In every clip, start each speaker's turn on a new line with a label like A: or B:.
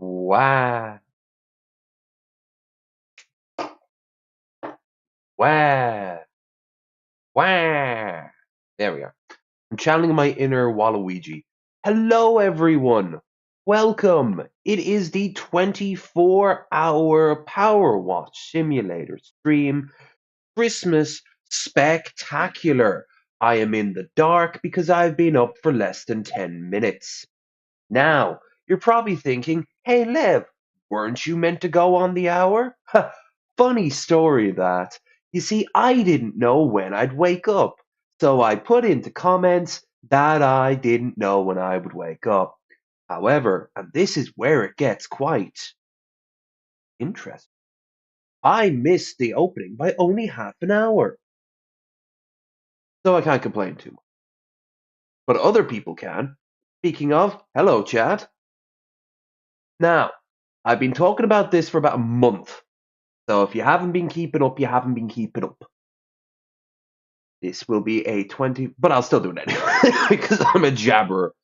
A: Wow. Wow. Wow. There we are. I'm channeling my inner Waluigi. Hello, everyone. Welcome. It is the 24-hour Power Watch Simulator stream Christmas spectacular. I am in the dark because I've been up for less than 10 minutes. Now, you're probably thinking, hey Lev, weren't you meant to go on the hour? Funny story that. You see, I didn't know when I'd wake up, so I put into comments that I didn't know when I would wake up. However, and this is where it gets quite interesting, I missed the opening by only half an hour, so I can't complain too much. But other people can. Speaking of, hello, chat. Now, I've been talking about this for about a month. So if you haven't been keeping up, you haven't been keeping up. This will be a 20, but I'll still do it anyway because I'm a jabber.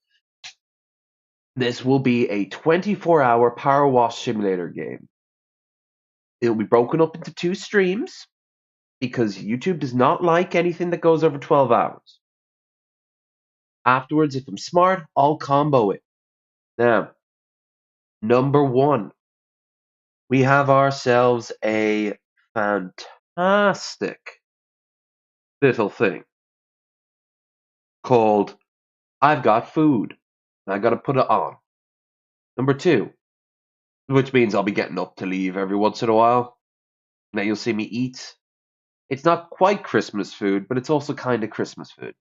A: This will be a 24-hour power wash simulator game. It'll be broken up into two streams because YouTube does not like anything that goes over 12 hours. Afterwards, if I'm smart, I'll combo it. Now, number one, we have ourselves a fantastic little thing called I've Got Food, and I got to put it on. Number two, which means I'll be getting up to leave every once in a while. Now you'll see me eat. It's not quite Christmas food, but it's also kind of Christmas food.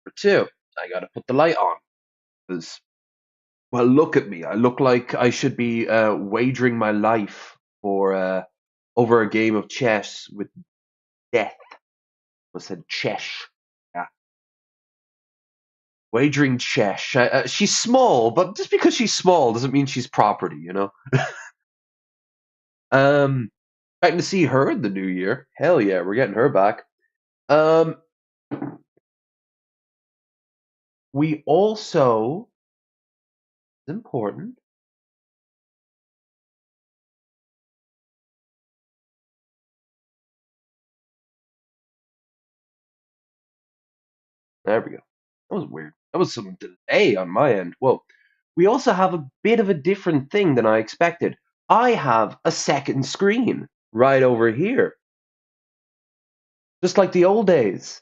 A: Number two, I got to put the light on because, well, look at me. I look like I should be wagering my life for over a game of chess with death. I said chess. Yeah. Wagering chess. She's small, but just because she's small doesn't mean she's property, you know? Um, Expecting to see her in the new year. Hell yeah, we're getting her back. Um, we also, it's important. There we go. That was weird. That was some delay on my end. Well, we also have a bit of a different thing than I expected. I have a second screen right over here, just like the old days.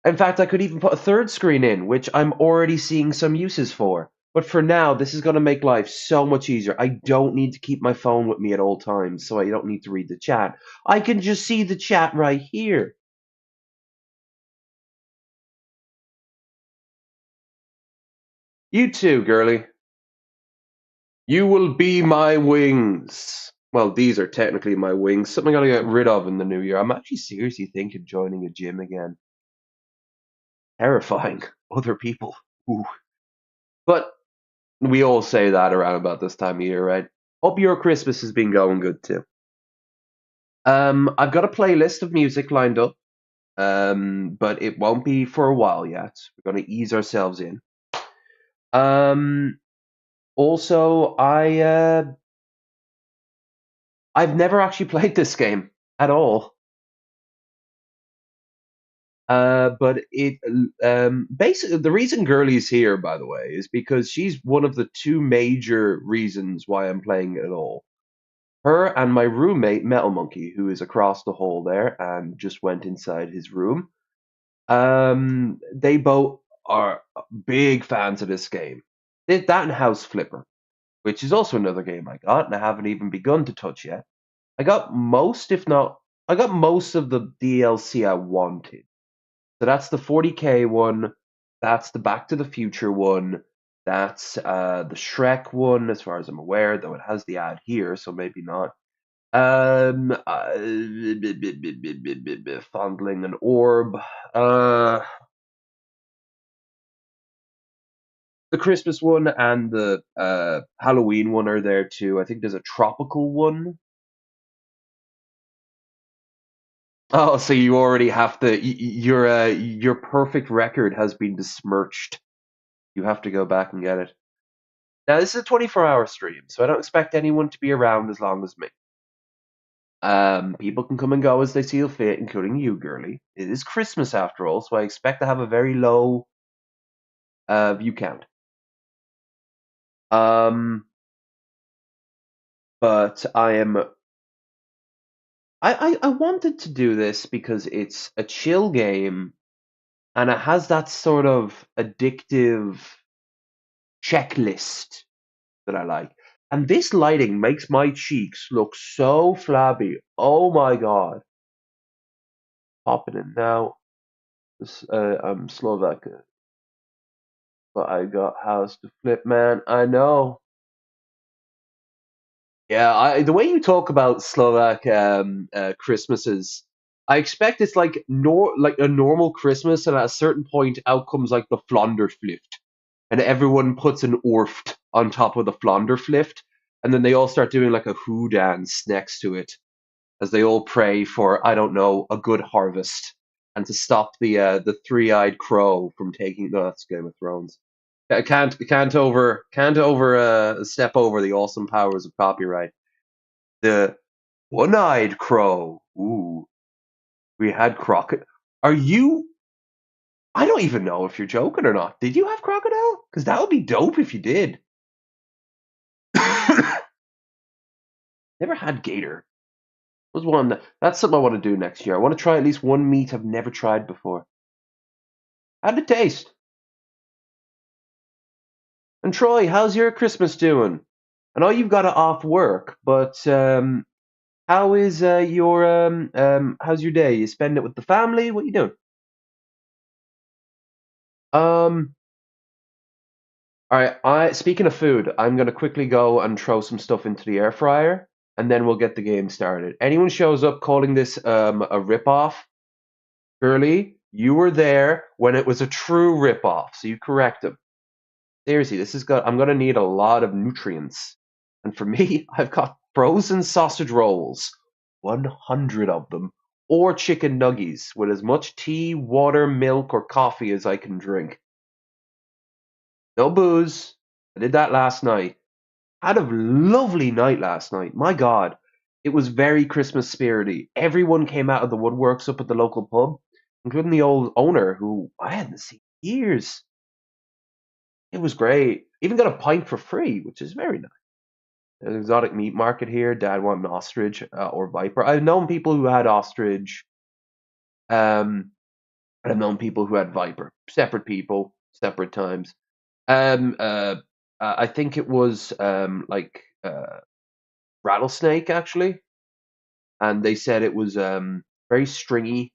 A: In fact, I could even put a third screen in, which I'm already seeing some uses for. But for now, this is going to make life so much easier. I don't need to keep my phone with me at all times, so I don't need to read the chat. I can just see the chat right here. You too, girly. You will be my wings. Well, these are technically my wings. Something I gotta get rid of in the new year. I'm actually seriously thinking joining a gym again. Terrifying. Other people. Ooh. But we all say that around about this time of year, right? Hope your Christmas has been going good too. I've got a playlist of music lined up, but it won't be for a while yet. We're gonna ease ourselves in. Um, Also, I've never actually played this game at all. But it basically the reason Girlie's here, by the way, is because she's one of the two major reasons why I'm playing it at all. Her and my roommate Metal Monkey, who is across the hall there and just went inside his room. They both are big fans of this game. That and House Flipper, which is also another game I got, and I haven't even begun to touch yet. I got most, if not, I got most of the DLC I wanted. So that's the 40K one. That's the Back to the Future one. That's the Shrek one, as far as I'm aware, though it has the ad here, so maybe not. Fondling an orb. The Christmas one and the Halloween one are there too. I think there's a tropical one. Oh, so you already have to. Your perfect record has been besmirched. You have to go back and get it. Now, this is a 24-hour stream, so I don't expect anyone to be around as long as me. People can come and go as they see fit, including you, girly. It is Christmas after all, so I expect to have a very low view count. But I wanted to do this because it's a chill game and it has that sort of addictive checklist that I like. And this lighting makes my cheeks look so flabby. Oh my god. Popping in now. I'm Slovak, but I got house to flip, man. I know. Yeah, the way you talk about Slovak Christmases, I expect it's like like a normal Christmas, and at a certain point, out comes like the Flonderflift, and everyone puts an orft on top of the Flonderflift, and then they all start doing like a who dance next to it as they all pray for, I don't know, a good harvest and to stop the three-eyed crow from taking. No, that's Game of Thrones. I can't over step over the awesome powers of copyright. The one-eyed crow. Ooh, we had crocodile. Are you? I don't even know if you're joking or not. Did you have crocodile? Because that would be dope if you did. Never had gator. Was one that's something I want to do next year. I want to try at least one meat I've never tried before. How'd it taste? And Troy, how's your Christmas doing? I know you've got it off work, but how is your how's your day? You spend it with the family? What you doing? Um, all right. I speaking of food, I'm gonna quickly go and throw some stuff into the air fryer, and then we'll get the game started. Anyone shows up calling this a ripoff, Curly, you were there when it was a true ripoff, so you correct them. Seriously, this is good. I'm gonna need a lot of nutrients, and for me, I've got frozen sausage rolls, 100 of them, or chicken nuggies with as much tea, water, milk, or coffee as I can drink. No booze. I did that last night. Had a lovely night last night. My God, it was very Christmas spirity. Everyone came out of the woodworks up at the local pub, including the old owner who I hadn't seen in years. It was great. Even got a pint for free, which is very nice. There's an exotic meat market here. Dad wanted an ostrich or viper. I've known people who had ostrich, um, and I've known people who had viper. Separate people, separate times. Um, uh, I think it was like rattlesnake actually, and they said it was very stringy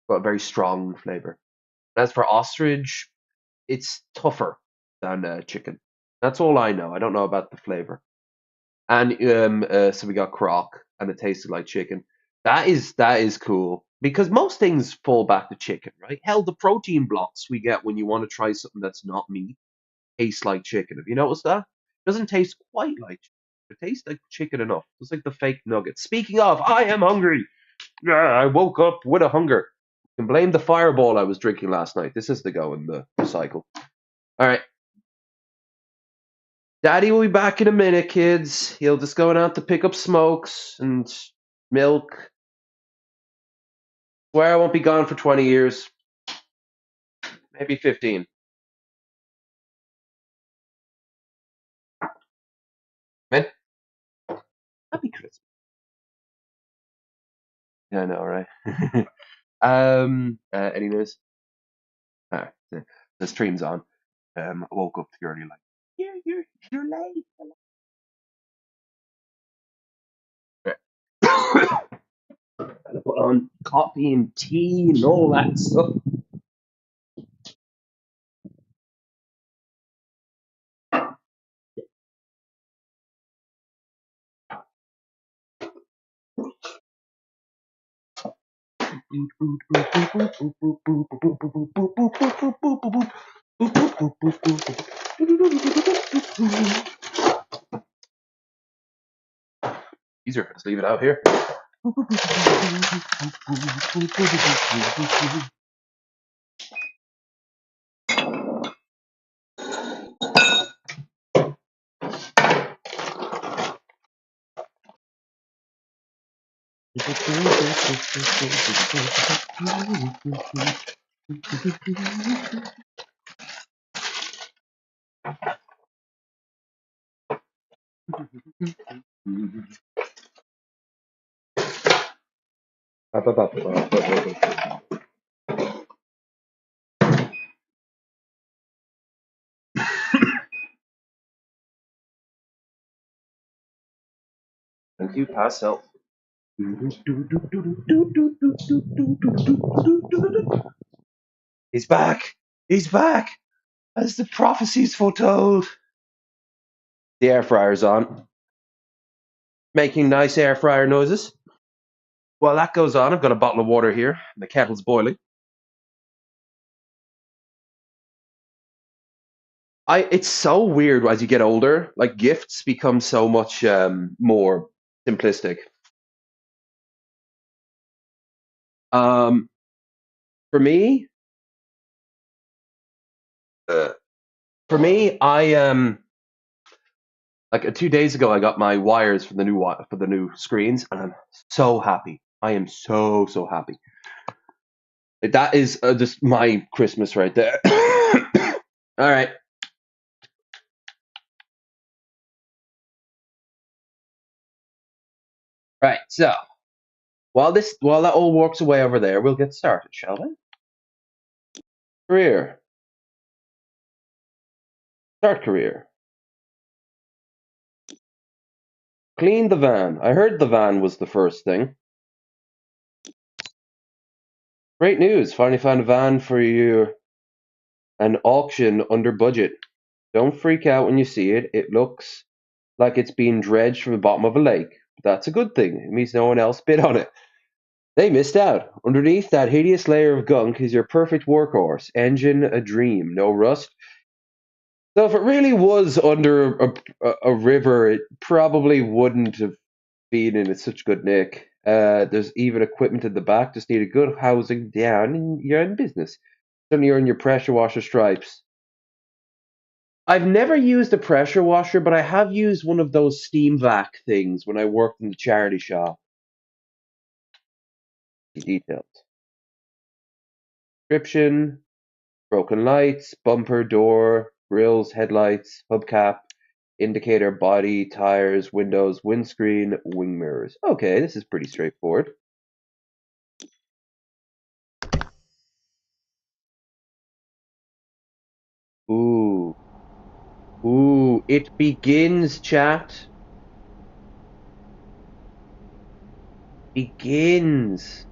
A: but very strong flavor. As for ostrich, it's tougher than chicken. That's all I know. I don't know about the flavor. And so we got croc, and it tasted like chicken. That is cool because most things fall back to chicken, right? Hell, the protein blocks we get when you want to try something that's not meat taste like chicken. Have you noticed that? It doesn't taste quite like chicken. It tastes like chicken enough. It's like the fake nuggets. Speaking of, I am hungry. Yeah, I woke up with a hunger. You can blame the fireball I was drinking last night. This is the go in the cycle. All right. Daddy will be back in a minute, kids. He'll just going out to pick up smokes and milk. Swear I won't be gone for 20 years. Maybe 15. Man, happy Christmas. Yeah, I know, right? Any news? Alright, the stream's on. I woke up too early, like, you're late. Right. Gotta put on coffee and tea and all that stuff. Easier, just leave it out here. Thank you, past self. He's back! He's back! As the prophecies foretold. The air fryer's on, making nice air fryer noises. While that goes on, I've got a bottle of water here. The kettle's boiling. It's so weird as you get older. Like gifts become so much more simplistic. Um, for me, uh, I like 2 days ago, I got my wires for the new screens, and I'm so happy. I am so happy. That is just my Christmas right there. All right, right. So while that all works away over there, we'll get started, shall we? Career, start career. Clean the van. I heard the van was the first thing. Great news! Finally found a van for you. An auction under budget. Don't freak out when you see it. It looks like it's being dredged from the bottom of a lake. But that's a good thing. It means no one else bid on it. They missed out. Underneath that hideous layer of gunk is your perfect workhorse. Engine a dream. No rust. So if it really was under a river, it probably wouldn't have been in such good nick. There's even equipment in the back. Just need a good housing down, and you're in business. Suddenly you're in your pressure washer stripes. I've never used a pressure washer, but I have used one of those steam vac things when I worked in the charity shop. The details. Description: broken lights, bumper, door, grills, headlights, hubcap, indicator, body, tires, windows, windscreen, wing mirrors. Okay, this is pretty straightforward. Ooh. Ooh, it begins, chat. Begins.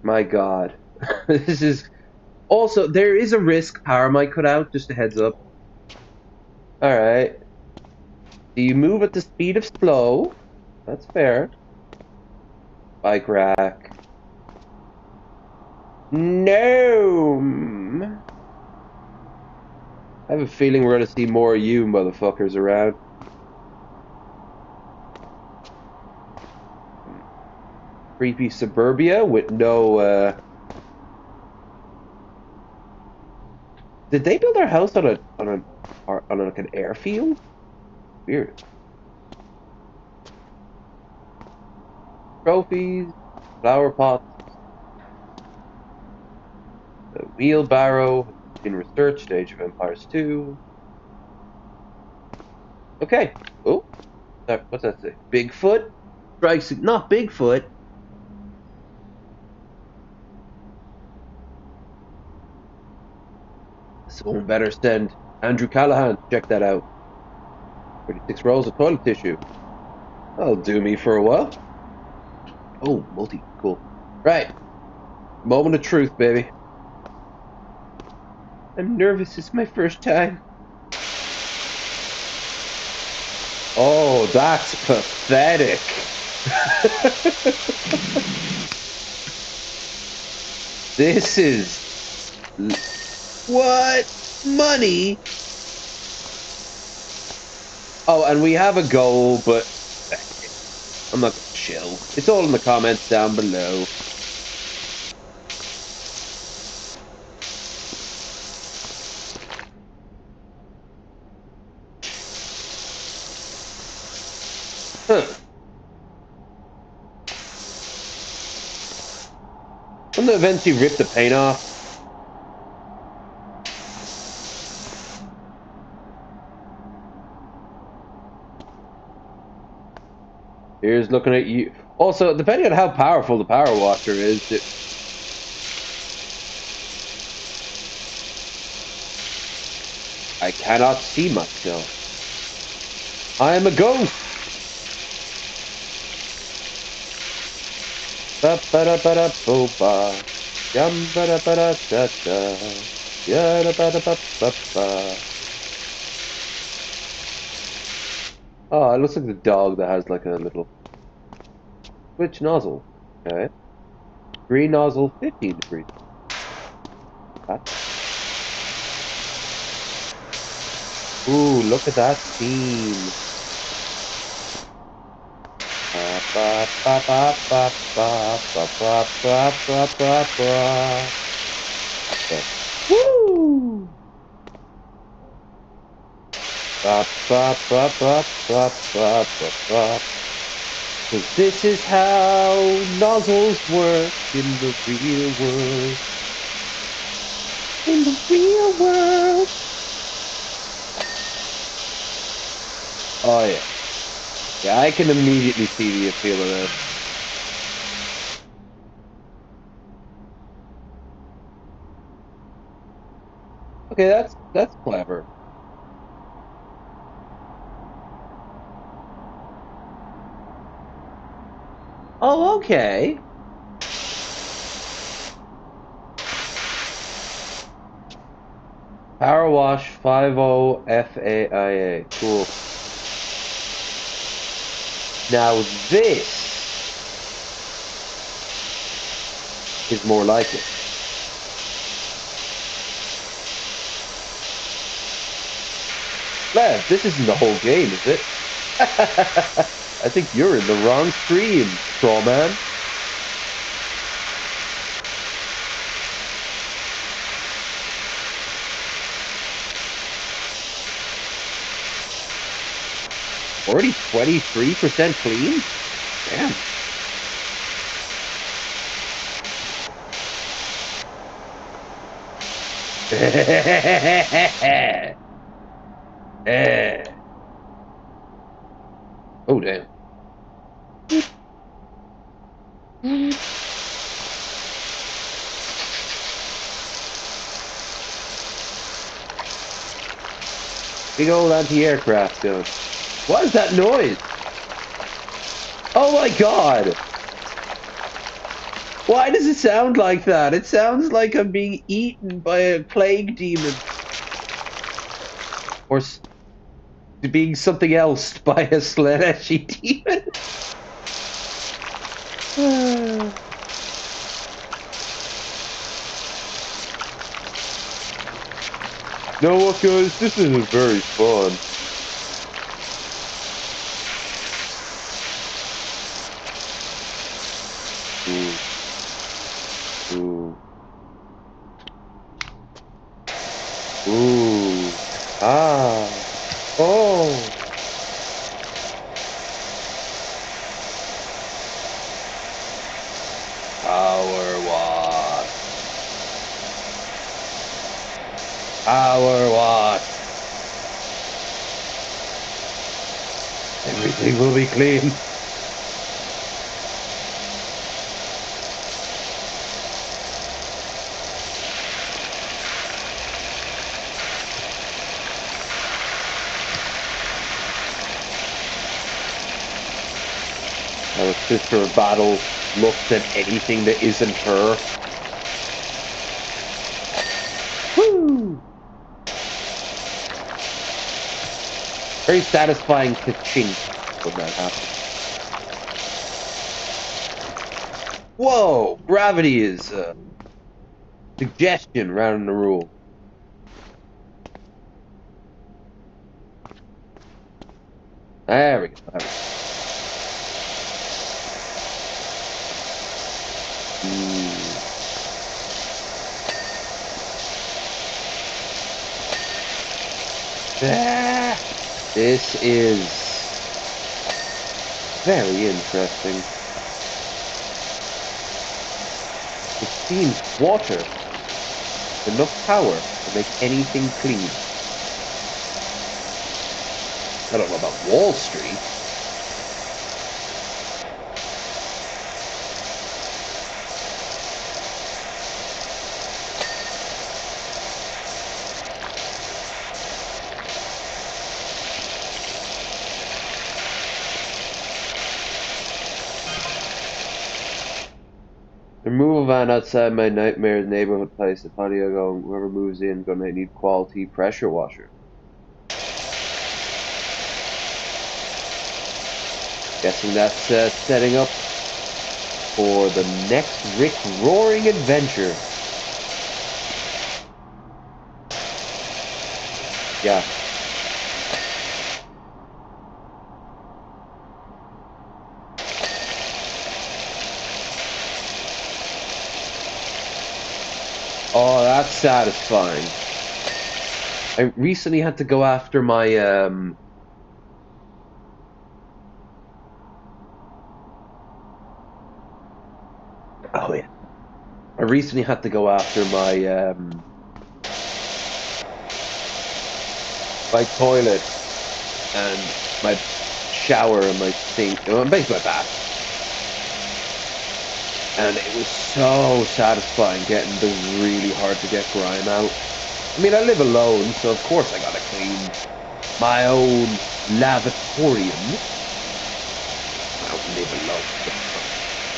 A: My God. This is also, there is a risk power might cut out, just a heads up. Alright. Do you move at the speed of slow? That's fair. Bike rack. No. I have a feeling we're gonna see more of you motherfuckers around. Creepy suburbia with no did they build their house on like an airfield? Weird. Trophies, flower pots, the wheelbarrow in research stage of Empires 2. Okay. Oh, what's that say? Bigfoot? Strikes not Bigfoot. Someone better send Andrew Callahan to check that out. 36 rolls of toilet tissue. That'll do me for a while. Oh, multi. Cool. Right. Moment of truth, baby. I'm nervous. It's my first time. Oh, that's pathetic. This is... What? Money? Oh, and we have a goal, but I'm not gonna chill. It's all in the comments down below. Wouldn't it eventually rip the paint off? Here's looking at you. Also, depending on how powerful the power washer is, I cannot see myself. I am a ghost. Ba ba da ba da bo ba. Yum ba da ba da da da. Ya da ba da ba ba ba. Oh, it looks like the dog that has like a little switch nozzle. Okay. Green nozzle, 15 degrees. Ooh, look at that scene. Ba ba ba ba ba ba ba ba ba ba ba ba. Okay. Woo! Ba ba ba ba ba ba ba ba. 'Cause this is how nozzles work in the real world. In the real world. Oh yeah. Yeah, I can immediately see the appeal of this. Okay, that's clever. Oh, okay. Power wash 50 FAIA. Cool. Now this is more like it. Lev, this isn't the whole game, is it? I think you're in the wrong stream, Strawman. Already 23% clean? Damn. Oh, damn. Big old anti-aircraft gun. What is that noise? Oh my god! Why does it sound like that? It sounds like I'm being eaten by a plague demon. Or being something else by a Slaneshi demon. You know what, guys? This isn't very fun. Ooh. Ooh. Ooh. Ah. Oh. Power wash. Power wash. Everything will be clean. Our sister of battle looks at anything that isn't her. Woo! Very satisfying ka-chink when that happens. Whoa! Gravity is suggestion rather than a rule. There we go. There we go. Ah, this is very interesting. seems water, enough power to make anything clean. I don't know about Wall Street. The removal van outside my nightmare's neighborhood place. The patio going, whoever moves in gonna need quality pressure washer. Guessing that's setting up for the next Rick roaring adventure. Yeah. Oh, that's satisfying. I recently had to go after my oh yeah. I recently had to go after my toilet and my shower and my sink, basically my bath. And it was so satisfying getting the really hard to get grime out. I mean, I live alone, so of course I gotta clean my own lavatorium. I don't live alone.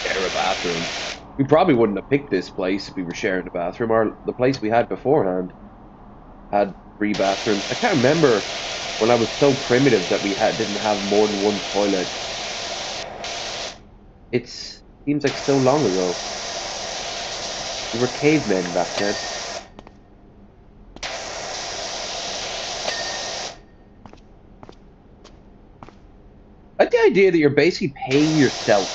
A: Share a bathroom. We probably wouldn't have picked this place if we were sharing a bathroom. Or the place we had beforehand had 3 bathrooms. I can't remember when I was so primitive that we didn't have more than one toilet. It seems like so long ago. We were cavemen back then. I like the idea that you're basically paying yourself.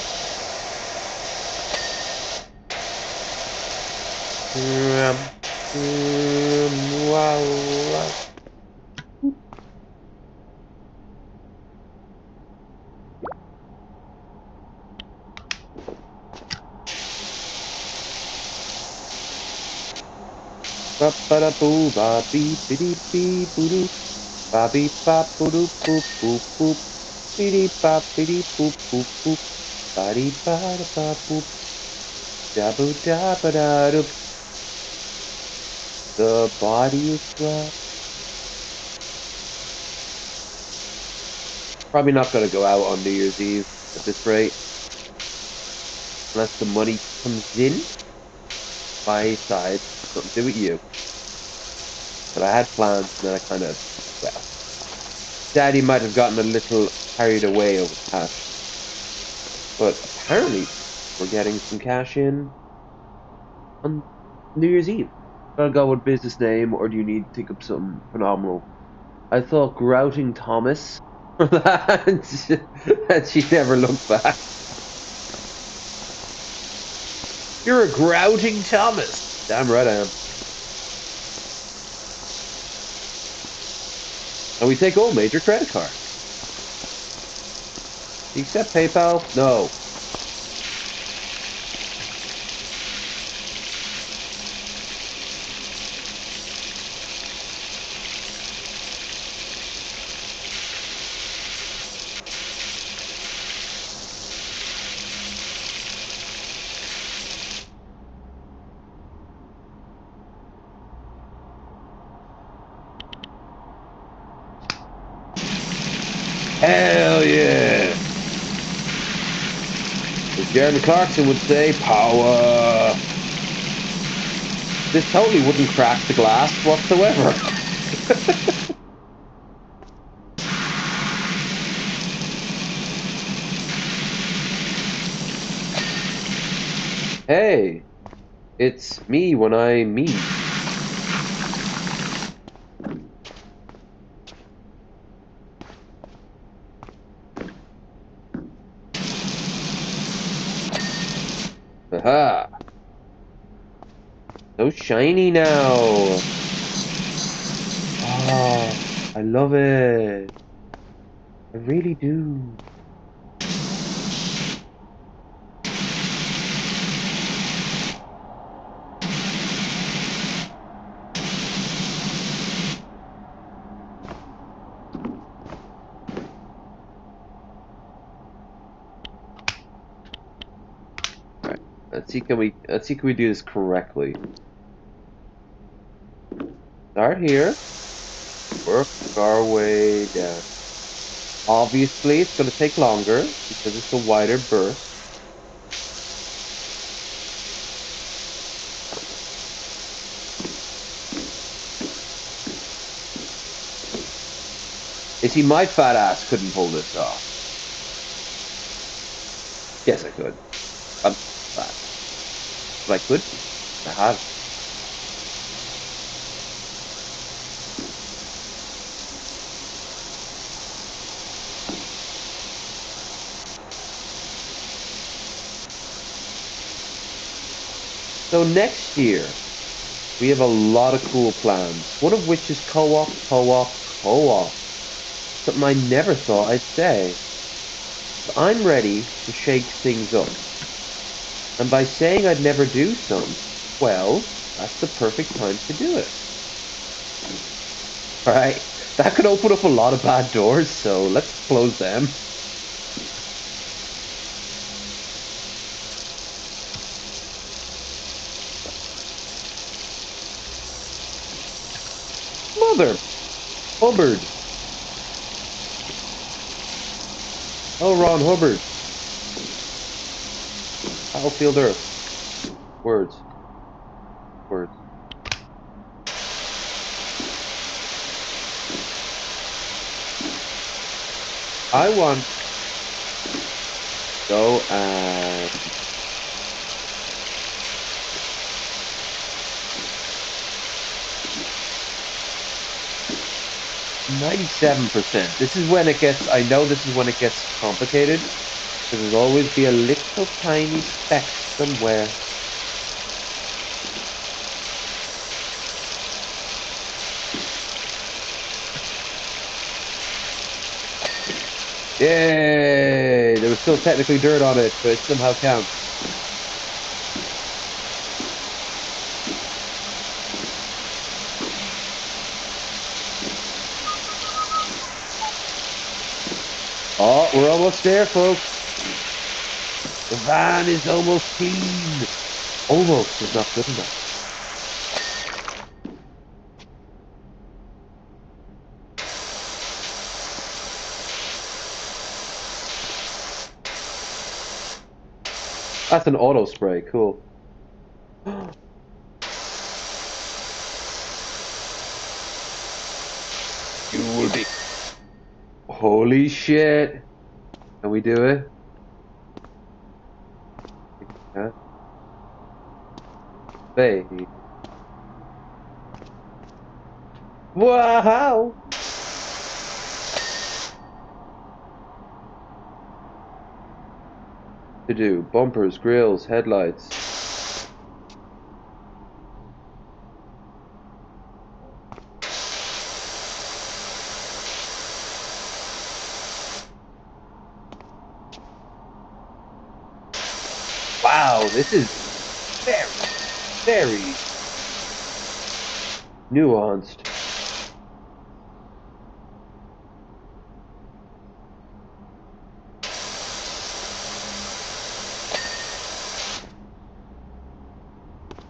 A: Wow, wow. Ba ba da boo ba beep beep beep boo doo ba beep ba boo doo boop boop boop beep ba beep boop boop boop ba dee ba da ba boop da boo da ba da doop. The body is dry. Probably not gonna go out on New Year's Eve at this rate, unless the money comes in. My side, nothing to do with you. But I had plans, and then I kind of, well, Daddy might have gotten a little carried away over cash. But apparently, we're getting some cash in on New Year's Eve. Gotta go with business name, or do you need to think of something phenomenal? I thought Grouting Thomas. and she never looked back. You're a Grouting Thomas. Damn right I am. And we take all major credit cards. Do you accept PayPal? No. Hell yeah! As Jeremy Clarkson would say, power. This totally wouldn't crack the glass whatsoever. Hey, it's me when I meet. Haha. So shiny now. Oh, I love it. I really do. Let's see can we do this correctly. Start here, work our way down. Obviously, it's going to take longer because it's a wider burst. You see, my fat ass couldn't pull this off. Yes, I could. I'm fat, but I could. I have. So next year, we have a lot of cool plans. One of which is co-op, co-op, co-op. Something I never thought I'd say. But I'm ready to shake things up. And by saying I'd never do some, well, that's the perfect time to do it. Right? That could open up a lot of bad doors, so let's close them. Mother Hubbard. L. Ron Hubbard. Battlefield Earth. Words. Words. I want to go and 97%. This is when it gets, I know this is when it gets complicated, because there's always be a little tiny speck somewhere. Yay! There was still technically dirt on it, but it somehow counts. Oh, we're almost there, folks. The van is almost clean. Almost is not good enough. That's an auto spray. Cool. You will be. Holy shit. Can we do it? Yeah. Baby. Wow. To do bumpers, grills, headlights. Wow, this is very, very nuanced.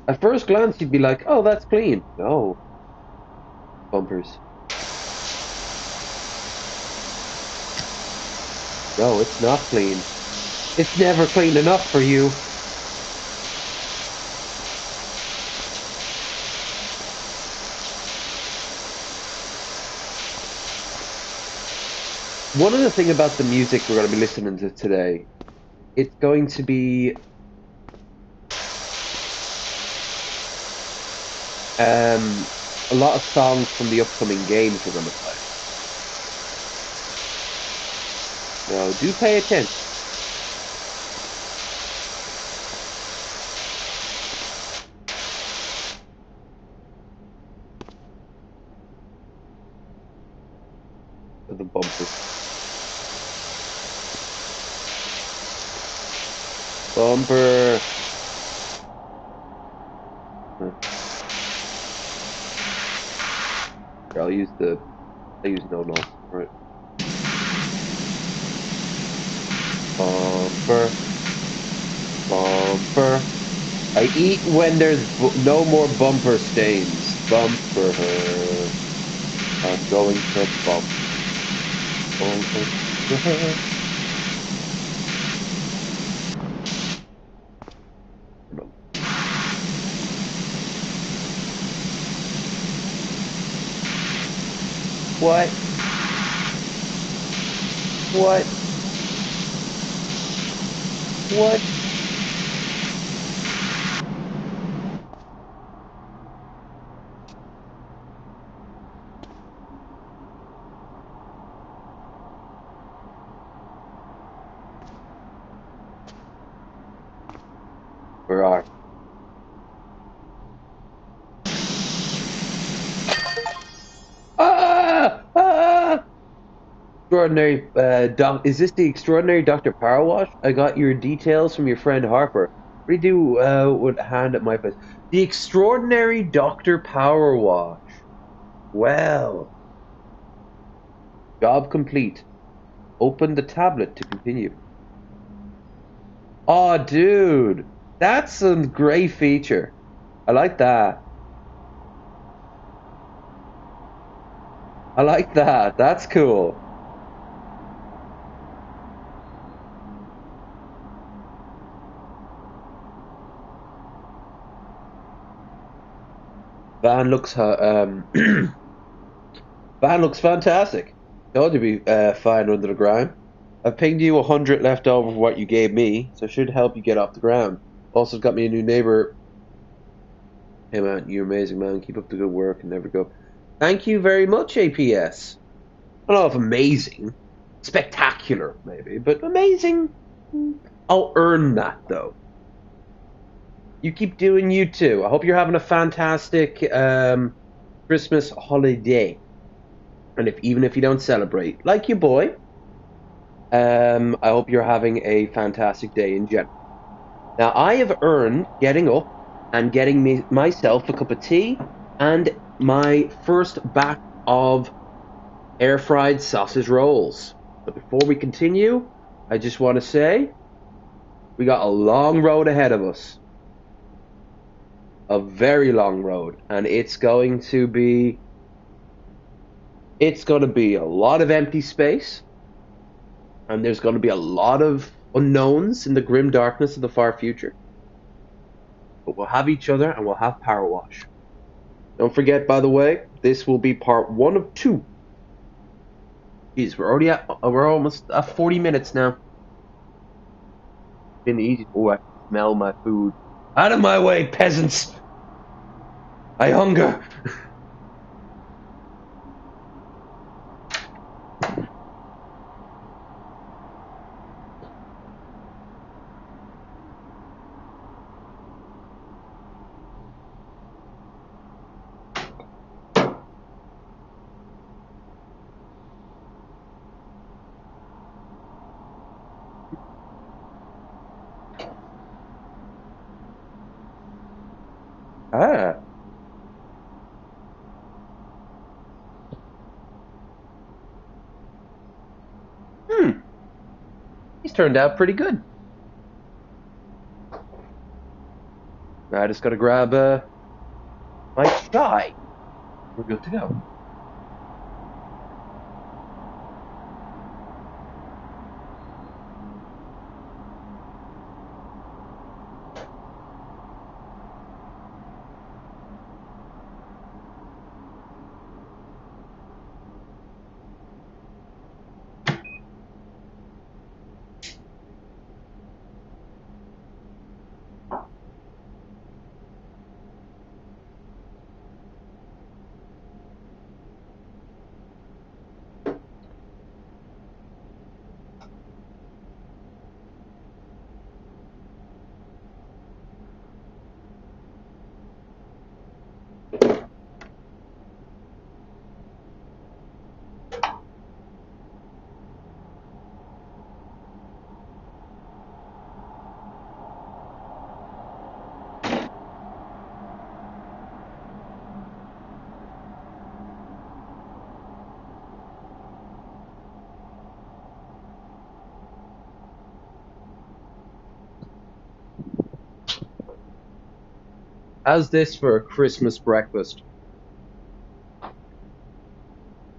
A: At first glance, you'd be like, oh, that's clean. No. Bumpers. No, it's not clean. It's never clean enough for you. One other thing about the music we're going to be listening to today, it's going to be a lot of songs from the upcoming games we're going to play. So do pay attention. To the bumpers. Bumper. Huh. Here, I'll use no no. Right. Bumper. Bumper. I eat when there's no more bumper stains. Bumper. I'm going to bump. Going over. What? What? What? Where are? Ah! Ah! Extraordinary, doc. Is this the extraordinary Dr. Powerwash? I got your details from your friend Harper. What do you do with a hand at my place? The extraordinary Dr. Powerwash. Well, job complete. Open the tablet to continue. Oh, dude, that's a great feature. I like that. I like that. That's cool. Van looks Van looks fantastic. Told you to be fine under the ground. I've pinged you 100 left over for what you gave me, so it should help you get off the ground. Also got me a new neighbor. Hey man, you're amazing, man. Keep up the good work and never go. Thank you very much, APS. I don't know if amazing, spectacular maybe, but amazing. I'll earn that though. You keep doing you too. I hope you're having a fantastic Christmas holiday. And if even if you don't celebrate, like your boy, I hope you're having a fantastic day in general. Now, I have earned getting up and getting myself a cup of tea and my first batch of air fried sausage rolls. But before we continue, I just want to say we got a long road ahead of us, a very long road, and it's going to be a lot of empty space, and there's going to be a lot of unknowns in the grim darkness of the far future. But we'll have each other and we'll have Power Wash. Don't forget, by the way, this will be part one of two. Jeez, we're almost at 40 minutes now. Been easy. Oh, I can smell my food. Out of my way, peasants! I hunger. Ah, hmm. He's turned out pretty good. I just gotta grab my chai. We're good to go. How's this for a Christmas breakfast?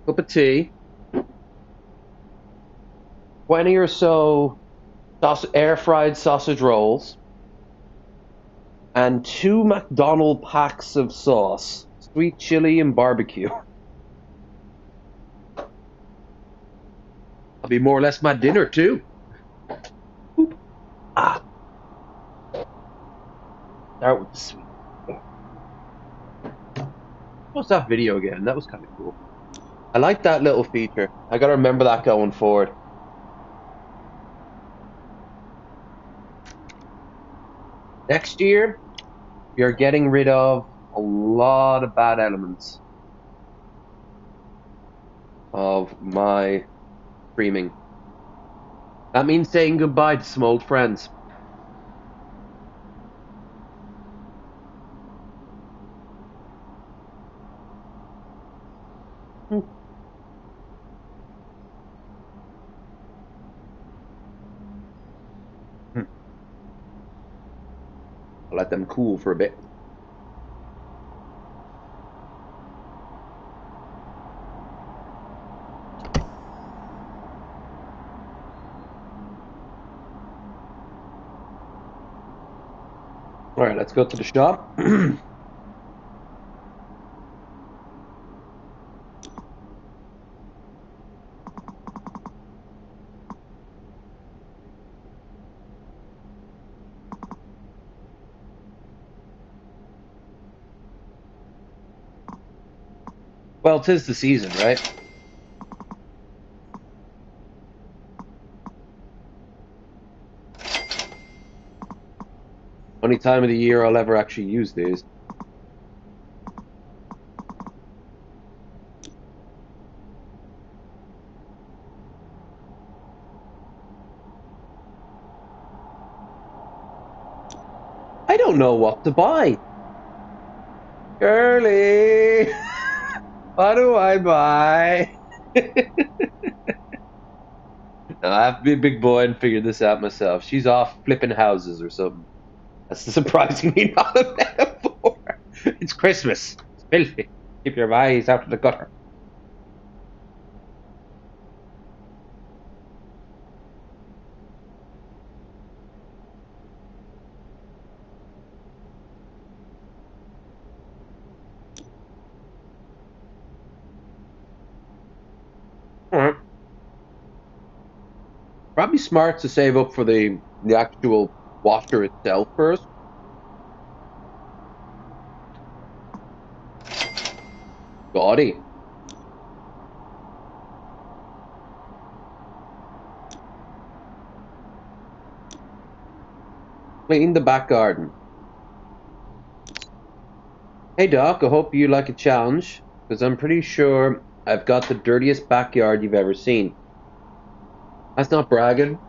A: Cup of tea, 20 or so air fried sausage rolls, and two McDonald packs of sauce, sweet chili and barbecue. That'll be more or less my dinner too. Oop. Ah, start with the sweet. What's that video again? That was kind of cool. I like that little feature. I gotta remember that going forward. Next year, we are getting rid of a lot of bad elements of my streaming. That means saying goodbye to some old friends. Hmm. I'll let them cool for a bit. All right, let's go to the shop. Well, 'tis the season, right? Only time of the year I'll ever actually use these. I don't know what to buy. Girly, what do I buy? No, I have to be a big boy and figure this out myself. She's off flipping houses or something. That's surprisingly not a metaphor. It's Christmas. It's filthy. Keep your eyes out of the gutter. All right. Probably smart to save up for the actual washer itself first. Gaudy. Clean the back garden. Hey Doc, I hope you like a challenge, because I'm pretty sure I've got the dirtiest backyard you've ever seen. That's not bragging.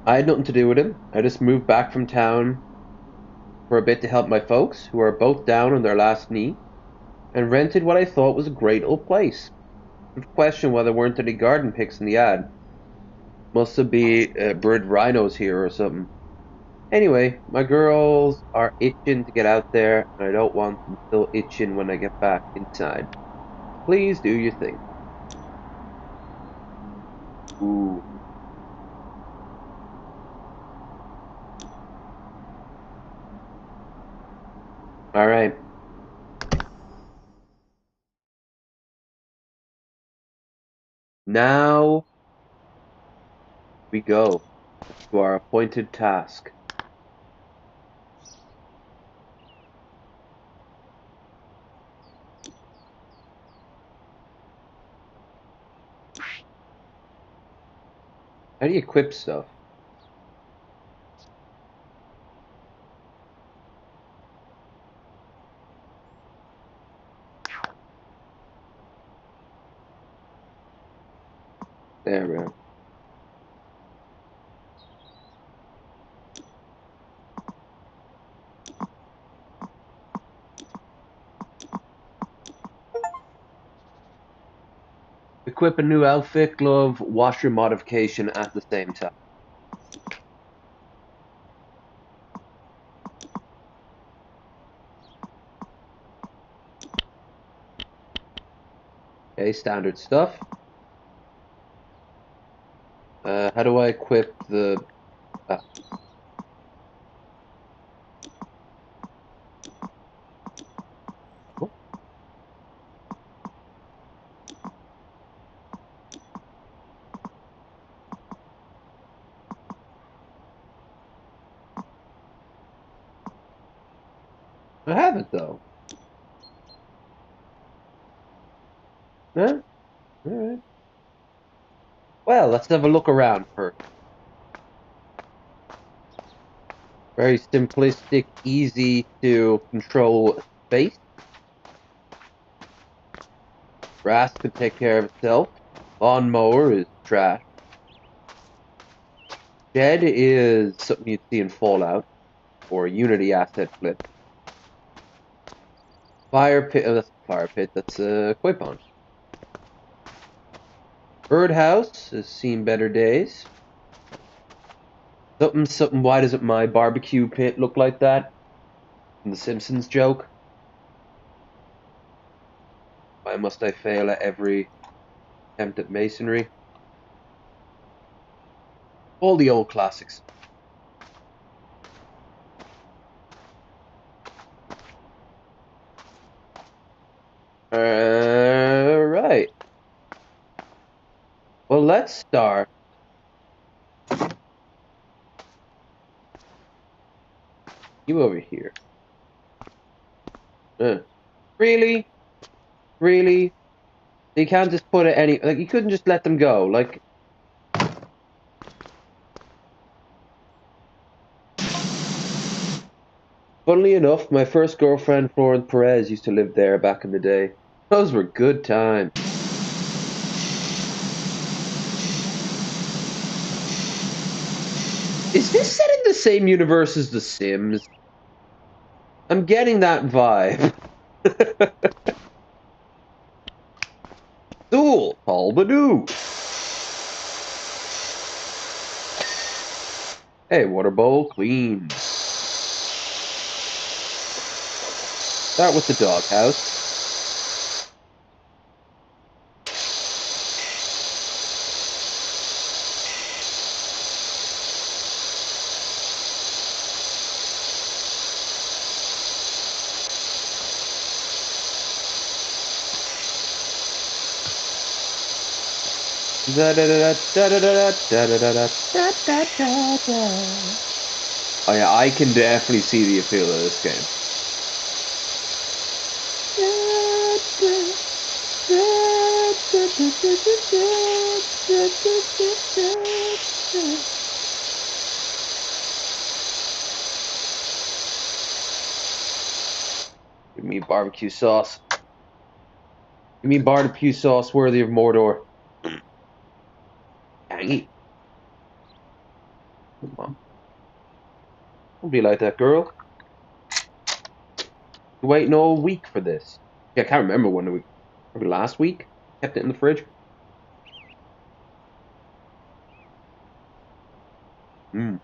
A: I had nothing to do with it. I just moved back from town for a bit to help my folks, who are both down on their last knee, and rented what I thought was a great old place. I'd question whether there weren't any garden pics in the ad. Must have be bird rhinos here or something. Anyway, my girls are itching to get out there, and I don't want them still itching when I get back inside. Please do your thing. Ooh. All right. Now we go to our appointed task. How do you equip stuff? There we go. Equip a new outfit, glove, washer modification at the same time. Okay, standard stuff. How do I equip the... Uh, oh, I haven't, though. Huh? Alright. Well, let's have a look around first. Very simplistic, easy to control space. Grass could take care of itself. Lawnmower is trash. Shed is something you'd see in Fallout or Unity asset flip. Fire pit, oh, that's a fire pit, that's a koi pond. Birdhouse has seen better days. Something, why doesn't my barbecue pit look like that? From the Simpsons joke. Why must I fail at every attempt at masonry? All the old classics. Alright. Well, let's start. You over here. Really? Really? You can't just put it any... Like, you couldn't just let them go. Like, funnily enough, my first girlfriend, Florence Perez, used to live there back in the day. Those were good times. Is this set in the same universe as The Sims? I'm getting that vibe. Duel, Paul Badoo. Hey, water bowl clean. Start with the doghouse. Da da da da da da da da da da da da da. Oh yeah, I can definitely see the appeal of this game. Give me barbecue sauce. Give me barbecue sauce worthy of Mordor. Tangy. Come on. Don't be like that, girl. You're waiting all week for this. Yeah, I can't remember when we. Probably last week. Kept it in the fridge. Mm.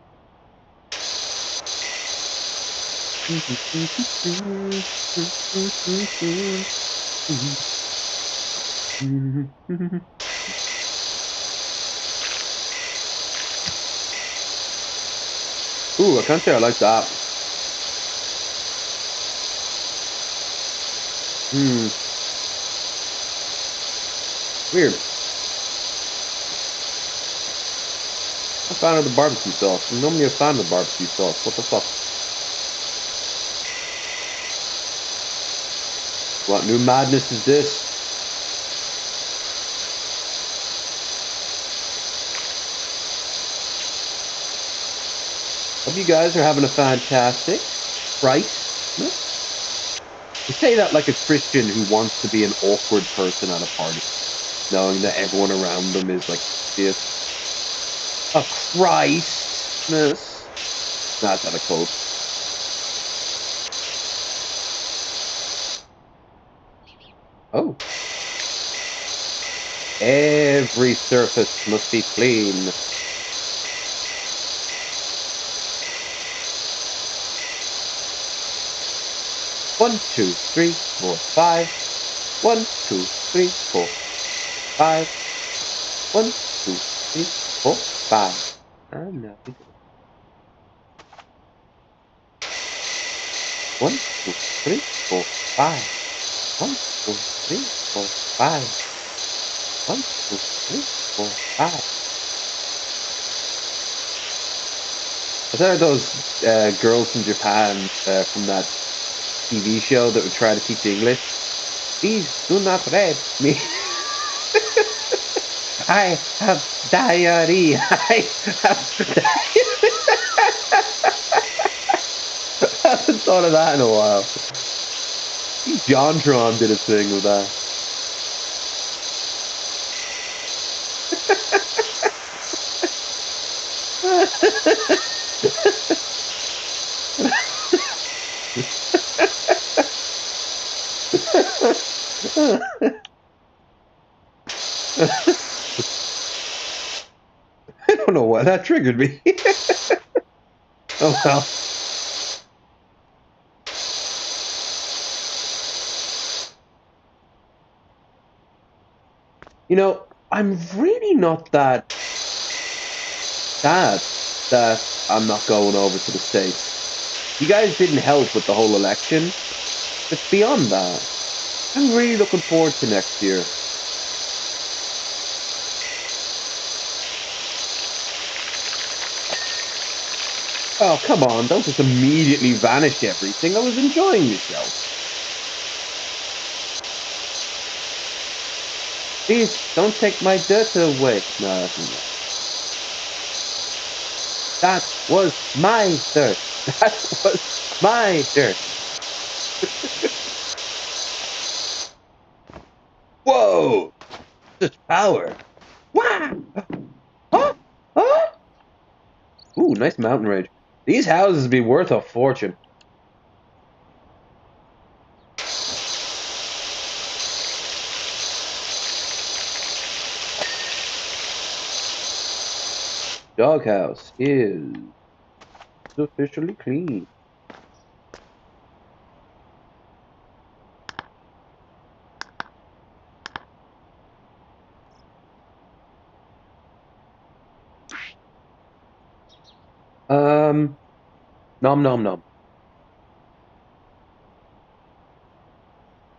A: Ooh, I can't say I like that. Hmm. Weird. I'm a fan of the barbecue sauce. I'm normally a fan of the barbecue sauce. What the fuck? What new madness is this? Hope you guys are having a fantastic Christmas. You say that like a Christian who wants to be an awkward person at a party, knowing that everyone around them is like a Christmas. That's not a quote. Oh. Every surface must be clean. One, two, three, four, five. 1, 2, 3, 4. 5. 1, 2, 3, 4, 5. And now we go. 1, 2, 3, 4, 5. 1, 2, 3, 4, 5. 1, 2, 3, 4, 5. What are those girls from Japan from that TV show that would try to teach English? Please do not rape me. I have diarrhea. I have diarrhea. I haven't thought of that in a while. Jontron did a thing with that. I don't know why that triggered me. Oh well. I'm really not that sad that I'm not going over to the States. You guys didn't help with the whole election. It's beyond that. I'm really looking forward to next year. Oh, come on. Don't just immediately vanish everything. I was enjoying the show. Please, don't take my dirt away. No, that's not. That was my dirt. That was my dirt. Whoa! Such power. Wow! Huh? Huh? Ooh, nice mountain range. These houses be worth a fortune. Doghouse is officially clean. Um, nom nom nom.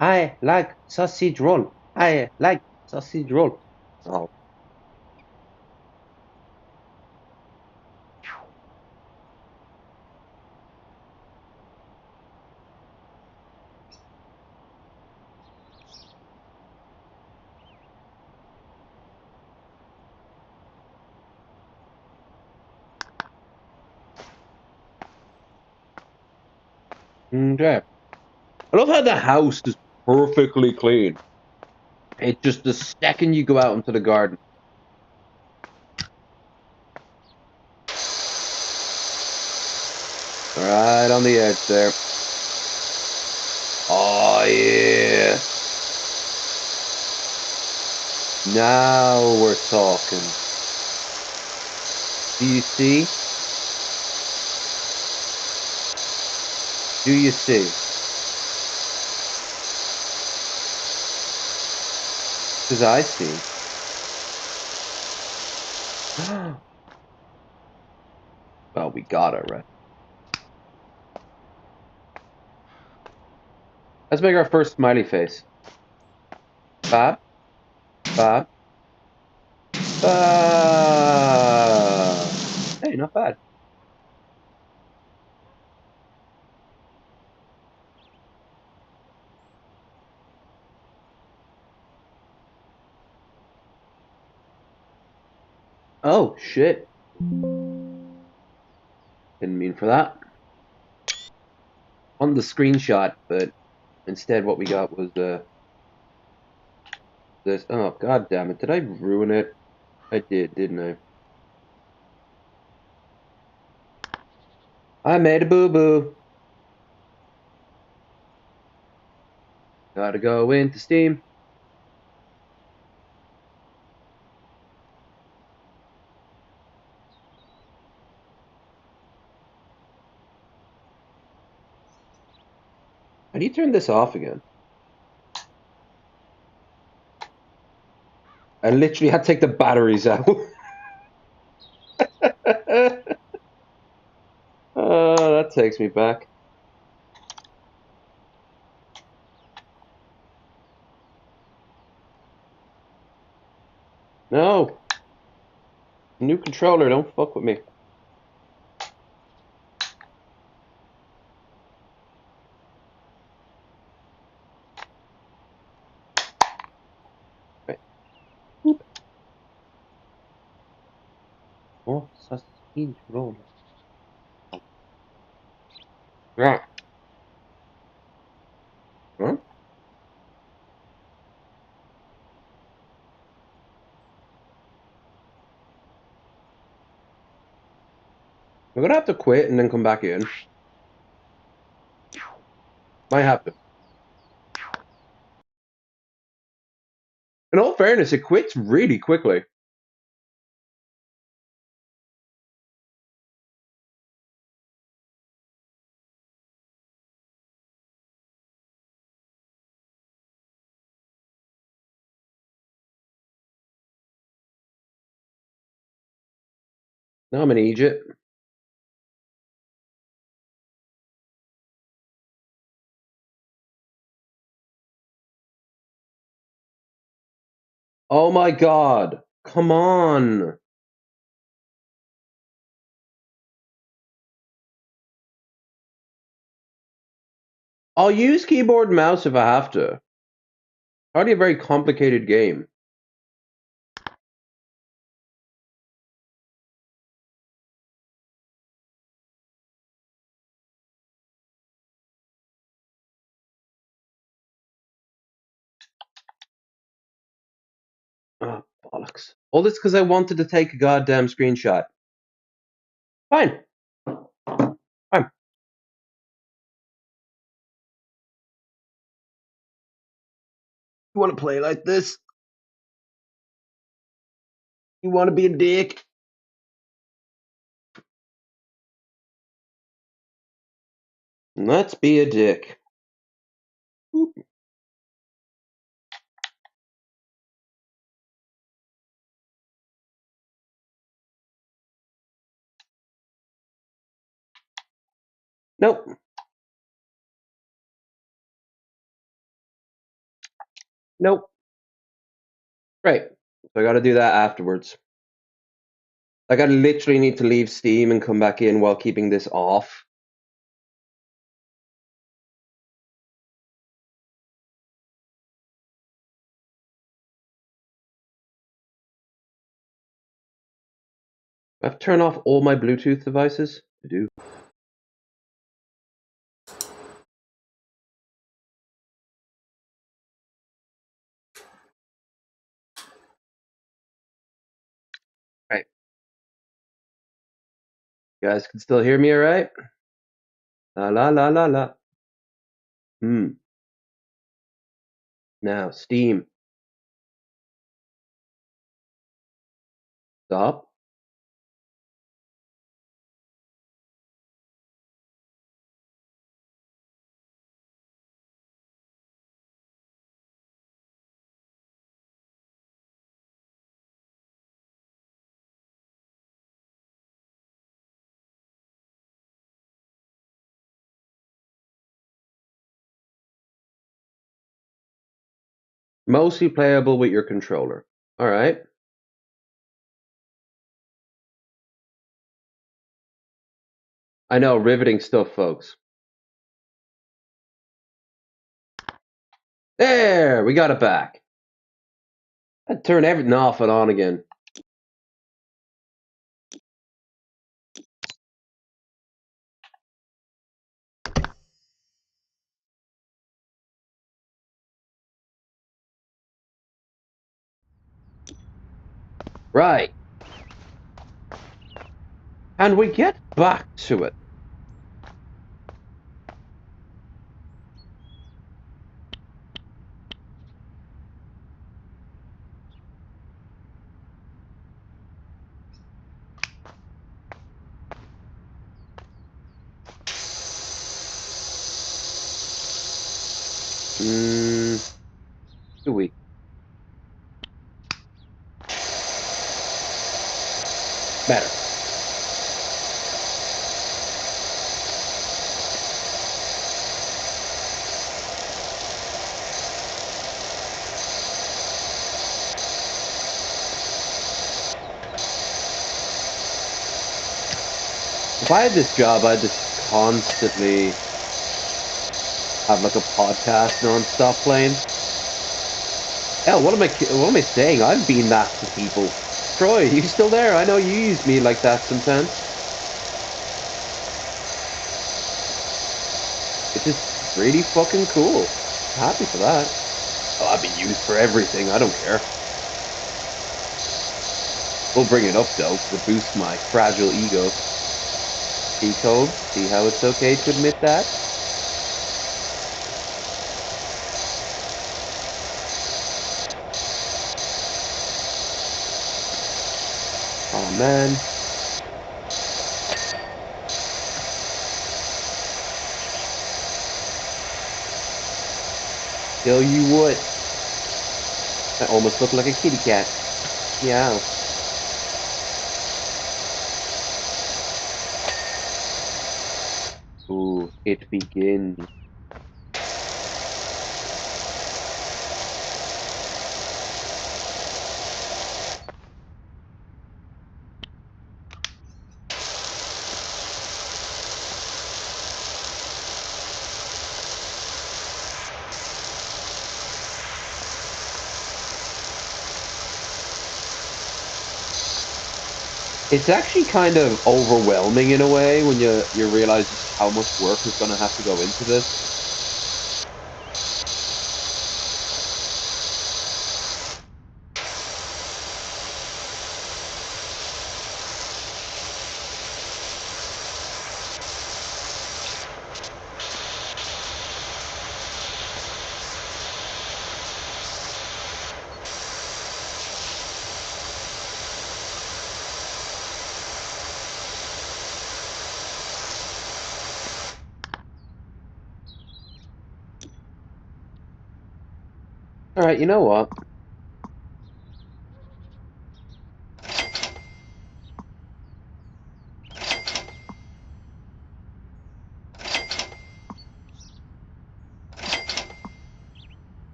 A: I like sausage roll. I like sausage roll. Oh, okay. I love how the house is perfectly clean. It's just the second you go out into the garden. Right on the edge there. Oh, yeah. Now we're talking. Do you see? Do you see? Because I see. Well, we got it right. Let's make our first smiley face. Bob, Bob, Bob. Hey, not bad. Oh, shit. Didn't mean for that. On the screenshot, but instead what we got was this. Oh, god damn it. Did I ruin it? I did, didn't I? I made a boo-boo. Gotta go into Steam. How do you turn this off again? I literally had to take the batteries out. Oh, that takes me back. No, new controller, don't fuck with me. Right. Boop. Oh, sausage roll. Yeah. Huh? I'm gonna have to quit and then come back in. Might have to. In all fairness, it quits really quickly. Now I'm in Egypt. Oh my god. Come on. I'll use keyboard and mouse if I have to. Hardly a very complicated game. Oh, bollocks. All this because I wanted to take a goddamn screenshot. Fine. Fine. You want to play like this? You want to be a dick? Let's be a dick. Nope. Nope. Right. So I got to do that afterwards. Like I literally need to leave Steam and come back in while keeping this off. I have to turn off all my Bluetooth devices. I do. Right. You guys can still hear me all right? La la la la la. Hmm. Now, Steam. Stop. Mostly playable with your controller. All right. I know, riveting stuff, folks. There, we got it back. I turn everything off and on again. Right. And we get back to it. Do we? Better. If I had this job, I'd just constantly have like a podcast non-stop playing. Hell, what am I saying? I've been that to people. Troy, you still there? I know you use me like that sometimes, which is really fucking cool. Happy for that. Oh, I've been used for everything. I don't care. We'll bring it up though, because it boosts my fragile ego. P-code, see how it's okay to admit that? Oh man. Yo, you would. I almost look like a kitty cat. Meow. Ooh, it begins. It's actually kind of overwhelming in a way when you realize just how much work is going to have to go into this. All right, you know what?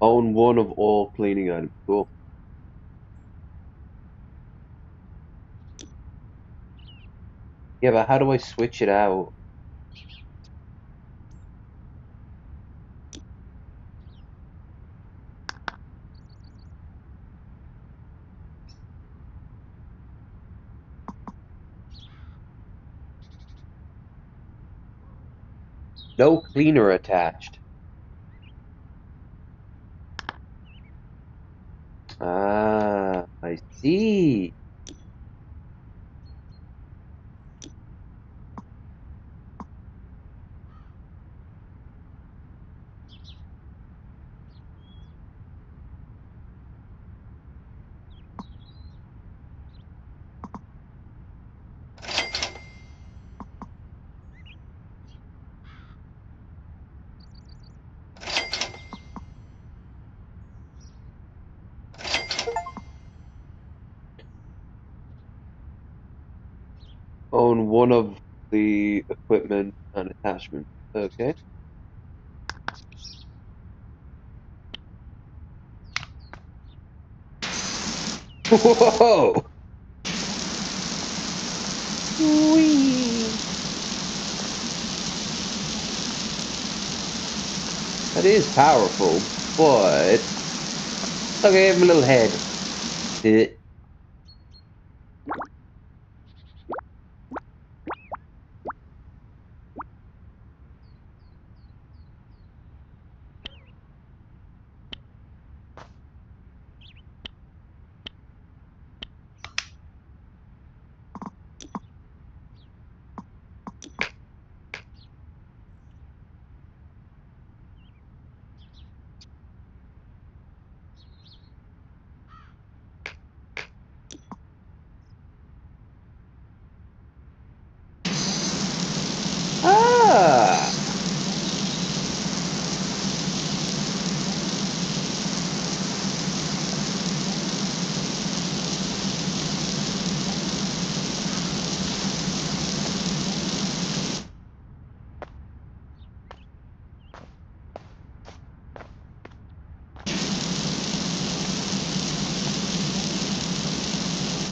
A: Own one of all cleaning items. Cool. Yeah, but how do I switch it out? No cleaner attached. Ah, I see. Own one of the equipment and attachments. Okay. Whoa! Whee! That is powerful, but okay, I have a little head. Eh.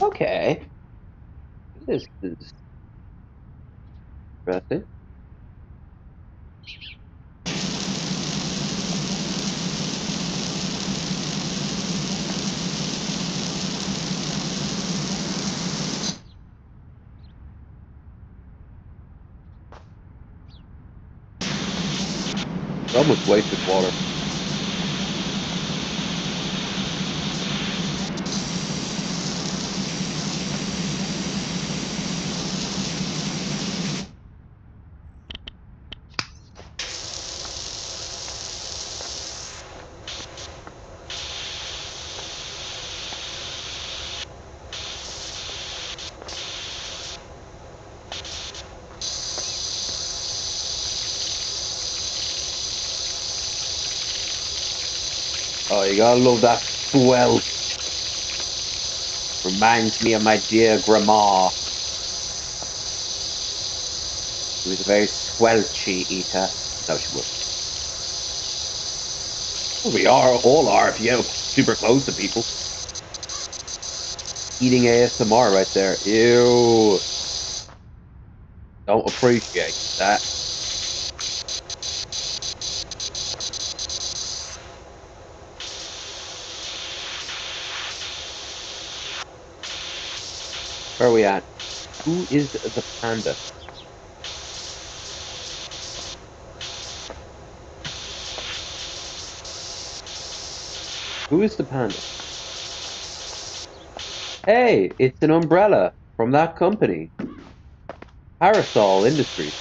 A: Okay, this is interesting. Almost wasted water. Oh, you gotta love that swell. Reminds me of my dear grandma. She was a very squelchy eater. No, she wasn't. Well, we all are if you get super close to people. Eating ASMR right there. Ew. Don't appreciate that. Where are we at? Who is the panda? Who is the panda? Hey, it's an umbrella from that company. Parasol Industries.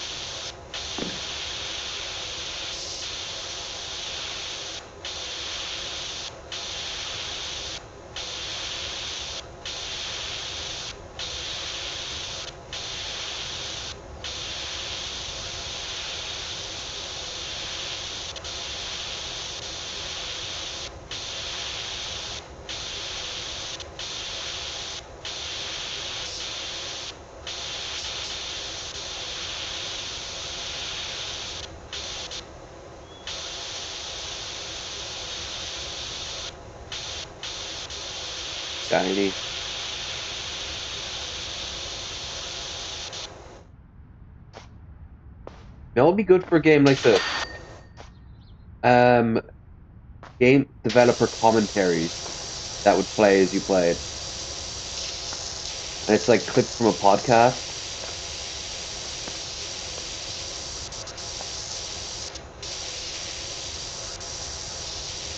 A: Shiny. That would be good for a game like this. Um, game developer commentaries that would play as you play it. And it's like clips from a podcast.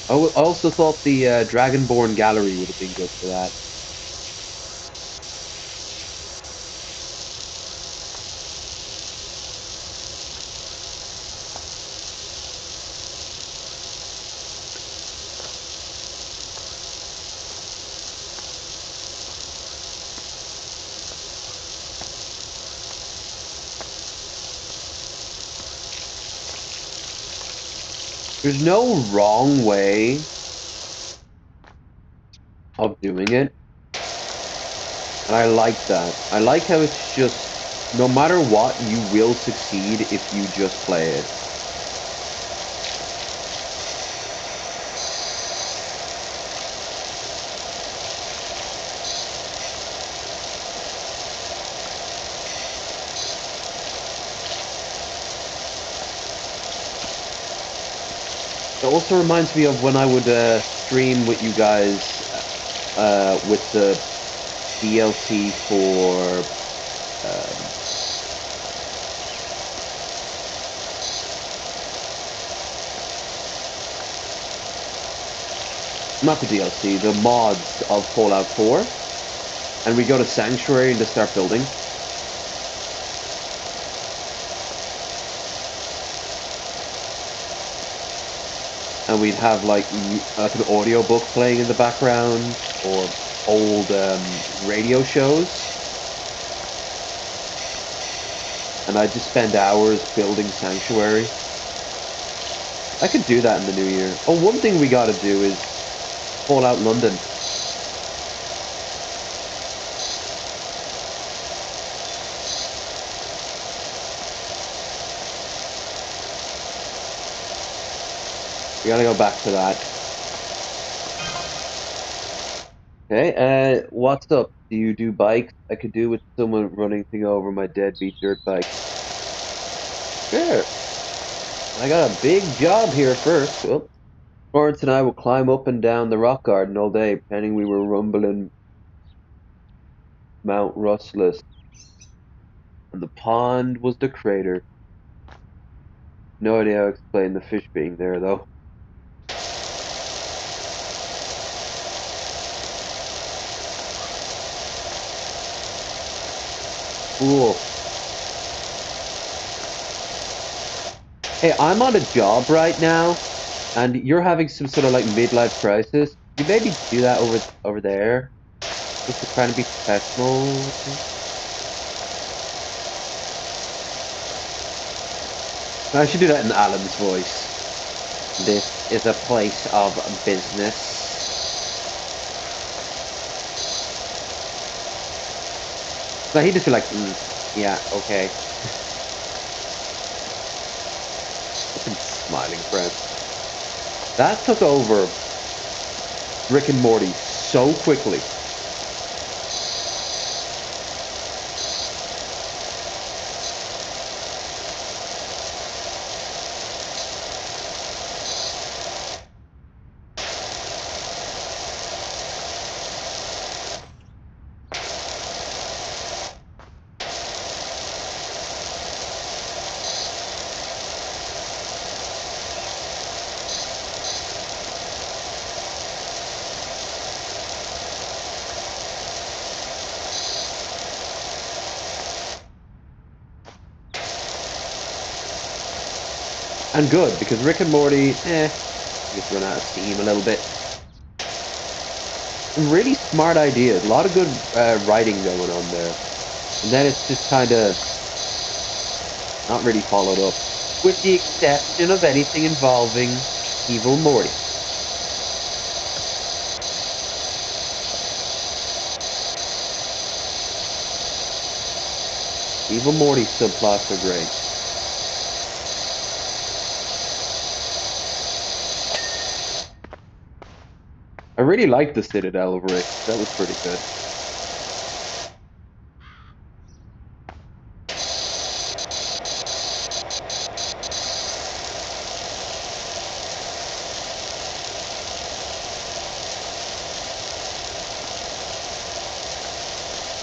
A: I also thought the Dragonborn Gallery would have been good for that. There's no wrong way of doing it, and I like that. I like how it's just no matter what, you will succeed if you just play it. It also reminds me of when I would stream with you guys with the DLC for um, not the DLC, the mods of Fallout 4, and we go to Sanctuary and just start building. And we'd have like an audiobook playing in the background or old radio shows, and I'd just spend hours building Sanctuary. I could do that in the new year. Oh, one thing we gotta do is Fallout London. We gotta go back to that. Okay, what's up? Do you do bikes? I could do with someone running thing over my deadbeat dirt bike. Sure. I got a big job here first. Well, Florence and I will climb up and down the rock garden all day, pretending we were rumbling Mount Rustless, and the pond was the crater. No idea how to explain the fish being there, though. Cool. Hey, I'm on a job right now, and you're having some sort of like midlife crisis. You maybe do that over there, just to trying to be professional. I should do that in Alan's voice. This is a place of business. No, he'd just be like, yeah, okay. Look at him smiling, friend. That took over Rick and Morty so quickly. And good, because Rick and Morty, gets run out of steam a little bit. Really smart ideas. A lot of good writing going on there. And then it's just kind of not really followed up. With the exception of anything involving Evil Morty. Evil Morty subplots are great. I really liked the Citadel of Rick. That was pretty good.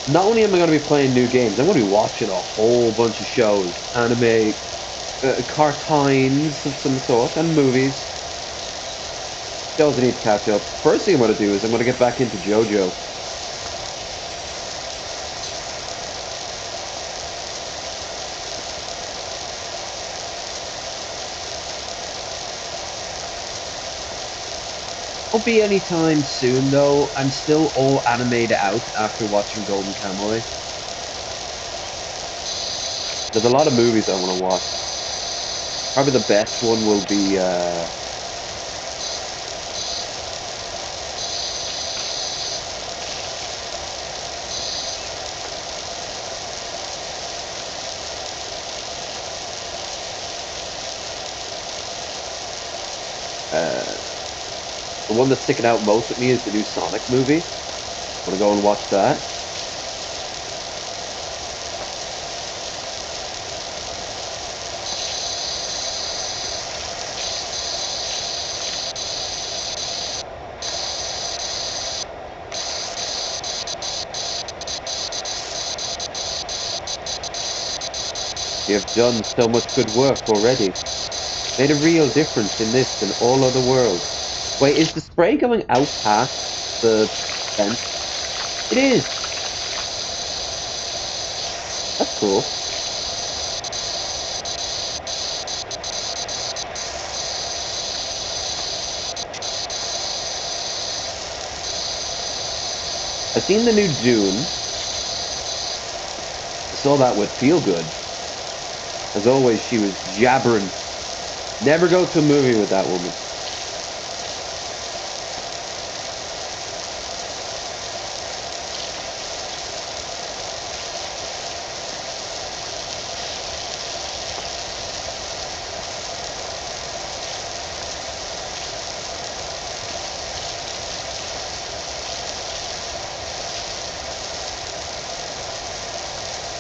A: Not only am I going to be playing new games, I'm going to be watching a whole bunch of shows, anime, cartoons of some sort, and movies. Shows I need to catch up. First thing I'm going to do is I'm going to get back into JoJo. Won't be anytime soon though. I'm still all animated out after watching Golden Kamuy. There's a lot of movies I want to watch. Probably the best one will be uh, the one that's sticking out most with me is the new Sonic movie. Want to go and watch that? You have done so much good work already. Made a real difference in this and all other worlds. Wait, is the spray going out past the vent? It is. That's cool. I've seen the new Dune. I saw that with Feel Good. As always, she was jabbering. Never go to a movie with that woman.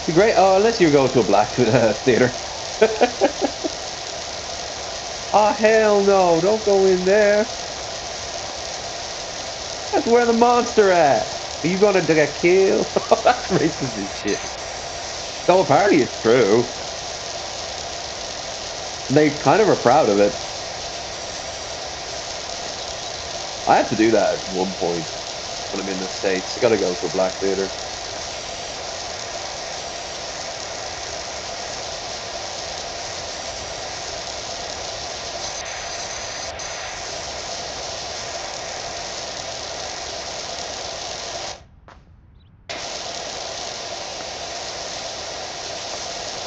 A: Be great. Oh, unless you go to a black theater. Oh, hell no. Don't go in there. That's where the monster at. Are you gonna get killed? That's racist as shit. No, apparently it's true. They kind of are proud of it. I have to do that at one point when I'm in the States. I gotta go to a black theater.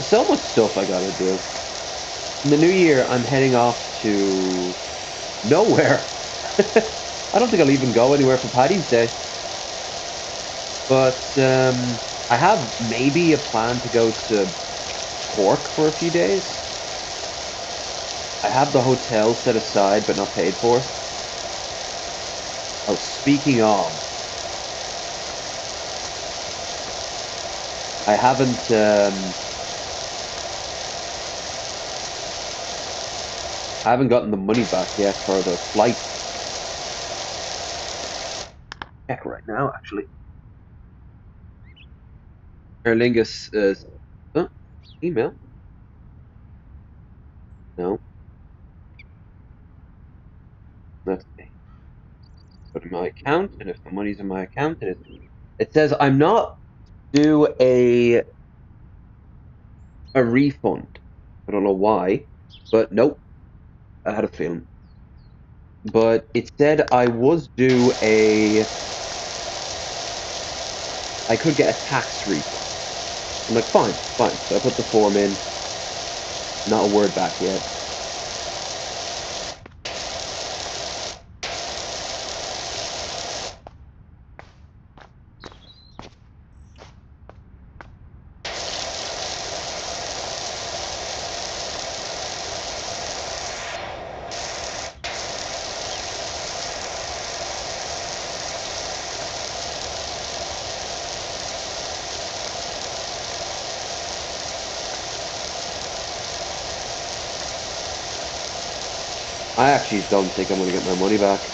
A: So much stuff I gotta do. In the new year, I'm heading off to nowhere. I don't think I'll even go anywhere for Paddy's Day. But I have maybe a plan to go to Cork for a few days. I have the hotel set aside but not paid for. Oh, speaking of, I haven't gotten the money back yet for the flight. Check right now, actually. Aer Lingus oh, email. No, let's see. Go to my account, and if the money's in my account, it says I'm not due a refund. I don't know why, but nope. I had a feeling. But it said I could get a tax refund. I'm like, fine, fine. So I put the form in, not a word back yet. I actually don't think I'm going to get my money back.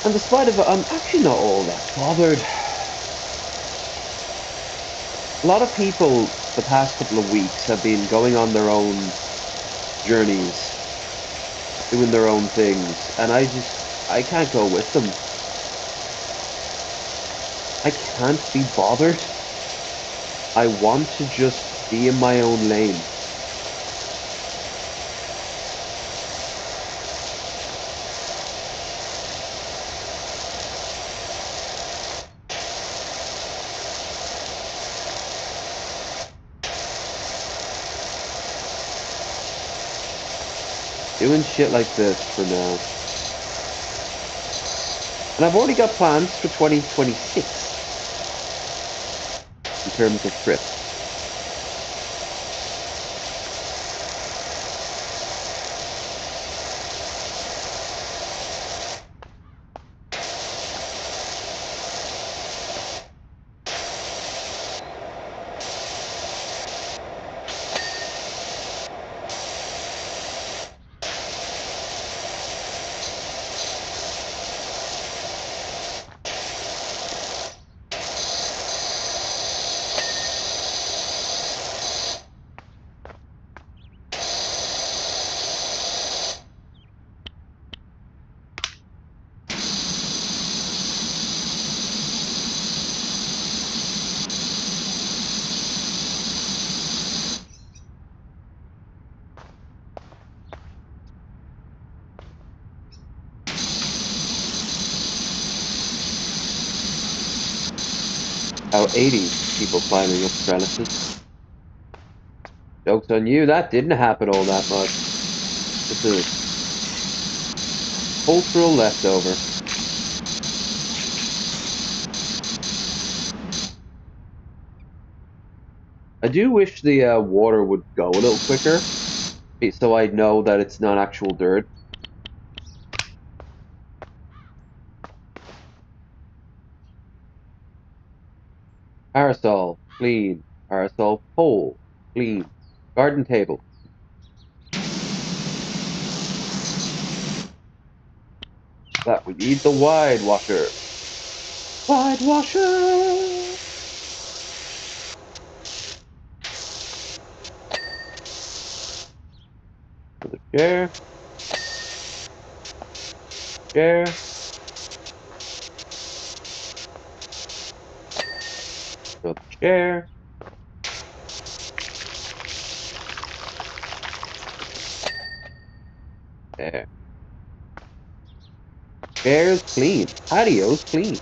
A: And despite of it, I'm actually not all that bothered. A lot of people the past couple of weeks have been going on their own journeys, doing their own things, and I can't go with them. I can't be bothered. I want to just be in my own lane. Doing shit like this for now. And I've already got plans for 2026 in terms of trips. About 80 people climbing up trellises. Joke's on you, that didn't happen all that much. Just a cultural leftover. I do wish the water would go a little quicker. So I know that it's not actual dirt. Parasol, clean. Parasol pole, clean. Garden table. That we need the wide washer. Wide washer. Another chair. Chair. Another chair. There. Chairs clean. Patios clean.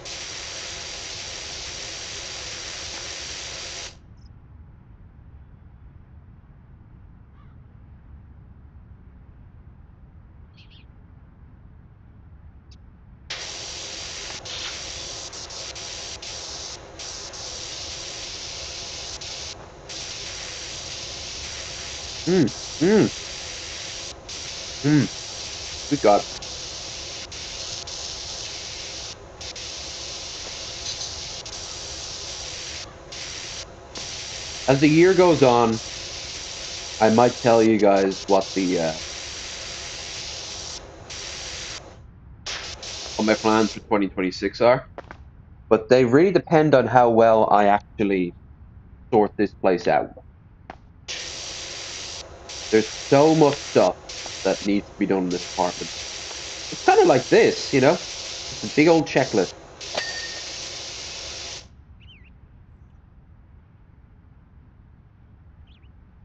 A: Hmm. Hmm. Hmm. We got it. As the year goes on, I might tell you guys what my plans for 2026 are, but they really depend on how well I actually sort this place out. There's so much stuff that needs to be done in this apartment. It's kind of like this, you know? It's a big old checklist.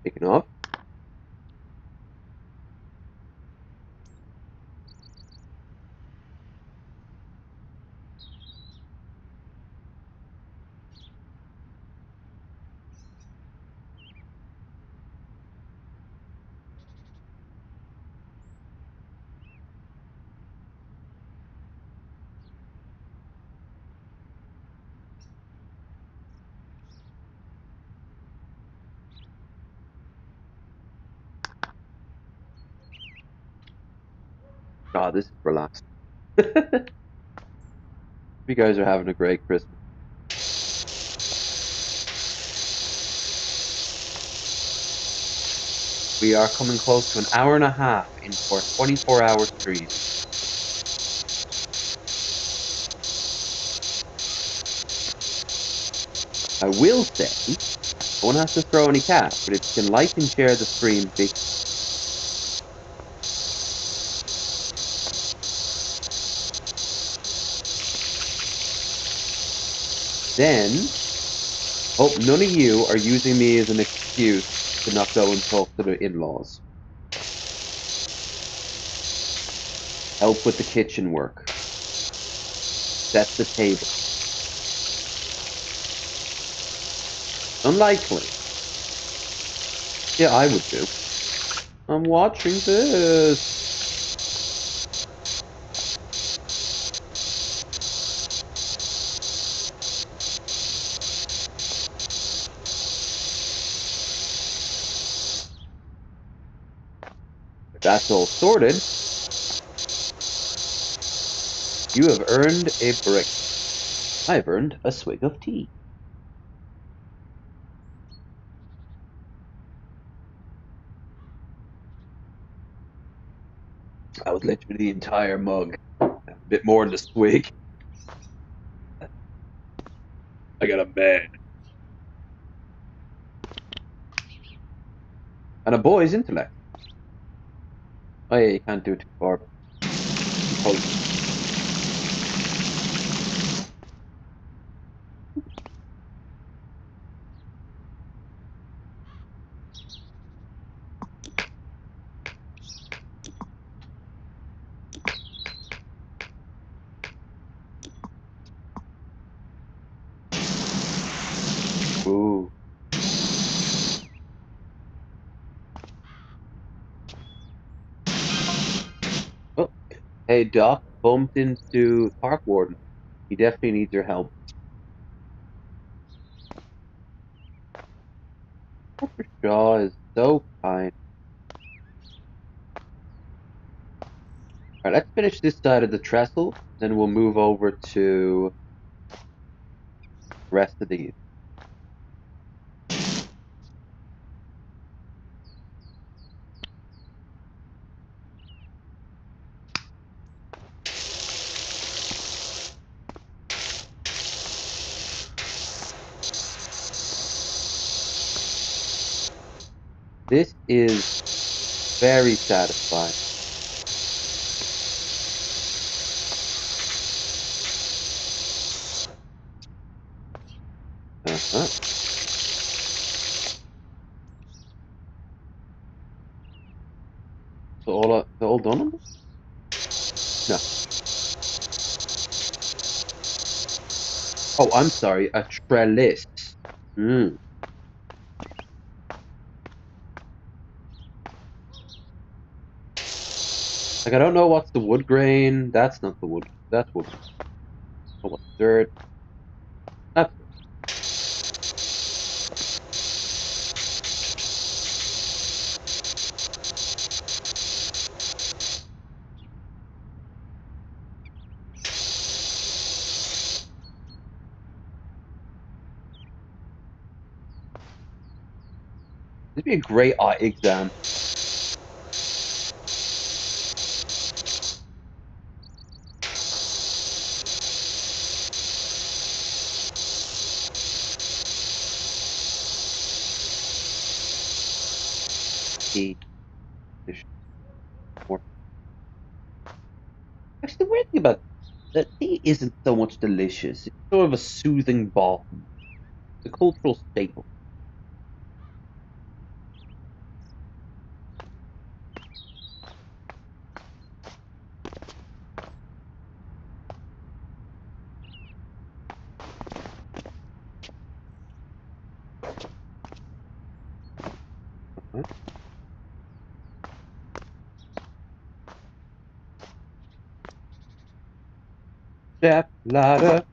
A: Picking up. God, this is relaxing. You guys are having a great Christmas. We are coming close to an hour and a half into our 24-hour stream. I will say, no one has to throw any cash, but if you can like and share the stream, big. Then, hope none of you are using me as an excuse to not go and talk to the in-laws. Help with the kitchen work. Set the table. Unlikely. Yeah, I would do. I'm watching this. If that's all sorted, you have earned a break. I've earned a swig of tea. That was literally the entire mug. A bit more than a swig. I got a man. And a boy's intellect. Oh yeah, you can't do it too far. Too close. Ooh. Oh, hey Doc, bumped into Park Warden. He definitely needs your help. Dr. Shaw is so kind. All right, let's finish this side of the trestle, then we'll move over to the rest of these. This is very satisfying. Uh-huh. So all done on this? No. Oh, I'm sorry, a trellis. Hmm. Like I don't know what's the wood grain. That's not the wood. That's wood. Oh, what's dirt? That's dirt. This would be a great art exam. Tea, fish, more. Actually, the weird thing about that tea isn't so much delicious. It's sort of a soothing balm. It's a cultural staple. Huh? Step ladder.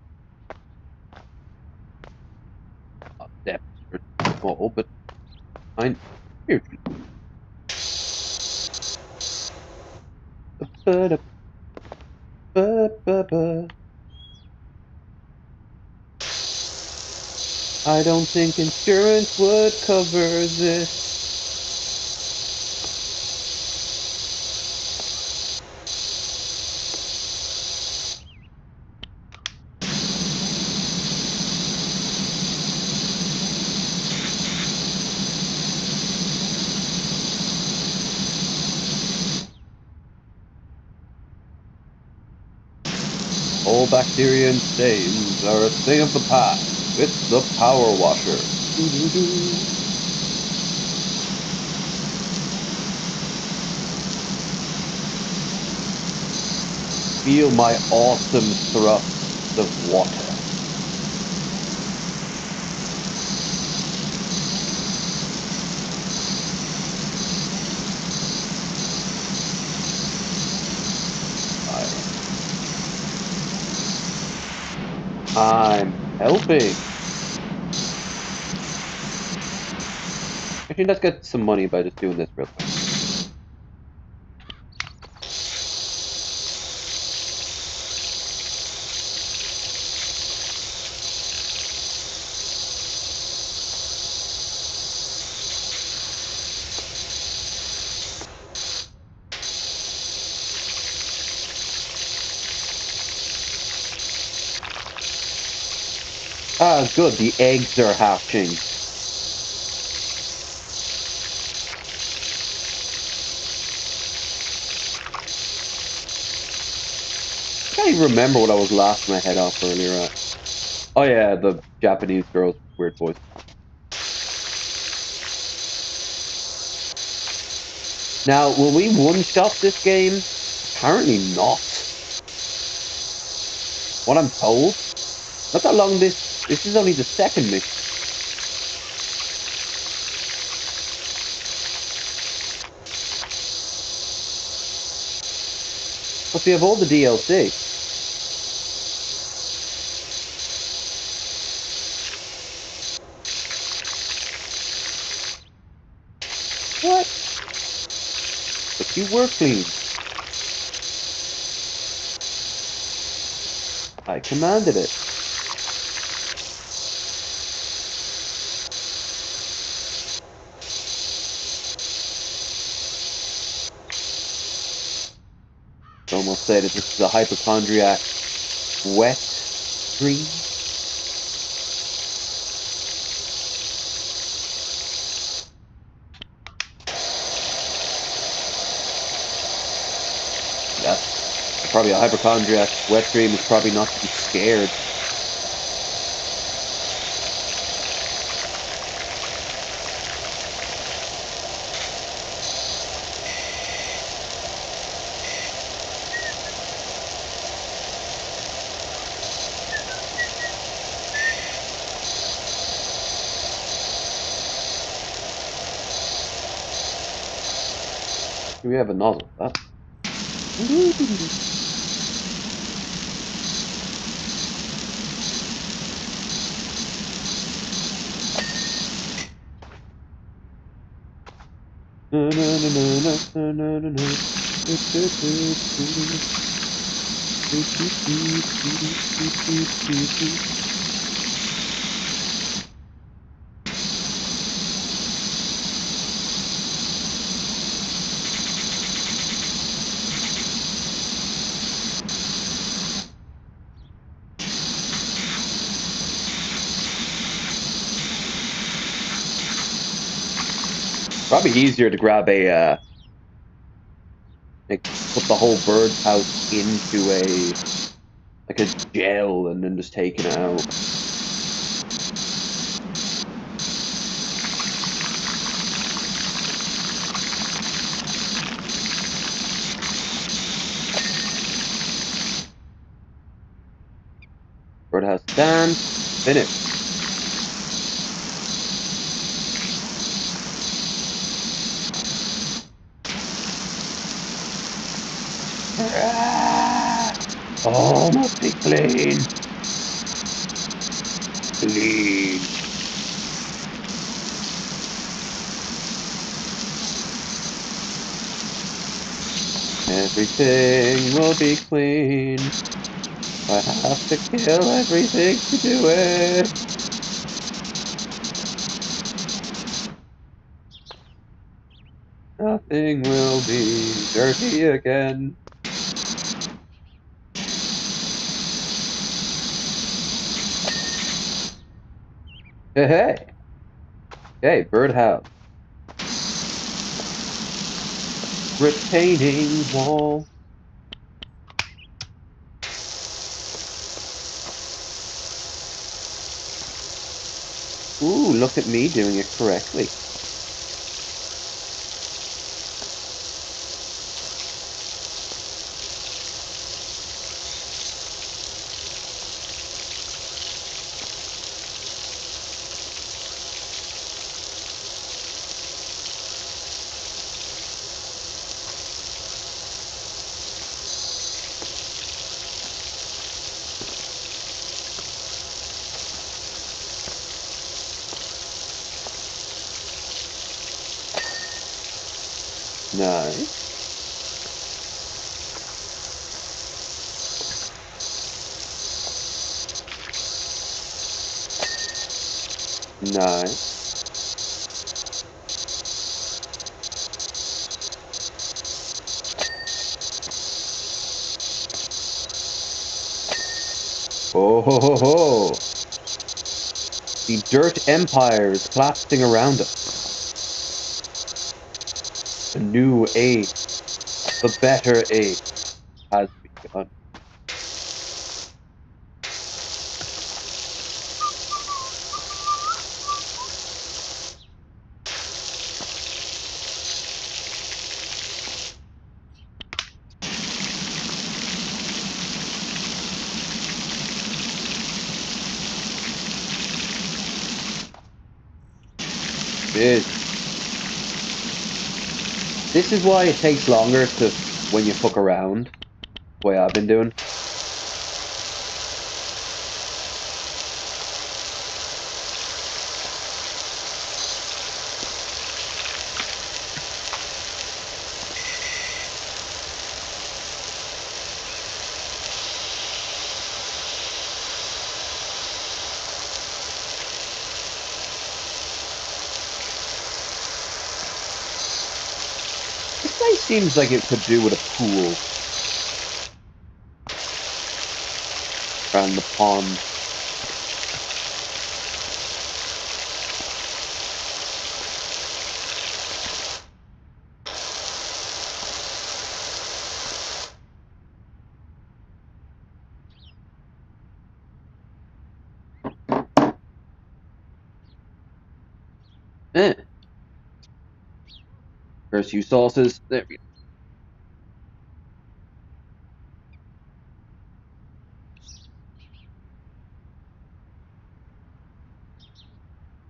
A: Steps are small, but fine. Spiritually. Ba-da-ba-ba-ba. I don't think insurance would cover this. All bacteria and stains are a thing of the past. It's the power washer. Doo-doo-doo. Feel my awesome thrusts of water. I'm helping. Actually, let's get some money by just doing this real quick. Ah, good. The eggs are hatching. I can't even remember what I was laughing my head off earlier at. Oh yeah, the Japanese girls with weird voice. Now, will we one-shot this game? Apparently not. What I'm told. Look how long this is only the second mission. Plus we have all the DLC. What? But you were clean. I commanded it. Almost say that this is a hypochondriac wet dream. That's probably a hypochondriac wet dream is probably not to be scared. We have a nozzle. Probably easier to grab a like put the whole birdhouse into a gel and then just take it out. Birdhouse dance finished. Oh, must be clean. Clean. Everything will be clean. I have to kill everything to do it. Nothing will be dirty again. Hey, hey. Hey, birdhouse. Retaining wall. Ooh, look at me doing it correctly. Nice. Nice. Oh ho ho ho! The dirt empire is collapsing around us. A new age, the better age, has begun. This is why it takes longer to when you fuck around. The way I've been doing. place seems like it could do with a pool around the pond. Eh, first few sauces. There we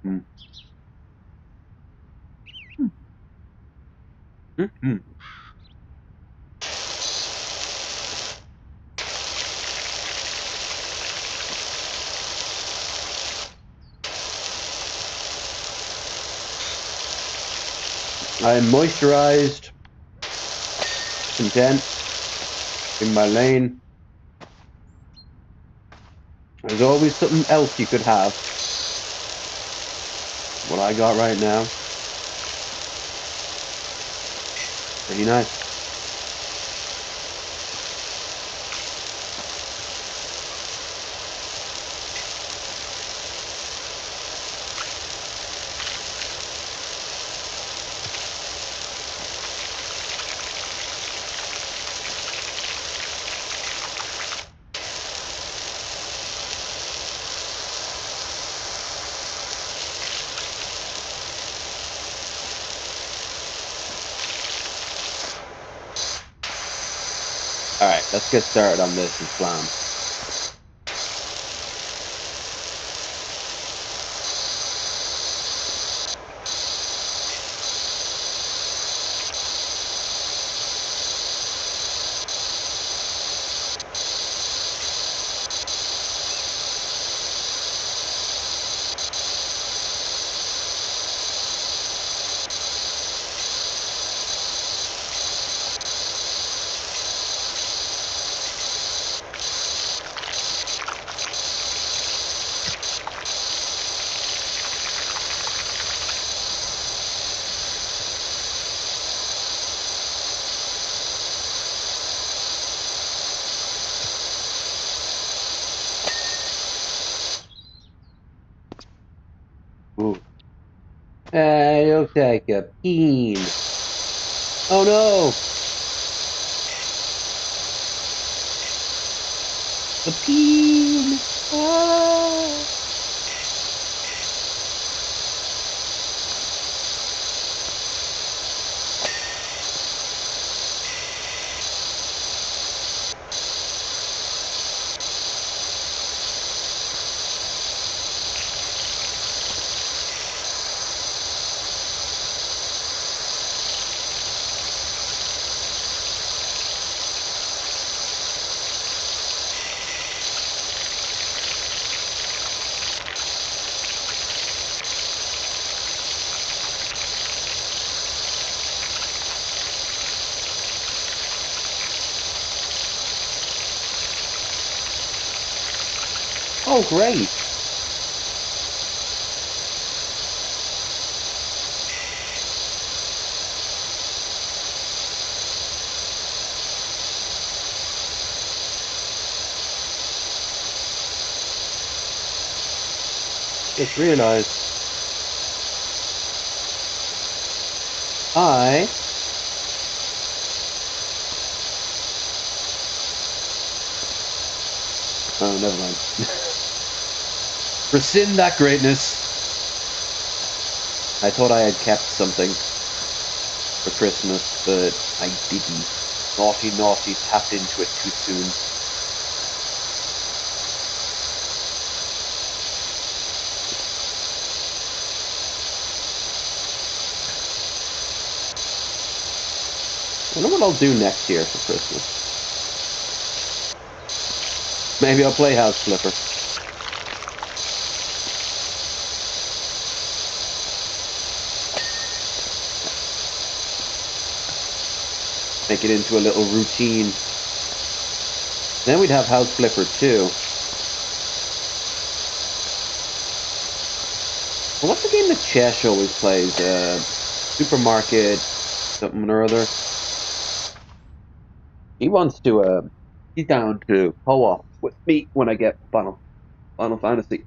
A: go. Mm. I'm moisturized, content, in my lane. There's always something else you could have. What I got right now, pretty nice. All right, let's get started on this as planned. Ooh. You'll take a peen. Oh no, the peen. Ah. Oh great. Just realized I. Oh, never mind. Rescind that greatness. I thought I had kept something for Christmas, but I didn't. Naughty, naughty, tapped into it too soon. I wonder what I'll do next year for Christmas. Maybe I'll play House Flipper. Make it into a little routine. Then we'd have House Flipper too. What's the game that Chesh always plays? Supermarket something or other.
B: He wants to. He's down to co-op with me when I get Final Fantasy.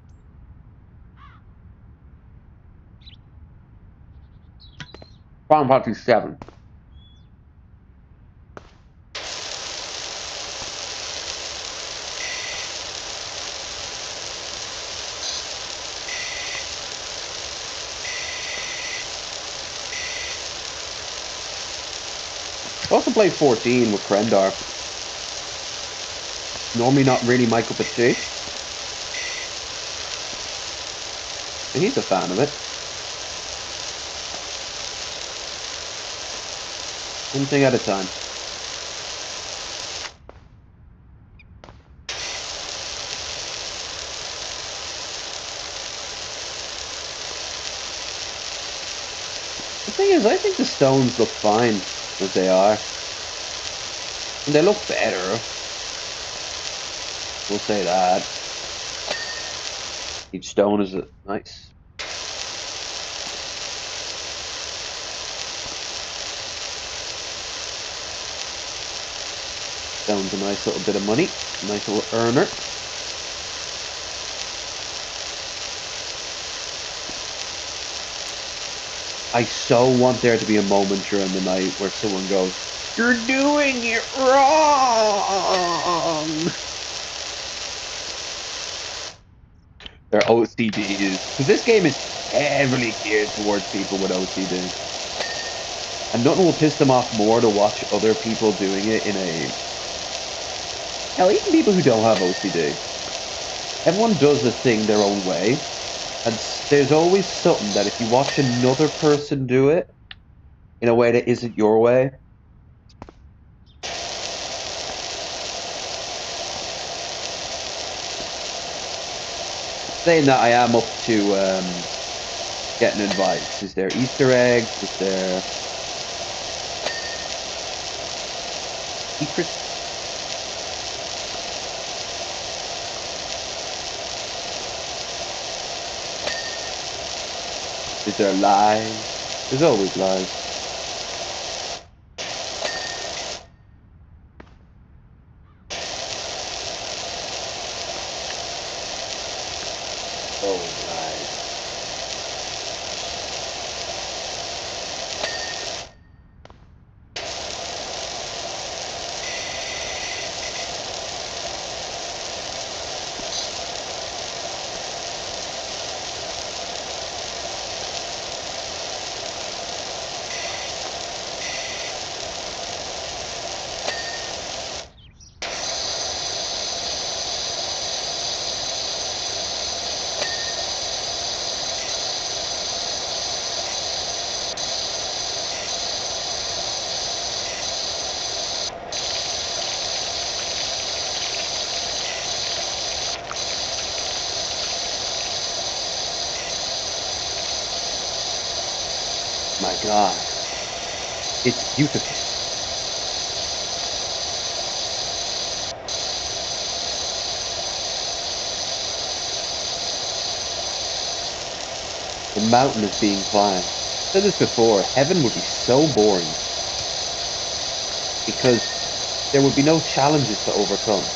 B: Final Fantasy 7. I also played 14 with Krendar. Normally not really my cup of tea, but he's a fan of it. One thing at a time. The thing is, I think the stones look fine as they are. And they look better. We'll say that. Each stone is nice. Stone's a nice little bit of money. Nice little earner. I so want there to be a moment during the night where someone goes, "You're doing it wrong." Their OCDs. Because this game is heavily geared towards people with OCD. And nothing will piss them off more to watch other people doing it in a. Hell, even people who don't have OCD. Everyone does a thing their own way. And there's always something that if you watch another person do it in a way that isn't your way, saying that I am up to getting advice. Is there Easter eggs? Is there secrets? Is there lies? There's always lies. Always lies. My God, it's beautiful. The mountain is being climbed. I said this before, heaven would be so boring because there would be no challenges to overcome.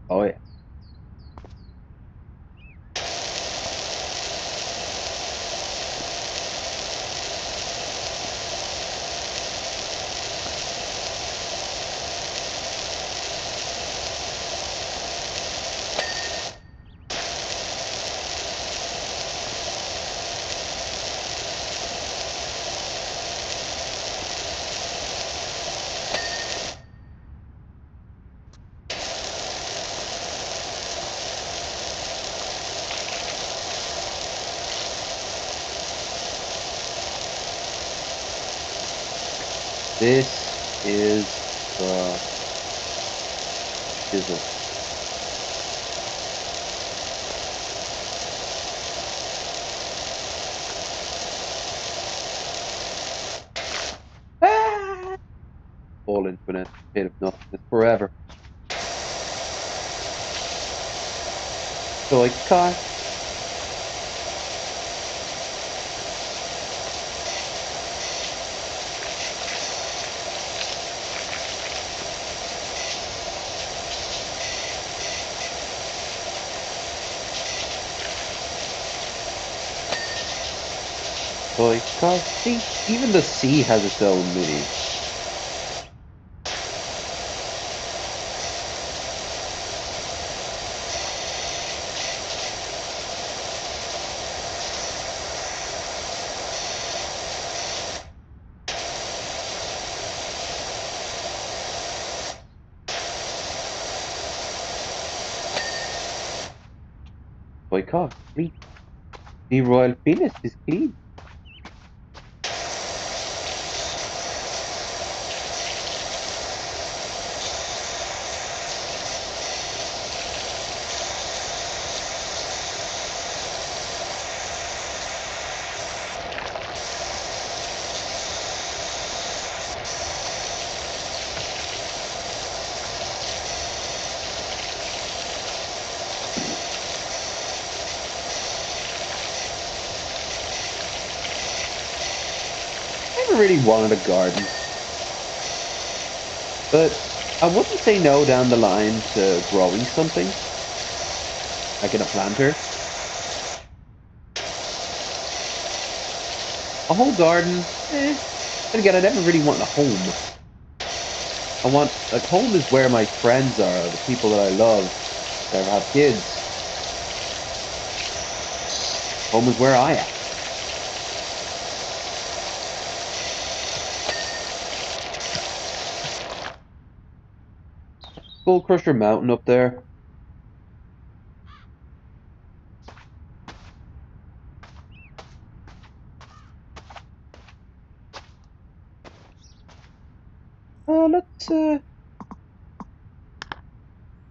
B: Oh yeah. This is the shizzle. Ah! Fall into an pit of nothingness forever. Toy car. Toy car. See, even the sea has its own mini. Toy car. Clean. The royal penis is clean. Never really wanted a garden, but I wouldn't say no down the line to growing something, like in a planter. A whole garden, eh. And again, I never really want a home. I want, like, home is where my friends are, the people that I love, if I ever have kids. Home is where I am. Skull Crusher Mountain up there. Let's go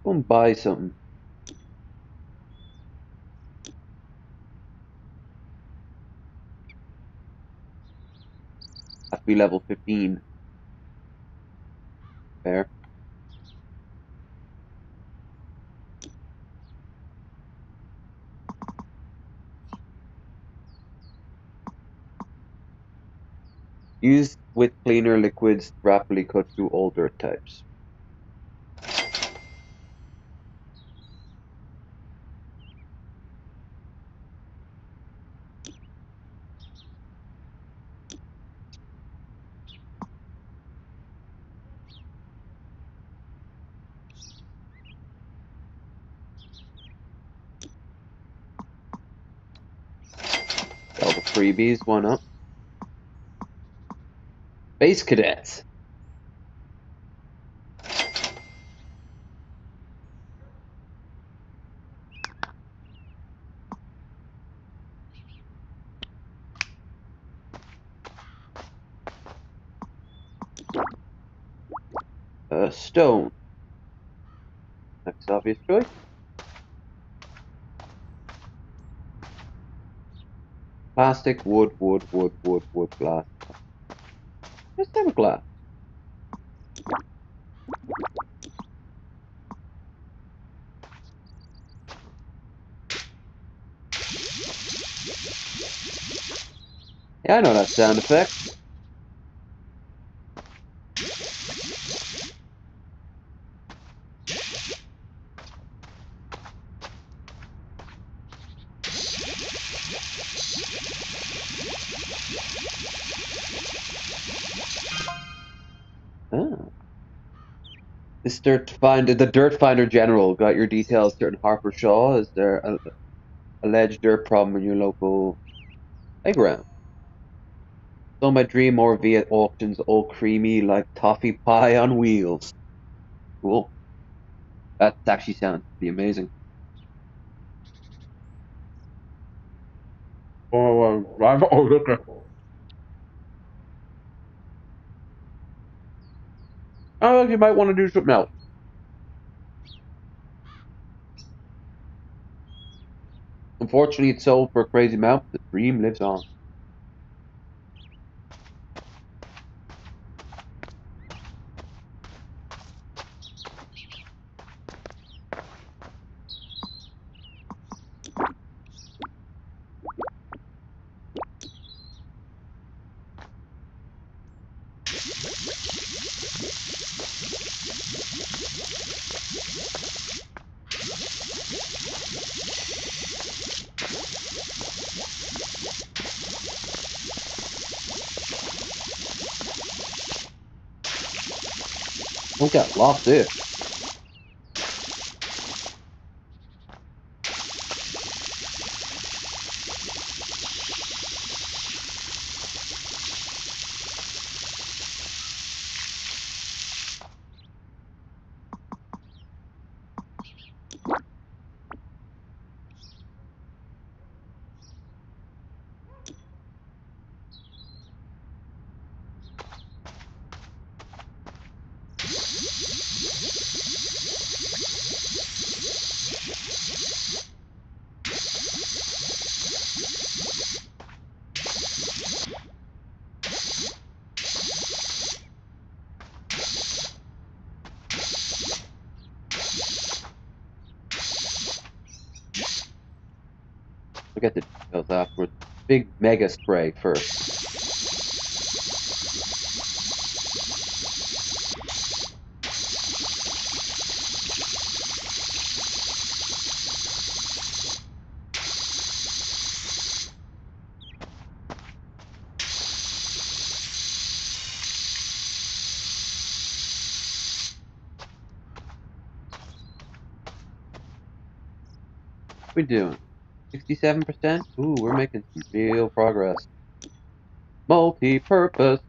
B: and buy something. Have to be level 15. There. Used with cleaner liquids to rapidly cut through all dirt types. All the freebies, why not? Base Cadets. Stone. Next obvious choice. Plastic, wood, wood, wood, wood, wood, glass. Let's have a glass. Yeah, I know that sound effect. Ah. This dirt finder, the Dirt Finder General, got your details here in Harper Shaw. Is there a alleged dirt problem in your local playground? Sold my dream RV at auctions, all creamy like toffee pie on wheels. Cool. That actually sounds pretty amazing. Oh, look. Oh, you might want to do something else. Unfortunately, it's sold for a crazy amount. The dream lives on. Don't get lost there. We'll get the details afterwards. Big mega spray first. What we doing? 67%? Ooh, we're making some real progress. Multi-purpose.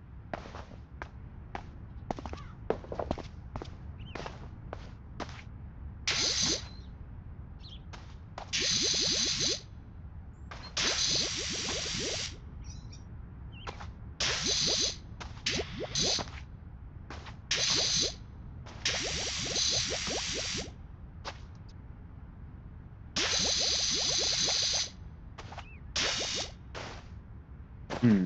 B: Hmm.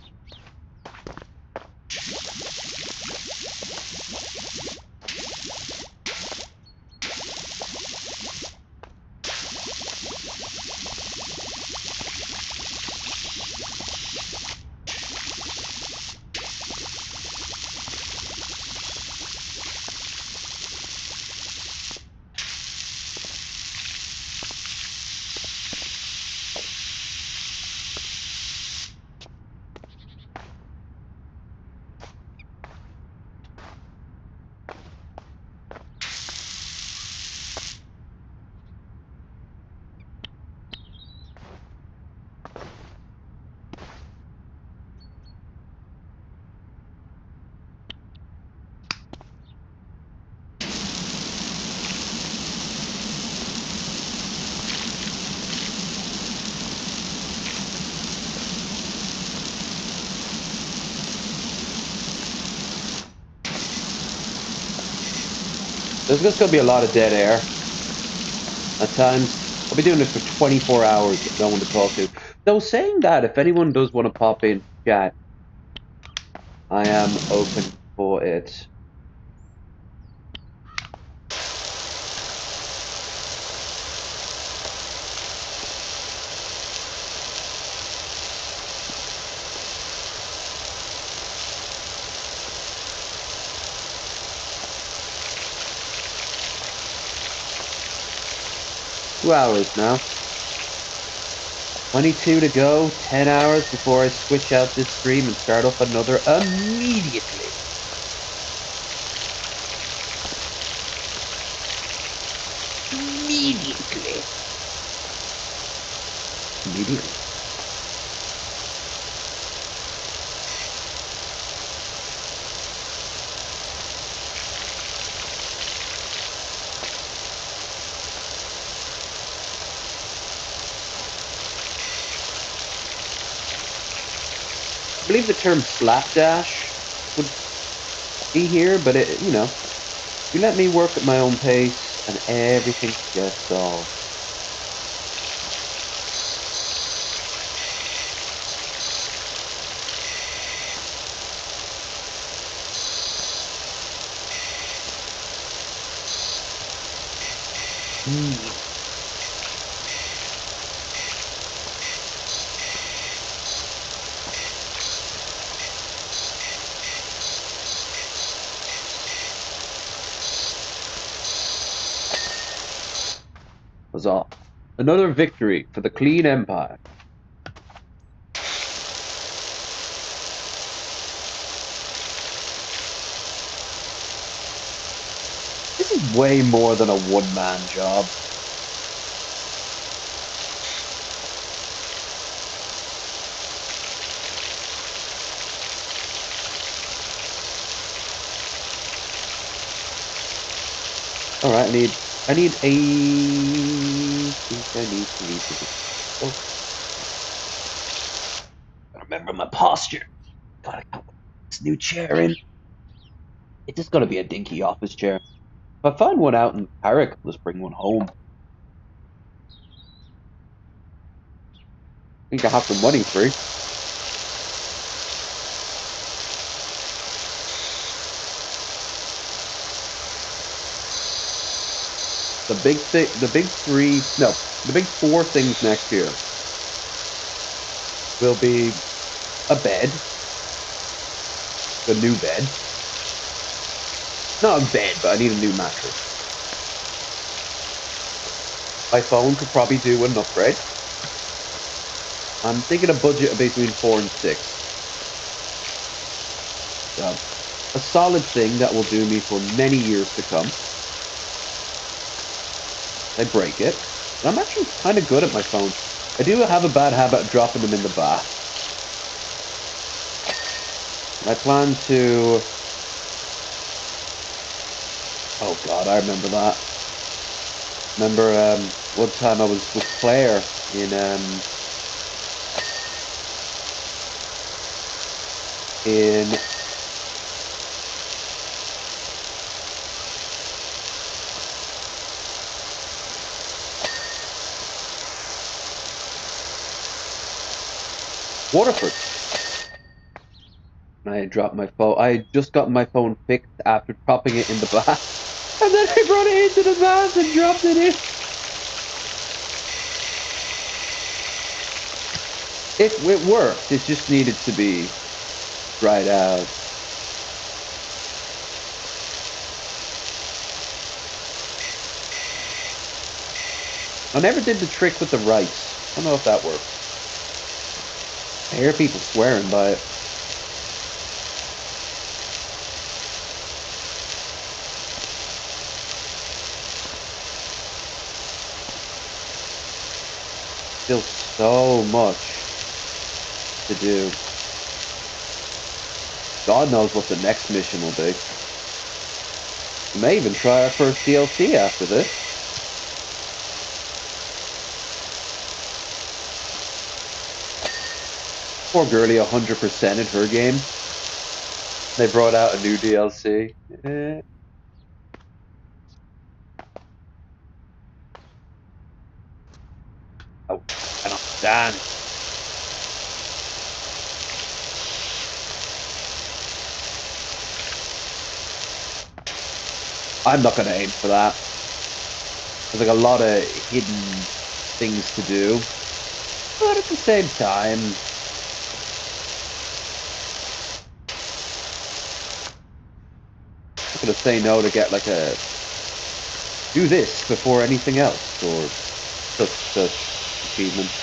B: There's just gonna be a lot of dead air at times. I'll be doing this for 24 hours with no one to talk to. Though saying that, if anyone does want to pop in chat, I am open for it. 2 hours now. 22 to go, 10 hours before I switch out this stream and start up another immediately. Immediately. Immediately. I believe the term slapdash would be here, but you let me work at my own pace and everything gets solved. Hmm. Huzzah. Another victory for the clean empire. This is way more than a one-man job. All right, I need think I need to reposition. Oh, I remember my posture. God, I can't put this new chair in. It's just gonna be a dinky office chair. If I find one out in Carrick, I'll just bring one home. I think I have some money free. The big four things next year will be a bed, a new bed. Not a bed, but I need a new mattress. My phone could probably do an upgrade. I'm thinking a budget of between 4 and 6. So a solid thing that will do me for many years to come. I break it. And I'm actually kind of good at my phones. I do have a bad habit of dropping them in the bath. I plan to. Oh God, I remember that. Remember one time I was with Claire in Waterford. And I dropped my phone. I had just gotten my phone fixed after dropping it in the bath. And then I brought it into the bath and dropped it in. It worked. It just needed to be dried out. I never did the trick with the rice. I don't know if that works. I hear people swearing by it. Still so much to do. God knows what the next mission will be. We may even try our first DLC after this. Poor girlie 100%ed her game. They brought out a new DLC. Oh, I don't stand. I'm not gonna aim for that. There's like a lot of hidden things to do. But at the same time, I'm not gonna say no to get like a do this before anything else or such achievement.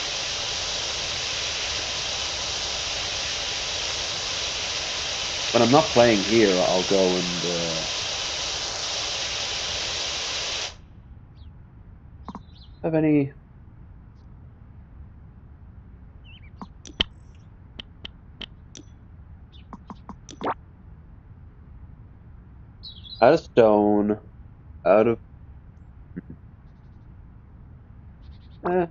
B: When I'm not playing here, I'll go and have any. Out of stone, out of. Eh,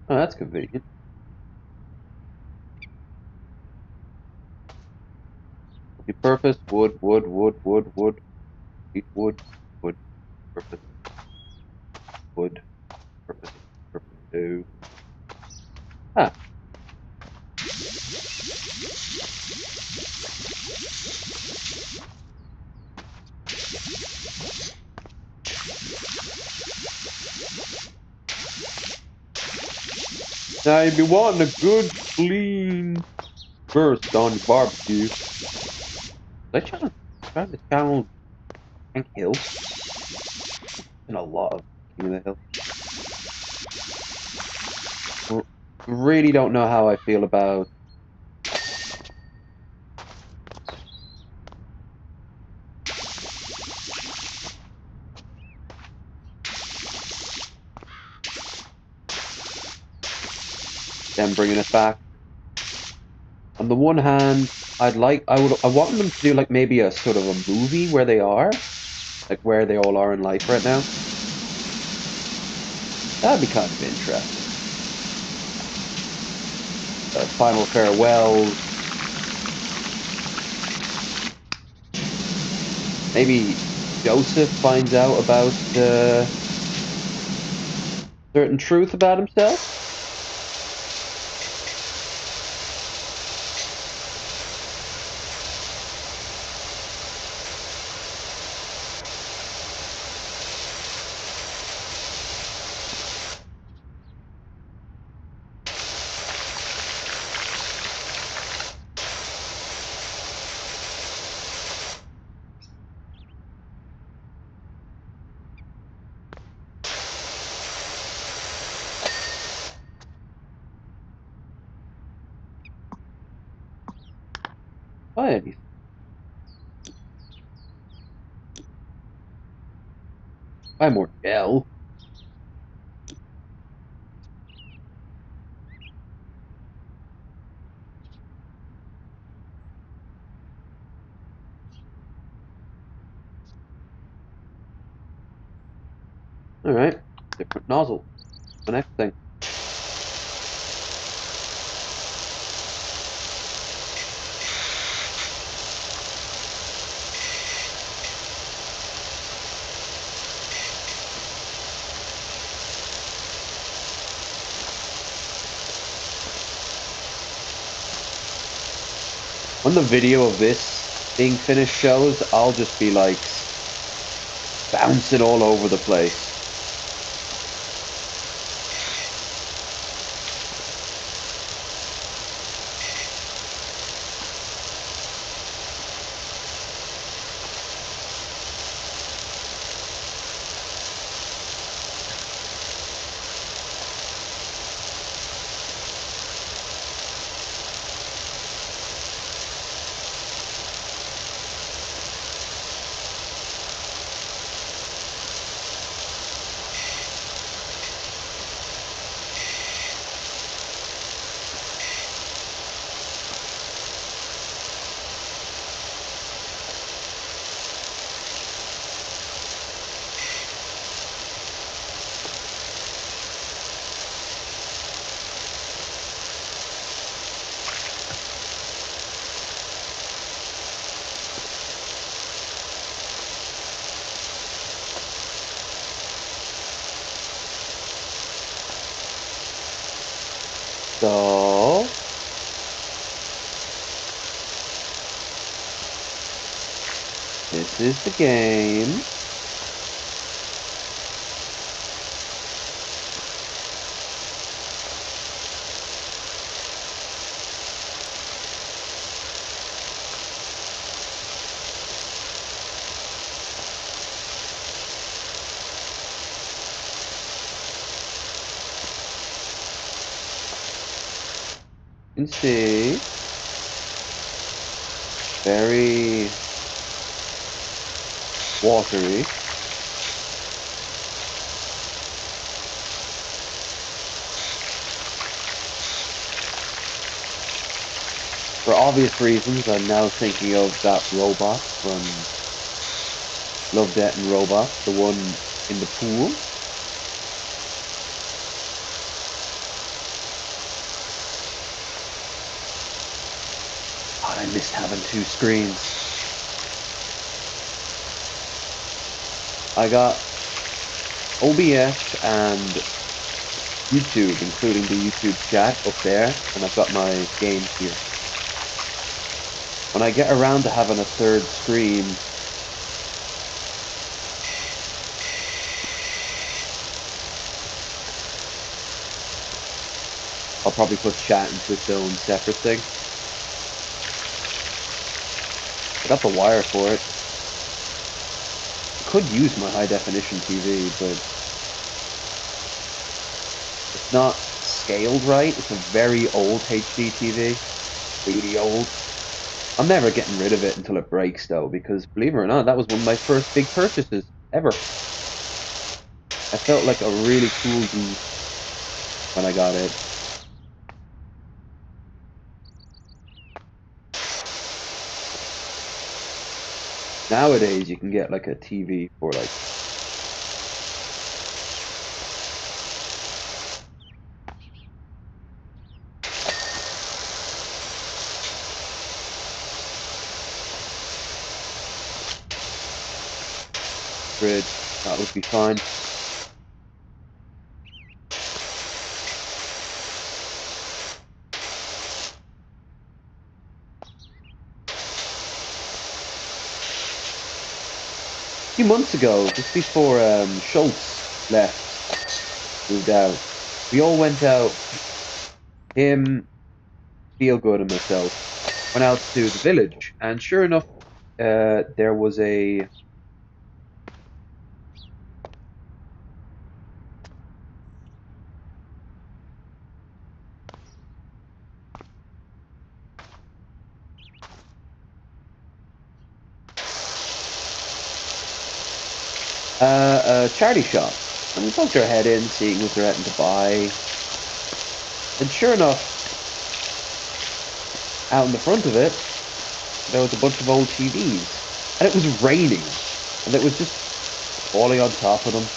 B: oh, that's convenient. Multi-purpose, wood, eat wood, wood, purpose, wood, purpose, purpose, two. Ah, now you'd be wanting a good, clean, first on your barbecue. Did I trying to channel Hank Hill in a lot of King of the Hill. Really don't know how I feel about them bringing it back. On the one hand, I want them to do like maybe a sort of a movie where they are, like where they all are in life right now. That'd be kind of interesting. Final farewells. Maybe Joseph finds out about certain truth about himself. Buy anything. Buy more gel. All right, different nozzle. The next thing. When the video of this being finished shows, I'll just be like bouncing all over the place. So this is the game. You can see very watery. For obvious reasons, I'm now thinking of that robot from Love, Death, and Robots, the one in the pool. God, I missed having two screens. I got OBS and YouTube, including the YouTube chat up there, and I've got my game here. When I get around to having a third screen, I'll probably put chat into its own separate thing. I got the wire for it. I could use my high definition TV, but it's not scaled right. It's a very old HD TV, really old. I'm never getting rid of it until it breaks, though, because believe it or not, that was one of my first big purchases ever. I felt like a really cool geek when I got it. Nowadays, you can get like a TV for like grid. That would be fine. A few months ago, just before Schultz left, moved out, we all went out. Him, Feelgood, and myself went out to the village, and sure enough, there was a charity shop, and we poked our head in, seeing what they're having to buy. And sure enough, out in the front of it, there was a bunch of old TVs, and it was raining, and it was just falling on top of them.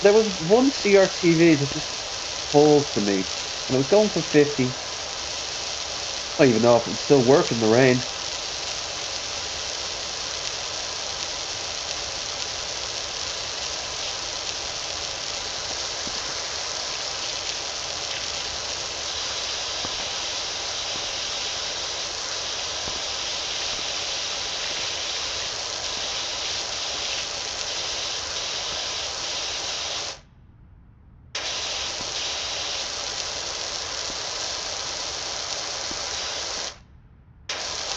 B: There was one CRTV that just pulled to me, and it was going for 50. I don't even know if it would still work in the rain.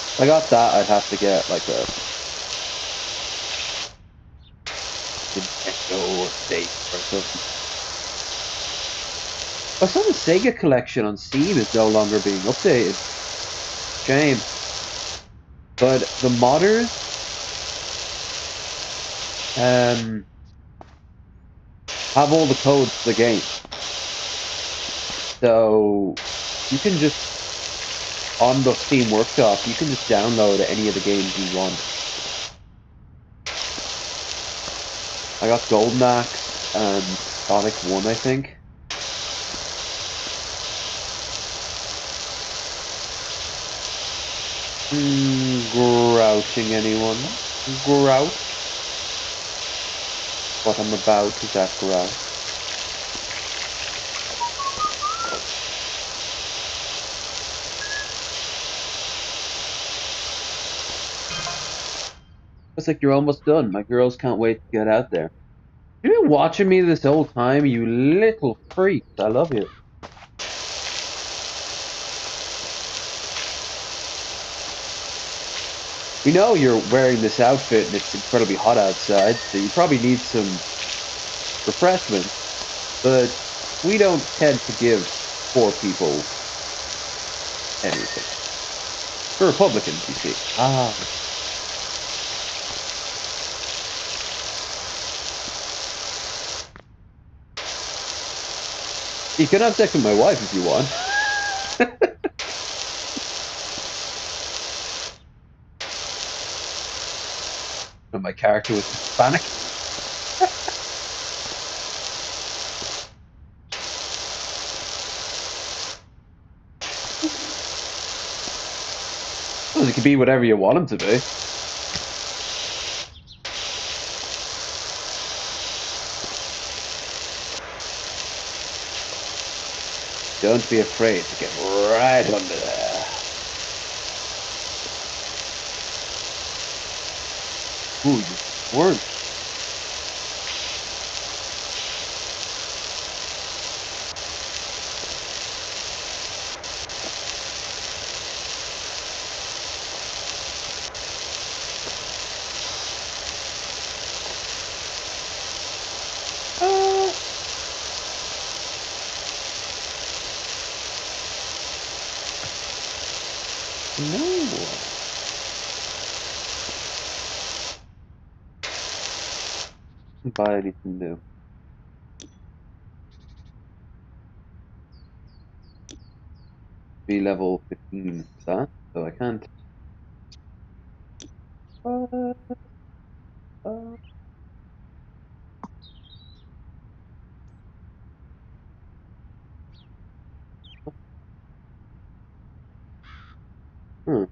B: If I got that, I'd have to get like a Nintendo or Sega or something. I saw the Sega collection on Steam is no longer being updated. Shame. But the modders um, have all the codes for the games. So you can just, on the Steam Workshop, you can just download any of the games you want. I got Golden Axe and Sonic 1, I think. Grouching anyone? Grouch? What I'm about is that grouch. It's like you're almost done. My girls can't wait to get out there. You've been watching me this whole time, you little freaks. I love you. We know you're wearing this outfit and it's incredibly hot outside, so you probably need some refreshment, but we don't tend to give poor people anything. We're Republicans, you see. Ah. You can have sex with my wife if you want. And my character was Hispanic. Well, it could be whatever you want him to be. Don't be afraid to get right under there. Ooh, you weren't. No. Buy anything new. Be level 15, is that? So I can't. Uh, uh, hmm,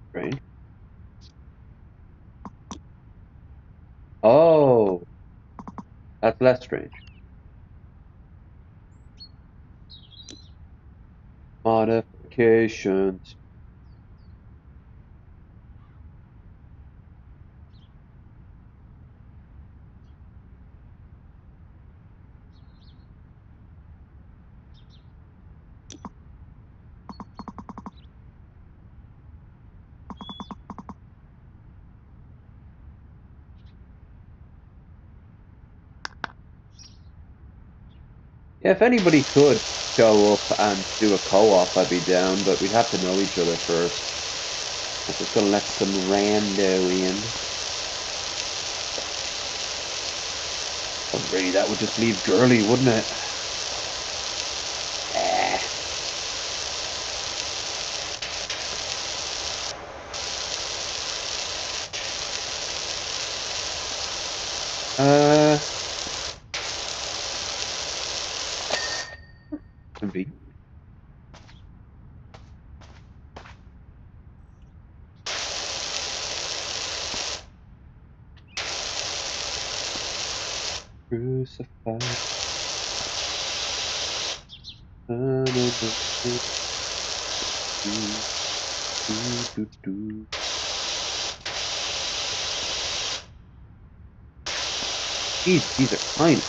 B: strange. Oh, that's less strange. Modifications. Yeah, if anybody could show up and do a co-op, I'd be down, but we'd have to know each other first. I'm just gonna let some rando in. But really, that would just leave girly, wouldn't it? Eh. Uh, convenient. Crucified. Jeez, these are tiny.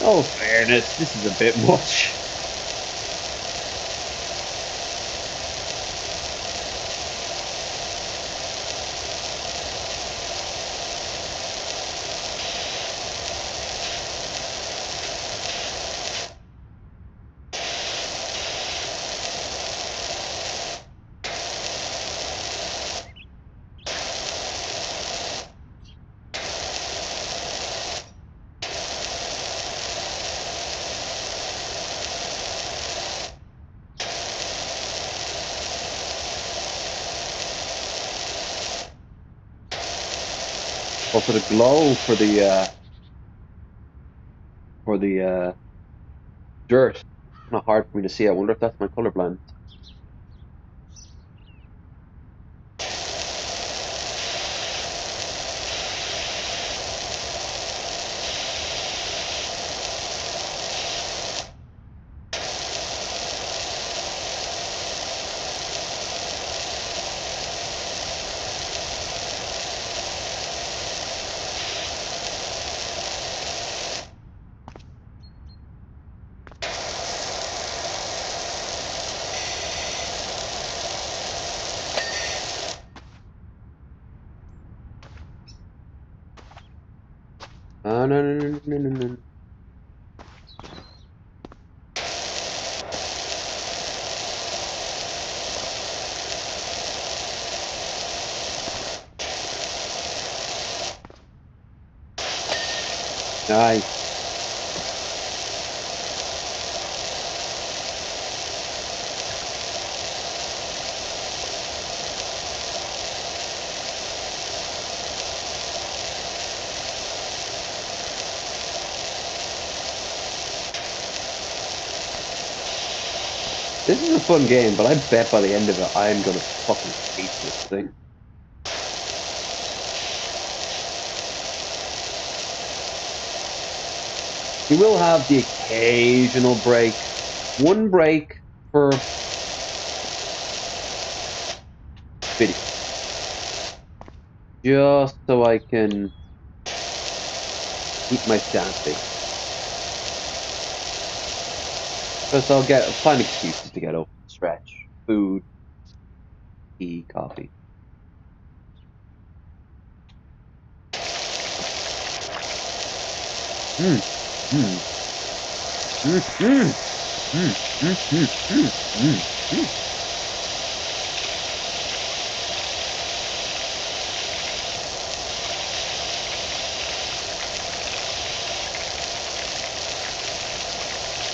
B: Oh, fairness, this is a bit much. Also, the glow for the dirt. Kind of hard for me to see. I wonder if that's my color blend. No, no, no, no, no, no. Nice. This is a fun game, but I bet by the end of it, I'm gonna fucking hate this thing. You will have the occasional break, one break per video, just so I can keep my sanity. Because I'll find excuses to get up, stretch, food, tea, coffee. Mm, mm, mm, mm, mm, mm, mm, mm, mm, mm.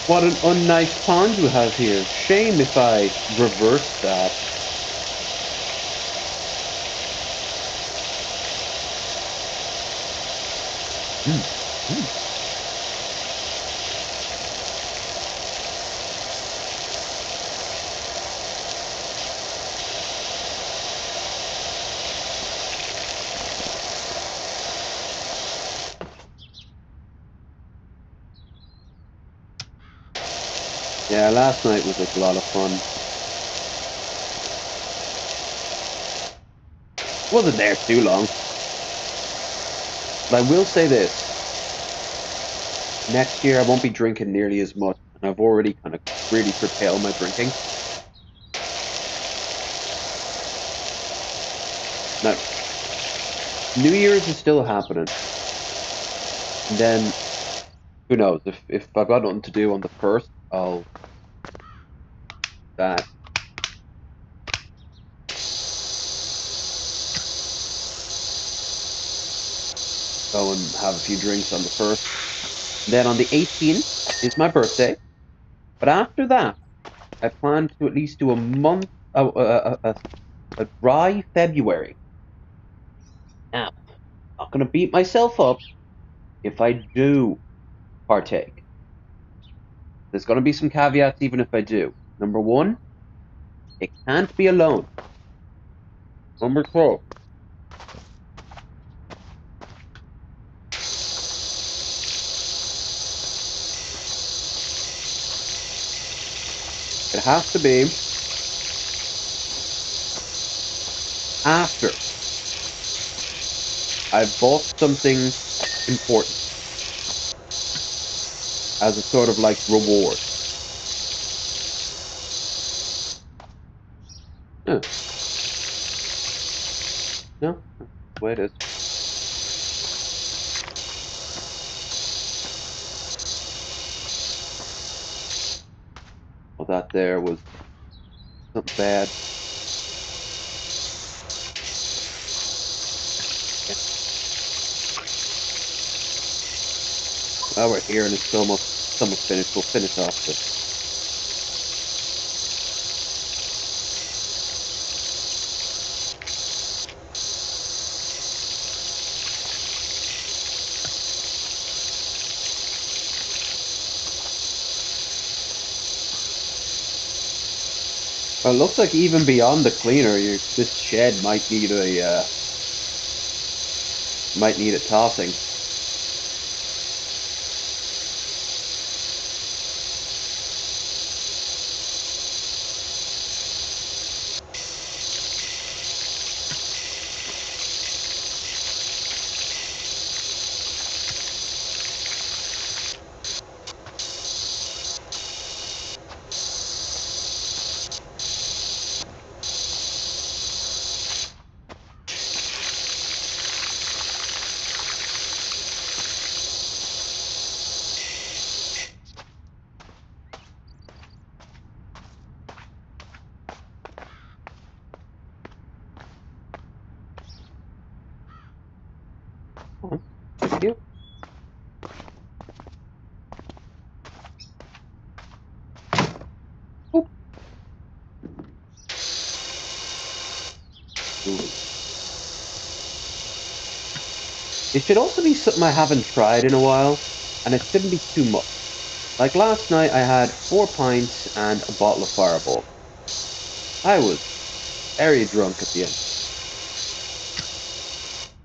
B: What an unnice pond you have here. Shame if I reverse that. Mm, mm. Yeah, last night was a lot of fun. Wasn't there too long. But I will say this. Next year I won't be drinking nearly as much, and I've already kind of really curtailed my drinking. Now, New Year's is still happening. And then who knows? If I've got nothing to do on the first, I'll that go and have a few drinks on the first. Then on the 18th is my birthday. But after that, I plan to at least do a month, a dry February. Now, I'm not going to beat myself up if I do partake. There's going to be some caveats even if I do. Number one, it can't be alone. Number two, it has to be after I've bought something important as a sort of like reward. Yeah, no, that's the way it is. Well, that there was something bad. Yeah. Well, we're here and it's almost finished. We'll finish off this. Well, it looks like even beyond the cleaner, this shed might need a tossing. Oh, thank you. Oop. Ooh. It should also be something I haven't tried in a while, and it shouldn't be too much. Like last night, I had 4 pints and a bottle of Fireball. I was very drunk at the end.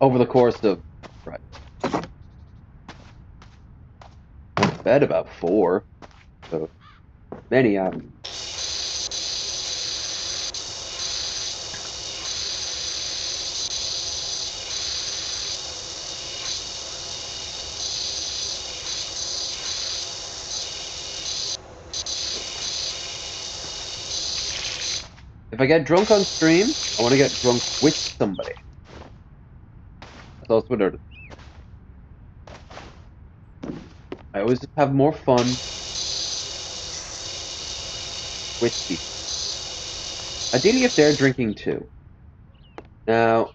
B: Over the course of Friday, went to bed about 4, so many hours. If I get drunk on stream, I want to get drunk with somebody. That's also what I always just have more fun with people. Ideally, if they're drinking too. Now,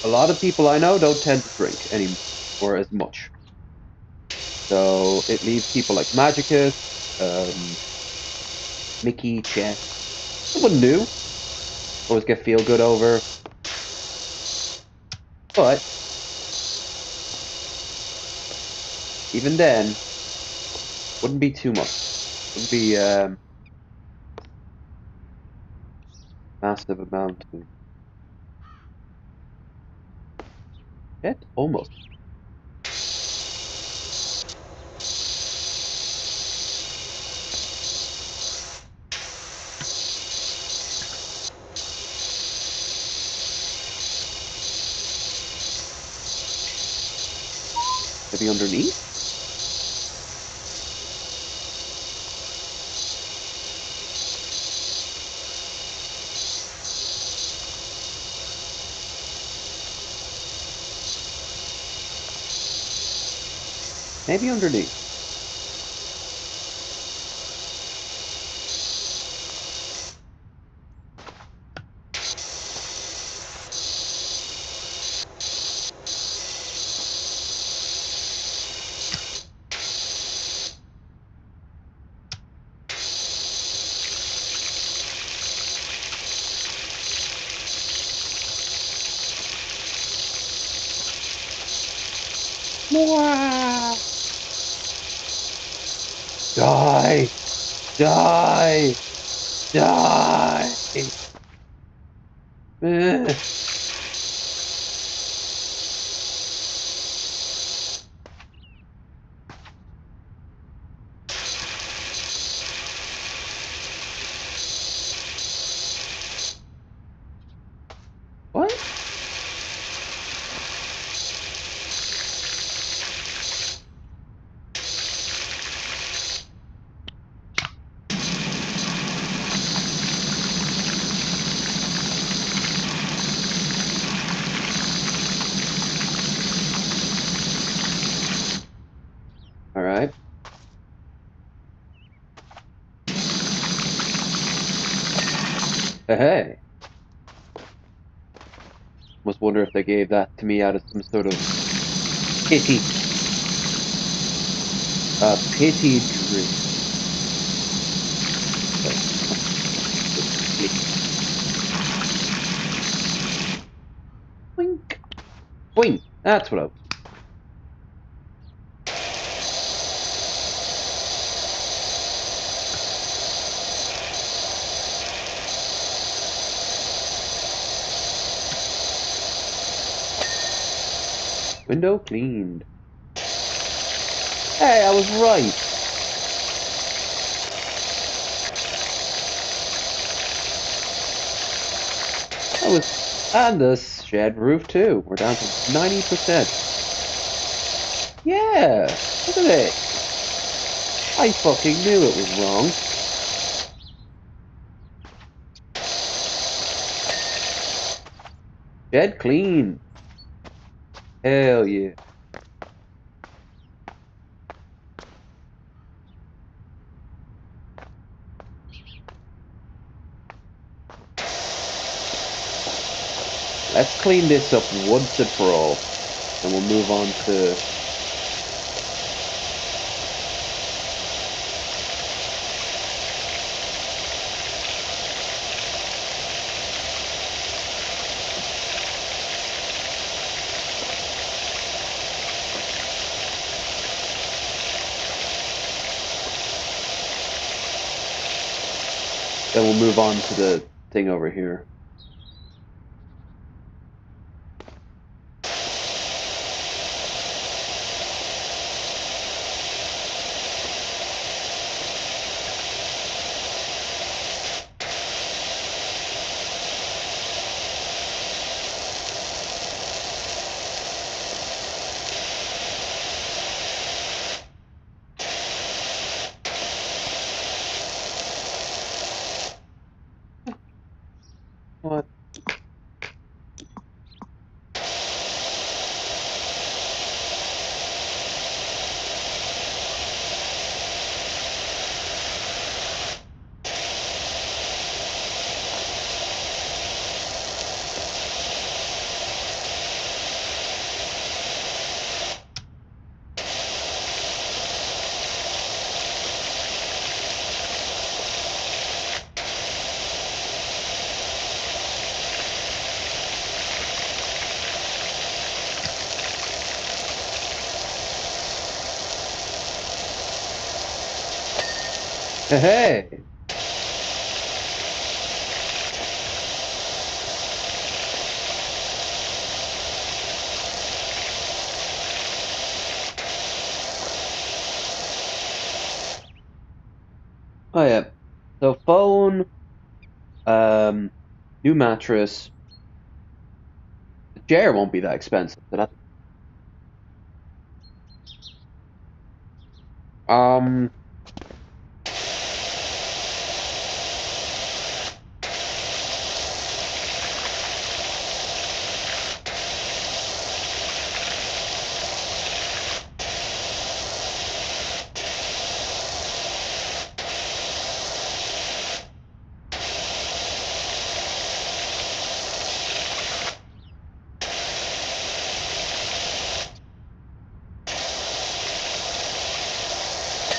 B: a lot of people I know don't tend to drink anymore or as much. So it leaves people like Magicus, Mickey, Chet, someone new. Always get feel good over. But even then, wouldn't be too much. Wouldn't be massive amount of Chet almost. Maybe underneath? Maybe underneath. Mwah! Die! Die! Die! Eh. What? Alright. Hey. Must wonder if they gave that to me out of some sort of pity. A pity drink. So, Wink. Wink. That's what I was. Window cleaned. Hey, I was right. I was. And the shed roof too. We're down to 90%. Yeah. Look at it. I fucking knew it was wrong. Shed clean. Hell yeah. Let's clean this up once and for all. Then we'll move on to. Then we'll move on to the thing over here. What? Hey, hey. Oh yeah. So phone, um, new mattress. The chair won't be that expensive. So that's um.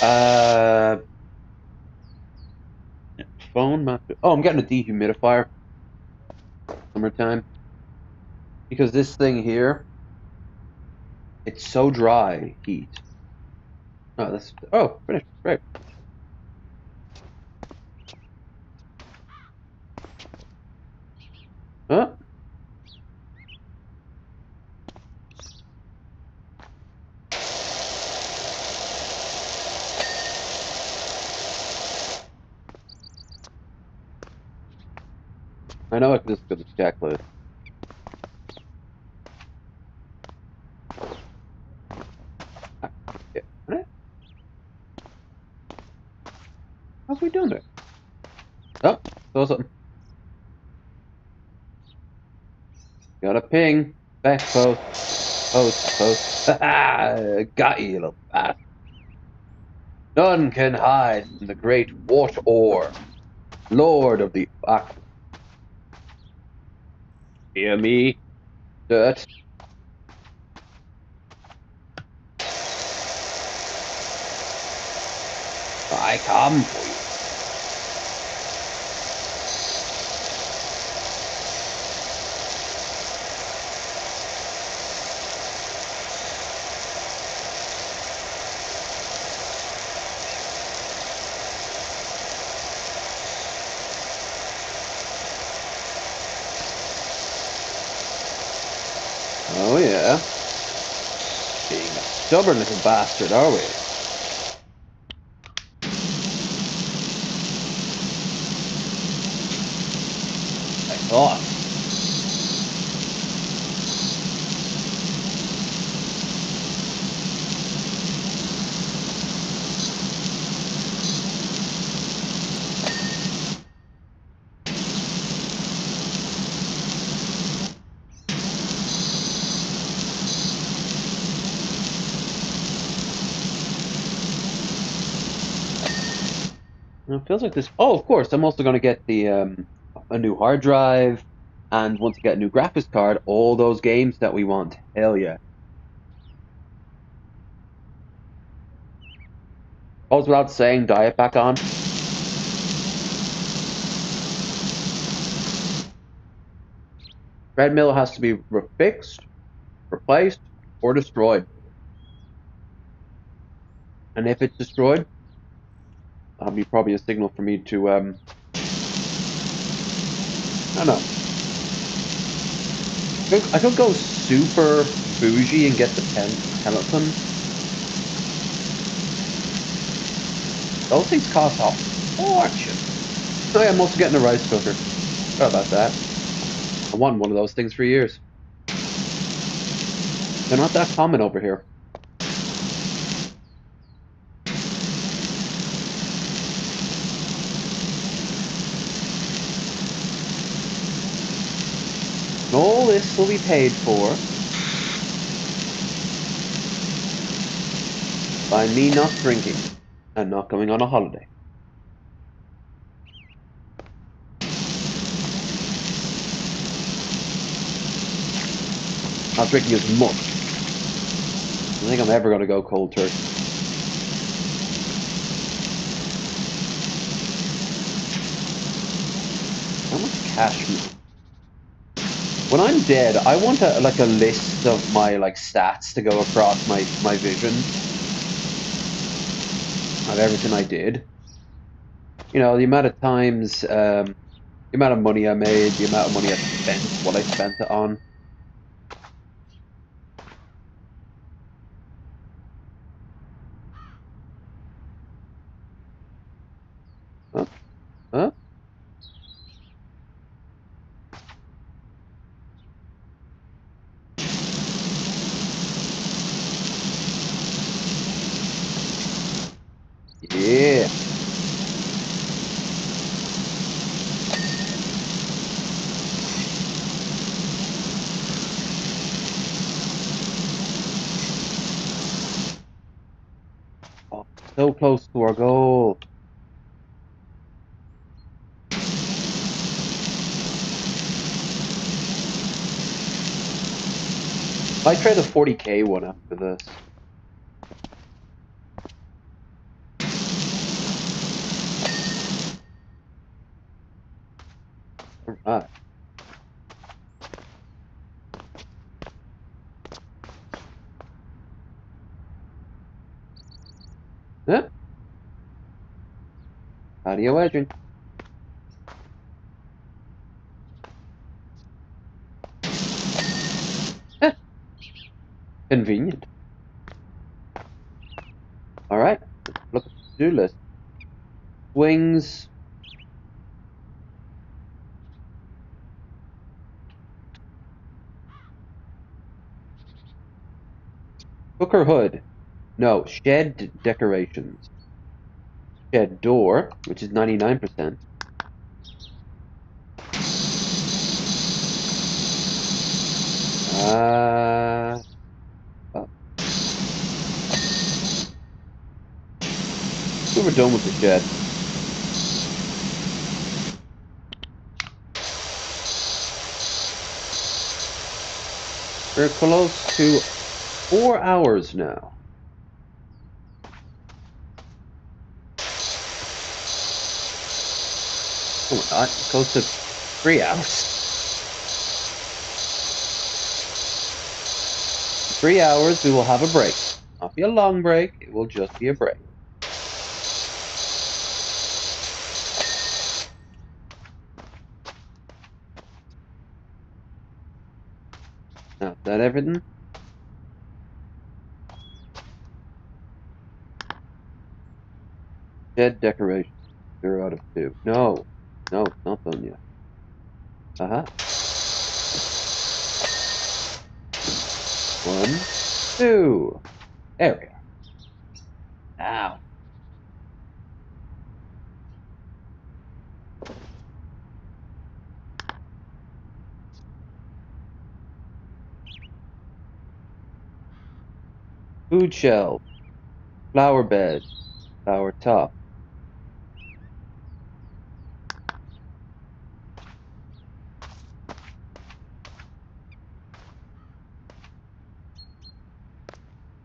B: Uh, phone mattress. Oh, I'm getting a dehumidifier. Summertime because this thing here, it's so dry heat. Oh, that's finished. Great. Huh? I know I can just go to the checklist. Ah, yeah. How's we doing it? Oh, saw something. Got a ping. Back post. Post. Post. Got you, little bastard. None can hide from the great Wart Or, Lord of the Aqua. Hear me, dirt. I come for you. Oh yeah. Being a stubborn little bastard, are we? I thought. It feels like this. Oh, of course. I'm also going to get the a new hard drive, and once I get a new graphics card, all those games that we want. Hell yeah! Goes without saying, diet back on. Treadmill has to be fixed, replaced, or destroyed. And if it's destroyed, that'll be probably a signal for me to I don't know. I could go super bougie and get the Peloton. Those things cost a fortune. Oh yeah, I'm also getting a rice cooker. How about that? I wanted one of those things for years. They're not that common over here. All this will be paid for by me not drinking and not going on a holiday. Not drinking as much. I don't think I'm ever going to go cold turkey. How much cash? When I'm dead, I want like a list of my like stats to go across my vision of everything I did. You know, the amount of times, the amount of money I made, the amount of money I spent, what I spent it on. Huh? Huh? Yeah. Oh, so close to our goal. I try the 40K one after this. All right. Yeah. Audio Adrian. Eh, convenient. All right. Let's look at the to-do list. Wings. Hooker hood. No. Shed decorations. Shed door, which is 99%. Uh, oh, we were done with the shed. We're close to 4 hours now. Oh my god, close to 3 hours. 3 hours, we will have a break. Not be a long break, it will just be a break. Now, is that everything? Shed decoration. 0 out of 2. No. No, it's not done yet. Uh-huh. 1, 2. There we are. Now. Food shelf. Flower bed. Flower top.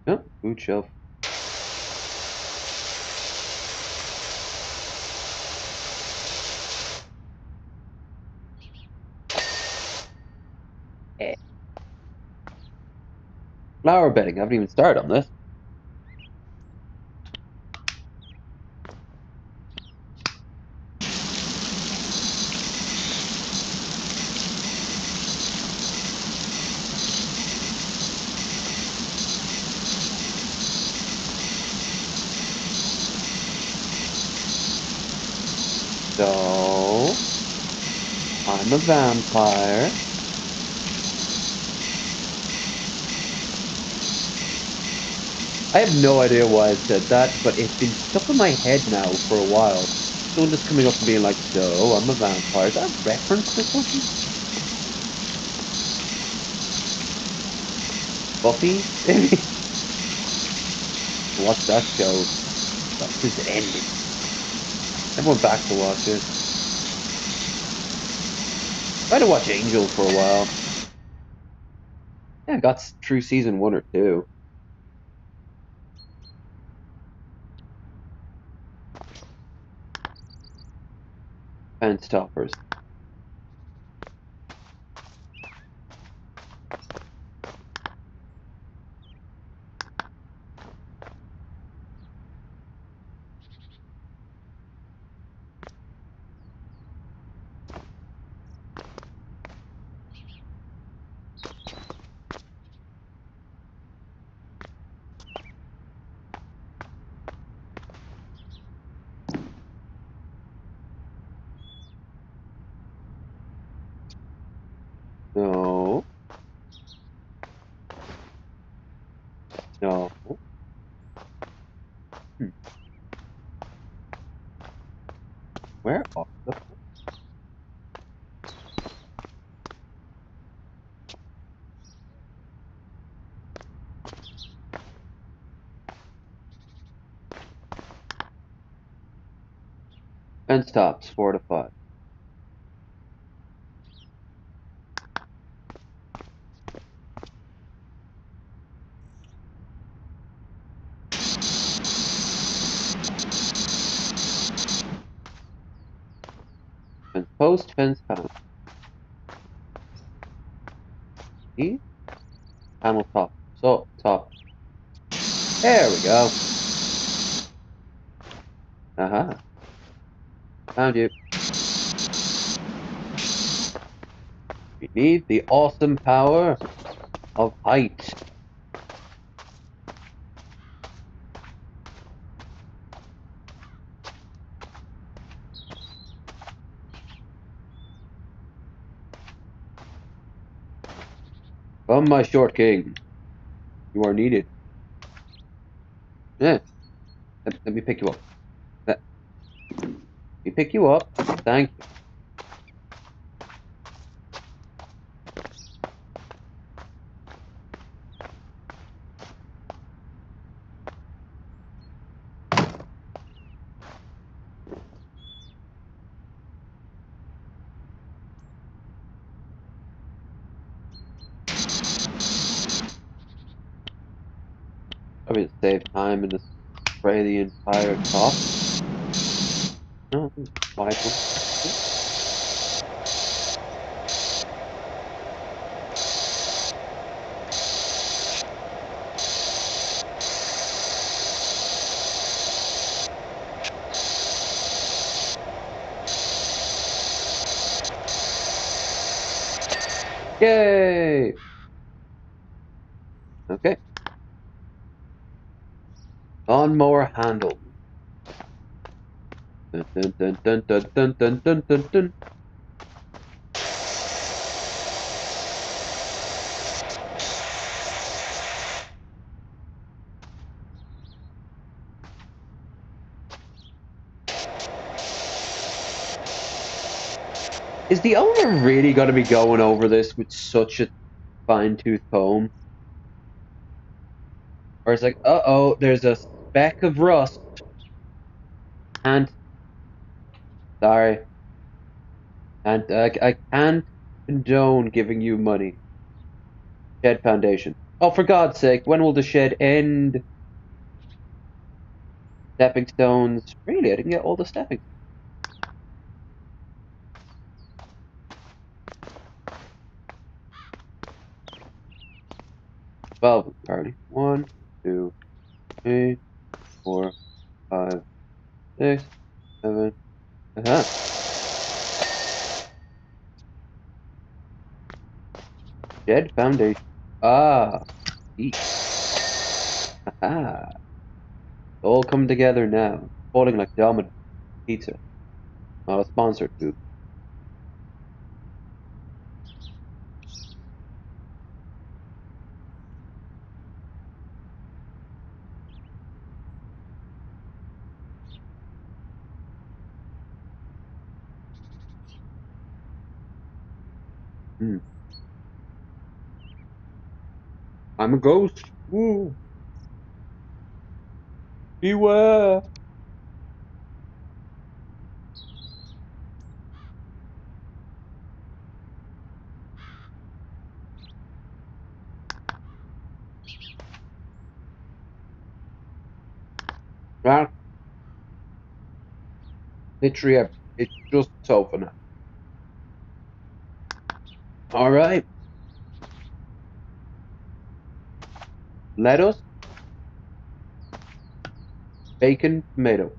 B: No, food shelf. Eh. Flower bedding. I haven't even started on this. So, I'm a vampire. I have no idea why I said that, but it's been stuck in my head now for a while. Someone just coming up and being like, so, I'm a vampire. Is that a reference to something? Buffy, maybe. Watch that show. That just ended. I went back to watch it. Tried to watch Angel for a while. Yeah, I got through season one or two. Fence toppers. No, no. Hmm. Where are the fence tops? 4 to 5. Fence post, fence panel. E, panel top. So top. There we go. Aha. Found you. We need the awesome power of height. Come, my short king. You are needed. Yeah. Let me pick you up. Let me pick you up. Thank you. I'm gonna save time and just spray the entire top. No, wide one. Yay! Okay. Lawnmower handle. Dun, dun, dun, dun, dun, dun, dun, dun, dun, dun. Is the owner really going to be going over this with such a fine-tooth comb? Or it's like, uh-oh, there's a speck of rust. And, sorry, and I can't condone giving you money. Shed foundation. Oh, for God's sake, when will the shed end? Stepping stones. Really, I didn't get all the stepping. 12 apparently. 1, 2, 3, 4, 5, 6, 7. Uh-huh. Shed foundation. Ah, eat. Ah, all come together now. Falling like dominoes. Pizza. Not a sponsor, too. Hmm. I'm a ghost. Ooh, beware. That literally, it's just so fun. All right, lettuce, bacon, tomato.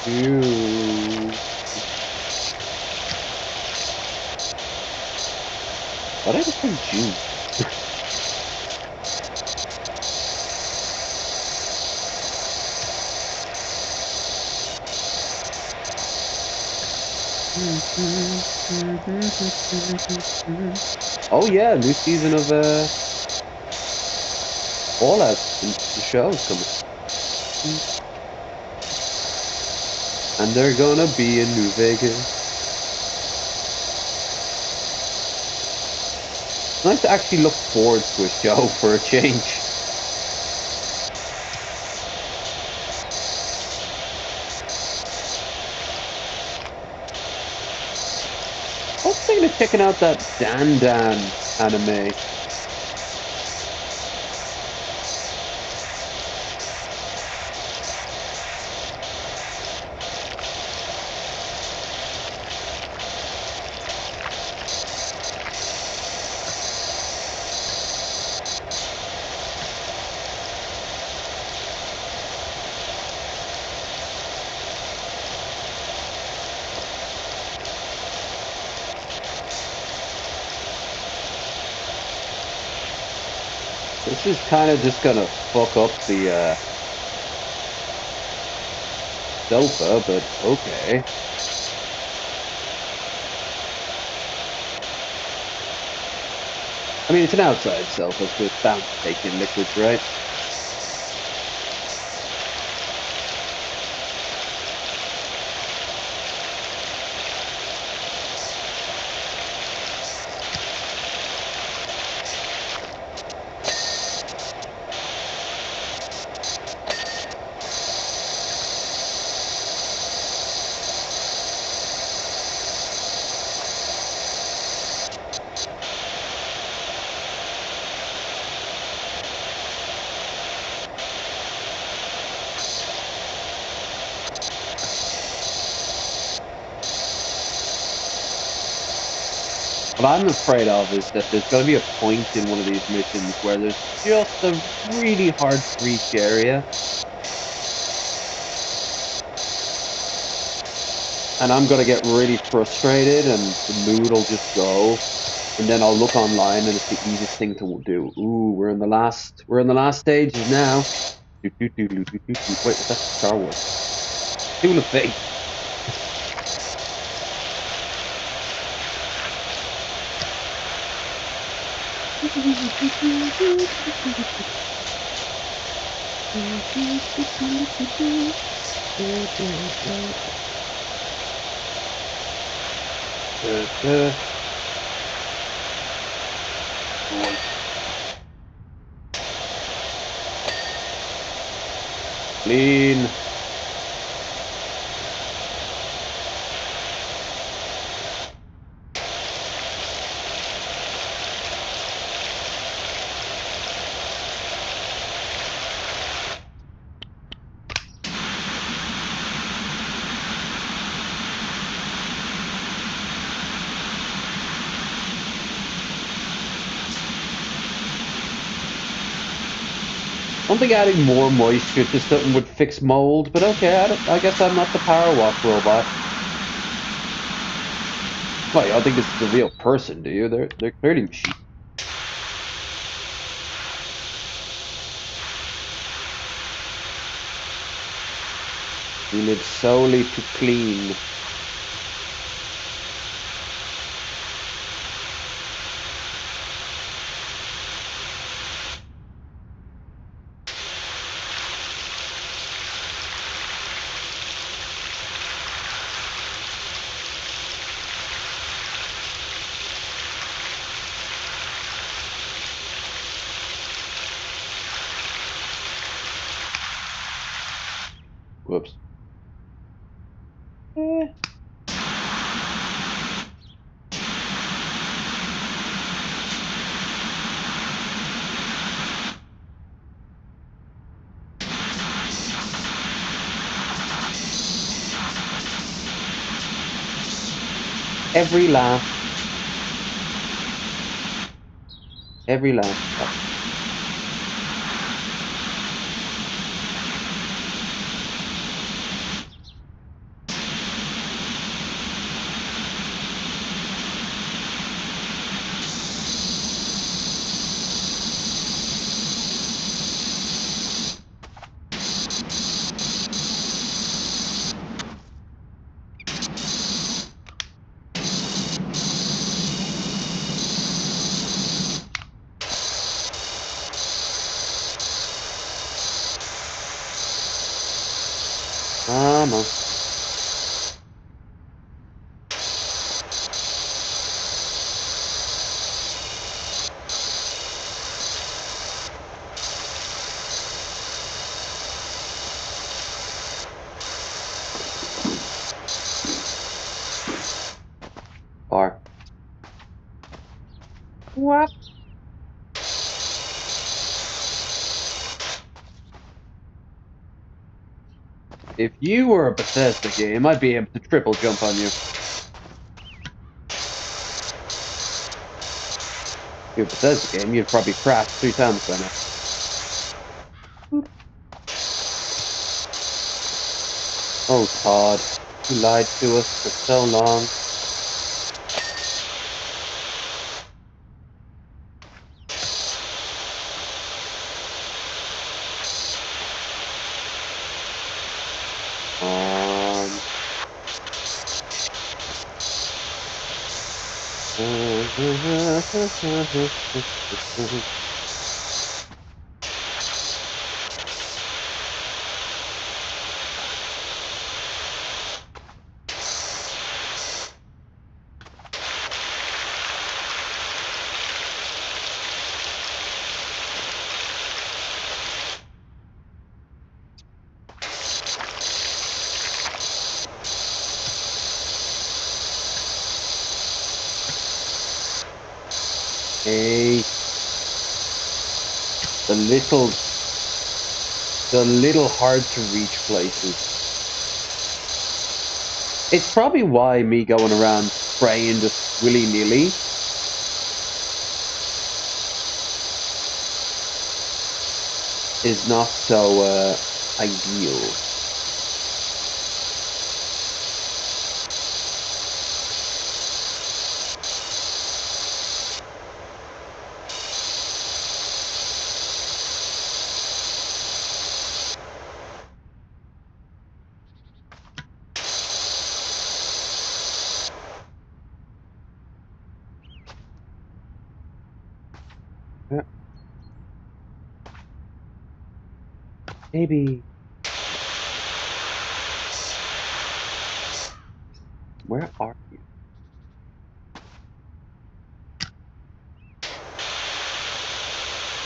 B: Ew. Why did I just say June? Oh yeah, new season of Fallout, the show is coming, and they're gonna be in New Vegas. Nice to actually look forward to a show for a change. I was thinking of checking out that Dan anime. This is kind of just gonna fuck up the sofa, but okay. I mean, it's an outside sofa, so it's bound to take in liquids, right? What I'm afraid of is that there's going to be a point in one of these missions where there's just a really hard to reach area, and I'm going to get really frustrated, and the mood will just go, and then I'll look online, and it's the easiest thing to do. Ooh, we're in the last stages now. Wait, what's that? Star Wars. Duel of Fate. Cool. Clean. don't think adding more moisture to something would fix mold, but okay, I guess I'm not the power wash robot. Well, you don't think this is a real person, do you? They're clearly machines. We live solely to clean. Whoops. Eh. Every last, every last drop. Mama. Or what? If you were a Bethesda game, I'd be able to triple jump on you. If you're a Bethesda game, you'd probably crash 3 times by now. Oh, Todd, you lied to us for so long. Um. Hey, the little, the little hard to reach places. It's probably why me going around spraying just willy-nilly is not so ideal. Uh, Maybe, where are you?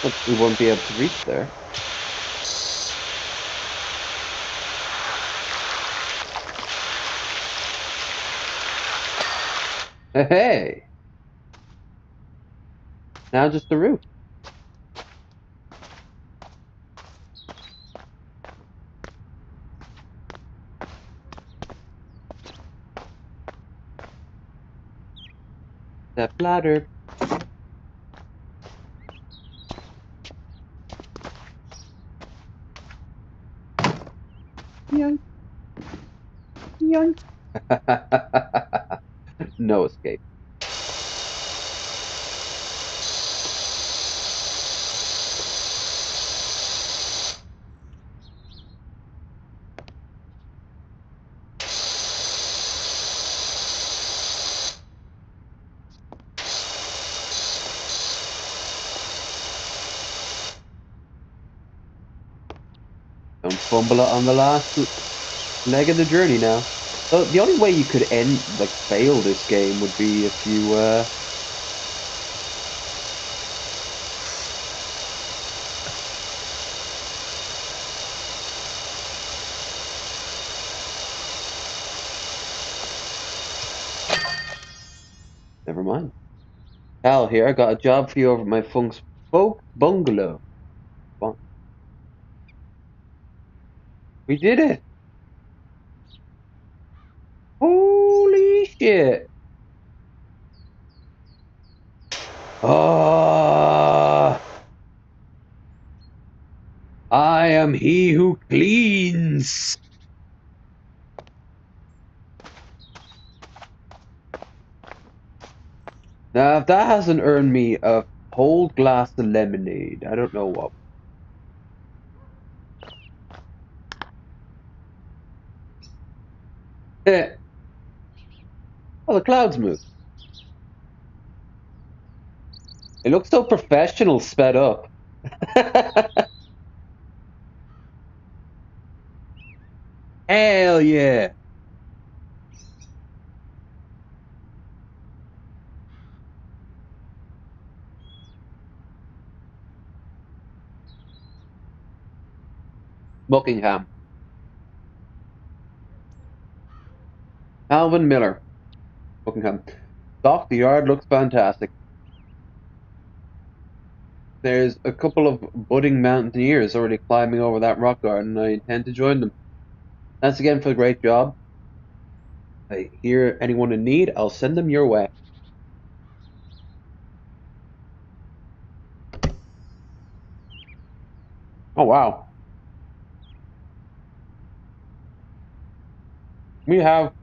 B: But we won't be able to reach there. Hey, now just the roof. Step ladder. Yoink, yoink. No escape. Don't fumble it on the last leg of the journey now. So the only way you could fail this game would be if you, never mind. Cal here, I got a job for you over at my folk bungalow. What? We did it! Holy shit! Ah, I am he who cleans. Now, if that hasn't earned me a whole glass of lemonade, I don't know what. Eh, oh, the clouds move. It looks so professional, sped up. Hell yeah! Buckingham. Alvin Miller. Buckingham. Doc, the yard looks fantastic. There's a couple of budding mountaineers already climbing over that rock garden, and I intend to join them. Thanks again for the great job. If I hear anyone in need, I'll send them your way. Oh wow. We have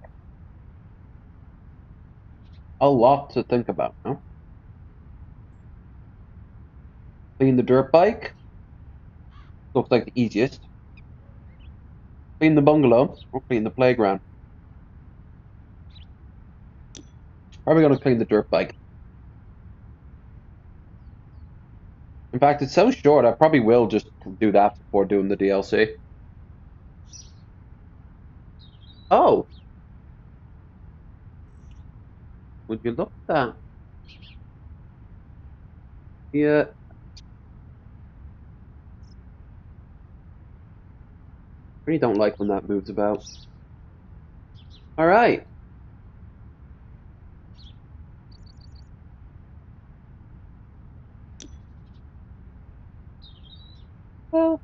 B: a lot to think about, no? Clean the dirt bike. Looks like the easiest. Clean the bungalow or clean the playground. Probably gonna clean the dirt bike. In fact, it's so short, I probably will just do that before doing the DLC. Oh, would you look at that? Yeah, really don't like when that moves about. All right. Well,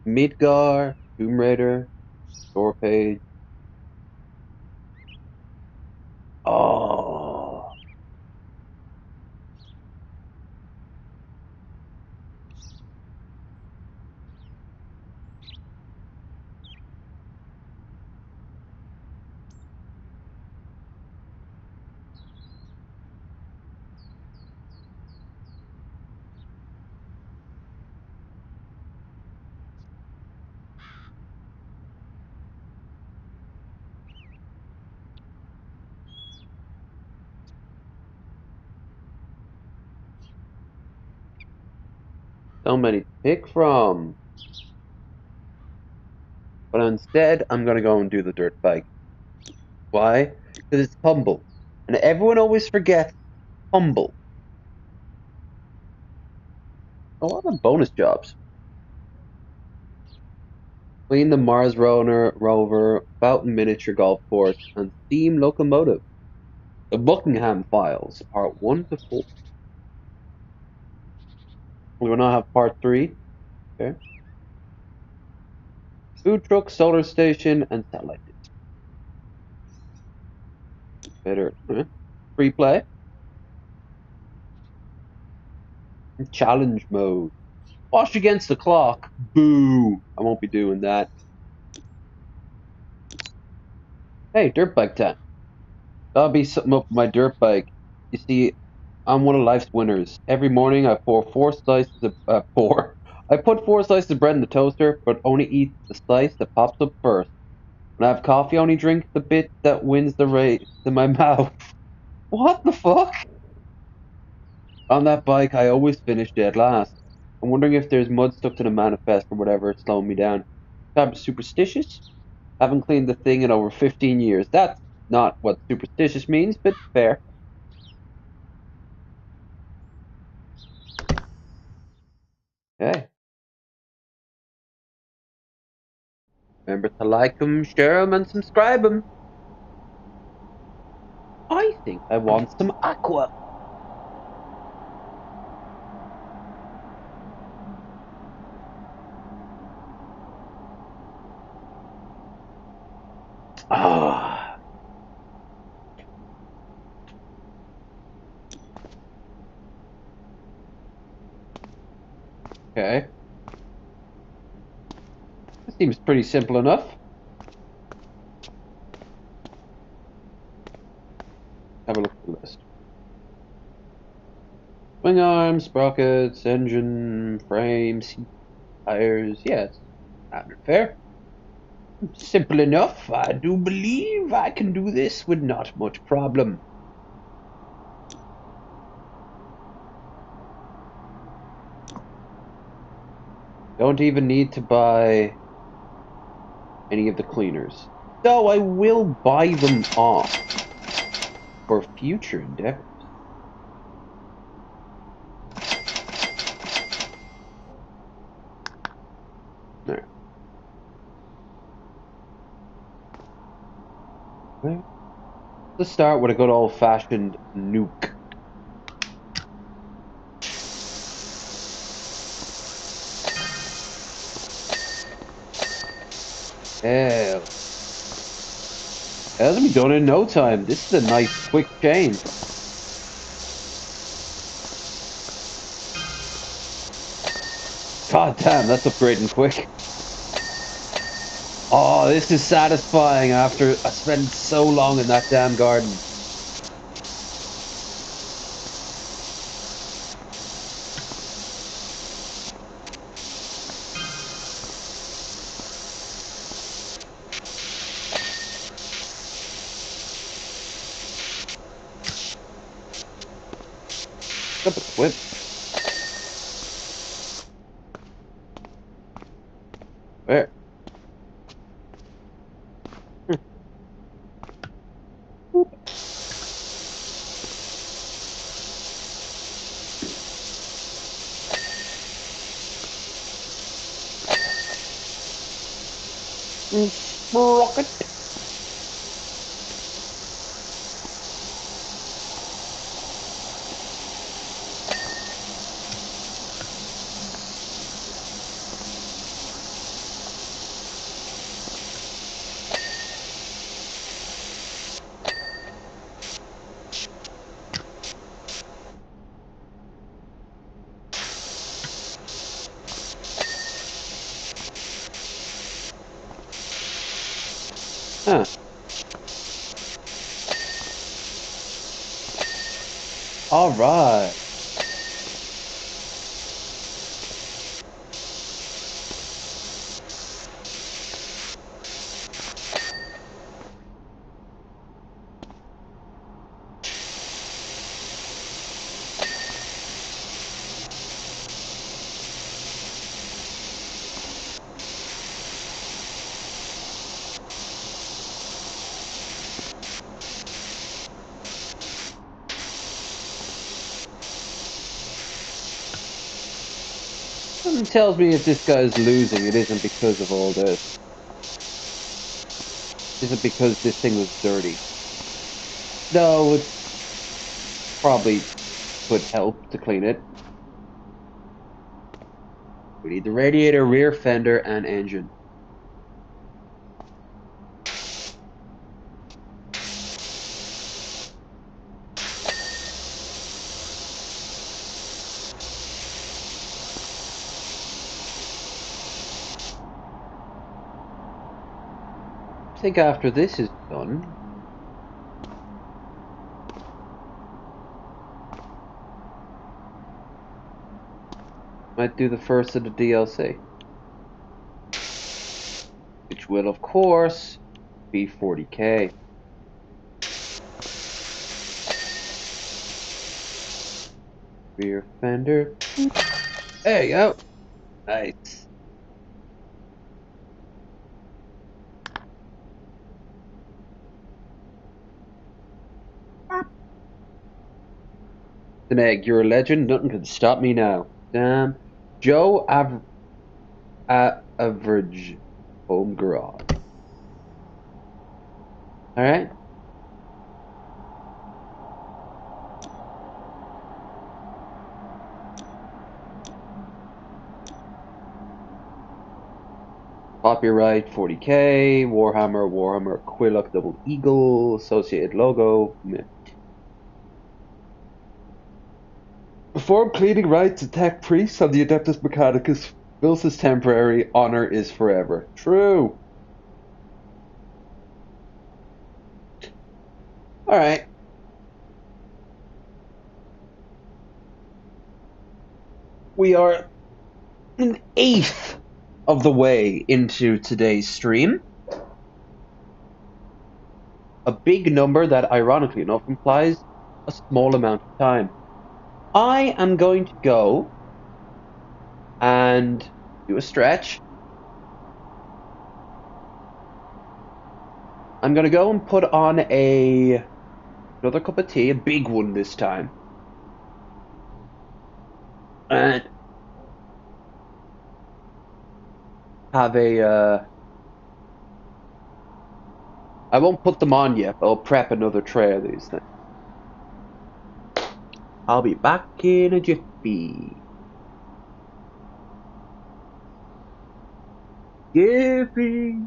B: Midgar, Tomb Raider, store page. Oh, so many to pick from. But instead, I'm gonna go and do the dirt bike. Why? Because it's humble. And everyone always forgets humble. A lot of bonus jobs. Clean the Mars rover, Fountain miniature golf course, and steam locomotive. The Buckingham Files, part 1 to 4. We will now have part 3. Okay. Food truck, solar station, and satellite dish. Better. Free play. Challenge mode. Wash against the clock. Boo. I won't be doing that. Hey, dirt bike time. That'll be something up with my dirt bike. You see, I'm one of life's winners. Every morning I pour four slices of pour. I put four slices of bread in the toaster, but only eat the slice that pops up first. When I have coffee, I only drink the bit that wins the race in my mouth. What the fuck? On that bike, I always finish dead last. I'm wondering if there's mud stuck to the manifest or whatever it's slowing me down. I'm superstitious? Haven't cleaned the thing in over 15 years. That's not what superstitious means, but fair. Hey, remember to like 'em, share 'em, and subscribe 'em. I think I want some aqua. Ah, okay. This seems pretty simple enough. Have a look at the list. Swing arms, sprockets, engine, frame, seat, tires. Yeah, it's standard fare. Simple enough. I do believe I can do this with not much problem. Don't even need to buy any of the cleaners. Though I will buy them off for future endeavors. There. Okay. Let's start with a good old-fashioned nuke. Hell. That'll be done in no time. This is a nice quick change. God damn, that's upgrading quick. Oh, this is satisfying after I spent so long in that damn garden. Up equip. Where? Rocket. Huh. All right. Something tells me if this guy's losing, it isn't because of all this. It isn't because this thing was dirty. No, it probably could help to clean it. We need the radiator, rear fender, and engine. think after this is done, might do the first of the DLC, which will, of course, be 40k. Rear fender. There you go. Nice. An egg, you're a legend. Nothing can stop me now. Damn. Joe Average Home Garage. Alright. Copyright 40k. Warhammer, Quillock Double Eagle, associated logo. Meh. Before pleading rights, attack priests of the Adeptus Mechanicus. Bills is temporary, honor is forever. True. Alright. We are an eighth of the way into today's stream. A big number that, ironically enough, implies a small amount of time. I am going to go and do a stretch. I'm going to go and put on another cup of tea, a big one this time. And have I won't put them on yet, but I'll prep another tray of these things. I'll be back in a jiffy. Jiffy.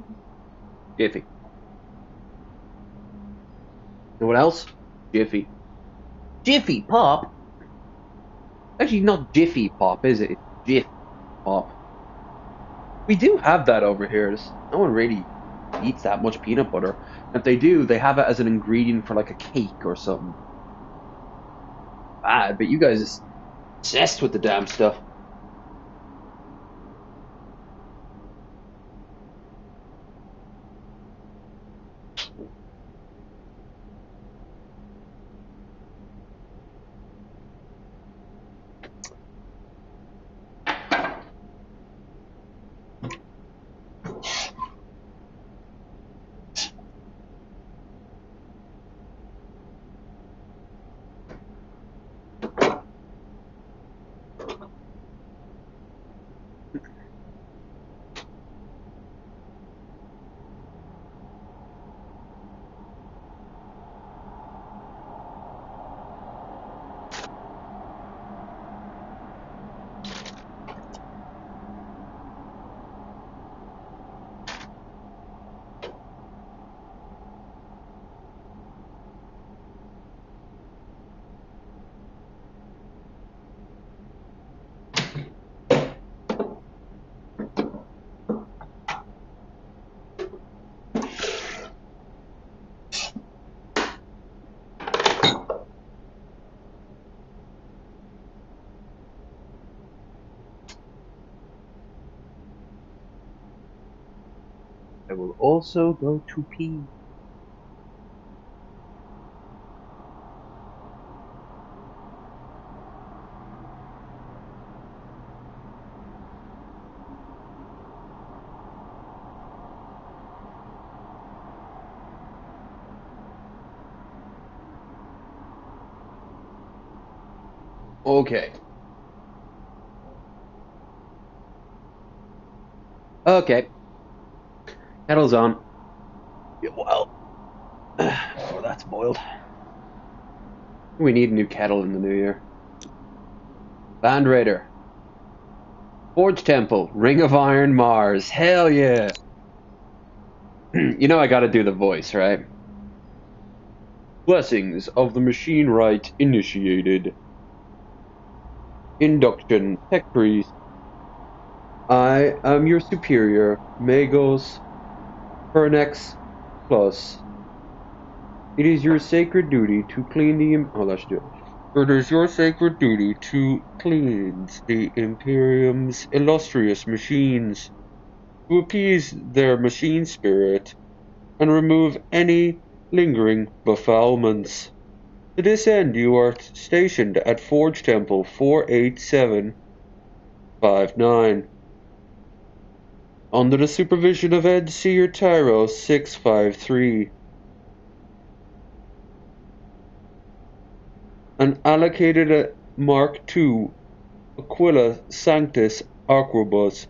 B: Jiffy. You know what else? Jiffy. Jiffy Pop? Actually, not Jiffy Pop, is it? It's Jiff Pop. We do have that over here. No one really eats that much peanut butter. If they do, they have it as an ingredient for like a cake or something. Bad, but you guys are obsessed with the damn stuff. I will also go to pee. Okay. Okay. Kettle's on. Yeah, well, before that's boiled. We need a new kettle in the new year. Land Raider. Forge Temple. Ring of Iron Mars. Hell yeah. You know I gotta do the voice, right? Blessings of the machine rite initiated. Induction. Tech priest. I am your superior. Magos. Pernex.
A: Plus, it is your sacred duty to clean the. Oh, that should do it. It is your sacred duty to cleanse the Imperium's illustrious machines, to appease their machine spirit, and remove any lingering befoulments. To this end, you are stationed at Forge Temple 48759, under the supervision of Ed Seer Tyro 653. An allocated Mark II Aquila Sanctus Arquebus.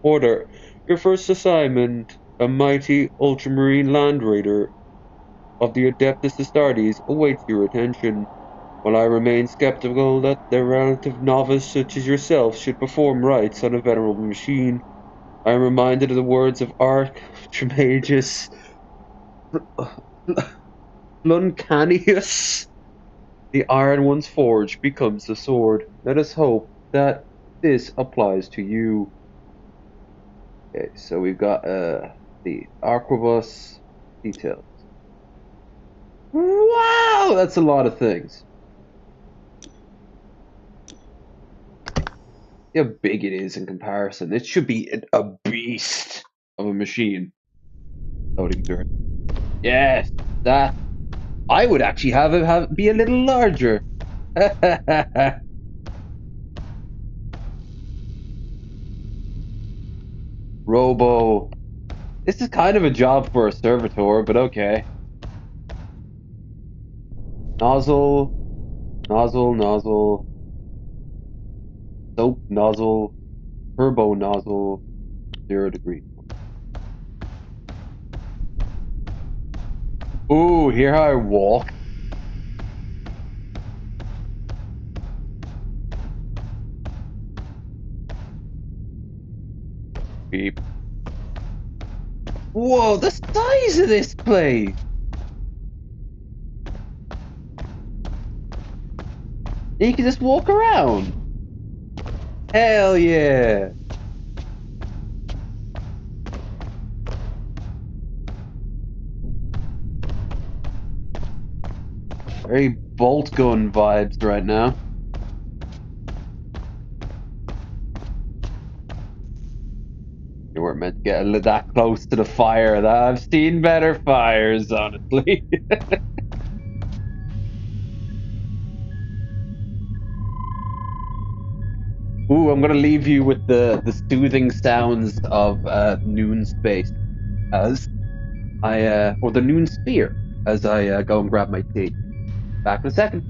A: Order. Your first assignment, a mighty ultramarine land raider of the Adeptus Astartes, awaits your attention. While I remain skeptical that the relative novice such as yourself should perform rites on a venerable machine, I am reminded of the words of Archmagus Luncanius. The iron once forged becomes the sword. Let us hope that this applies to you. Okay, so we've got the Arquebus details. Wow, that's a lot of things. See how big it is in comparison. It should be a beast of a machine. Loading dirt. Yes, that I would actually have it be a little larger. Robo. This is kind of a job for a servitor, but okay. Nozzle, nozzle, soap nozzle, turbo nozzle, 0 degree. Ooh, hear how I walk? Beep. Whoa, the size of this place! You can just walk around. Hell yeah! Very bolt gun vibes right now. You weren't meant to get that close to the fire. I've seen better fires, honestly. Ooh, I'm gonna leave you with the soothing sounds of noon space as or the noon sphere as I go and grab my tea. Back in a second.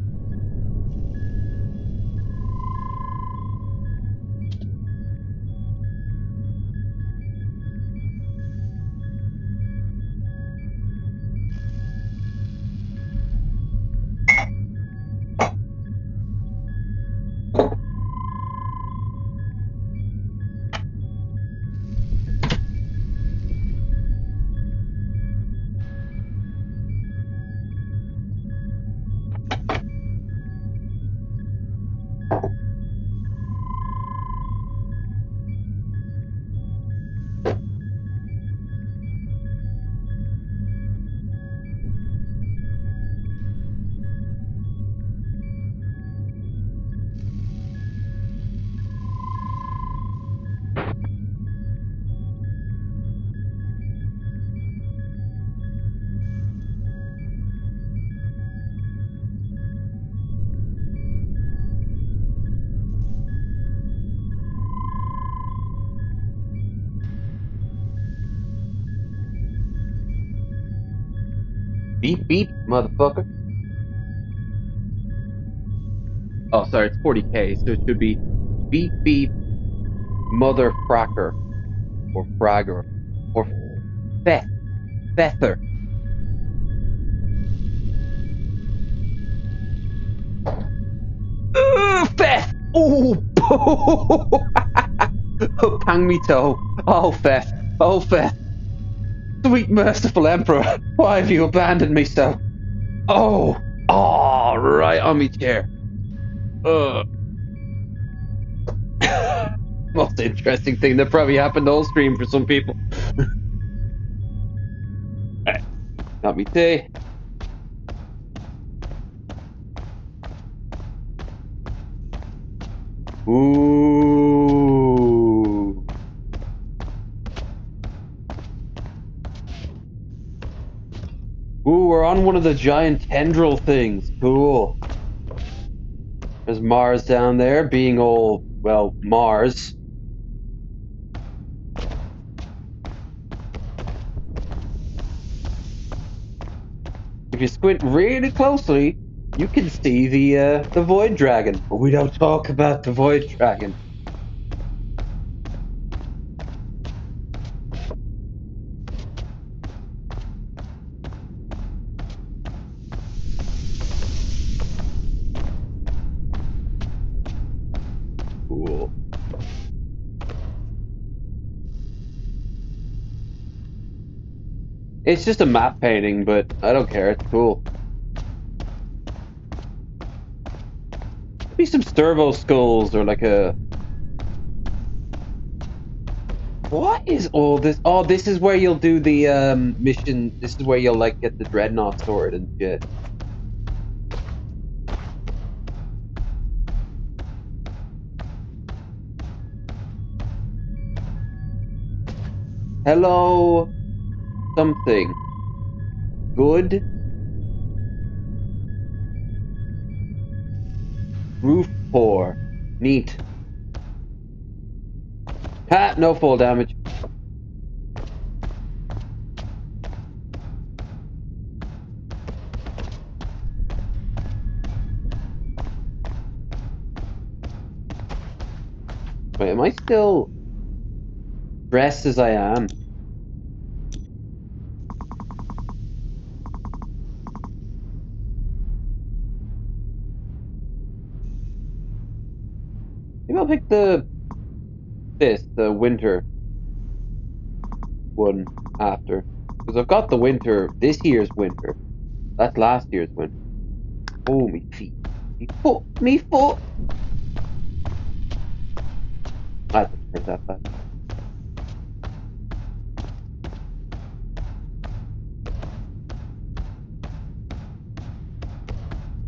A: Beep beep, motherfucker. Oh, sorry, it's 40K, so it should be beep beep, mother fracker, or fragger, or feth, fether. Feth! Ooh! Oh, pang me toe. Oh, Feth. Oh, Feth. Sweet merciful Emperor, why have you abandoned me so? Oh! Oh, right on me chair. Most interesting thing that probably happened all stream for some people. Right.
B: Not me say. Ooh. Ooh, we're on one of the giant tendril things. Cool. There's Mars down there being all, well, Mars. If you squint really closely, you can see the void dragon. But we don't talk about the void dragon. Cool. It's just a map painting, but I don't care. It's cool. Maybe some Sturbo skulls or like a. What is all this? Oh, this is where you'll do the mission. This is where you'll like get the dreadnought sword and shit. Hello, something good. Roof pour. Neat. Ha! No fall damage. Wait, am I still dressed as I am? Maybe I'll pick the winter one after. Because I've got the winter, this year's winter. That's last year's winter. Oh, me feet. Me foot, me foot. That didn't hurt that bad.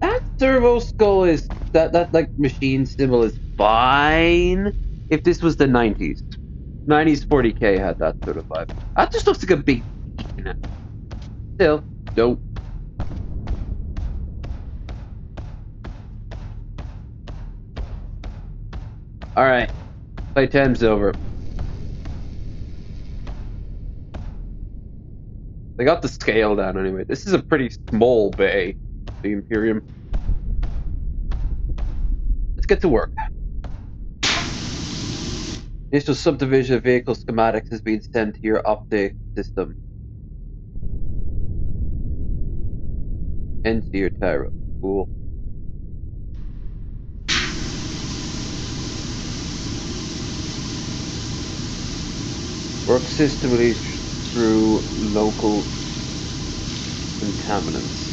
B: That servo skull is, that like machine symbol is fine if this was the 90s. 90s 40k had that sort of vibe. That just looks like a big, you know. Still, dope. Alright. Playtime's over. They got the scale down anyway. This is a pretty small bay, the Imperium. Let's get to work. Initial subdivision of vehicle schematics has been sent to your update system. Enter your Tyro. Cool. Work systematically through local contaminants.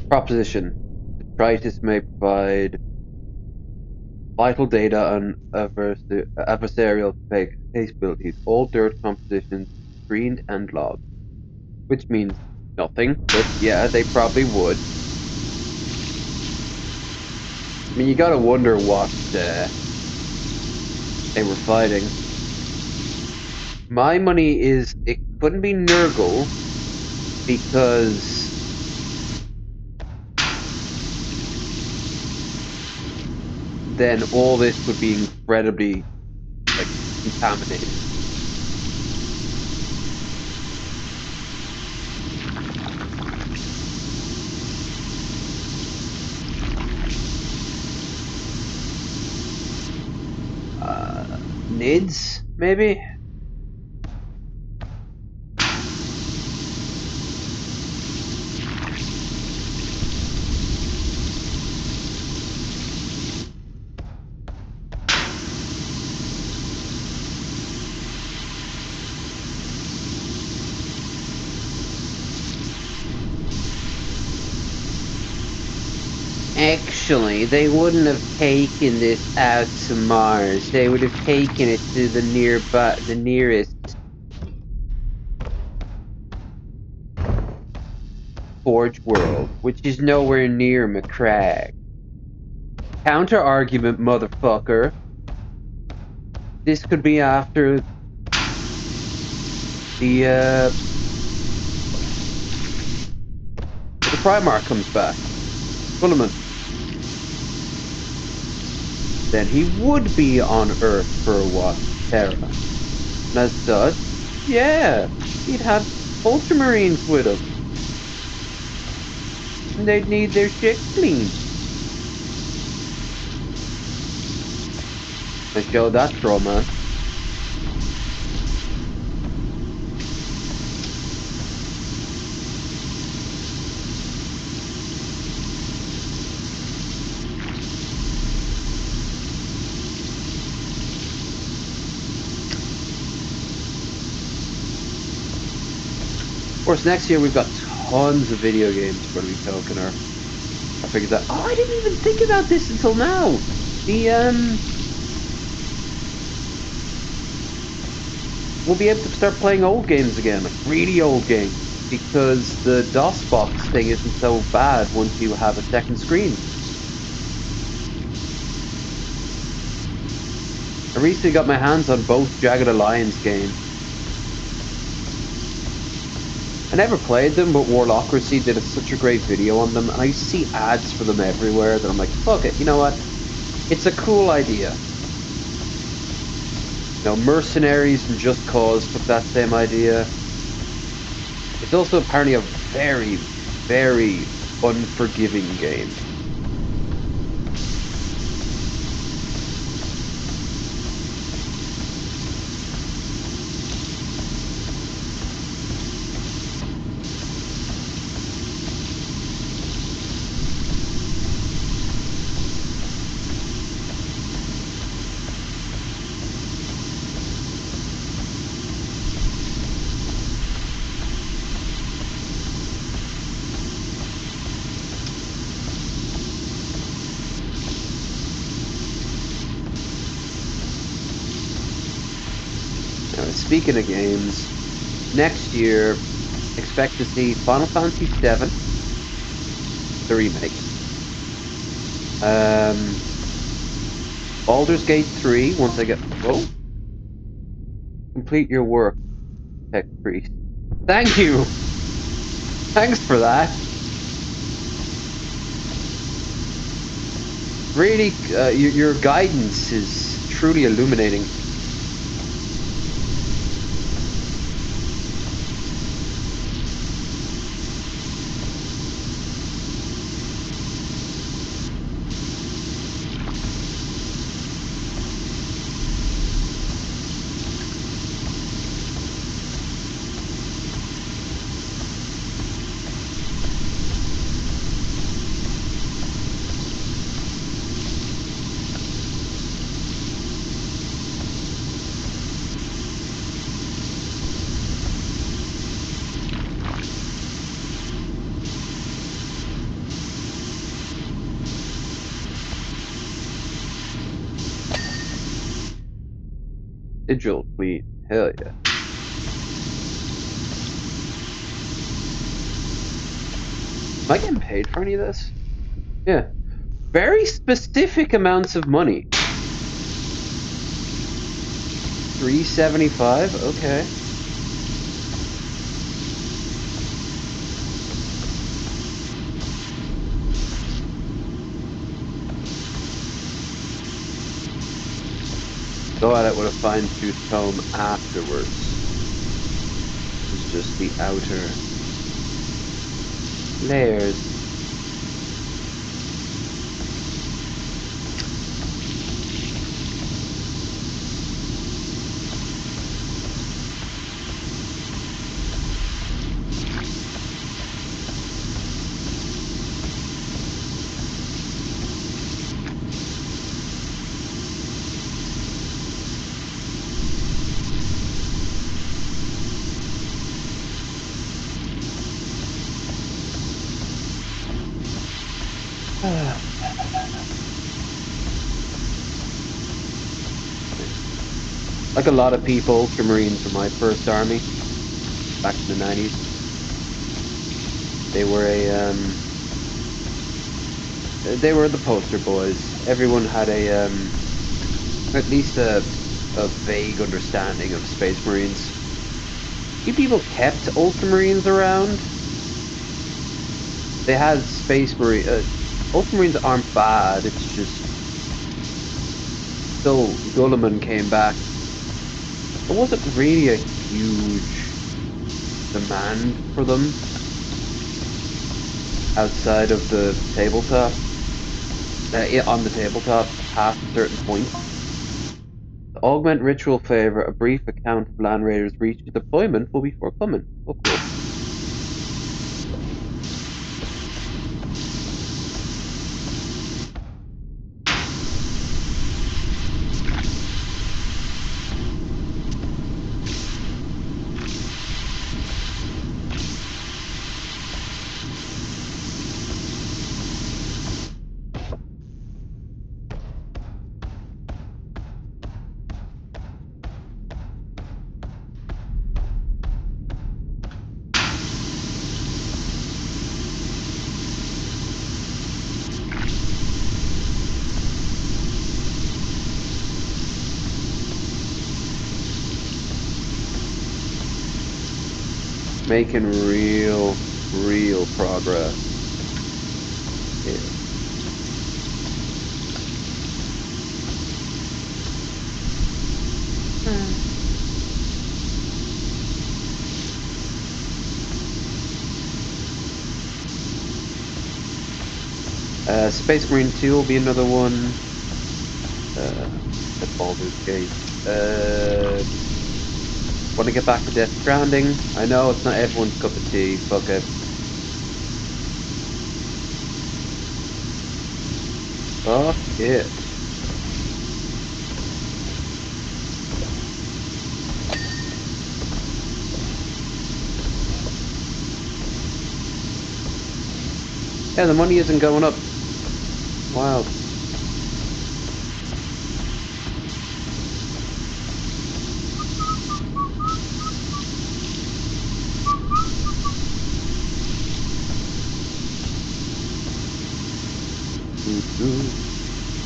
B: Proposition. Detritus may provide vital data on adversarial capabilities. All dirt compositions screened and logged. Which means nothing, but yeah, they probably would. I mean, you gotta wonder what they were fighting. My money is it couldn't be Nurgle because then all this would be incredibly like contaminated. Nids, maybe?
A: Actually, they wouldn't have taken this out to Mars. They would have taken it to the nearest Forge world, which is nowhere near McCrag. Counter argument, motherfucker. This could be after the Primarch comes back. Gulliman. Then he would be on Earth for a while, Terra. And as such, yeah, he'd have Ultramarines with him. And they'd need their shit cleaned. I showed that troll, man. Of course, next year we've got tons of video games we're going to be poking our figures out. Oh, I didn't even think about this until now. The we'll be able to start playing old games again, like really old games, because the DOS box thing isn't so bad once you have a second screen. I recently got my hands on both Jagged Alliance games. I never played them, but Warlocracy did such a great video on them, and I used to see ads for them everywhere that I'm like, fuck it, you know what? It's a cool idea. You know, Mercenaries and Just Cause took that same idea. It's also apparently a very, very unforgiving game. Now, speaking of games, next year, expect to see Final Fantasy VII, the remake, um, Baldur's Gate 3, once I get... Whoa. Complete your work, Tech Priest. Thank you! Thanks for that. Really, your guidance is truly illuminating. Digital Queen. Hell yeah. Am I getting paid for any of this? Yeah. Very specific amounts of money. 375. Okay. Go at it with a fine-tooth comb afterwards. This is just the outer layers.
B: Like a lot of people, Ultramarines were my first army back in the 90s. They were they were the poster boys. Everyone had at least a vague understanding of Space Marines. Few people kept Ultramarines around. They had Space Marine. Ultramarines aren't bad. It's just until Gulliman came back, there wasn't really a huge demand for them outside of the tabletop. On the tabletop, past a certain point. To augment ritual favor, a brief account of Land Raiders' reach to deployment will be forthcoming. Oh, cool. Making real progress. Yeah. Hmm. Space Marine 2 will be another one. Said Baldur's Gate. Want to get back to Death Stranding? I know it's not everyone's cup of tea. Fuck it. Fuck it. Yeah, the money isn't going up. Wild. Do, do,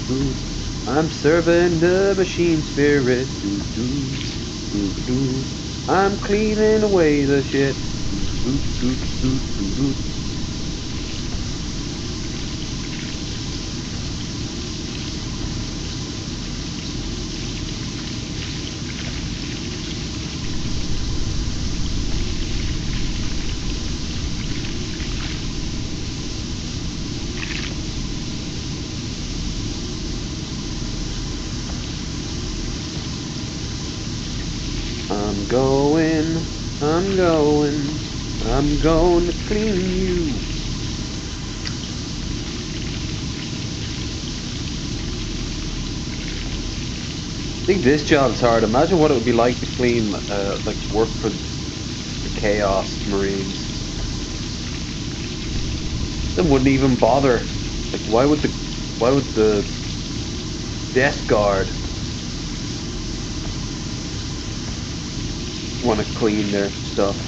B: do. I'm serving the machine spirit. Do, do, do, do, do. I'm cleaning away the shit. Do, do, do, do, do, do. I'm going, I'm going, I'm going to clean you. I think this job's hard. Imagine what it would be like to clean, like work for the Chaos Marines. They wouldn't even bother. Like, why would the Death Guard want to clean their stuff?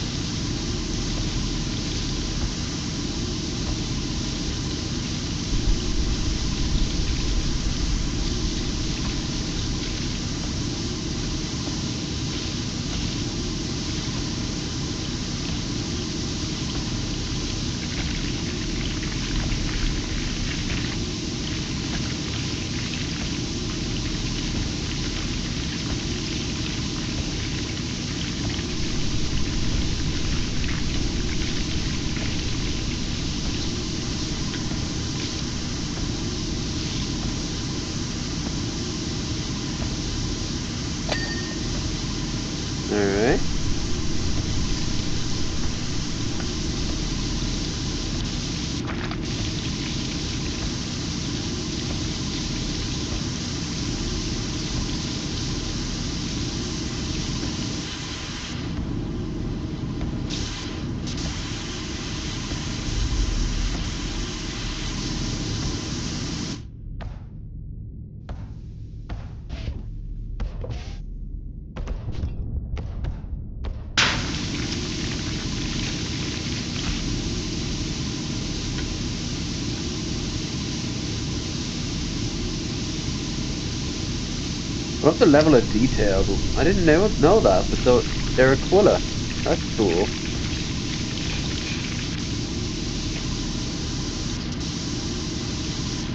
B: love the level of detail. I didn't know that, but they're Aquila. That's cool.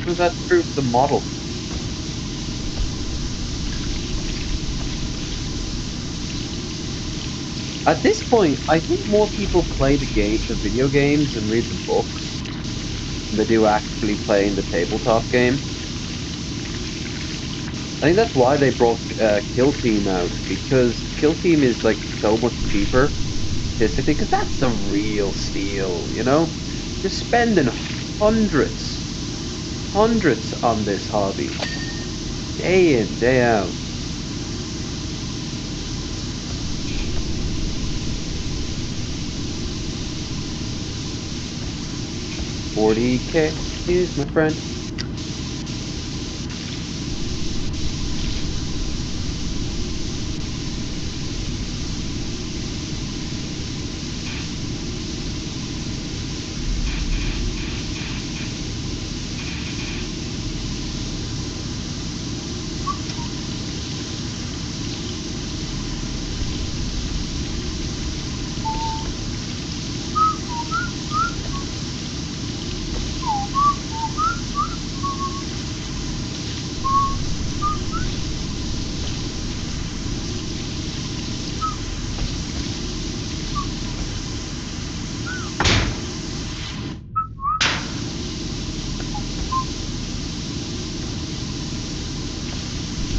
B: Was that true to the model? At this point, I think more people play the video games and read the books than they do actually playing the tabletop game. I think that's why they brought Kill Team out because Kill Team is like so much cheaper statistically because that's the real steal, you know? You're spending hundreds, hundreds on this hobby, day in, day out. 40K is my friend.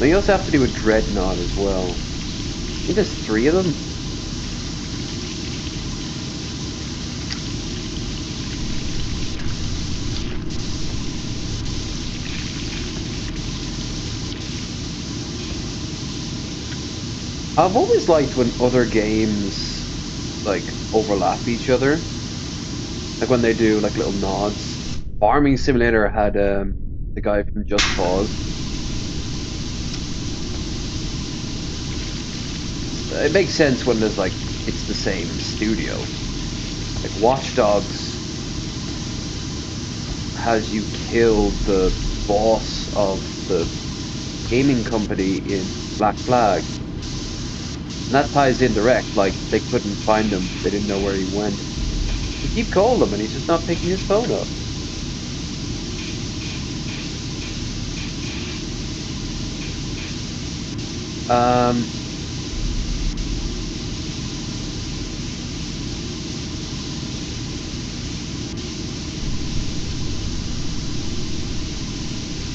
B: Now you also have to do a Dreadnought as well. I think there's three of them. I've always liked when other games like overlap each other, like when they do like little nods. Farming Simulator had the guy from Just Cause. It makes sense when there's like it's the same studio. Like Watch Dogs has you kill the boss of the gaming company in Black Flag. And that ties in direct, like they couldn't find him, they didn't know where he went. They keep calling him and he's just not picking his phone up. Um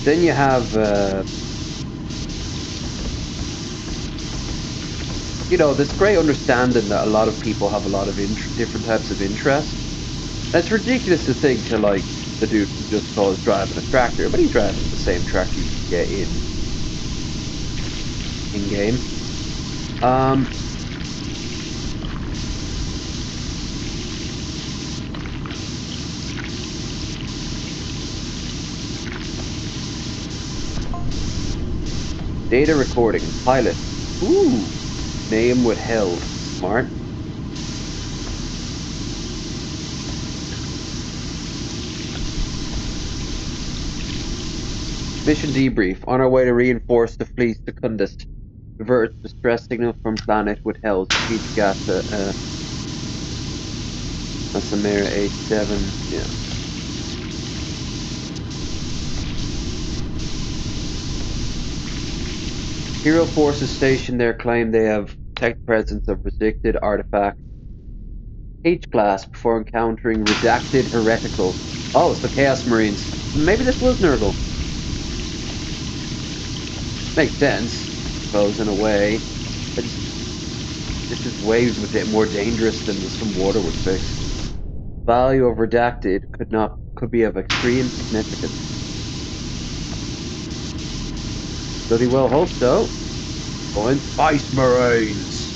B: then you have this great understanding that a lot of people have a lot of different types of interest. And it's ridiculous to think to like the dude from Just Cause driving a tractor, but he's driving the same tractor you can get in game. Um, Data recording pilot. Ooh, name withheld. Smart. Mission debrief. On our way to reinforce the fleet, Secundus diverts distress signal from planet withheld. Strategic asset. Samira A7. Yeah. Hero forces stationed there claim they have detected presence of restricted artifact H-class before encountering redacted heretical. Oh, so Chaos Marines. Maybe this was Nurgle. Makes sense, I suppose, in a way. I just This is waves with it more dangerous than some water would fix. Value of redacted could be of extreme significance. Bloody well hope so. Going Space Marines.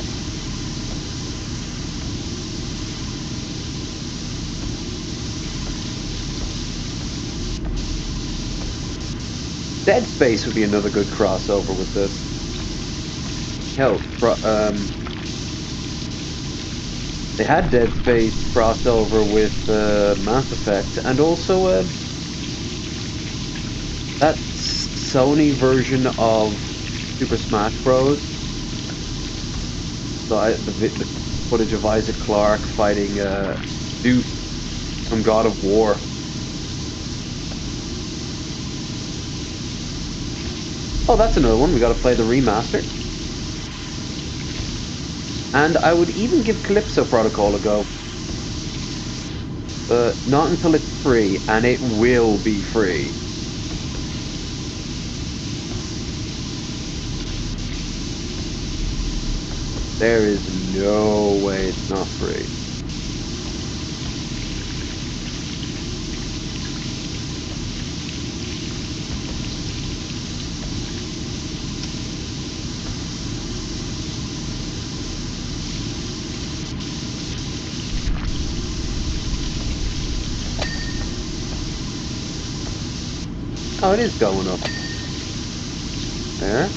B: Dead Space would be another good crossover with this. Hell, they had Dead Space crossover with Mass Effect, and also that Sony version of. Super Smash Bros. The footage of Isaac Clarke fighting Zeus from God of War. Oh, that's another one. We got to play the remaster. And I would even give Calypso Protocol a go. But not until it's free, and it will be free. There is no way it's not free. Oh, it is going up there.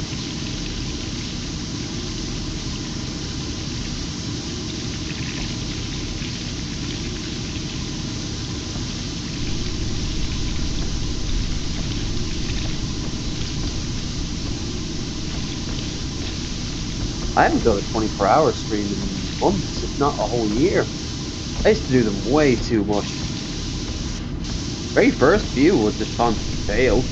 B: I haven't done a 24-hour stream in months, if not a whole year. I used to do them way too much. Very first few would just constantly fail.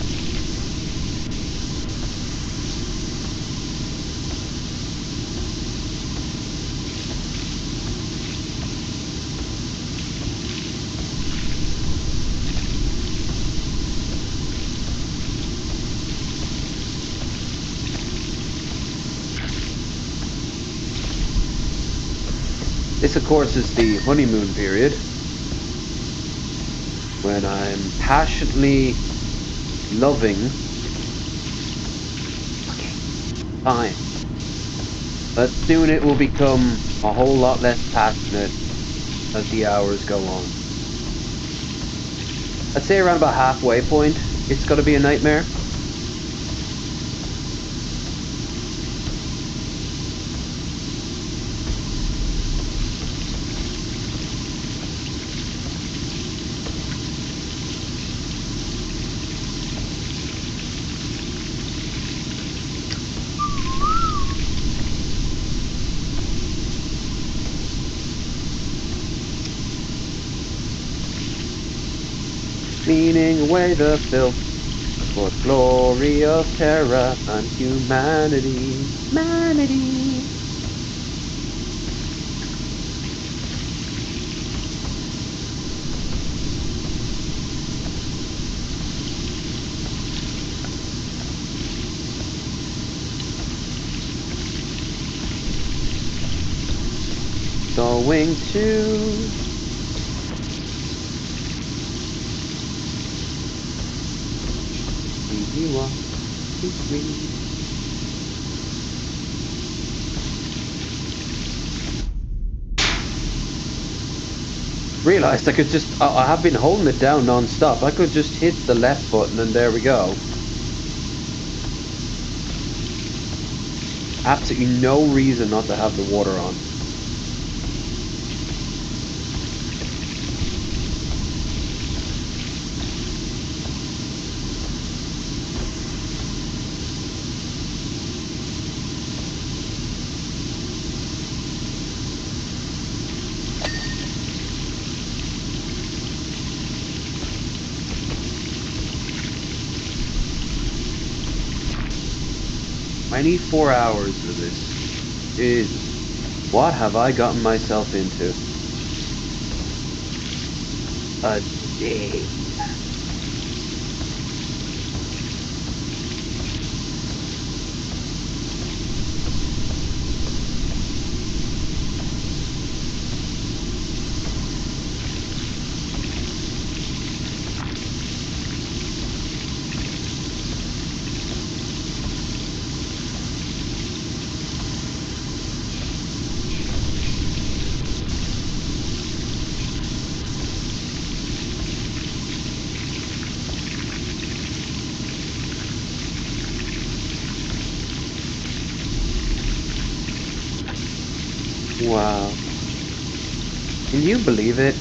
B: This, of course, is the honeymoon period when I'm passionately loving fucking time. But soon it will become a whole lot less passionate as the hours go on. I'd say around about halfway point, it's going to be a nightmare. Cleaning away the filth for the glory of Terra and humanity. Humanity. Going to leave you on be free. Realized I could just, I have been holding it down non-stop. I could just hit the left button and there we go. Absolutely no reason not to have the water on. I need 4 hours for this. Jesus. What have I gotten myself into? A day. Wow. Can you believe it?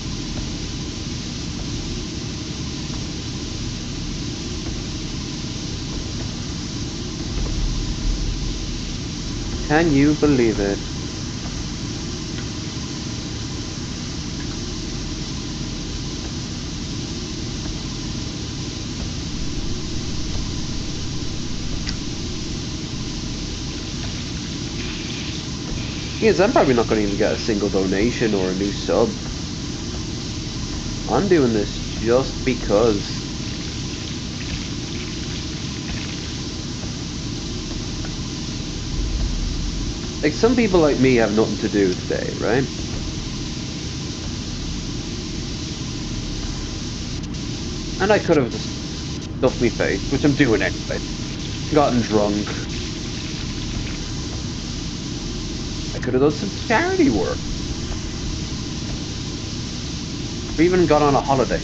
B: Can you believe it? Yes, I'm probably not going to even get a single donation or a new sub. I'm doing this just because. Like, some people like me have nothing to do today, right? And I could have just stuffed my face, which I'm doing anyway. Gotten drunk. I could have done some charity work. Or even gone on a holiday.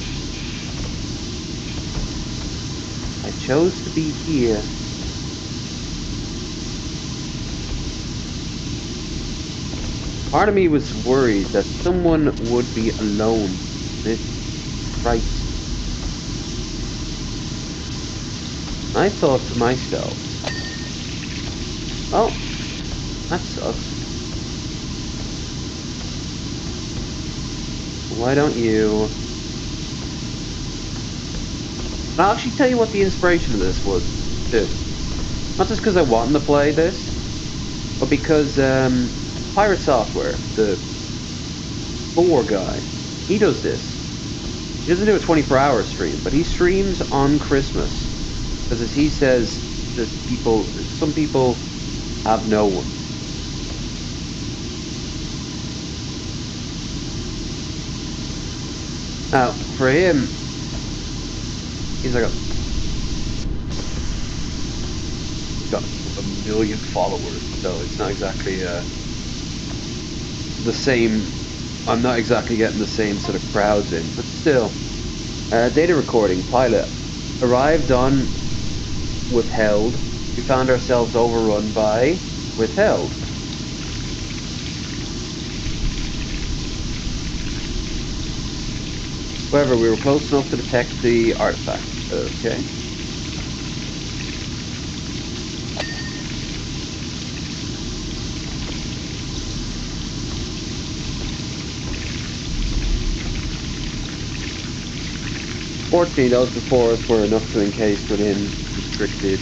B: I chose to be here. Part of me was worried that someone would be alone. This fright. I thought to myself, well, that sucks. Why don't you? I'll actually tell you what the inspiration of this was, too. Not just because I wanted to play this, but because Pirate Software, the Boar guy, he does this. He doesn't do a 24-hour stream, but he streams on Christmas. Because as he says, some people have no one. Now, for him, he's like he's got like a million followers, so it's not exactly the same. I'm not exactly getting the same sort of crowds in, but still. Data recording pilot arrived on withheld. We found ourselves overrun by withheld. However, we were close enough to detect the artifact. Okay. 14, those before us were enough to encase within restricted.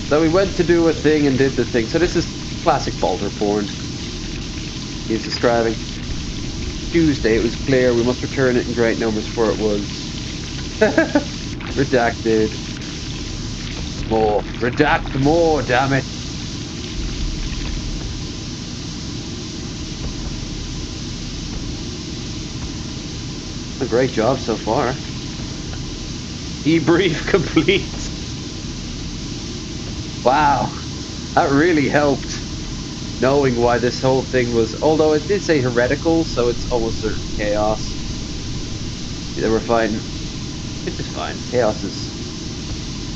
B: So we went to do a thing and did the thing. So this is classic falter porn. He's describing. Tuesday, it was clear we must return it in great numbers for it was redacted. More. Redact more, damn it. A great job so far. Debrief complete. Wow. That really helped knowing why this whole thing was, although it did say heretical, so it's almost certain chaos. They were fighting, which is fine. Chaos is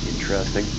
B: interesting.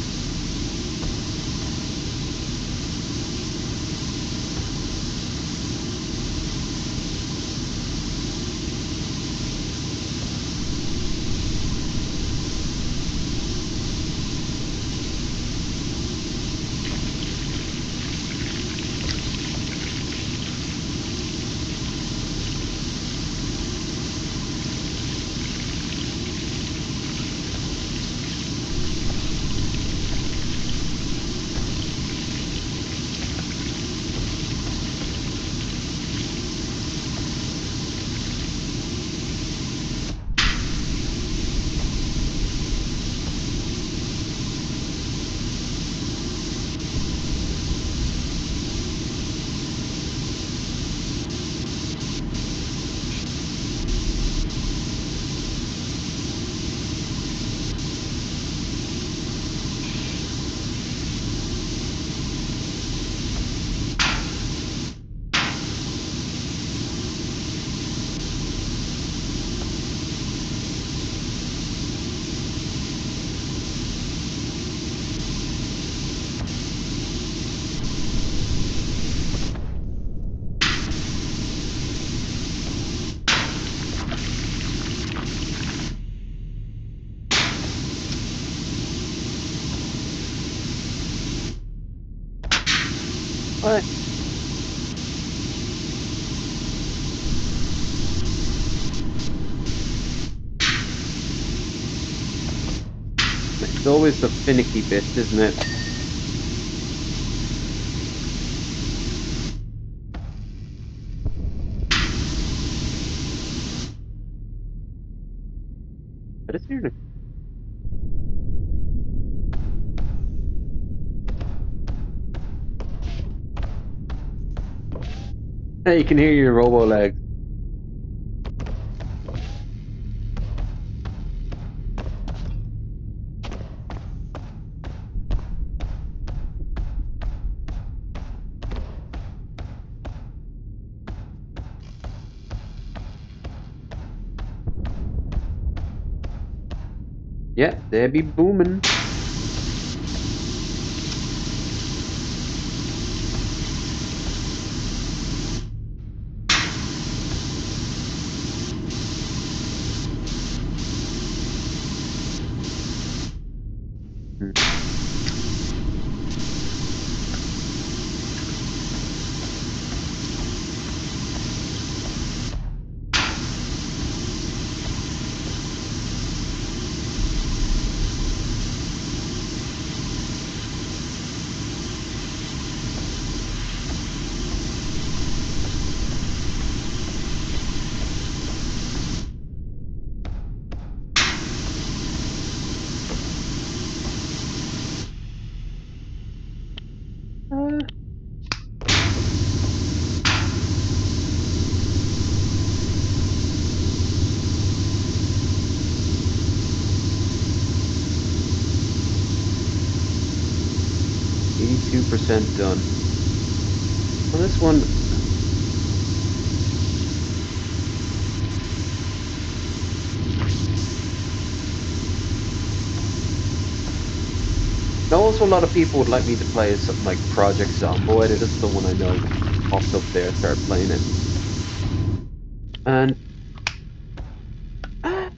B: What? It's always the finicky bits, isn't it? But it's here. Hey, you can hear your robo legs. Yeah, they be booming. Hmm. Uh, 82% done. On this one, also a lot of people would like me to play something like Project Zomboid. It is the one I know popped up there. I started playing it, and uh,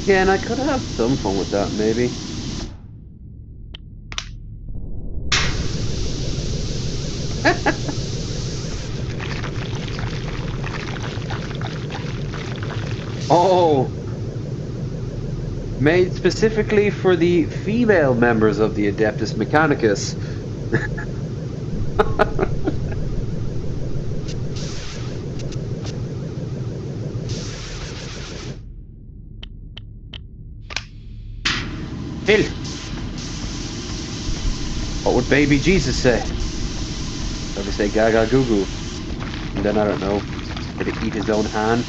B: yeah, and I could have some fun with that maybe. Oh, made specifically for the female members of the Adeptus Mechanicus. Phil, what would baby Jesus say? Probably say gaga goo goo. And then I don't know, did he eat his own hand?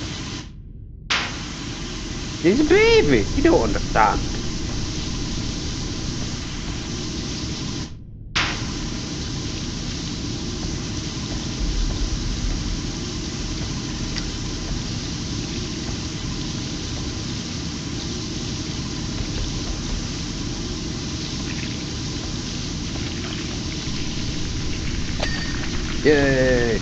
B: He's a baby. You don't understand. Yay.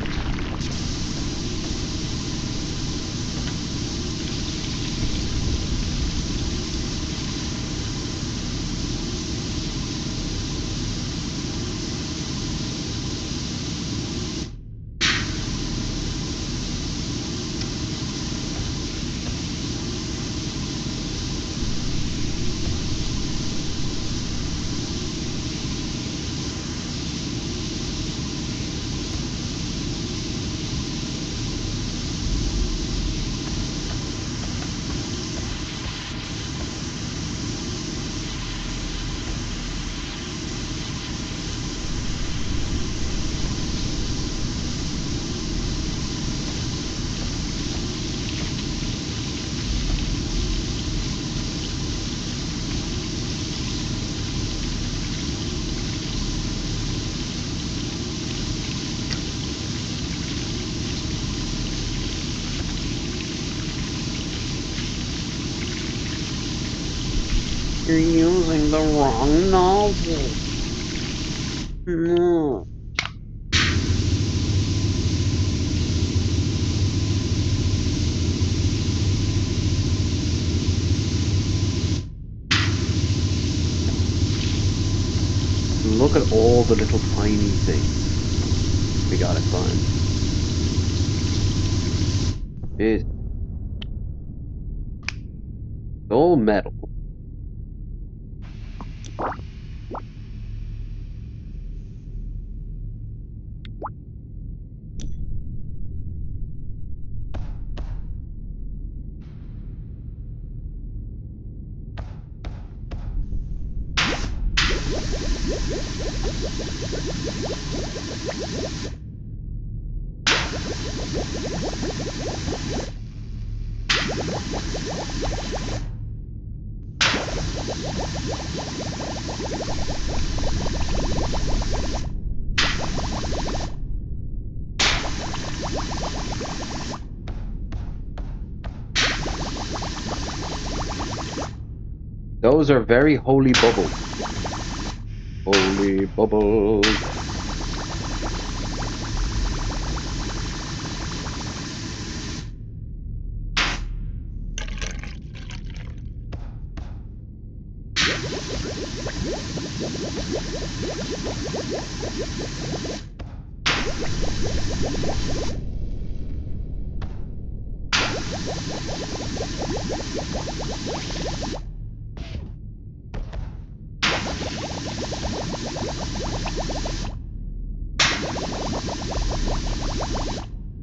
B: You're using the wrong nozzle. No. Look at all the little tiny things we gotta find. It's all metal. Those are very holy bubbles. Holy bubbles.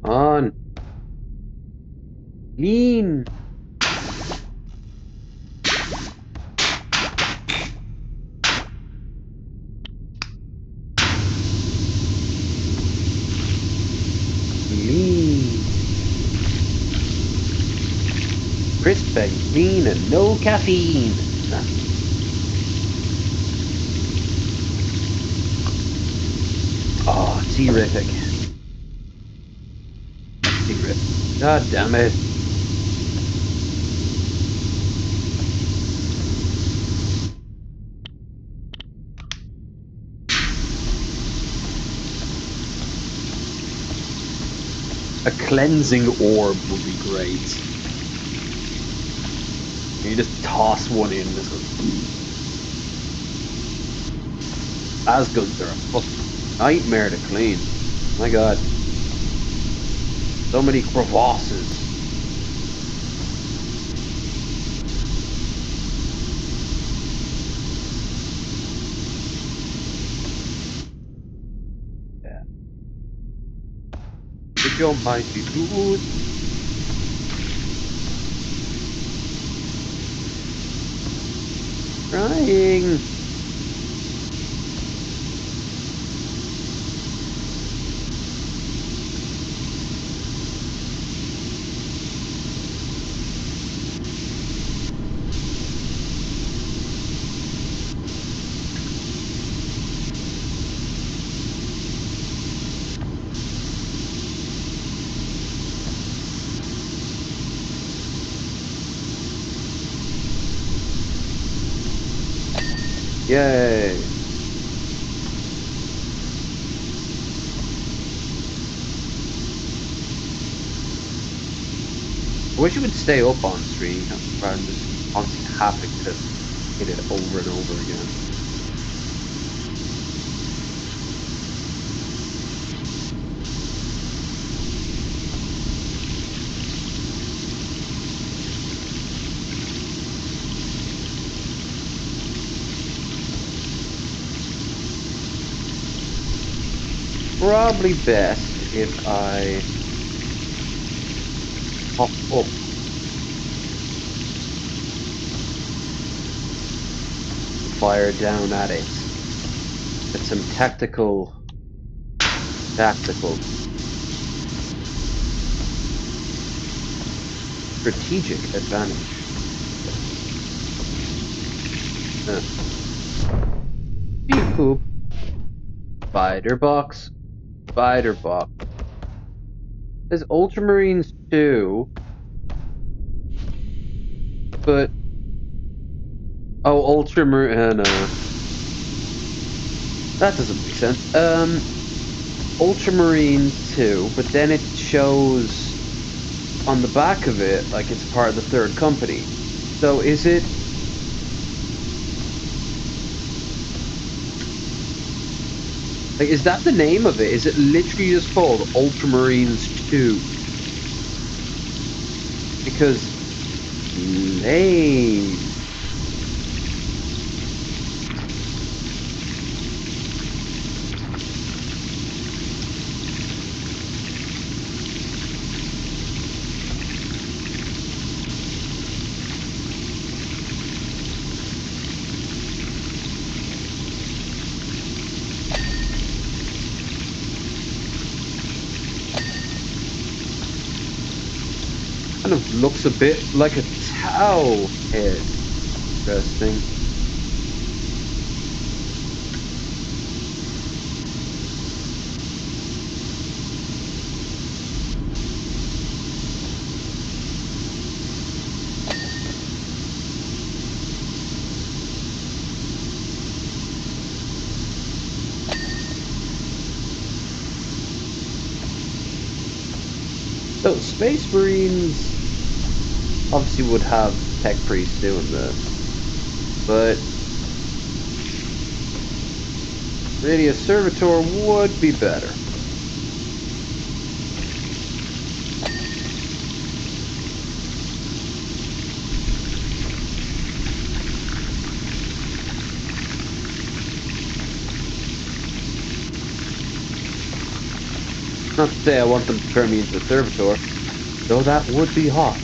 B: On. Lean. Lean. Crisp and clean and no caffeine. Oh, terrific. Terrific. God damn it. A cleansing orb would be great. You just toss one in and this goes. Asguns are a fucking nightmare to clean. My god. So many crevasses. Yeah. With your mighty boots. Trying. Yay. I wish it would stay up on screen rather than just constantly having to hit it over and over again. Probably best if I hop up and fire down at it. At some tactical, strategic advantage. Uh, Beep poop. Spider box. Spider box. There's Ultramarines too, but Oh, Ultramarine. That doesn't make sense. Ultramarine 2, but then it shows on the back of it like it's part of the third company. So is it like is that the name of it? Is it literally just called Ultramarines 2? Because lame. Kind of looks a bit like a Tau head. Interesting. So Space Marines obviously would have tech priests doing this, but really a servitor would be better. Not to say I want them to turn me into a servitor, though that would be hot.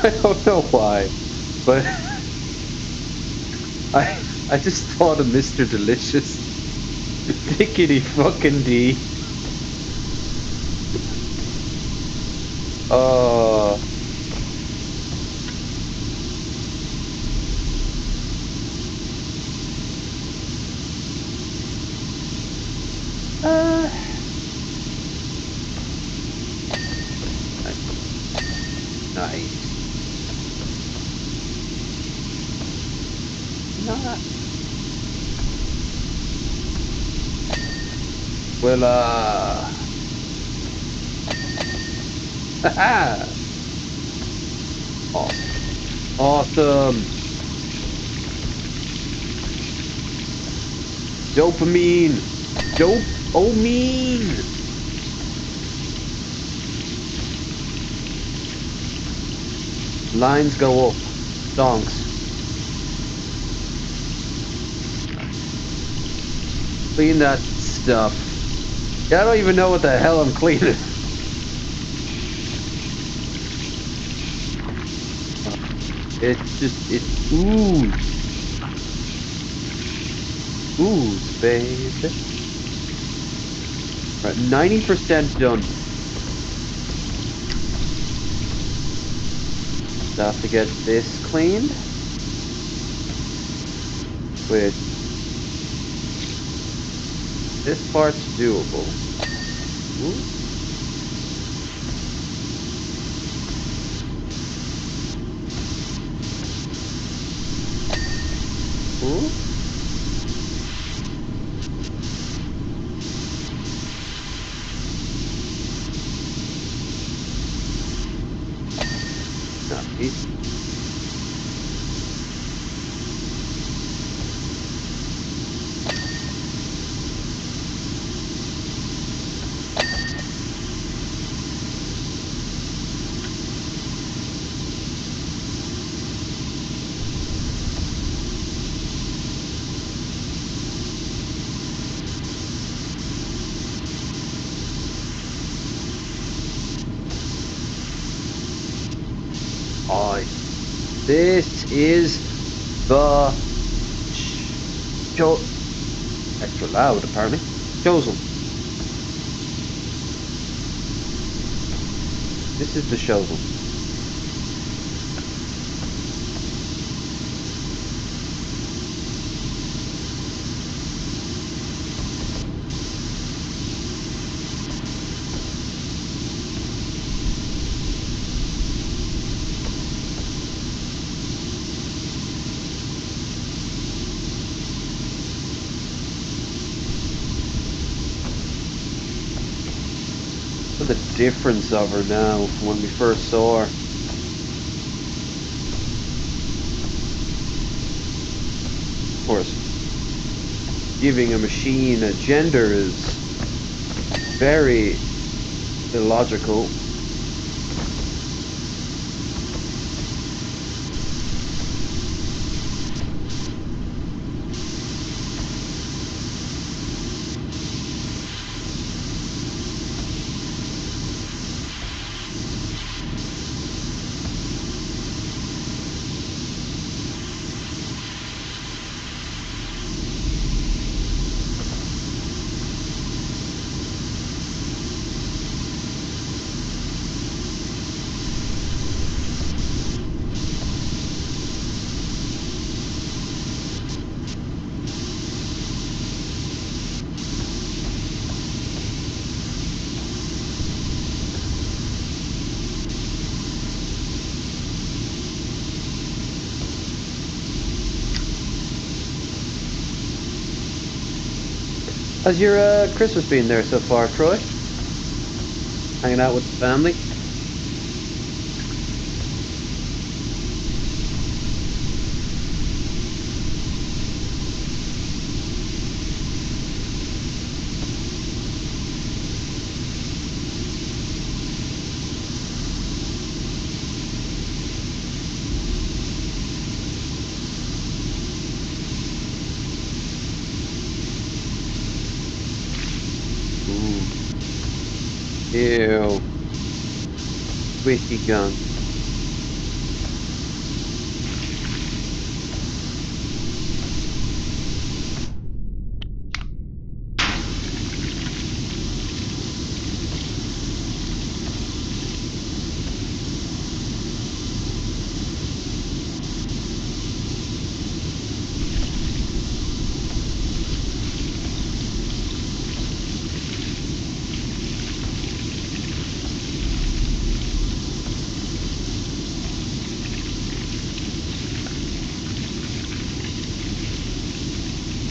B: I don't know why, but I just thought of Mr. Delicious. Dickety fucking D. Oh, uh, nice, nice. Not well. Awesome, awesome. Dopamine, dope. Oh, mean. Lines go up. Stonks. Clean that stuff. Yeah, I don't even know what the hell I'm cleaning. It's just it's ooze, ooze, babe. Right, 90% done. So I have to get this cleaned, which this part's doable. Ooh, ooh, nice. This is the show. Extra loud, apparently. Chosen. This is the chosen. Look at the difference of her now from when we first saw her. Of course, giving a machine a gender is very illogical. How's your Christmas been there so far, Troy? Hanging out with the family? Ooh, ew, squishy gunk.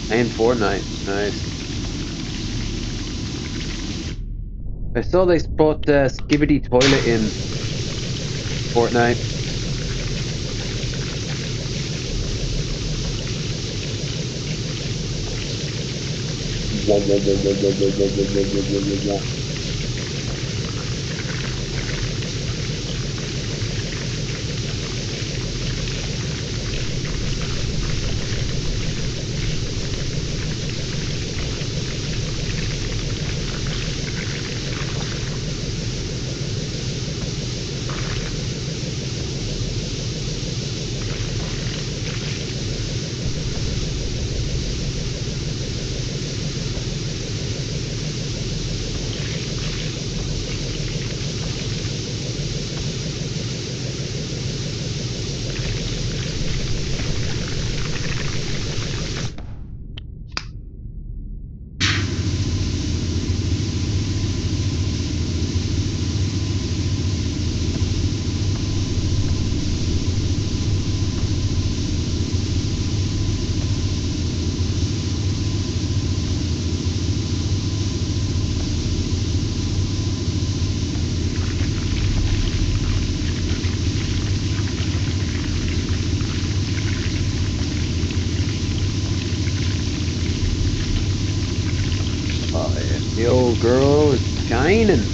B: And Fortnite, nice. I saw they put Skibidi Toilet in Fortnite. Oh yeah, the old girl is shining.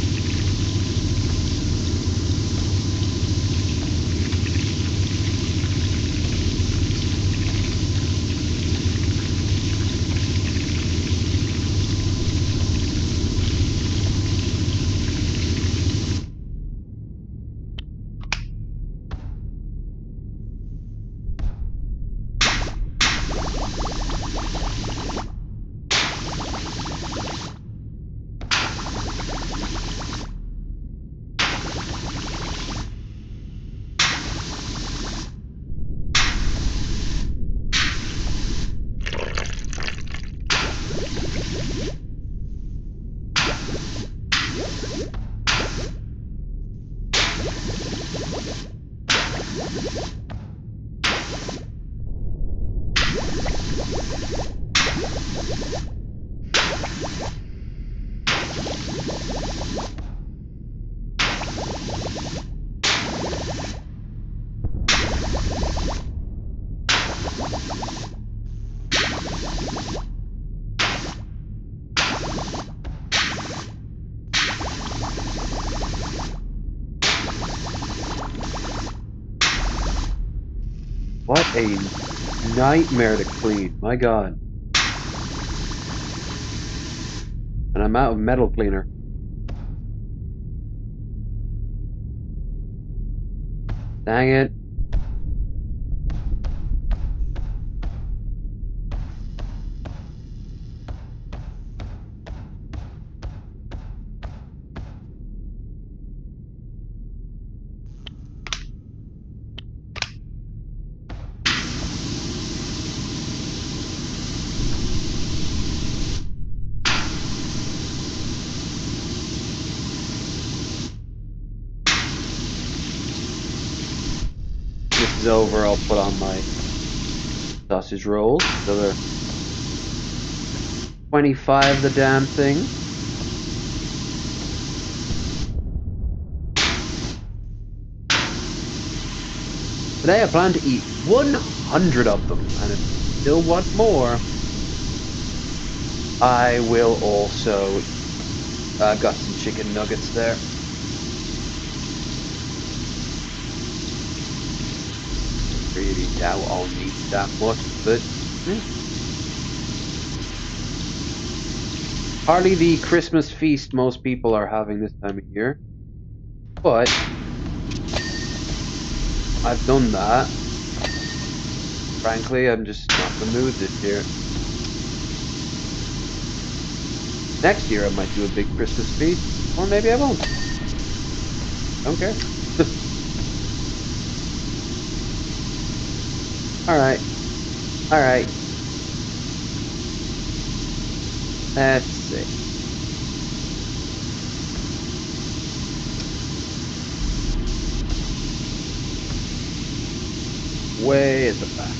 B: What a nightmare to clean. My God. And I'm out of metal cleaner. Dang it. This is over. I'll put on my sausage rolls. Another 25 the damn thing. Today I plan to eat 100 of them, and if I still want more, I will also. I've got some chicken nuggets there. I really doubt I'll need that much, but hardly the Christmas feast most people are having this time of year. But I've done that. Frankly, I'm just not in the mood this year. Next year I might do a big Christmas feast, or maybe I won't. Don't care. All right, all right. Let's see. Way at the back.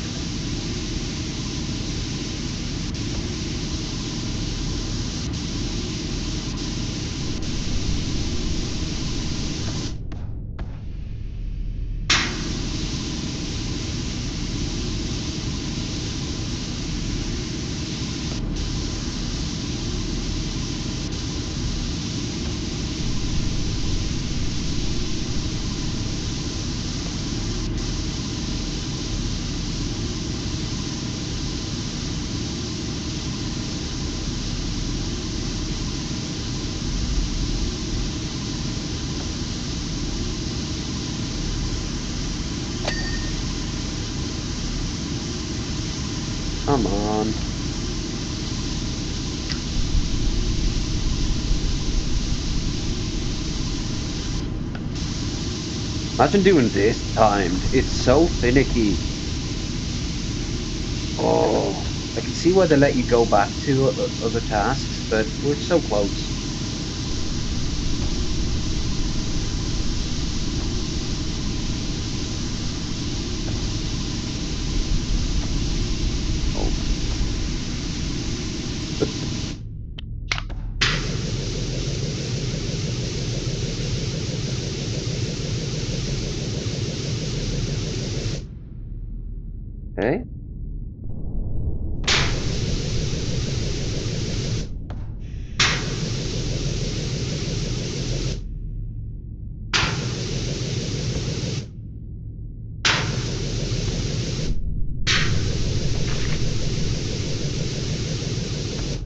B: Come on. Imagine doing this timed. It's so finicky. Oh, I can see why they let you go back to other tasks, but we're so close. Oh my God. Okay.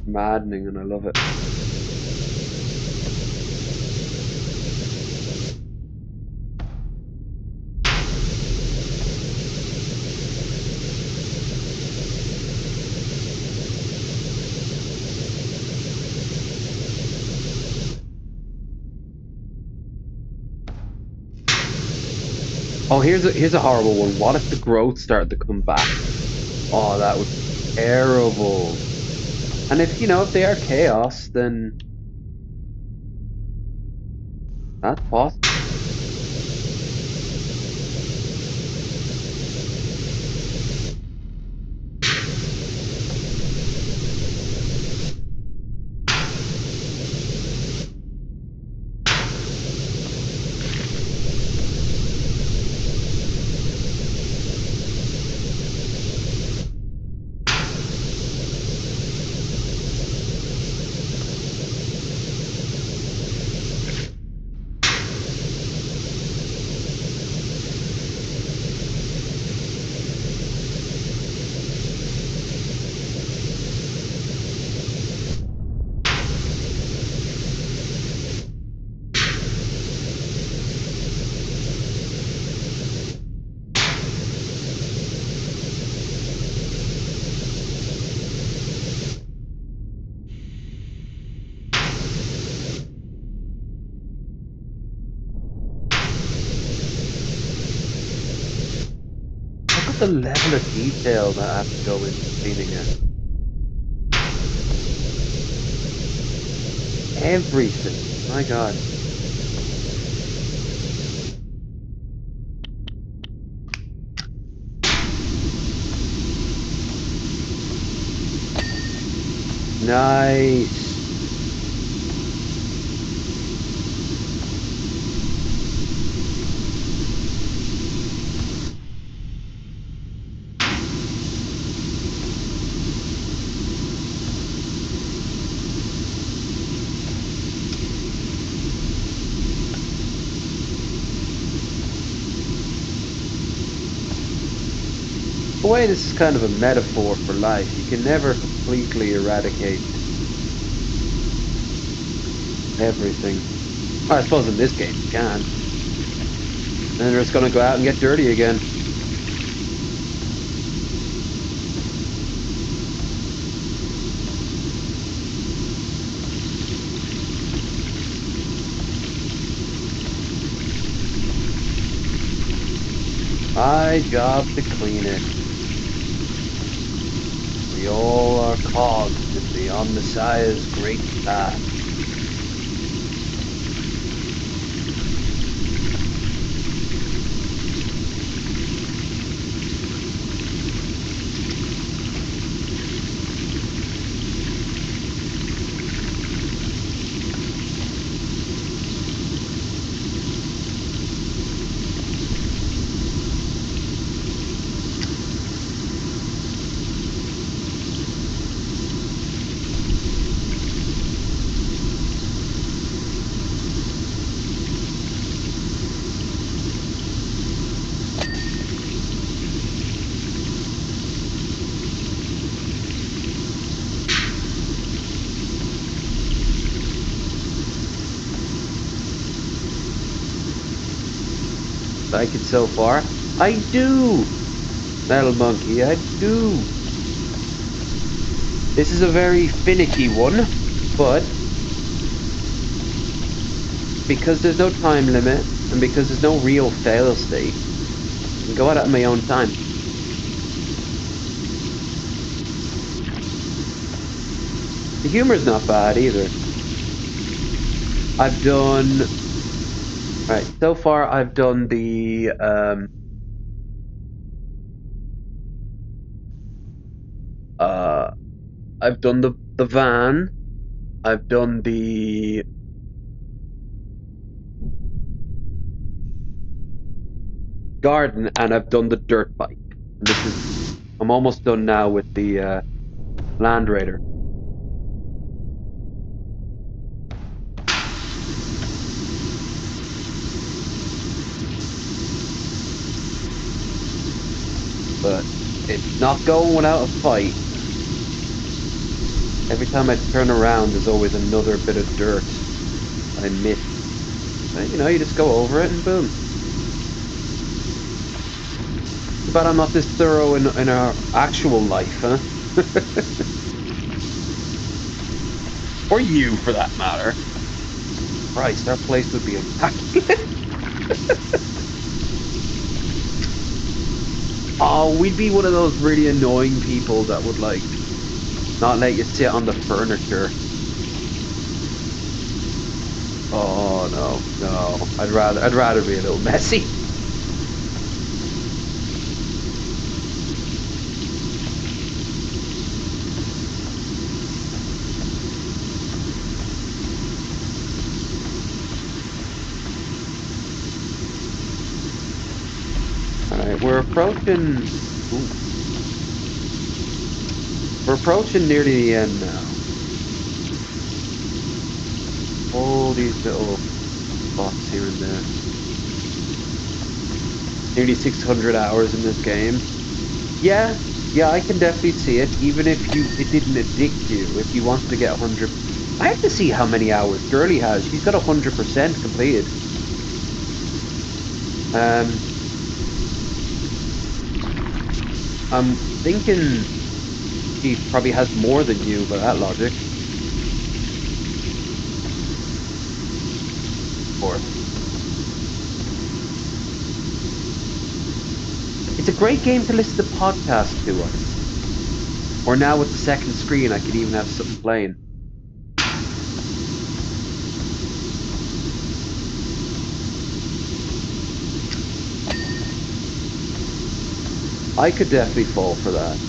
B: Maddening, and I love it. Oh, here's a horrible one. What if the growth started to come back? Oh, that would be terrible. And if they are chaos, then That's possible. Look at the level of detail that I have to go into cleaning it. Everything. My God. Nice. The way this is kind of a metaphor for life. You can never completely eradicate everything. Well, I suppose in this game you can. And they're just gonna go out and get dirty again. My job to clean it. We all are cogs in the Omnissiah's great task. Like it so far? I do! Metal Monkey, I do! This is a very finicky one, but because there's no time limit, and because there's no real fail state, I can go at it at my own time. The humor's not bad either. I've done right so far. I've done the uh I've done the van. I've done the garden, and I've done the dirt bike. And this is I'm almost done now with the Land Raider. But it's not going without a fight. Every time I turn around, there's always another bit of dirt I miss. But, you just go over it and boom. Too bad I'm not this thorough in our actual life, huh? Or you, for that matter. Christ, our place would be immaculate. Oh, we'd be one of those really annoying people that would like not let you sit on the furniture. Oh no. no, no. I'd rather be a little messy. All right, ooh, we're approaching nearly the end now. All these little spots here and there. Nearly 600 hours in this game. Yeah, yeah, I can definitely see it. Even if it didn't addict you, if you wanted to get 100, I have to see how many hours Girly has. She's got 100% completed. Um, I'm thinking she probably has more than you by that logic. Of course, it's a great game to listen to podcasts to. I think, or now with the second screen, I could even have something playing. I could definitely fall for that.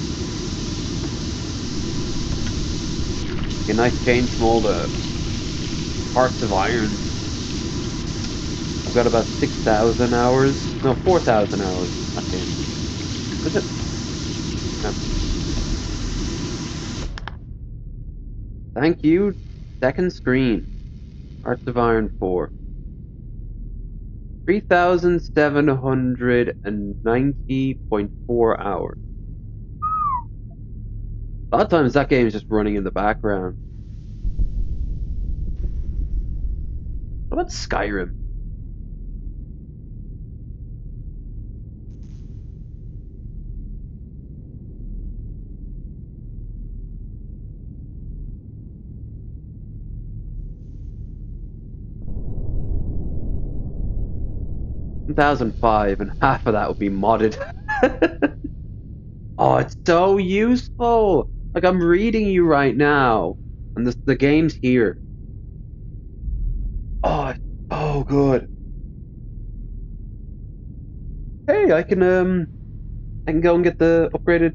B: A nice change from all the Hearts of Iron. I've got about 6,000 hours. No, 4,000 hours in that game. Is it? Yeah. Thank you. Second screen. Hearts of Iron 4. 3,790.4 hours. A lot of times that game is just running in the background. What about Skyrim? 1,005, and half of that would be modded. Oh, it's so useful. Like I'm reading you right now, and the game's here. Oh, it's so good. Hey, I can go and get the upgraded.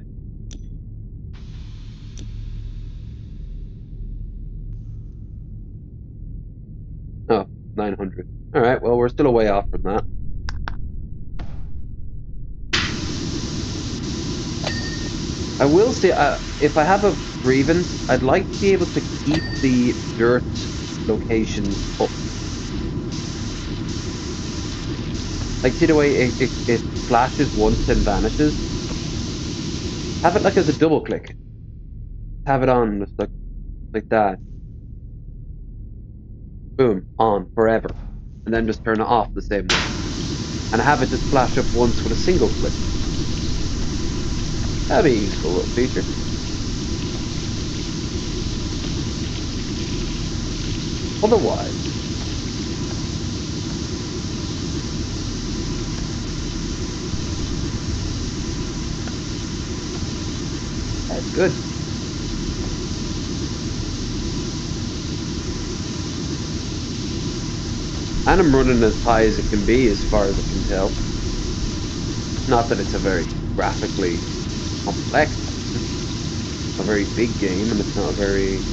B: Oh, 900. All right, well, we're still a way off from that. I will say, if I have a grievance, I'd like to be able to keep the dirt locations up. Like, see the way it flashes once and vanishes? Have it like as a double click. Have it on, just like that. Boom, on forever. And then just turn it off the same way. And have it just flash up once with a single click. That'd be a useful little feature. Otherwise, that's good. And I'm running as high as it can be, as far as I can tell. Not that it's a very graphically complex game, a very big game, and it's not a very.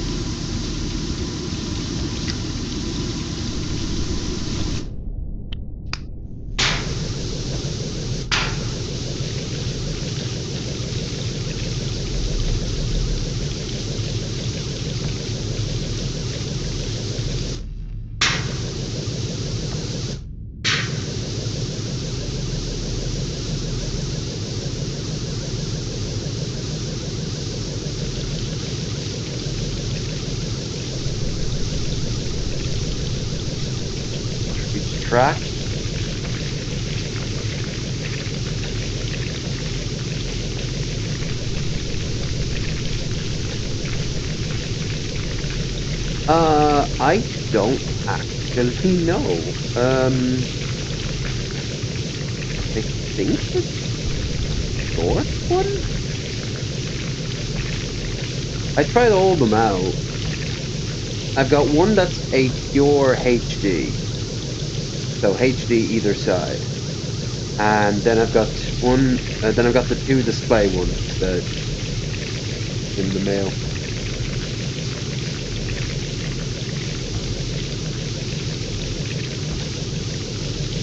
B: Reach track. I don't actually know. I think the short one. I tried all of them out. I've got one that's a pure HD, So HD either side. And then I've got one. Then I've got the two display ones that in the mail.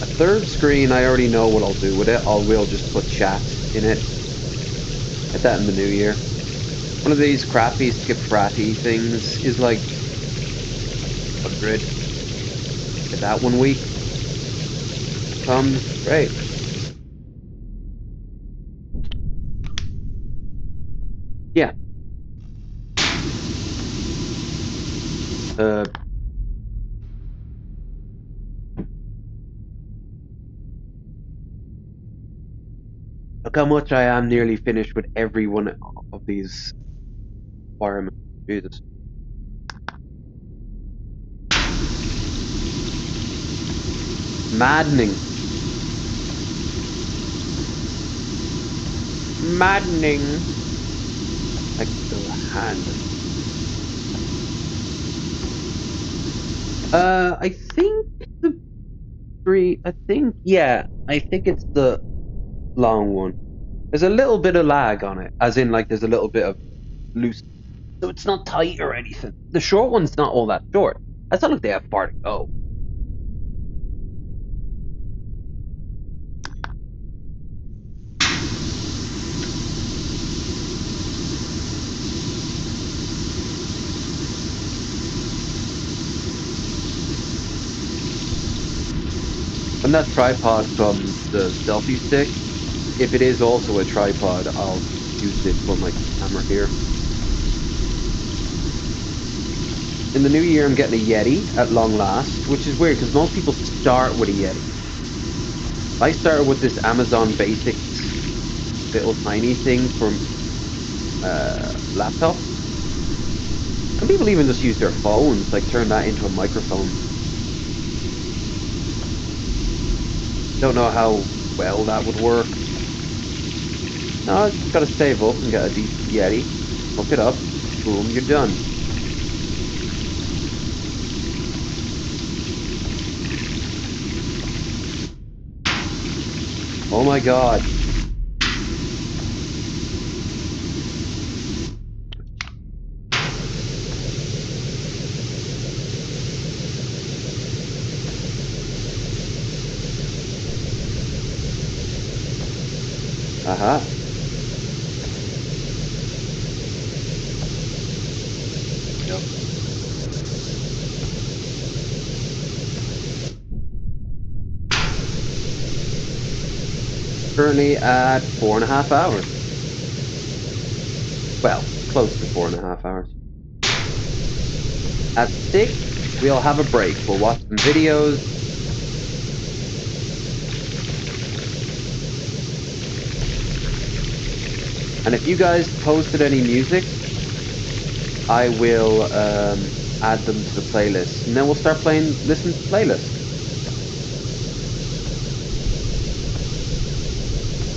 B: A third screen, I already know what I'll do with it. I will just put chat in it. Get that in the new year. One of these crappy skip fratty things is like 100. Get that 1 week. Comes great. Yeah. Uh, Look how much I am nearly finished with every one of these requirements. Jesus. Maddening. Maddening. I can feel a hand. I think the three. I think yeah. I think it's the long one. There's a little bit of lag on it, as in like there's a little bit of loose, so it's not tight or anything. The short one's not all that short. It's not like they have far to go. When that tripod comes, the selfie stick, if it is also a tripod, I'll use it for my camera here. In the new year, I'm getting a Yeti at long last, which is weird because most people start with a Yeti. I started with this Amazon Basics little tiny thing from laptops. Some people even just use their phones, like turn that into a microphone. Don't know how well that would work. No, I just gotta save up and get a decent Yeti, hook it up, boom, you're done. Oh my god. Aha. Yep. Currently at 4.5 hours. Well, close to 4.5 hours. At 6, we'll have a break. We'll watch some videos. And if you guys posted any music, I will add them to the playlist. And then we'll start playing, listen to playlist.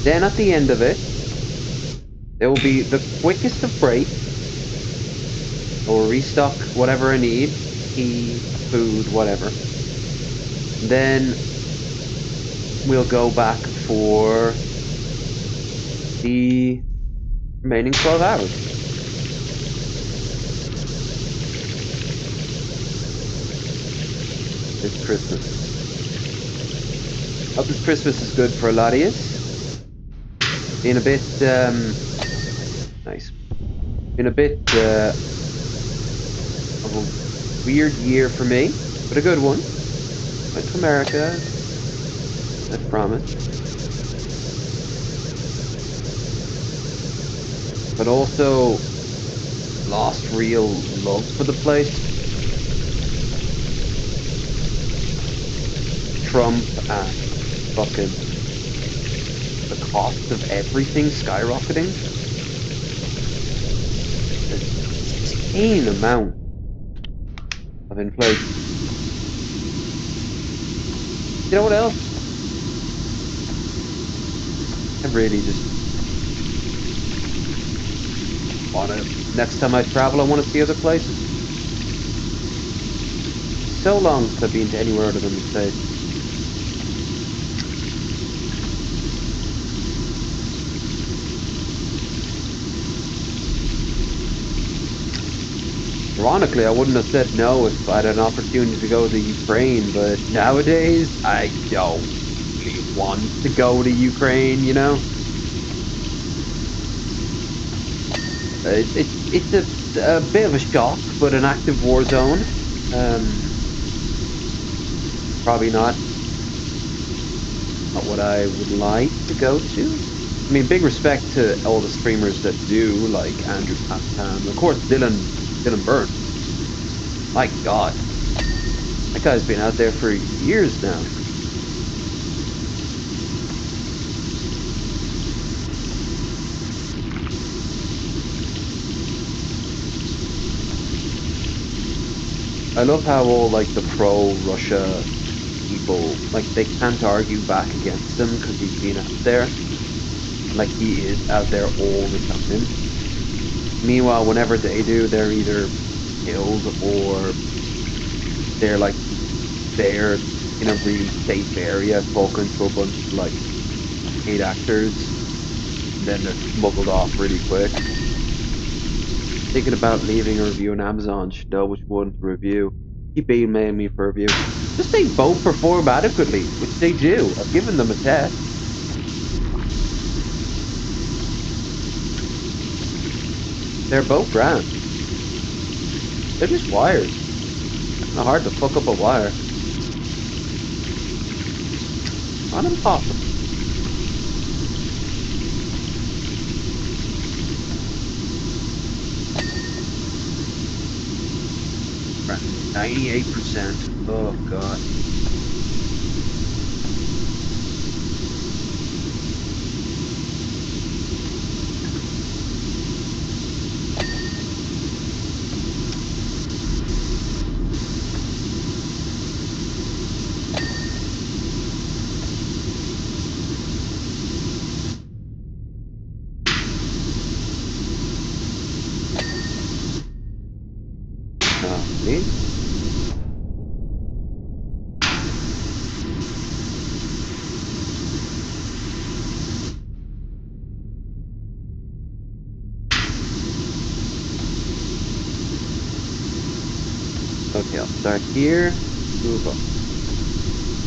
B: Then at the end of it, there will be the quickest of breaks. I will restock whatever I need. Tea, food, whatever. Then we'll go back for the remaining 12 hours. It's Christmas. Hope this Christmas is good for a lot of you. Been a bit nice. Been a bit of a weird year for me, but a good one. Went to America, as promised, but also lost real love for the place. Trump and fucking the cost of everything skyrocketing. An insane amount of inflation. You know what else? I really just want to. Next time I travel, I want to see other places. So long since I've been to anywhere other than the States. Ironically, I wouldn't have said no if I had an opportunity to go to Ukraine, but nowadays I don't really want to go to Ukraine, you know? It's a bit of a shock, but an active war zone. Um, probably not what I would like to go to. I mean, big respect to all the streamers that do, like Andrew Pastime, of course, Dylan Burns. My God, that guy's been out there for years now. I love how all like the pro Russia people like they can't argue back against him because he's been out there. Like he is out there all the time. Meanwhile, whenever they do, they're either killed or they're like there in a really safe area talking to a bunch of like paid actors, and then they're smuggled off really quick. Thinking about leaving a review on Amazon, should know which one to review. Keep emailing me for a review. Just say both perform adequately, which they do. I've given them a test. They're both grand. They're just wires. Kind of hard to fuck up a wire. Not impossible. Right. 98%. Oh god. Nice. Okay, I'll start here. Move up.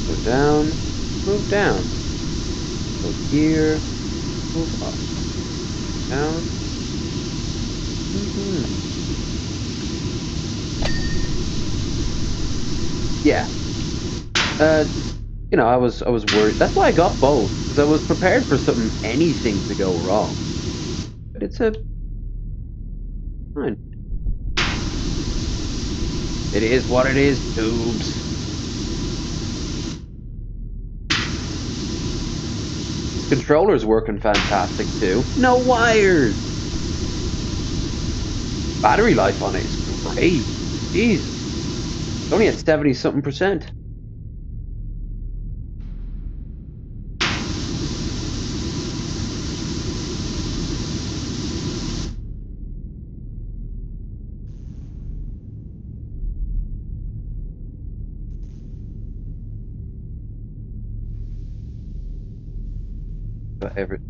B: Go down. Move down. Go here. Move up. Down. Yeah. Uh, I was worried. That's why I got both because I was prepared for anything to go wrong. But it's a fine. It is what it is, tubes. This controller's working fantastic too. No wires. Battery life on it is great. Jesus. It's only at 70 something percent. Got everything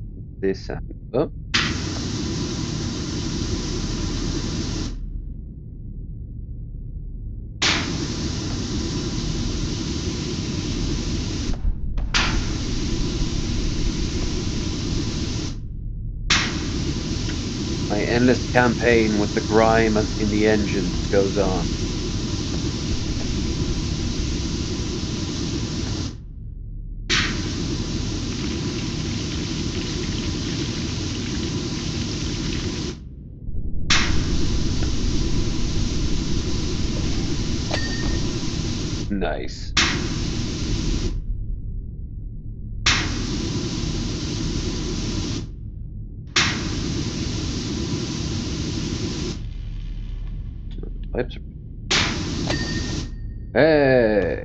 B: this and oh, my endless campaign with the grime in the engine goes on. Nice. Types are hey.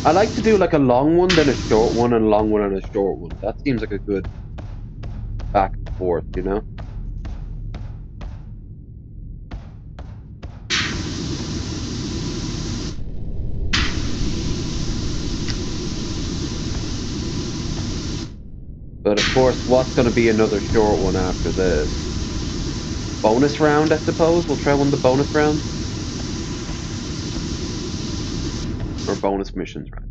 B: I like to do like a long one, then a short one, and a long one and a short one. That seems like a good back and forth, you know? But of course, what's going to be another short one after this? Bonus round, I suppose. We'll try one of the bonus rounds or bonus missions, right?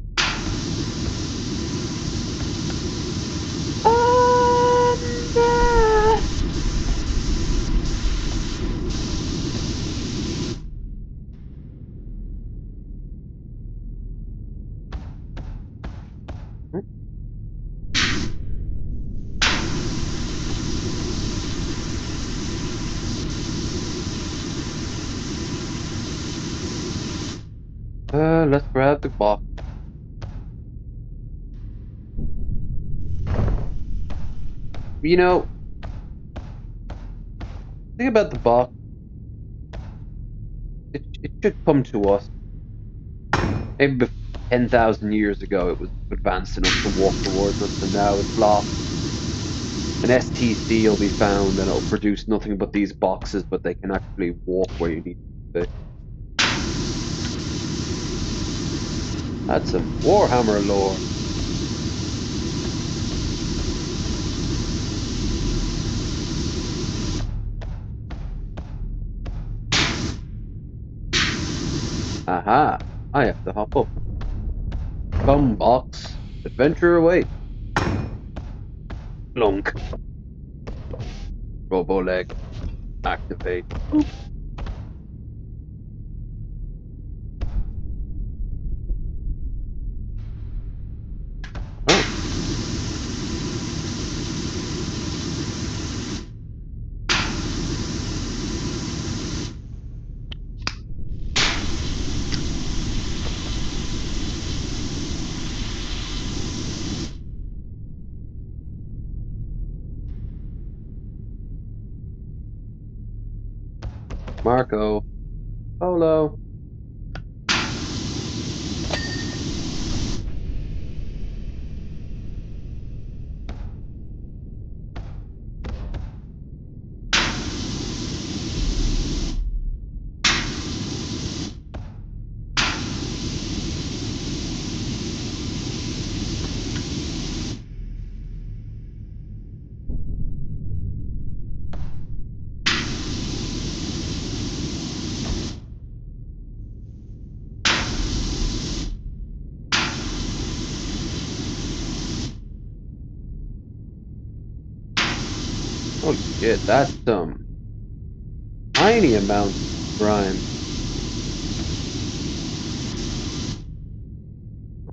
B: Um, let's grab the box. You know, think about the box. It should come to us. Maybe 10,000 years ago, it was advanced enough to walk towards us, and now it's lost. An STC will be found, and it'll produce nothing but these boxes, but they can actually walk where you need to be. That's some Warhammer lore. Aha! I have to hop up. Come, box. Adventure awaits. Lunk. Robo leg. Activate. Boop. Oh. Marco. Polo. Holy shit, that's some tiny amounts of grime.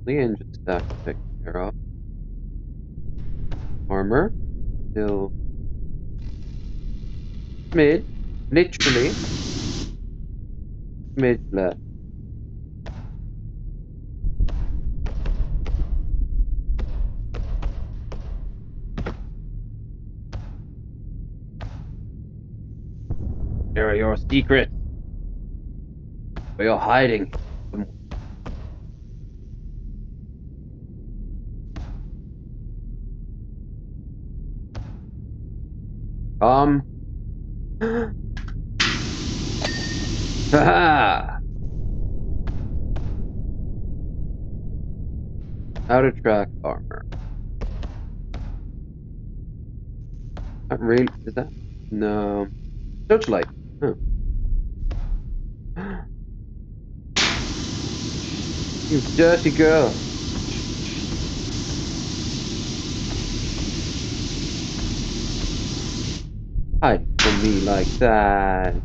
B: The engine stack taken care of. Armor. Still mid. Literally. Mid left. There are your secrets. Where you're hiding. Come. Haha! How to track armor. Not really. Is that? No. Searchlight. Huh. You dirty girl. Hide from me like that.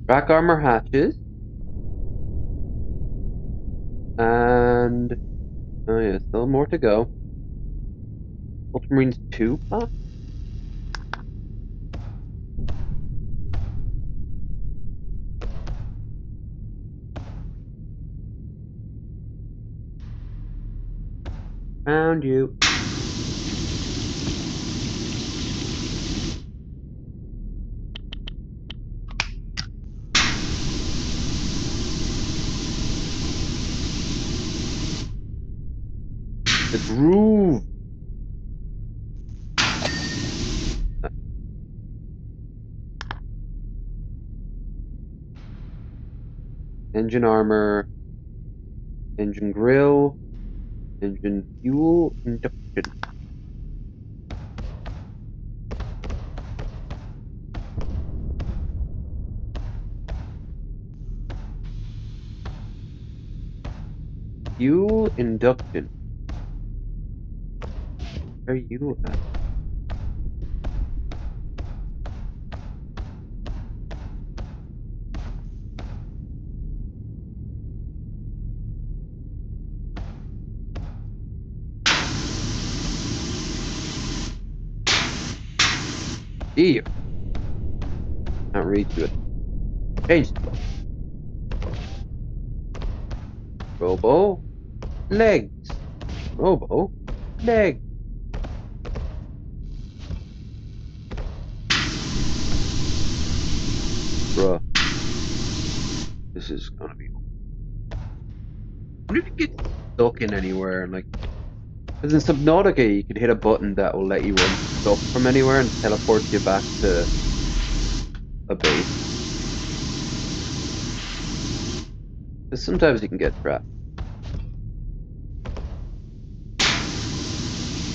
B: Track armor hatches. And oh yeah, still more to go. Ultramarines 2 pack? Found you. The groove. Engine armor, engine grill, engine fuel, induction. Fuel induction. Where are you at? See you. Can't reach you. Change the block. Robo. Legs. Robo. Leg. Bruh. This is gonna be. What if you get stuck in anywhere? Like, because in Subnautica, you could hit a button that will let you unstuck from anywhere and teleport you back to a base. Because sometimes you can get trapped.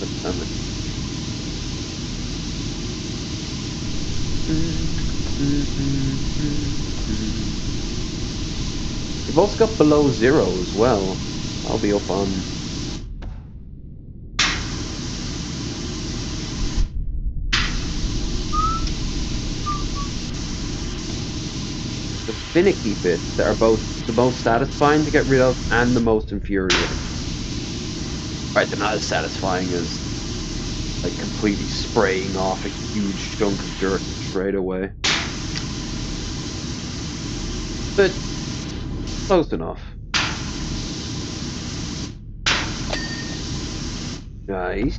B: But I'm like, you've also got below zero as well. I'll be up on. The finicky bits that are both the most satisfying to get rid of and the most infuriating. Right, they're not as satisfying as like completely spraying off a huge chunk of dirt straight away. But close enough. Nice.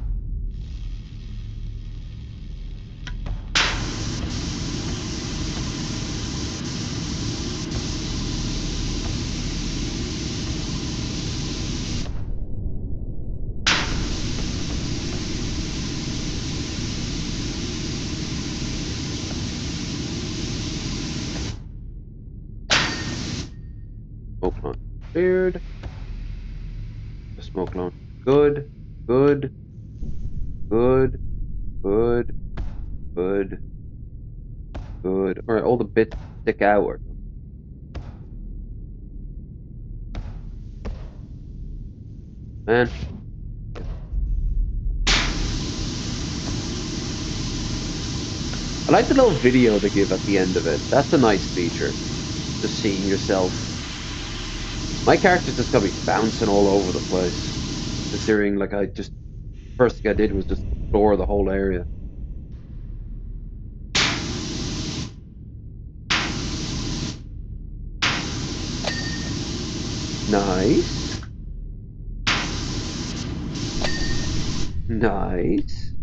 B: Smoke launch cleared. The smoke launch good. Good. Good. Good. Good. Good. Alright, all the bits stick out. Man. I like the little video they give at the end of it. That's a nice feature. Just seeing yourself. My character's just gonna be bouncing all over the place. Considering, like, first thing I did was just explore the whole area. Nice. Nice.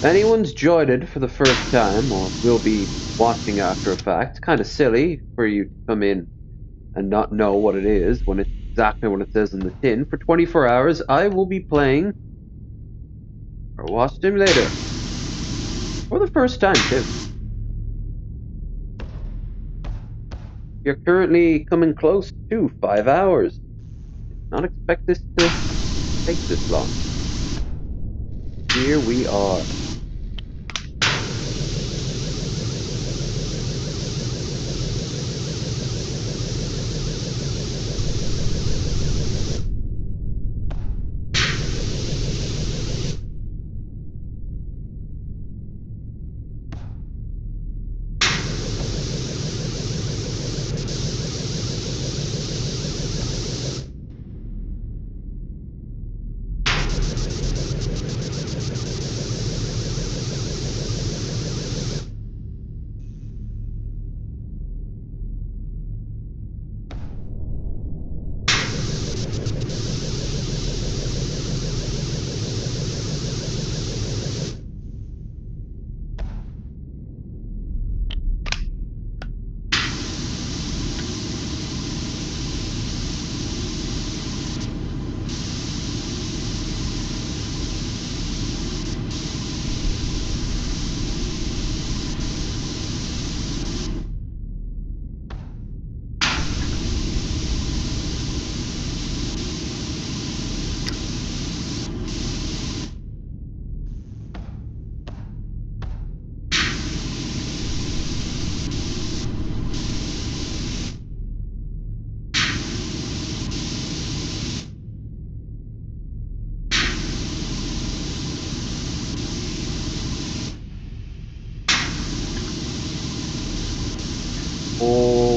B: Anyone's joined it for the first time or will be watching after a fact, kind of silly for you to come in and not know what it is when it's exactly what it says in the tin. For 24 hours, I will be playing or Watch Simulator for the first time, too. You're currently coming close to 5 hours. Did not expect this to take this long. Here we are.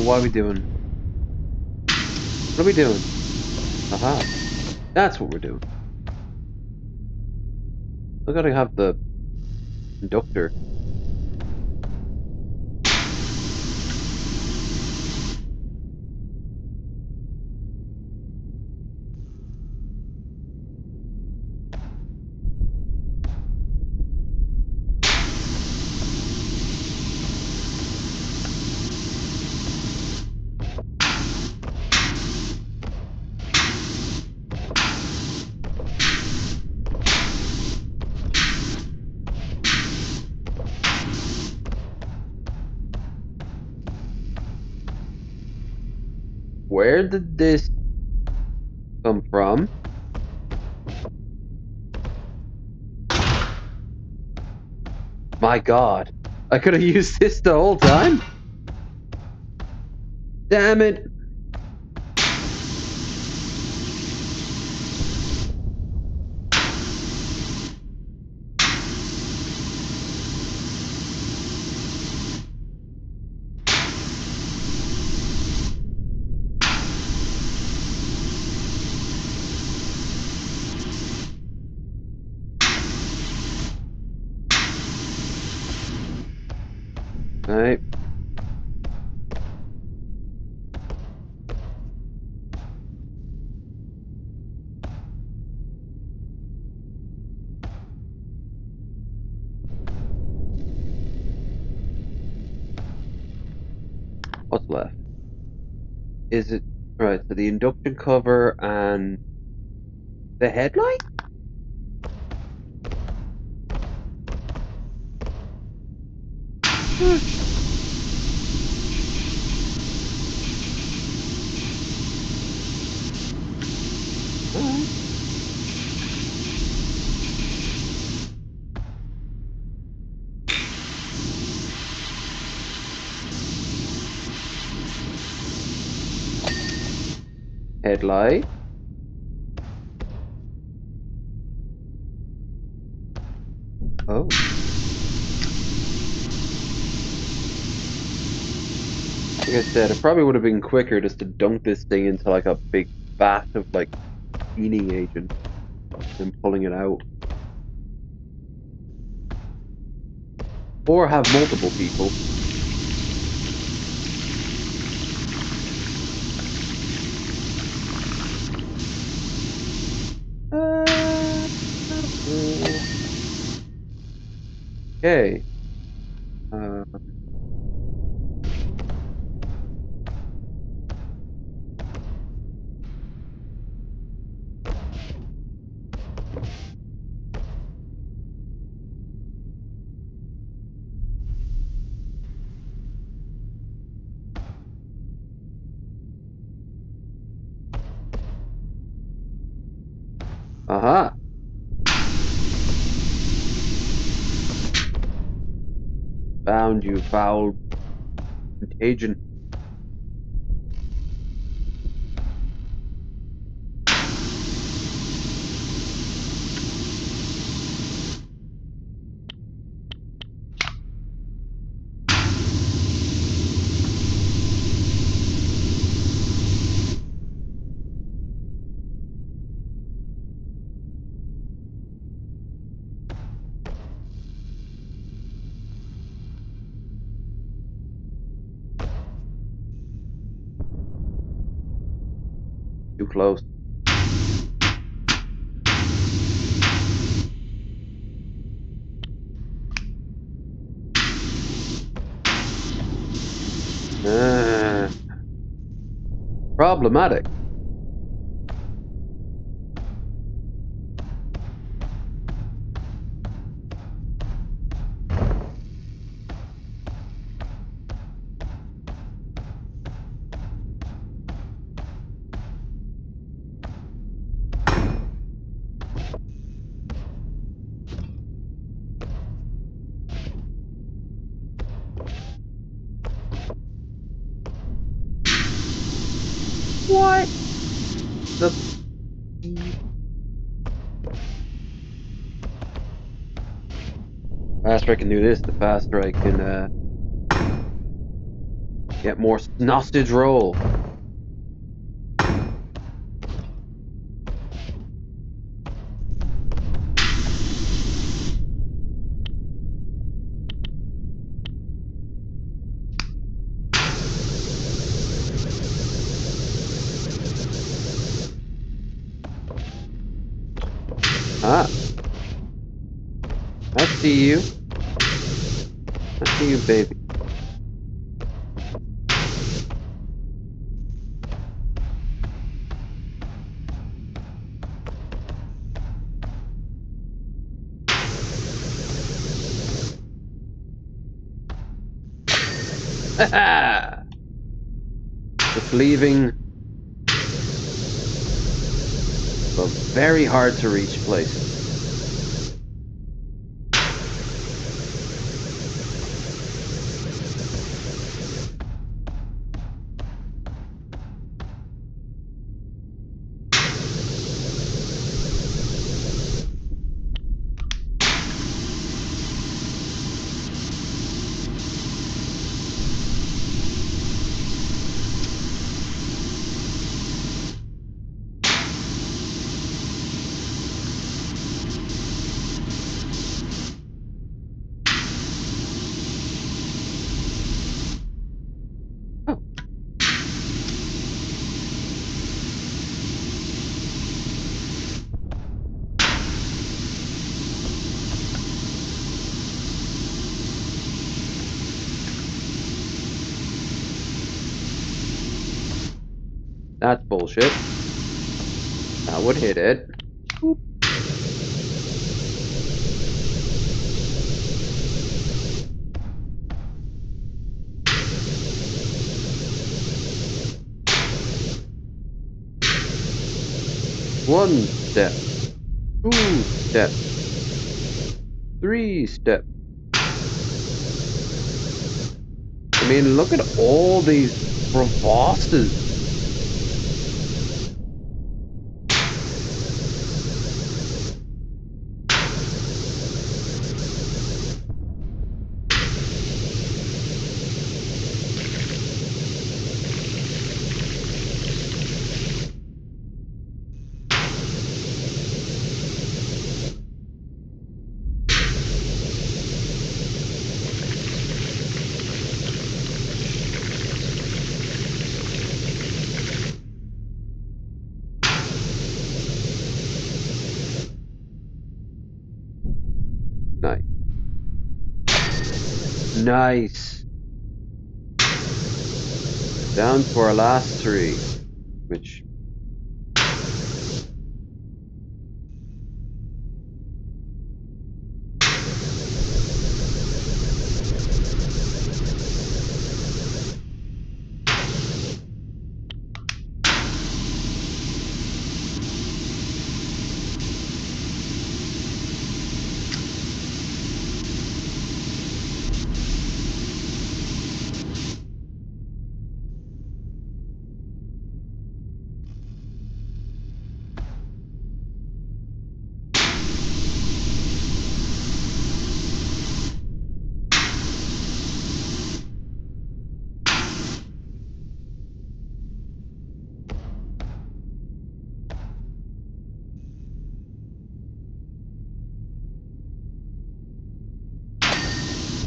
B: what are we doing? What are we doing? Aha. That's what we're doing. I gotta have the conductor. Where did this come from? My God. I could have used this the whole time? Damn it. Alright. What's left? Is it right? So the induction cover and the headlight? Alright. Headlight. Oh. Like I said, it probably would have been quicker just to dunk this thing into like a big vat of like cleaning agent and pulling it out. Or have multiple people. Uh, okay. Uh, aha. Found you, foul contagion. Too close. Uh, problematic. What? The faster I can do this, the faster I can Get more sausage roll. Ah, I see you. I see you, baby. Just leaving a very hard to reach place. Oh, that's bullshit. That would hit it. Boop. 1 step, 2 step, 3 step. I mean, look at all these crevasses. Nice. Nice. Down to our last 3, which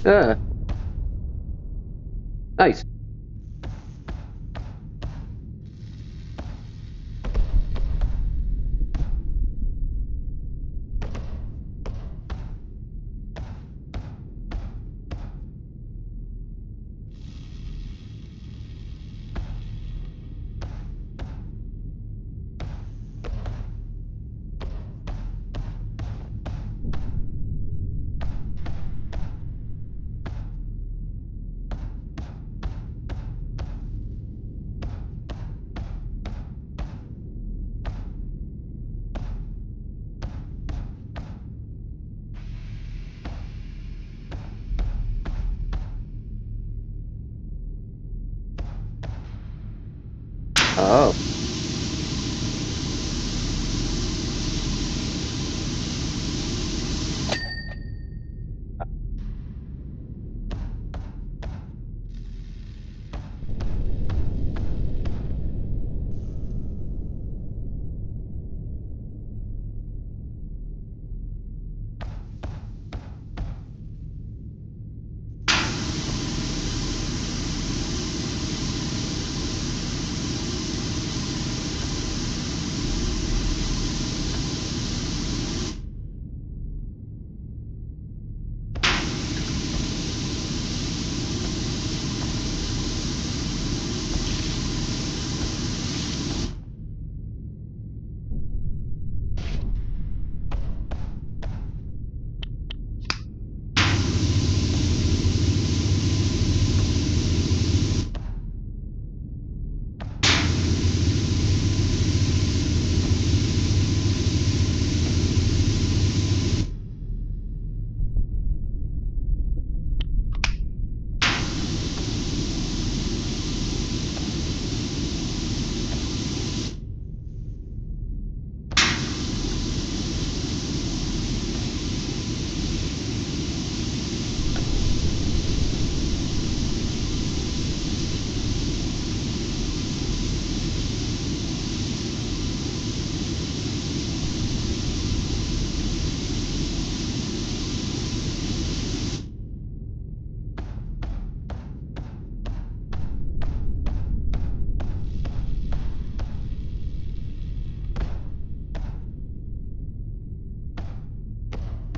B: uh, nice. Oh,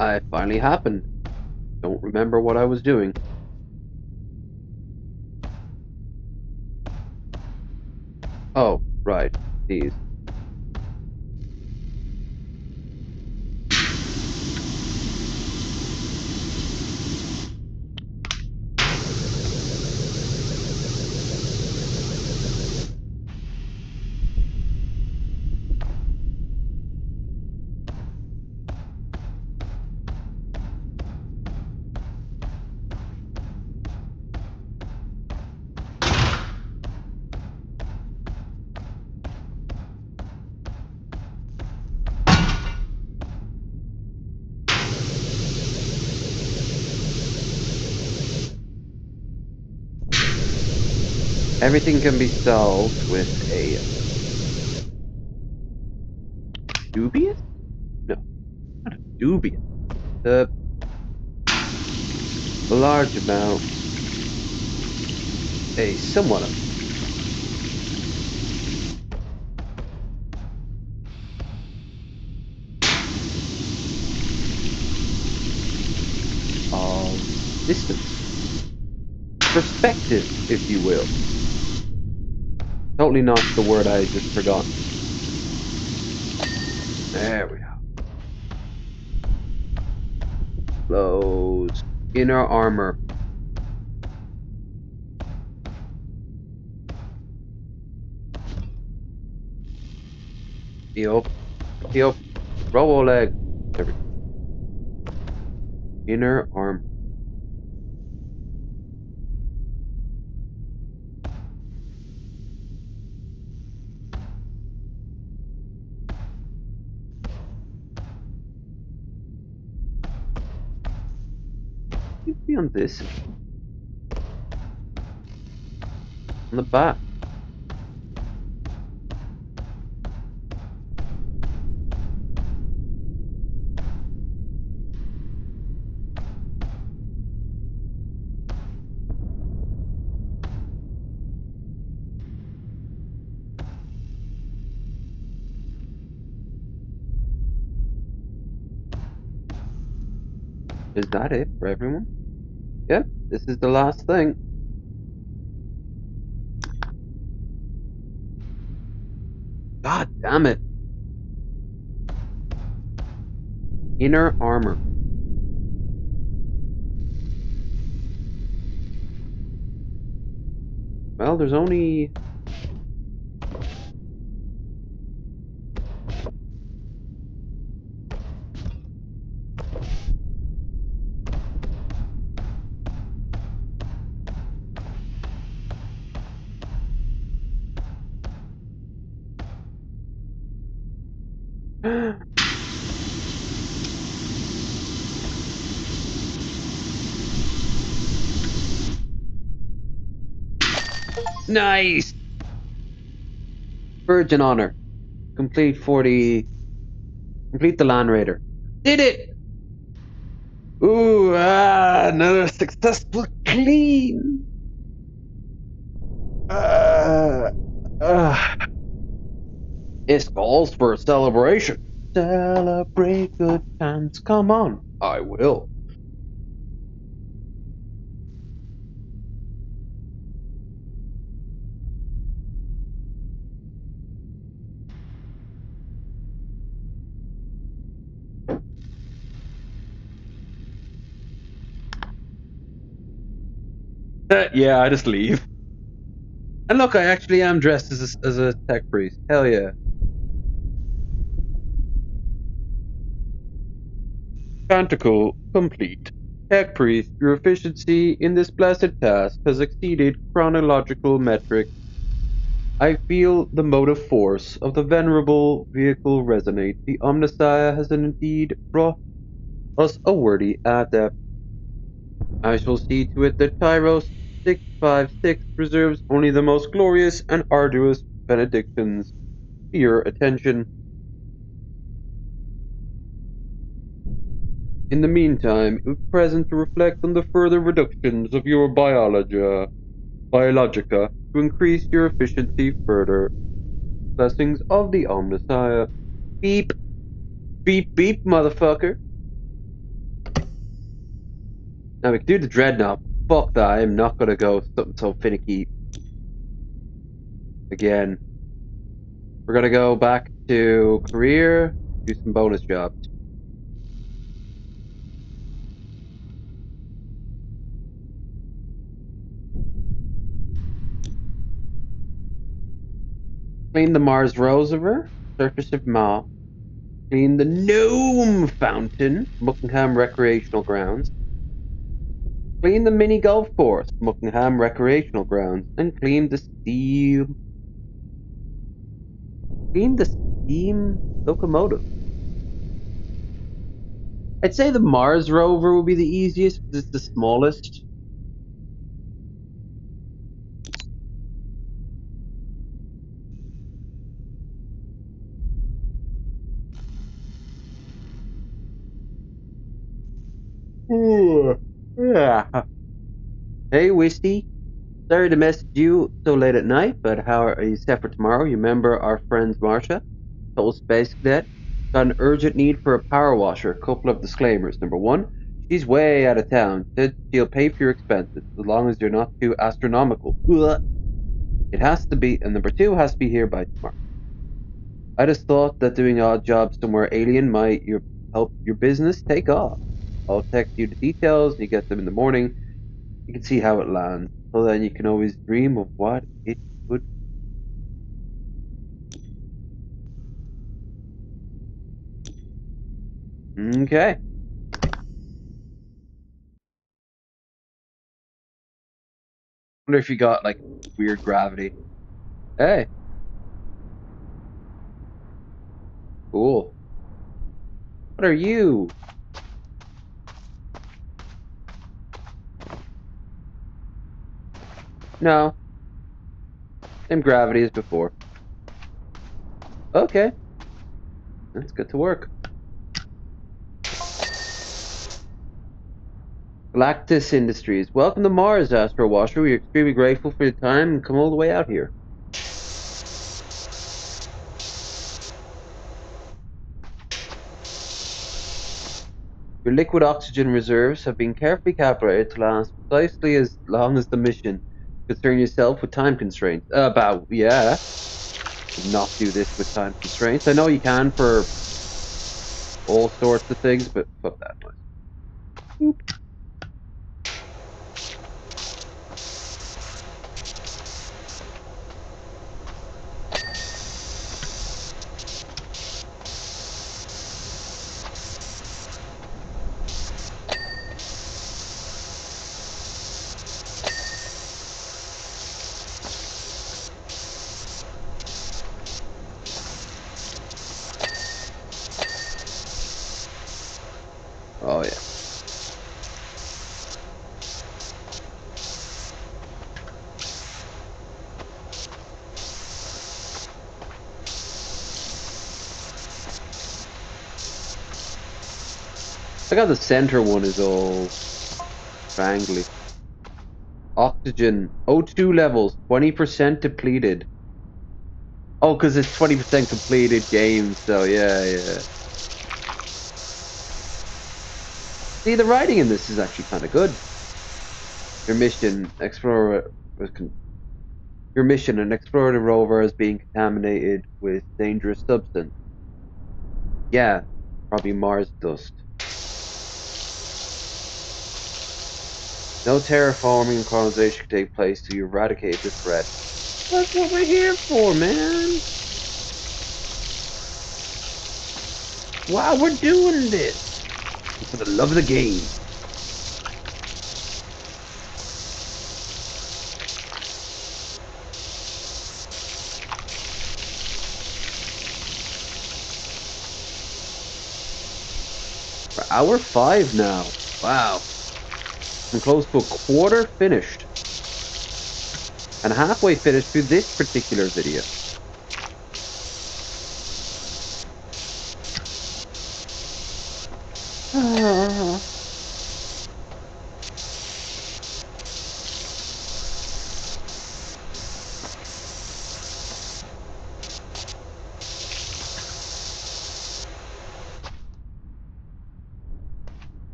B: it finally happened. Don't remember what I was doing. Oh, right. These. Everything can be solved with a dubious? No, not a dubious. A large amount. A somewhat of distance. Perspective, if you will. Totally not the word I just forgot. There we are. Close. Inner armor. Heel. Heel. Robo leg. There we go. Inner armor. Seems to be on this. On the back. Is that it for everyone? Yep, this is the last thing. God damn it. Inner armor. Well, there's only nice. Virgin honor. Complete 40. Complete the Land Raider. Did it! Ooh, another successful clean. Uh, uh, it calls for a celebration. Celebrate good times. Come on. I will. Yeah, I just leave. And look, I actually am dressed as a tech priest. Hell yeah. Canticle complete. Tech priest, your efficiency in this blessed task has exceeded chronological metrics. I feel the motive force of the venerable vehicle resonate. The Omnissiah has indeed brought us a worthy adept. I shall see to it that Tyros 656 reserves only the most glorious and arduous benedictions to your attention. In the meantime, it was present to reflect on the further reductions of your biologica to increase your efficiency further. Blessings of the Omnissiah. Beep, beep, beep, motherfucker. Now we can do the dreadnought. Fuck that, I am not gonna go something so finicky again. We're gonna go back to career, do some bonus jobs. Clean the Mars rover, surface of Mars. Clean the Gnome Fountain, Buckingham Recreational Grounds. Clean the mini golf course, Buckingham Recreational Grounds. And clean the steam locomotive. I'd say the Mars rover will be the easiest because it's the smallest. Ooh, yeah. Hey, Wisty. Sorry to message you so late at night, but how are you set for tomorrow? You remember our friends Marsha, total space cadet? Got an urgent need for a power washer. Couple of disclaimers. Number one, she's way out of town. Said she'll pay for your expenses as long as you're not too astronomical. Ugh. It has to be, and number two, has to be here by tomorrow. I just thought that doing odd jobs somewhere alien might help your business take off. I'll text you the details. You get them in the morning. You can see how it lands. So then you can always dream of what it could. Okay. Wonder if you got like weird gravity. Hey, cool. What are you? No, same gravity as before. Okay, let's get to work. Galactus Industries. Welcome to Mars, Astro Washer. We are extremely grateful for your time and come all the way out here. Your liquid oxygen reserves have been carefully calibrated to last precisely as long as the mission. Concern yourself with time constraints. Yeah. Not do this with time constraints. I know you can for all sorts of things, but fuck that noise. Boop. Oh yeah. I got the center one is all strangly. Oxygen O2 levels 20% depleted. Oh, because it's 20% completed games, so yeah. See, the writing in this is actually kind of good. Your mission, your mission, an explorer rover is being contaminated with dangerous substance. Yeah, probably Mars dust. No terraforming and colonization can take place to eradicate this threat. That's what we're here for, man. Wow, we're doing this for the love of the game. We're hour 5 now. Wow. I'm close to a quarter finished. And halfway finished through this particular video.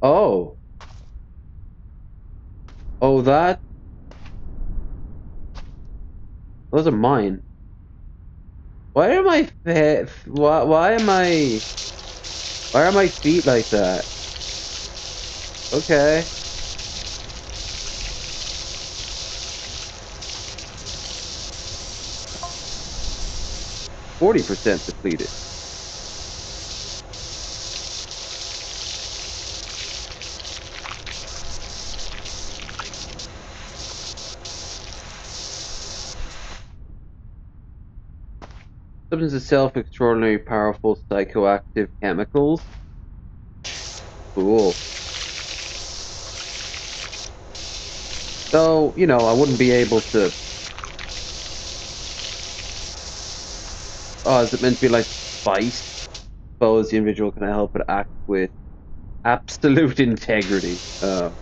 B: Oh, oh, those are mine. Why am I? Why are my feet like that? Okay, 40% depleted. Substance itself extraordinarily powerful psychoactive chemicals. Cool. So, I wouldn't be able to. Oh, is it meant to be like spice? Suppose the individual can help but act with absolute integrity. Well,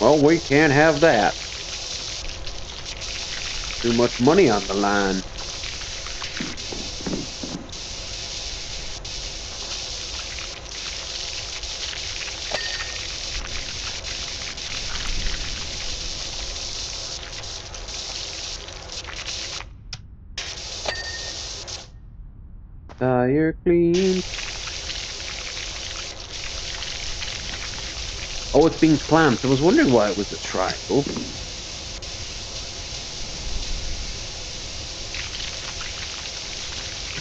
B: we can't have that. Too much money on the line. Tire clean. Oh, it's being clamped. I was wondering why it was a triangle.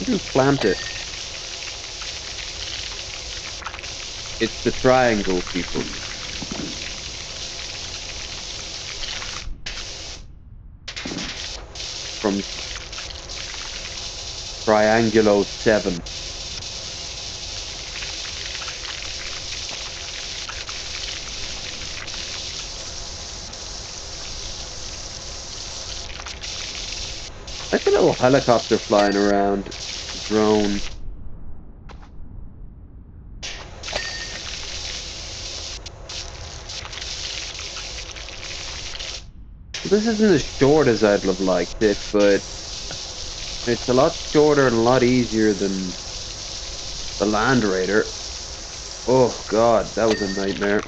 B: Who clamped it? It's the triangle, people. From Triangulo 7. Like a little helicopter flying around. Drone. This isn't as short as I'd have liked it, but it's a lot shorter and a lot easier than the Land Raider. Oh god, that was a nightmare.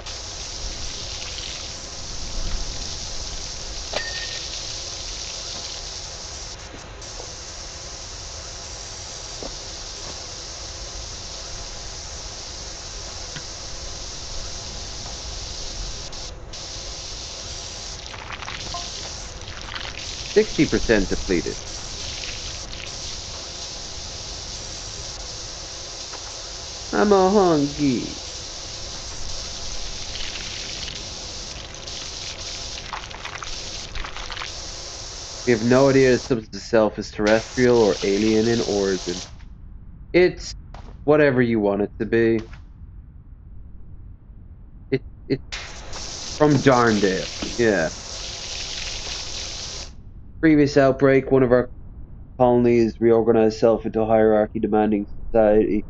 B: 60% depleted. I'm a hungry. We have no idea the substance itself is terrestrial or alien in origin. It's whatever you want it to be. It's from Darndale. Yeah. Previous outbreak, one of our colonies reorganized itself into a hierarchy demanding society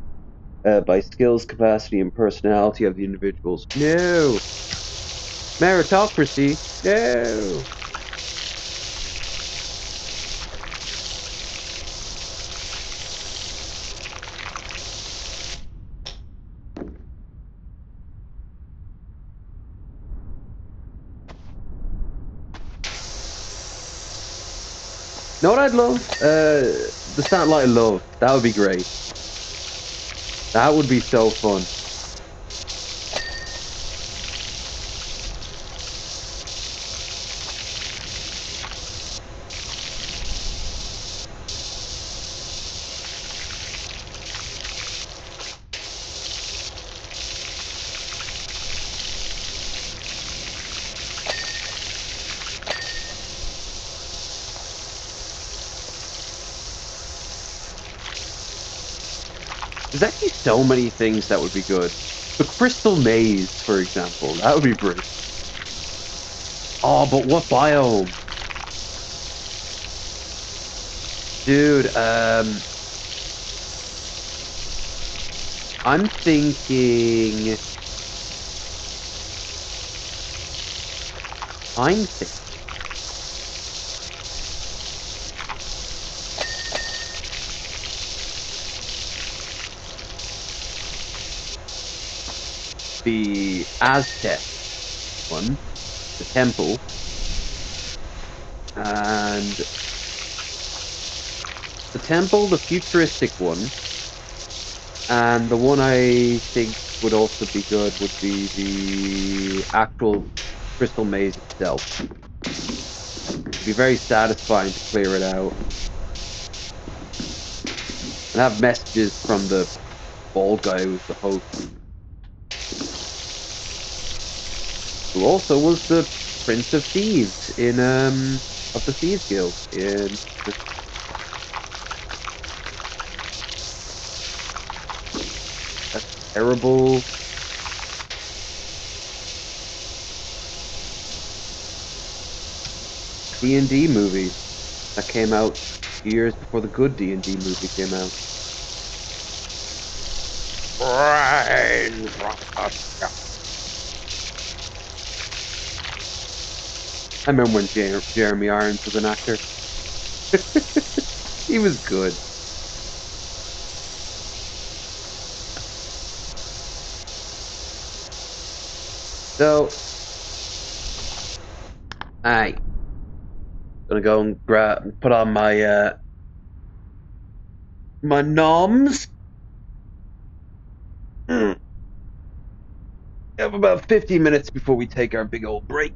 B: by skills, capacity, and personality of the individuals. No. Meritocracy. No. Know what I'd love? The Satellite of Love. That would be great. That would be so fun. There's actually so many things that would be good. The Crystal Maze, for example. That would be brilliant. Oh, but what biome? Dude, I'm thinking... I'm thinking... the Aztec one, the temple, and the futuristic one, and the one I think would also be good would be the actual crystal maze itself. It'd be very satisfying to clear it out and have messages from the bald guy who was the host, who also was the Prince of Thieves in of the Thieves Guild in that terrible D&D movie that came out years before the good D&D movie came out. Brains rot. I remember when Jeremy Irons was an actor. He was good. So, I gonna go and put on my my noms. Mm. We have about 50 minutes before we take our big old break.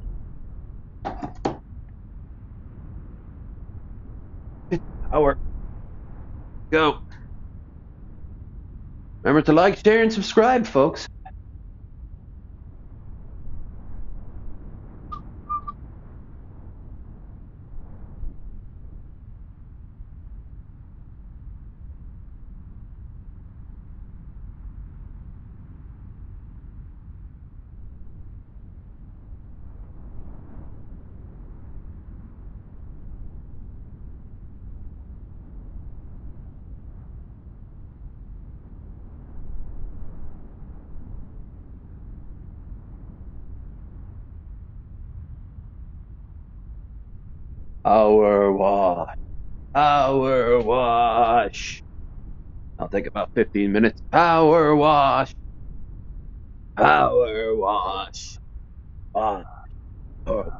B: Hour. Go. Remember to like, share, and subscribe, folks. Power wash. Power wash. I'll take about 15 minutes. Power wash. Power wash. Wash. Oh.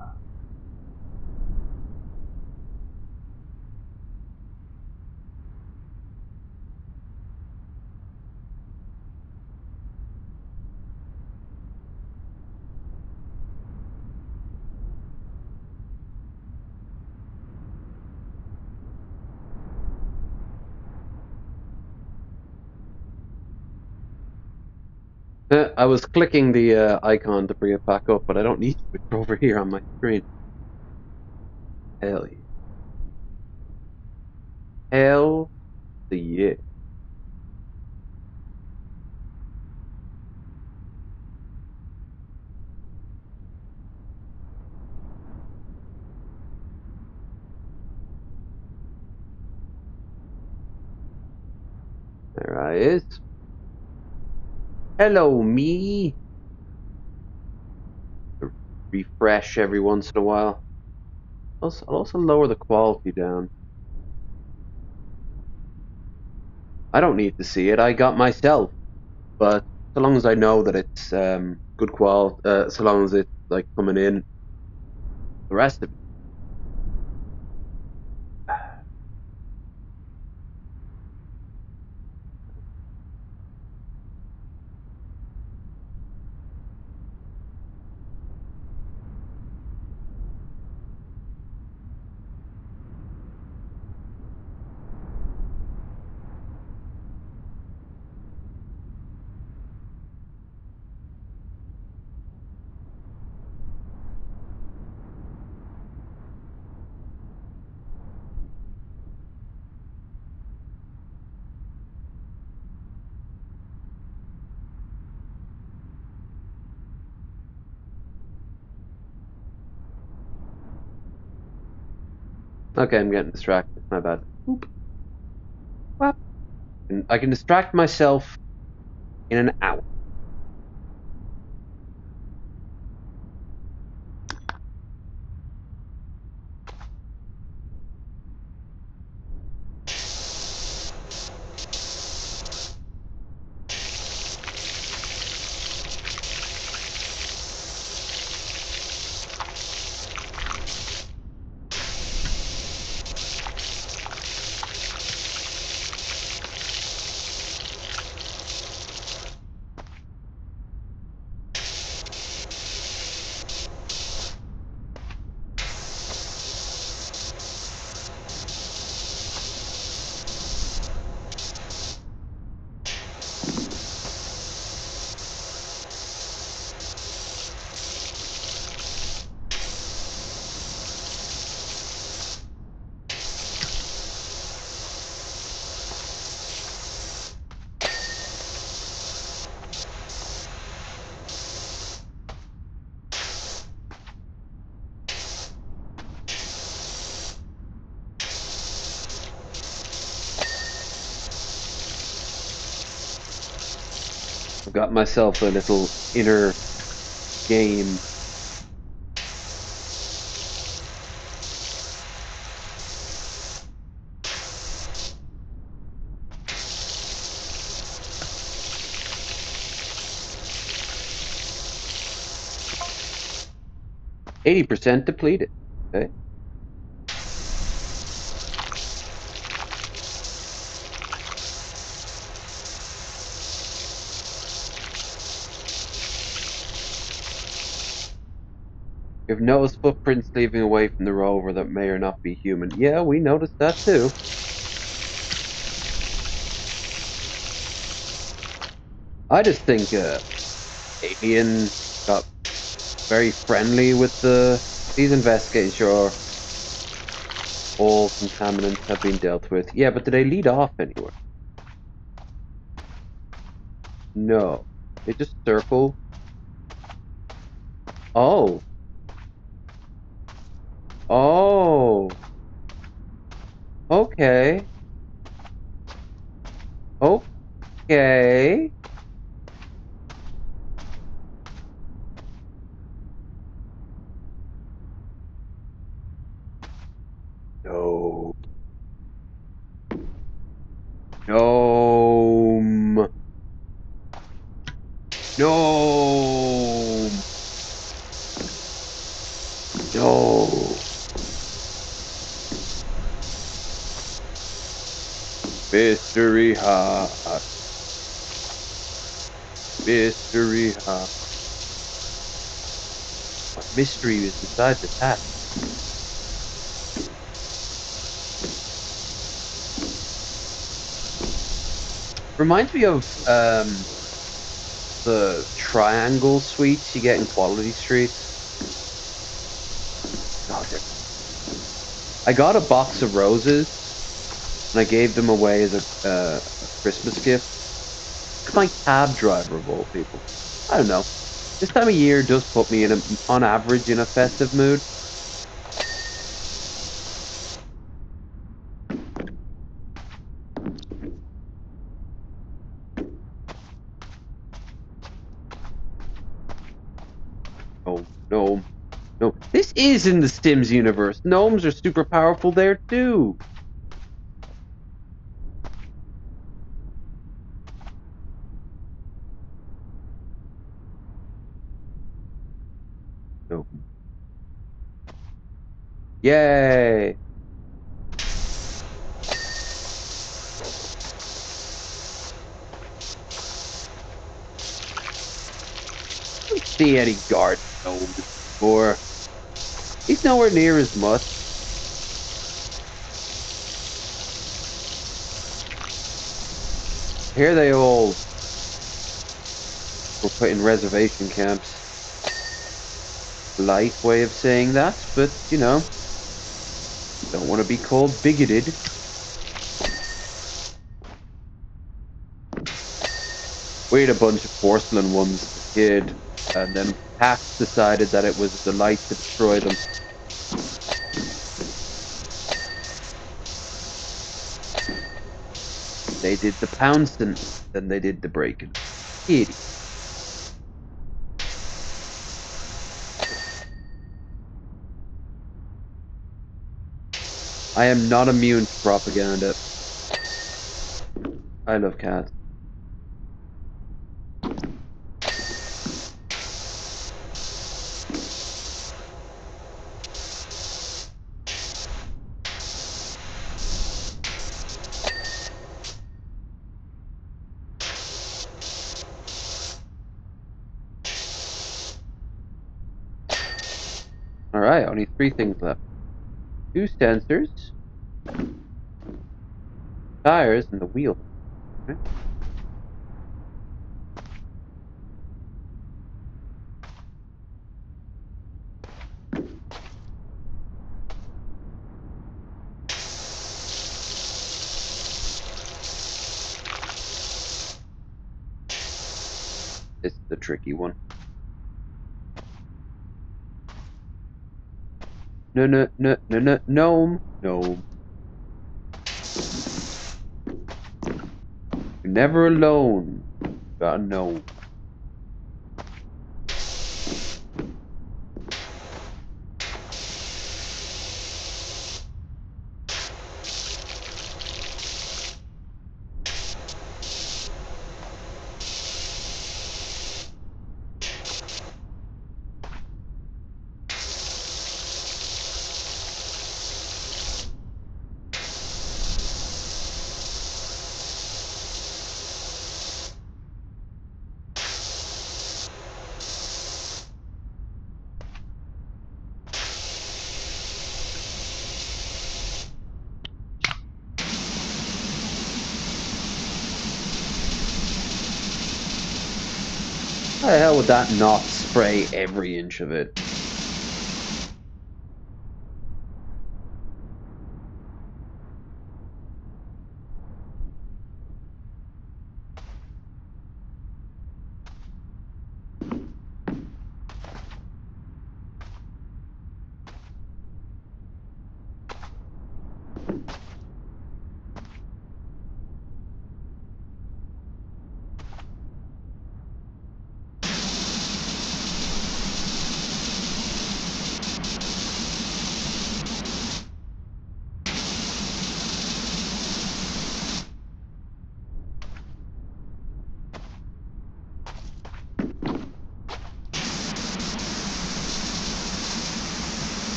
B: I was clicking the icon to bring it back up, but I don't need to. It's over here on my screen. Hell yeah. Hell yeah. There I is. Hello, me. Refresh every once in a while. I'll also lower the quality down. I don't need to see it. I got myself. But so long as I know that it's good quality, so long as it's like coming in, the rest of it. Okay, I'm getting distracted. My bad. Oop. Whap. And I can distract myself in an hour. I've got myself a little inner game. 80% depleted. Okay. You've noticed footprints leaving away from the rover that may or not be human. Yeah, we noticed that too. I just think alien got very friendly with he's investigating, sure. All contaminants have been dealt with. Yeah, but did they lead off anywhere? No. They just circle. Oh. Oh. Okay. Okay. No. No. No. No. Mystery hot. Mystery hot. What mystery is inside this hat? Reminds me of the triangle sweets you get in Quality Street. God, I got a box of roses and I gave them away as a Christmas gift to my cab driver of all people. I don't know. This time of year does put me on average, in a festive mood. Oh, no, no. This is in the Sims universe. Gnomes are super powerful there too. No. Yay. Don't see any garden gnomes anymore. He's nowhere near as much. Here they all were put in reservation camps. Light way of saying that, but you know, don't want to be called bigoted. We had a bunch of porcelain ones as a kid, and then cats decided that it was a delight to destroy them. They did the pouncing, then they did the breaking. Idiot. I am not immune to propaganda. I love cats. Alright, only three things left. Two sensors, tires, and the wheel. Okay. This is the tricky one. No, no, no, no, no, gnome. Gnome. You're never alone. No. How the hell would that not spray every inch of it?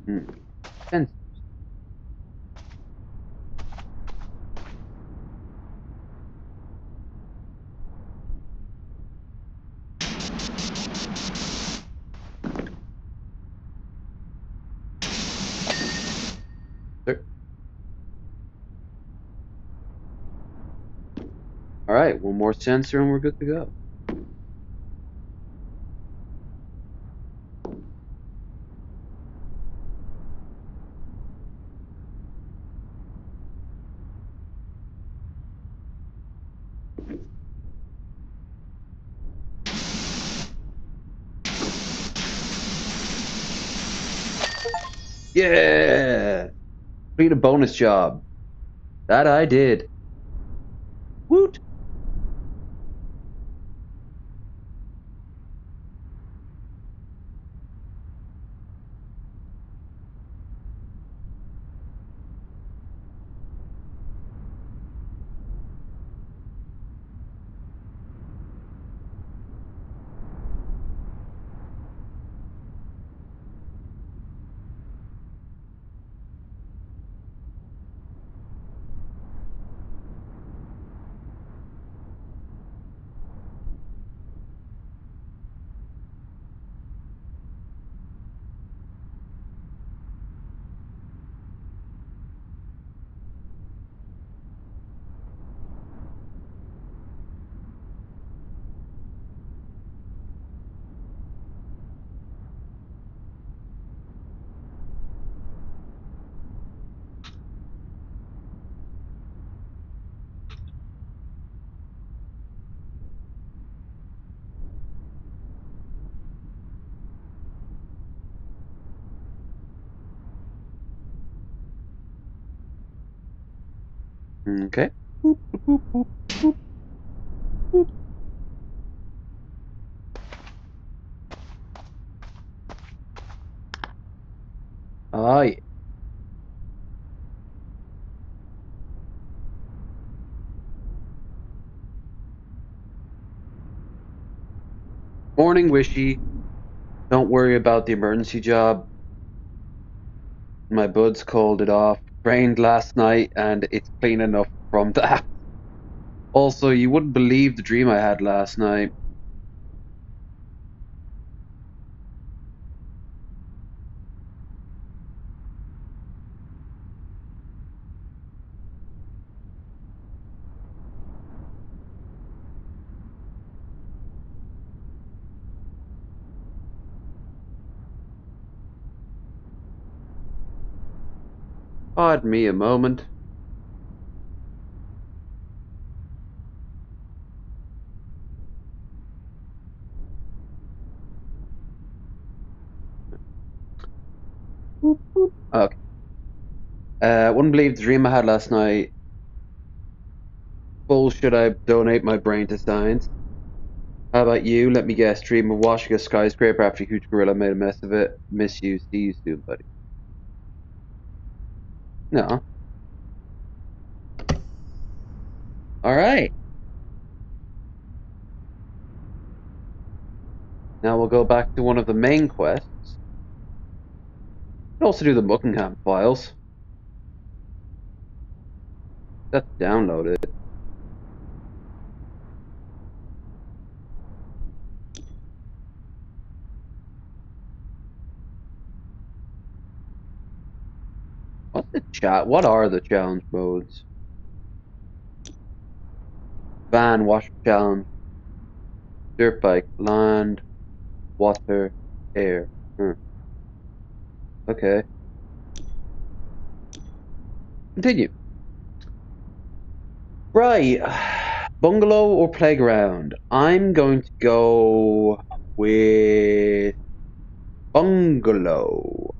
B: Hmm. Sense- All right, one more sensor and we're good to go. Yeah! Complete a bonus job. That I did. Woot! Okay. Boop, boop, boop, boop, boop. Ah, yeah. Morning, Wishy. Don't worry about the emergency job. My buds called it off. Rained last night and it's clean enough from that. Also, you wouldn't believe the dream I had last night. Pardon me a moment. Boop, boop. Okay. Wouldn't believe the dream I had last night. Full should I donate my brain to science? How about you? Let me guess. Dream of washing a skyscraper after a huge gorilla made a mess of it. Miss you. See you soon, buddy. No. All right. Now we'll go back to one of the main quests. Can also do the Buckingham files. That's downloaded. What's the chat? What are the challenge modes? Van wash challenge, dirt bike, land, water, air. Okay. Continue. Right. Bungalow or playground? I'm going to go with bungalow.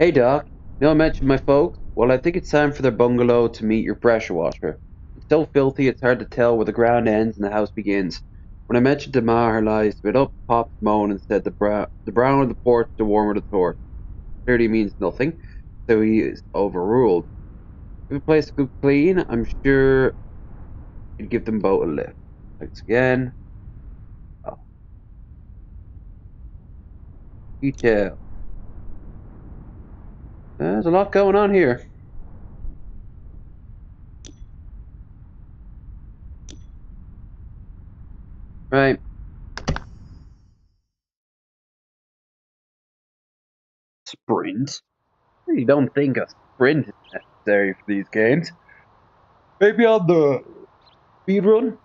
B: Hey Doc, I mentioned my folks? Well, I think it's time for their bungalow to meet your pressure washer. It's so filthy it's hard to tell where the ground ends and the house begins. When I mentioned to Ma her lies, but up pops moan and said the brown of the porch, the warmer the torch. Clearly means nothing, so he is overruled. If a place could clean, I'm sure he'd give them both a lift. Thanks again. Oh, detail. There's a lot going on here. Right. Sprint? I really don't think a sprint is necessary for these games. Maybe on the speed run?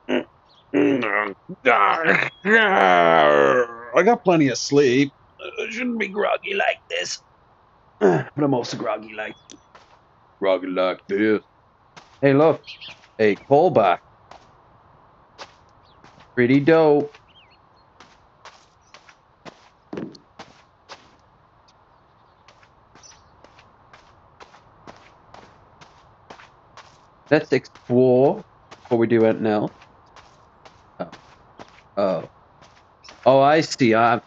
B: I got plenty of sleep. I shouldn't be groggy like this. But I'm also groggy like this. Hey, look, a callback. Pretty dope. Let's explore before we do anything else. Oh, oh, oh! I see. I'm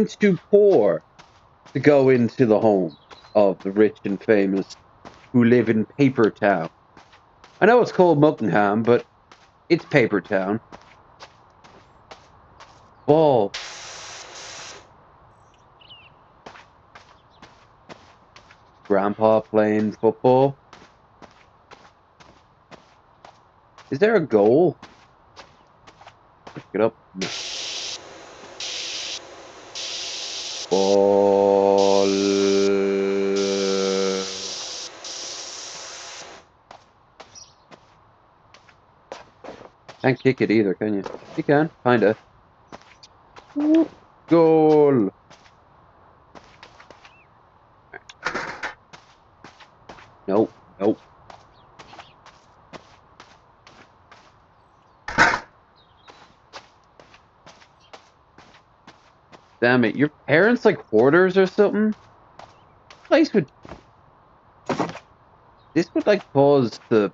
B: too poor to go into the home of the rich and famous who live in Paper Town. I know it's called Muckenham, but it's Paper Town. Ball. Grandpa playing football. Is there a goal? Pick it up. No. Ball. Can't kick it either, can you? You can, kinda. Goal. Nope, nope. Damn it, your parents like hoarders or something? Place would this would like cause the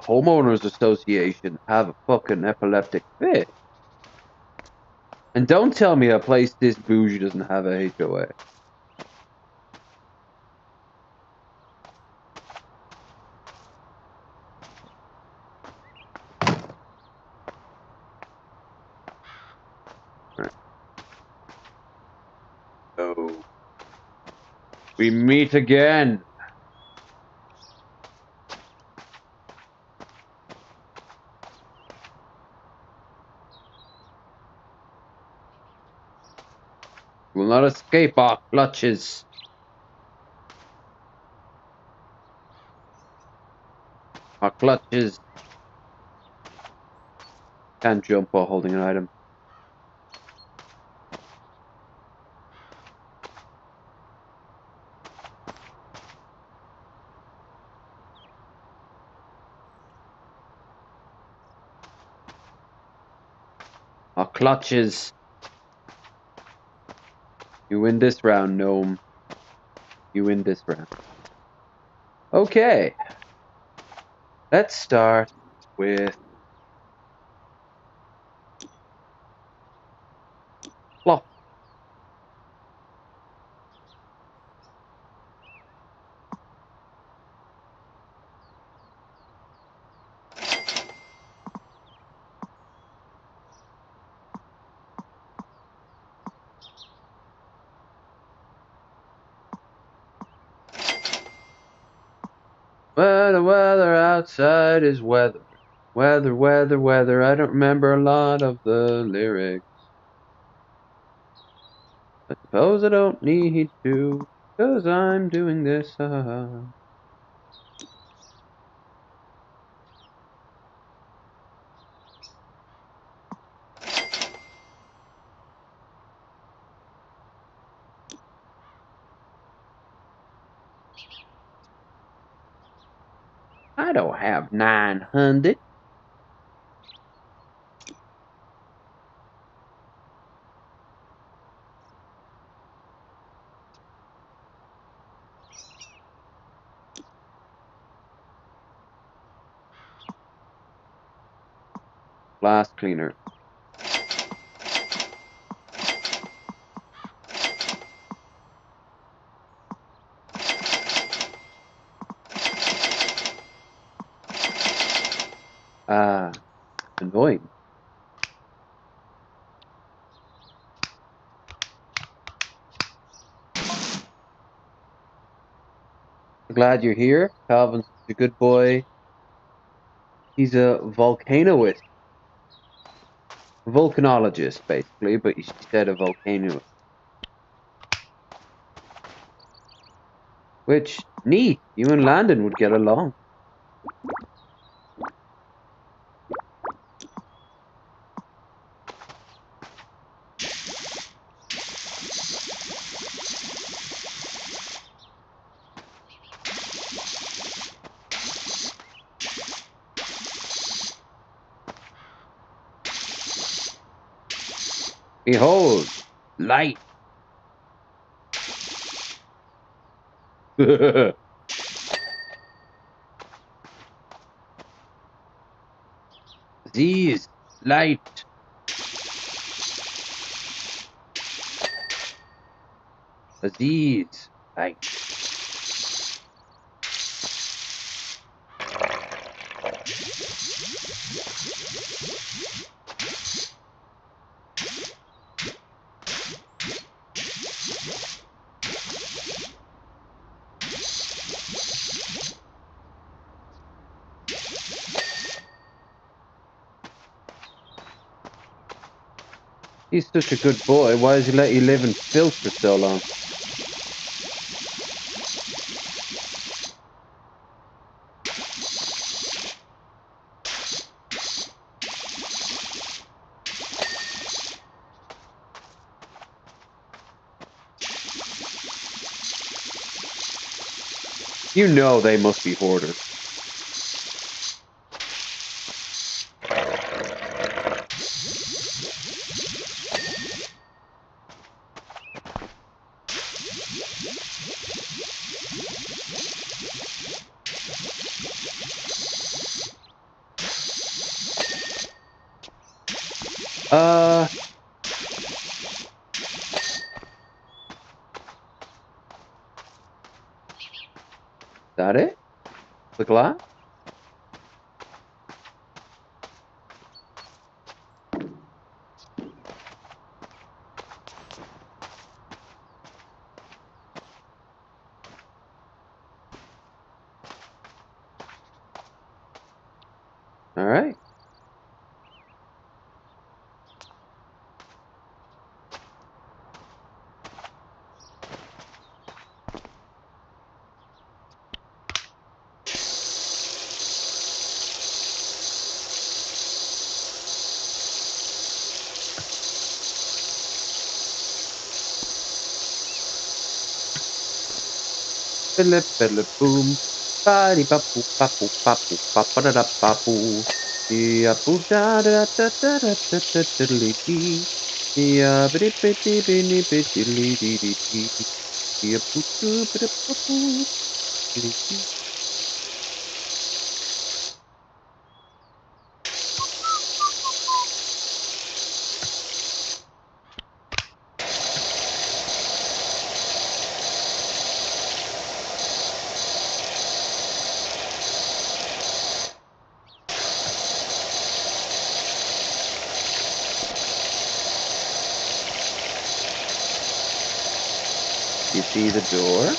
B: homeowners association have a fucking epileptic fit. And don't tell me a place this bougie doesn't have a HOA. Right. So we meet again. Will not escape our clutches. Our clutches. Can't jump while holding an item. Oh, clutches. You win this round, gnome. You win this round. Okay. Let's start with flop. Well, the weather outside is weather. Weather, weather, weather. I don't remember a lot of the lyrics. I suppose I don't need to, 'cause I'm doing this. I don't have 900. Glass cleaner. Ah, annoying. Glad you're here. Calvin's a good boy. He's a volcanoist. Volcanologist, basically, but she said a volcanoist. Which, neat. You and Landon would get along. Behold, light. These, light. These, light. He's such a good boy. Why does he let you live in filth for so long? You know they must be hoarders. Uh, that it? The glass? All right.
A: Philip, Philip, boom. Body ba boop ba boop ba boop ba ba da da ba boo. Yeah, boo da da da da da da da diddly dee. Yeah, bitty bitty bitty bitty diddly dee dee. Yeah, boo doo ba da ba boo. Diddly dee. You see the door?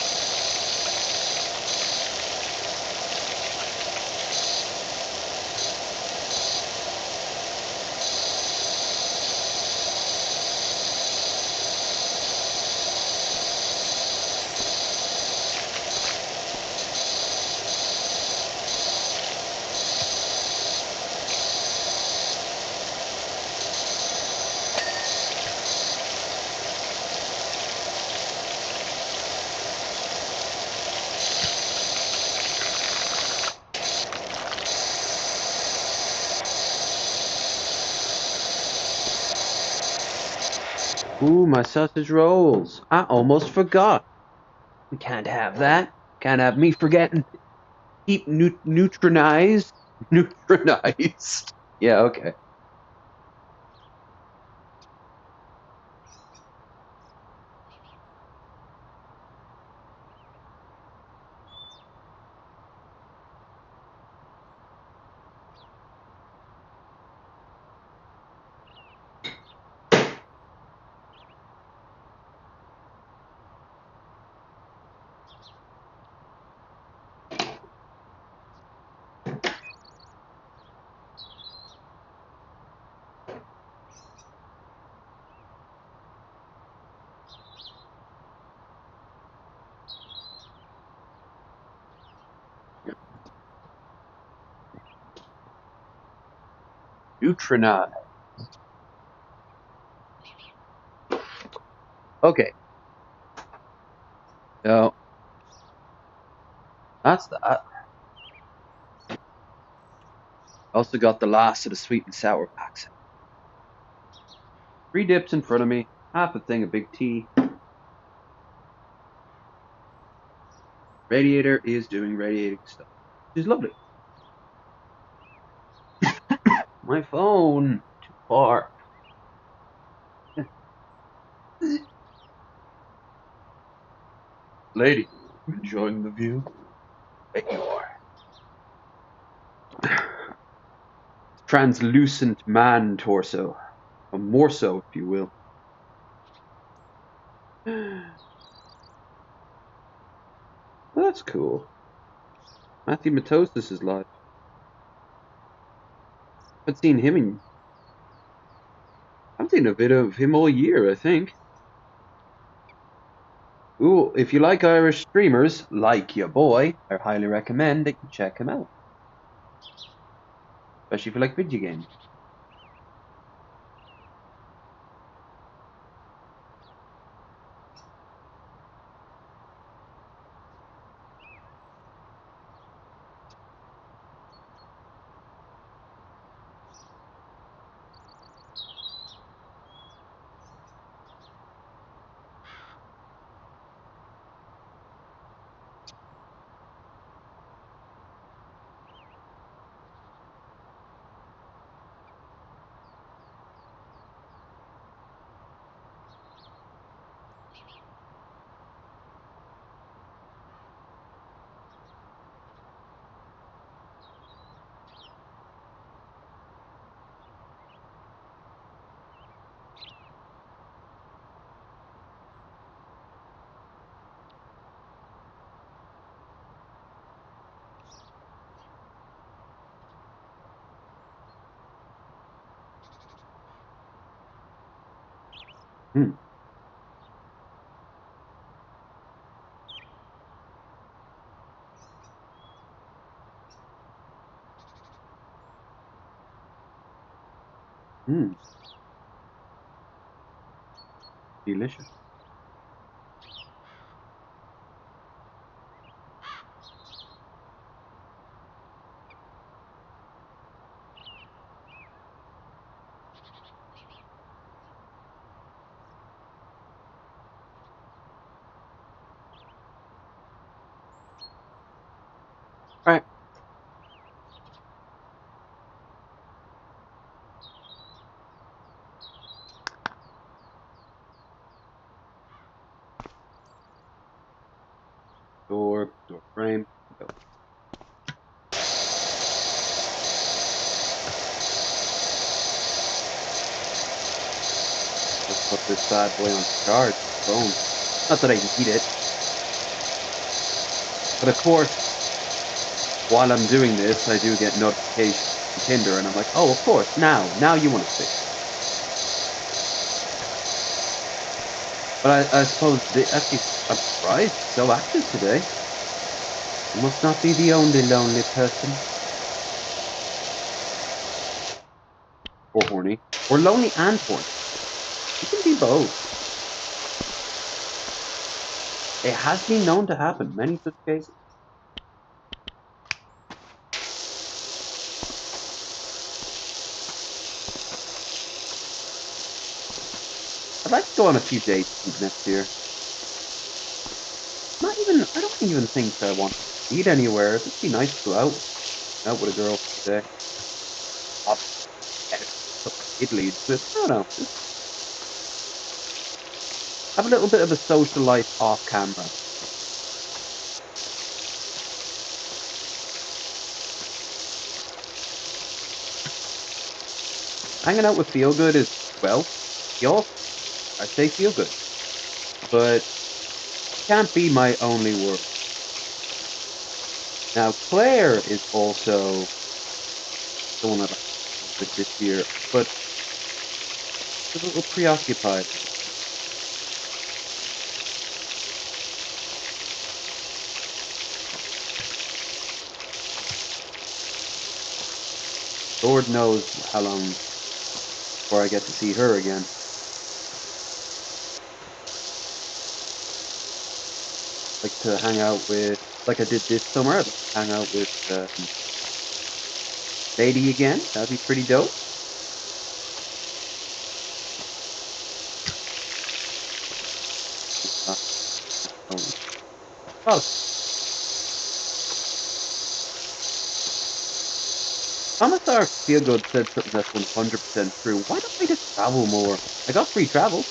A: Ooh, my sausage rolls. I almost forgot. Can't have that. Can't have me forgetting. Keep neutronized. Neutronized. Yeah, okay. Neutronized. Okay. So that's that. Also got the last of the sweet and sour packs. Three dips in front of me. Half a thing of big tea. Radiator is doing radiating stuff. Which is lovely. My phone. Too far. Lady, enjoying the view? Bet you are. Translucent man torso. A more so, if you will. Well, that's cool. Matthew Matosis is live. I've seen him in. I've seen a video of him all year, I think. Ooh, if you like Irish streamers, like your boy, I highly recommend that you check him out. Especially if you like video games. Hmm. Hmm. Delicious.
B: Right. Door frame. Go. Let's put this bad boy on charge. Phone. Not that I need it, but of course, while I'm doing this, I do get notifications from Tinder, and I'm like, oh, of course, now you want to speak. But I suppose actually, I'm surprised. It's so active today. You must not be the only lonely person, or horny, or lonely and horny. You can be both. It has been known to happen, many such cases. I'd like to go on a few dates next year. Not even, I don't even think I want to eat anywhere. It'd just be nice to go out with a girl for a day. Obviously, it leads to it. No, no, just have a little bit of a social life off camera. Hanging out with Feel Good is, well, y'all, I say Feel Good, but can't be my only world. Now, Claire is also the one I'd like to go with this year, but she's a little preoccupied. Lord knows how long before I get to see her again. Like to hang out with, like I did this summer, I'd like to hang out with Lady again. That'd be pretty dope. Uh, well, Commissar Feelgood said something that's 100% true. Why don't we just travel more? I got free travel,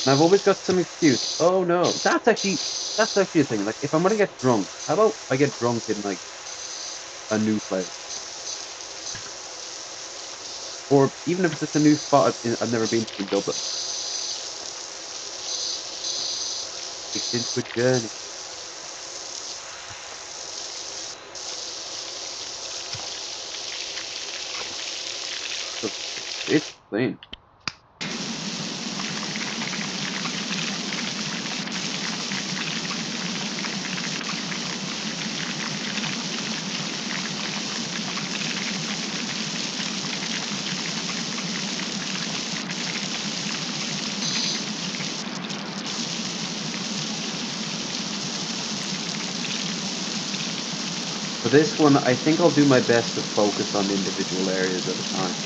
B: and I've always got some excuse. Oh no, that's actually a thing. Like if I'm gonna get drunk, how about I get drunk in like a new place, or even if it's just a new spot I've never been to in Dublin. It's into a journey. So it's insane. For this one, I think I'll do my best to focus on individual areas at a time,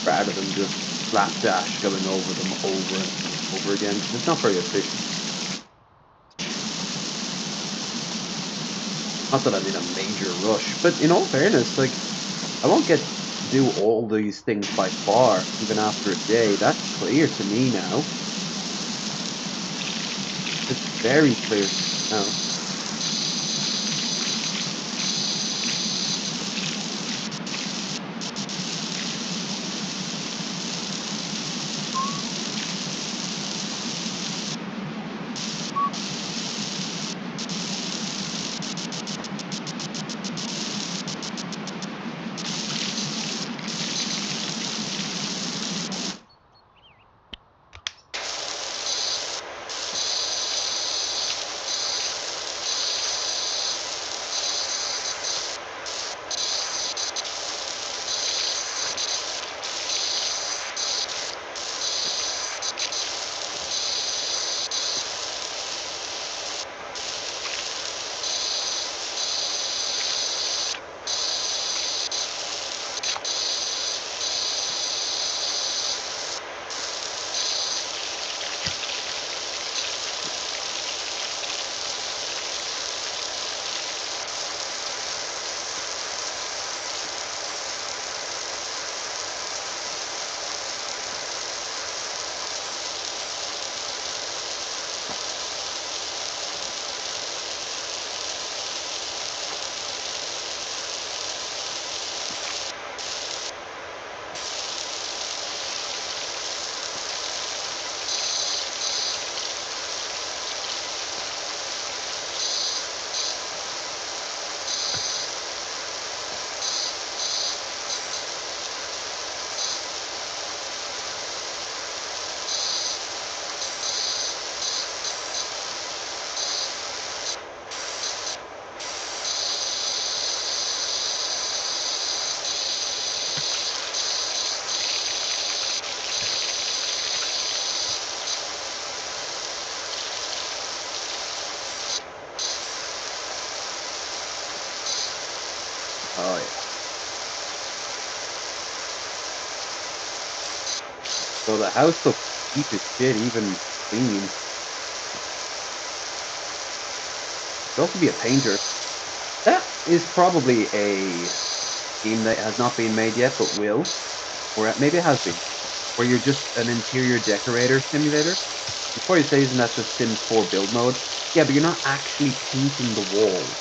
B: rather than just slapdash going over them over and over again, because it's not very efficient. Not that I'm in a major rush, but in all fairness, like I won't get to do all these things by far, even after a day. That's clear to me now. It's very clear to me now. Oh yeah. So the house looks cheap as shit, even clean. Could also be a painter. That is probably a game that has not been made yet, but will, or maybe it has been, where you're just an interior decorator simulator. It's probably says and that's just Sims 4 build mode. Yeah, but you're not actually painting the walls.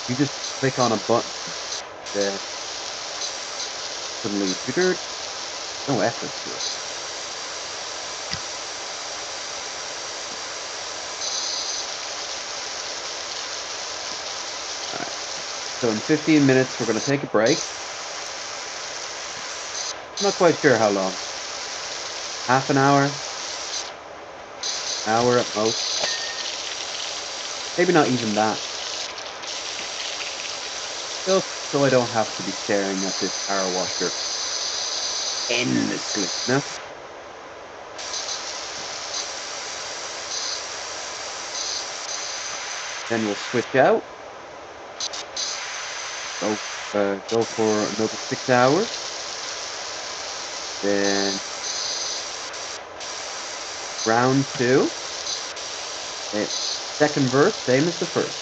B: You just click on a button, then suddenly no effort to it. All right. So in 15 minutes, we're going to take a break. I'm not quite sure how long. Half an hour at most. Maybe not even that. Just so I don't have to be staring at this power washer endlessly. No? Then we'll switch out. Go for another 6 hours. Then round two. Second verse, same as the first.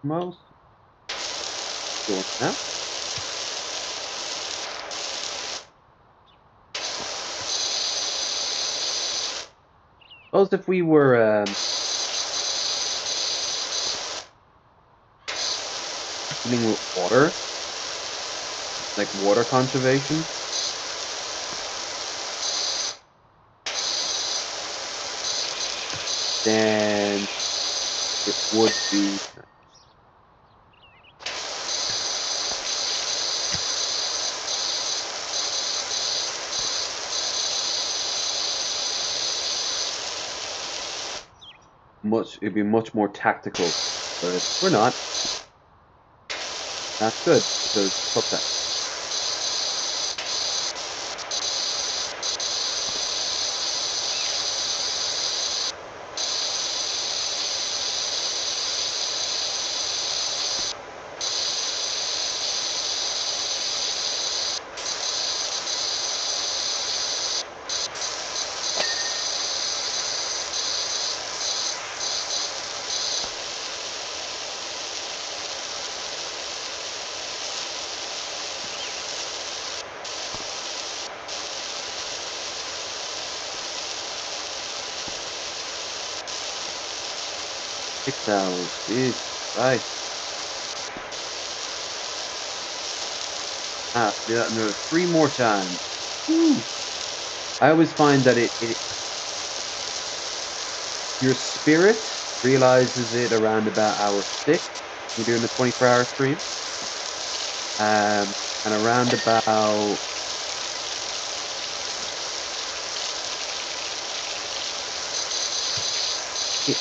B: Most doing now. Suppose if we were dealing with water, like water conservation, then it would be it'd be much more tactical. But we're not. That's good because fuck that. 6 hours. Jesus Christ. Ah, do that another three more times. Woo. I always find that it your spirit realizes it around about hour 6. You're doing a 24-hour stream. And around about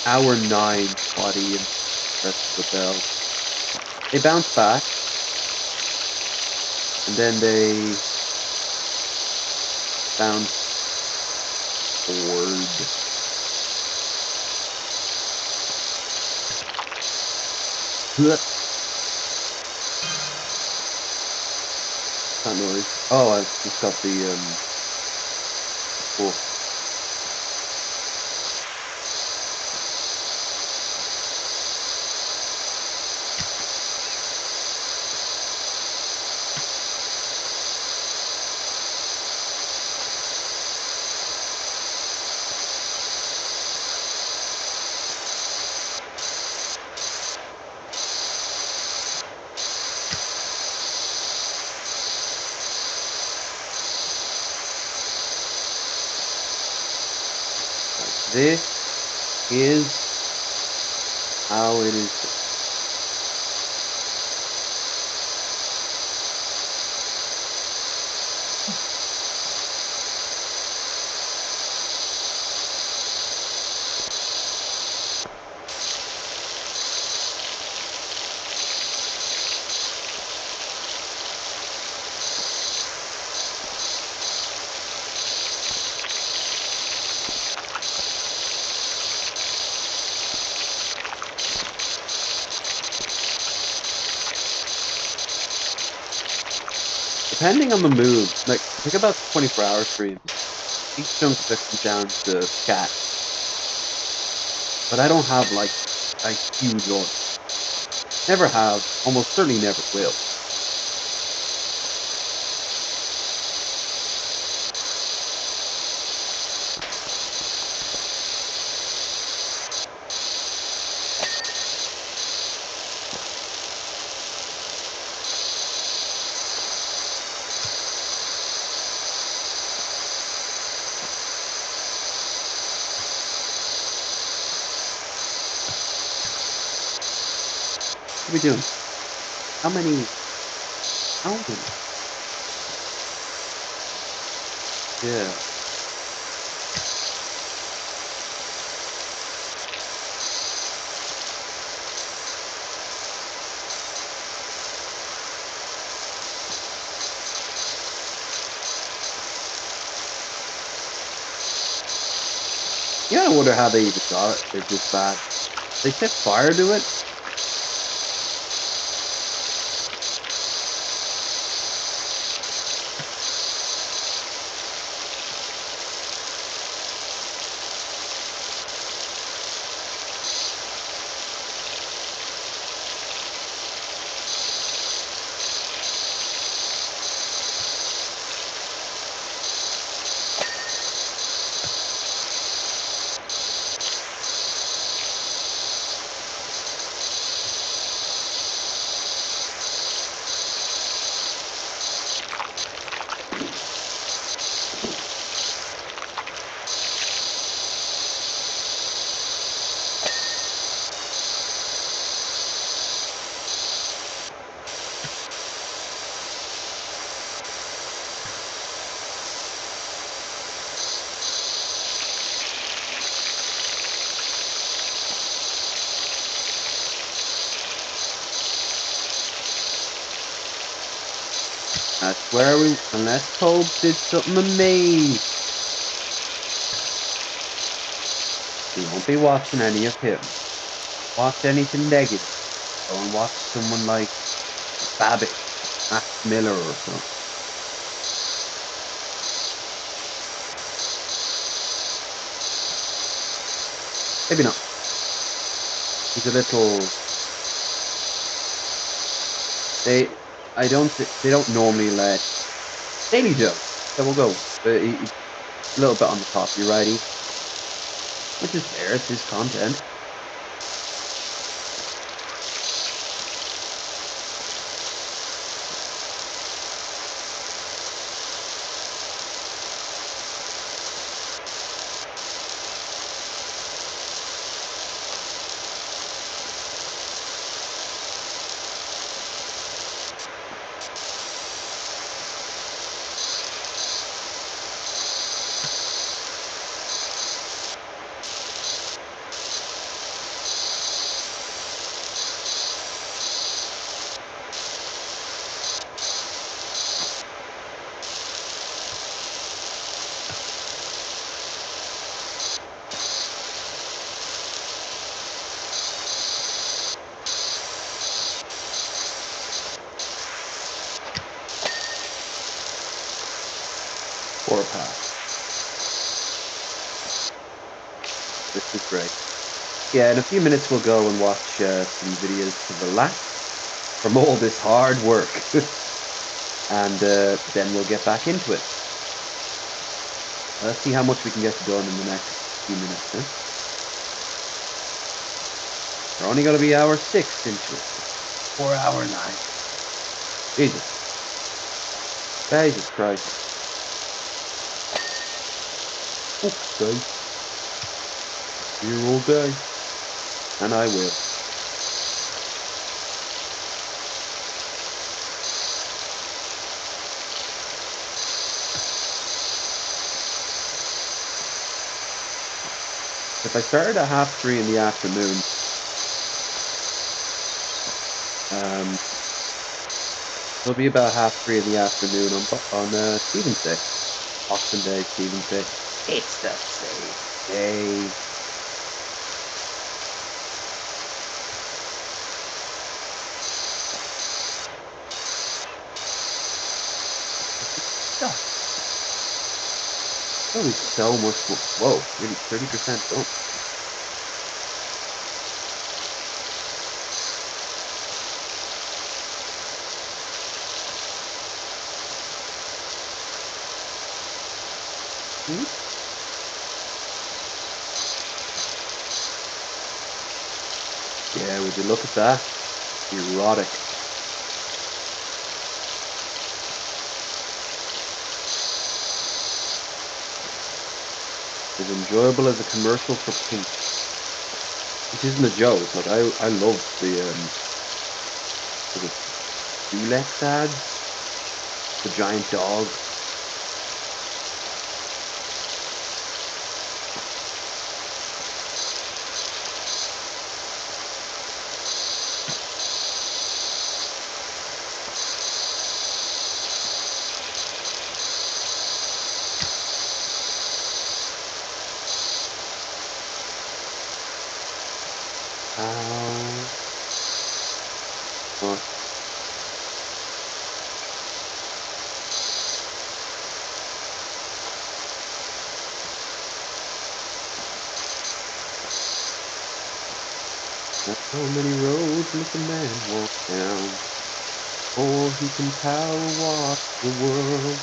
B: hour 9, body and rest rebel. They bounce back and then they bounce bored. Blech, that noise. Oh, I've just got the book. Right. This is how it is done. Depending on the mood, like the thing about 24-hour streams, big chunk of it comes down to chat. But I don't have like a huge audience. Never have, almost certainly never will. What are we doing? How many? How many? Yeah. Yeah, I wonder how they even got it this bad. They set fire to it. That's where we, unless Tobes did something to me, we won't be watching any of him. Watch anything negative. Go and watch someone like Babbage or Max Miller or something. Maybe not. He's a little. They. I don't. They don't normally let Daily Joe. Yeah, we'll go. A little bit on the copyrighty, which is fair. It's his content. or a pass. This is great. Yeah, in a few minutes we'll go and watch some videos to relax from all this hard work, and then we'll get back into it. Let's see how much we can get done in the next few minutes. Huh? We're only going to be hour 6 into it. 4 hour lag. Jesus. Jesus Christ. Fuck's sake. Here all day. And I will. If I started at 3:30 in the afternoon, um, it'll be about 3:30 in the afternoon on Stephen's Day. Boxing Day, Stephen's Day. It's the same day. Stuff. There'll be so much more. Whoa, nearly 30% done. Hmm? Yeah, would you look at that? Erotic. As enjoyable as a commercial for Pink. Which isn't a joke. Like I love the was it Dulex ads? The giant dog. How much how many roads must a man walk down before he can power walk the world?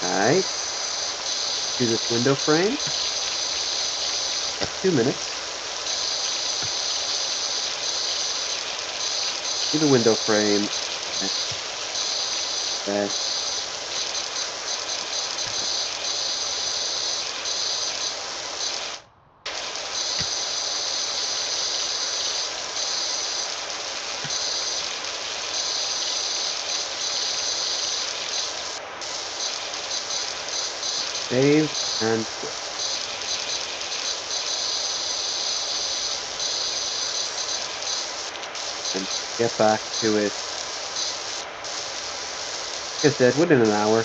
B: Alright, do this window frame. Got 2 minutes. Do the window frame. And let's save and quit. And get back to it. Like I said, within an hour.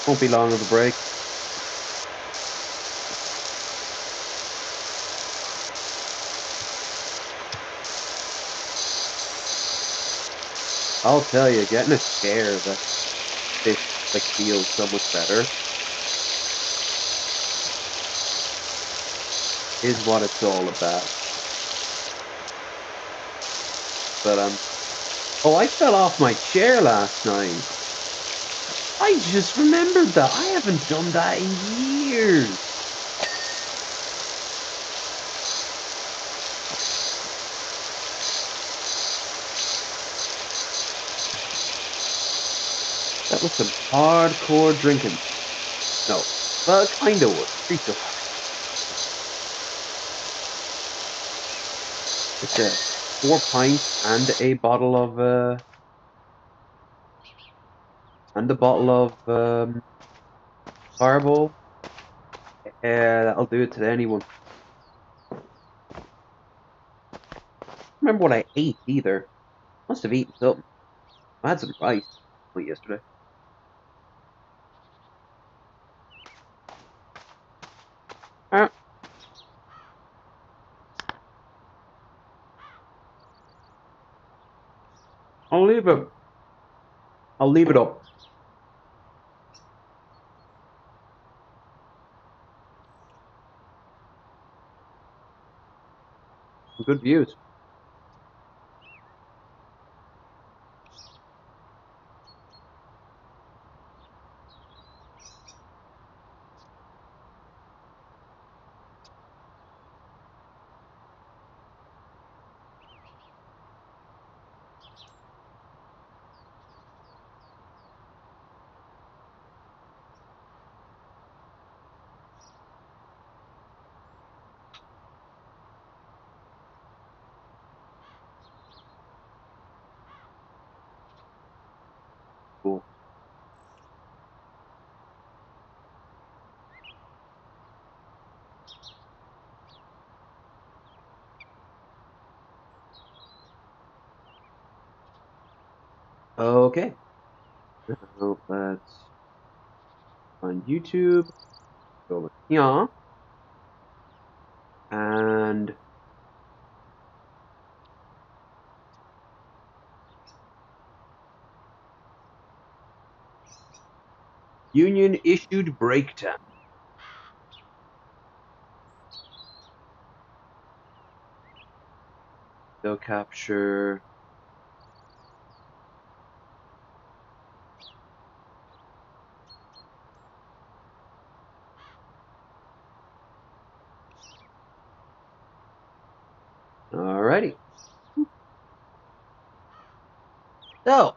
B: Won't be long of a break. I'll tell you, getting a chair that fits, like, feels so much better. is what it's all about. But oh, I fell off my chair last night. I just remembered that. I haven't done that in years. That was some hardcore drinking. No, well, it kind of was. Streets of Fire. It's a 4 pints and a bottle of Fireball. That'll do it to anyone. Remember what I ate either. Must have eaten something. I had some rice yesterday. Alright, I'll leave it. I'll leave it up. Good views. Cool. Okay. Now let's find YouTube. Go over here. And Union issued breakdown. They'll capture. Alrighty. So,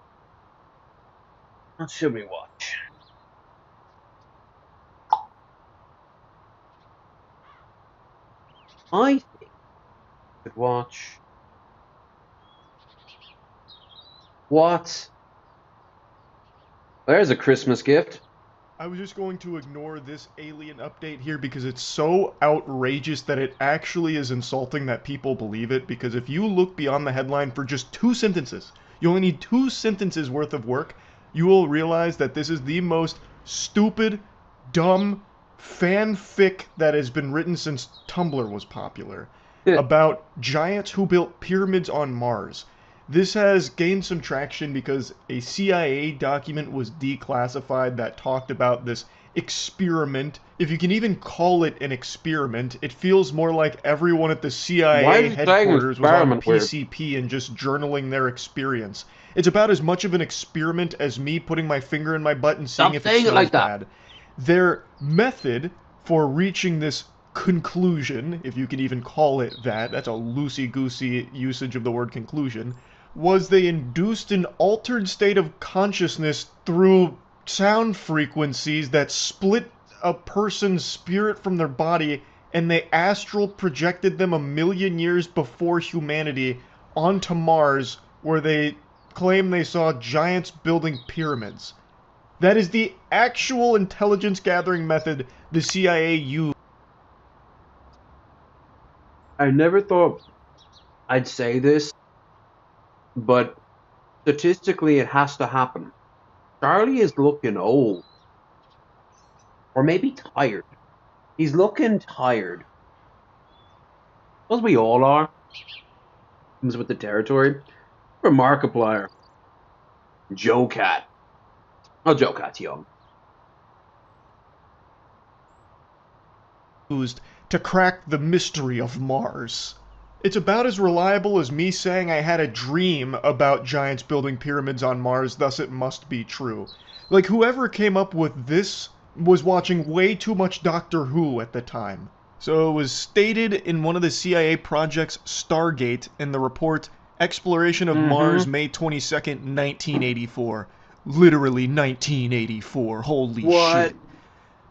B: what should we watch? I think we could watch what? There's a Christmas gift.
C: I was just going to ignore this alien update here because it's so outrageous that it actually is insulting that people believe it. Because if you look beyond the headline for just 2 sentences, you only need 2 sentences worth of work, you will realize that this is the most stupid, dumb fanfic that has been written since Tumblr was popular about giants who built pyramids on Mars. This has gained some traction because a CIA document was declassified that talked about this experiment. If you can even call it an experiment, it feels more like everyone at the
B: Why
C: CIA
B: is it saying
C: headquarters was on
B: experiment weird?
C: PCP and just journaling their experience. It's about as much of an experiment as me putting my finger in my butt and seeing
B: Stop
C: if it
B: saying it
C: smells
B: like that.
C: bad. Their method for reaching this conclusion, if you can even call it that, that's a loosey-goosey usage of the word conclusion, was they induced an altered state of consciousness through sound frequencies that split a person's spirit from their body, and they astral projected them 1 million years before humanity onto Mars, where they claim they saw giants building pyramids. That is the actual intelligence gathering method the CIA used.
B: I never thought I'd say this, but statistically it has to happen. Charlie is looking old. Or maybe tired. He's looking tired. As we all are. Comes with the territory. For Markiplier. Joe Cat. Oh, Joe Cat's young.
C: used to crack the mystery of Mars. It's about as reliable as me saying I had a dream about giants building pyramids on Mars, thus it must be true. Like, whoever came up with this was watching way too much Doctor Who at the time. So it was stated in one of the CIA projects, Stargate, in the report, Exploration of Mars, May 22nd, 1984. Literally 1984, holy
A: What?
C: shit.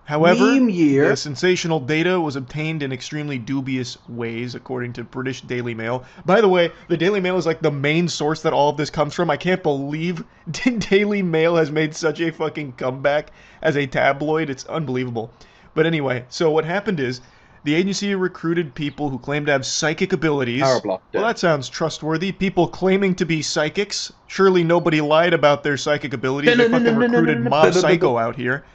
C: However,
A: Meme year?
C: the sensational data was obtained in extremely dubious ways, according to British Daily Mail. By the way, the Daily Mail is like the main source that all of this comes from. I can't believe Daily Mail has made such a fucking comeback as a tabloid. It's unbelievable. But anyway, so what happened is, the agency recruited people who claimed to have psychic abilities.
B: Power block
C: Well,
B: dead.
C: that sounds trustworthy. People claiming to be psychics. Surely nobody lied about their psychic abilities. They fucking recruited Mob Psycho out here.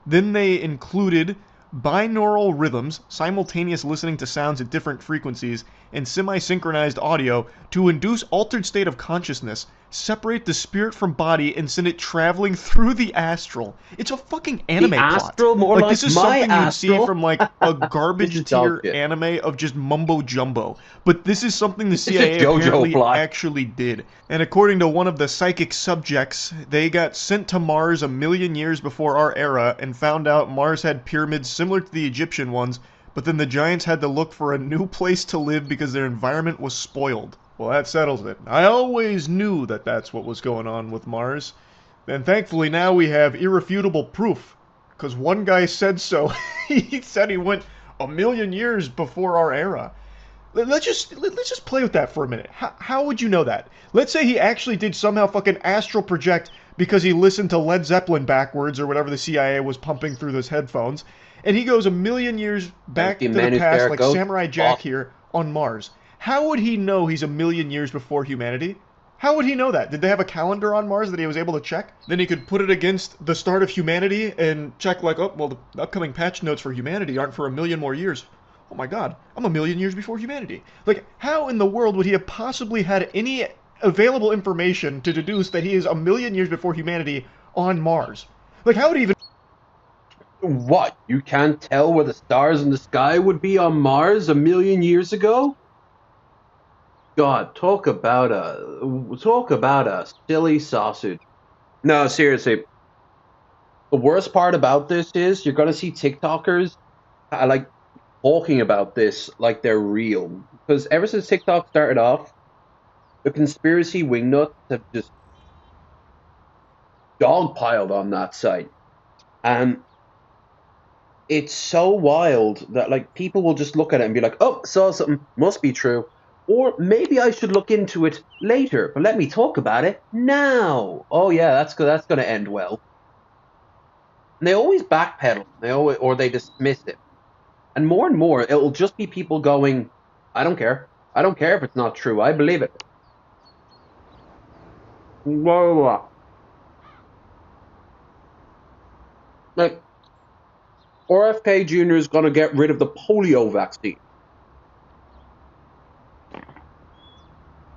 C: Then they included binaural rhythms, simultaneous listening to sounds at different frequencies, and semi-synchronized audio to induce altered state of consciousness, separate the spirit from body, and send it traveling through the astral. It's a fucking anime plot.
A: Astral? More like
C: this is
A: my
C: something you'd see
A: astral?
C: from like a
A: This
C: garbage
A: is dog
C: tier
A: shit.
C: anime of just mumbo jumbo. But this is something the
A: a
C: CIA
A: JoJo
C: apparently
A: plot.
C: actually did. And according to one of the psychic subjects, they got sent to Mars 1,000,000 years before our era and found out Mars had pyramids similar to the Egyptian ones, but then the giants had to look for a new place to live because their environment was spoiled. Well, that settles it. I always knew that that's what was going on with Mars. And thankfully now we have irrefutable proof, because one guy said so. He said he went 1,000,000 years before our era. Let's just play with that for a minute. How would you know that? Let's say he actually did somehow fucking astral project because he listened to Led Zeppelin backwards or whatever the CIA was pumping through those headphones, and he goes 1,000,000 years back to the past, like Samurai Jack here on Mars. How would he know he's 1,000,000 years before humanity? How would he know that? Did they have a calendar on Mars that he was able to check? Then he could put it against the start of humanity and check like, oh, well, the upcoming patch notes for humanity aren't for 1,000,000 more years. Oh my god, I'm 1,000,000 years before humanity. Like, how in the world would he have possibly had any available information to deduce that he is 1,000,000 years before humanity on Mars? Like, how would he even...
A: What? You can't tell where the stars in the sky would be on Mars 1,000,000 years ago? God, talk about a silly sausage. No, seriously. The worst part about this is you're gonna see TikTokers like talking about this like they're real. Because ever since TikTok started off, the conspiracy wingnuts have just dogpiled on that site. And it's so wild that like people will just look at it and be like, oh, saw something, must be true. Or maybe I should look into it later, but let me talk about it now. Oh yeah, that's going to end well. And they always backpedal. Or they dismiss it. And more, it'll just be people going, I don't care. I don't care if it's not true. I believe it. Blah, blah, blah. Like, RFK Jr. is going to get rid of the polio vaccine.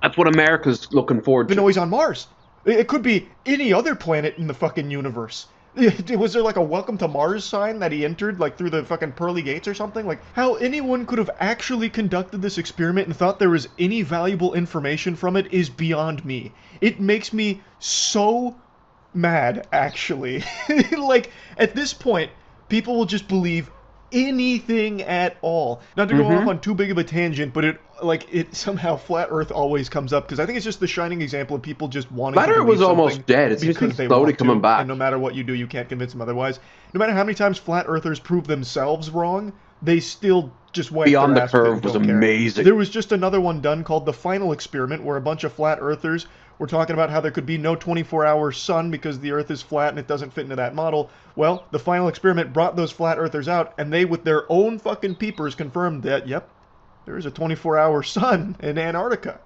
A: That's what America's looking forward
C: even
A: to.
C: know he's on Mars? It could be any other planet in the fucking universe. Was there like a welcome to Mars sign that he entered like through the fucking pearly gates or something? Like how anyone could have actually conducted this experiment and thought there was any valuable information from it is beyond me. It makes me so mad, actually. Like at this point, people will just believe anything at all. Not to go off on too big of a tangent, but it somehow flat Earth always comes up because I think it's just the shining example of people just wanting
A: Flat
C: to
A: Earth
C: believe
A: was almost
C: something
A: dead. It seems to be
C: because they
A: slowly
C: want
A: coming
C: to,
A: back.
C: and no matter what you do, you can't convince them otherwise. No matter how many times flat Earthers prove themselves wrong, they still just wipe
A: Beyond
C: their
A: the
C: ass with it
A: Curve
C: and
A: was
C: don't care.
A: amazing.
C: There was just another one done called The Final Experiment where a bunch of flat Earthers were talking about how there could be no 24-hour sun because the Earth is flat and it doesn't fit into that model. Well, The Final Experiment brought those flat Earthers out, and they, with their own fucking peepers, confirmed that, yep, there is a 24-hour sun in Antarctica.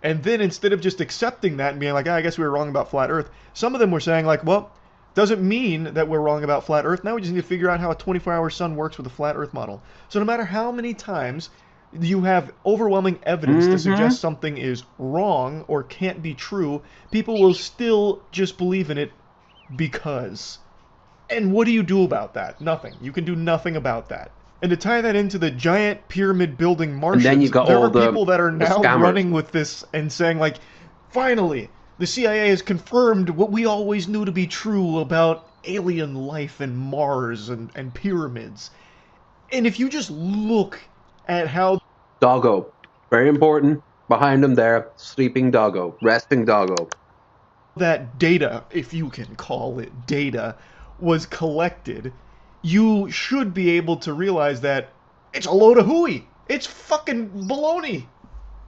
C: And then instead of just accepting that and being like, I guess we were wrong about flat Earth, some of them were saying like, well, doesn't mean that we're wrong about flat Earth. Now we just need to figure out how a 24-hour sun works with a flat Earth model. So no matter how many times you have overwhelming evidence to suggest something is wrong or can't be true, people will still just believe in it because. And what do you do about that? Nothing. You can do nothing about that. And to tie that into the giant pyramid building
A: And then you
C: Martians,
A: got
C: there
A: all
C: are people that are
A: the
C: now
A: scammers.
C: running with this and saying, like, finally, the CIA has confirmed what we always knew to be true about alien life and Mars and pyramids. And if you just look at how
A: Doggo. Very important. Behind him there, sleeping doggo, resting doggo.
C: that data, if you can call it data, was collected, you should be able to realize that it's a load of hooey. It's fucking baloney.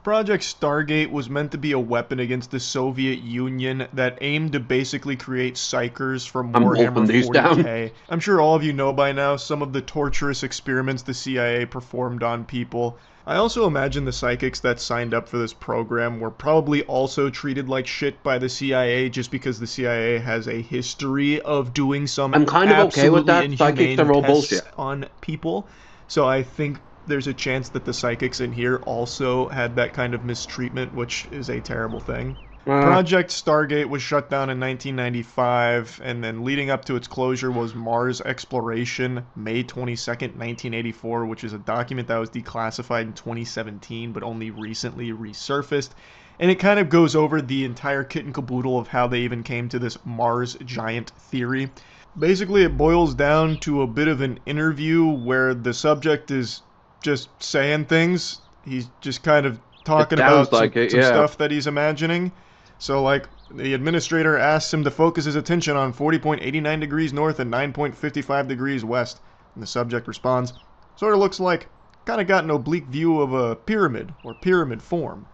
C: Project Stargate was meant to be a weapon against the Soviet Union that aimed to basically create psychers from
A: I'm
C: Warhammer
A: wolfing these
C: 40k. I'm sure all of you know by now some of the torturous experiments the CIA performed on people. I also imagine the psychics that signed up for this program were probably also treated like shit by the CIA just because the CIA has a history of doing some
A: I'm kind of okay with
C: absolutely
A: that. Psychics
C: inhumane
A: are all
C: tests
A: bullshit.
C: on people. So I think there's a chance that the psychics in here also had that kind of mistreatment, which is a terrible thing. Project Stargate was shut down in 1995, and then leading up to its closure was Mars Exploration, May 22nd, 1984, which is a document that was declassified in 2017, but only recently resurfaced. And it kind of goes over the entire kit and caboodle of how they even came to this Mars giant theory. Basically, it boils down to a bit of an interview where the subject is just saying things. He's just kind of talking about some stuff that he's imagining. So, like, the administrator asks him to focus his attention on 40.89 degrees north and 9.55 degrees west. And the subject responds, sort of looks like, kind of got an oblique view of a pyramid, or pyramid form.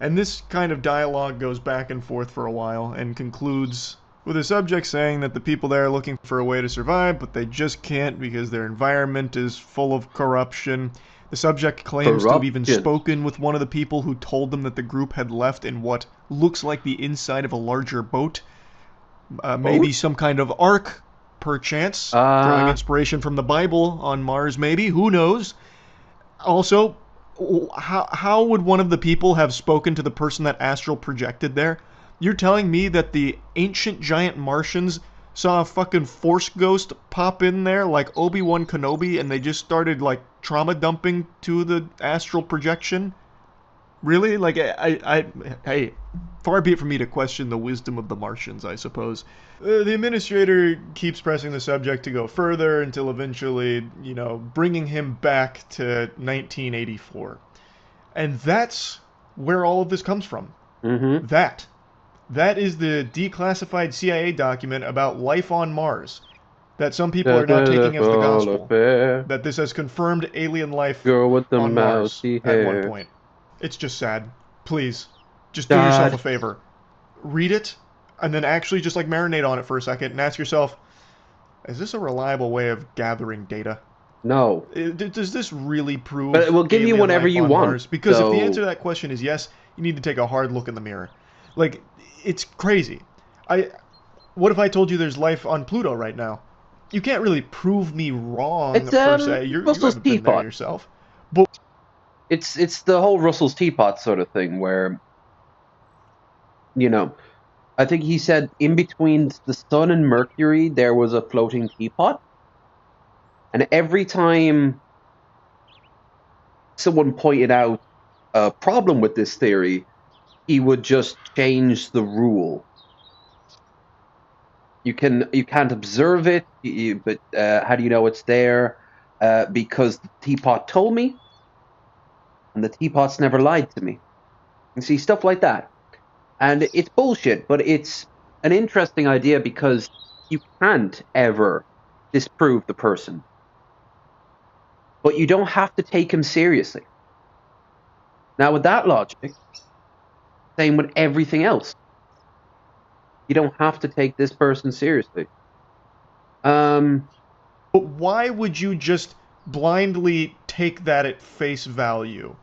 C: And this kind of dialogue goes back and forth for a while, and concludes with the subject saying that the people there are looking for a way to survive, but they just can't because their environment is full of corruption. The subject claims to have even spoken with one of the people who told them that the group had left in what looks like the inside of a larger boat. Maybe some kind of ark, perchance. Drawing inspiration from the Bible on Mars, maybe. Who knows? Also, how would one of the people have spoken to the person that astral projected there? You're telling me that the ancient giant Martians saw a fucking Force ghost pop in there like Obi-Wan Kenobi and they just started like trauma dumping to the astral projection? Really? Like, hey, far be it from me to question the wisdom of the Martians, I suppose. The administrator keeps pressing the subject to go further until eventually, you know, bringing him back to 1984. And that's where all of this comes from.
A: Mm-hmm.
C: That is the declassified CIA document about life on Mars that some people are now taking as the gospel. That this has confirmed alien life on Mars at one point. It's just sad. Please, just do yourself a favor. Read it, and then actually just like marinate on it for a second and ask yourself, is this a reliable way of gathering data?
A: No.
C: Does this really prove
A: But it will give you whatever you want.
C: Mars? Because if the answer to that question is yes, you need to take a hard look in the mirror. Like, it's crazy. What if I told you there's life on Pluto right now? You can't really prove me wrong per se. You haven't been there yourself. But
A: it's the whole Russell's teapot sort of thing where, you know, I think he said in between the sun and Mercury there was a floating teapot. And every time someone pointed out a problem with this theory, he would just change the rule. You can't observe it, but how do you know it's there? Because the teapot told me, and the teapot's never lied to me. You see, stuff like that. And it's bullshit, but it's an interesting idea because you can't ever disprove the person. But you don't have to take him seriously. Now, with that logic, same with everything else. You don't have to take this person seriously.
C: But why would you just blindly take that at face value?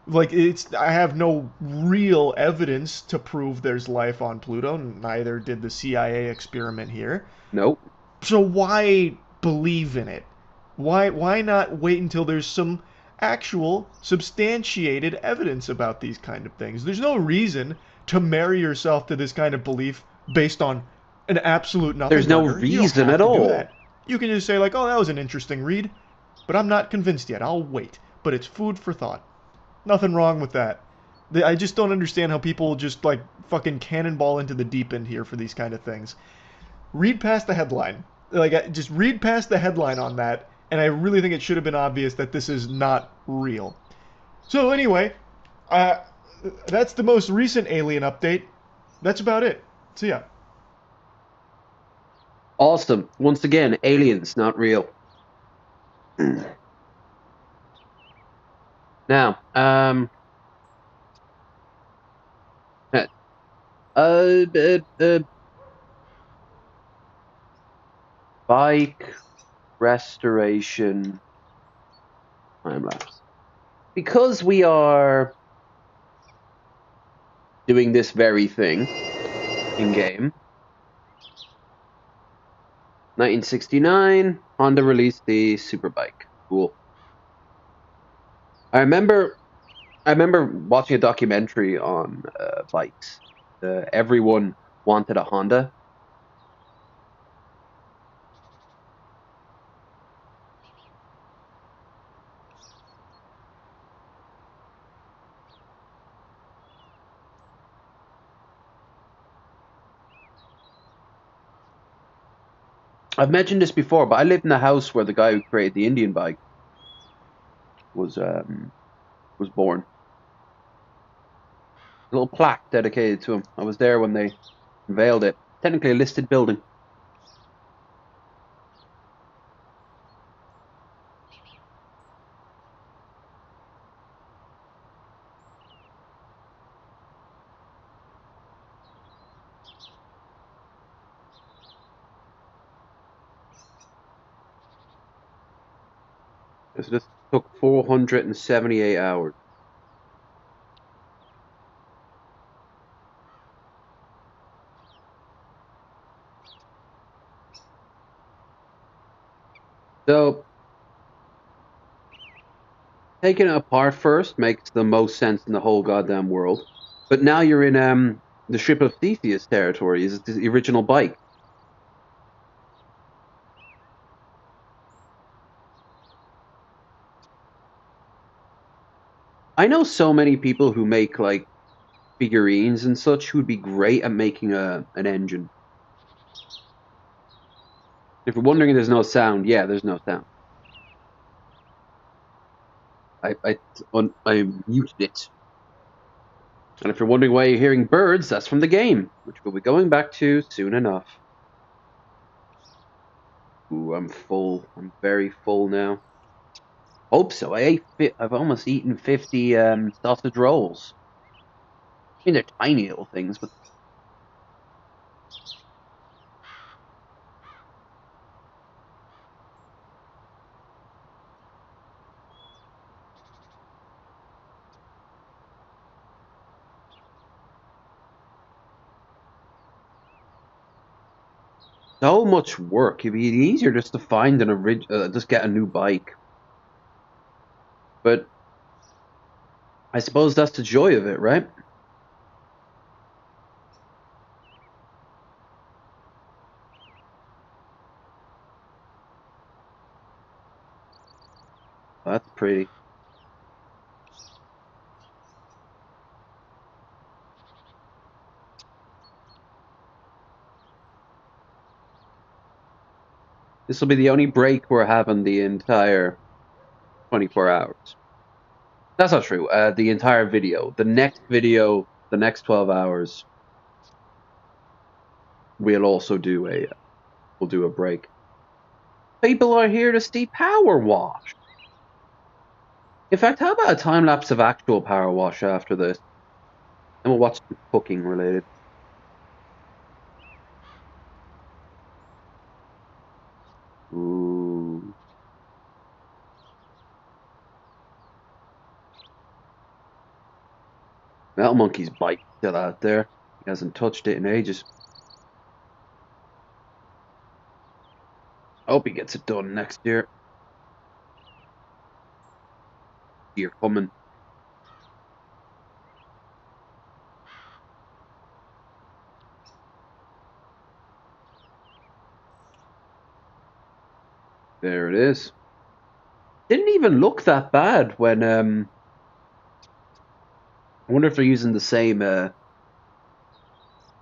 C: Like, I have no real evidence to prove there's life on Pluto. Neither did the CIA experiment here.
A: Nope.
C: So why believe in it? Why not wait until there's some actual substantiated evidence about these kind of things? There's no reason to marry yourself to this kind of belief based on an absolute nothing.
A: There's no reason at all.
C: You can just say like, oh, that was an interesting read. but I'm not convinced yet. I'll wait. But it's food for thought. Nothing wrong with that. I just don't understand how people just like fucking cannonball into the deep end here for these kind of things. Read past the headline. Like, just read past the headline on that, and I really think it should have been obvious that this is not real. So anyway, uh, that's the most recent Alien update. That's about it. So yeah.
A: Awesome. Once again, aliens, not real. Now, uh, uh, uh, bike restoration time lapse. Because we are doing this very thing in game, 1969, Honda released the Superbike. Cool. I remember watching a documentary on bikes. Everyone wanted a Honda. I've mentioned this before, but I lived in the house where the guy who created the Indian bike was born. A little plaque dedicated to him. I was there when they unveiled it. Technically a listed building. So this took 478 hours. So taking it apart first makes the most sense in the whole goddamn world. But now you're in the Ship of Theseus territory. Is it the original bike? I know so many people who make like figurines and such who would be great at making an engine. If you're wondering if there's no sound, yeah, there's no sound. I muted it. And if you're wondering why you're hearing birds, that's from the game, which we'll be going back to soon enough. Ooh, I'm full. I'm very full now. Hope so. I've almost eaten 50 sausage rolls. I mean, they're tiny little things, but so much work. It'd be easier just to find just get a new bike. But I suppose that's the joy of it, right? That's pretty. This will be the only break we're having the entire 24 hours. That's not true. The entire video. The next video, the next 12 hours, we'll also do a break. People are here to see power wash. In fact, how about a time lapse of actual power wash after this? And we'll watch some cooking related. Ooh. Metal Monkey's bike still out there. He hasn't touched it in ages. I hope he gets it done next year. Year coming. There it is.
B: Didn't even look that bad when I wonder if they're using the same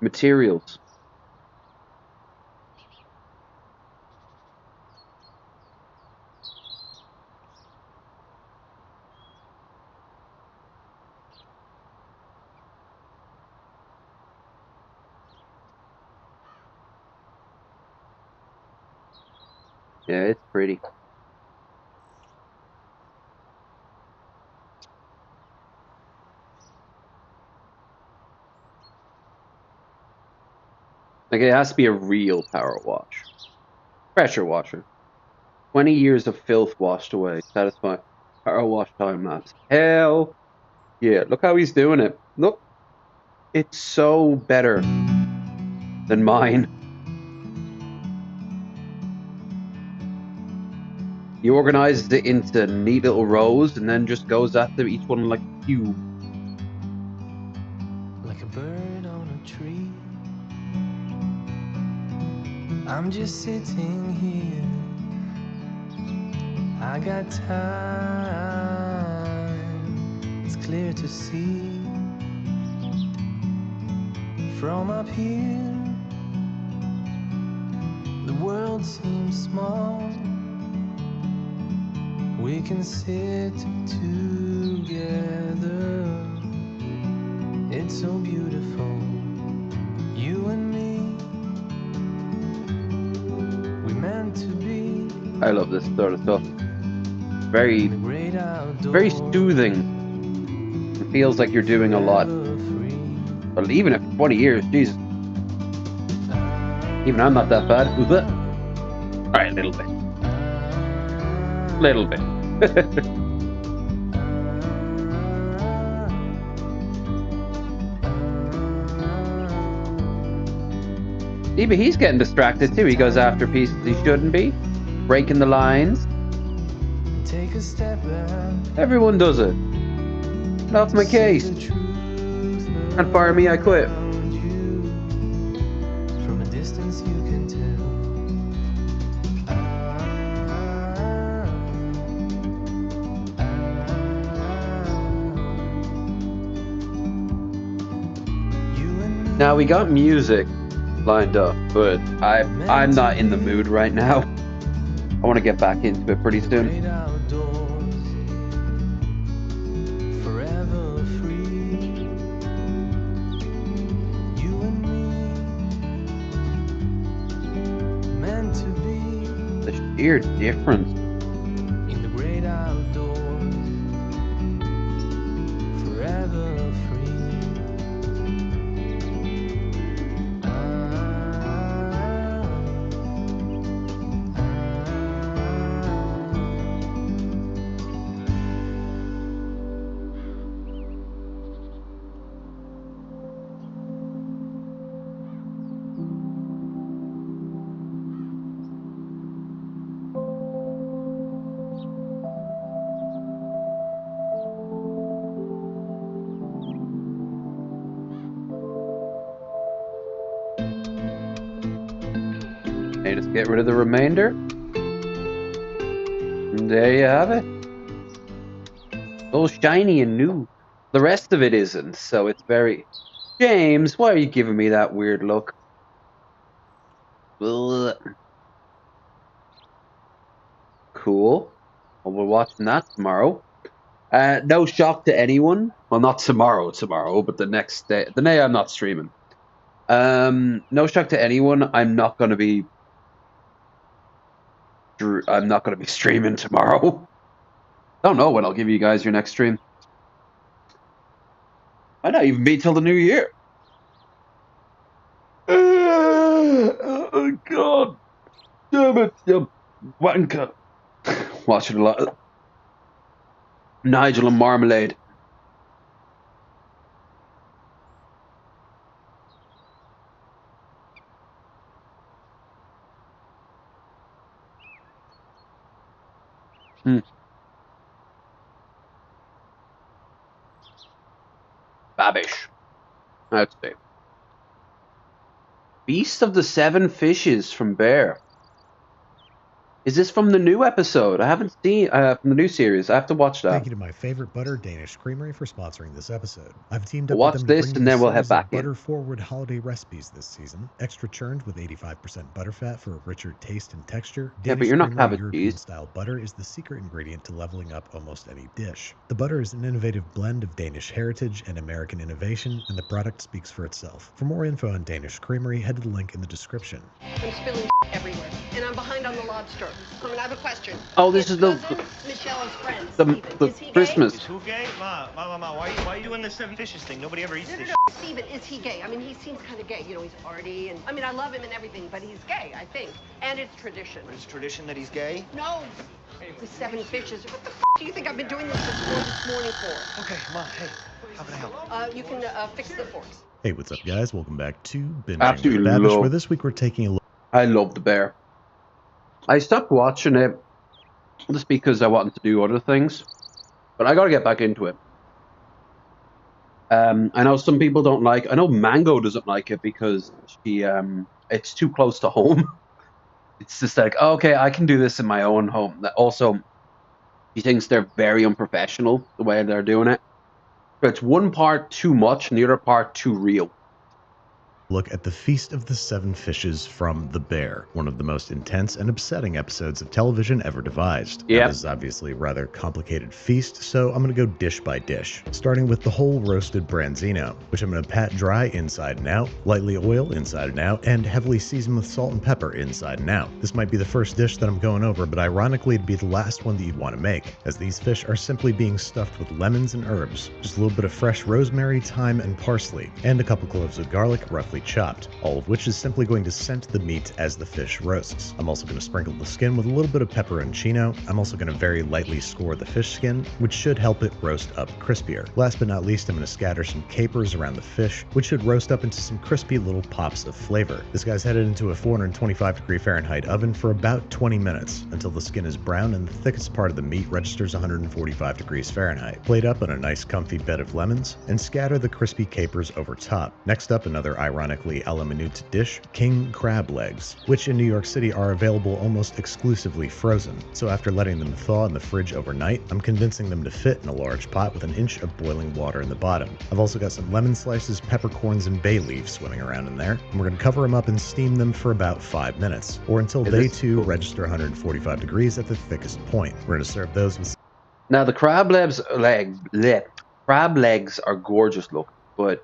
B: materials. Yeah, it's pretty. Like it has to be a real power wash. Pressure washer. 20 years of filth washed away. Satisfying. Power wash time lapse. Hell yeah. Look how he's doing it. Look. It's so better than mine. He organizes it into neat little rows and then just goes after each one like a cube.
D: Like a bird on a tree, I'm just sitting here. I got time, it's clear to see. From up here, the world seems small. We can sit together. It's so beautiful, you and me. We meant to be.
B: I love this sort of stuff. Very,
D: In the great outdoors,
B: very soothing. It feels like you're doing a lot.
D: forever free.
B: But even after 20 years, Jesus. Even I'm not that bad. Alright, a little bit. Little bit. See, but he's getting distracted too. He goes after pieces he shouldn't be. Breaking the lines.
D: Take a step back.
B: Everyone does it. Get off my case. Can't fire me, I quit.
D: From a distance you can tell.
B: Now we got music lined up, but I'm not in the mood right now. I want to get back into it pretty soon.
D: Great outdoors, forever free. You and me, meant to be
B: The sheer difference.
D: in the great outdoors, forever free.
B: Hey, just get rid of the remainder. And there you have it. All shiny and new. The rest of it isn't, so it's very... James, why are you giving me that weird look? Ugh. Cool. Well, we're watching that tomorrow. No shock to anyone. Well, not tomorrow, but the next day. The day I'm not streaming. No shock to anyone. I'm not going to be streaming tomorrow. Don't know when I'll give you guys your next stream. Might not even be till the new year. Oh God! Damn it, you wanker! Watching a lot of Nigel and Marmalade. Hmm. Babish. Let's see. Beast of the Seven Fishes from Bear. Is this from the new episode? I haven't seen from the new series. I have to watch that.
E: Thank you to my favorite butter, Danish Creamery, for sponsoring this episode. I've teamed up
B: We'll
E: with
B: watch
E: them to
B: this
E: bring
B: and
E: you a
B: then we'll head
E: series
B: back
E: of
B: in.
E: butter-forward holiday recipes this season. Extra churned with 85% butterfat for a richer taste and texture.
B: Yeah, but
E: Danish
B: you're not
E: Creamery
B: having
E: European
B: cheese.
E: style butter is the secret ingredient to leveling up almost any dish. The butter is an innovative blend of Danish heritage and American innovation, and the product speaks for itself. For more info on Danish Creamery, head to the link in the description.
F: I'm spilling everywhere, and I'm behind on the lobster. I mean, I have a question.
B: Oh, this
F: His
B: is the
F: cousin, Michelle's friend,
B: the,
F: Steven,
B: the
F: is he
B: Christmas.
F: gay?
G: Is who gay? Ma, why are you doing this seven fishes thing? Nobody ever eats
F: No,
G: this
F: no, no. Steven, is he gay? I mean, he seems kind of gay. You know, he's arty, and I mean, I love him and everything, but he's gay, I think. And it's tradition.
G: It's tradition that he's gay?
F: No, the seven fishes. What the do you think I've been doing this this morning for?
G: Okay, Ma, hey, how can I help?
F: You can fix the forks.
E: Hey, what's up, guys? Welcome back to Binging
B: Absolutely
E: with Babish,
B: love-
E: where this week we're taking a look.
B: I love the bear. I stopped watching it just because I wanted to do other things, but I got to get back into it. I know some people don't like. I know Mango doesn't like it because it's too close to home. It's just like, okay, I can do this in my own home. Also, he thinks they're very unprofessional the way they're doing it. So it's one part too much and the other part too real.
E: Look at the Feast of the Seven Fishes from The Bear, one of the most intense and upsetting episodes of television ever devised. Now,
B: Yep.
E: this is obviously a rather complicated feast, so I'm going to go dish by dish, starting with the whole roasted branzino, which I'm going to pat dry inside and out, lightly oil inside and out, and heavily season with salt and pepper inside and out. This might be the first dish that I'm going over, but ironically it'd be the last one that you'd want to make, as these fish are simply being stuffed with lemons and herbs, just a little bit of fresh rosemary, thyme, and parsley, and a couple cloves of garlic roughly chopped, all of which is simply going to scent the meat as the fish roasts. I'm also going to sprinkle the skin with a little bit of pepperoncino. I'm also going to very lightly score the fish skin, which should help it roast up crispier. Last but not least, I'm going to scatter some capers around the fish, which should roast up into some crispy little pops of flavor. This guy's headed into a 425-degree Fahrenheit oven for about 20 minutes, until the skin is brown and the thickest part of the meat registers 145 degrees Fahrenheit. Plate up on a nice comfy bed of lemons, and scatter the crispy capers over top. Next up, another ironically a la minute dish, king crab legs, which in New York City are available almost exclusively frozen. So after letting them thaw in the fridge overnight, I'm condensing them to fit in a large pot with an inch of boiling water in the bottom. I've also got some lemon slices, peppercorns, and bay leaves swimming around in there, and we're going to cover them up and steam them for about 5 minutes, or until they too register 145 degrees at the thickest point. We're going to serve those with
B: Now the crab legs are gorgeous looking, but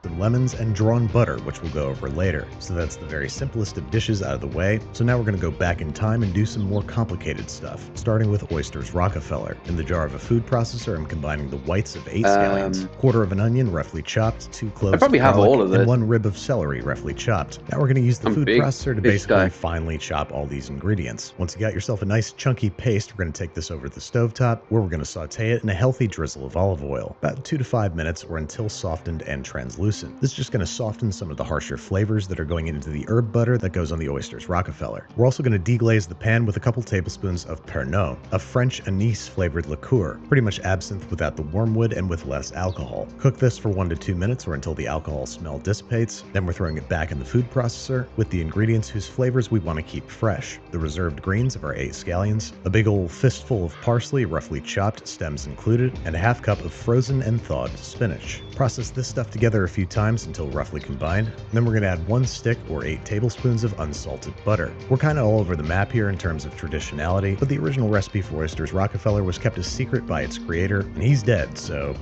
E: some lemons and drawn butter, which we'll go over later. So that's the very simplest of dishes out of the way. So now we're going to go back in time and do some more complicated stuff, starting with oysters Rockefeller. In the jar of a food processor, I'm combining the whites of 8 scallions, quarter of an onion roughly chopped, 2 cloves
B: I probably
E: of
B: have
E: garlic,
B: all of
E: and
B: this.
E: 1 rib of celery roughly chopped. Now we're going to use the
B: I'm
E: food
B: big,
E: processor to
B: big
E: basically
B: guy.
E: finely chop all these ingredients. Once you got yourself a nice chunky paste, we're going to take this over to the stovetop, where we're going to saute it in a healthy drizzle of olive oil, about 2 to 5 minutes or until softened and translucent. This is just going to soften some of the harsher flavors that are going into the herb butter that goes on the oysters Rockefeller. We're also going to deglaze the pan with a couple tablespoons of Pernod, a French anise flavored liqueur, pretty much absinthe without the wormwood and with less alcohol. Cook this for 1 to 2 minutes or until the alcohol smell dissipates. Then we're throwing it back in the food processor with the ingredients whose flavors we want to keep fresh. The reserved greens of our 8 scallions, a big old fistful of parsley roughly chopped, stems included, and a half cup of frozen and thawed spinach. Process this stuff together a few times until roughly combined. Then we're going to add 1 stick or 8 tablespoons of unsalted butter. We're kind of all over the map here in terms of traditionality, but the original recipe for oysters Rockefeller was kept a secret by its creator, and he's dead, so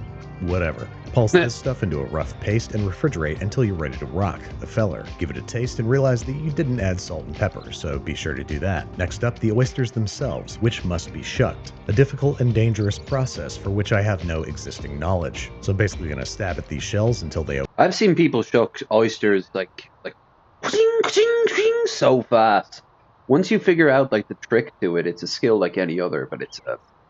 E: whatever. Pulse this stuff into a rough paste and refrigerate until you're ready to rock a feller. Give it a taste and realize that you didn't add salt and pepper, so be sure to do that. Next up, the oysters themselves, which must be shucked. A difficult and dangerous process for which I have no existing knowledge. So I'm basically going to stab at these shells until they
B: I've seen people shuck oysters like so fast. Once you figure out like the trick to it, it's a skill like any other, but it's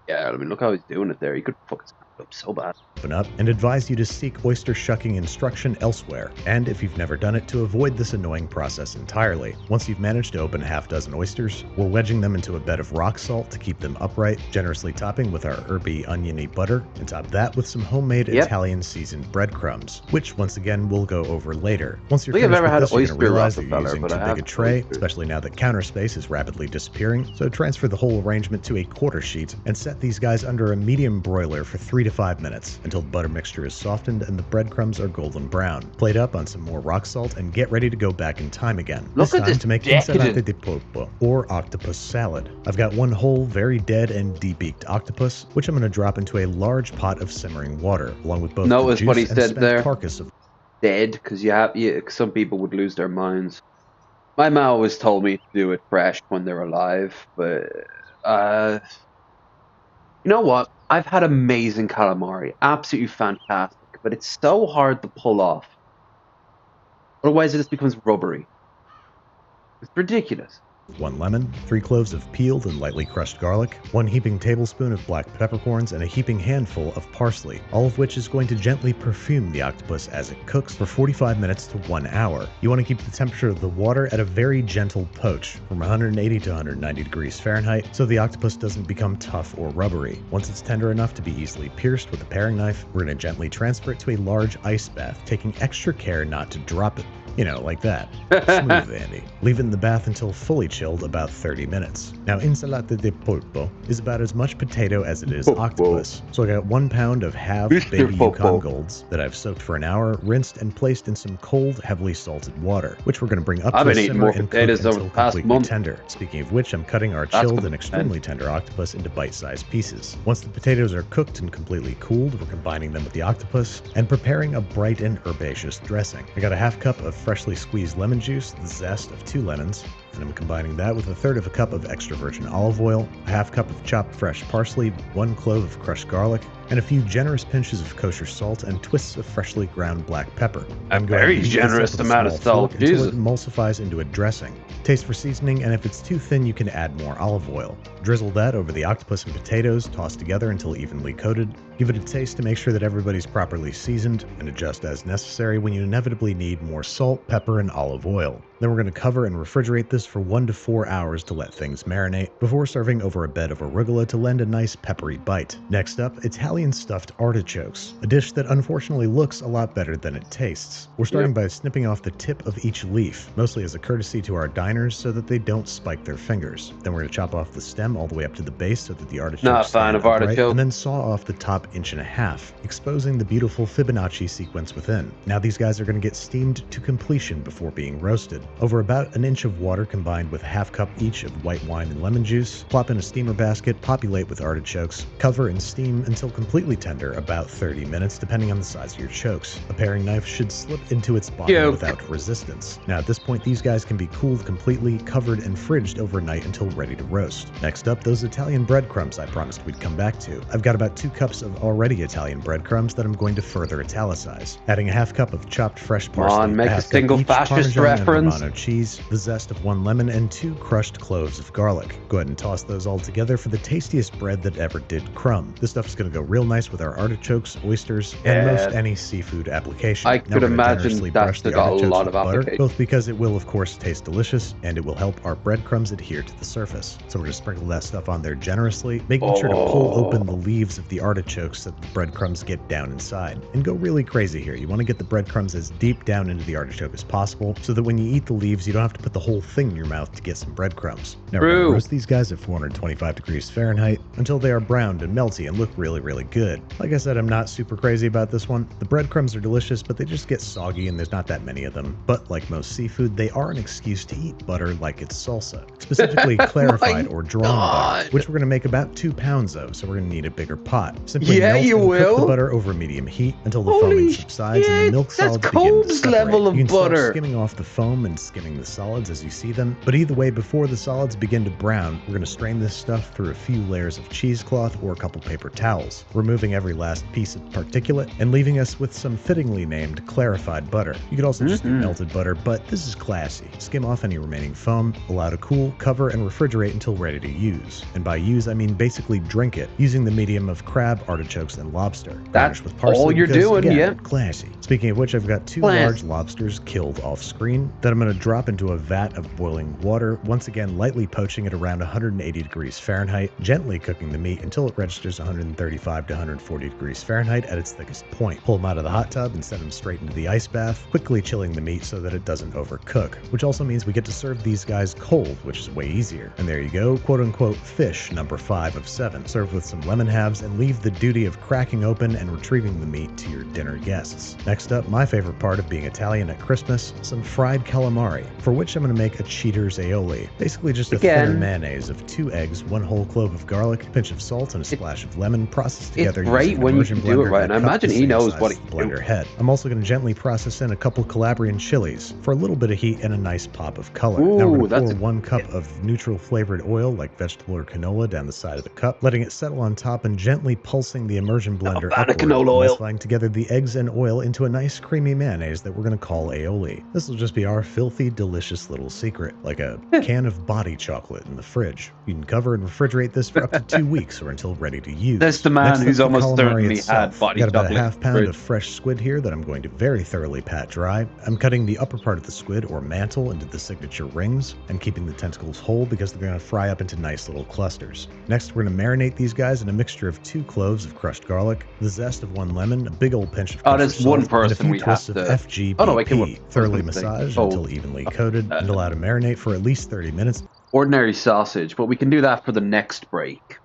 B: Yeah, I mean, look how he's doing it there. He could fuck his hand up so bad.
E: Up and advise you to seek oyster shucking instruction elsewhere, and if you've never done it, to avoid this annoying process entirely. Once you've managed to open a half dozen oysters, we're wedging them into a bed of rock salt to keep them upright, generously topping with our herby oniony butter, and top that with some homemade Italian seasoned breadcrumbs, which once again we'll go over later. Once you're
B: I think I've
E: finished
B: never
E: with
B: had
E: this, you're going to
B: oyster
E: realize that you're
B: Rockefeller,
E: using
B: but
E: too
B: I
E: big
B: have
E: a tray,
B: oysters.
E: especially now that counter space is rapidly disappearing, so transfer the whole arrangement to a quarter sheet and set these guys under a medium broiler for 3 to 5 minutes until the butter mixture is softened and the breadcrumbs are golden brown. Plate up on some more rock salt and get ready to go back in time again.
B: Look at
E: time
B: this
E: to make
B: decadent-
E: insalata di polpo, or octopus salad. I've got one whole, very dead and debeaked octopus, which I'm going to drop into a large pot of simmering water, along with both
B: Notice
E: the
B: what
E: juice
B: he
E: and
B: said
E: spent
B: there.
E: carcass of
B: Dead, because some people would lose their minds. My mom always told me to do it fresh when they're alive, but you know what? I've had amazing calamari, absolutely fantastic, but it's so hard to pull off. Otherwise, it just becomes rubbery. It's ridiculous.
E: 1 lemon, 3 cloves of peeled and lightly crushed garlic, 1 heaping tablespoon of black peppercorns, and a heaping handful of parsley, all of which is going to gently perfume the octopus as it cooks for 45 minutes to 1 hour. You want to keep the temperature of the water at a very gentle poach, from 180 to 190 degrees Fahrenheit, so the octopus doesn't become tough or rubbery. Once it's tender enough to be easily pierced with a paring knife, we're going to gently transfer it to a large ice bath, taking extra care not to drop it. You know, like that. Smooth, Andy. Leave it in the bath until fully chilled, about 30 minutes. Now, insalata de polpo is about as much potato as it is octopus. So I got 1 pound of halved
B: Mr.
E: baby
B: Popo.
E: Yukon Golds that I've soaked for an hour, rinsed, and placed in some cold, heavily salted water, which we're going to bring up
B: I've
E: to a
B: been eating
E: simmer
B: more
E: and cook
B: potatoes over
E: until
B: the past
E: completely
B: month.
E: tender. Speaking of which, I'm cutting our
B: That's
E: chilled
B: good.
E: and extremely tender octopus into bite-sized pieces. Once the potatoes are cooked and completely cooled, we're combining them with the octopus and preparing a bright and herbaceous dressing. I got a half cup of freshly squeezed lemon juice, the zest of 2 lemons, and I'm combining that with 1/3 of a cup of extra virgin olive oil, a half cup of chopped fresh parsley, 1 clove of crushed garlic, and a few generous pinches of kosher salt and twists of freshly ground black pepper. I'm going
B: very
E: to beat this up
B: generous
E: with a
B: amount of
E: small
B: salt,
E: fork until
B: Jesus.
E: it emulsifies into a dressing. Taste for seasoning, and if it's too thin, you can add more olive oil. Drizzle that over the octopus and potatoes, toss together until evenly coated. Give it a taste to make sure that everybody's properly seasoned, and adjust as necessary when you inevitably need more salt, pepper, and olive oil. Then we're going to cover and refrigerate this for 1 to 4 hours to let things marinate, before serving over a bed of arugula to lend a nice peppery bite. Next up, Italian stuffed artichokes, a dish that unfortunately looks a lot better than it tastes. We're starting by snipping off the tip of each leaf, mostly as a courtesy to our diners so that they don't spike their fingers. Then we're going to chop off the stem all the way up to the base so that the artichokes
B: Not a fan
E: stand
B: of
E: upright,
B: artichoke.
E: and then saw off the top 1.5 inches, exposing the beautiful Fibonacci sequence within. Now these guys are going to get steamed to completion before being roasted. Over about 1 inch of water combined with 1/2 cup each of white wine and lemon juice, plop in a steamer basket, populate with artichokes, cover and steam until completely tender, about 30 minutes depending on the size of your chokes. A paring knife should slip into its bottom
B: Yoke.
E: without resistance. Now at this point these guys can be cooled completely, covered and fridged overnight until ready to roast. Next up, those Italian breadcrumbs I promised we'd come back to. I've got about 2 cups of already Italian breadcrumbs that I'm going to further italicize. Adding a 1/2 cup of chopped fresh parsley,
B: on, make a
E: 1/2 cup
B: single
E: each
B: fascist
E: Parmesan and
B: reference.
E: Romano cheese, the zest of 1 lemon, and 2 crushed cloves of garlic. Go ahead and toss those all together for the tastiest bread that ever did crumb. This stuff is going to go real nice with our artichokes, oysters, and
B: Yeah.
E: most any seafood application.
B: I
E: Now
B: could
E: we're gonna
B: imagine
E: generously
B: that's
E: brush the
B: got a
E: artichokes
B: lot
E: with
B: of
E: butter,
B: application.
E: both because it will of course taste delicious and it will help our breadcrumbs adhere to the surface. So we're going to sprinkle that stuff on there generously, making sure to pull open the leaves of the artichokes so that the breadcrumbs get down inside. And go really crazy here. You want to get the breadcrumbs as deep down into the artichoke as possible so that when you eat the leaves, you don't have to put the whole thing in your mouth to get some breadcrumbs. Now we're going
B: True.
E: to roast these guys at 425 degrees Fahrenheit until they are browned and melty and look really, really good. Like I said, I'm not super crazy about this one. The breadcrumbs are delicious, but they just get soggy and there's not that many of them. But like most seafood, they are an excuse to eat butter like it's salsa, specifically clarified or drawn butter, which we're going to make about 2 pounds of, so we're going to need a bigger pot. Simply
B: Yeah,
E: melt
B: you
E: and cook the
B: will.
E: butter over medium heat until the
B: Holy
E: foaming subsides and the milk
B: shit,
E: solids
B: that's
E: begin to
B: Cobb's
E: separate.
B: level of
E: You can start
B: butter.
E: skimming off the foam and skimming the solids as you see them, but either way, before the solids begin to brown, we're going to strain this stuff through a few layers of cheesecloth or a couple paper towels, removing every last piece of particulate and leaving us with some fittingly named clarified butter. You could also just do melted butter, but this is classy. Skim off any remaining remaining foam, allow to cool, cover, and refrigerate until ready to use. And by use, I mean basically drink it, using the medium of crab, artichokes, and lobster.
A: That's
E: Garnish with parsley
A: all you're
E: because,
A: doing,
E: again,
A: yeah.
E: classy. Speaking of which, I've got 2
A: Classy.
E: large lobsters killed off screen that I'm going to drop into a vat of boiling water, once again lightly poaching at around 180 degrees Fahrenheit, gently cooking the meat until it registers 135 to 140 degrees Fahrenheit at its thickest point. Pull them out of the hot tub and set them straight into the ice bath, quickly chilling the meat so that it doesn't overcook, which also means we get to serve these guys cold, which is way easier. And there you go, quote-unquote fish number 5 of 7, served with some lemon halves, and leave the duty of cracking open and retrieving the meat to your dinner guests. Next up, my favorite part of being Italian at Christmas, some fried calamari, for which I'm going to make a cheater's aioli. Basically just a thinner mayonnaise of 2 eggs, 1 whole clove of garlic, a pinch of salt, and a splash of lemon, processed together
A: It's great
E: using an
A: when you
E: immersion
A: can do it
E: blender
A: right,
E: and
A: and I
E: a cup
A: imagine
E: the
A: he
E: same
A: knows
E: size
A: what
E: as
A: he
E: the
A: can do.
E: blender head. I'm also going to gently process in a couple Calabrian chilies for a little bit of heat and a nice pop of color. Now
A: Ooh,
E: we're going to
A: that's
E: pour 1 cup of neutral flavored oil like vegetable or canola down the side of the cup, letting it settle on top and gently pulsing the immersion blender
A: Havana
E: upward,
A: canola oil.
E: emulsifying together the eggs and oil into a nice creamy mayonnaise that we're going to call aioli. This will just be our filthy, delicious little secret, like a can of body chocolate in the fridge. You can cover and refrigerate this for up to 2 weeks or until ready to use.
A: That's the man
E: Next up,
A: who's
E: the
A: almost
E: calamari
A: certainly
E: itself.
A: had body
E: Got about a
A: chocolate
E: half
A: in the
E: pound
A: fridge.
E: of fresh squid here that I'm going to very thoroughly pat dry. I'm cutting the upper part of the squid or mantle into the signature rings and keeping the tentacles whole because they're going to fry up into nice little clusters. Next, we're going to marinate these guys in a mixture of 2 cloves of crushed garlic, the zest of 1 lemon, a big old pinch of
A: Oh,
E: kosher
A: there's one
E: salt, and a
A: person
E: few
A: we have
E: twists of
A: to.
E: FGBP,
A: Oh no, I can.
E: thoroughly massaged until evenly coated and allow to marinate for at least 30 minutes
A: Ordinary sausage, but we can do that for the next break.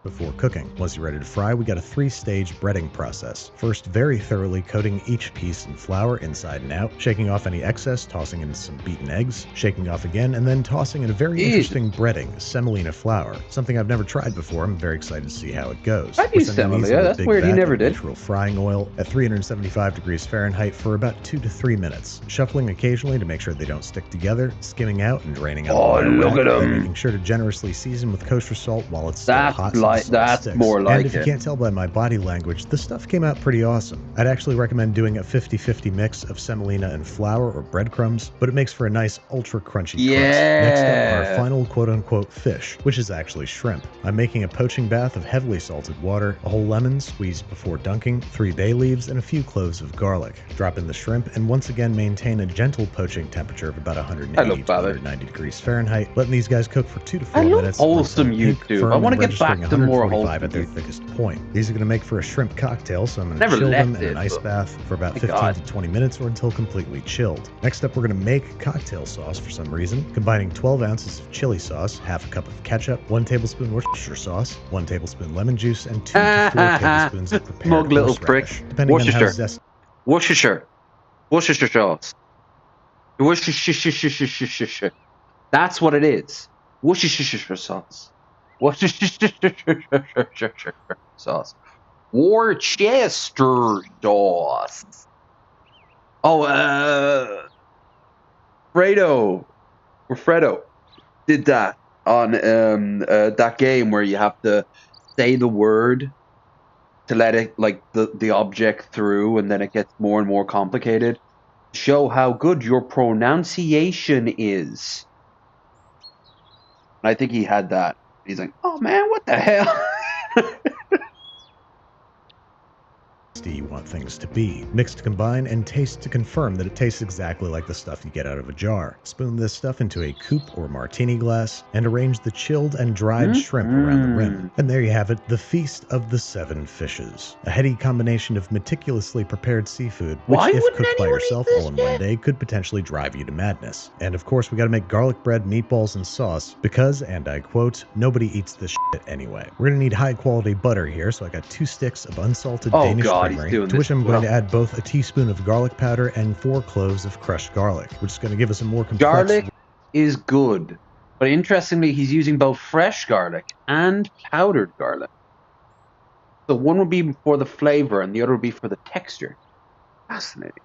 E: before cooking. Once you're ready to fry, we got a 3-stage breading process. First, very thoroughly coating each piece in flour inside and out, shaking off any excess, tossing in some beaten eggs, shaking off again, and then tossing in a very interesting breading, semolina flour. Something I've never tried before. I'm very excited to see how it goes.
A: I do
E: We're sending these
A: semolina,
E: into a
A: that's
E: big
A: weird, he
E: vat
A: never
E: of
A: did.
E: neutral frying oil at 375 degrees Fahrenheit for about 2 to 3 minutes, shuffling occasionally to make sure they don't stick together, skimming out and draining out
A: Oh,
E: the oil
A: look
E: rack,
A: at
E: then
A: 'em.
E: making sure to generously season with kosher salt while it's still
A: That's
E: hot so the
A: like
E: salt
A: that's
E: sticks.
A: more like
E: And if you
A: it.
E: can't tell by my body language, the stuff came out pretty awesome. I'd actually recommend doing a 50-50 mix of semolina and flour or breadcrumbs, but it makes for a nice ultra crunchy crust. Next up, our final quote-unquote fish, which is actually shrimp. I'm making a poaching bath of heavily salted water, a whole lemon squeezed before dunking, 3 bay leaves, and a few cloves of garlic. Drop in the shrimp and once again maintain a gentle poaching temperature of about 180 to 190 degrees Fahrenheit, letting these guys cook for 2 to 4
A: I love
E: minutes.
A: wholesome
E: until pink,
A: YouTube.
E: firm,
A: I wanna
E: and
A: get back
E: registering
A: to more
E: 145 at their
A: wholesome
E: thickest point. These are going to make for a shrimp cocktail, so I'm going to
A: Never
E: chill them
A: left
E: in
A: it,
E: an ice
A: but-
E: bath for about
A: My
E: 15
A: God.
E: to 20 minutes or until completely chilled. Next up, we're going to make cocktail sauce for some reason, combining 12 ounces of chili sauce, half a cup of ketchup, 1 tablespoon Worcestershire sauce, 1 tablespoon lemon juice, and 2 to 4 tablespoons of prepared
A: Smug little
E: horseradish,
A: prick.
E: depending on how
A: Worcestershire.
E: zesty
A: Worcestershire. Worcestershire sauce. Worcestershire. That's what it is. Worcestershire sauce. Worcestershire sauce. Worcester sauce. Oh, Fredo did that on that game where you have to say the word to let it like the object through, and then it gets more and more complicated. Show how good your pronunciation is. And I think he had that. He's like, oh man, what the hell?
E: you want things to be. Mix to combine and taste to confirm that it tastes exactly like the stuff you get out of a jar. Spoon this stuff into a coupe or martini glass and arrange the chilled and dried shrimp around the rim. And there you have it, the Feast of the 7 Fishes. A heady combination of meticulously prepared seafood, which
A: Why
E: if
A: wouldn't
E: cooked by
A: anyone eat
E: yourself
A: this
E: all in
A: shit?
E: one day could potentially drive you to madness. And of course we gotta make garlic bread, meatballs, and sauce because, and I quote, nobody eats this shit anyway. We're gonna need high quality butter here, so I got 2 sticks of unsalted
A: Oh
E: Danish
A: God, he's
E: creamery,
A: doing
E: to which
A: this
E: I'm going
A: well.
E: to add both a teaspoon of garlic powder and 4 cloves of crushed garlic, which is going to give us a more complex...
A: Garlic is good, but interestingly, he's using both fresh garlic and powdered garlic. So one would be for the flavor, and the other would be for the texture. Fascinating.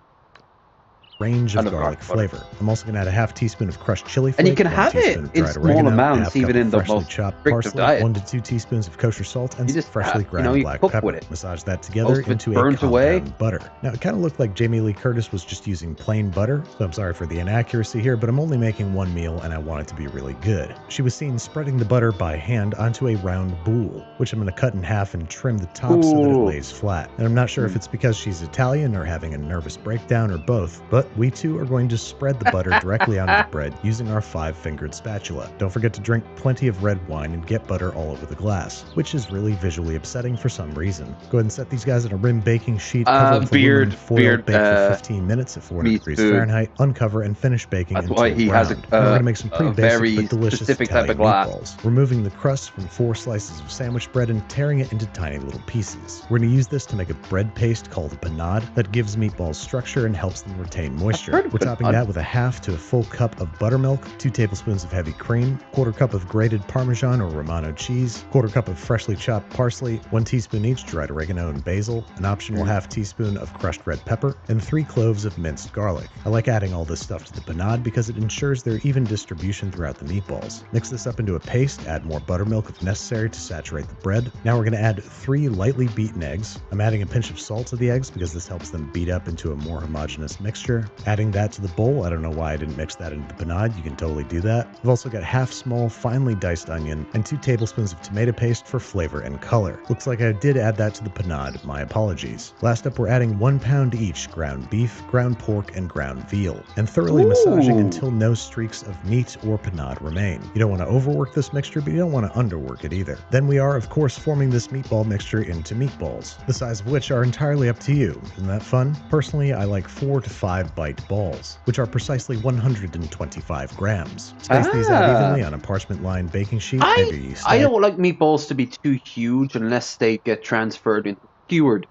E: range
B: I
E: of
B: love
E: garlic
B: butter.
E: flavor. I'm also going to add a half teaspoon of crushed chili flake,
B: And you can
E: 1
B: have it
E: teaspoon of
B: in
E: dried
B: small
E: oregano,
B: amounts,
E: half cup
B: even
E: of
B: in the
E: freshly
B: most
E: chopped
B: strict of
E: parsley,
B: diets.
E: 1 to 2 teaspoons of kosher salt, and
B: You
E: some
B: just
E: freshly ground
B: you
E: black
B: cook
E: pepper.
B: with it.
E: Massage that together
B: Most of it's
E: into a
B: burnt away.
E: compound butter. Now, it kind of looked like Jamie Lee Curtis was just using plain butter, so I'm sorry for the inaccuracy here, but I'm only making one meal and I want it to be really good. She was seen spreading the butter by hand onto a round boule, which I'm going to cut in half and trim the top so that it
B: Ooh.
E: lays flat. And I'm not sure if it's because she's Italian or having a nervous breakdown or both, but we too are going to spread the butter directly onto the bread using our 5-fingered spatula. Don't forget to drink plenty of red wine and get butter all over the glass, which is really visually upsetting for some reason. Go ahead and set these guys on a rim baking sheet, cover with aluminum foil, bake for 15 minutes at 400
B: meat
E: degrees
B: food.
E: Fahrenheit, uncover and finish baking
B: That's
E: until
B: why he
E: brown.
B: has
E: Now we're going to make some pretty basic
B: very
E: but delicious
B: specific type of
E: Italian
B: glass.
E: meatballs. Removing the crust from 4 slices of sandwich bread and tearing it into tiny little pieces. We're going to use this to make a bread paste called a panade that gives meatballs structure and helps them retain moisture.
B: heard of
E: We're topping
B: panade.
E: that with a half to a full cup of buttermilk, 2 tablespoons of heavy cream, 1/4 cup of grated Parmesan or Romano cheese, 1/4 cup of freshly chopped parsley, 1 teaspoon each dried oregano and basil, an optional half teaspoon of crushed red pepper, and 3 cloves of minced garlic. I like adding all this stuff to the panade because it ensures their even distribution throughout the meatballs. Mix this up into a paste, add more buttermilk if necessary to saturate the bread. Now we're going to add 3 lightly beaten eggs. I'm adding a pinch of salt to the eggs because this helps them beat up into a more homogeneous mixture. Adding that to the bowl. I don't know why I didn't mix that into the panade. You can totally do that. I've also got half small, finely diced onion and 2 tablespoons of tomato paste for flavor and color. Looks like I did add that to the panade. My apologies. Last up, we're adding 1 pound each ground beef, ground pork, and ground veal, and thoroughly massaging until no streaks of meat or panade remain. You don't want to overwork this mixture, but you don't want to underwork it either. Then we are, of course, forming this meatball mixture into meatballs, the size of which are entirely up to you. Isn't that fun? Personally, I like 4 to 5 bite balls, which are precisely 125 grams. Space these out evenly on a parchment-lined baking sheet.
B: I don't like meatballs to be too huge unless they get transferred into skewered.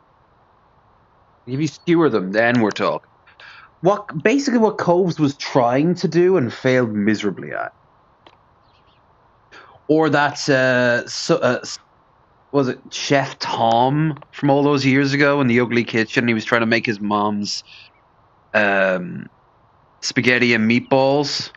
B: If you skewer them, then we're talking. Basically what Coves was trying to do and failed miserably at. Or that's was it Chef Tom from all those years ago in the Ugly Kitchen? He was trying to make his mom's spaghetti and meatballs.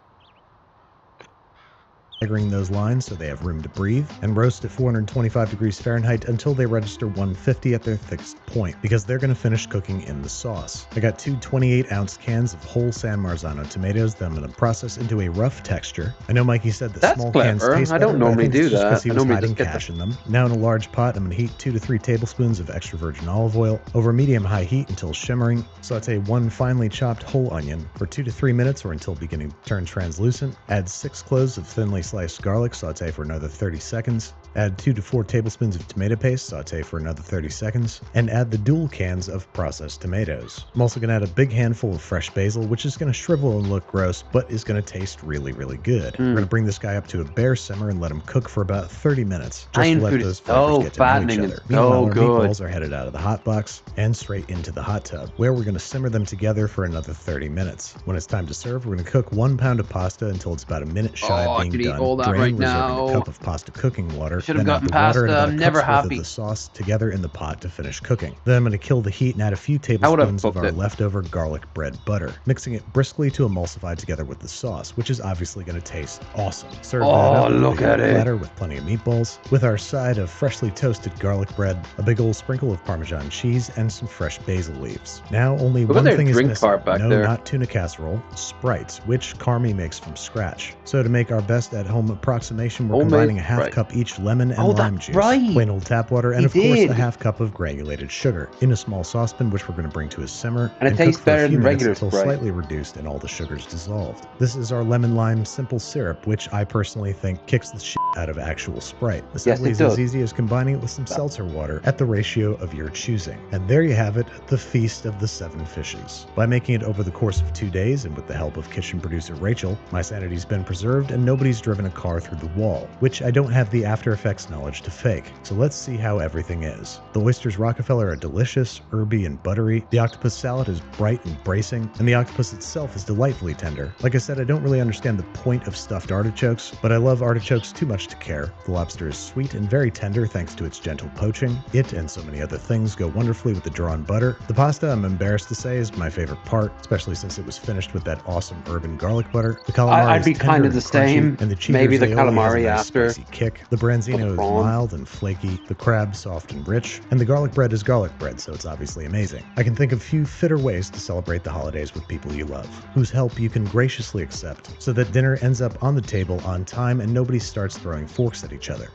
E: Staggering those lines so they have room to breathe, and roast at 425 degrees Fahrenheit until they register 150 at their thickest point, because they're going to finish cooking in the sauce. I got 2 28-ounce cans of whole San Marzano tomatoes that I'm going to process into a rough texture. I know Mikey said that
B: That's
E: small
B: clever.
E: cans taste
B: I
E: better,
B: don't
E: but
B: normally
E: think it's
B: do
E: just
B: that.
E: 'cause he
B: I
E: was
B: normally
E: hiding
B: just get
E: cash in them. Now in a large pot, I'm going to heat 2 to 3 tablespoons of extra virgin olive oil over medium-high heat until shimmering. Saute 1 finely chopped whole onion for 2 to 3 minutes or until beginning to turn translucent. Add 6 cloves of thinly sliced garlic, saute for another 30 seconds. Add 2 to 4 tablespoons of tomato paste, saute for another 30 seconds, and add the dual cans of processed tomatoes. I'm also going to add a big handful of fresh basil, which is going to shrivel and look gross, but is going to taste really, really good. We're going to bring this guy up to a bare simmer and let him cook for about 30 minutes, just to let those flavors get to know each other. Meanwhile, our meatballs are headed out of the hot box and straight into the hot tub, where we're going to simmer them together for another 30 minutes. When it's time to serve, we're going to cook 1 pound of pasta until it's about a minute shy of being done. Drain, reserving a cup of pasta cooking water.
B: Should have
E: Then add
B: gotten
E: the water and
B: pasta.
E: about
B: I'm
E: a
B: never
E: cup's worth of
B: happy.
E: the sauce together in the pot to finish cooking. Then I'm going to kill the heat and add a few tablespoons of our leftover garlic bread butter, mixing it briskly to emulsify together with the sauce, which is obviously going to taste awesome. Serve that up with a big old platter with plenty of meatballs, with our side of freshly toasted garlic bread, a big old sprinkle of Parmesan cheese, and some fresh basil leaves. Now only one thing is missing. No, not tuna casserole, Sprites, which Carmi makes from scratch. So to make our best at-home approximation, we're combining a half cup each lemon and lime juice, plain old tap water, and of course a half cup of granulated sugar in a small saucepan, which we're going to bring to a simmer and cook for a few minutes until slightly reduced and all the sugars dissolved. This is our lemon lime simple syrup, which I personally think kicks the shit out of actual Sprite. Assembly is as easy as combining it with some seltzer water at the ratio of your choosing. And there you have it, the feast of the 7 fishes. By making it over the course of 2 days and with the help of kitchen producer Rachel, my sanity's been preserved and nobody's driven driven a car through the wall, which I don't have the After Effects knowledge to fake, so let's see how everything is. The oysters Rockefeller are delicious, herby and buttery, the octopus salad is bright and bracing, and the octopus itself is delightfully tender. Like I said, I don't really understand the point of stuffed artichokes, but I love artichokes too much to care. The lobster is sweet and very tender thanks to its gentle poaching. It and so many other things go wonderfully with the drawn butter. The pasta, I'm embarrassed to say, is my favorite part, especially since it was finished with that awesome urban garlic butter. The calamari
A: I'd
E: is
A: be
E: tender
A: kind of
E: and
A: the
E: crunchy,
A: same.
E: and the cheddar
A: Maybe the
E: aioli has a
A: calamari
E: nice
A: after,
E: spicy kick. The
A: or the
E: branzino is
A: prawn.
E: mild and flaky, the crab soft and rich, and the garlic bread is garlic bread, so it's obviously amazing. I can think of few fitter ways to celebrate the holidays with people you love, whose help you can graciously accept, so that dinner ends up on the table on time and nobody starts throwing forks at each other.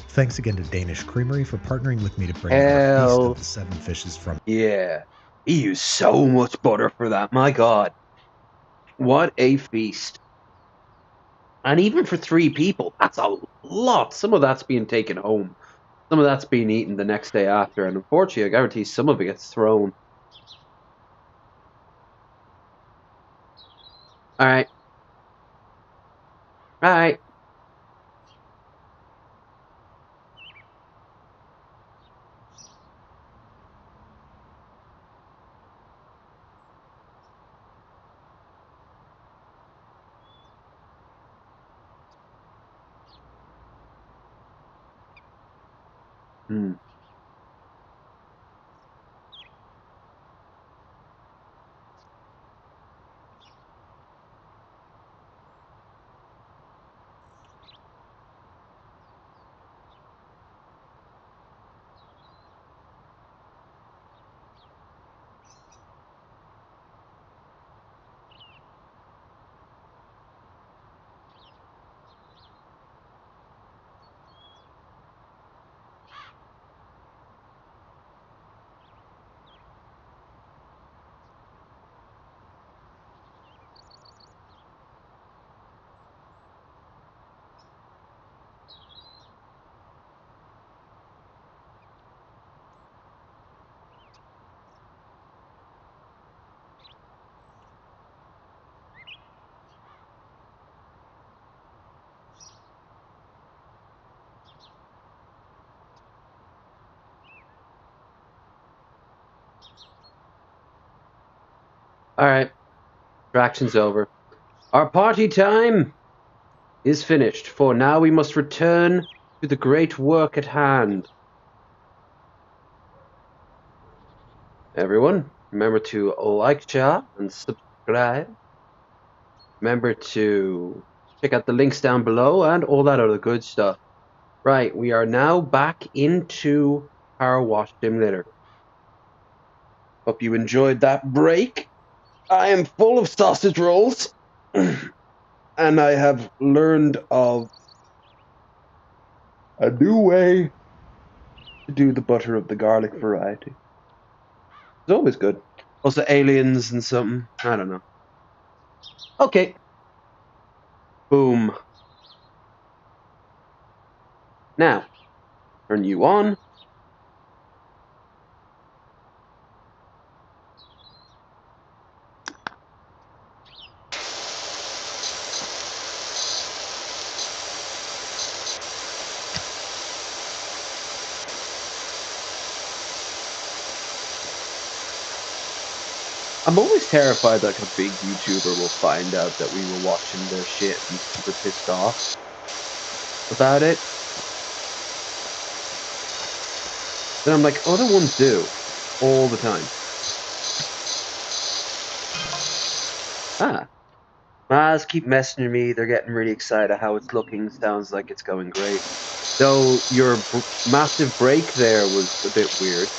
E: Thanks again to Danish Creamery for partnering with me to bring you our Feast
A: Hell
E: of the Seven Fishes from
A: yeah. He used so much butter for that. My God. What a feast. And even for 3 people, that's a lot. Some of that's being taken home. Some of that's being eaten the next day after. And unfortunately, I guarantee some of it gets thrown. All right. All right. Hmm. All right. Distraction's over. Our party time is finished, for now we must return to the great work at hand. Everyone, remember to like, share, and subscribe. Remember to check out the links down below and all that other good stuff. Right, we are now back into Power Wash Simulator. Hope you enjoyed that break. I am full of sausage rolls, and I have learned of a new way to do the butter of the garlic variety. It's always good. Also, aliens and something. I don't know. Okay. Boom. Now, turn you on. I'm always terrified that like, a big YouTuber will find out that we were watching their shit and be super pissed off about it. Then I'm like, other ones do. All the time. Ah. Maz keep messaging me. They're getting really excited how it's looking. Sounds like it's going great. Though your massive break there was a bit weird.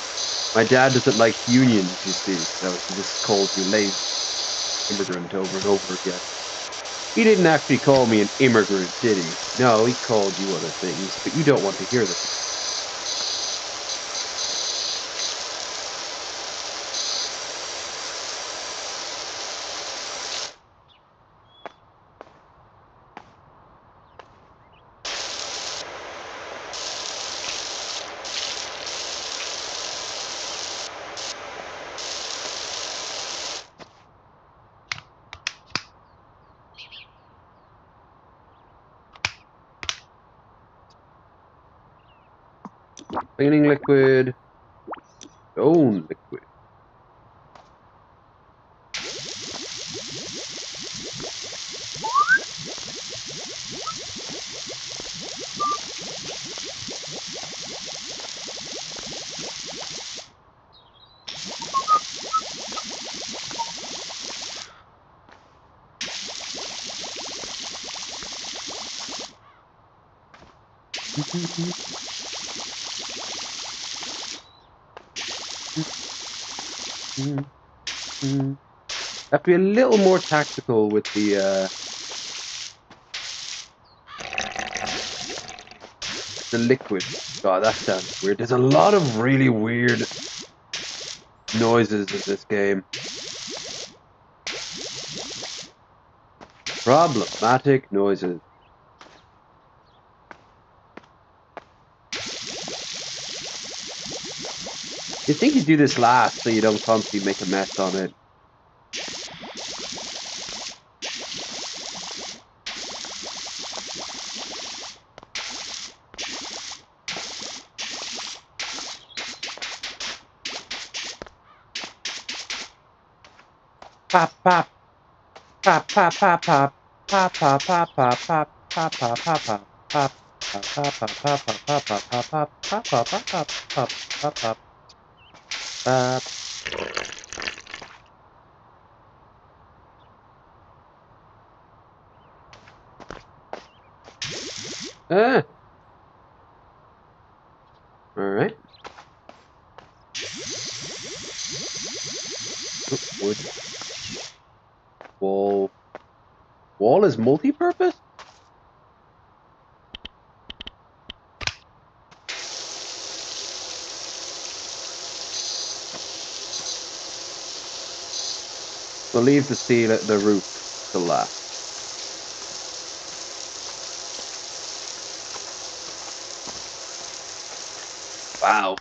A: My dad doesn't like unions, you see. So he just calls you lazy immigrant over and over again. He didn't actually call me an immigrant, did he? No, he called you other things, but you don't want to hear them.
B: Cleaning liquid. Stone liquid. Have to be a little more tactical with the liquid. God, that sounds weird. There's a lot of really weird noises in this game. Problematic noises. You think you do this last so you don't constantly make a mess on it. Pop, pop, pop, pop, pop, pop, pop, pop, pop, pop, pop, pop, pop, pop, pop, pop. Pop, pop, pop, pop, pop, pop, pop, pop, pop, pop, pop, pop, pop, pop, pop, pop. Ah, all right. Oh, wood. Wall. Wall is multi-purpose? We'll leave the roof to last. Wow.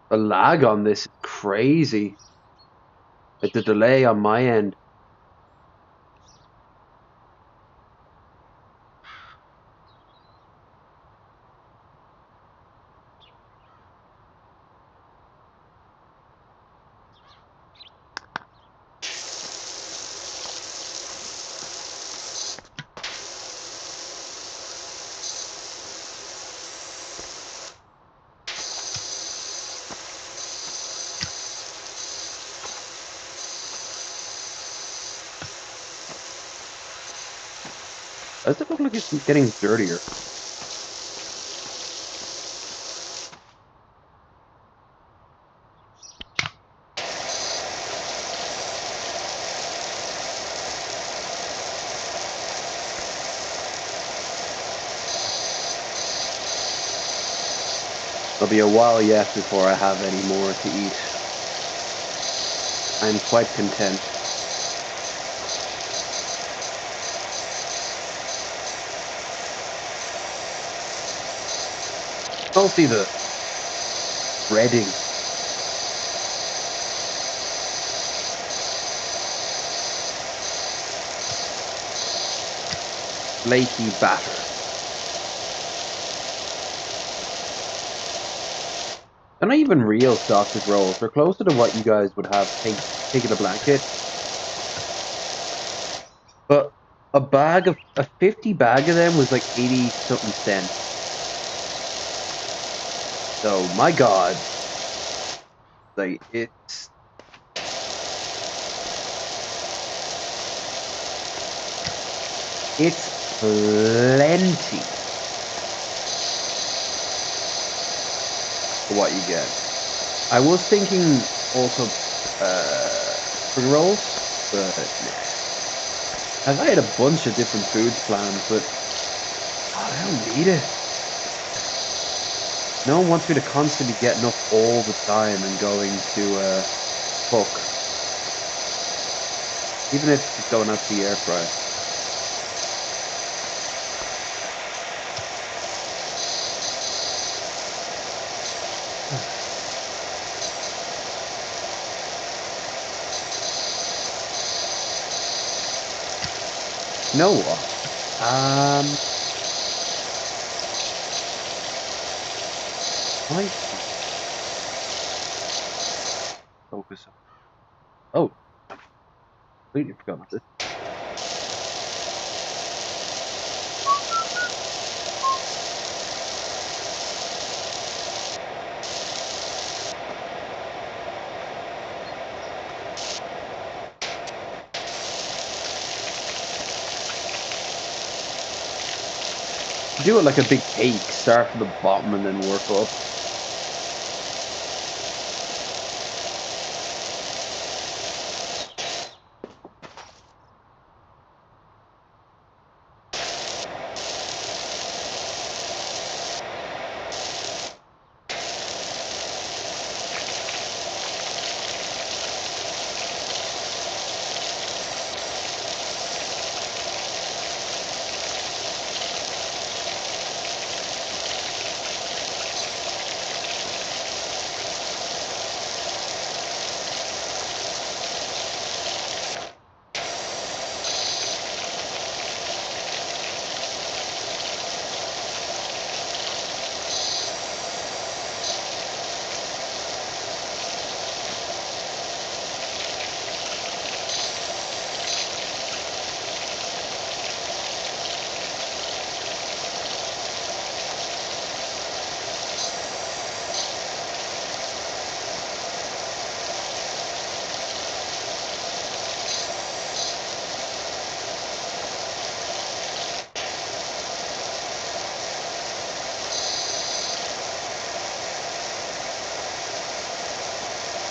B: The lag on this is crazy. Like the delay on my end. Does it look like it's getting dirtier? It'll be a while yet before I have any more to eat. I'm quite content. Mostly the breading. Flaky batter. They're not even real sausage rolls. They're closer to what you guys would have taken a blanket. But a 50 bag of them was like 80 something cents. So my God, like it's plenty for what you get. I was thinking also spring rolls, but nah. I had a bunch of different foods planned, but God, I don't need it. No one wants me to constantly be getting up all the time and going to cook, even if it's going out to the air fryer. You know what? I focus on. Oh, completely forgot about this. Do it like a big cake. Start from the bottom and then work up.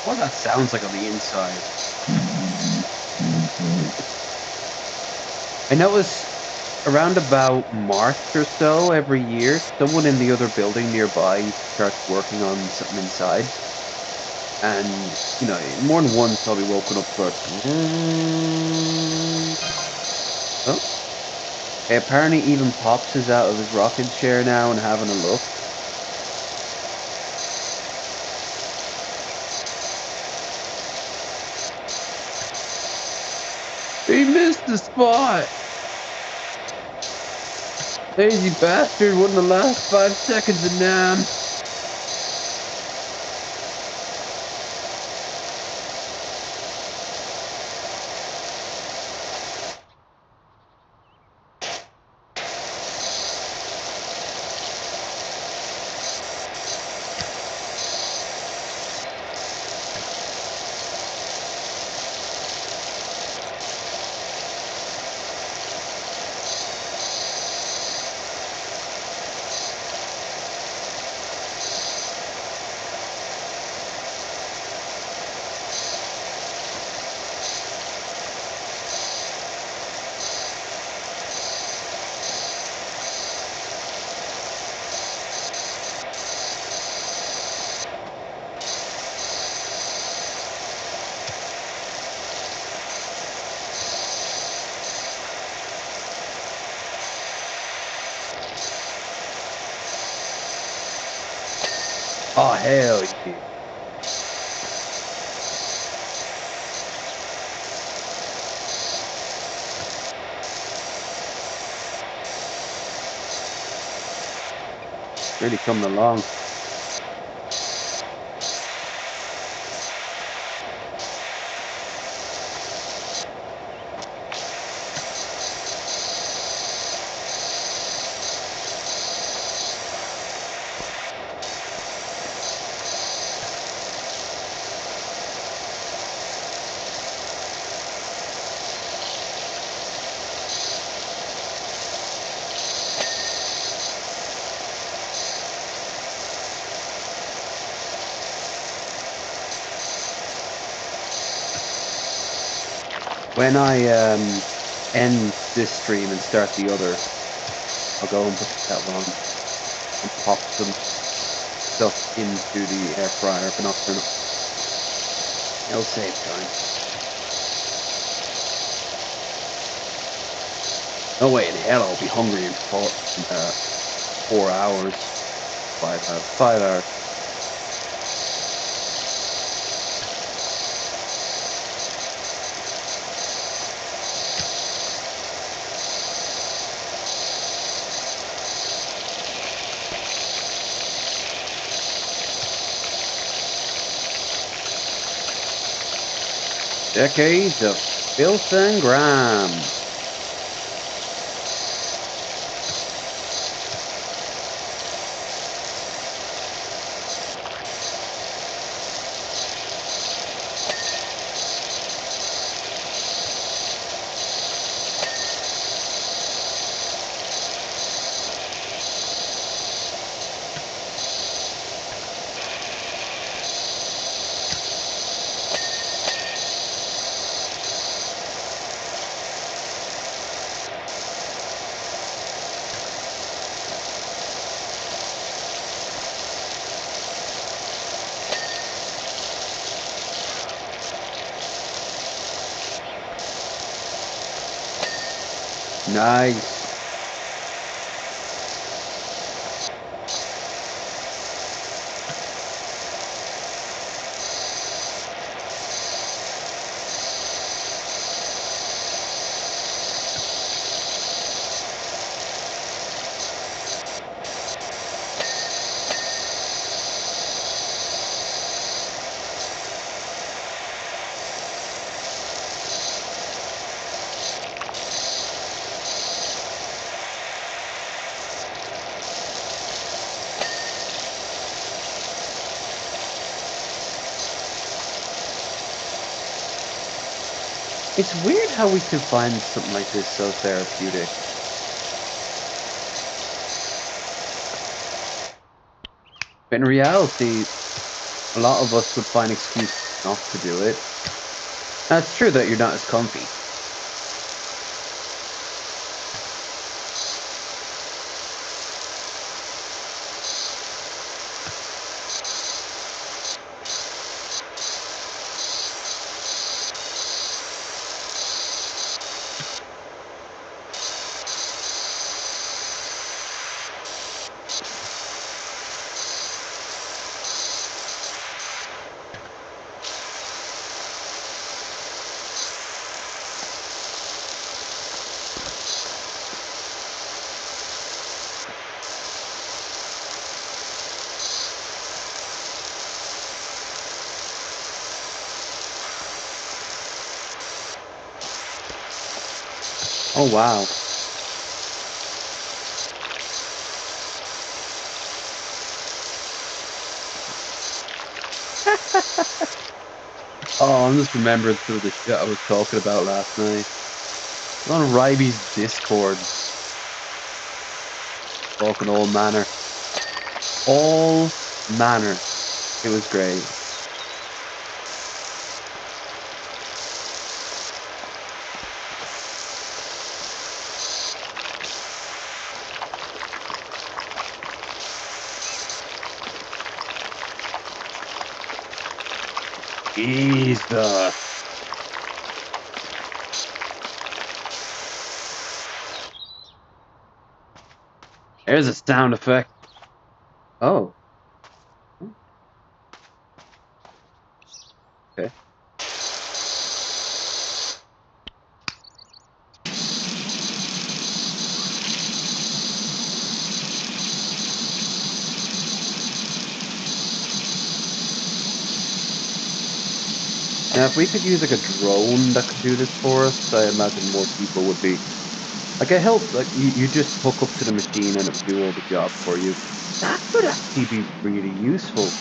B: What that sounds like on the inside. I notice around about March or so every year, someone in the other building nearby starts working on something inside. And, you know, more than once I'll be woken up for oh. Apparently even Pops is out of his rocking chair now and having a look. He missed the spot! Lazy bastard won the last 5 seconds of Nam. Oh, hell yeah. Really coming along. When I end this stream and start the other, I'll go and put the kettle on and pop some stuff into the air fryer, but not turn it. It'll save time. No way in hell I'll be hungry in 4 hours, 5 hours, 5 hours. Decades of filth and grime. Nice. It's weird how we can find something like this so therapeutic. But in reality, a lot of us would find excuses not to do it. Now, it's true that you're not as comfy. Oh, wow. Oh, I'm just remembering some of the shit I was talking about last night. I was on Ryby's Discord. Talking all manner. All manner. It was great. Jesus. There's a sound effect. Oh. Okay. Now, if we could use like a drone that could do this for us, I imagine more people would be like it help. Like you just hook up to the machine and it would do all the job for you. That could actually be really useful.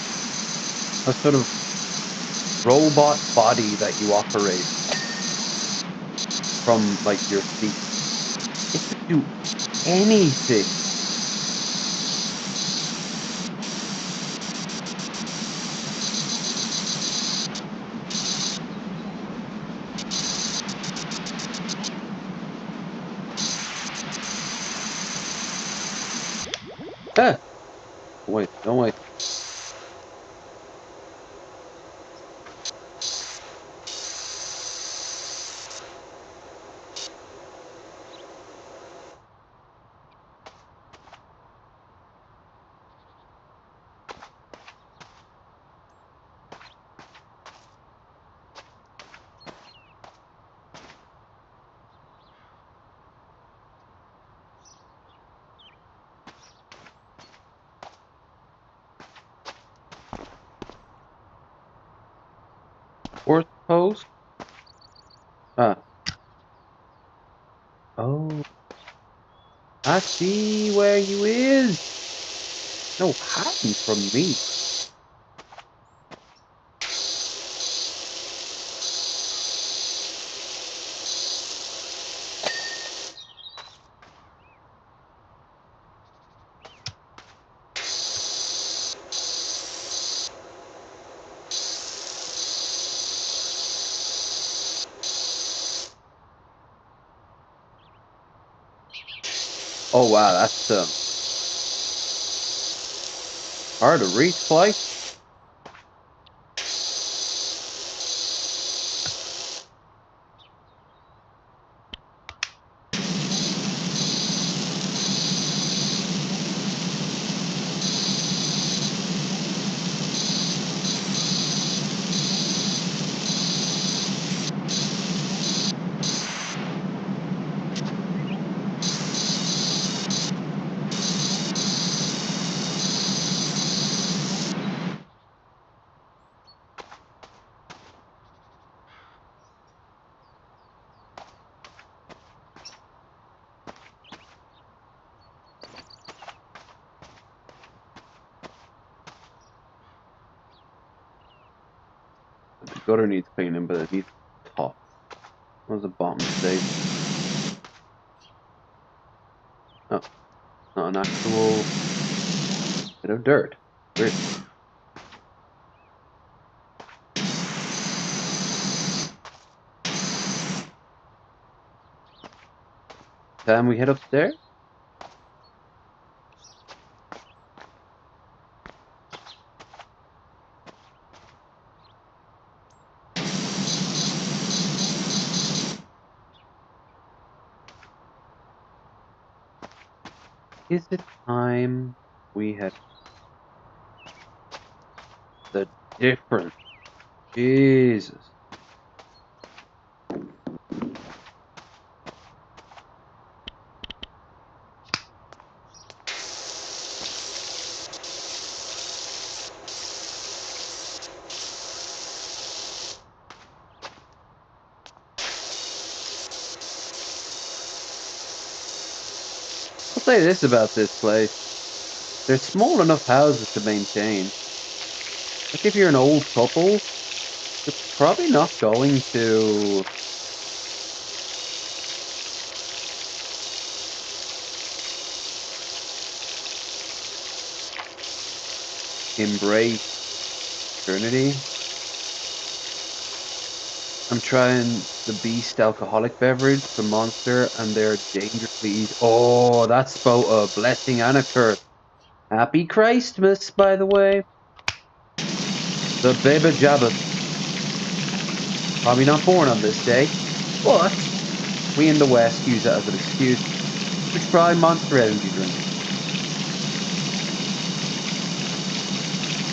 B: A sort of robot body that you operate from like your seat. It could do anything. Ah, wait, don't wait. Fourth pose. Ah. Oh. I see where you is. No hiding from me. Oh wow, that's hard to reach, play. The gutter needs cleaning, but it needs top. What was the bottom state? Oh, not an actual bit of dirt. Weird. Time we head upstairs? Is it time we head the difference? Jesus. I'll say this about this place. There's small enough houses to maintain. Like if you're an old couple, you're probably not going to embrace eternity. I'm trying the Beast alcoholic beverage from Monster, and they're dangerously easy. Oh, that's both a blessing and a curse. Happy Christmas, by the way. The Baba Jabbas. Probably not born on this day, but we in the West use it as an excuse to try Monster Energy drink.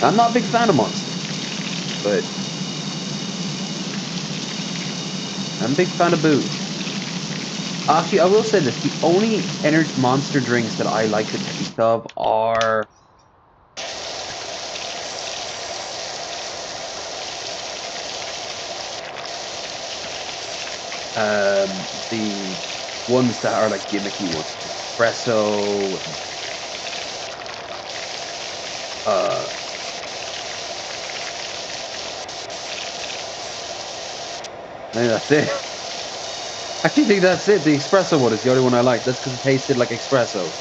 B: I'm not a big fan of Monster, but I'm a big fan of booze. Actually, I will say this: the only Monster drinks that I like the taste of are the ones that are like gimmicky ones, espresso. I think that's it. I actually think that's it. The espresso one is the only one I like. That's because it tasted like espresso.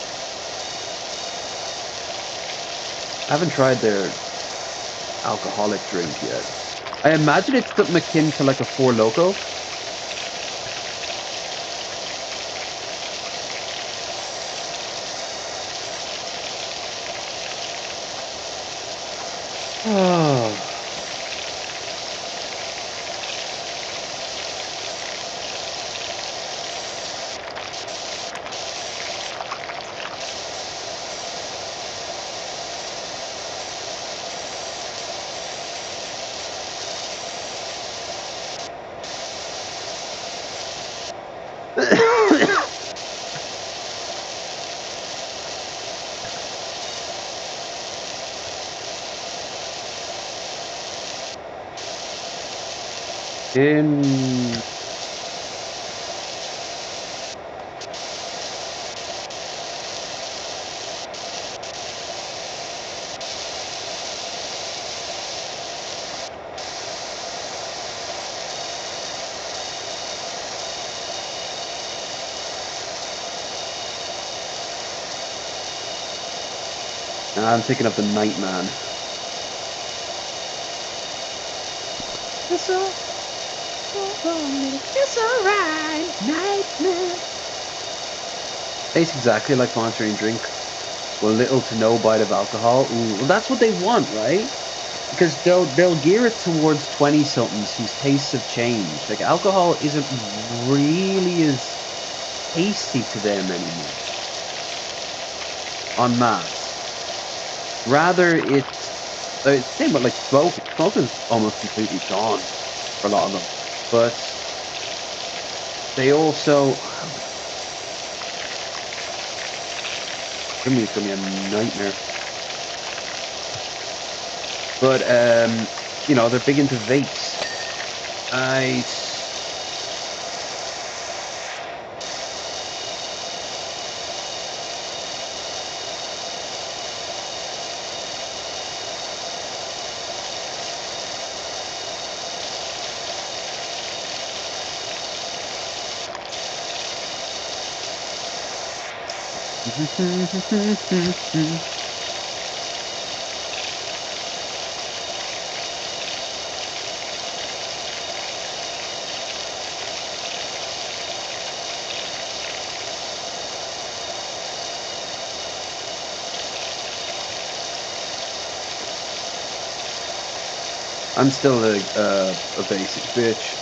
B: I haven't tried their alcoholic drink yet. I imagine it's something akin to like a Four Loko. Oh. In I'm thinking of the Nightman.
A: It's alright, nightmare.
B: Tastes exactly like Monster and drink with little to no bite of alcohol. Ooh, well, that's what they want, right? Because they'll gear it towards 20-somethings whose tastes have changed. Like alcohol isn't really as tasty to them anymore. En masse. Rather, it's the same, but like smoking. Smoking's almost completely gone for a lot of them. But they also, it's gonna be a nightmare. But they're big into vapes. Nice. I'm still a basic bitch.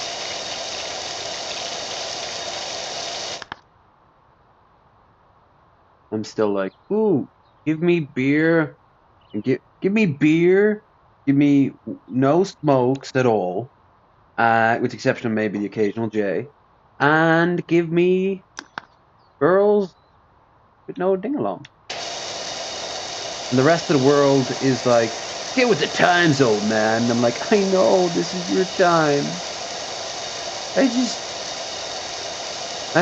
B: I'm still like, ooh, give me beer and give me beer, give me no smokes at all, with the exception of maybe the occasional J, and give me girls with no ding along. And the rest of the world is like, get with the times, old man. And I'm like, I know this is your time. I'm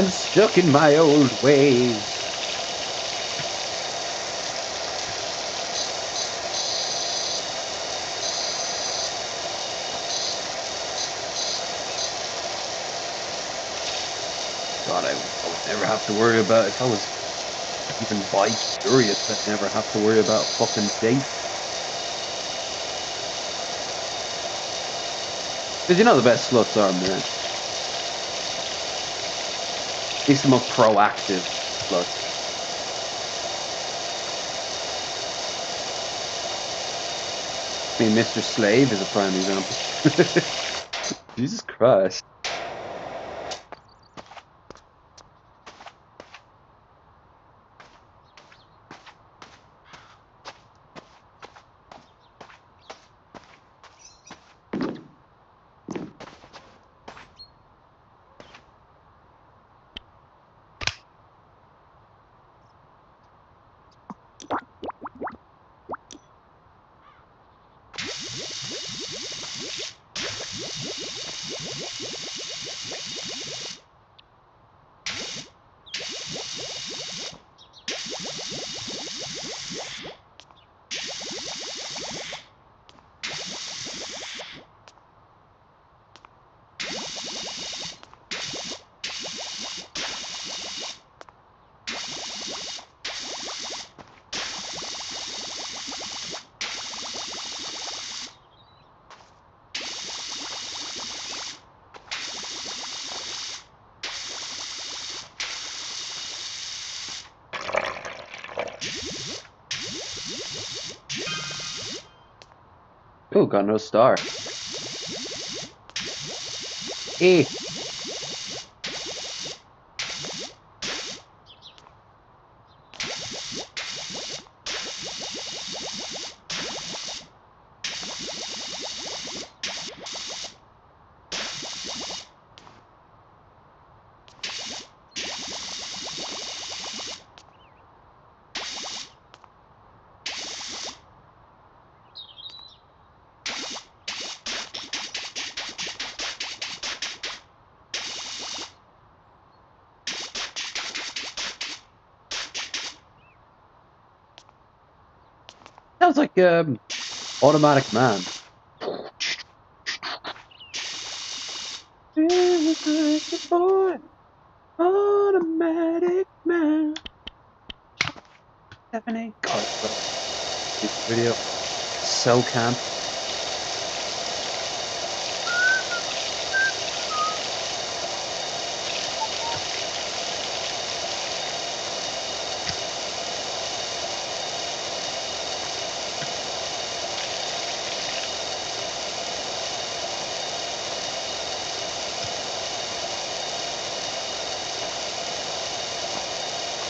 B: stuck in my old ways. God, I would never have to worry about if I was even bi-curious. I'd never have to worry about a fucking date. Because you know the best sluts are men. At least the most proactive sluts. I mean, Mr. Slave is a prime example. Jesus Christ. Oh, got no star. Eh. Sounds like Automatic Man. Feels like a boy, Automatic Man. 7, 8. God, Music video. So camp.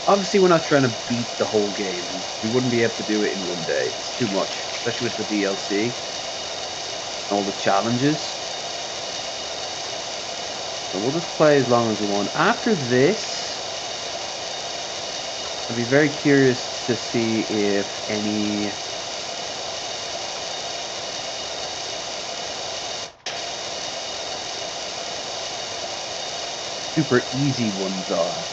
B: Obviously, we're not trying to beat the whole game. We wouldn't be able to do it in one day. It's too much, especially with the DLC, all the challenges. So we'll just play as long as we want. After this, I'd be very curious to see if any super easy ones are.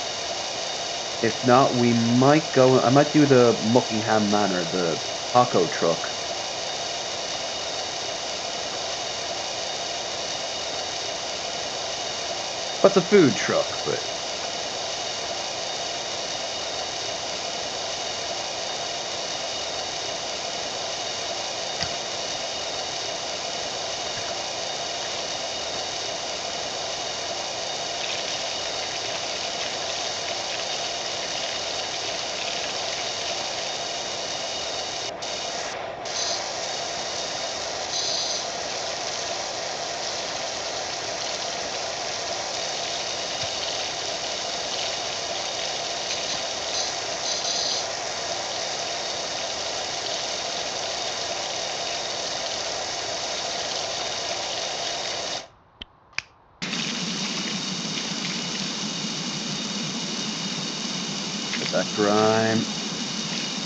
B: If not, we might go. I might do the Muckingham Manor, the taco truck. What's a food truck? But get that grime.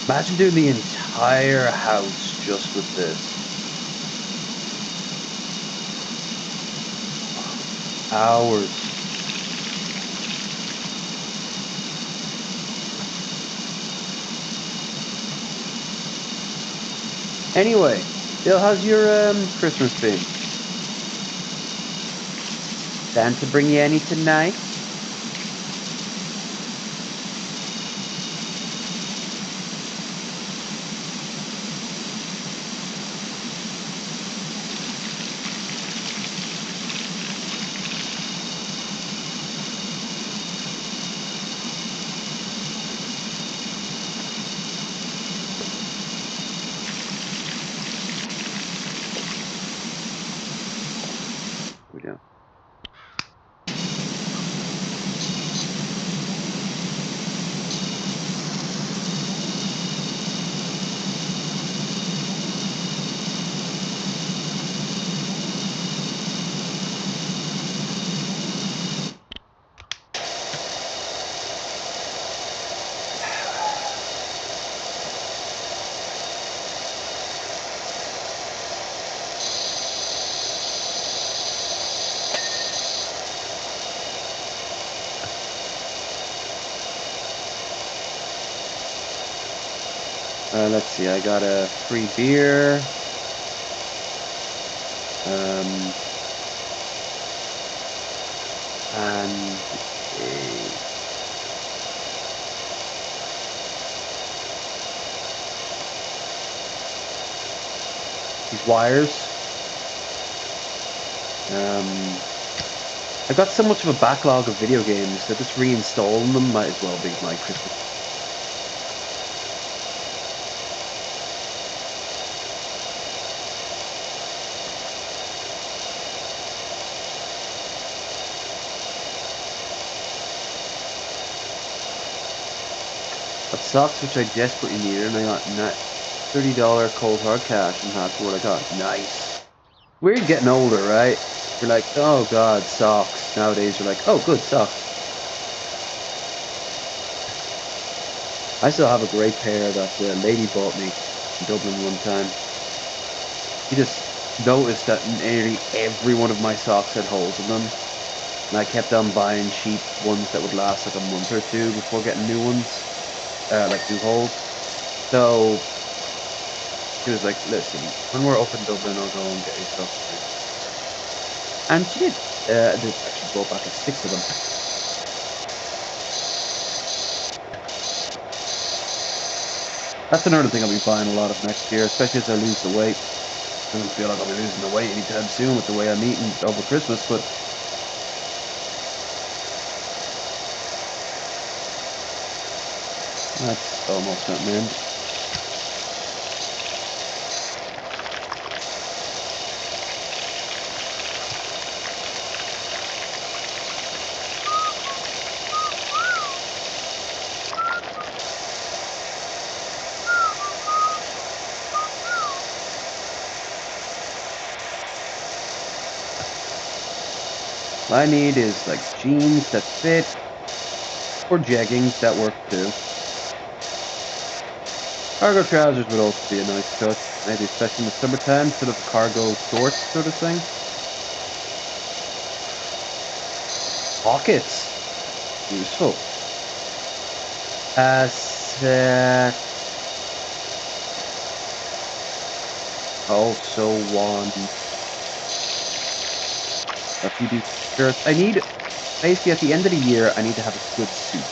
B: Imagine doing the entire house just with this. Hours. Anyway, Bill, how's your Christmas been? Santa bring you any tonight? We don't. Let's see. I got a free beer. And these wires. I've got so much of a backlog of video games that just reinstalling them might as well be my Christmas. Got socks which I desperately needed, and I got $30 cold hard cash, and that's what I got. Nice. We're getting older, right? You're like, oh god, socks. Nowadays, you're like, oh, good socks. I still have a great pair that the lady bought me in Dublin one time. She just noticed that nearly every one of my socks had holes in them, and I kept on buying cheap ones that would last like a month or two before getting new ones, like new holes. So she was like, "Listen, when we're up in Dublin, I'll go and get you socks for you." And she did. She brought back like 6 of them. That's another thing I'll be buying a lot of next year, especially as I lose the weight. I don't feel like I'll be losing the weight anytime soon with the way I'm eating over Christmas, but that's almost at an end. What I need is like jeans that fit or jeggings that work too. Cargo trousers would also be a nice touch, maybe especially in the summertime, sort of a cargo shorts sort of thing. Pockets, useful. Also want a few decent shirts. I need basically at the end of the year, I need to have a good suit.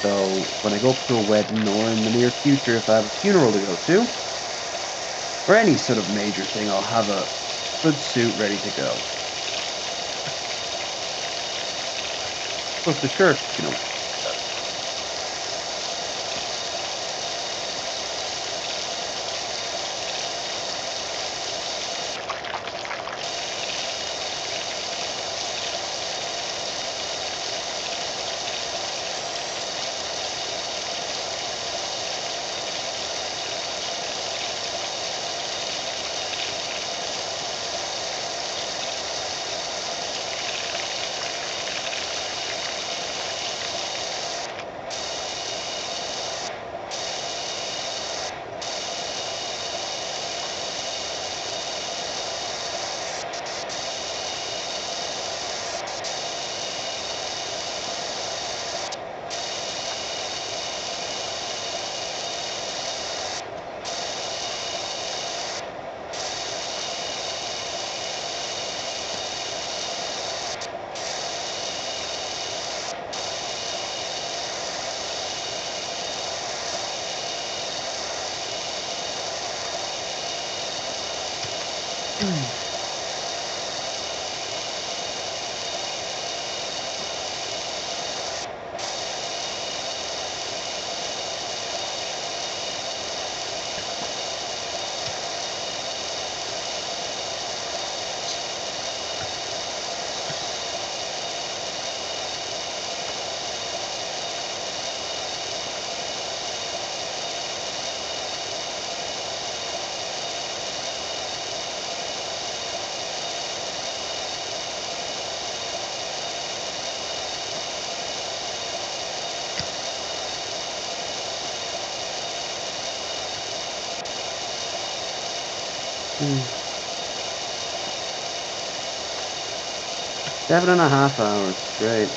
B: So when I go up to a wedding or in the near future, if I have a funeral to go to, or any sort of major thing, I'll have a good suit ready to go. Plus the shirt, you know. Hmm. 7.5 hours, great.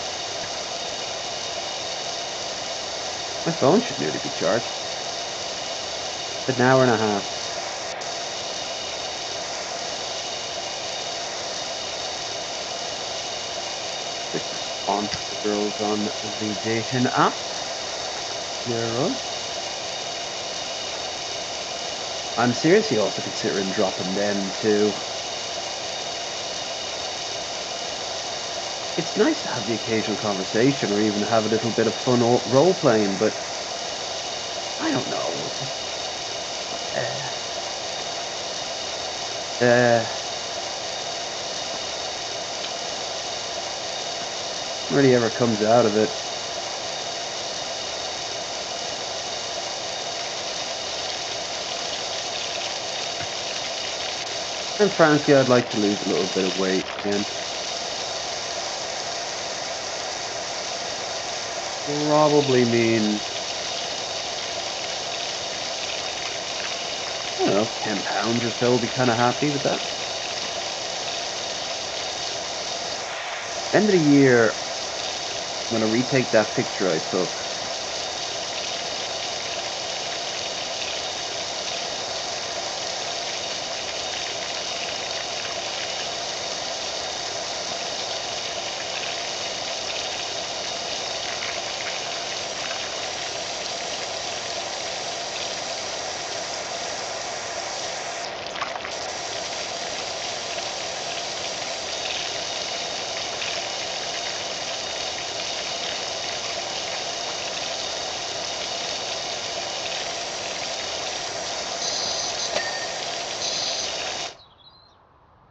B: My phone should nearly be charged. An hour and a half. Quick response to the girls on the dating app. Girls. I'm seriously also considering dropping them too. It's nice to have the occasional conversation or even have a little bit of fun role playing, but I don't know. Just uh, uh, really ever comes out of it. And frankly, I'd like to lose a little bit of weight again. Probably mean, I don't know, 10 pounds or so. Would be kind of happy with that. End of the year, I'm going to retake that picture I took.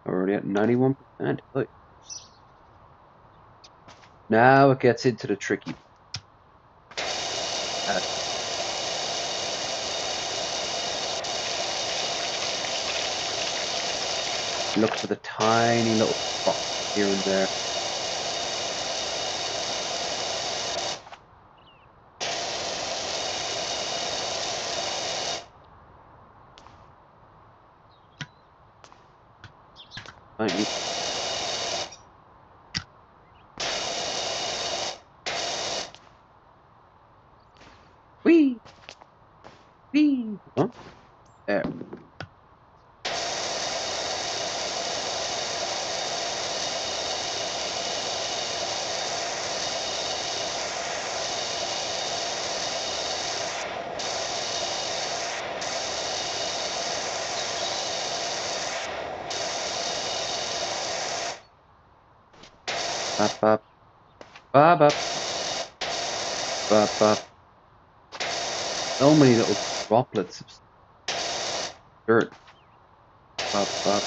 B: Already at 91%. Look. Now it gets into the tricky part. Look for the tiny little spots here and there. Tiny. Whee! Whee! Oh, there. Up, up, up, up, up, up. So many little droplets of dirt. Up, up.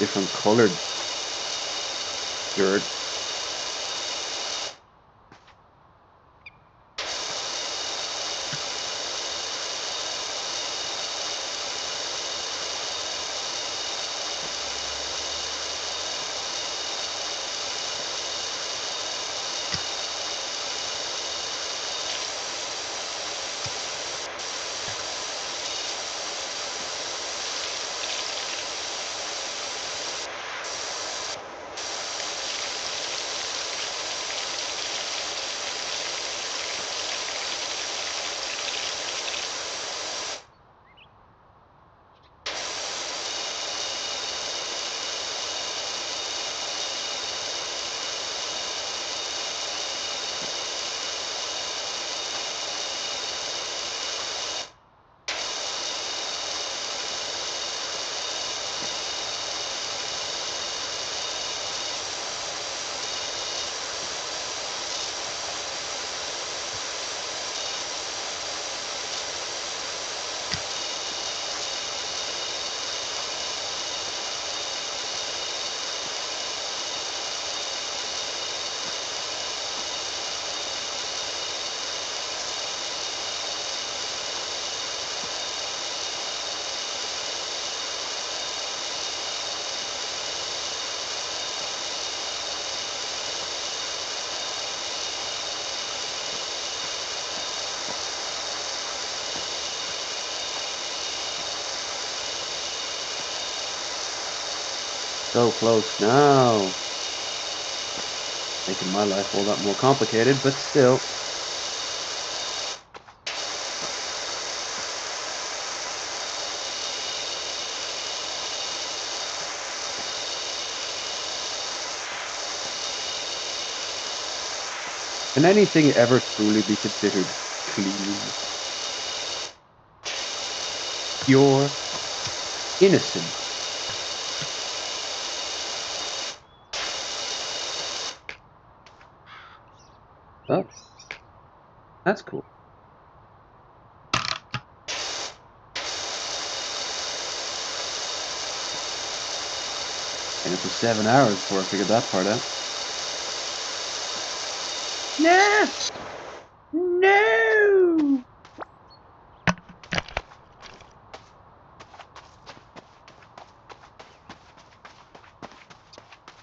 B: Different colored dirt. So close now. Making my life all that more complicated, but still. Can anything ever truly be considered clean? Pure? Innocent? Oh, that's cool. And for 7 hours before I figured that part out. Nah! No!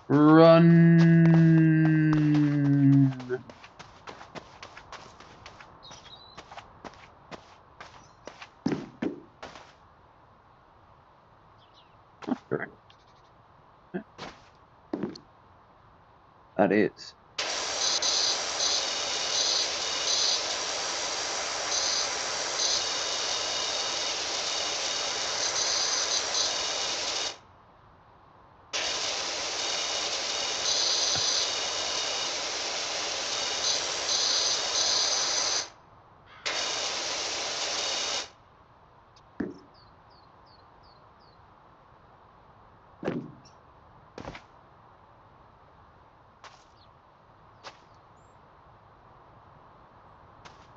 B: Run! That is.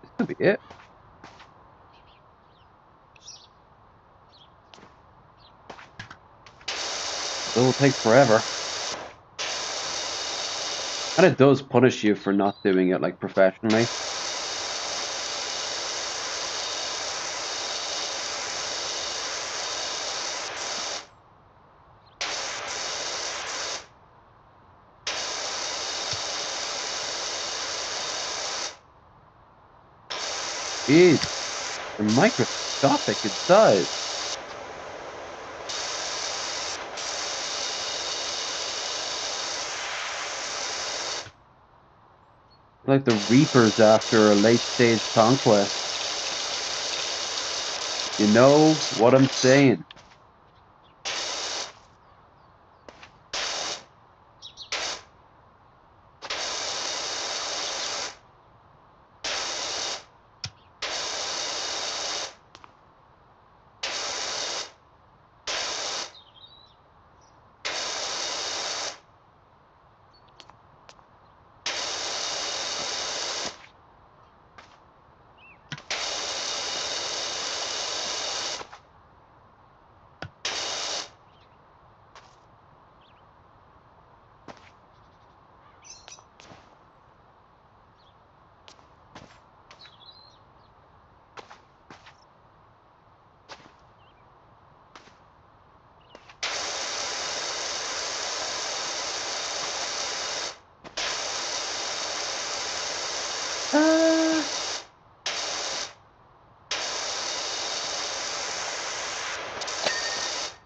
B: This could be it. It will take forever. And it does punish you for not doing it like professionally. Jeez, they're microscopic in size. Like the Reapers after a late stage conquest. You know what I'm saying?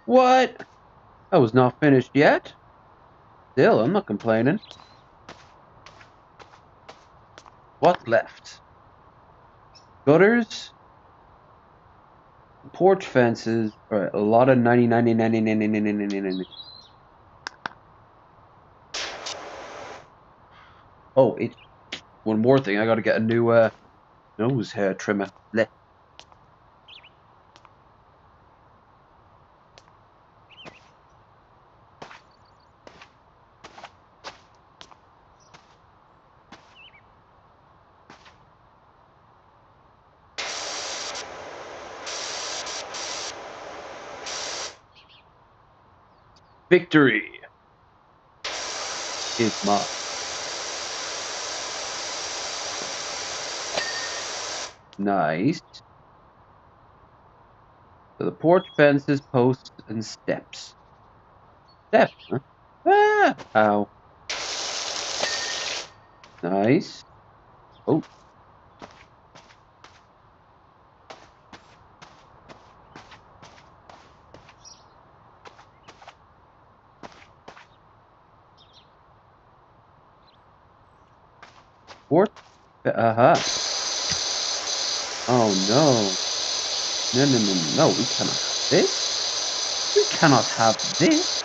B: What? I was not finished yet. Still, I'm not complaining. What's left? Gutters, porch fences, alright, a lot of 90, 90, 90, 90, 90, 90, 90. Oh, it's one more thing. I gotta get a new nose hair trimmer. Blech. Victory is mine. Nice. So the porch fences, posts, and steps. Steps, huh? Ah! Ow. Nice. Oh, porch. Uh-huh. Oh, no. No, no, no, no. We cannot have this. We cannot have this.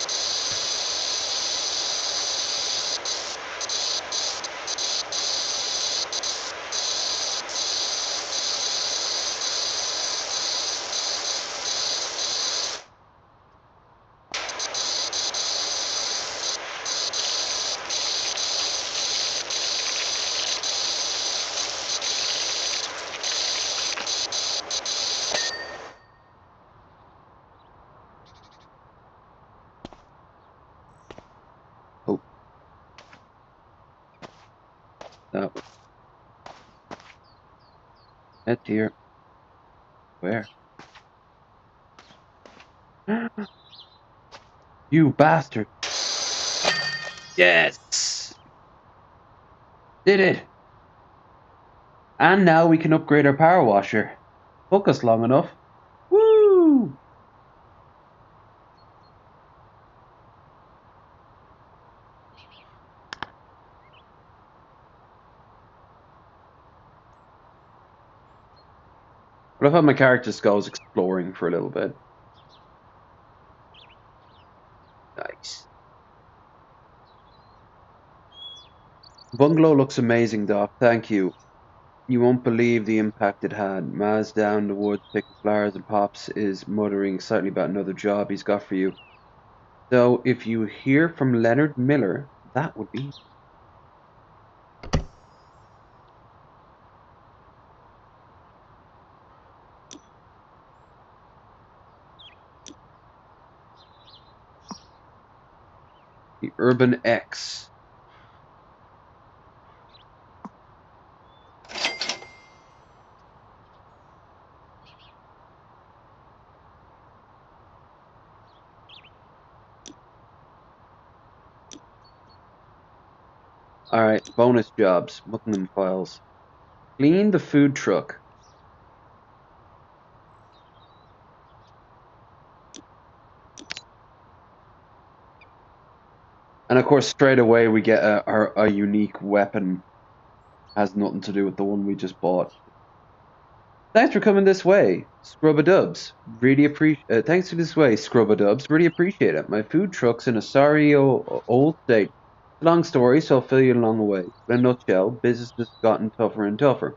B: That way. Head here. Where? You bastard! Yes! Did it! And now we can upgrade our power washer. Took us long enough. Woo! What if my character just goes exploring for a little bit? Nice. Bungalow looks amazing, Doc. Thank you. You won't believe the impact it had. Maz down the woods picking flowers and Pops is muttering excitedly about another job he's got for you. So if you hear from Leonard Miller, that would be the Urban X. Alright, bonus jobs. Looking them files. Clean the food truck. And of course, straight away we get a unique weapon. Has nothing to do with the one we just bought. Thanks for coming this way, Scrub-a-Dubs. Really appreciate. Thanks for this way, Scrub-a-Dubs. Really appreciate it. My food truck's in a sorry old state. It's a long story, so I'll fill you along the way. But in a nutshell, business has gotten tougher and tougher.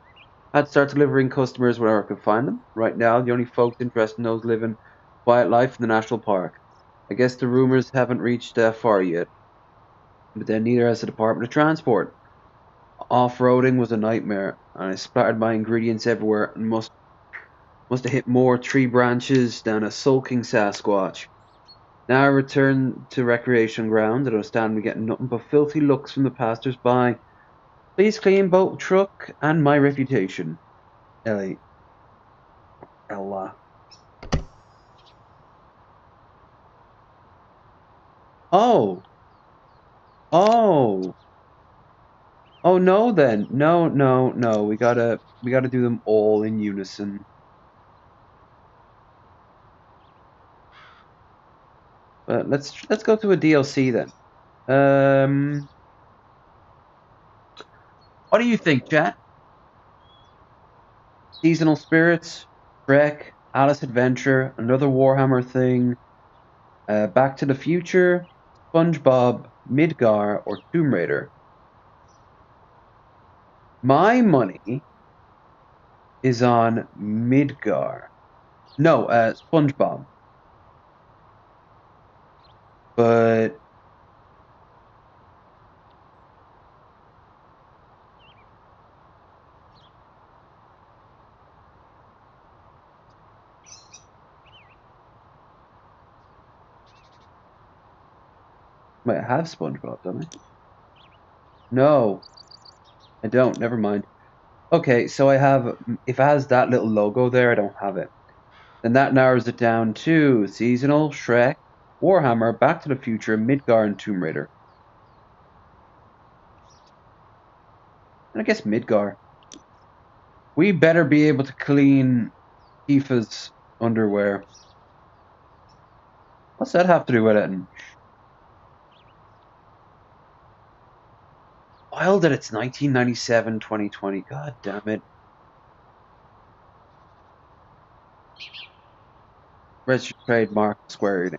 B: I had to start delivering customers wherever I could find them. Right now, the only folks interested in those living quiet life in the national park. I guess the rumors haven't reached that far yet. But then neither has the Department of Transport. Off-roading was a nightmare, and I splattered my ingredients everywhere and must have hit more tree branches than a sulking Sasquatch. Now I return to recreation ground and I stand getting nothing but filthy looks from the passers-by. Please clean both truck and my reputation. Ellie. Ella. Oh. Oh. Oh no then. No, no, no. We gotta do them all in unison. But let's go to a DLC then. What do you think, chat? Seasonal Spirits, Trek, Alice Adventure, another Warhammer thing, Back to the Future, SpongeBob, Midgar, or Tomb Raider? My money is on Midgar. No, SpongeBob. But wait, I have SpongeBob, don't I? No, I don't. Never mind. Okay, so I have, if it has that little logo there, I don't have it. Then that narrows it down to Seasonal, Shrek, Warhammer, Back to the Future, Midgar, and Tomb Raider. And I guess Midgar. We better be able to clean Tifa's underwear. What's that have to do with it? Wild that it's 1997, 2020. God damn it. Registered trademark Square Enix.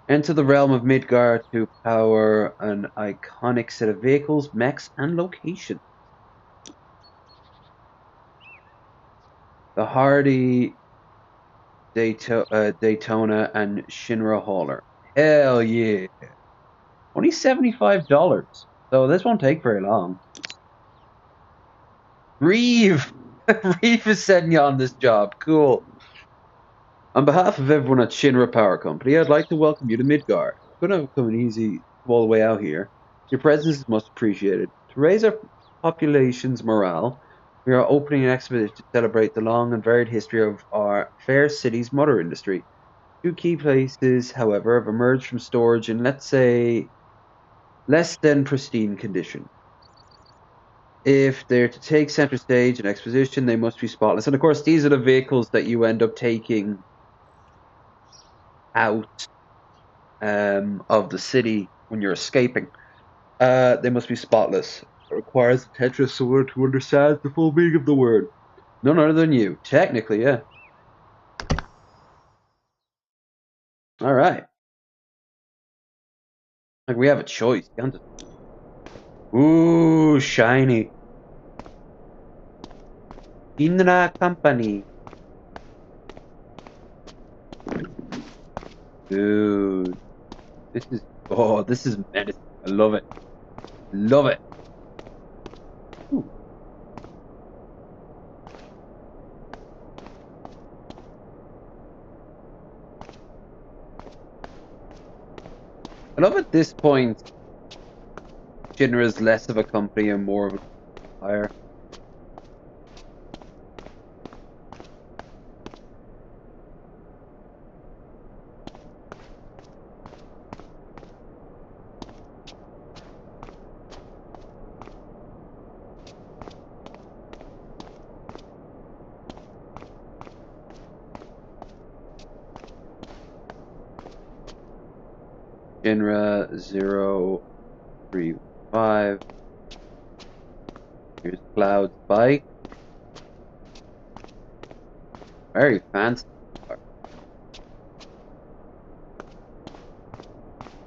B: Enter the realm of Midgar to power an iconic set of vehicles, mechs, and locations. The hardy Daytona and Shinra Hauler. Hell yeah. Only $75. So this won't take very long. Reeve! Reeve is setting you on this job. Cool. On behalf of everyone at Shinra Power Company, I'd like to welcome you to Midgard. It's gonna come easy all the way out here. Your presence is most appreciated. To raise our population's morale, we are opening an exhibition to celebrate the long and varied history of our fair city's motor industry. Two key places, however, have emerged from storage in, let's say, less than pristine condition. If they're to take center stage in exposition, they must be spotless. And of course, these are the vehicles that you end up taking out of the city when you're escaping. They must be spotless. It requires the Tetris sword to understand the full meaning of the word. None other than you. Technically, yeah. Alright. Like, we have a choice. Ooh, shiny. Indra Company. Dude. This is menacing. I love it. Love it. Ooh. I love at this point, Shinra is less of a company and more of a empire. Shinra 035. Here's Cloud's bike. Very fancy.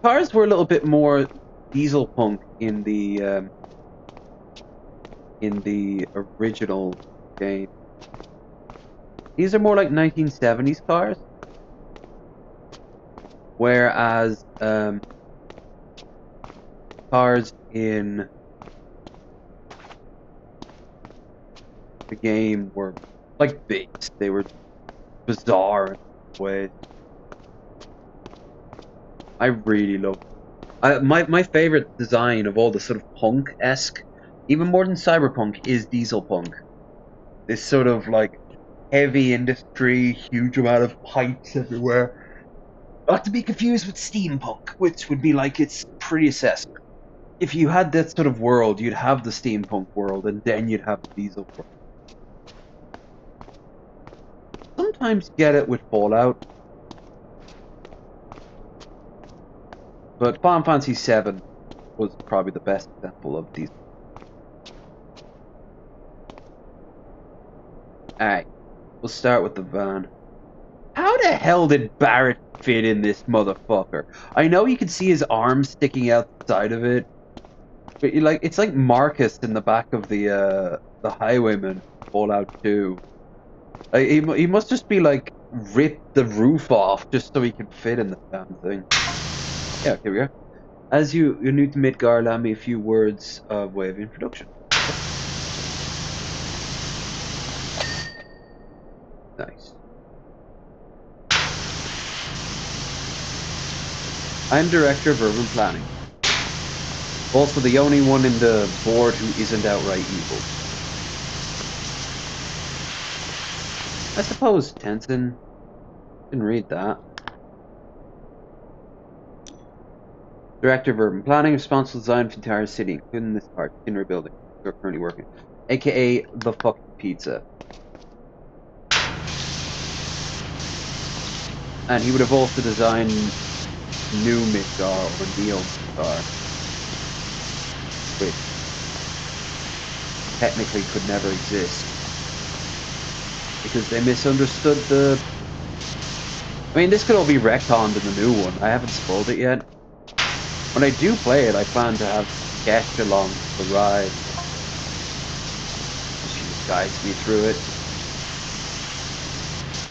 B: Cars were a little bit more diesel punk in the original game. These are more like 1970s cars. Whereas cars in the game were like base. They were bizarre in ways. I really love my favorite design of all the sort of punk-esque, even more than cyberpunk, is diesel punk. This sort of like heavy industry, huge amount of pipes everywhere. Not to be confused with steampunk, which would be like its predecessor. If you had that sort of world, you'd have the steampunk world, and then you'd have the diesel world. Sometimes get it with Fallout, but Final Fantasy VII was probably the best example of these. Alright, we'll start with the van. How the hell did Barrett fit in this motherfucker? I know you can see his arms sticking outside of it, but it's like Marcus in the back of the Highwayman Fallout 2. Like, he must just be like ripped the roof off just so he can fit in the damn thing. Yeah, here we are. As you're new to Midgar, allow me a few words of way of introduction. Nice. I'm Director of Urban Planning. Also the only one in the board who isn't outright evil. I suppose Tenson didn't read that. Director of Urban Planning, responsible design for the entire city, including this part, Shinra building we're currently working. AKA the fucking pizza. And he would have also designed New Midgar or Neo Midgar, which technically could never exist because they misunderstood the. I mean, this could all be retconned in the new one. I haven't spoiled it yet. When I do play it, I plan to have Gesh along for the ride. She guides me through it.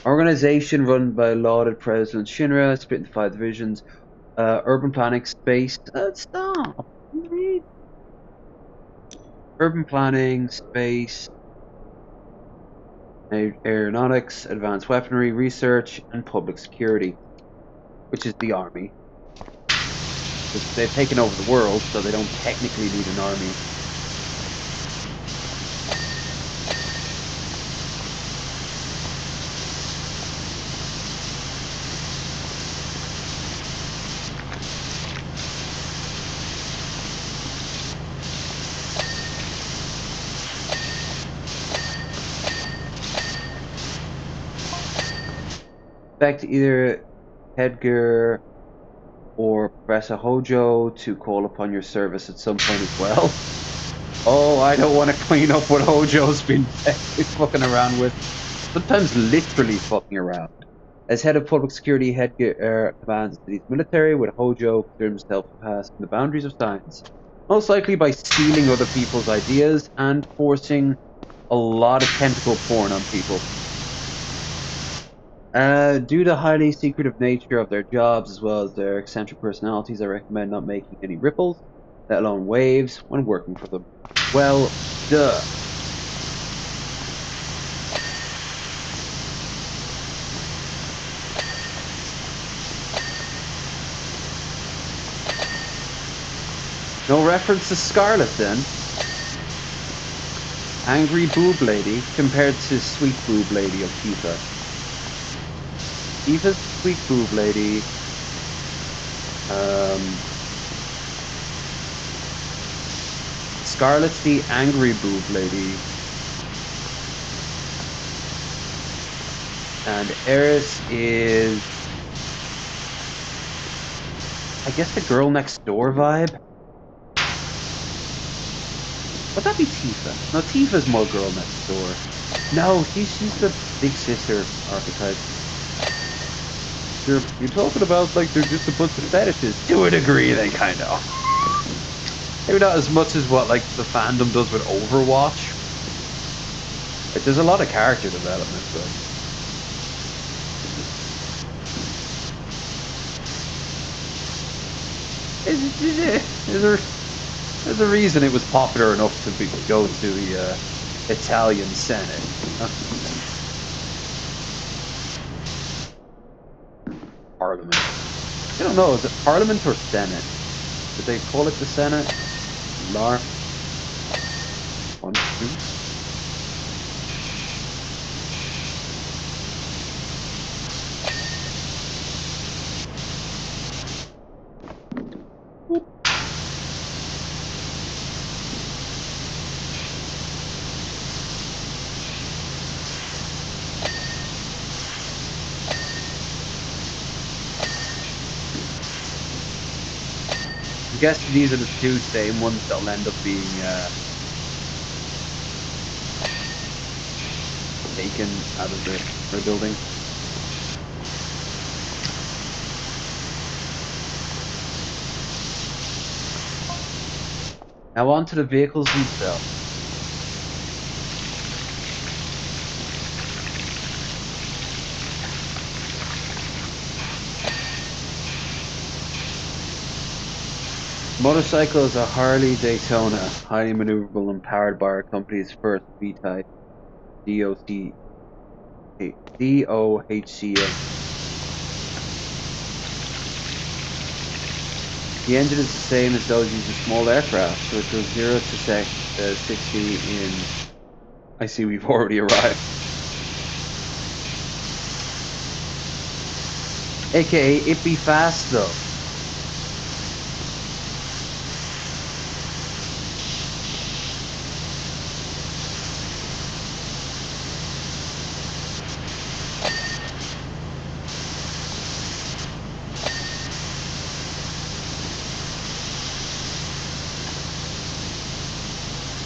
B: Organization run by lauded President Shinra, split into 5 divisions. Urban planning, space. Stop. Urban planning, space, aeronautics, advanced weaponry, research, and public security, which is the army. They've taken over the world, so they don't technically need an army. Expect either Edgar or Professor Hojo to call upon your service at some point as well. Oh, I don't want to clean up what Hojo's been fucking around with. Sometimes literally fucking around. As head of public security, Headgear commands the city's military, with Hojo considering himself surpassing the boundaries of science. Most likely by stealing other people's ideas and forcing a lot of tentacle porn on people. Due to the highly secretive nature of their jobs as well as their eccentric personalities, I recommend not making any ripples, let alone waves, when working for them. Well, duh. No reference to Scarlet then. Angry boob lady compared to sweet boob lady of Tifa. Tifa's sweet boob lady. Scarlet's the angry boob lady. And Eris is, I guess, the girl next door vibe. Would that be Tifa? No, Tifa's more girl next door. No, she's the big sister archetype. You're talking about like they're just a bunch of fetishes. To a degree, they kind of. Maybe not as much as what like the fandom does with Overwatch. Like, there's a lot of character development, but there's a reason it was popular enough to go to the Italian Senate. Parliament. I don't know. Is it Parliament or Senate? Did they call it the Senate? Lar. 1, 2. I'm guessing these are the two same ones that'll end up being taken out of the building. Now on to the vehicles themselves. Motorcycle is a Harley Daytona, highly maneuverable and powered by our company's first V-Type DOHCM. The engine is the same as those used in small aircraft, so it goes 0 to 60 in... I see we've already arrived. AKA, it be fast though.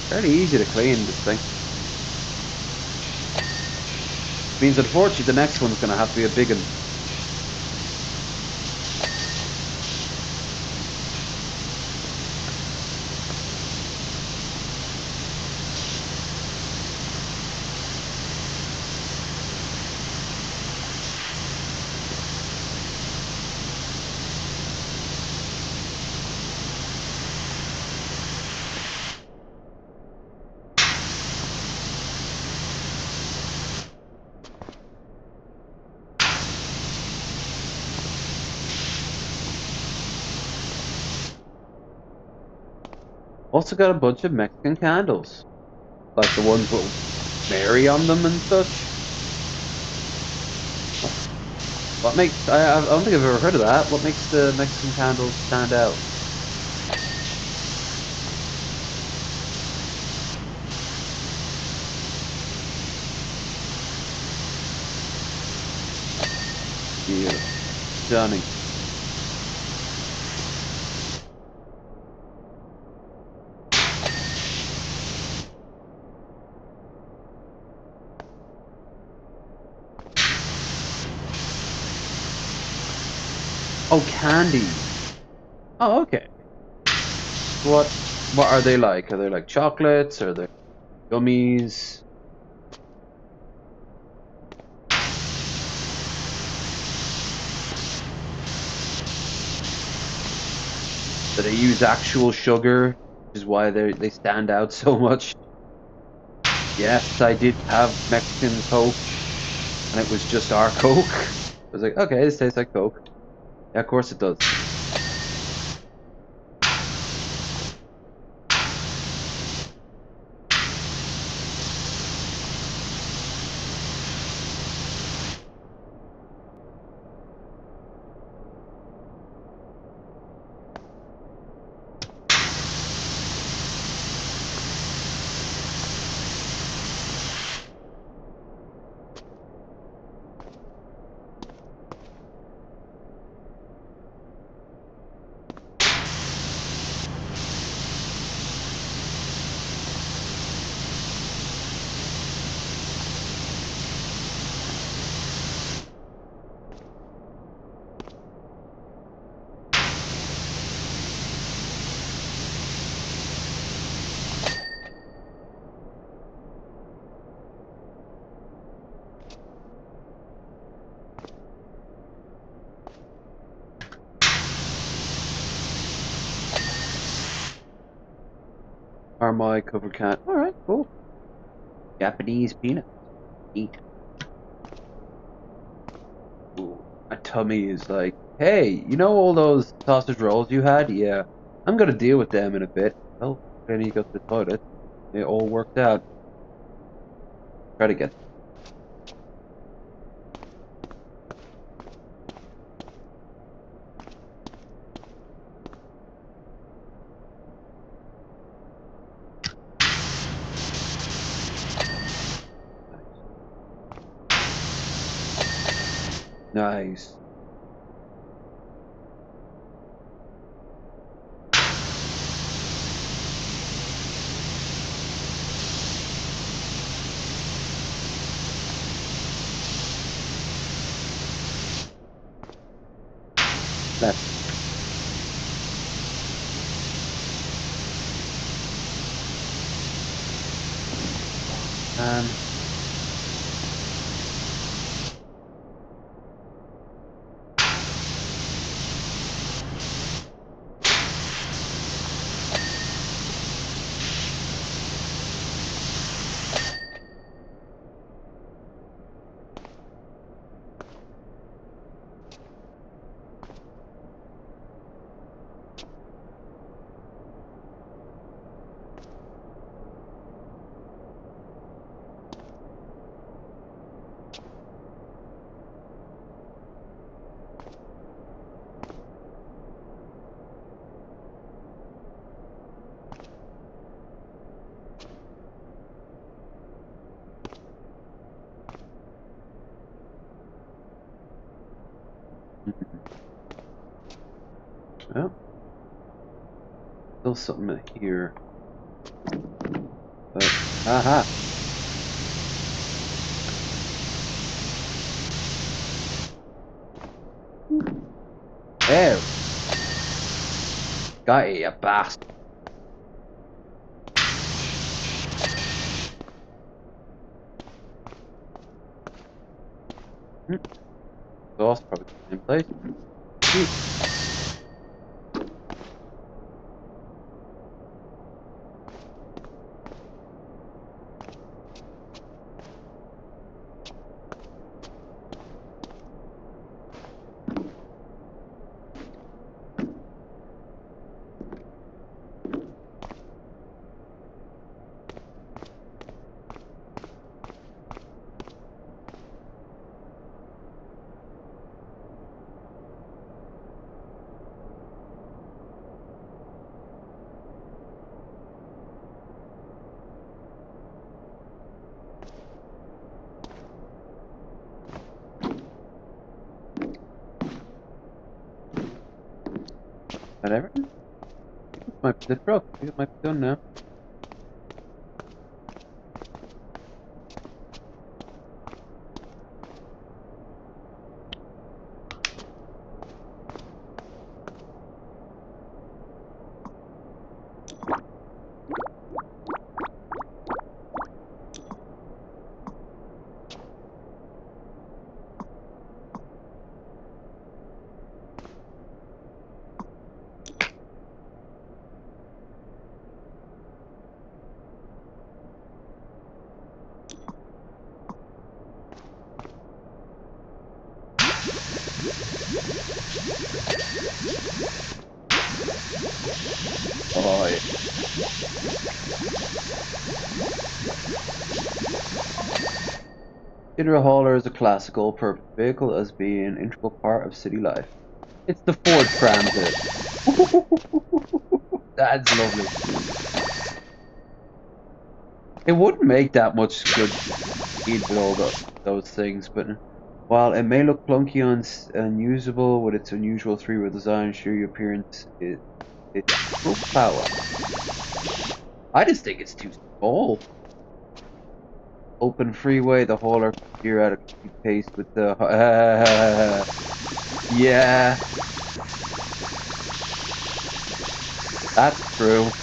B: Fairly easy to clean this thing. Means unfortunately the next one's gonna have to be a big one. Also got a bunch of Mexican candles. Like the ones with Mary on them and such. What makes... I don't think I've ever heard of that. What makes the Mexican candles stand out? Beautiful. Stunning. Oh, candy. Oh, okay. What are they like? Are they like chocolates? Are they gummies? Do they use actual sugar, which is why they stand out so much? Yes, I did have Mexican Coke, and it was just our Coke. I was like, okay, this tastes like Coke. Yeah, of course it does. Carmine covered can. All right, cool. Japanese peanut. Eat. Ooh, my tummy is like, hey, you know all those sausage rolls you had? Yeah, I'm gonna deal with them in a bit. Oh, then you go to the toilet. It all worked out. Try to get nice. Left. And well, still something here. But aha. There. Got you bastard. Sauce probably the same place. Not everything? Might be the truck. I think it might be done now. Oh, yeah. Consider a hauler as a classic all-purpose vehicle as being an integral part of city life. It's the Ford Transit. That's lovely. It wouldn't make that much good speed with all those things, but while it may look clunky and unusable with its unusual three-wheel design, sheer appearance, it's full power. I just think it's too small. Open freeway, the hauler can steer at a complete pace with the yeah, that's true.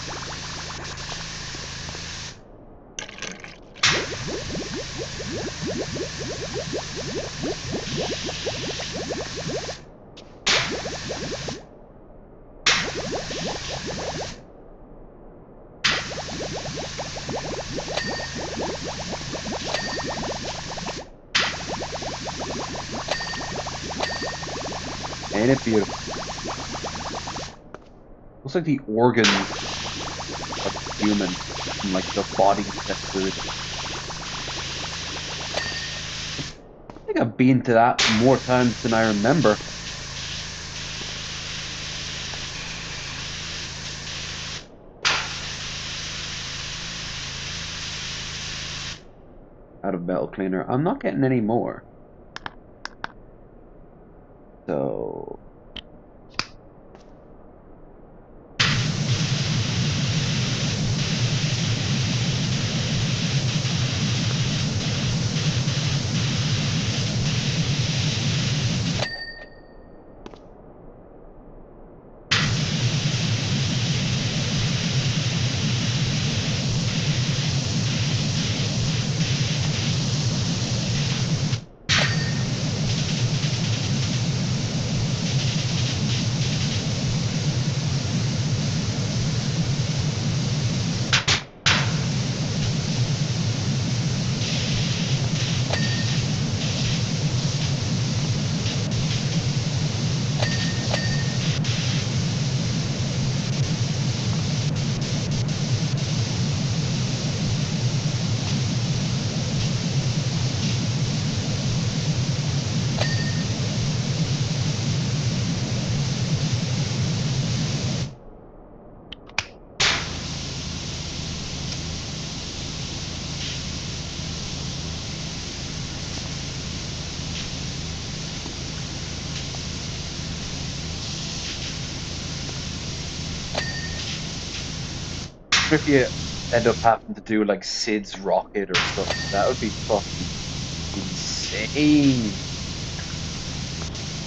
B: Ain't it beautiful? Looks like the organs of a human, and like the body texture. I think I've been to that more times than I remember. Out of metal cleaner. I'm not getting any more. So if you end up having to do like Sid's rocket or something, that would be fucking insane.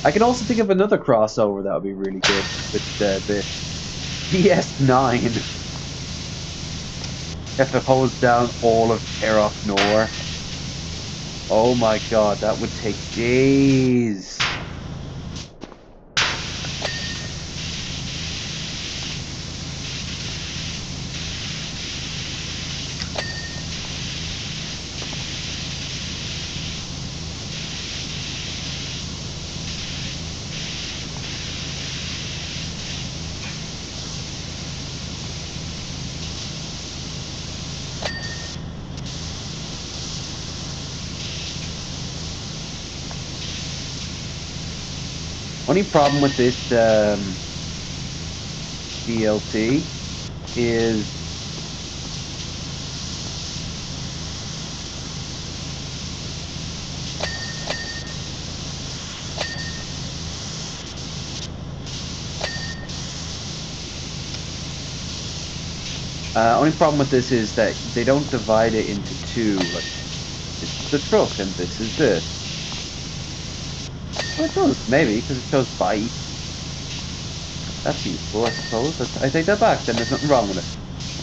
B: I can also think of another crossover that would be really good with the PS9. If it holds down all of Terok Nor. Oh my god, that would take days. Only problem with this DLC is Only problem with this is that they don't divide it into two. Like, this is the truck and this is this. Well, it does, maybe, because it shows bike. That's useful, I suppose. I take that back, then there's nothing wrong with it.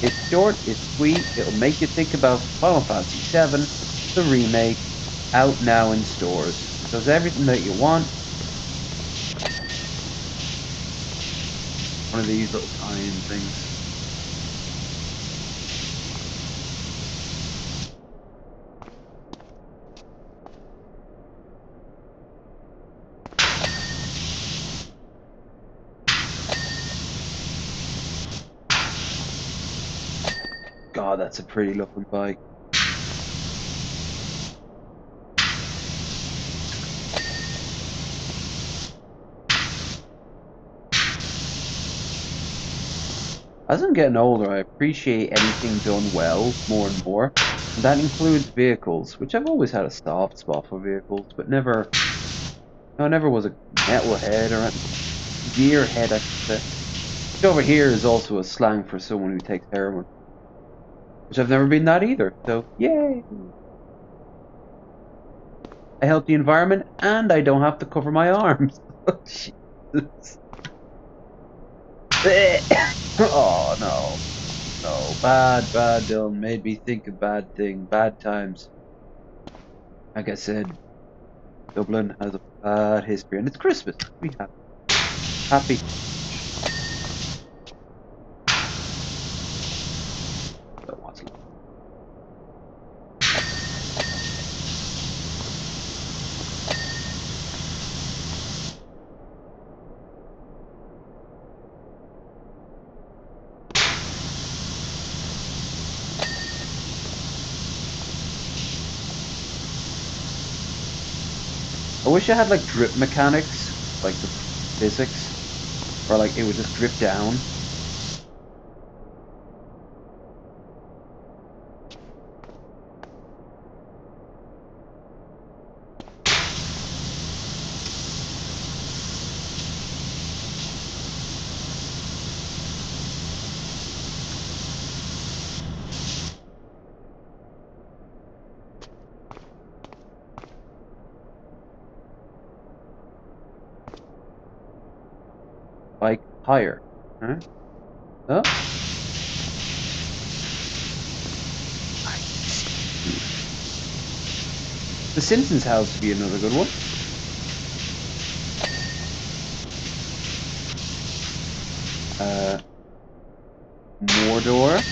B: It's short, it's sweet, it'll make you think about Final Fantasy VII, the remake, out now in stores. It does everything that you want. One of these little tie-in things. God, that's a pretty looking bike. As I'm getting older, I appreciate anything done well more and more. And that includes vehicles, which I've always had a soft spot for vehicles, but never, no, never was a metalhead or a gearhead, I should say. Which over here is also a slang for someone who takes heroin. Which I've never been that either, so yay! I help the environment and I don't have to cover my arms. Oh, Jesus. Oh no. No. Bad, Dylan. Made me think of bad thing. Bad times. Like I said, Dublin has a bad history and it's Christmas. We have happy. Don't want to. I wish I had like drip mechanics, like the physics, or like it would just drip down. Like higher. Huh? Oh. The Simpsons house would be another good one. Mordor.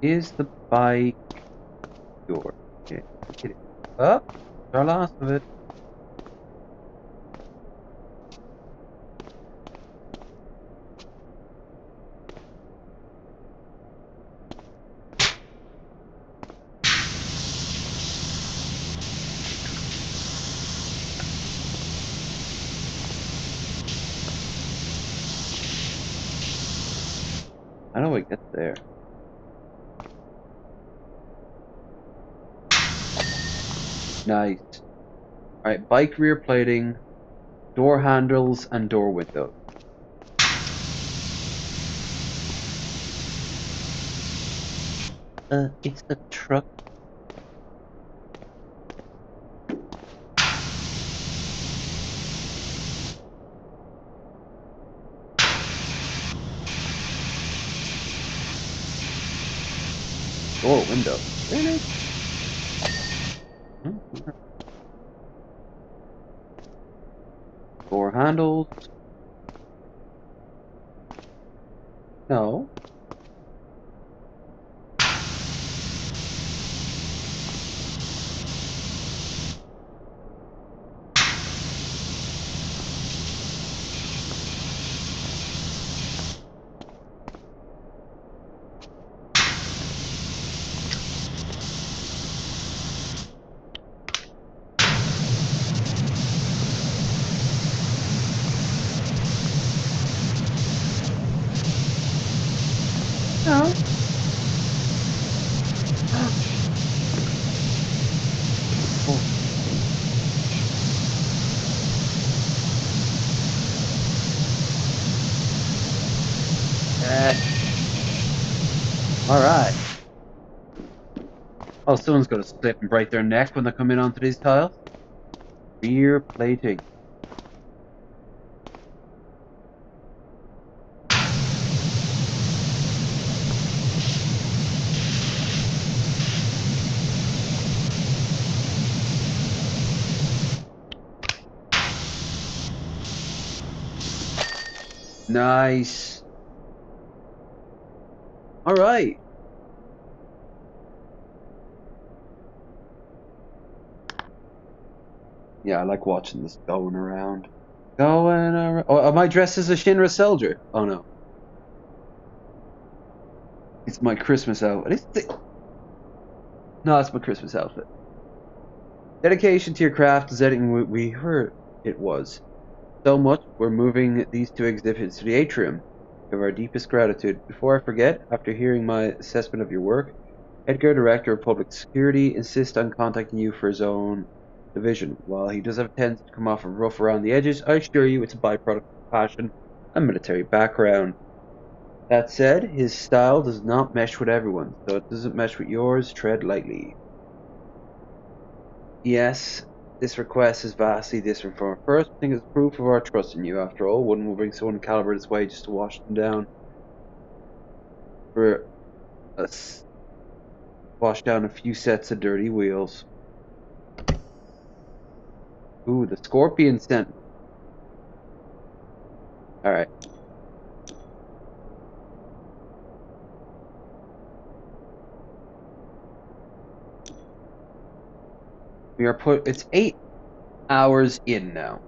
B: Is the bike yours? Okay. It is. Oh, our last of it. How do I get there? Nice. Alright, bike rear plating, door handles, and door windows. It's a truck. Door window. Really? Hmm. Door handles. No. No. Alright. Oh, someone's gonna slip and break their neck when they come in onto these tiles. Rear plating. Nice. Alright. Yeah, I like watching this going around. Going around. Oh, am I dressed as a Shinra soldier? Oh no. It's my Christmas outfit. No, it's my Christmas outfit. Dedication to your craft is anything we heard it was. So much, we're moving these two exhibits to the atrium. Of our deepest gratitude. Before I forget, after hearing my assessment of your work, Edgar, Director of Public Security, insists on contacting you for his own division. While he does have a tendency to come off rough around the edges, I assure you it's a byproduct of passion and military background. That said, his style does not mesh with everyone, so it doesn't mesh with yours. Tread lightly. Yes, this request is vastly different from our first. I think it's proof of our trust in you. After all, wouldn't we bring someone caliber this way just to wash them down? For us, wash down a few sets of dirty wheels. Ooh, the Scorpion Sentinel. Alright. We are it's 8 hours in now.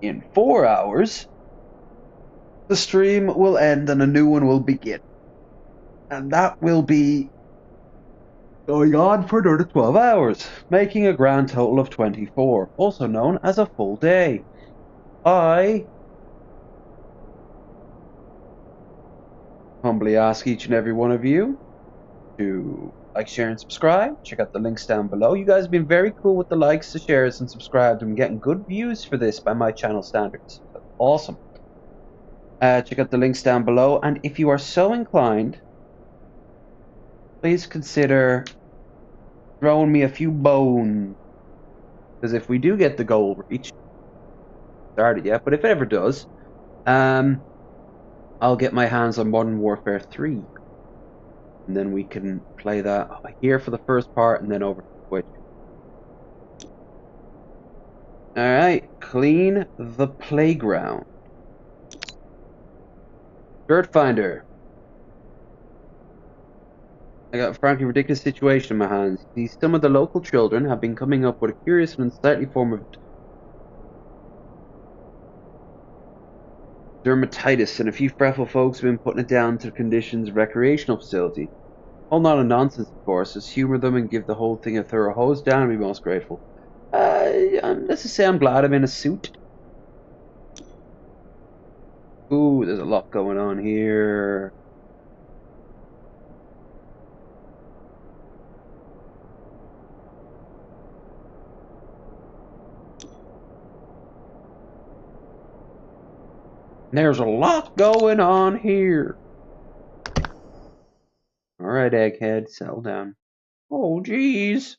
B: In 4 hours, the stream will end and a new one will begin. And that will be going on for another 12 hours, making a grand total of 24, also known as a full day. I humbly ask each and every one of you to like, share, and subscribe. Check out the links down below. You guys have been very cool with the likes, the shares, and subscribes. I'm getting good views for this by my channel standards. That's awesome. Check out the links down below. And if you are so inclined, please consider throwing me a few bones. Because if we do get the goal reached, started yet, but if it ever does, I'll get my hands on Modern Warfare 3. And then we can play that here for the first part and then over to Twitch. Alright, clean the playground. Dirt Finder. I got a frankly ridiculous situation in my hands. See, some of the local children have been coming up with a curious and unsightly form of dermatitis, and a few fretful folks have been putting it down to the conditions of recreational facility. All not a nonsense, of course. Just humor them and give the whole thing a thorough hose down and be most grateful. Let's just say I'm glad I'm in a suit. Ooh, there's a lot going on here. There's a lot going on here. Alright, Egghead, settle down. Oh, jeez.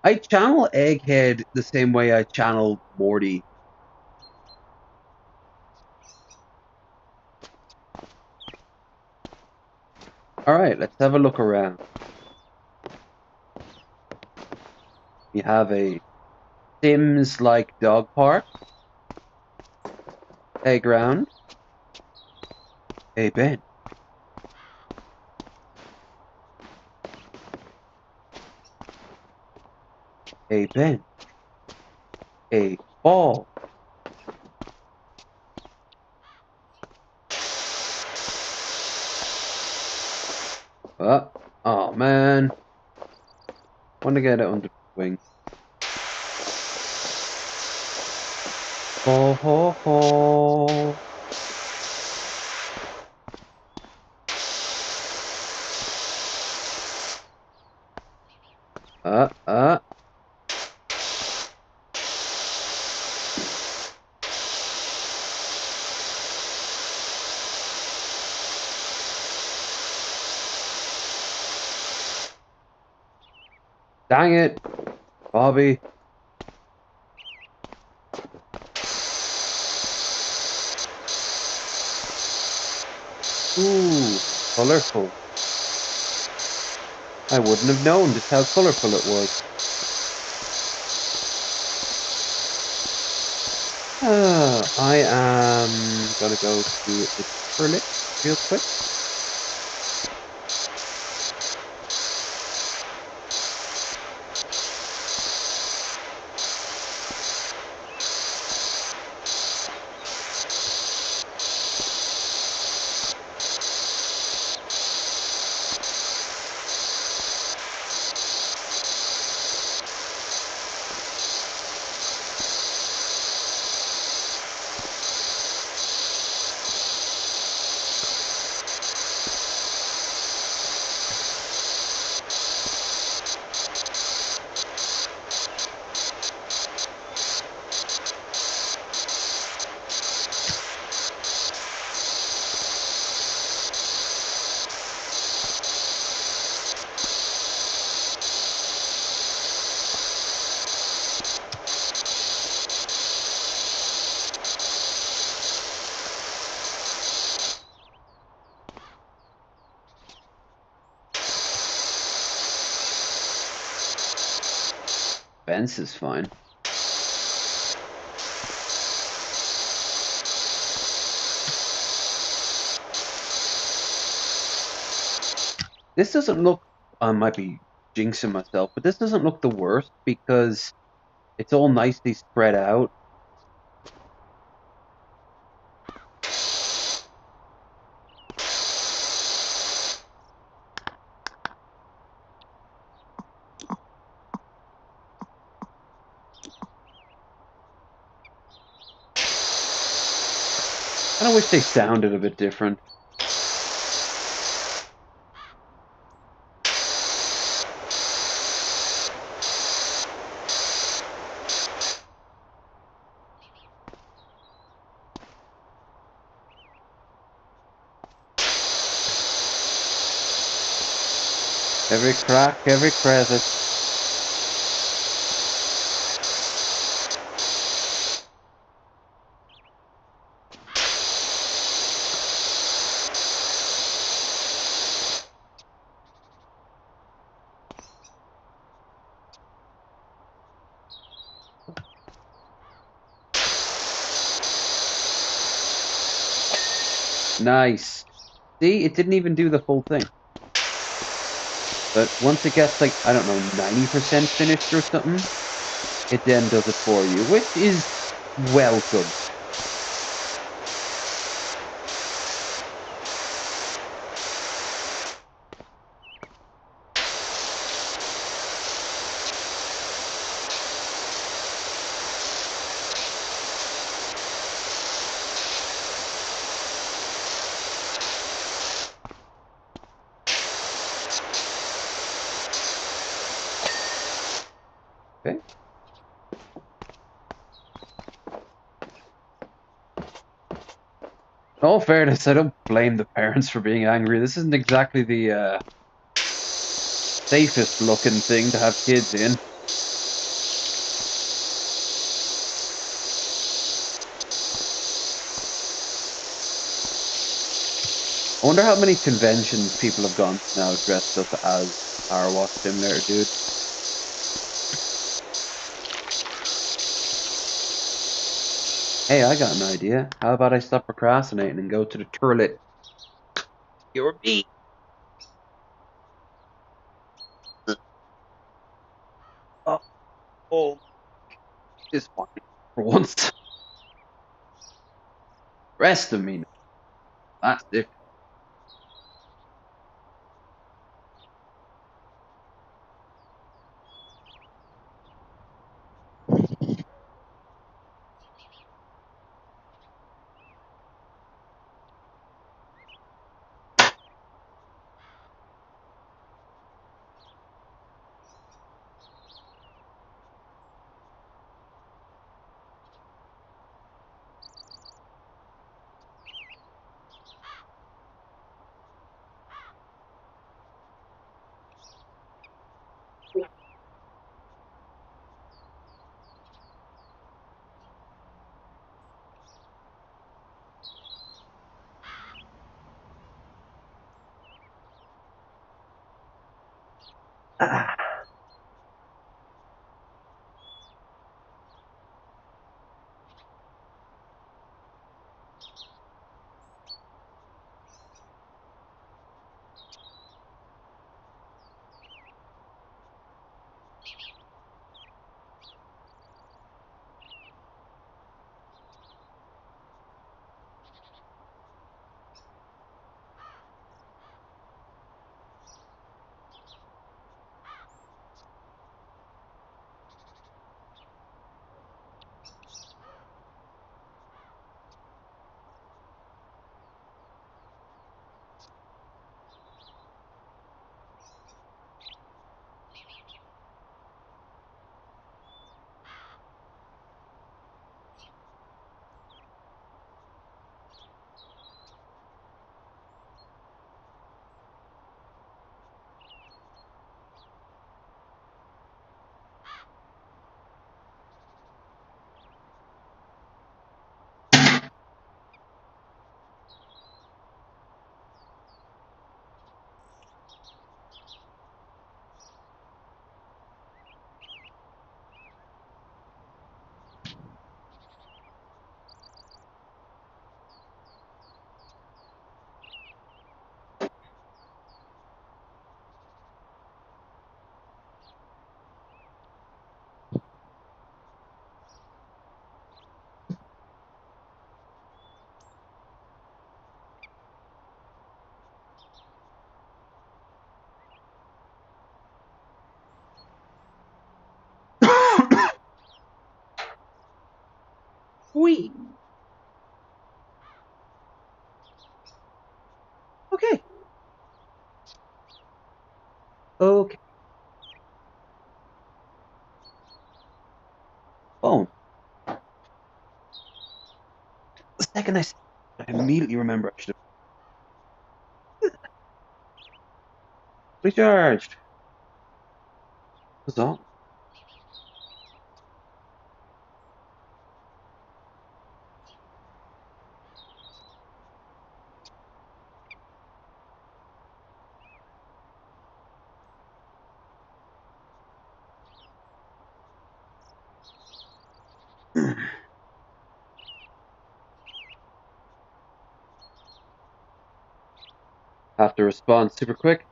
B: I channel Egghead the same way I channel Morty. Alright, let's have a look around. We have a Sims-like dog park. Playground. Hey, Ben. Hey, Ben. A ball. Oh man. Want to get it under the wing. Ho ho ho. Uh. Dang it, Bobby. Ooh, colorful. I wouldn't have known just how colorful it was. I am gonna go to the toilet real quick. Fence is fine. This doesn't look, I might be jinxing myself, but this doesn't look the worst because it's all nicely spread out. I wish they sounded a bit different. Every crack, every crevice. Nice. See, it didn't even do the full thing. But once it gets like, I don't know, 90% finished or something, it then does it for you, which is welcome. Okay. In all fairness, I don't blame the parents for being angry. This isn't exactly the safest looking thing to have kids in. I wonder how many conventions people have gone to now dressed up as Power Wash Simulator, dude. Hey, I got an idea. How about I stop procrastinating and go to the toilet? Your beat. Oh, oh, this fine for once. Rest of me, that's different.
A: Ah. Whee. Okay. Okay. Phone. The second I immediately remember I should have recharged. What's on? Have to respond super quick.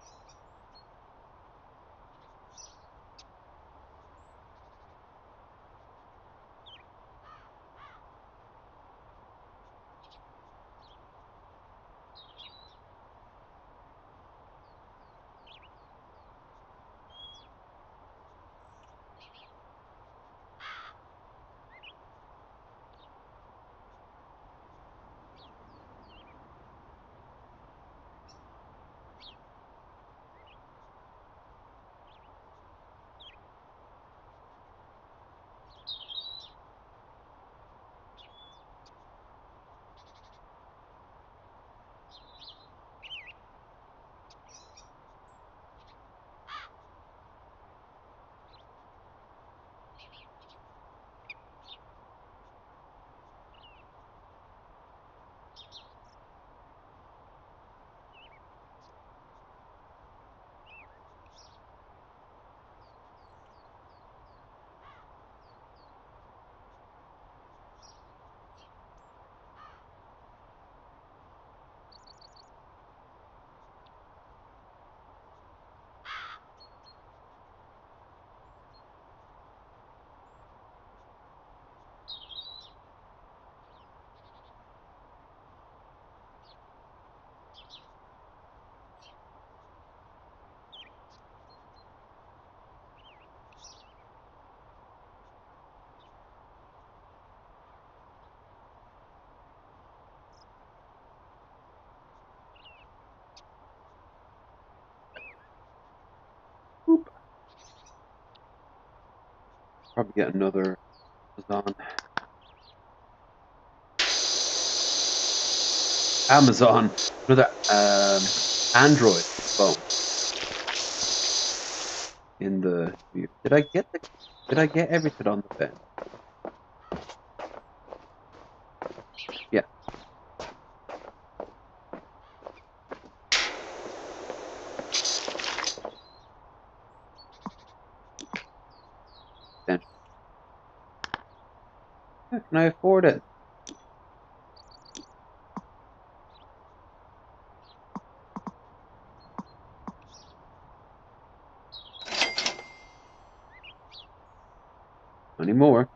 A: Boop. Probably get another Amazon. Amazon. Another Android phone in the view. Did I get everything on the pen? Yeah.
B: How can I afford it? Any more?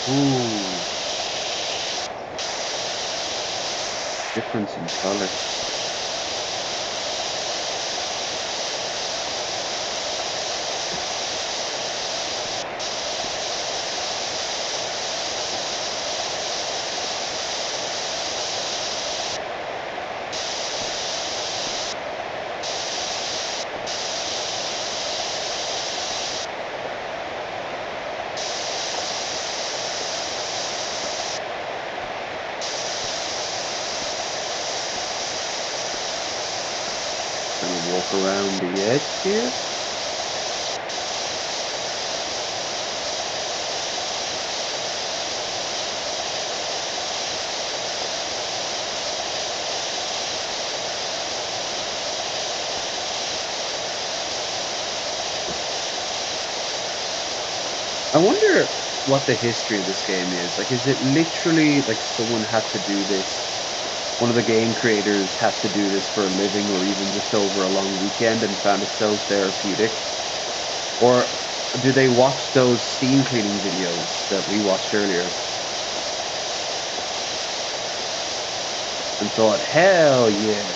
B: Ooh, difference in color. Gonna walk around the edge here. I wonder what the history of this game is. Like, is it literally like someone had to do this? One of the game creators had to do this for a living or even just over a long weekend and found it so therapeutic? Or do they watch those scene cleaning videos that we watched earlier and thought, hell yeah,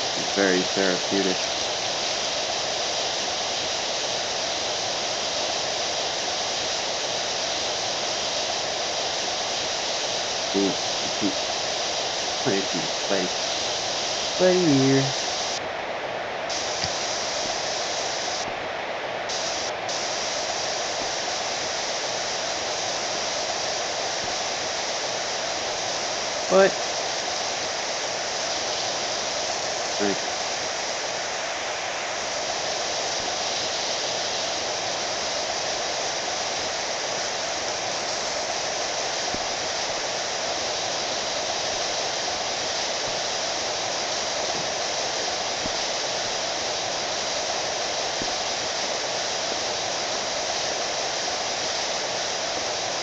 B: this is very therapeutic. Ooh, itchy. My itchy place. Sweaty ear. What? Right.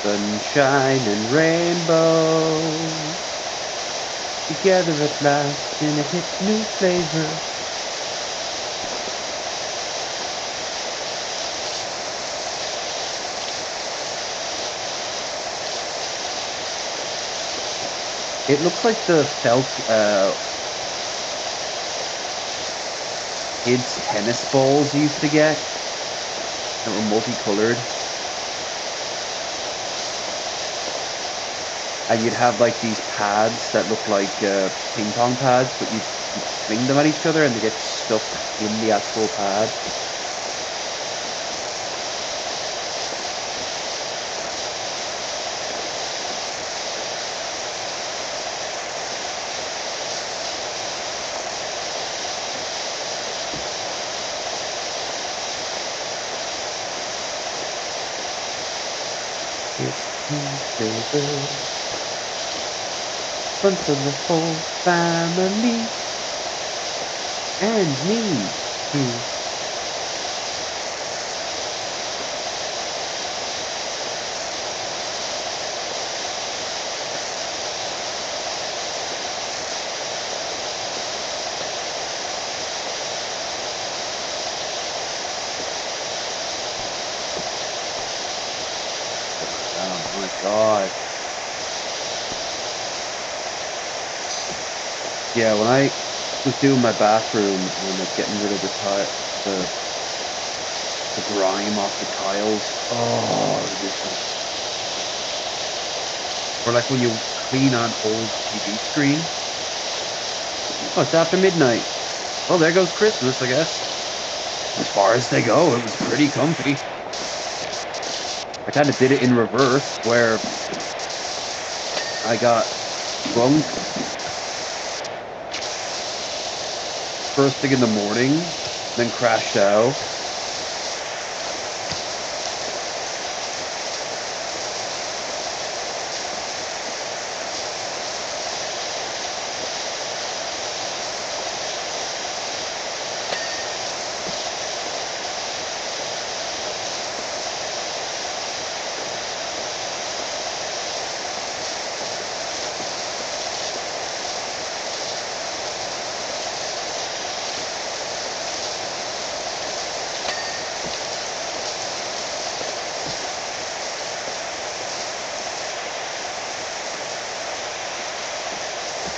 B: Sunshine and rainbows together at last in a hip new flavor. It looks like the felt kids tennis balls you used to get that were multicolored. And you'd have like these pads that look like ping pong pads, but you'd fling them at each other and they get stuck in the actual pad. flavor. Fun for the whole family and me too. Oh my god. Yeah, when I was doing my bathroom and like getting rid of the grime off the tiles. Oh, it was just like, or like when you clean an old TV screen. Oh, it's after midnight. Well, there goes Christmas, I guess. As far as they go, it was pretty comfy. I kind of did it in reverse, where I got drunk first thing in the morning, then crashed out.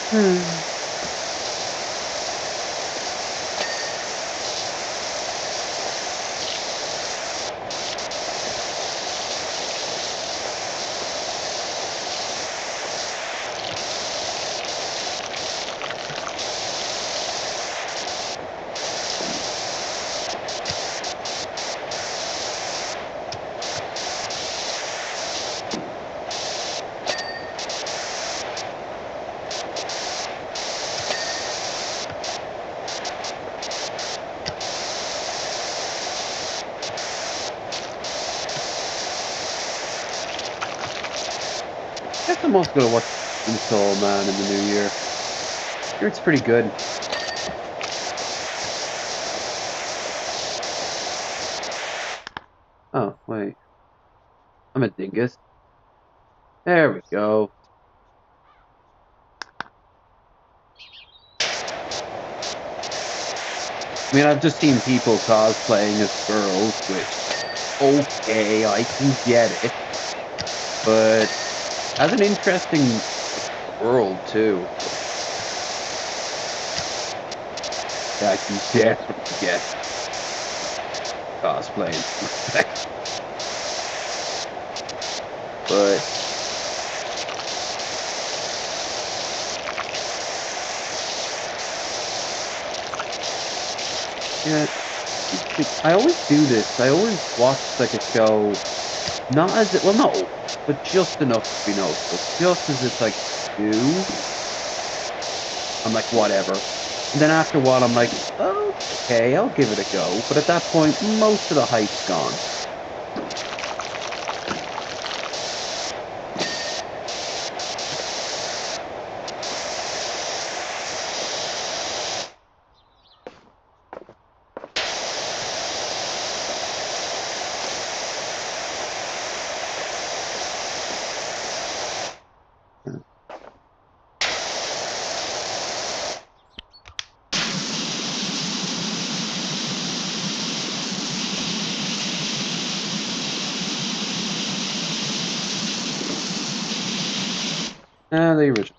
B: Hmm. Guess I'm also gonna watch Chainsaw Man in the new year. Here it's pretty good. Oh, wait. I'm a dingus. There we go. I mean, I've just seen people cosplaying as girls, which, okay, I can get it. But has an interesting world, too. Yeah, I can definitely get cosplaying. But, yeah, I always do this. I always watch, like, a show, not as it, well, not always, but just enough to be noticeable. Just as it's, like, new. I'm like, whatever. And then after a while, I'm like, okay, I'll give it a go. But at that point, most of the hype's gone. The original.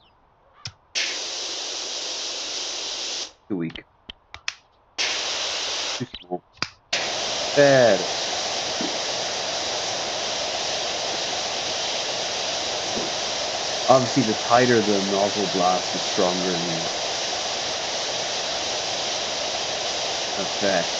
B: Too weak. Too small. Better. Obviously, the tighter the nozzle blast, the stronger the effect.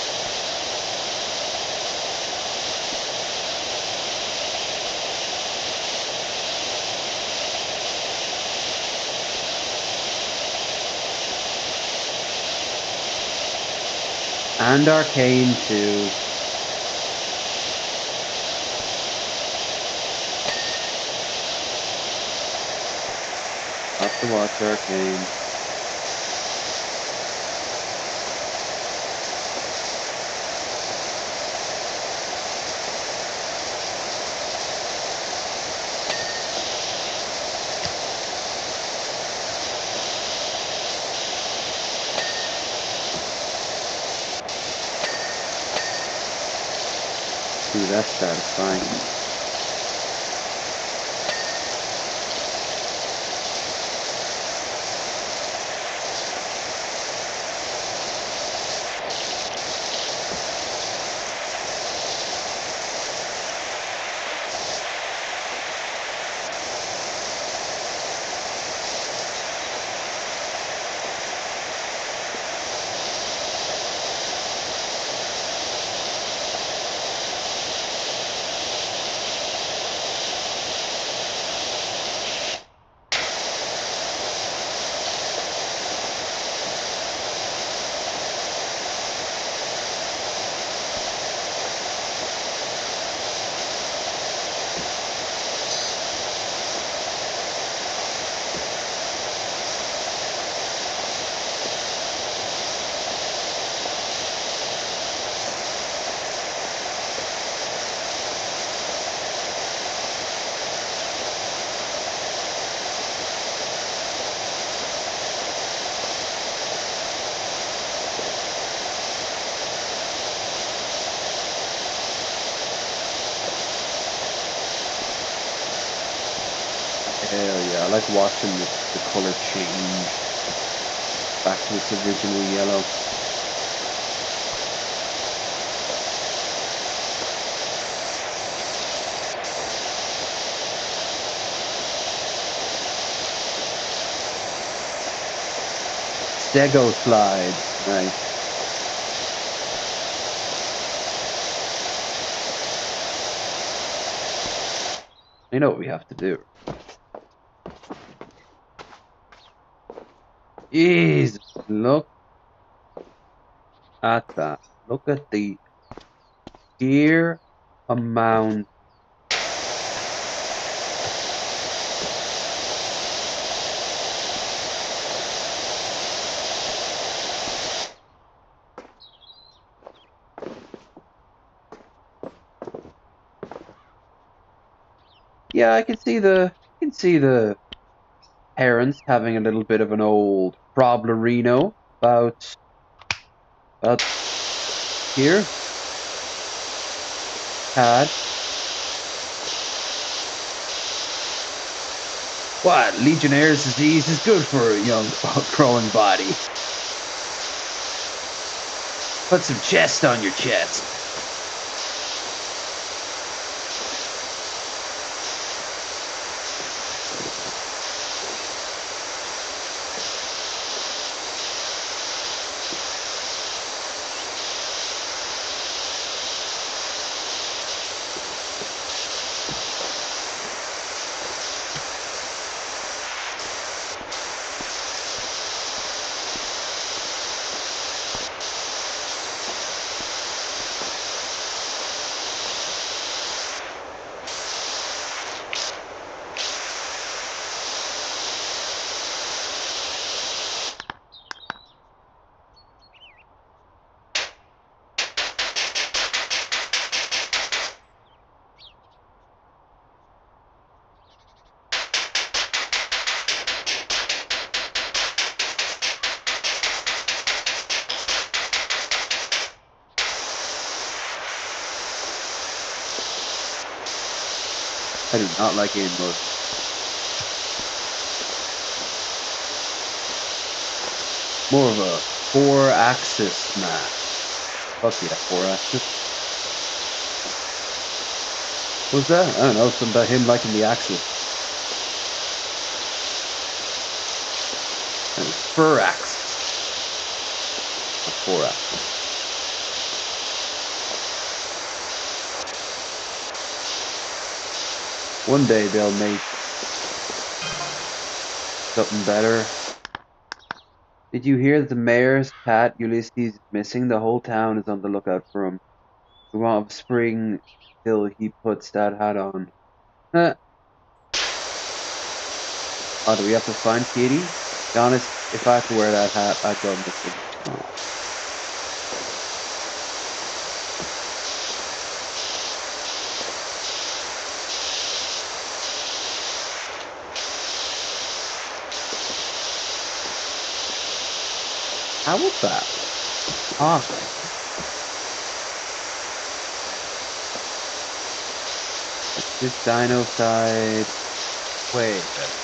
B: And Arcane, too. To watch Arcane. Ooh, that's satisfying. Hell yeah, I like watching the color change back to its original yellow. Stego slide. Nice. You know what we have to do. Jesus, look at that. Look at the sheer amount. Yeah, I can see the parents having a little bit of an old problemino about here. Tad. What? Legionnaire's disease is good for a young growing body. Put some chest on your chest. I do not like game mode. More of a 4-axis match. Fuck yeah, 4-axis. What's that? I don't know, something about him liking the axis. And it's fur-axis. Not 4-axis. One day they'll make something better. Did you hear that the mayor's cat, Ulysses, is missing? The whole town is on the lookout for him. We won't have spring till he puts that hat on. Huh. Oh, do we have to find Kitty? To be honest, if I had to wear that hat, I'd go missing. Oh. How was that? Awesome. It's this dino side. Way better.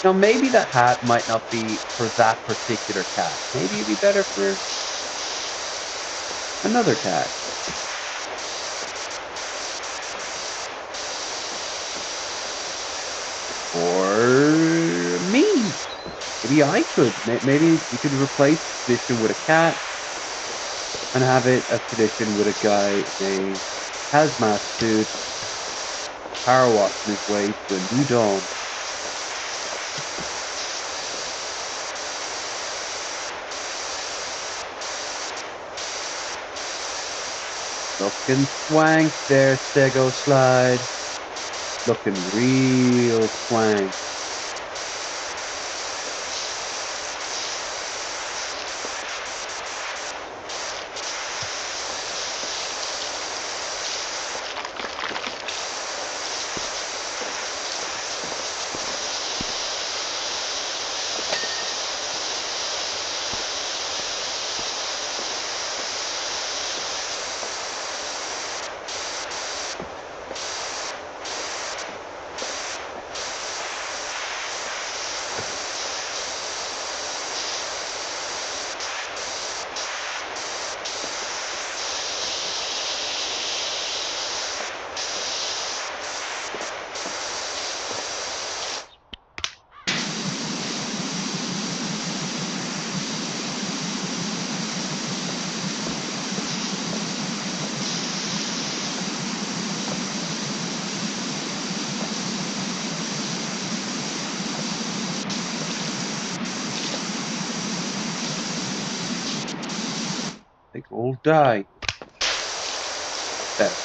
B: Now, maybe the hat might not be for that particular cat. Maybe it'd be better for another cat. Or me. Maybe I could. Maybe we could replace the tradition with a cat and have it a tradition with a guy in a hazmat suit, power washing his way to a new dawn. Looking swank there, Stego Slide. Looking real swank. They all die. Better.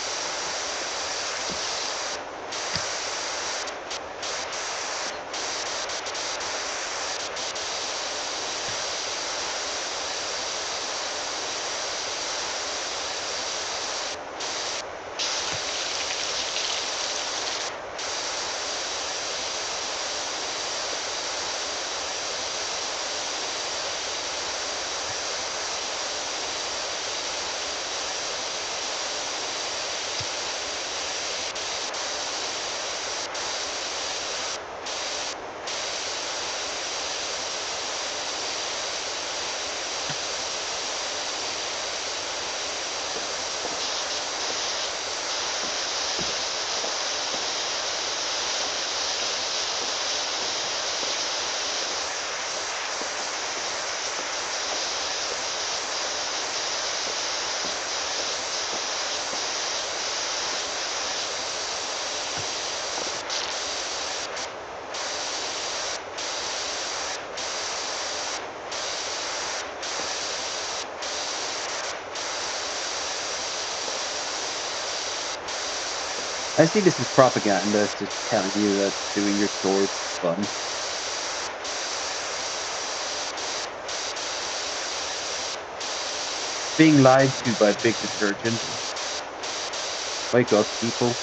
B: I see this as propaganda. It's just telling you that doing your chores is fun. Being lied to by big detergent. Wake up, people.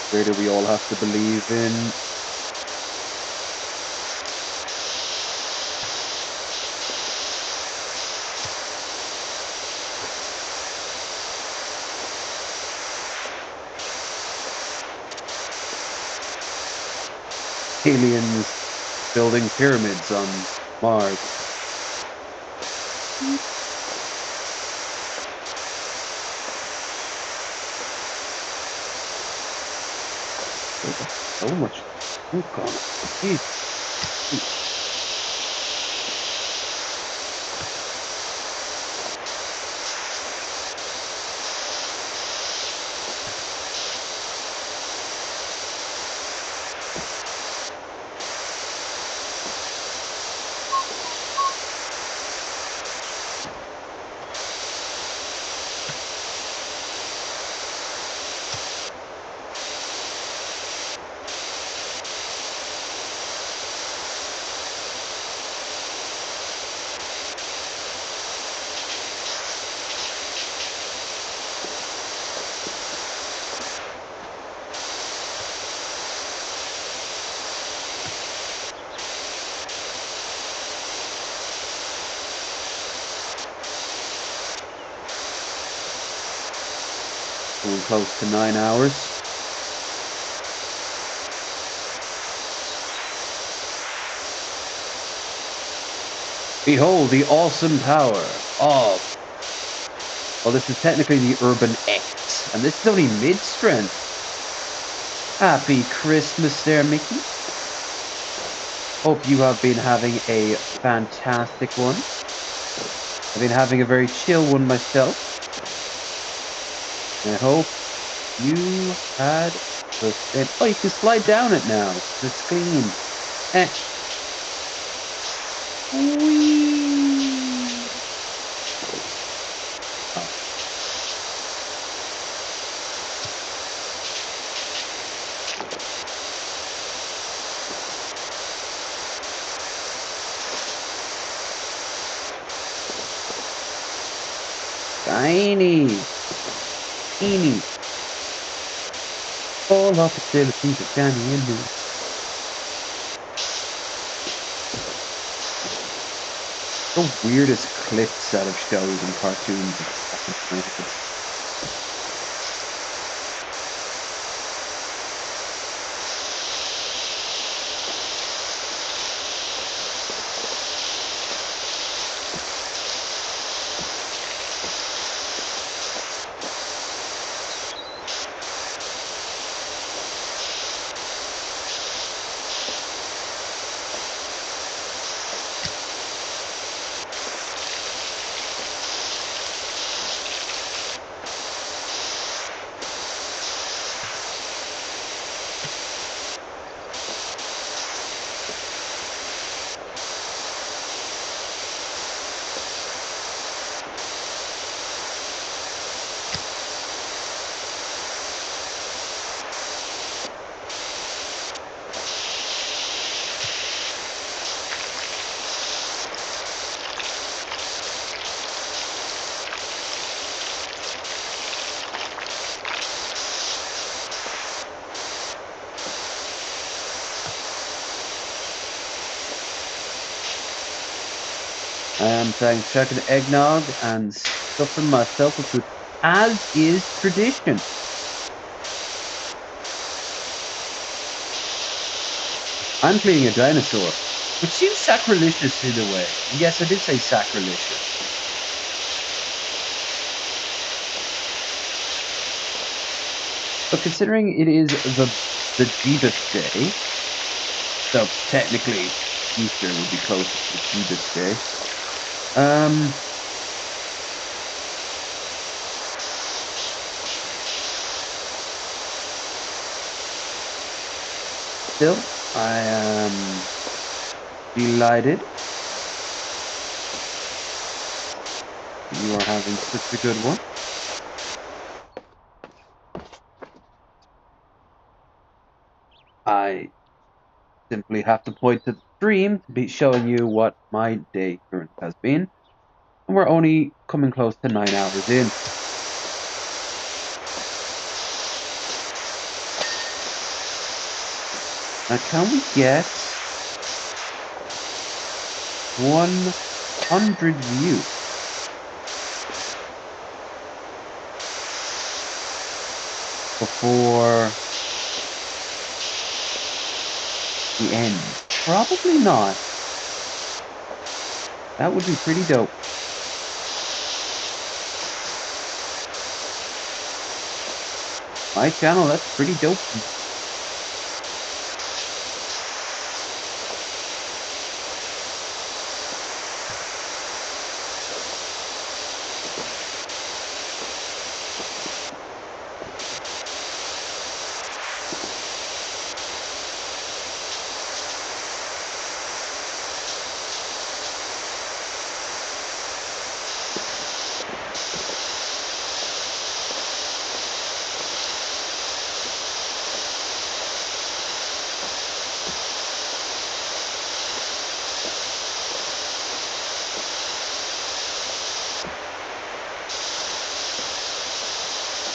B: Where do we all have to believe in? Aliens building pyramids on Mars. Still got so much junk on it. Jeez. Coming close to 9 hours. Behold the awesome power of. Well, this is technically the Urban X, and this is only mid strength. Happy Christmas there, Mickey. Hope you have been having a fantastic one. I've been having a very chill one myself. And I hope you had the same. Oh, you can slide down it now. It's clean. Eh. Whee! Oh. Tiny. Teeny. All our facilities are shiny and new. The weirdest clips out of shows and cartoons have popped into my head. I'm chucking eggnog and stuffing myself with food, as is tradition. I'm cleaning a dinosaur, which seems sacrilegious in a way. And yes, I did say sacrilegious. But considering it is the Jeebus Day, so technically Easter would be closer to the Jeebus Day. Still, I am delighted you are having such a good one. I simply have to point to the stream to be showing you what my day currently has been. And we're only coming close to 9 hours in. Now, can we get 100 views before the end? Probably not. That would be pretty dope. My channel, that's pretty dope.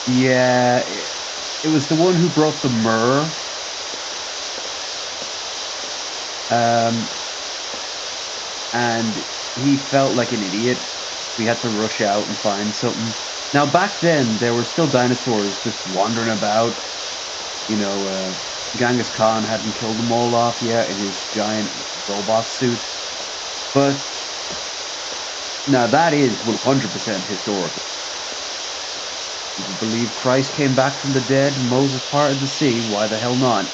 B: Yeah, it was the one who brought the myrrh. And he felt like an idiot. We had to rush out and find something. Now back then, there were still dinosaurs just wandering about. You know, Genghis Khan hadn't killed them all off yet in his giant robot suit. But now that is 100% historical. People believe Christ came back from the dead and Moses parted the sea. Why the hell not?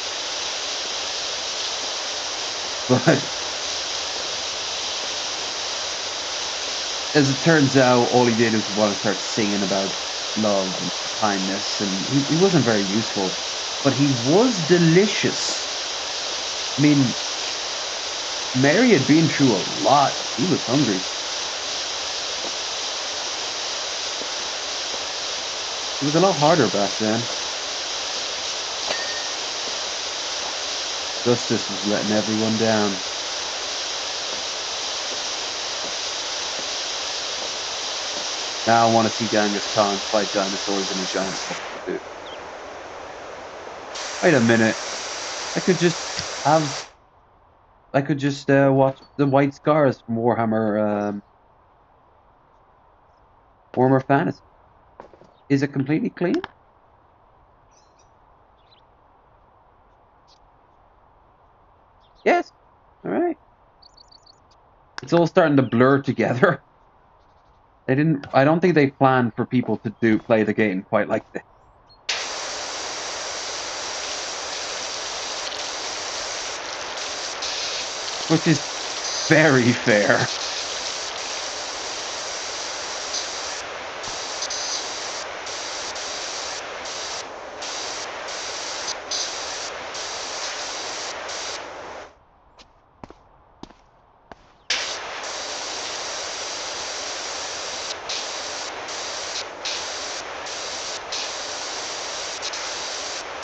B: But as it turns out, all he did was want to start singing about love and kindness, and he wasn't very useful. But he was delicious. I mean, Mary had been through a lot. He was hungry. It was a lot harder back then. Justice was letting everyone down. Now I want to see Genghis Khan fight dinosaurs in a giant suit. Wait a minute. I could just watch the White Scars from Warhammer Fantasy. Is it completely clean? Yes. All right. It's all starting to blur together. I don't think they planned for people to play the game quite like this. Which is very fair.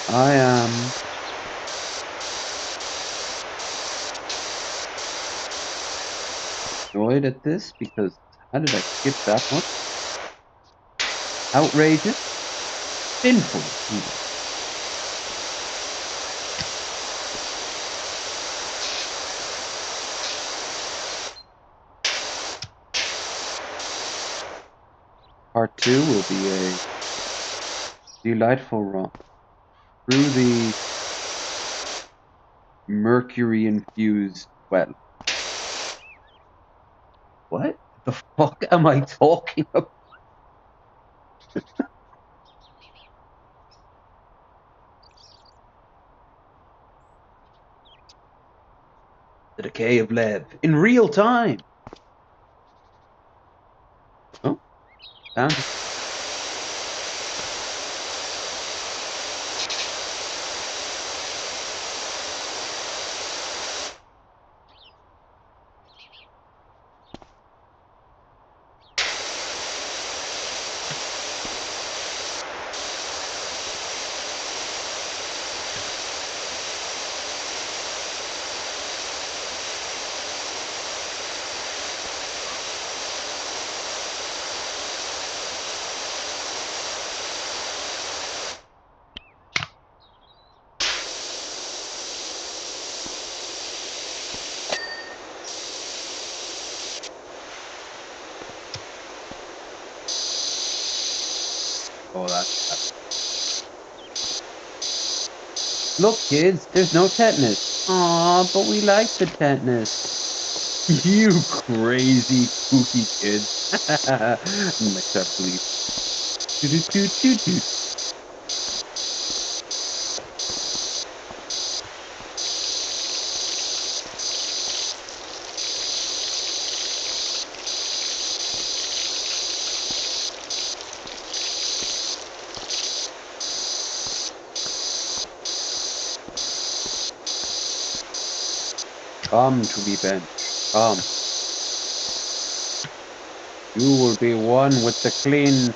B: I am annoyed at this because how did I skip that much? Outrageous, sinful, even. Part 2 will be a delightful romp through the mercury-infused well. What the fuck am I talking about? The decay of Lev in real time. Oh, found it. Oh, that's look, kids, there's no tetanus. Aw, but we like the tetanus. You crazy, spooky kids. Next start bleep. Do-do-do-do-do. Come to me, Ben. Come. You will be one with the clean.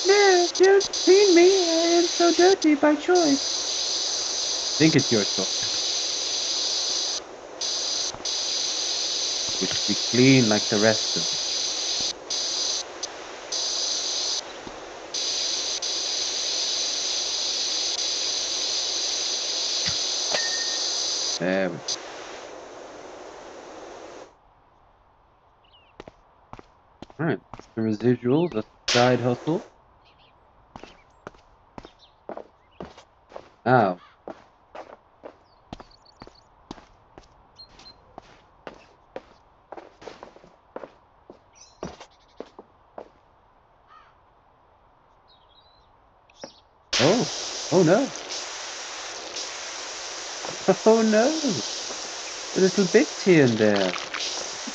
B: No, don't clean me. I am so dirty by choice. Think it's your choice. Wish to be clean like the rest of us. There we go. Alright, the residuals, that's the side hustle. Oh. Oh. Oh no. Oh no. A little bits here and there.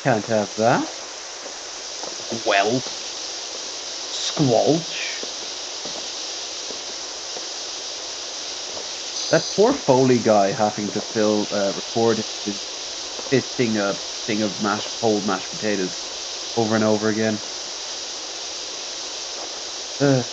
B: Can't have that. Well, squelch. That poor Foley guy having to record his fisting a thing of cold mashed potatoes over and over again. Ugh.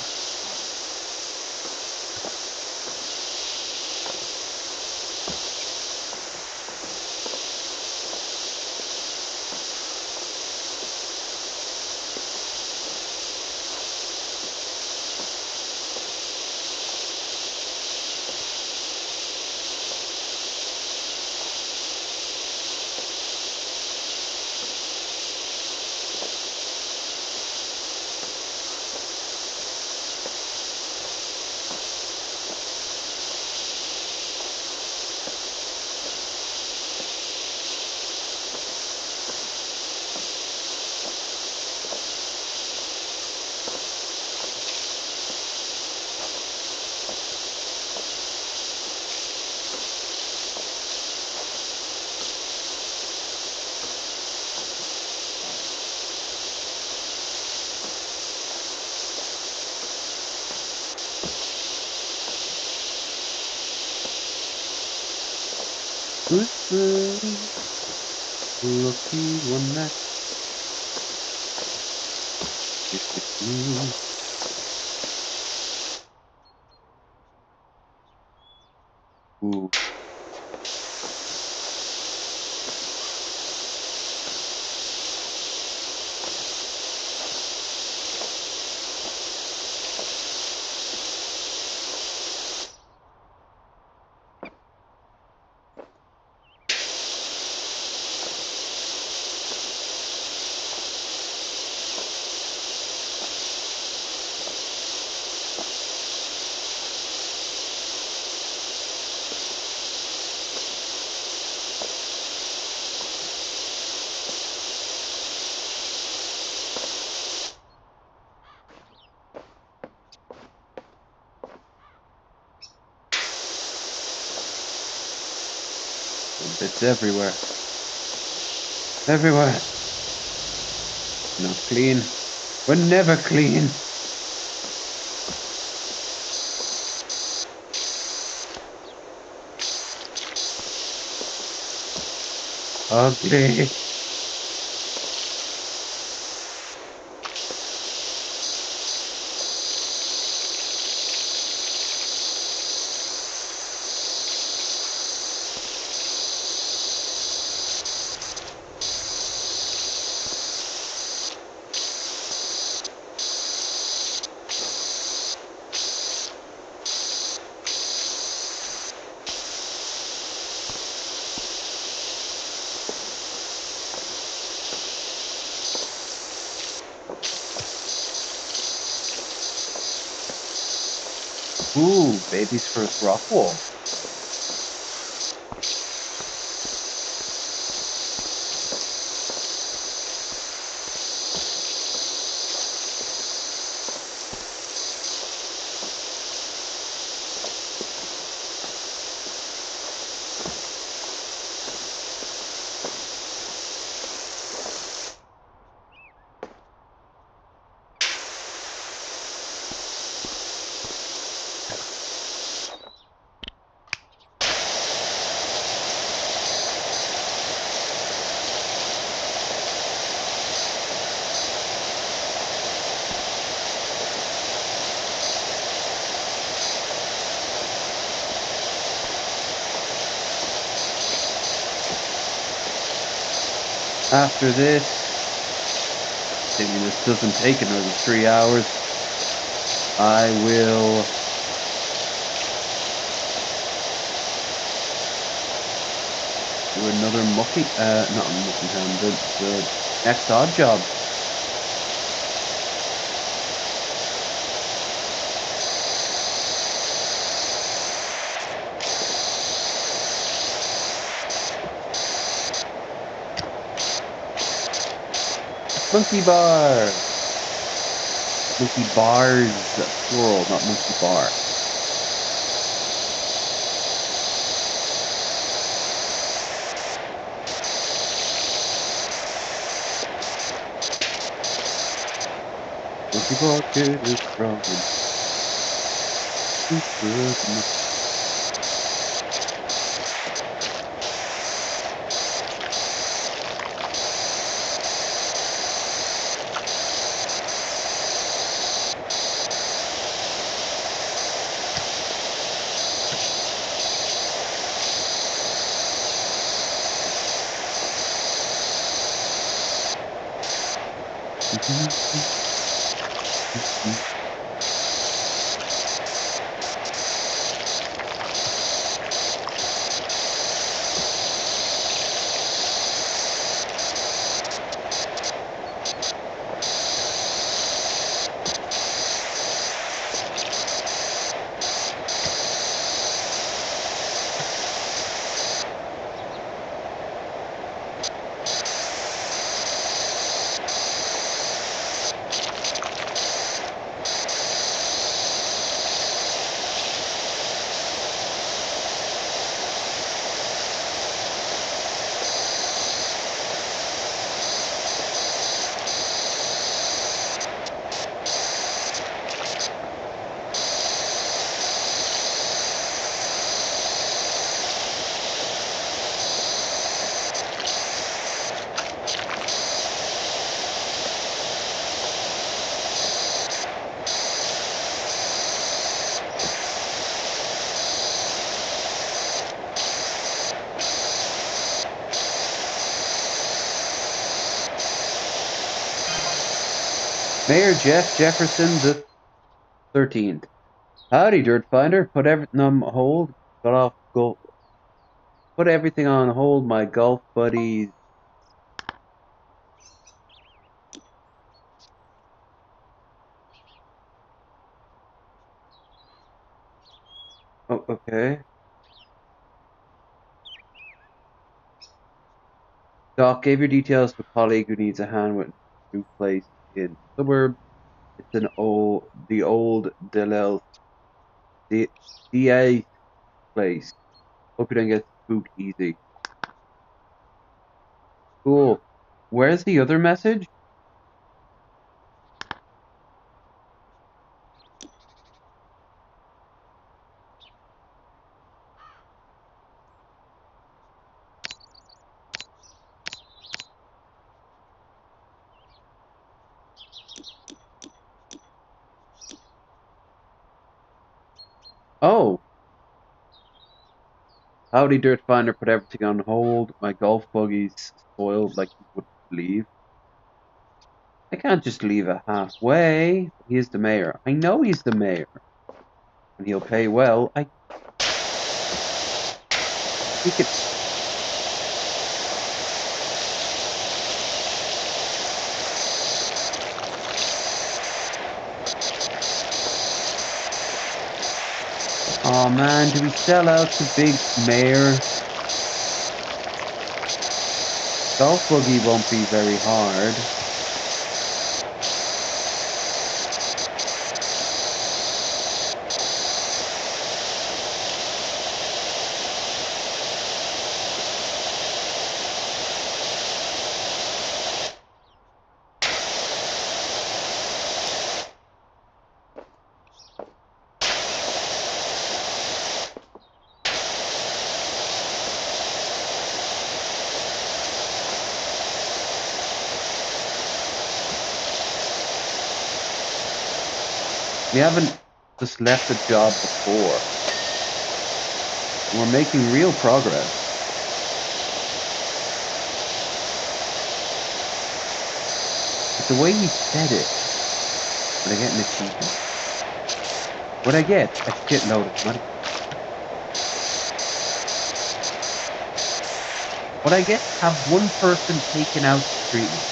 B: Christmas, lucky one that is with me. Ooh. Bits everywhere. Everywhere. Not clean. We're never clean. Ugly. Ooh, baby's first rock wall. After this, assuming this doesn't take another 3 hours, I will do another not mucking hand, the next odd job. Monkey bar. Monkey bars, plural, not monkey bar. Monkey pocket is strong and good. Mayor Jeff Jefferson the 13th. Howdy, Dirt Finder. Put everything on hold. Got off. Go. Put everything on hold, my golf buddies. Oh, okay. Doc gave your details to a colleague who needs a hand with a new place in suburb. It's the old Delel DA place. Hope you don't get spooked easy. Cool. Where's the other message? Oh, howdy, Dirt Finder. Put everything on hold. My golf buggy's spoiled like you wouldn't believe. I can't just leave it halfway. He is the mayor. I know he's the mayor. And he'll pay well. He could. Oh man, do we sell out the big mayor? Golf buggy won't be very hard. We haven't just left the job before. We're making real progress. But the way he said it, would I get an achievement? Would I get a shitload of money? Would I get to have one person taken out to treatment?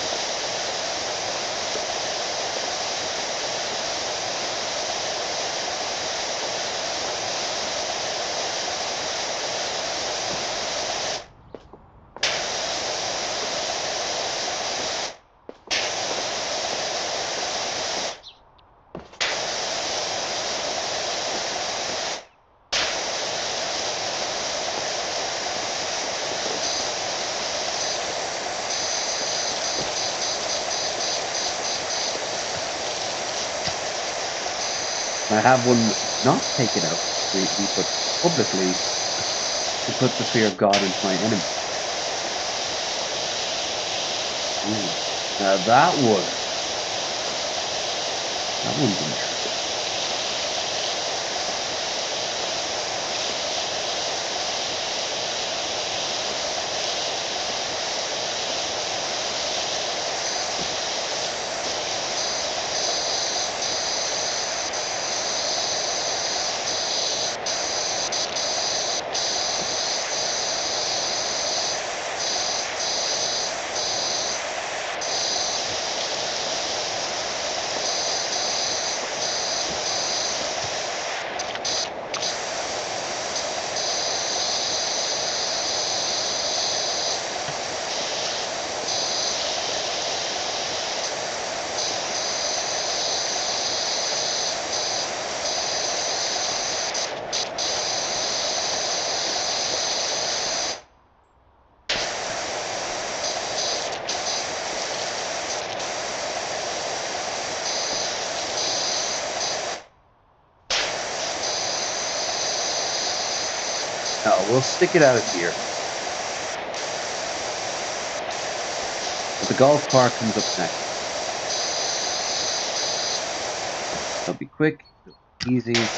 B: I have one not taken out discreetly, but publicly to put the fear of God into my enemy. Ooh. Now that one's interesting. No, we'll stick it out here. But the golf cart comes up next. It'll be quick, it'll be easy.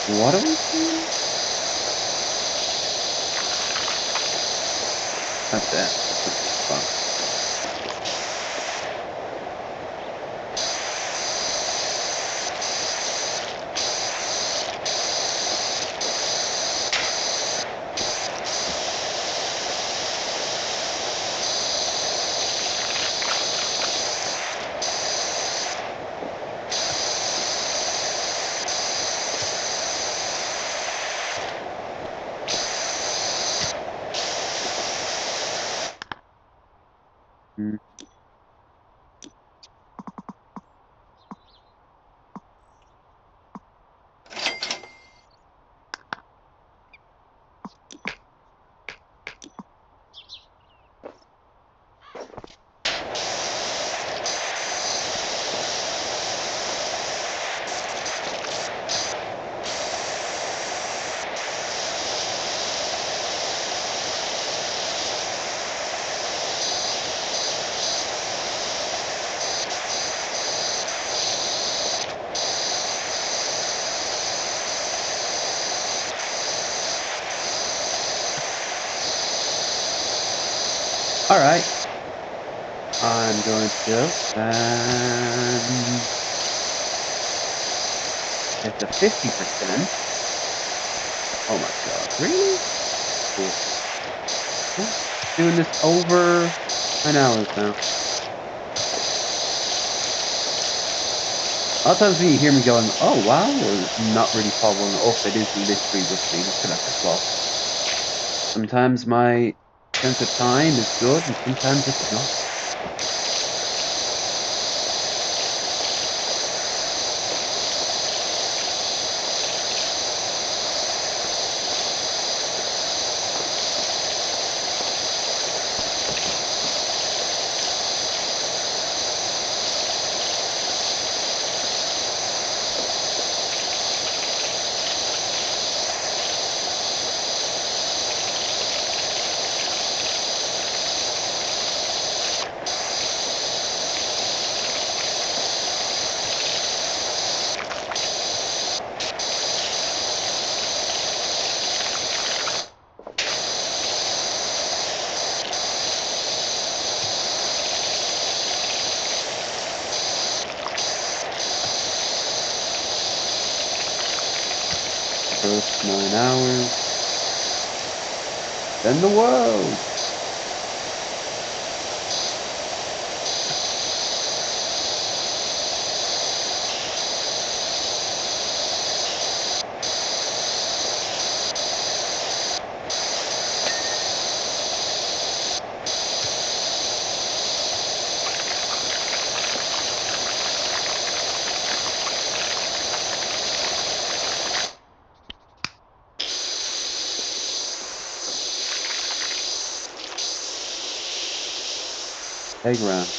B: What are we seeing? That's it. That's gonna be fun. Mm. All right. I'm going to go and get to 50%. Oh my god, really? Cool. Yeah. Doing this over 9 hours now. A lot of times when you hear me going, oh wow, or not really following up, it is literally just me looking at the clock. Sometimes my sense of time is good, and sometimes it's not. First 9 hours, then the world. Hey, Grant.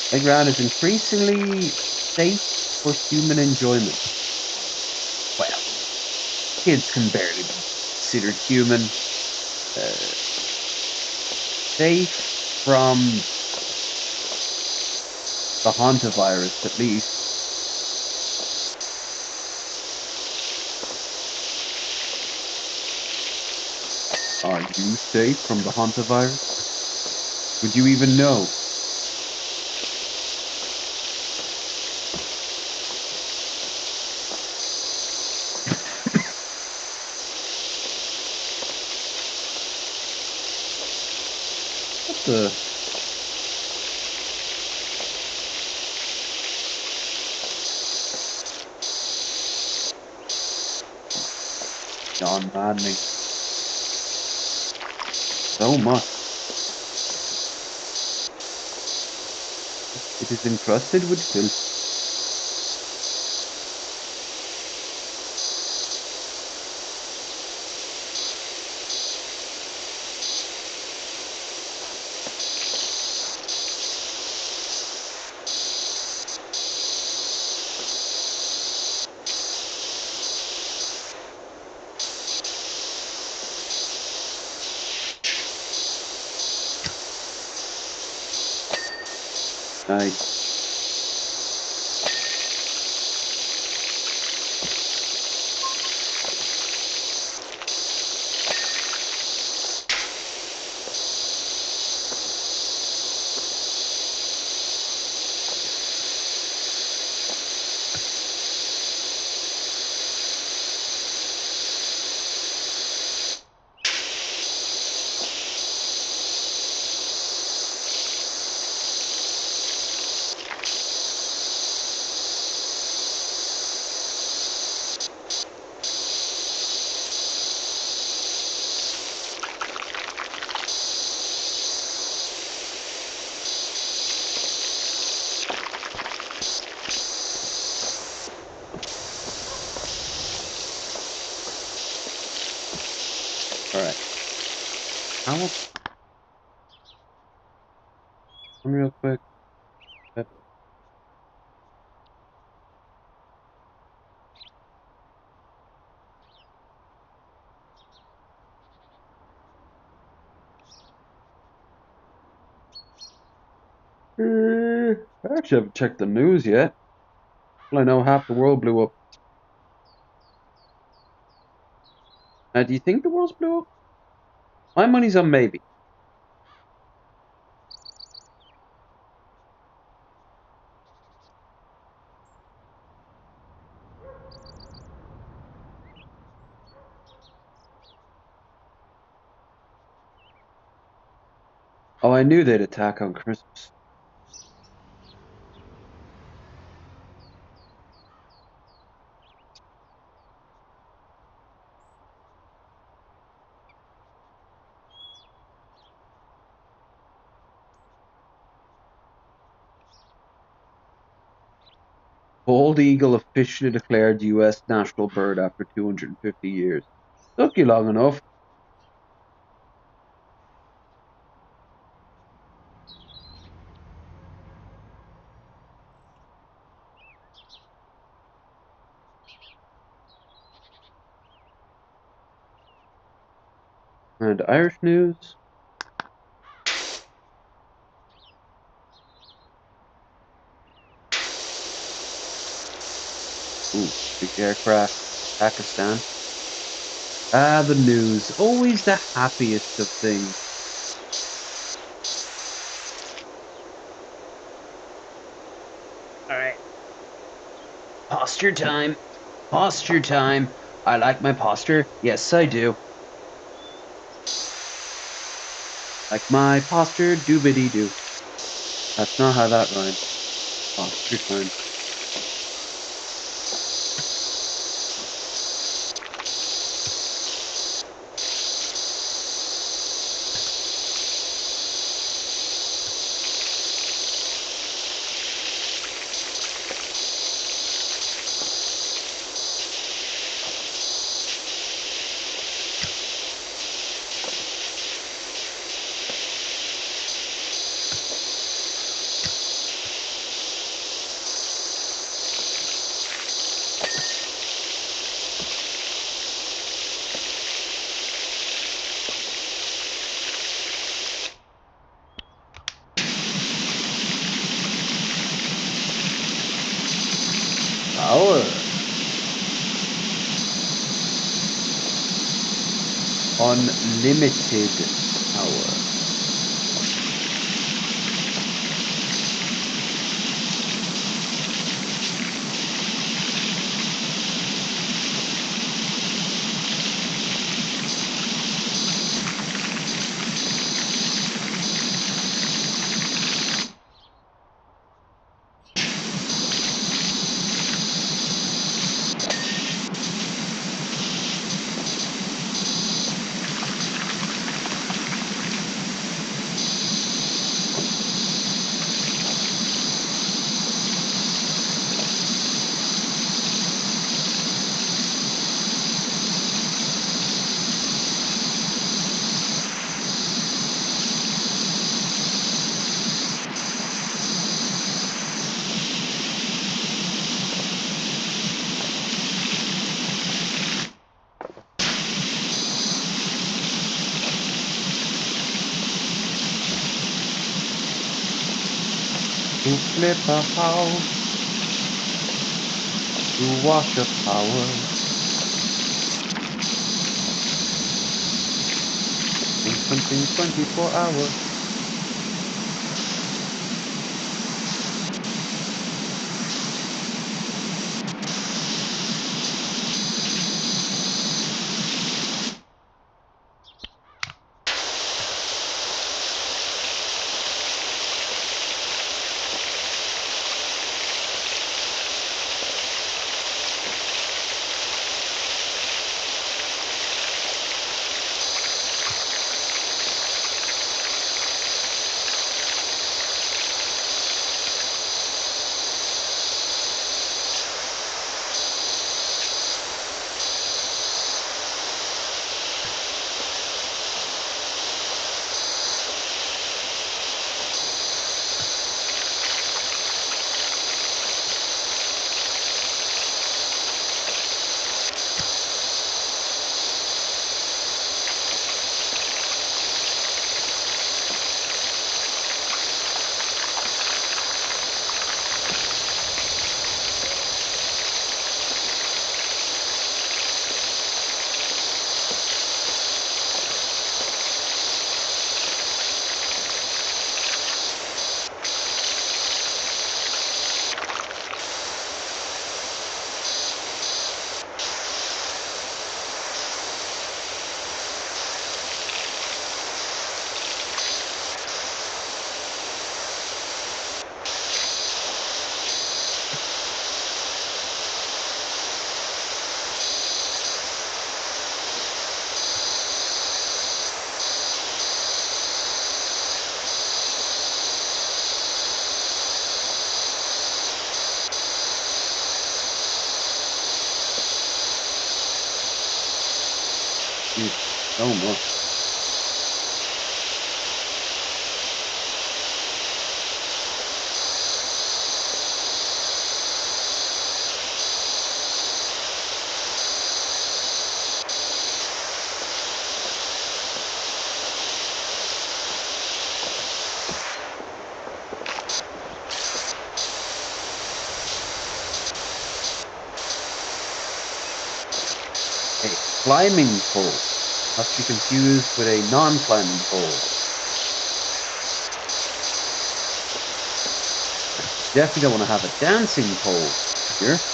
B: Playground is increasingly safe for human enjoyment. Well, kids can barely be considered human. Safe from the hantavirus, at least. Are you safe from the hantavirus? Would you even know? What the? Beyond maddening. So much. It is encrusted with filth. Nice. All right. How? Real quick. I actually haven't checked the news yet. Well, I know half the world blew up. Do you think the world's blew up? My money's on maybe. Oh, I knew they'd attack on Christmas. Bald eagle officially declared U.S. national bird after 250 years. Took you long enough. And Irish news. Ooh, big aircraft, Pakistan. Ah, the news. Always the happiest of things. All right. Posture time. Posture time. I like my posture. Yes, I do. Like my posture, doobity doo. That's not how that rhymes. Posture time. Power. Unlimited power. To flip a house, to wash a power, in something 24 hours. Jeez, so much. climbing pole, not to be confused with a non-climbing pole. Definitely don't want to have a dancing pole here.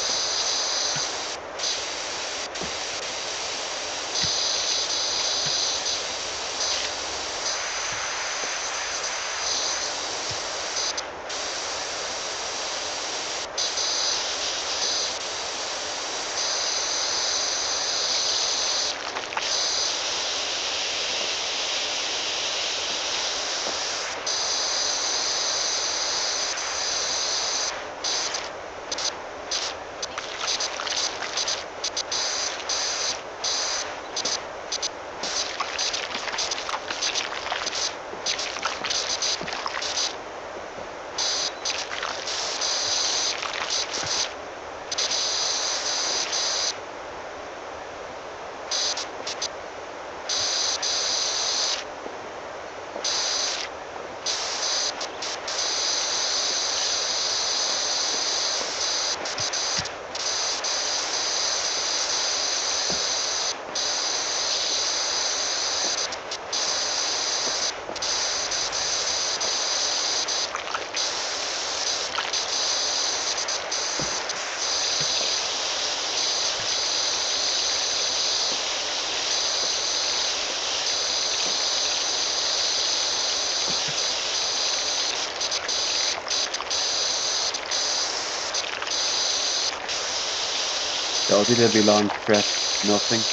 B: Told you there'd be long stretch. Nothing.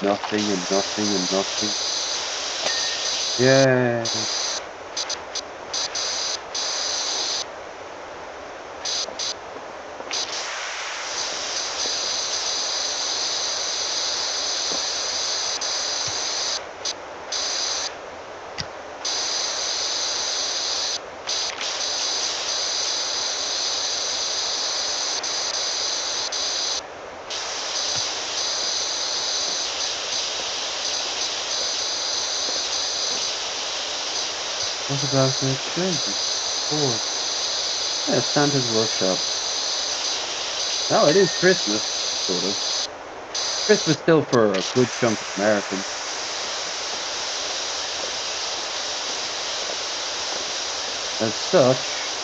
B: Nothing and nothing and nothing. Yay. What about the children? Or yeah, Santa's workshop. No, it is Christmas, sort of. Christmas still for a good chunk of Americans. As such,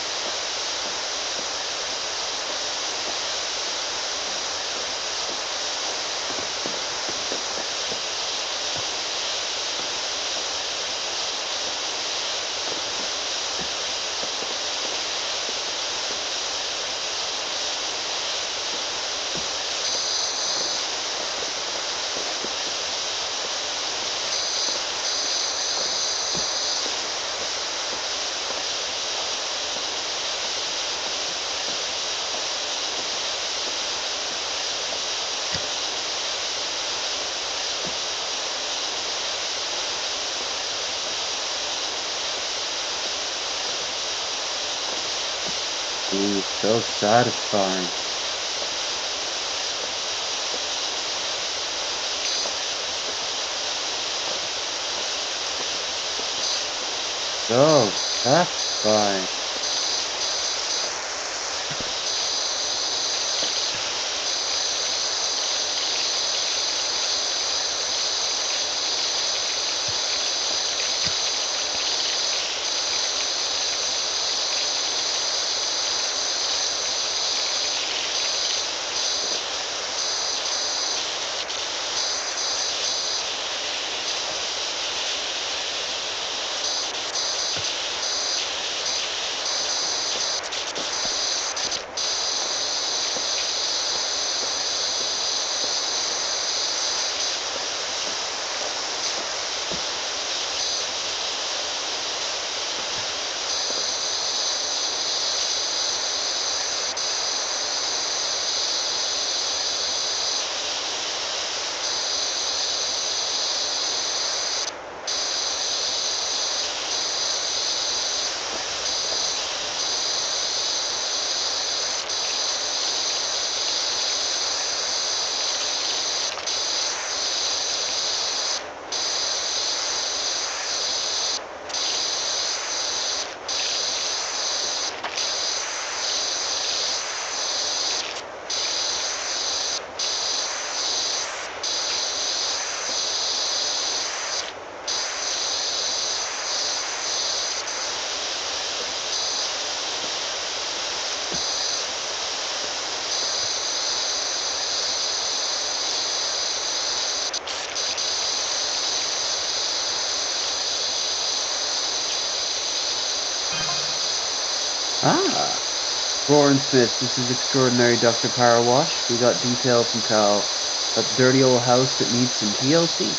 B: ooh, so satisfying. So satisfying. Ah, Roaring Smith, this is extraordinary, Dr. Powerwash. We got detail from Carl about the dirty old house that needs some TLC.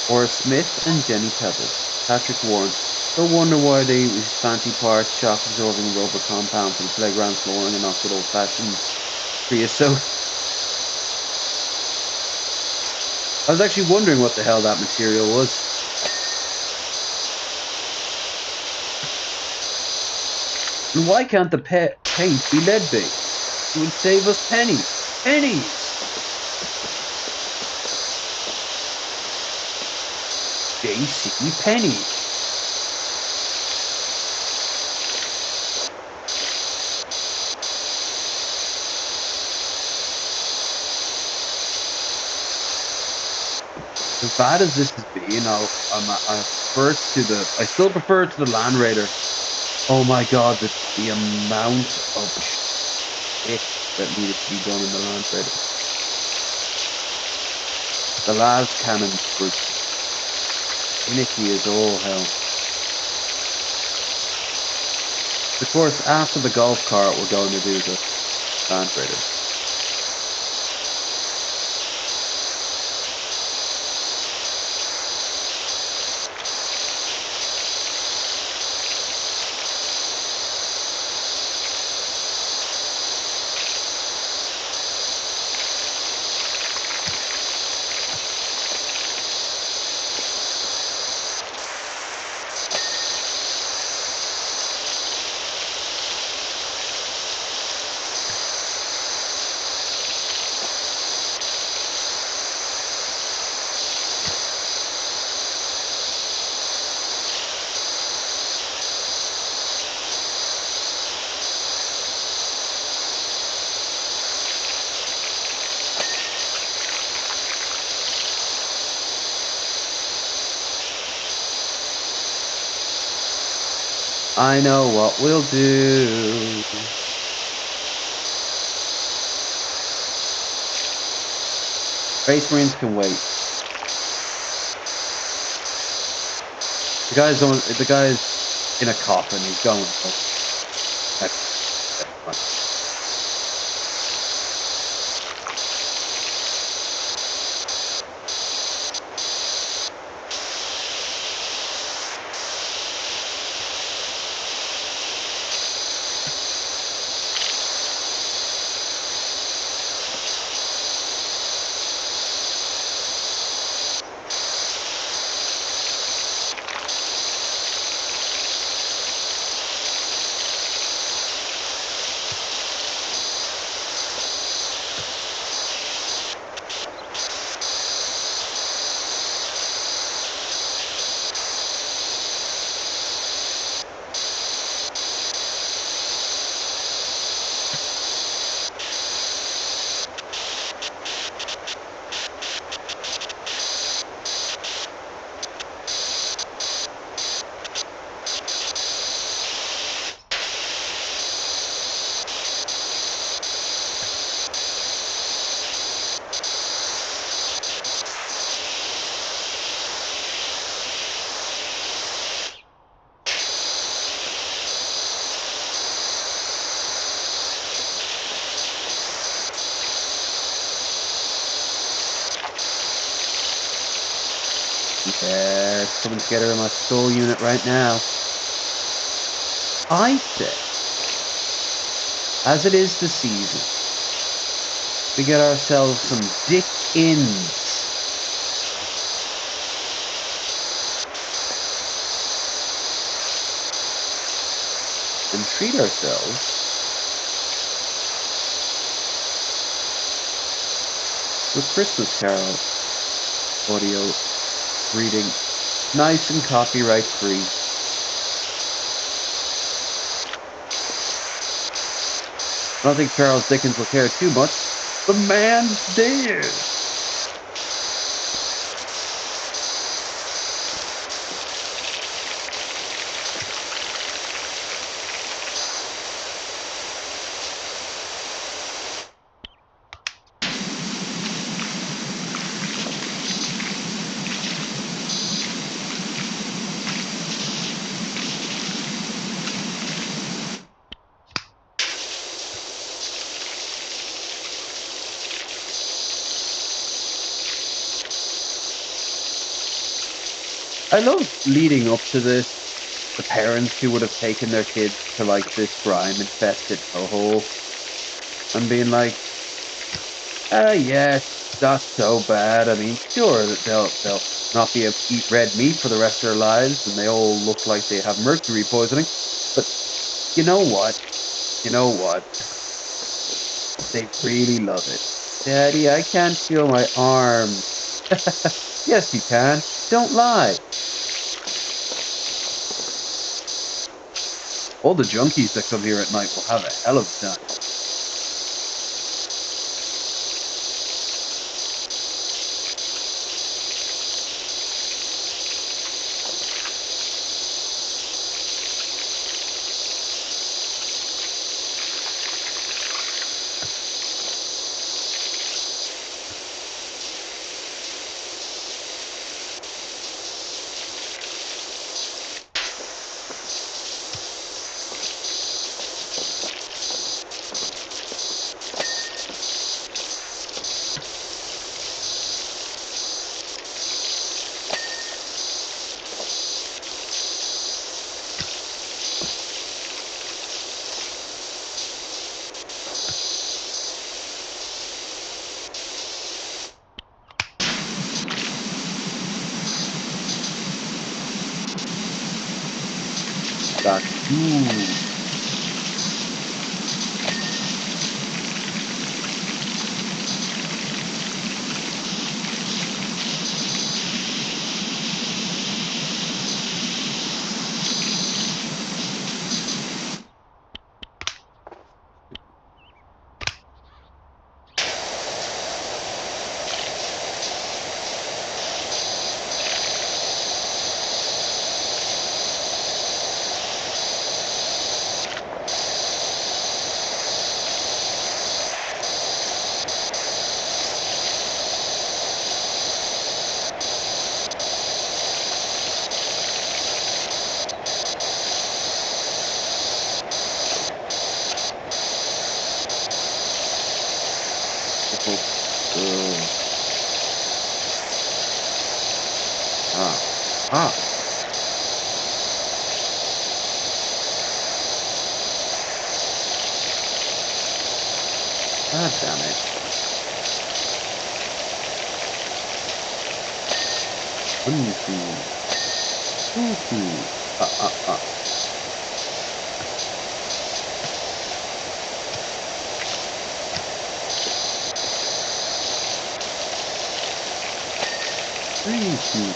B: Or Smith and Jenny Pebbles. Patrick Warren. No wonder why they use fancy parts, shock-absorbing rubber compound for the playground flooring and not good old-fashioned creosote. I was actually wondering what the hell that material was. And why can't the paint be lead-based? It would save us pennies. Pennies! JC Penny. As bad as this has been, I still prefer it to the Land Raider. Oh my god, the amount of shit that needed to be done in the Land Raider. The las cannons were finicky as all hell. Of course, after the golf cart, we're going to do the Land Raider. I know what we'll do. Space Marines can wait. The guy's in a coffin. He's going home. That's fine. Yeah, it's coming together in my soul unit right now. I say, as it is the season, we get ourselves some Dickens and treat ourselves to a Christmas Carol audio reading, nice and copyright free. I don't think Charles Dickens will care too much. The man's dead. I love leading up to this. The parents who would have taken their kids to like this grime-infested hellhole and being like, yes, that's so bad. I mean, sure, they'll not be able to eat red meat for the rest of their lives, and they all look like they have mercury poisoning. But you know what? You know what? They really love it. Daddy, I can't feel my arms. Yes, you can. Don't lie. All the junkies that come here at night will have a hell of a time. That's ooh. Ah. Ah. God damn it. One, two, two. Ah, ah, ah. Three, two.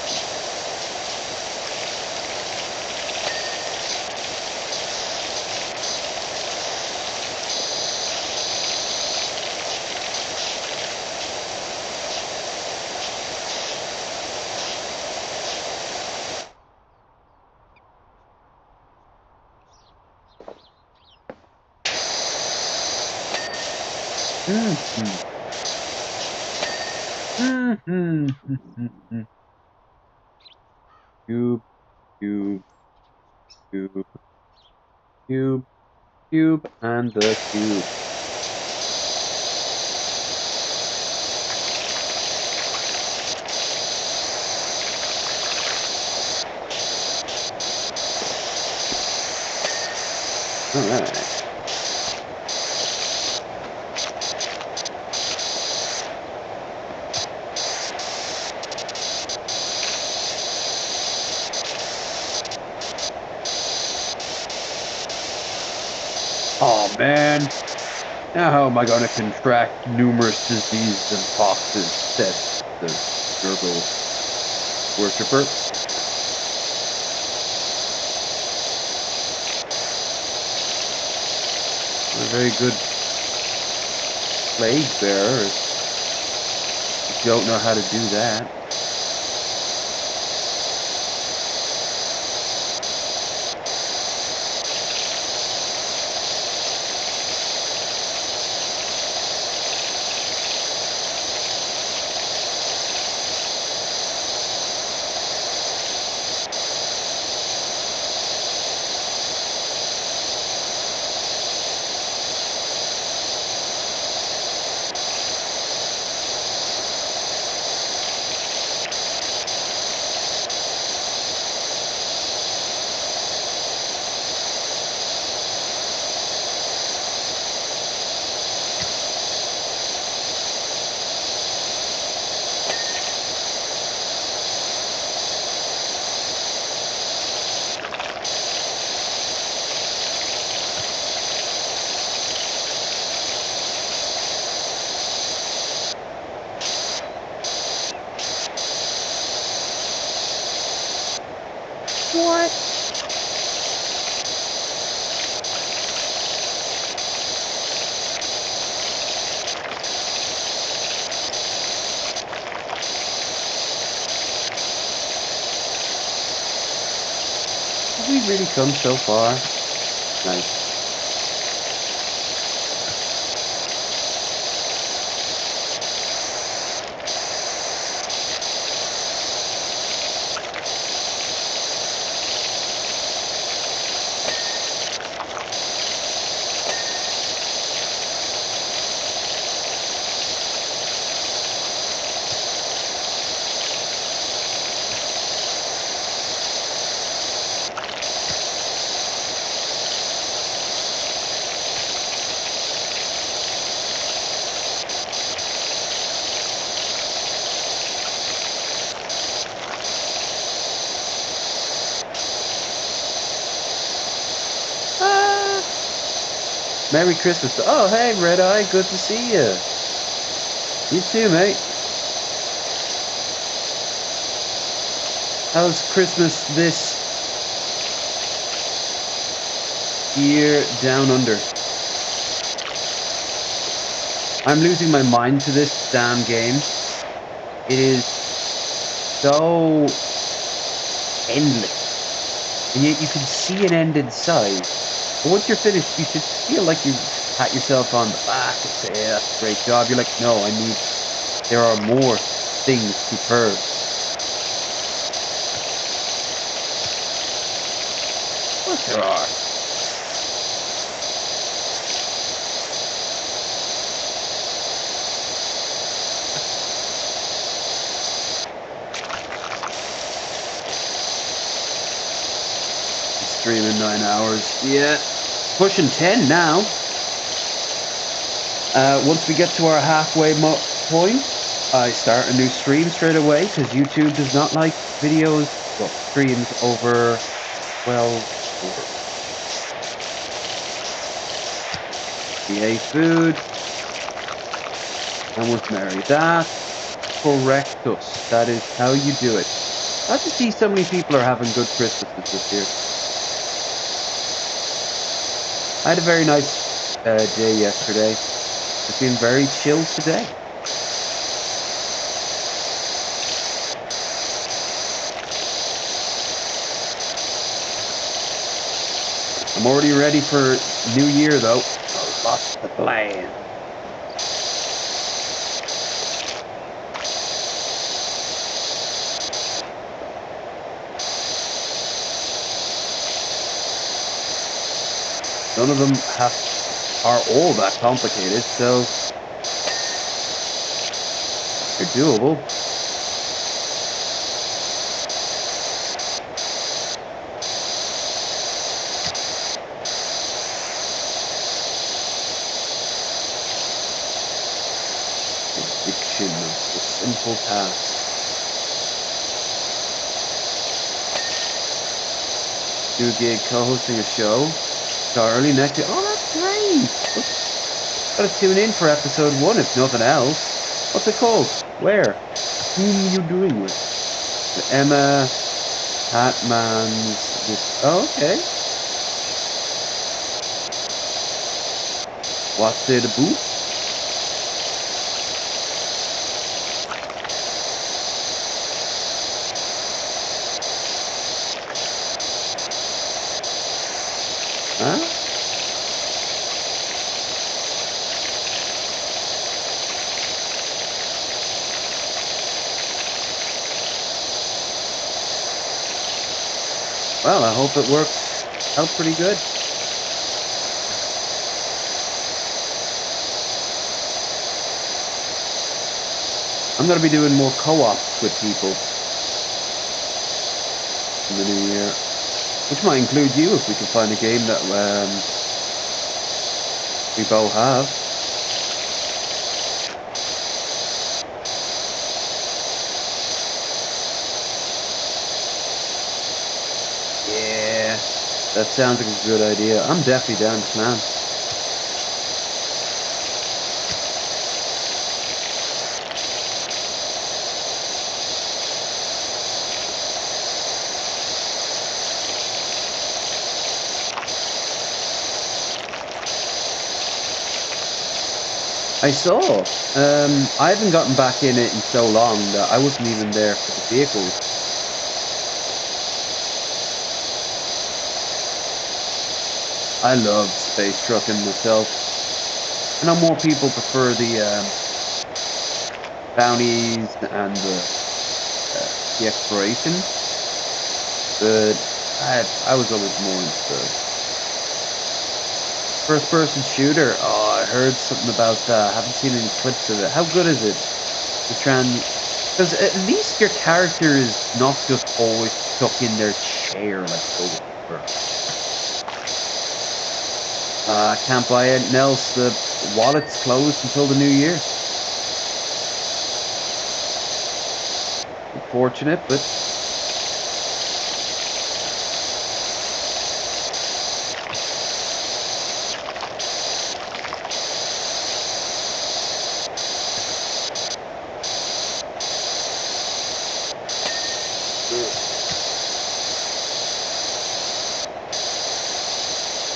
B: Mm-hmm. Mm-hmm. Mm-hmm. Cube, cube, cube, cube, cube, and the cube. All right. Oh man, now how am I going to contract numerous diseases and foxes? Said the Nurgle worshipper. Not a very good plague bearer if you don't know how to do that. we've really come so far. Nice. Merry Christmas. Oh, hey, Red Eye. Good to see you. You too, mate. How's Christmas this year down under? I'm losing my mind to this damn game. It is so endless. And yet you can see an end in sight. And once you're finished, you should feel like you pat yourself on the back and say, yeah, that's a great job. You're like, no, there are more things to purge. Of course there are. Streaming 9 hours. Yeah. Pushing 10 now. Once we get to our halfway point, I start a new stream straight away because YouTube does not like streams over 12 hours. EA food. And with Mary, that's correctus. That is how you do it. Glad to see so many people are having good Christmases this year. I had a very nice day yesterday. It's been very chill today. I'm already ready for New Year, though. Got lots of plans. None of them are all that complicated, so they're doable. Addiction of the simple task. 2 gig co-hosting a show. Start early next year. Oh, that's great. Gotta tune in for episode 1 if nothing else. What's it called? Where? Whom you doing with? Emma Hatman's this. Oh, okay. What's it about? Huh? Well, I hope it works out pretty good. I'm gonna be doing more co-ops with people in the new year, which might include you if we can find a game that we both have. Yeah, that sounds like a good idea. I'm definitely down to clan. I saw. I haven't gotten back in it in so long that I wasn't even there for the vehicles. I love space trucking myself. I know more people prefer the bounties and the exploration, but I was always more into the first person shooter. Oh, I heard something about that. I haven't seen any clips of it. How good is it? The trans because at least your character is not just always stuck in their chair like Ghost were. I can't buy anything else. The wallet's closed until the new year. Unfortunate, but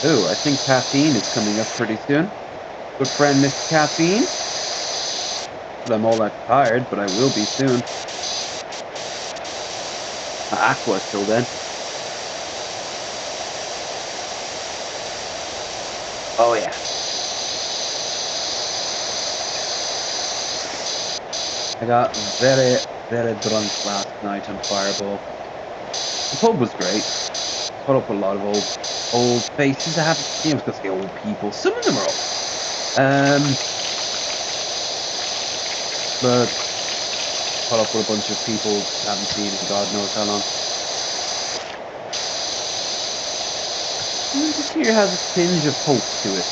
B: ooh, I think caffeine is coming up pretty soon. Good friend, Mr. Caffeine. But I'm all that tired, but I will be soon. Aqua till then. Oh yeah. I got very, very drunk last night on Fireball. The pub was great. Caught up with a lot of old faces I haven't seen. I was gonna say old people. Some of them are old. But caught up with a bunch of people I haven't seen in God knows how long. This year has a tinge of hope to it.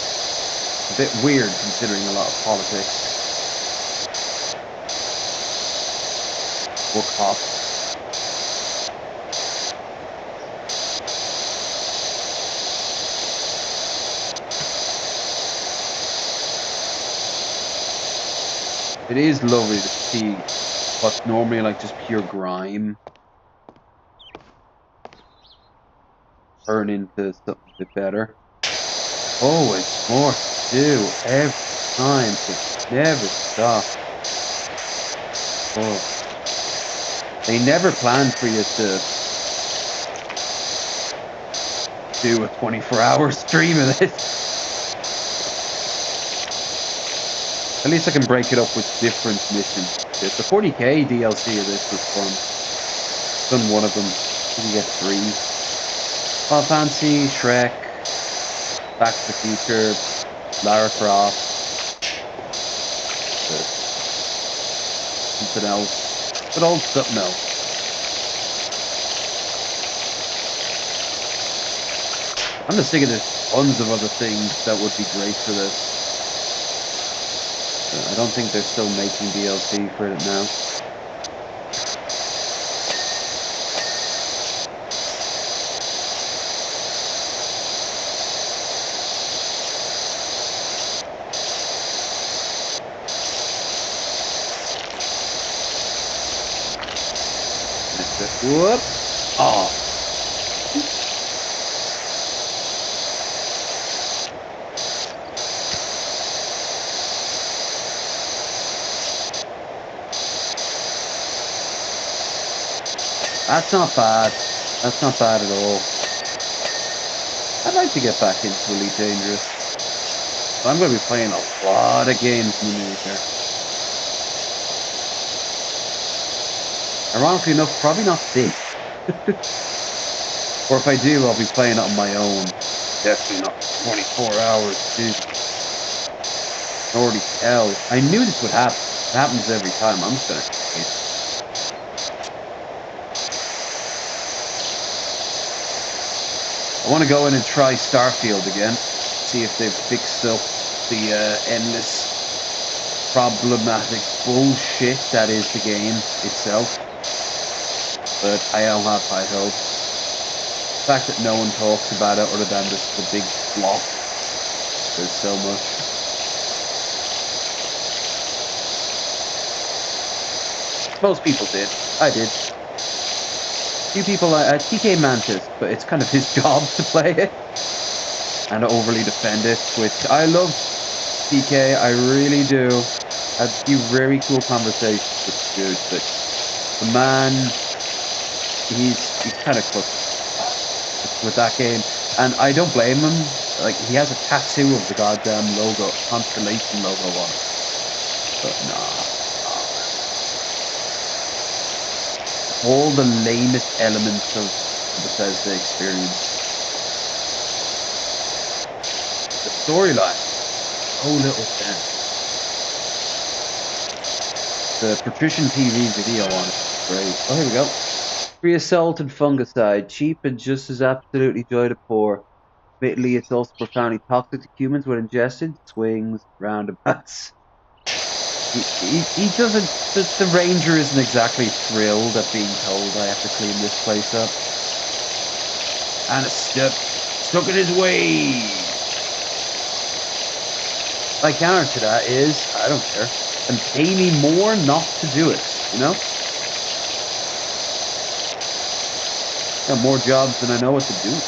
B: A bit weird considering a lot of politics. More cops. It is lovely to see what's normally like just pure grime turn into something a bit better. Always more to do every time. It never stops. Oh, they never planned for you to do a 24-hour stream of this. At least I can break it up with different missions. The 40k DLC of this was fun. Done one of them. I think you get 3. Final Fantasy, Shrek, Back to the Future, Lara Croft, something else. But old something else. I'm just thinking there's tons of other things that would be great for this. I don't think they're still making DLC for it now. Missed it. Whoop! Oh, that's not bad. That's not bad at all. I'd like to get back into Elite Dangerous. I'm going to be playing a lot of games in the new year. Ironically enough, probably not this. Or if I do, I'll be playing it on my own. Definitely not 24 hours. Jesus. I can already tell. I knew this would happen. It happens every time. I'm just going to say it. I want to go in and try Starfield again. See if they've fixed up the endless problematic bullshit that is the game itself. But I don't have high hopes. The fact that no one talks about it other than this the big flop says so much. Most people did. I did. Few people, TK Mantis, but it's kind of his job to play it and overly defend it, which I love TK, I really do. Had a few very cool conversations with the dude, but the man, he's kind of cooked with that game, and I don't blame him. Like he has a tattoo of the goddamn logo, Constellation logo on it. But nah, man. All the lamest elements of the Bethesda experience. The storyline, so little sense. The Patrician TV video on it, great. Oh, here we go. Free assault and fungicide, cheap and just as absolutely joy to pour. Admittedly, it's also profoundly toxic to humans when ingested. Swings, roundabouts. He doesn't. The ranger isn't exactly thrilled at being told I have to clean this place up. And a stuck in his way. My counter to that is I don't care. And pay me more not to do it. You know, got more jobs than I know what to do.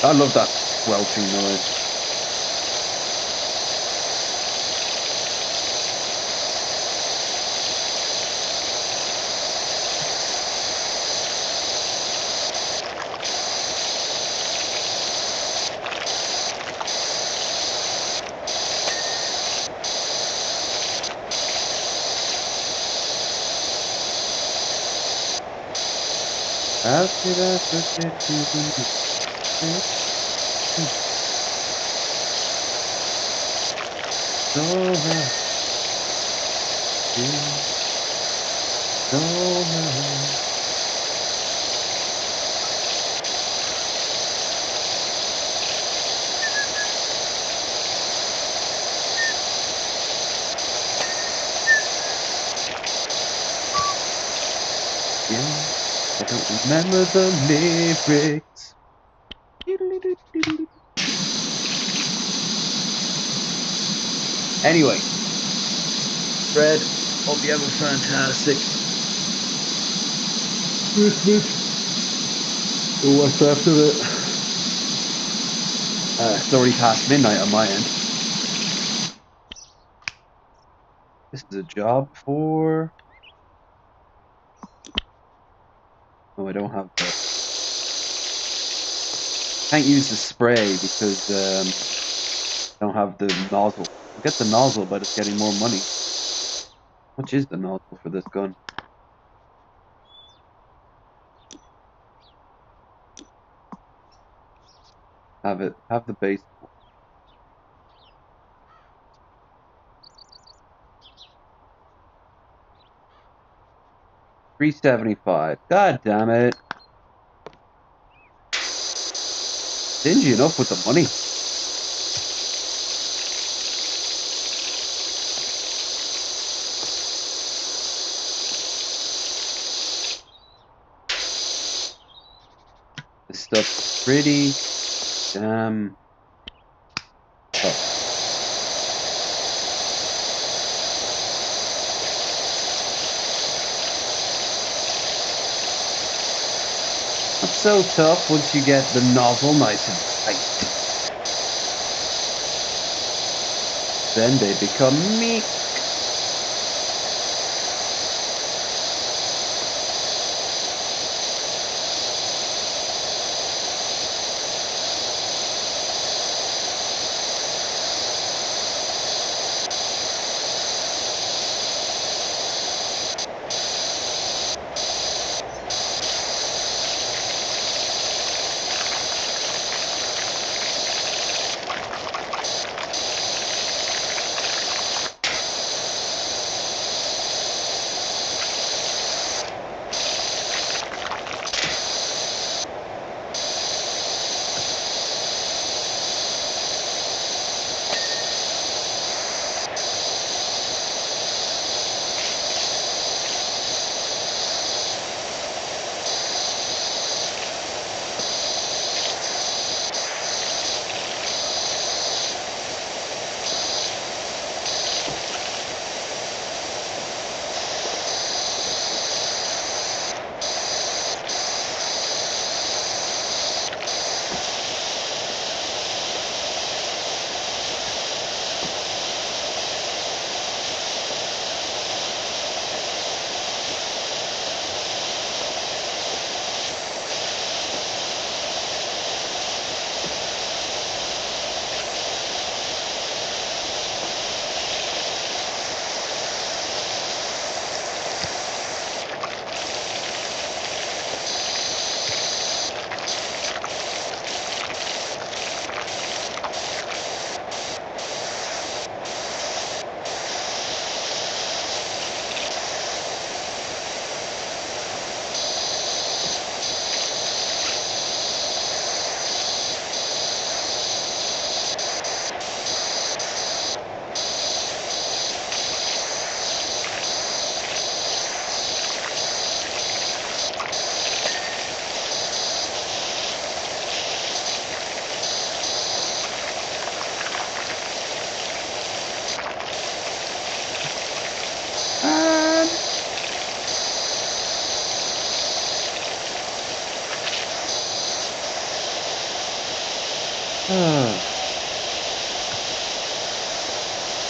B: I love that squelching noise. How could I forget you when you said so right, dear, so right. Yeah, I don't remember the lyrics. Anyway, Fred, hope you have a fantastic Christmas. Or what's after it? It's already past midnight on my end. This is a job for. Oh, I don't have the. Can't use the spray because I don't have the nozzle. I'll get the nozzle, but it's getting more money. How much is the nozzle for this gun? Have it. Have the base. 375. God damn it. Stingy enough with the money. This stuff's pretty damn tough. Not so tough once you get the nozzle nice and tight. Then they become meat.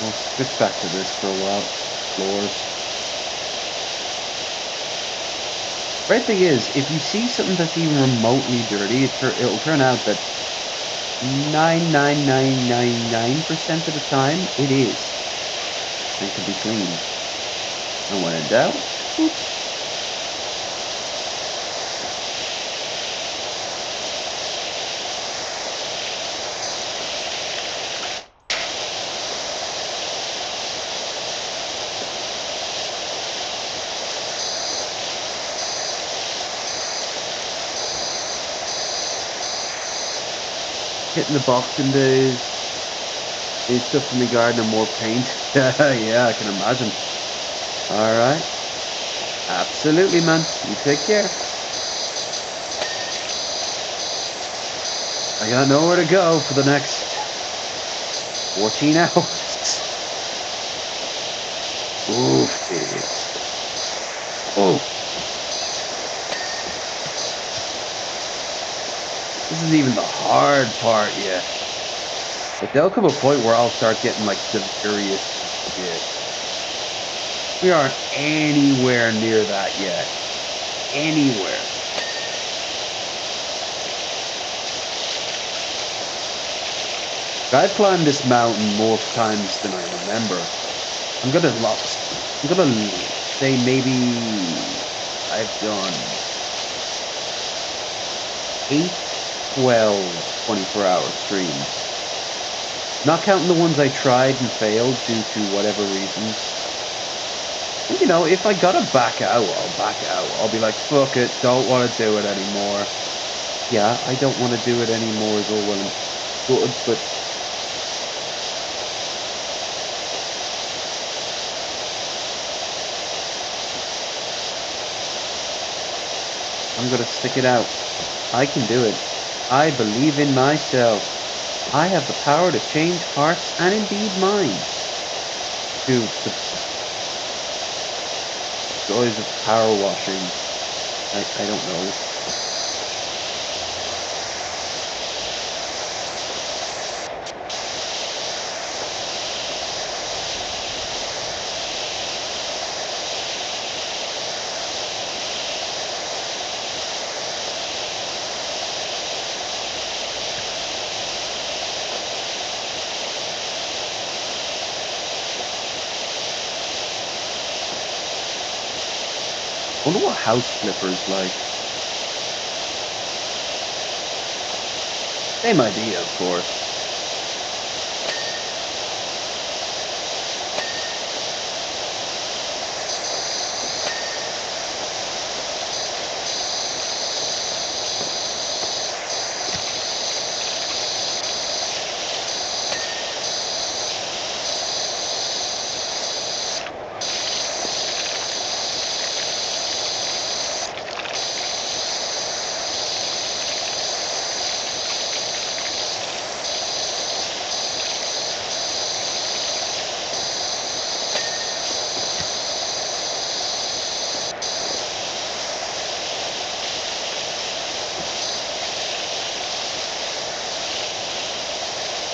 B: We'll switch back to this for a while. Floors. Great thing is, if you see something that's even remotely dirty, it'll turn out that 99999% of the time it is and can be cleaned. And when in doubt, boop. Hitting the boxing days. Need stuff for me garden and more paint. Yeah, I can imagine. All right. Absolutely, man. You take care. I got nowhere to go for the next 14 hours. Oof, kid. Oh, this isn't even the hard part yet. Like, there'll come a point where I'll start getting, like, delirious and shit. We aren't anywhere near that yet. Anywhere. I've climbed this mountain more times than I remember. I'm gonna say maybe I've done 8, 12 24-hour streams. Not counting the ones I tried and failed due to whatever reasons. And, you know, if I gotta back out, I'll back out. I'll be like, fuck it, don't want to do it anymore. Yeah, I don't want to do it anymore is all well and good, but I'm gonna stick it out. I can do it. I believe in myself. I have the power to change hearts and indeed minds. Dude, the joys of power washing. I don't know. I wonder what house flippers like. Same idea, of course.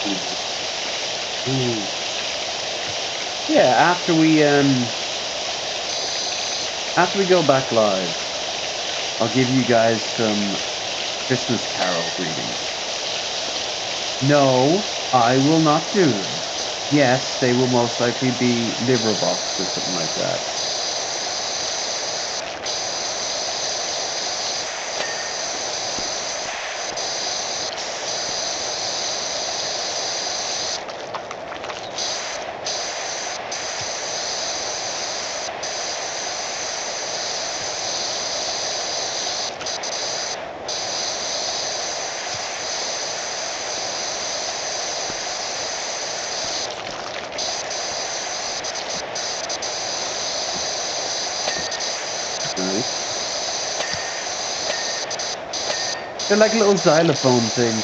B: Ooh. Ooh. Yeah, after we go back live, I'll give you guys some Christmas Carol greetings. No, I will not do them. Yes, they will most likely be liver box or something like that. Nice. They're like little xylophone things.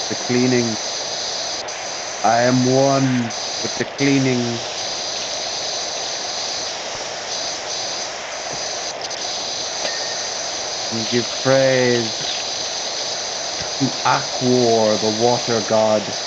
B: The cleaning. I am one with the cleaning. and give praise to Aquor, the water god.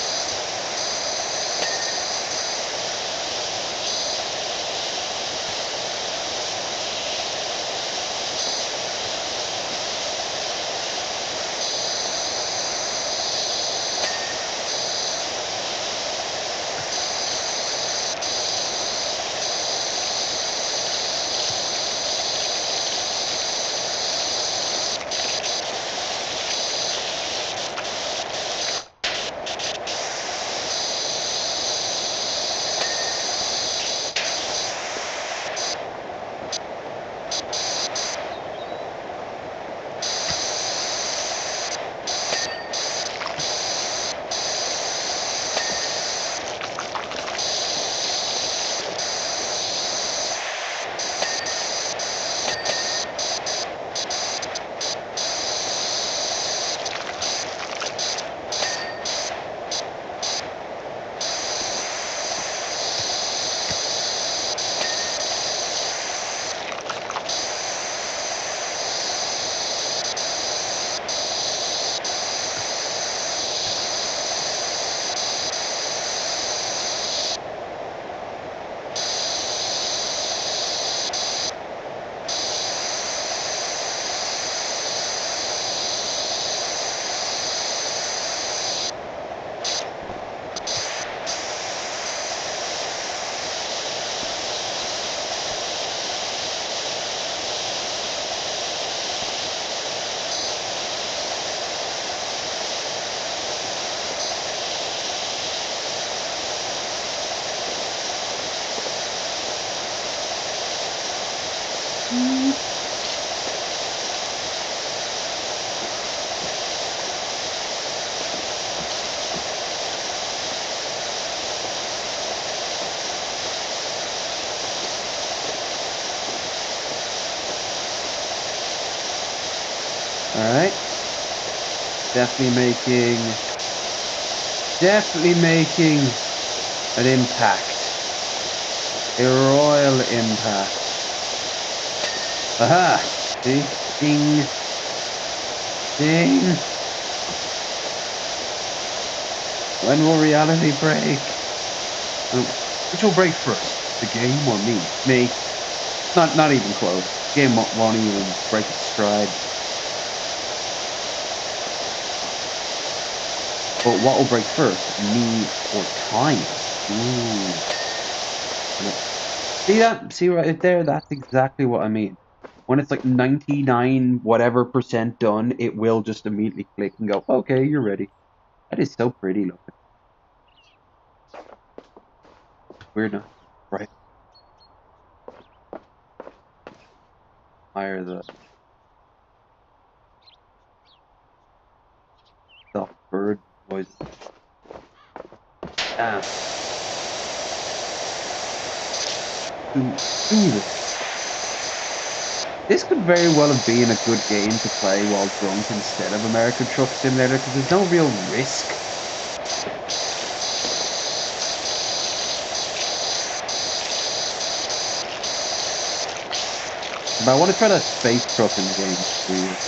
B: All right, definitely making an impact, a royal impact. Aha! See, ding, ding. When will reality break? Which will break first, the game or me? Me. Not even close. The game won't even break its stride. But what will break first, me or time? Ooh. And see that? See right there? That's exactly what I mean. When it's like 99 whatever percent done, it will just immediately click and go, okay, you're ready. That is so pretty looking. Weird enough. Right. Higher the soft bird noises. Ah, soothing. This could very well have been a good game to play while drunk instead of American Truck Simulator because there's no real risk. But I want to try that space trucking game. It's weird.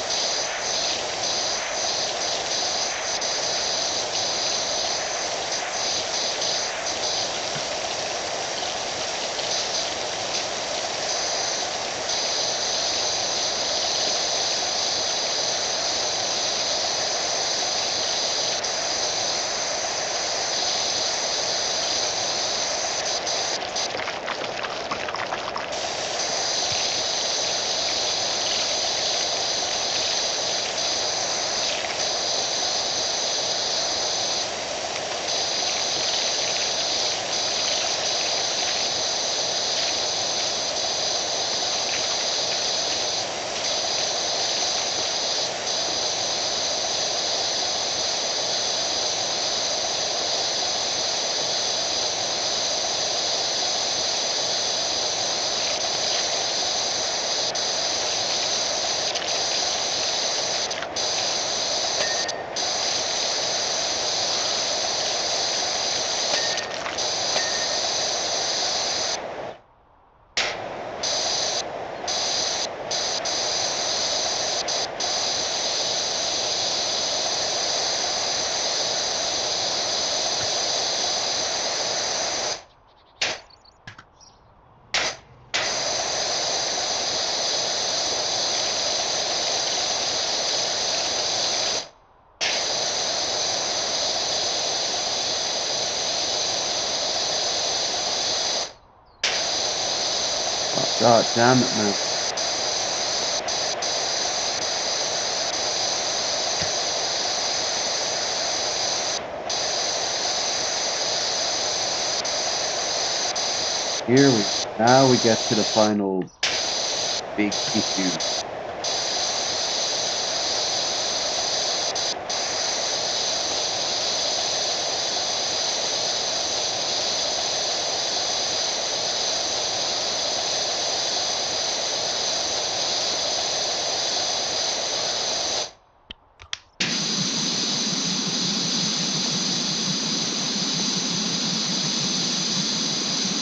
B: Oh, God damn it, man. Here we now we get to the final big issue.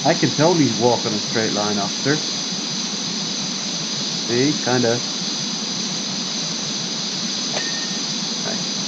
B: I can totally walk on a straight line, officer. See, kinda. Nice.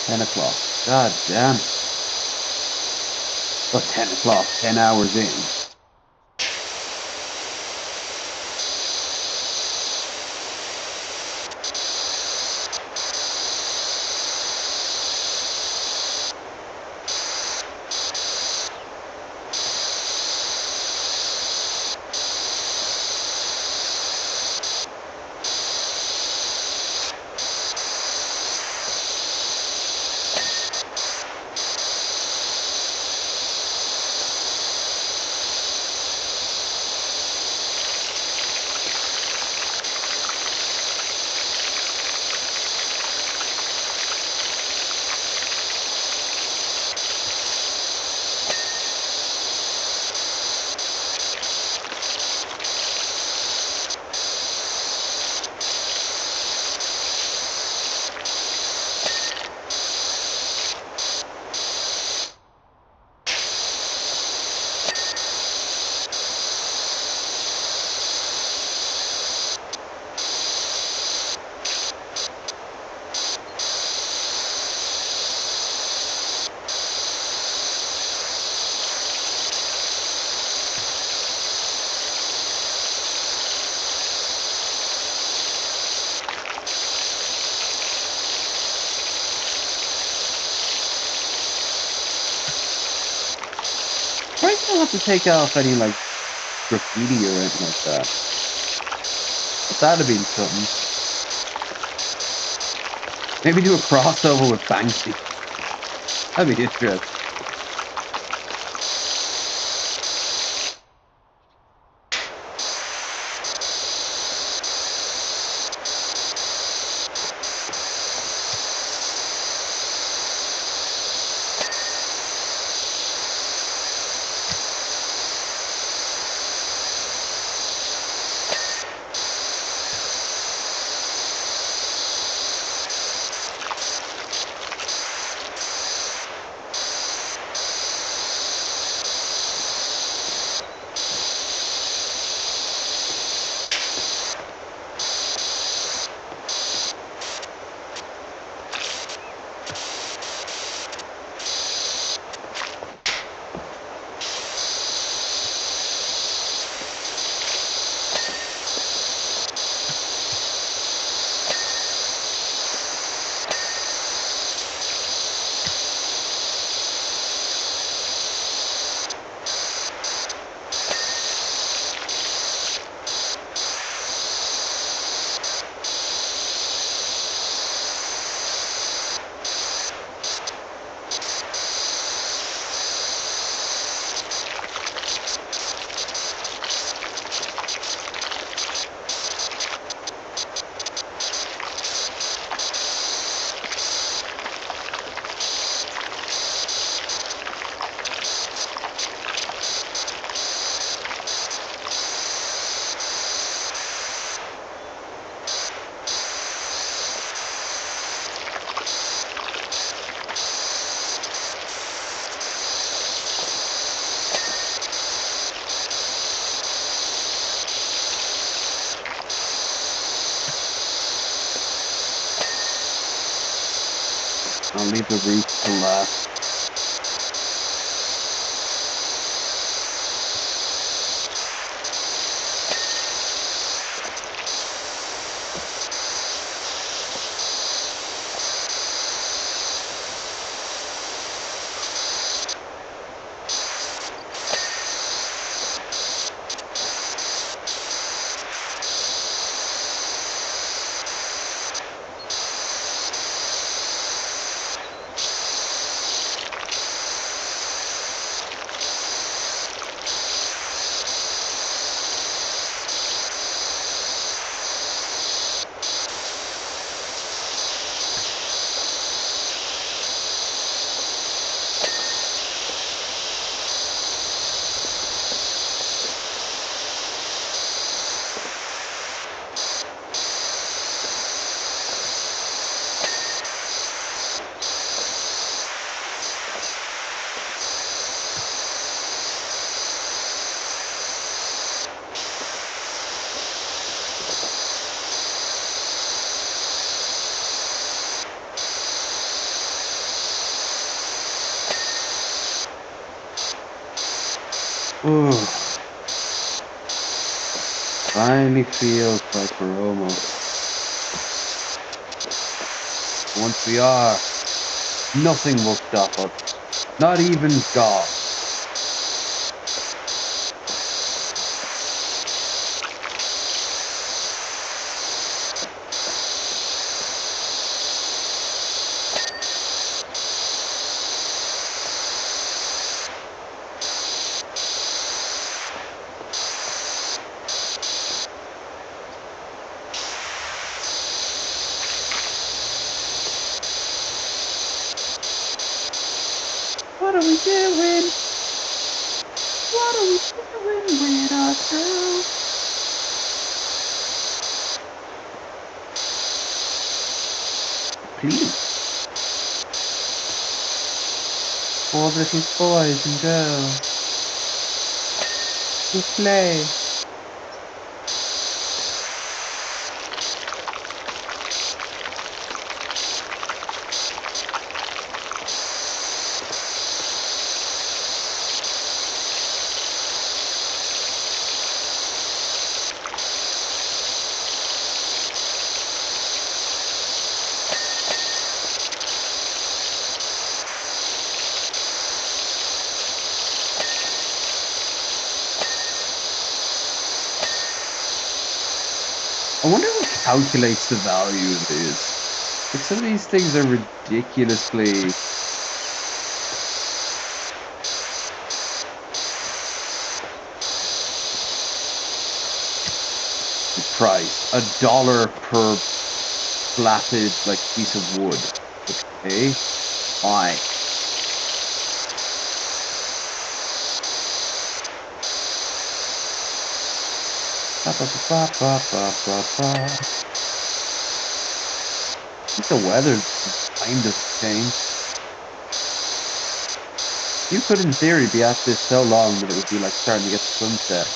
B: $10. God damn. But 10 o'clock, 10 hours in. Why do you have to take off any, like, graffiti or anything like that? But that'd have been something. Maybe do a crossover with Banksy. That'd be interesting. I'll leave the roof till last. Ooh. Finally feels like we're almost. Once we are, nothing will stop us. Not even God. What are we doing? What are we doing with ourselves? Please. All the little boys and girls will play. I wonder what calculates the value of these. Like some of these things are ridiculously price. $1 per platted like piece of wood. Okay. Why? Ba, ba, ba, ba, ba, ba, ba. I think the weather kind of changed. You could, in theory, be at this so long that it would be like starting to get to sunset.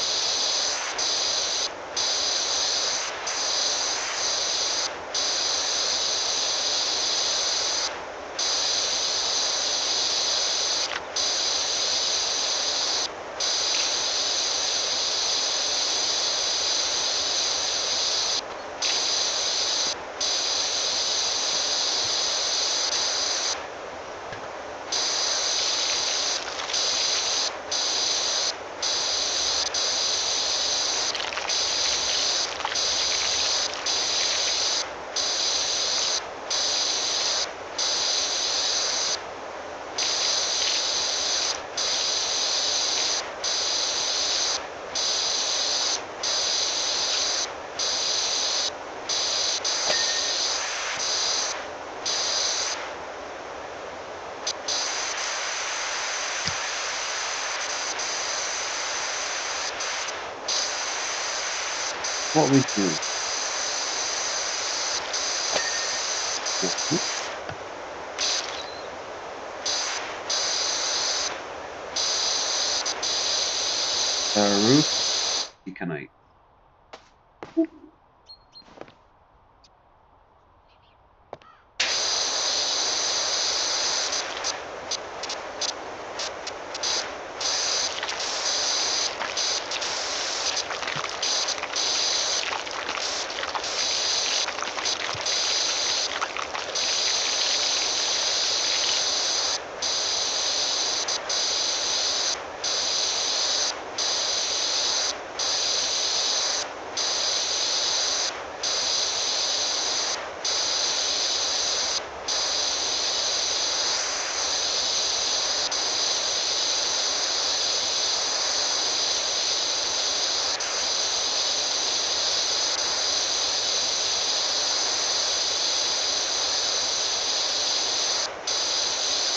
B: What we do? Mhm. Roof, can I?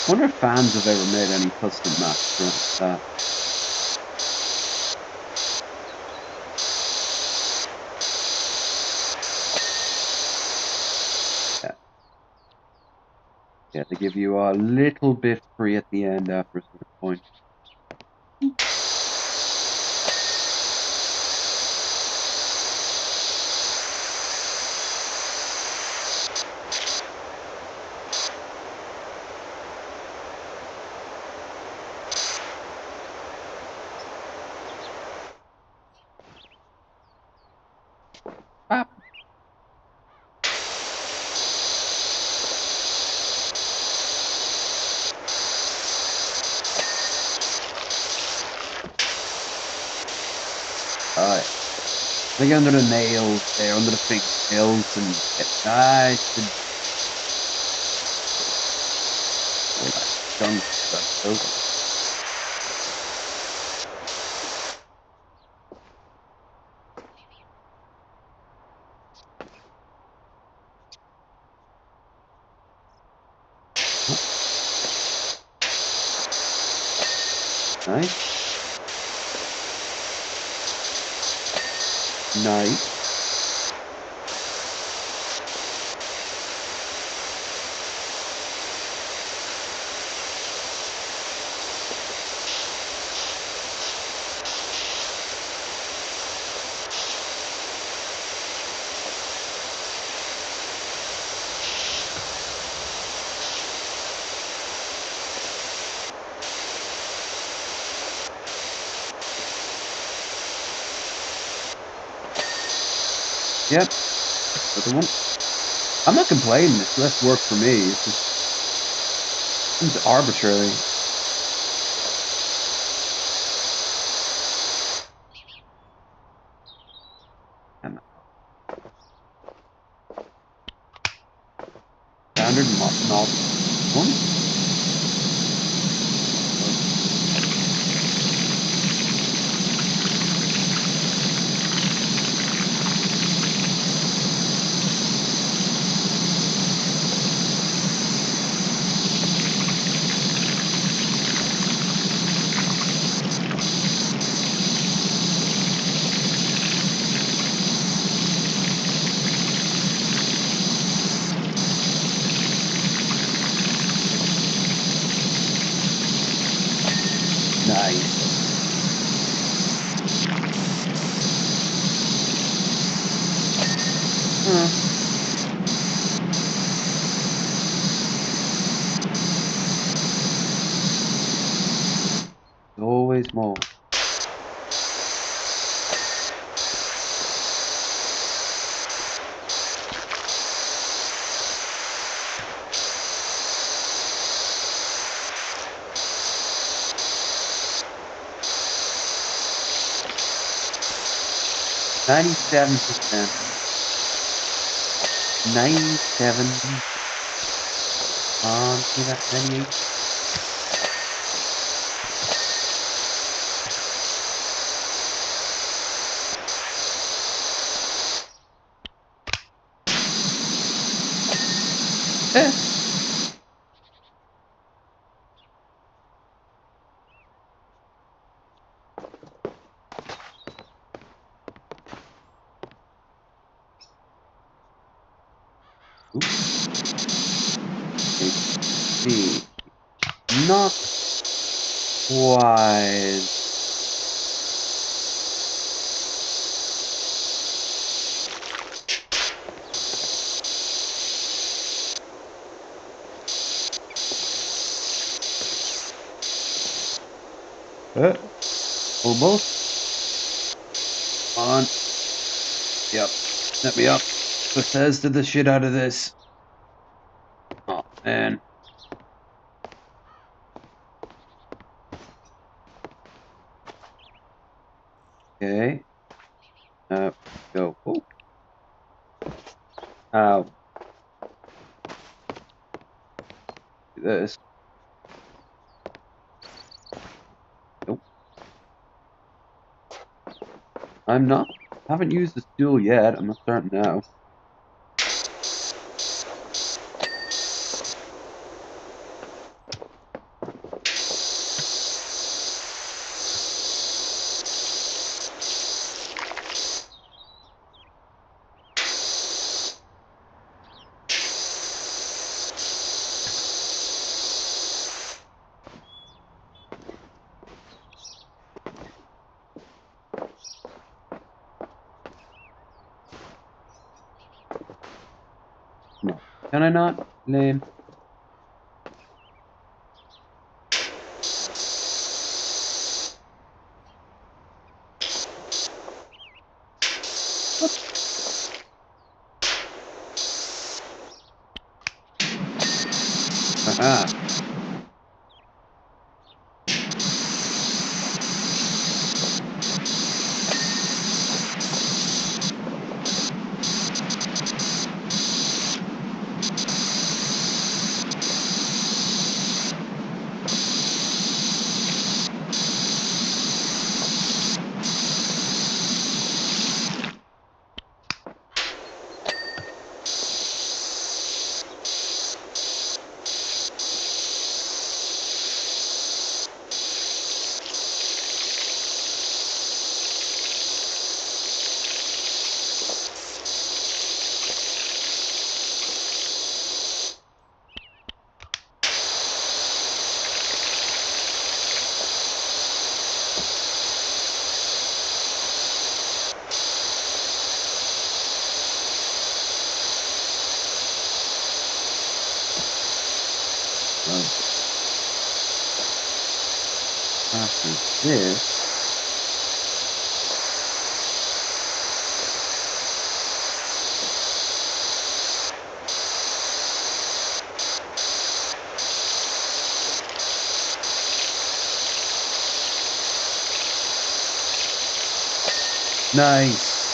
B: Wonder if fans have ever made any custom maps or anything like that. Yeah. Yeah, they give you a little bit free at the end after a certain point. Ah. Alright. They get under the nails there, under the fingernails, and get nice and all that junk got out. Oh, nice. Nice. Yep. Other one. I'm not complaining. It's less work for me. It's just seems arbitrary. And standard not one. Nice. Huh. Always more. $97%. 97. On, give me that 98. Eh. Ooh. Let's see. Not quite. Almost. On. Yep. Set me up. Bethesda the shit out of this. Oh, man. Okay. Go. Oh. Ow. Do this. Nope. I'm not. Haven't used the stool yet. I'm not starting now. No. Can I not? Lame. Aha. Right. After this, nice.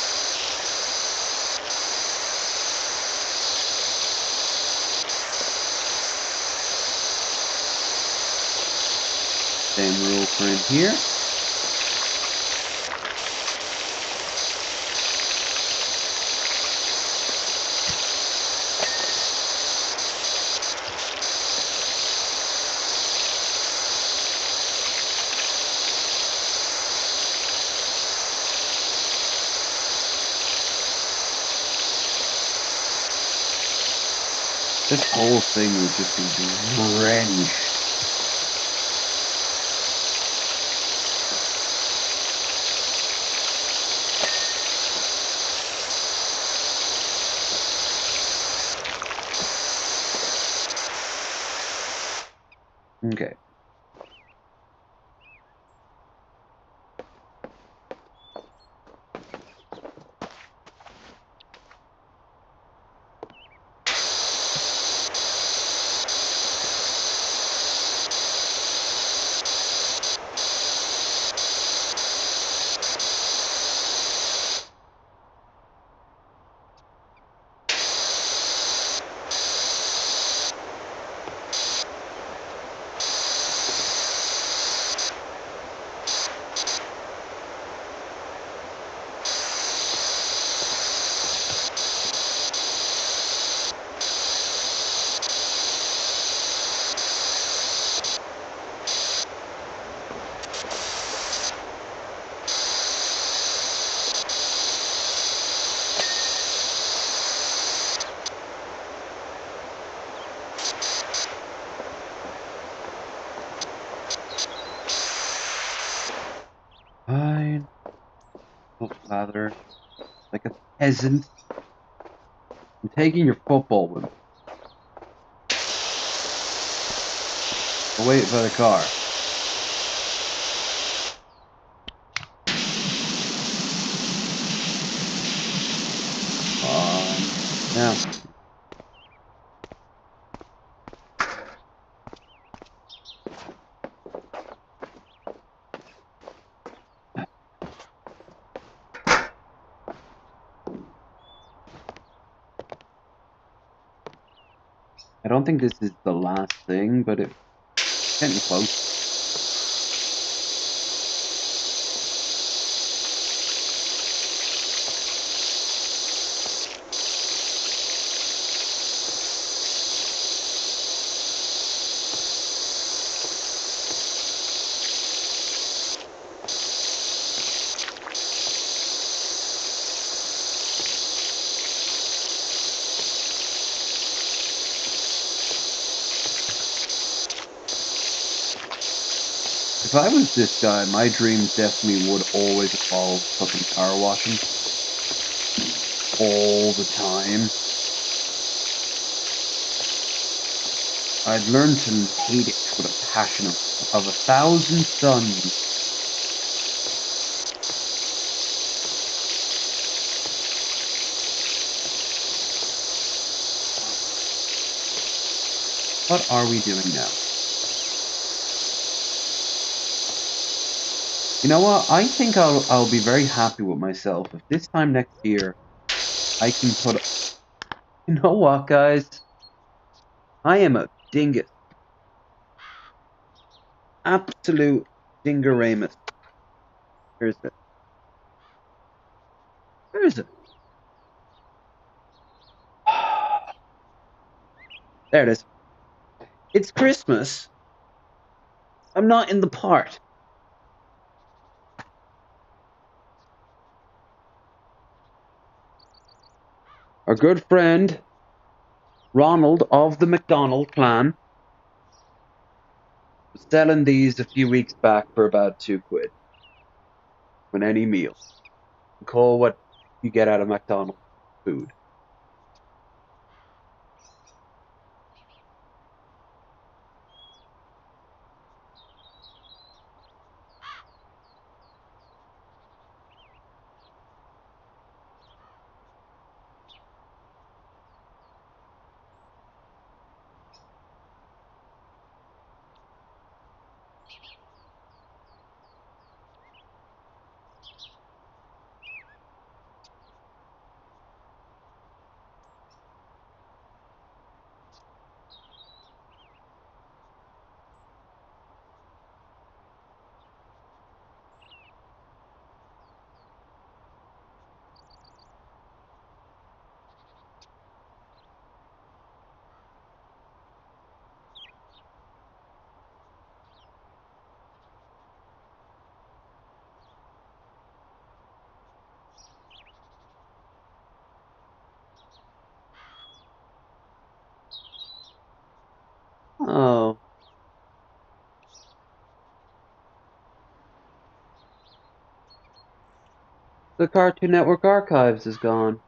B: Same rule for in here. This whole thing would just be drenched. Okay. Fine. Foot lather. Like a peasant. I'm taking your football with me. I'll wait by the car. Now. I don't think this is the last thing, but it's getting close. If I was this guy, my dreams definitely would always involve fucking power washing. All the time. I'd learned to hate it with a passion of 1,000 suns. What are we doing now? You know what? I think I'll be very happy with myself if this time next year I can put. You know what, guys? I am a dingus. Absolute dingoramus. Where is it? Where is it? There it is. It's Christmas. I'm not in the part. Our good friend Ronald of the McDonald clan was selling these a few weeks back for about £2 with any meal. Call what you get out of McDonald's food. Oh, the Cartoon Network archives is gone.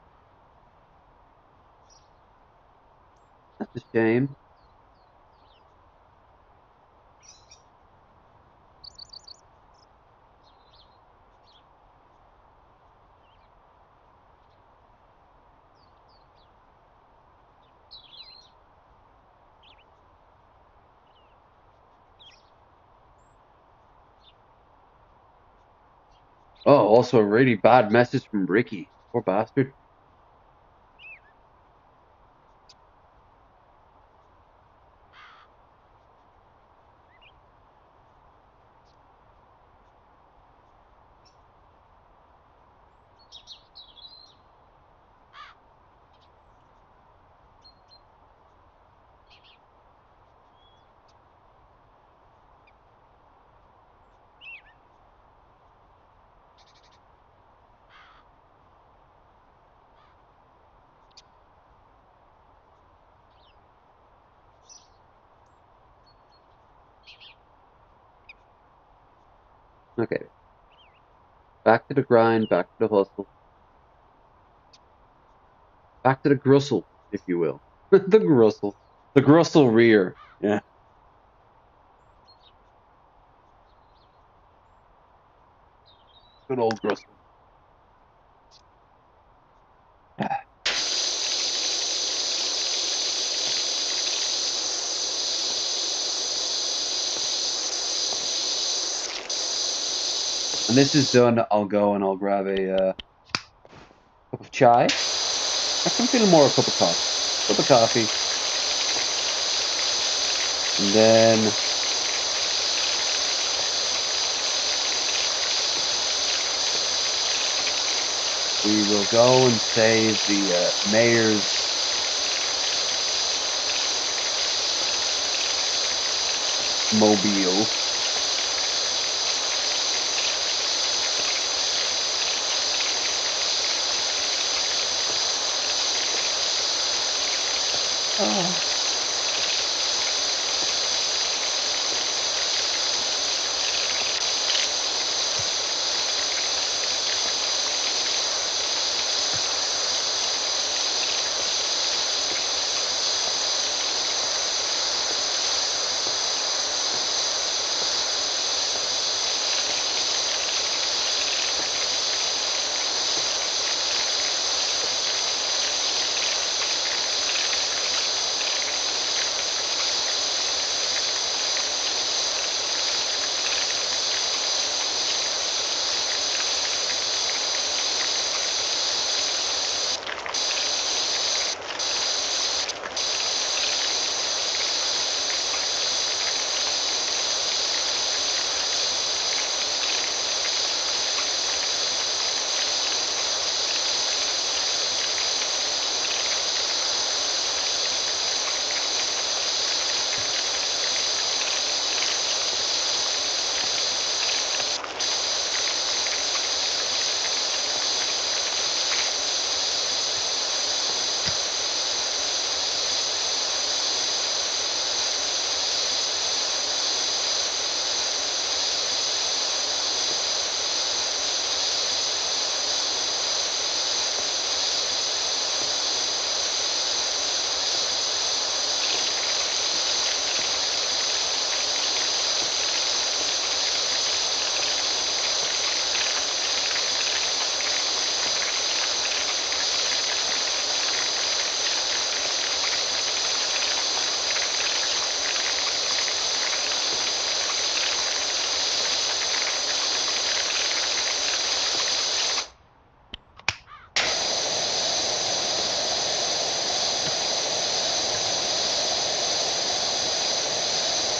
B: That's a shame. Oh, also a really bad message from Ricky. Poor bastard. Okay, back to the grind, back to the hustle, back to the grussel, if you will. The grussel. The grussel rear. Yeah, good old grussel. When this is done, I'll go and I'll grab a cup of chai. Actually, I'm feeling more a cup of coffee. Cup of coffee. And then we will go and save the mayor's mobile. Oh.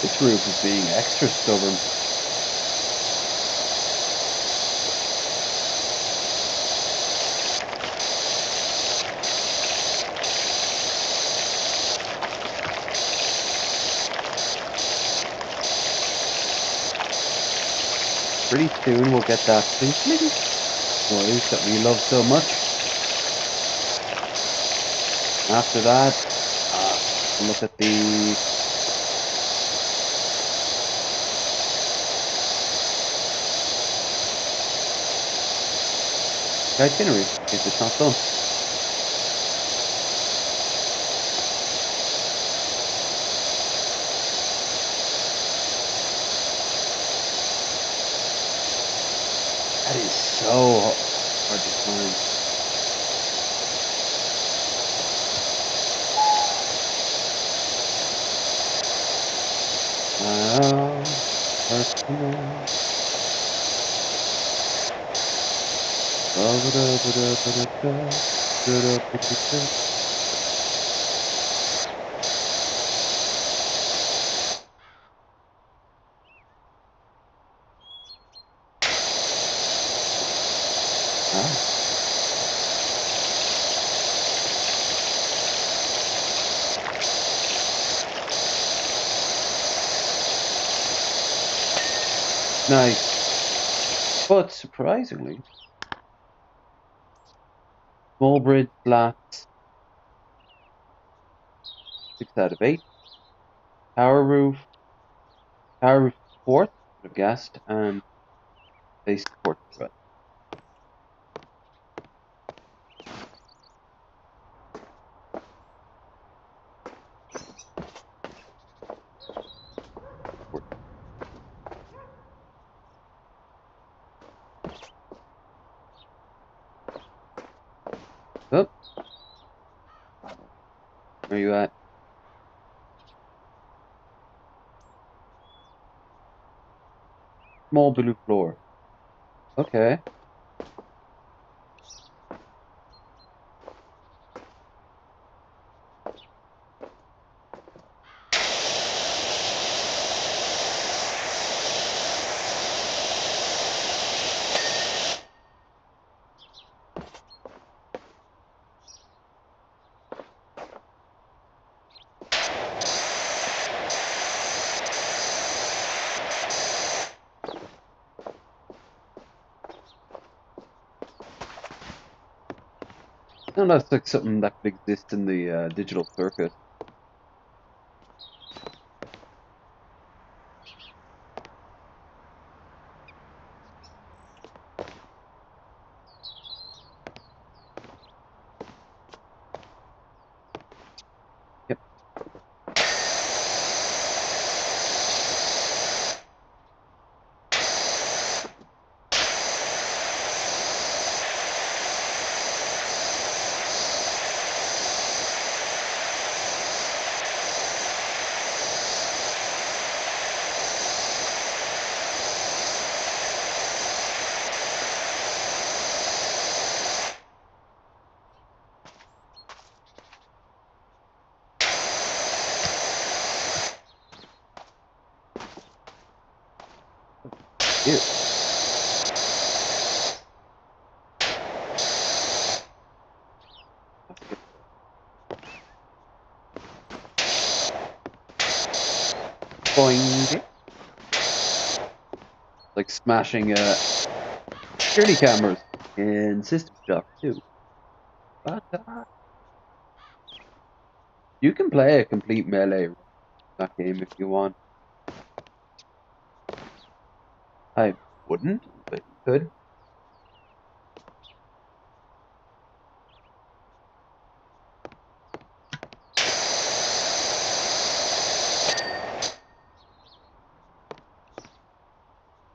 B: This roof is being extra stubborn. Pretty soon we'll get that twinkling noise that we love so much. After that, we'll look at the itinerary in case it's not done. That is so hard to climb. Personal. Ah, nice. But surprisingly, small bridge slats, 6 out of 8. Power roof support, would have guessed, and base support as well. Oh, where are you at? Small blue floor. Okay. No, that's like something that could exist in the digital circuit. Yep. Ew. Boing. Like smashing security cameras in System Shock too. But you can play a complete melee run in that game if you want. I wouldn't, but you could.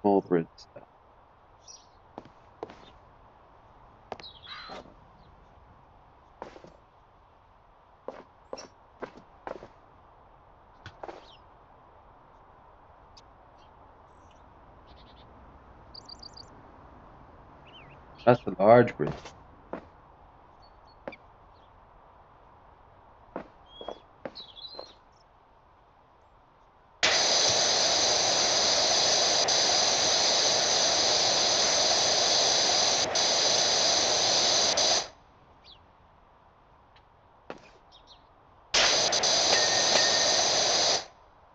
B: Small bridge stuff. That's the large bridge.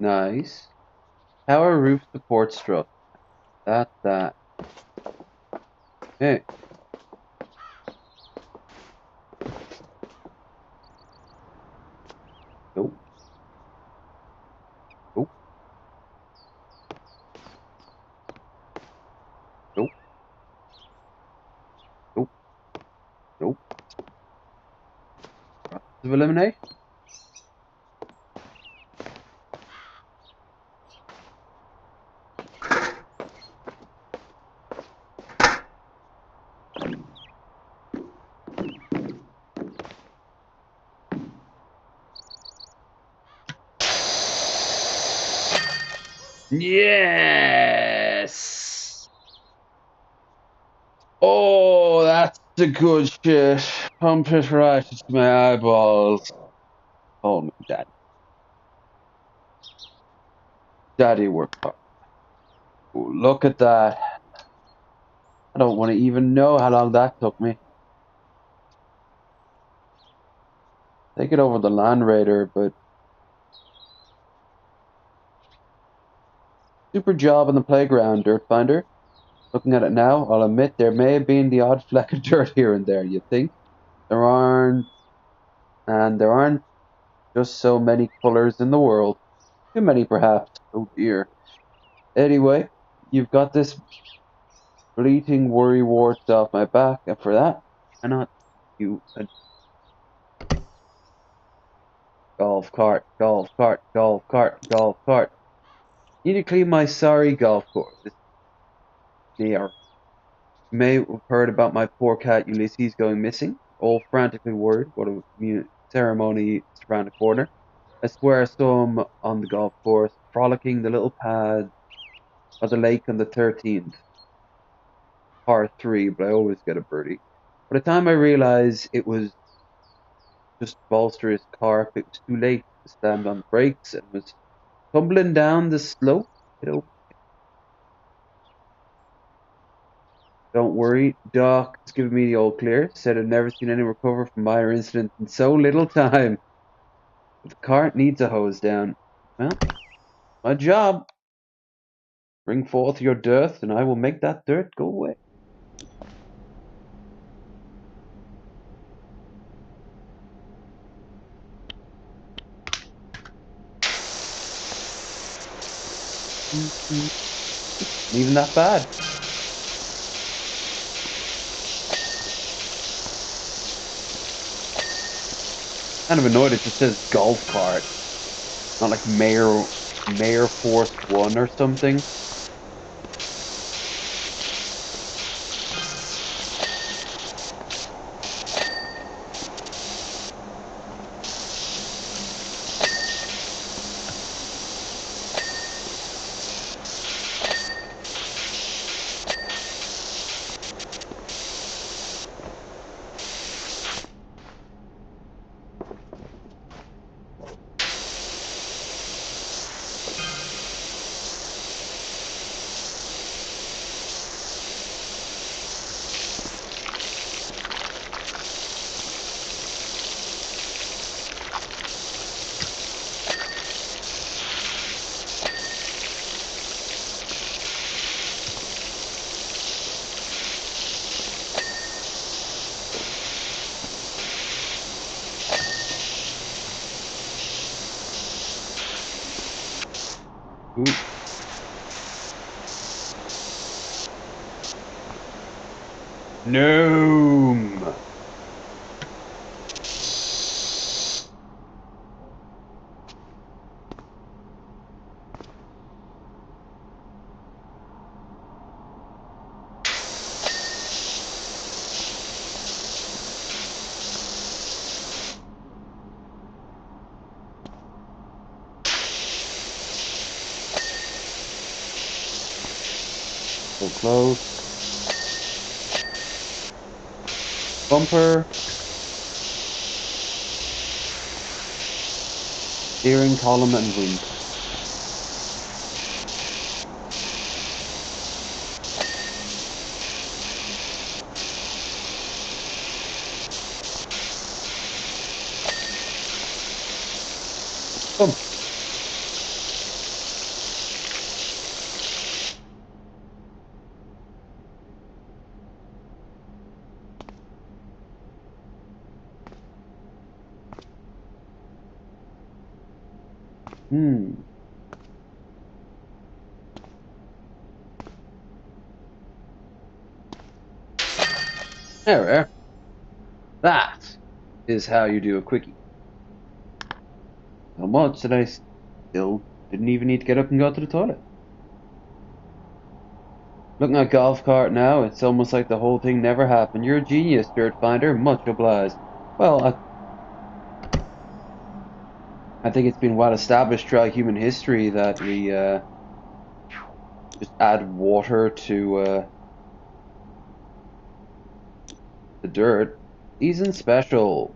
B: Nice. Tower roof support strut. That's that. Hey. Nope. Nope. Nope. Nope. Nope. Process of elimination. Yes. Oh, that's the good shit. Pump it right into my eyeballs. Oh, my daddy. Daddy worked hard. Oh, look at that. I don't want to even know how long that took me. Take it over the Land Raider, but super job on the playground, Dirt Finder. Looking at it now, I'll admit there may have been the odd fleck of dirt here and there, you think? There aren't, and there aren't just so many colors in the world. Too many, perhaps. Oh dear. Anyway, you've got this fleeting worry warts off my back, and for that, I cannot you a golf cart, golf cart, golf cart, golf cart. Need to clean my sorry golf course. There. You may have heard about my poor cat Ulysses going missing. All frantically worried what a ceremony is around the corner. I swear I saw him on the golf course, frolicking the little pad of the lake on the 13th. Par 3, but I always get a birdie. By the time I realized it was just to bolster his carp, it was too late. I slammed on the brakes and was tumbling down the slope. Don't worry, Doc has given me the all clear. Said I've never seen any recover from minor incident in so little time. But the cart needs a hose down. Well, my job. Bring forth your dirt, and I will make that dirt go away. Even that bad. Kind of annoyed it just says golf cart. Not like Mayor Force One or something. Ooh. Gnome. So close. Bumper. Steering column and wheel. Boom. Hmm. There we are. That is how you do a quickie. So much that I still didn't even need to get up and go to the toilet. Looking at golf cart now, it's almost like the whole thing never happened. You're a genius, Dirt Finder. Much obliged. Well, I think it's been well established throughout human history that we just add water to the dirt. Season special.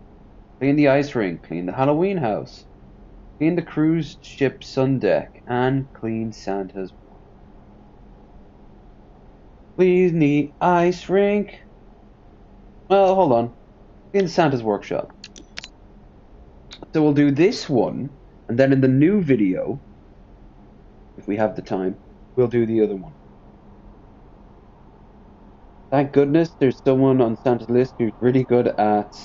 B: Clean the ice rink, clean the Halloween house, clean the cruise ship sun deck, and clean Santa's. Clean the ice rink. Well, hold on. Clean Santa's workshop. So we'll do this one, and then in the new video, if we have the time, we'll do the other one. Thank goodness there's someone on Santa's list who's really good at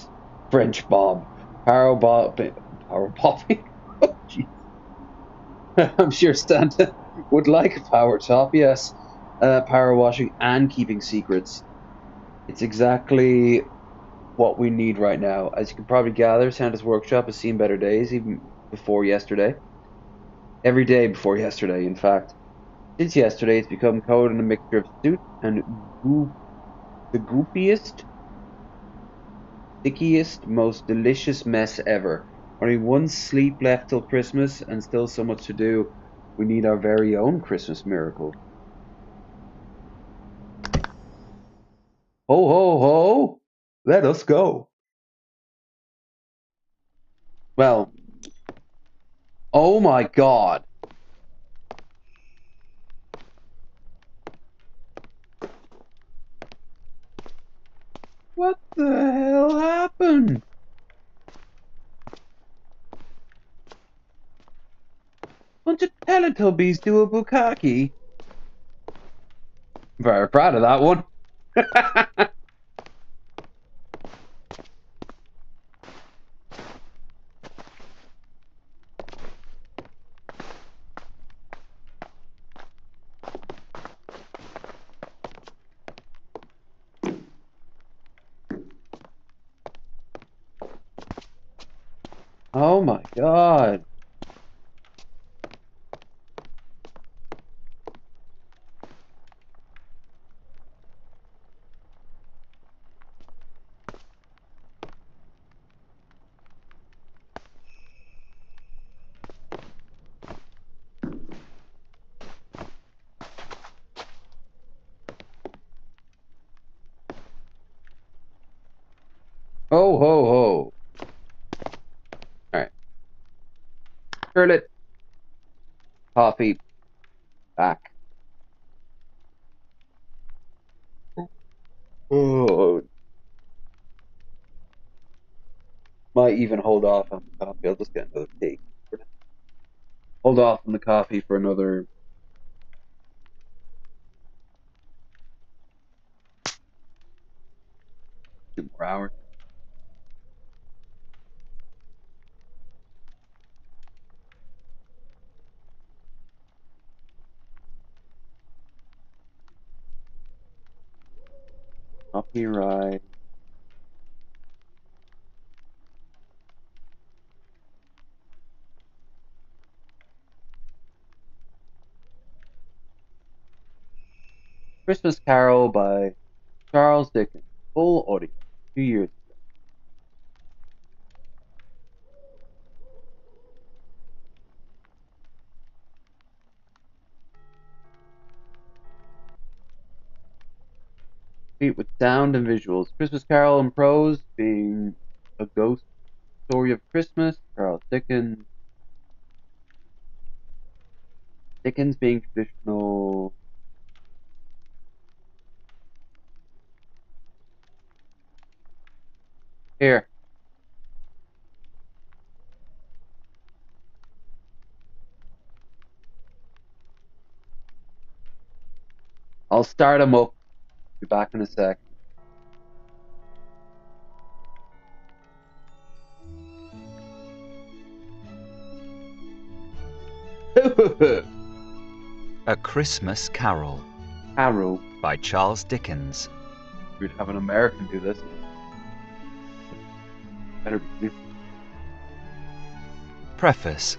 B: French Bob. Power bobbing. Power bobbing? Oh, jeez. I'm sure Santa would like a power top, yes. Power washing and keeping secrets. It's exactly what we need right now. As you can probably gather, Santa's workshop has seen better days, even before yesterday. Every day before yesterday, in fact. Since yesterday, it's become coated in a mixture of soot and the goopiest, stickiest, most delicious mess ever. Only one sleep left till Christmas, and still so much to do. We need our very own Christmas miracle. Ho, ho, ho! Let us go. Well, oh my God. What the hell happened? Bunch of Teletubbies do a bukkake. Very proud of that one. Oh my God. Ho, ho, ho. All right. Curlet. Coffee. Back. Oh, might even hold off on the coffee. I'll just get another tea. Hold off on the coffee for another 2 more hours. Copyright. Christmas Carol by Charles Dickens. Full audio. 2 years. Complete with sound and visuals. Christmas Carol in prose being a ghost story of Christmas. Charles Dickens. Dickens being traditional. Here, I'll start them up. Be back in a sec.
H: A Christmas Carol
B: Carol.
H: by Charles Dickens.
B: We'd have an American do this. Better be.
H: Preface.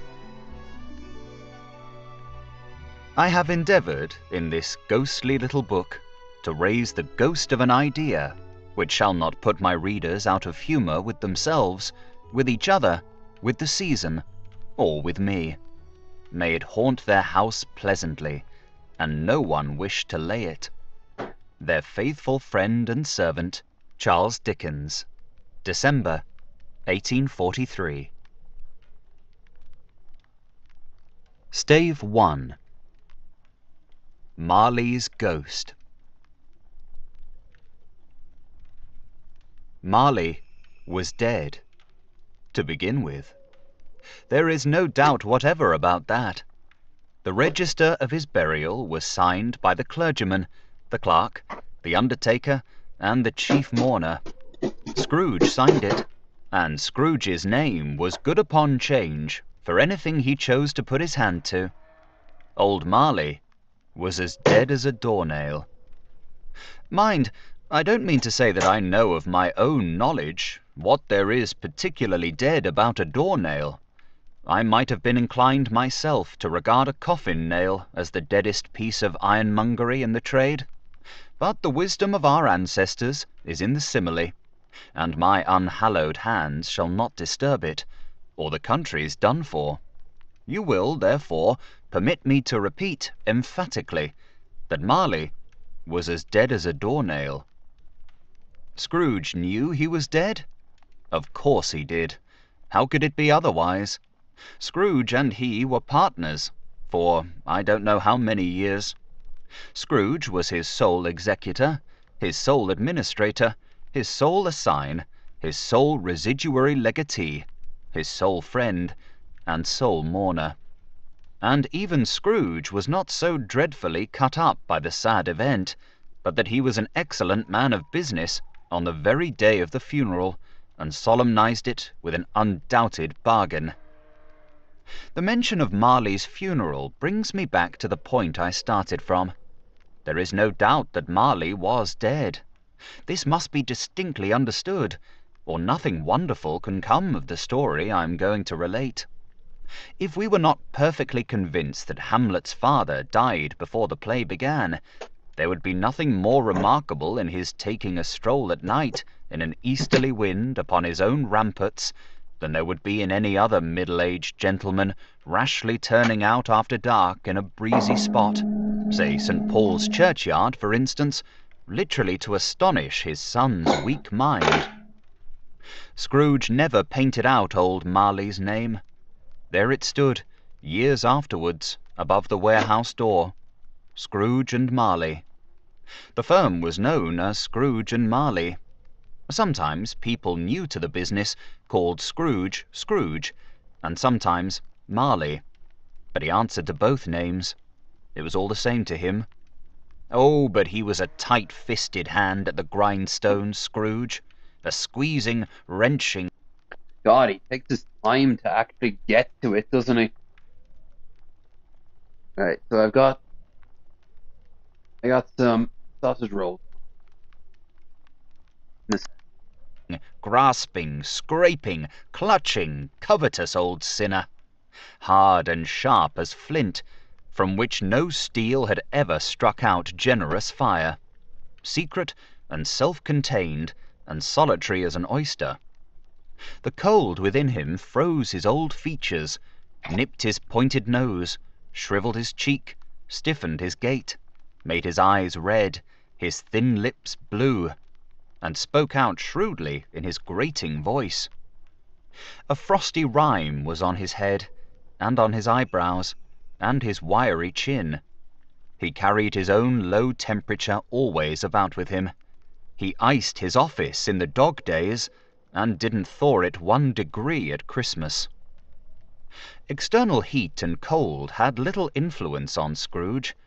H: I have endeavoured, in this ghostly little book, to raise the ghost of an idea, which shall not put my readers out of humour with themselves, with each other, with the season, or with me. May it haunt their house pleasantly, and no one wish to lay it. Their faithful friend and servant, Charles Dickens. December, 1843. Stave 1. Marley's Ghost. Marley was dead, to begin with. There is no doubt whatever about that. The register of his burial was signed by the clergyman, the clerk, the undertaker, and the chief mourner. Scrooge signed it, and Scrooge's name was good upon change for anything he chose to put his hand to. Old Marley was as dead as a doornail. Mind, I don't mean to say that I know of my own knowledge what there is particularly dead about a doornail. I might have been inclined myself to regard a coffin nail as the deadest piece of ironmongery in the trade. But the wisdom of our ancestors is in the simile, and my unhallowed hands shall not disturb it, or the country's done for. You will, therefore, permit me to repeat emphatically that Marley was as dead as a doornail. Scrooge knew he was dead? Of course he did. How could it be otherwise? Scrooge and he were partners for I don't know how many years. Scrooge was his sole executor, his sole administrator, his sole assign, his sole residuary legatee, his sole friend, and sole mourner. And even Scrooge was not so dreadfully cut up by the sad event, but that he was an excellent man of business on the very day of the funeral, and solemnized it with an undoubted bargain. The mention of Marley's funeral brings me back to the point I started from. There is no doubt that Marley was dead. This must be distinctly understood, or nothing wonderful can come of the story I am going to relate. If we were not perfectly convinced that Hamlet's father died before the play began, there would be nothing more remarkable in his taking a stroll at night in an easterly wind upon his own ramparts than there would be in any other middle-aged gentleman rashly turning out after dark in a breezy spot, say St. Paul's churchyard, for instance, literally to astonish his son's weak mind. Scrooge never painted out old Marley's name. There it stood, years afterwards, above the warehouse door, Scrooge and Marley. The firm was known as Scrooge and Marley. Sometimes people new to the business called Scrooge Scrooge, and sometimes Marley. But he answered to both names. It was all the same to him. Oh, but he was a tight-fisted hand at the grindstone, Scrooge. A squeezing, wrenching...
B: God, he takes his time to actually get to it, doesn't he? Alright, so I got some sausage rolls.
H: grasping, scraping, clutching, covetous old sinner, hard and sharp as flint, from which no steel had ever struck out generous fire, secret and self-contained and solitary as an oyster. The cold within him froze his old features, nipped his pointed nose, shrivelled his cheek, stiffened his gait, made his eyes red, his thin lips blue, and spoke out shrewdly in his grating voice. A frosty rime was on his head, and on his eyebrows, and his wiry chin. He carried his own low temperature always about with him. He iced his office in the dog days, and didn't thaw it 1 degree at Christmas. External heat and cold had little influence on Scrooge.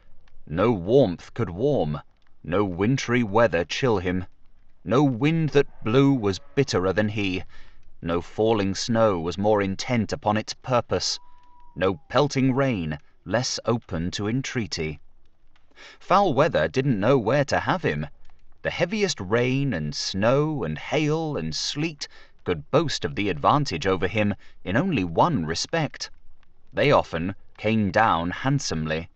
H: No warmth could warm, no wintry weather chill him. No wind that blew was bitterer than he, no falling snow was more intent upon its purpose, no pelting rain less open to entreaty. Foul weather didn't know where to have him. The heaviest rain and snow and hail and sleet could boast of the advantage over him in only one respect. They often came down handsomely,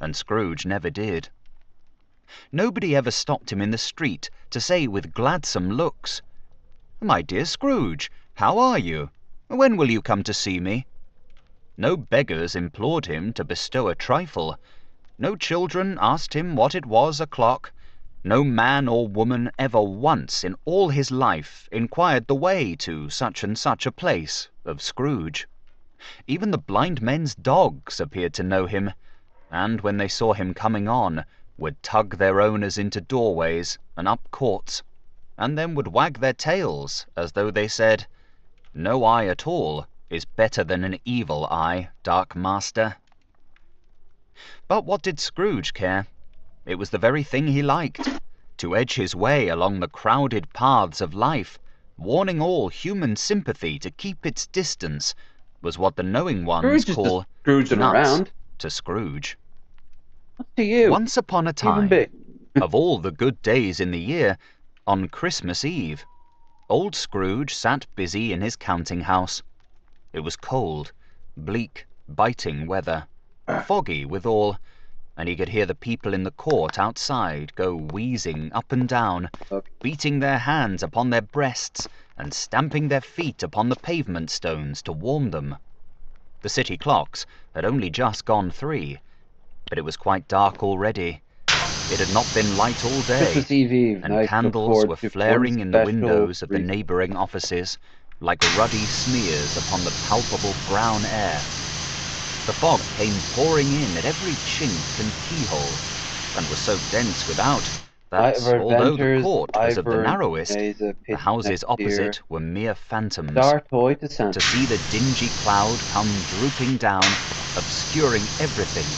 H: and Scrooge never did. Nobody ever stopped him in the street to say with gladsome looks, "My dear Scrooge, how are you? When will you come to see me?" No beggars implored him to bestow a trifle. No children asked him what it was o'clock. No man or woman ever once in all his life inquired the way to such and such a place of Scrooge. Even the blind men's dogs appeared to know him, and when they saw him coming on, would tug their owners into doorways and up courts, and then would wag their tails as though they said, "No eye at all is better than an evil eye, dark master." But what did Scrooge care? It was the very thing he liked, to edge his way along the crowded paths of life, warning all human sympathy to keep its distance, was what the knowing ones
B: Scrooge is
H: call
B: just Scrooging
H: nuts
B: around.
H: to Scrooge.
B: Up to you.
H: Once upon a
B: Even
H: time,
B: big.
H: of all the good days in the year, on Christmas Eve, old Scrooge sat busy in his counting house. It was cold, bleak, biting weather, foggy withal, and he could hear the people in the court outside go wheezing up and down,
B: Okay.
H: beating their hands upon their breasts and stamping their feet upon the pavement stones to warm them. The city clocks had only just gone 3, but it was quite dark already. It had not been light all day,
B: Christmas Eve,
H: and
B: night
H: candles
B: look
H: were
B: forward to
H: flaring
B: one
H: in the
B: special
H: windows of the
B: treat.
H: neighbouring offices like ruddy smears upon the palpable brown air. The fog came pouring in at every chink and keyhole, and was so dense without that,
B: Light of
H: although the
B: adventures,
H: court was of the
B: Ivor,
H: narrowest,
B: days of
H: the
B: pitch
H: houses
B: next
H: opposite
B: year.
H: were mere phantoms.
B: Star toy to
H: To
B: Santa.
H: see the dingy cloud come drooping down, obscuring everything,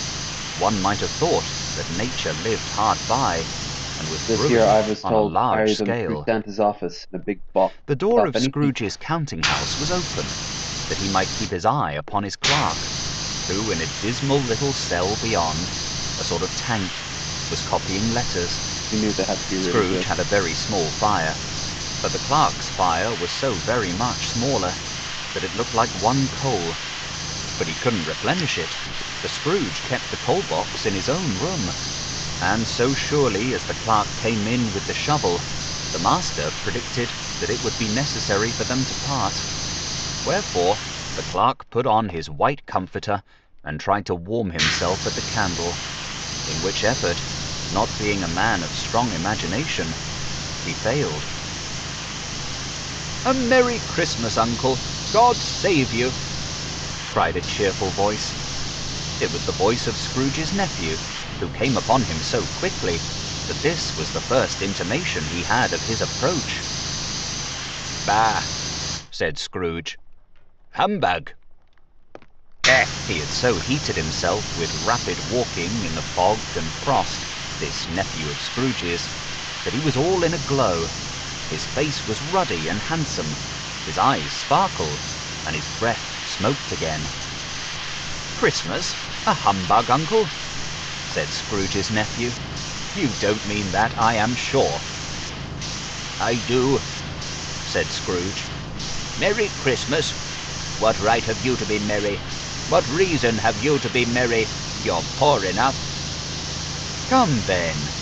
H: one might have thought that nature lived hard by, and was
B: This
H: brewing
B: year I was
H: on a
B: told to carry
H: large
B: them through
H: scale.
B: Santa's office in a big box.
H: The door
B: Stop
H: of
B: any thief.
H: Scrooge's counting house was open, that he might keep his eye upon his clerk, who in a dismal little cell beyond, a sort of tank, was copying letters.
B: We knew they had to be really
H: Scrooge
B: good.
H: had a very small fire, but the clerk's fire was so very much smaller that it looked like one coal. But he couldn't replenish it, for Scrooge kept the coal box in his own room, and so surely as the clerk came in with the shovel, the master predicted that it would be necessary for them to part. Wherefore, the clerk put on his white comforter and tried to warm himself at the candle, in which effort, not being a man of strong imagination, he failed. "A Merry Christmas, Uncle! God save you!" cried a cheerful voice. It was the voice of Scrooge's nephew, who came upon him so quickly that this was the first intimation he had of his approach. "Bah!" said Scrooge. "Humbug!" He had so heated himself with rapid walking in the fog and frost, this nephew of Scrooge's, that he was all in a glow. His face was ruddy and handsome, his eyes sparkled, and his breath smoked again. "Christmas? A humbug, Uncle?" said Scrooge's nephew. "You don't mean that, I am sure." "I do," said Scrooge. "Merry Christmas? What right have you to be merry? What reason have you to be merry? You're poor enough." "Come then,"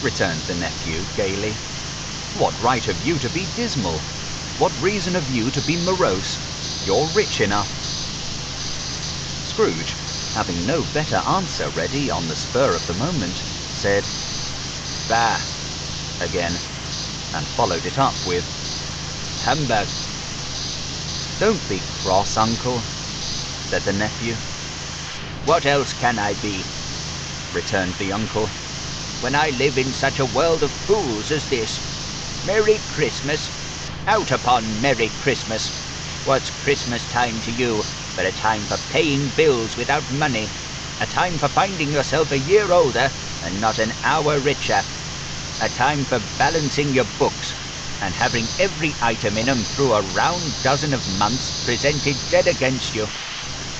H: returned the nephew gaily. "What right have you to be dismal? What reason have you to be morose? You're rich enough." Scrooge, having no better answer ready on the spur of the moment, said, "Bah!" again, and followed it up with, "Humbug!" "Don't be cross, Uncle," said the nephew. "What else can I be?" returned the uncle, "when I live in such a world of fools as this? Merry Christmas! Out upon Merry Christmas! What's Christmas time to you but a time for paying bills without money, a time for finding yourself a year older and not an hour richer, a time for balancing your books and having every item in 'em through a round dozen of months presented dead against you,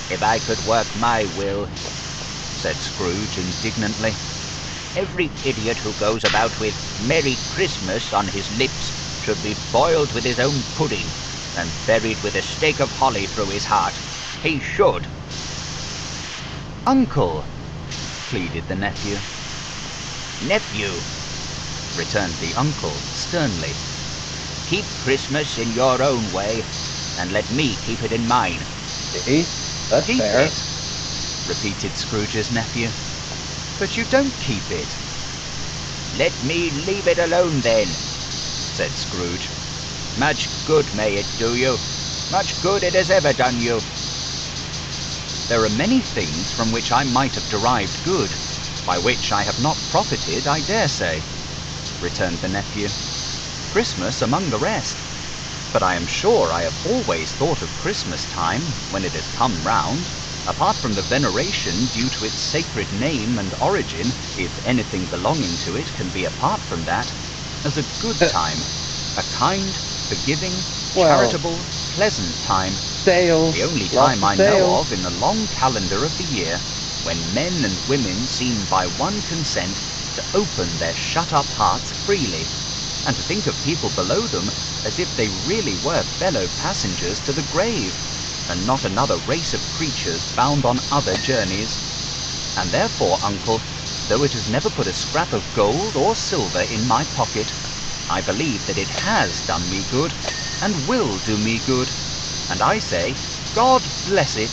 H: If I could work my will, said Scrooge indignantly, every idiot who goes about with Merry Christmas on his lips should be boiled with his own pudding and buried with a stake of holly through his heart. He should. Uncle, pleaded the nephew. Nephew, returned the uncle sternly, keep Christmas in your own way, and let me keep it in mine.
B: See? That's
H: Keep
B: fair.
H: it, repeated Scrooge's nephew. But you don't keep it. Let me leave it alone then, said Scrooge. Much good may it do you. Much good it has ever done you. There are many things from which I might have derived good, by which I have not profited, I dare say, returned the nephew. Christmas among the rest. But I am sure I have always thought of Christmas time, when it has come round, apart from the veneration due to its sacred name and origin, if anything belonging to it can be apart from that, as a good time, a kind, forgiving, charitable, pleasant time.
B: Sales.
H: The only
B: Lots
H: time
B: of
H: I know
B: sales.
H: of in the long calendar of the year, when men and women seem by one consent to open their shut-up hearts freely, and to think of people below them as if they really were fellow passengers to the grave, and not another race of creatures bound on other journeys. And therefore, uncle, though it has never put a scrap of gold or silver in my pocket, I believe that it has done me good, and will do me good, and I say, God bless it.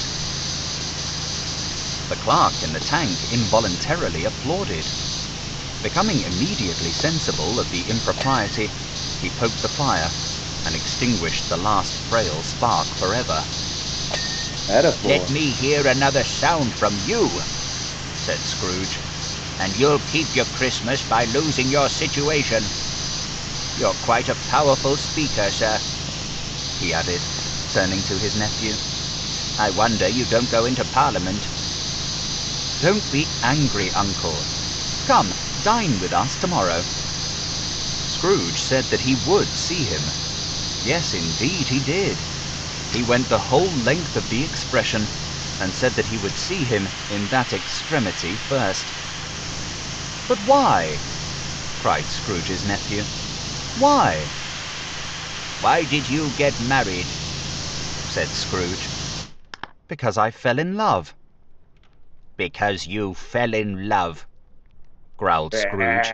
H: The clerk in the tank involuntarily applauded. Becoming immediately sensible of the impropriety, he poked the fire and extinguished the last frail spark forever.
B: Metaphor.
H: Let me hear another sound from you, said Scrooge, and you'll keep your Christmas by losing your situation. You're quite a powerful speaker, sir, he added, turning to his nephew. I wonder you don't go into Parliament. Don't be angry, uncle. Come, dine with us tomorrow. Scrooge said that he would see him. Yes, indeed he did. He went the whole length of the expression, and said that he would see him in that extremity first. But why? Cried Scrooge's nephew. Why? Why did you get married? Said Scrooge. Because I fell in love. Because you fell in love, growled Scrooge,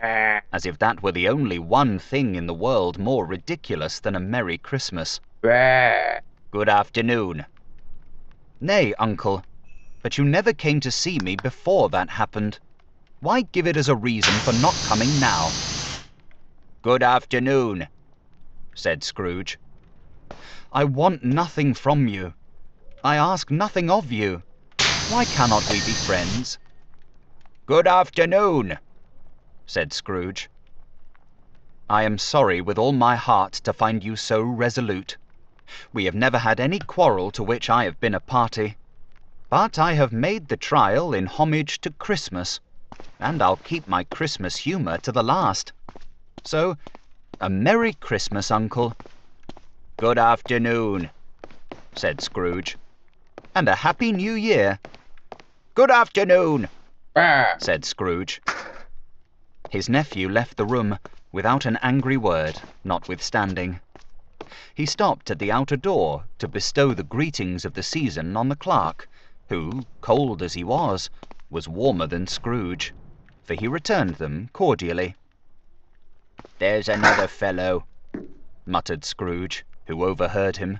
H: as if that were the only one thing in the world more ridiculous than a Merry Christmas. Good afternoon. Nay, uncle, but you never came to see me before that happened. Why give it as a reason for not coming now? Good afternoon, said Scrooge. I want nothing from you. I ask nothing of you. Why cannot we be friends? Good afternoon, said Scrooge. I am sorry with all my heart to find you so resolute. We have never had any quarrel to which I have been a party. But I have made the trial in homage to Christmas, and I'll keep my Christmas humour to the last. So, a Merry Christmas, uncle. Good afternoon, said Scrooge. And a Happy New Year. Good afternoon, said Scrooge. His nephew left the room without an angry word, notwithstanding. He stopped at the outer door to bestow the greetings of the season on the clerk, who, cold as he was warmer than Scrooge, for he returned them cordially. There's another fellow, muttered Scrooge, who overheard him.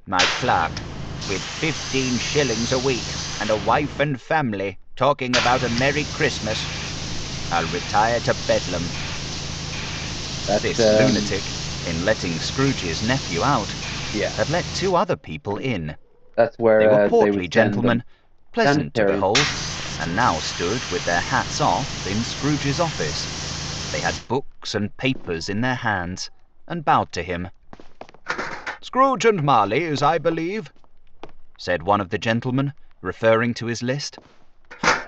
H: My clerk, with 15 shillings a week and a wife and family, talking about a Merry Christmas. I'll retire to Bedlam. This lunatic, in letting Scrooge's nephew out, had let 2 other people in.
B: That's where
H: They were
B: they
H: portly
B: would send
H: gentlemen,
B: them
H: pleasant to
B: sanitary.
H: behold, and now stood with their hats off in Scrooge's office. They had books and papers in their hands, and bowed to him. Scrooge and Marley's, I believe, said one of the gentlemen, referring to his list.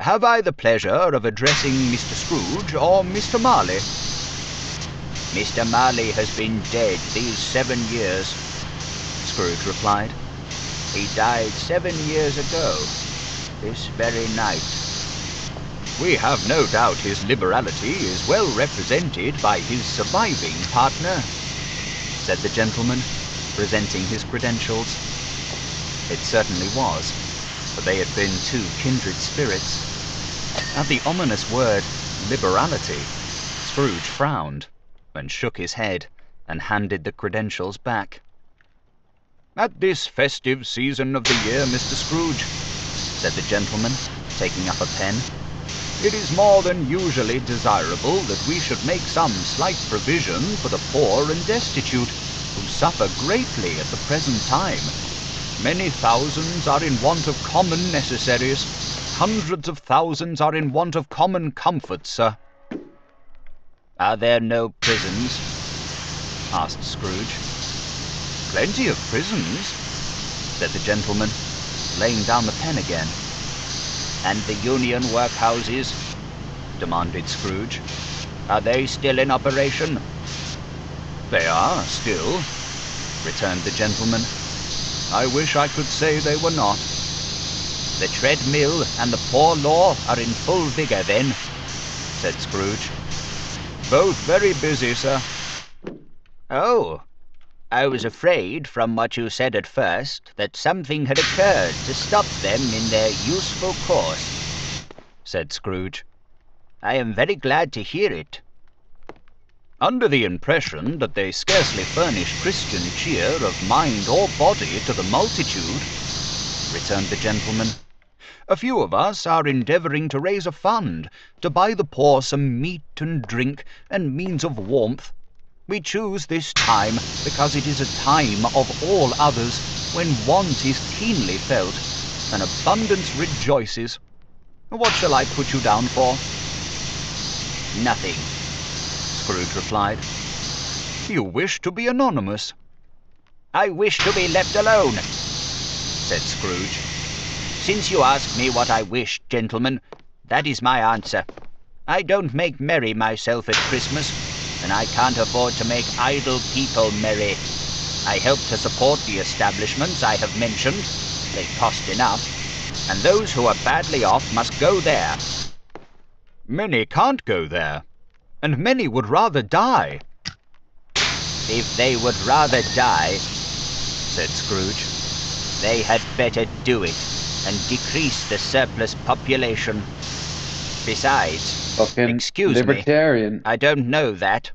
H: Have I the pleasure of addressing Mr. Scrooge or Mr. Marley? Mr. Marley has been dead these 7 years, Scrooge replied. He died 7 years ago, this very night. We have no doubt his liberality is well represented by his surviving partner, said the gentleman, presenting his credentials. It certainly was, for they had been two kindred spirits. At the ominous word, liberality, Scrooge frowned and shook his head and handed the credentials back. At this festive season of the year, Mr. Scrooge, said the gentleman, taking up a pen, it is more than usually desirable that we should make some slight provision for the poor and destitute, who suffer greatly at the present time. Many thousands are in want of common necessaries. Hundreds of thousands are in want of common comforts, sir. Are there no prisons? Asked Scrooge. Plenty of prisons, said the gentleman, laying down the pen again. And the union workhouses? Demanded Scrooge. Are they still in operation? They are, still, returned the gentleman. I wish I could say they were not. The treadmill and the poor law are in full vigour, then, said Scrooge. Both very busy, sir. Oh, I was afraid, from what you said at first, that something had occurred to stop them in their useful course, said Scrooge. I am very glad to hear it. Under the impression that they scarcely furnish Christian cheer of mind or body to the multitude, returned the gentleman, a few of us are endeavouring to raise a fund to buy the poor some meat and drink and means of warmth. We choose this time because it is a time of all others when want is keenly felt and abundance rejoices. What shall I put you down for? Nothing, Scrooge replied. You wish to be anonymous. I wish to be left alone, said Scrooge. Since you ask me what I wish, gentlemen, that is my answer. I don't make merry myself at Christmas, and I can't afford to make idle people merry. I help to support the establishments I have mentioned. They cost enough, and those who are badly off must go there. Many can't go there, and many would rather die. If they would rather die, said Scrooge, they had better do it and decrease the surplus population. Besides,
B: Fucking
H: excuse
B: libertarian.
H: me, I don't know that.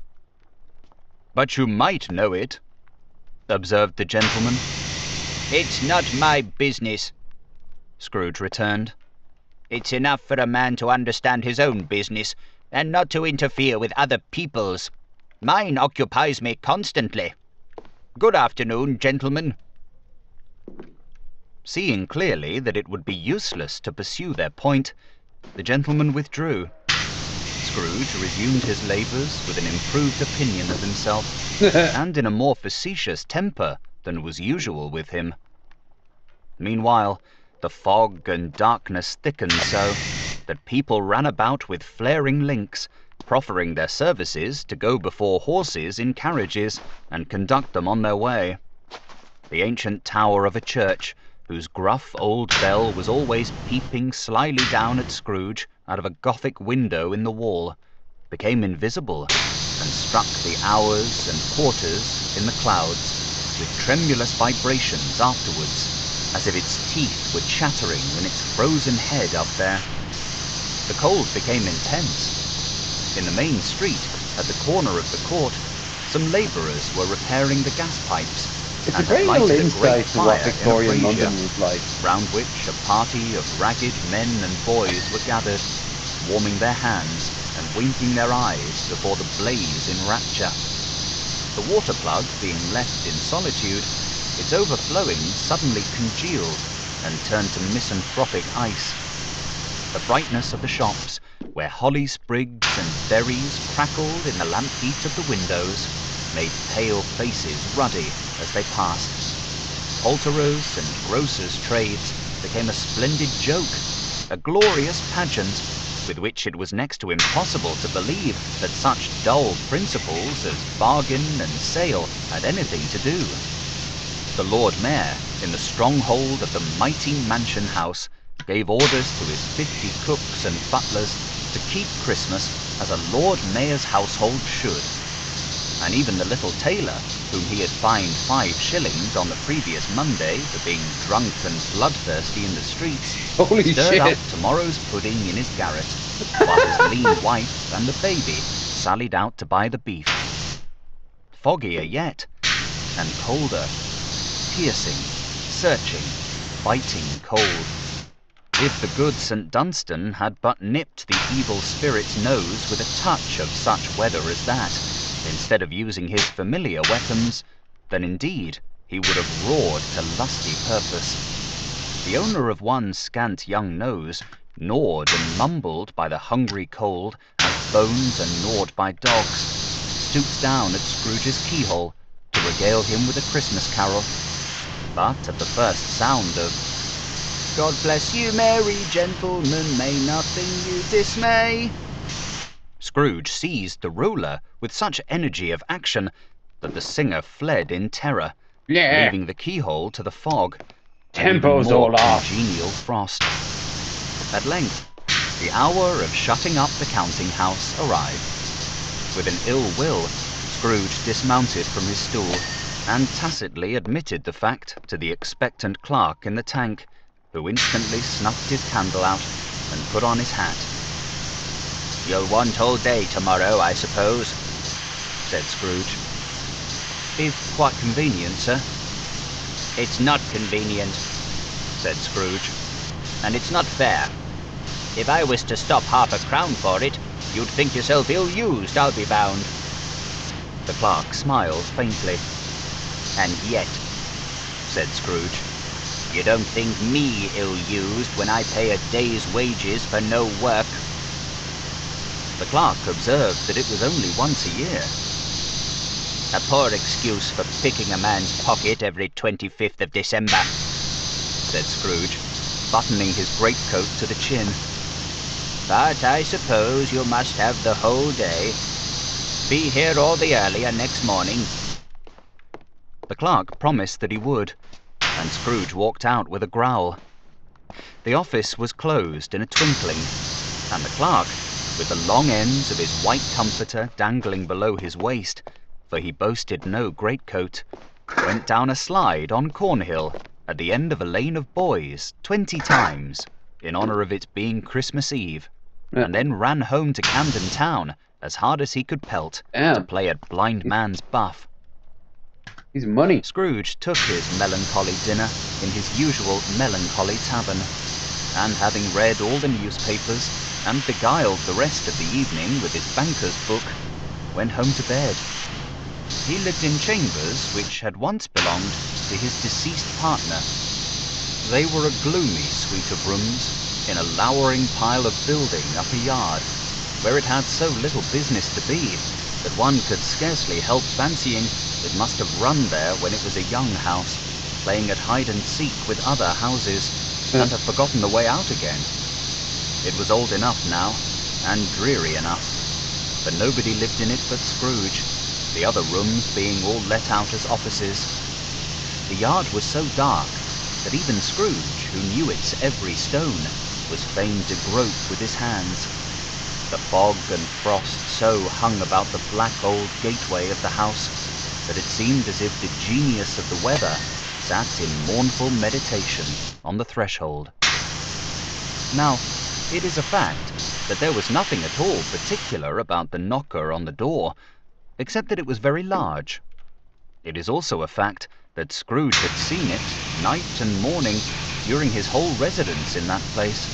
H: But you might know it, observed the gentleman. It's not my business, Scrooge returned. It's enough for a man to understand his own business, and not to interfere with other people's. Mine occupies me constantly. Good afternoon, gentlemen. Seeing clearly that it would be useless to pursue their point, the gentleman withdrew. Scrooge resumed his labours with an improved opinion of himself, and in a more facetious temper than was usual with him. Meanwhile, the fog and darkness thickened so that people ran about with flaring links, proffering their services to go before horses in carriages and conduct them on their way. The ancient tower of a church, whose gruff old bell was always peeping slyly down at Scrooge out of a Gothic window in the wall, became invisible and struck the hours and quarters in the clouds with tremulous vibrations afterwards, as if its teeth were chattering in its frozen head up there. The cold became intense. In the main street, at the corner of the court, some labourers were repairing the gas pipes,
B: It's a
H: and had
B: great little
H: lighted a great
B: insight to what
H: fire in a
B: Victorian
H: brazier,
B: London was like.
H: round which a party of ragged men and boys were gathered, warming their hands and winking their eyes before the blaze in rapture. The water plug being left in solitude, its overflowing suddenly congealed and turned to misanthropic ice. The brightness of the shops, where holly sprigs and berries crackled in the lamp heat of the windows, made pale faces ruddy as they passed. Poulterers' and grocers' trades became a splendid joke, a glorious pageant, with which it was next to impossible to believe that such dull principles as bargain and sale had anything to do. The Lord Mayor, in the stronghold of the mighty mansion house, gave orders to his 50 cooks and butlers to keep Christmas as a Lord Mayor's household should. And even the little tailor, whom he had fined 5 shillings on the previous Monday for being drunk and bloodthirsty in the streets,
B: Holy
H: stirred up
B: shit.
H: tomorrow's pudding in his garret, while his lean wife and the baby sallied out to buy the beef. Foggier yet, and colder, piercing, searching, biting cold. If the good St. Dunstan had but nipped the evil spirit's nose with a touch of such weather as that, instead of using his familiar weapons, then indeed he would have roared to lusty purpose. The owner of one scant young nose, gnawed and mumbled by the hungry cold, as bones are gnawed by dogs, stooped down at Scrooge's keyhole to regale him with a Christmas carol. But at the first sound of "God bless you, merry gentlemen, may nothing you dismay," Scrooge seized the ruler with such energy of action that the singer fled in terror,
B: Yeah.
H: leaving the keyhole to the fog, and even
B: Tempo's
H: more
B: all off.
H: congenial frost. At length, the hour of shutting up the counting house arrived. With an ill will, Scrooge dismounted from his stool, and tacitly admitted the fact to the expectant clerk in the tank, who instantly snuffed his candle out and put on his hat. "You'll want all day tomorrow, I suppose," said Scrooge. "If quite convenient, sir." "It's not convenient," said Scrooge, "and it's not fair. If I was to stop £0.50 for it, you'd think yourself ill-used, I'll be bound." The clerk smiled faintly. "And yet," said Scrooge, "you don't think me ill-used when I pay a day's wages for no work." The clerk observed that it was only once a year. "A poor excuse for picking a man's pocket every 25th of December," said Scrooge, buttoning his greatcoat to the chin. "But I suppose you must have the whole day. Be here all the earlier next morning." The clerk promised that he would, and Scrooge walked out with a growl. The office was closed in a twinkling, and the clerk, with the long ends of his white comforter dangling below his waist, for he boasted no greatcoat, went down a slide on Cornhill at the end of a lane of boys 20 times, in honour of its being Christmas Eve, and then ran home to Camden Town as hard as he could pelt to
B: Damn.
H: play at blind man's buff.
B: He's money.
H: Scrooge took his melancholy dinner in his usual melancholy tavern, and having read all the newspapers and beguiled the rest of the evening with his banker's book, went home to bed. He lived in chambers which had once belonged to his deceased partner. They were a gloomy suite of rooms in a lowering pile of building up a yard, where it had so little business to be that one could scarcely help fancying it must have run there when it was a young house, playing at hide-and-seek with other houses, and have forgotten the way out again. It was old enough now, and dreary enough, for nobody lived in it but Scrooge, the other rooms being all let out as offices. The yard was so dark that even Scrooge, who knew its every stone, was fain to grope with his hands. The fog and frost so hung about the black old gateway of the house that it seemed as if the genius of the weather sat in mournful meditation on the threshold. Now, it is a fact that there was nothing at all particular about the knocker on the door, except that it was very large. It is also a fact that Scrooge had seen it night and morning during his whole residence in that place.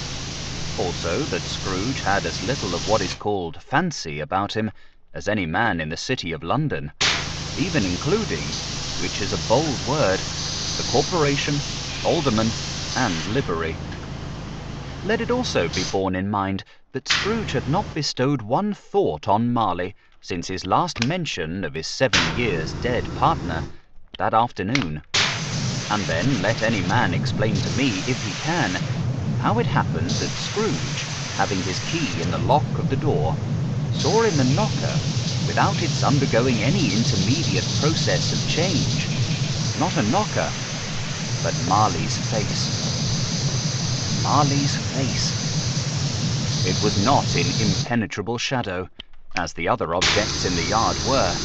H: Also that Scrooge had as little of what is called fancy about him as any man in the city of London, even including, which is a bold word, the corporation, alderman, and livery. Let it also be borne in mind that Scrooge had not bestowed one thought on Marley since his last mention of his 7 years dead partner that afternoon. And then let any man explain to me, if he can, how it happened that Scrooge, having his key in the lock of the door, saw in the knocker, without its undergoing any intermediate process of change, not a knocker, but Marley's face. Marley's face. It was not in impenetrable shadow, as the other objects in the yard were.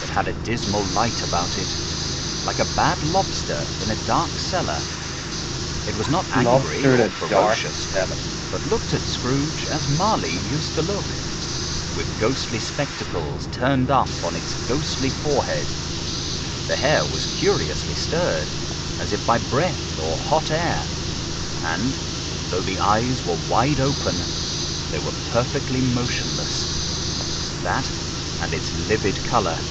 H: It had a dismal light about it, like a bad lobster in a dark cellar. It was not angry
B: Lobster in
H: or
B: a dark
H: ferocious,
B: cellar.
H: but looked at Scrooge as Marley used to look, with ghostly spectacles turned up on its ghostly forehead. The hair was curiously stirred, as if by breath or hot air, and, though the eyes were wide open, they were perfectly motionless. That, and its livid colour,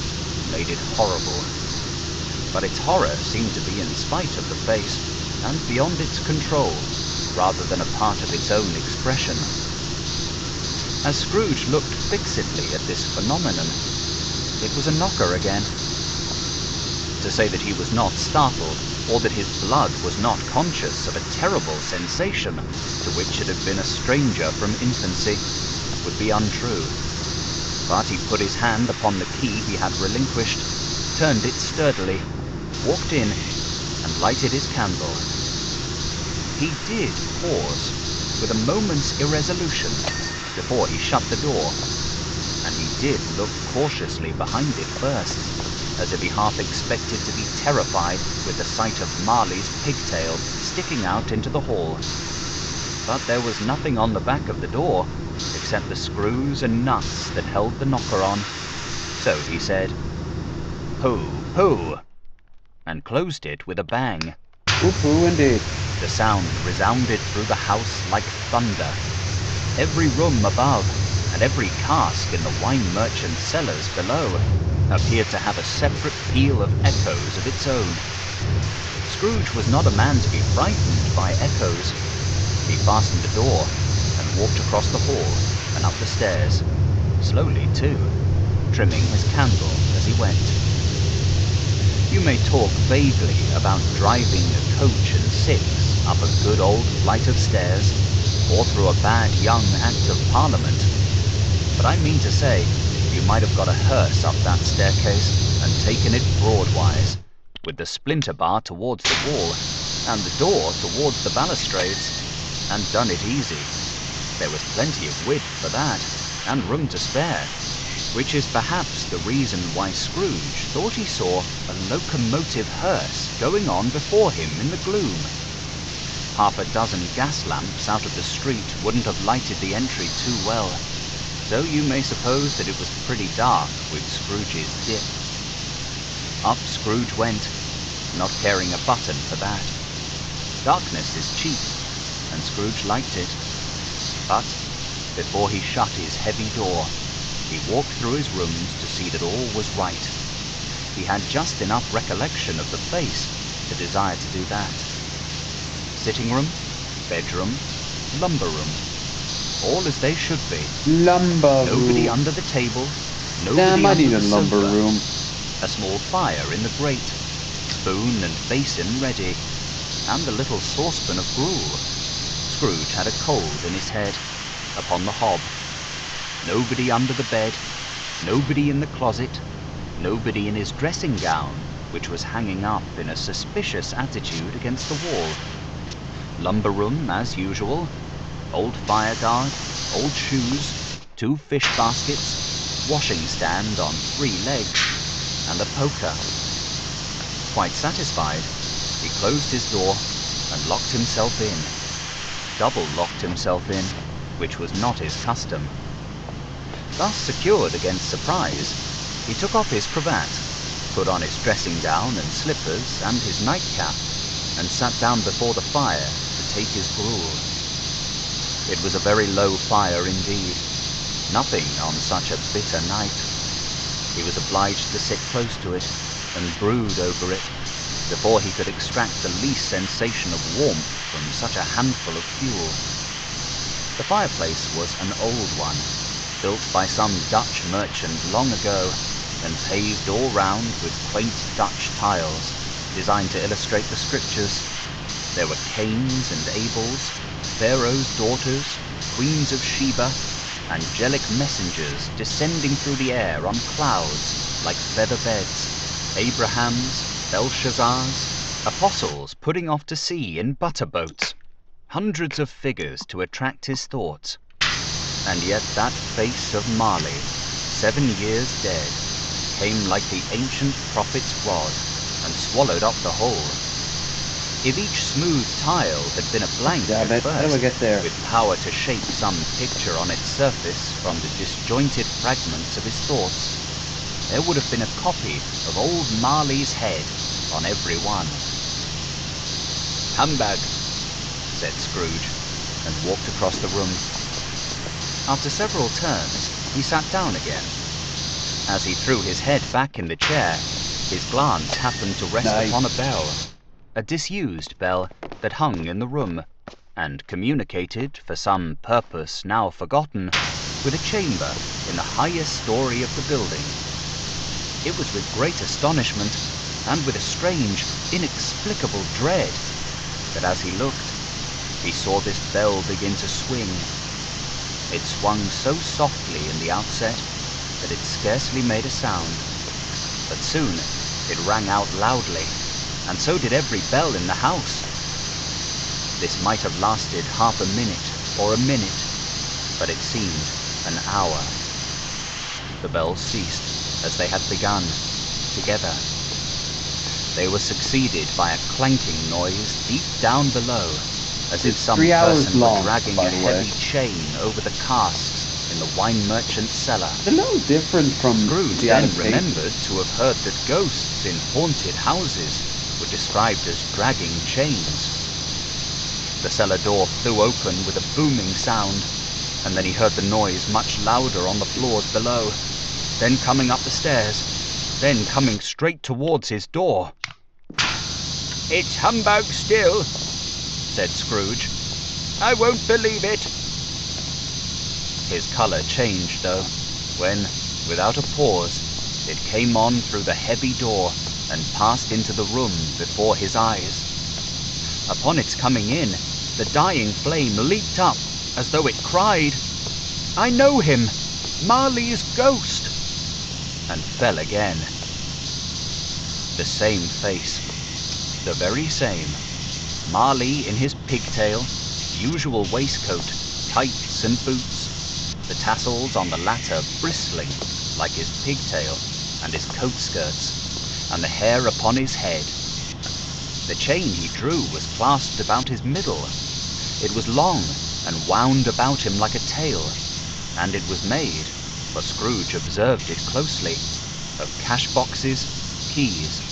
H: made it horrible. But its horror seemed to be in spite of the face, and beyond its control, rather than a part of its own expression. As Scrooge looked fixedly at this phenomenon, it was a knocker again. To say that he was not startled, or that his blood was not conscious of a terrible sensation to which it had been a stranger from infancy, would be untrue. But he put his hand upon the key he had relinquished, turned it sturdily, walked in, and lighted his candle. He did pause, with a moment's irresolution, before he shut the door, and he did look cautiously behind it first, as if he half expected to be terrified with the sight of Marley's pigtail sticking out into the hall. But there was nothing on the back of the door, except the screws and nuts that held the knocker on. So he said, "Pooh, pooh," and closed it with a bang.
B: Pooh indeed.
H: The sound resounded through the house like thunder. Every room above, and every cask in the wine merchant's cellars below, appeared to have a separate peal of echoes of its own. Scrooge was not a man to be frightened by echoes. He fastened the door, and walked across the hall, and up the stairs, slowly too, trimming his candle as he went. You may talk vaguely about driving a coach and six up a good old flight of stairs, or through a bad young Act of Parliament, but I mean to say, you might have got a hearse up that staircase and taken it broadwise, with the splinter bar towards the wall, and the door towards the balustrades, and done it easy. There was plenty of width for that, and room to spare, which is perhaps the reason why Scrooge thought he saw a locomotive hearse going on before him in the gloom. Half a dozen gas lamps out of the street wouldn't have lighted the entry too well, so you may suppose that it was pretty dark with Scrooge's dip. Up Scrooge went, not caring a button for that. Darkness is cheap, and Scrooge liked it. But before he shut his heavy door, he walked through his rooms to see that all was right. He had just enough recollection of the face to desire to do that. Sitting room, bedroom, lumber room, all as they should be.
B: Lumber
H: Nobody
B: room.
H: under the table, nobody
B: Damn, I
H: under
B: need
H: the
B: a lumber
H: sofa.
B: room.
H: A small fire in the grate, spoon and basin ready, and the little saucepan of gruel. Scrooge had a cold in his head, upon the hob. Nobody under the bed, nobody in the closet, nobody in his dressing gown, which was hanging up in a suspicious attitude against the wall. Lumber room as usual, old fire guard, old shoes, 2 fish baskets, washing stand on 3 legs, and a poker. Quite satisfied, he closed his door and locked himself in. Double locked himself in, which was not his custom. Thus secured against surprise, he took off his cravat, put on his dressing gown and slippers and his nightcap, and sat down before the fire to take his gruel. It was a very low fire indeed, nothing on such a bitter night. He was obliged to sit close to it and brood over it before he could extract the least sensation of warmth from such a handful of fuel. The fireplace was an old one, built by some Dutch merchant long ago, and paved all round with quaint Dutch tiles, designed to illustrate the scriptures. There were Cains and Abels, Pharaoh's daughters, queens of Sheba, angelic messengers descending through the air on clouds like feather beds, Abrahams, Belshazzars, Apostles putting off to sea in butter-boats, hundreds of figures to attract his thoughts. And yet that face of Marley, 7 years dead, came like the ancient prophet's rod and swallowed up the whole. If each smooth tile had been a blank
B: Damn
H: at
B: it, how do I
H: first,
B: get there?
H: with power to shape some picture on its surface from the disjointed fragments of his thoughts, there would have been a copy of old Marley's head on every one. "Humbug," said Scrooge, and walked across the room. After several turns, he sat down again. As he threw his head back in the chair, his glance happened to rest
B: Nice.
H: upon a bell, a disused bell that hung in the room, and communicated, for some purpose now forgotten, with a chamber in the highest story of the building. It was with great astonishment, and with a strange, inexplicable dread, that as he looked, he saw this bell begin to swing. It swung so softly in the outset that it scarcely made a sound, but soon it rang out loudly, and so did every bell in the house. This might have lasted half a minute or a minute, but it seemed an hour. The bells ceased as they had begun, together. They were succeeded by a clanking noise deep down below, as if
B: It's
H: some
B: 3 hours
H: person were
B: long,
H: dragging
B: by
H: a
B: the way.
H: heavy chain over the casks in the wine merchant's cellar.
B: It's a little different from
H: Scrooge
B: the
H: then
B: adaptation.
H: remembered to have heard that ghosts in haunted houses were described as dragging chains. The cellar door flew open with a booming sound, and then he heard the noise much louder on the floors below, then coming up the stairs, then coming straight towards his door. "It's humbug still," said Scrooge. "I won't believe it." His colour changed, though, when, without a pause, it came on through the heavy door and passed into the room before his eyes. Upon its coming in, the dying flame leaped up as though it cried, "I know him, Marley's ghost," and fell again. The same face, the very same. Marley in his pigtail, usual waistcoat, tights and boots, the tassels on the latter bristling like his pigtail and his coat skirts, and the hair upon his head. The chain he drew was clasped about his middle. It was long and wound about him like a tail, and it was made, for Scrooge observed it closely, of cash boxes, keys,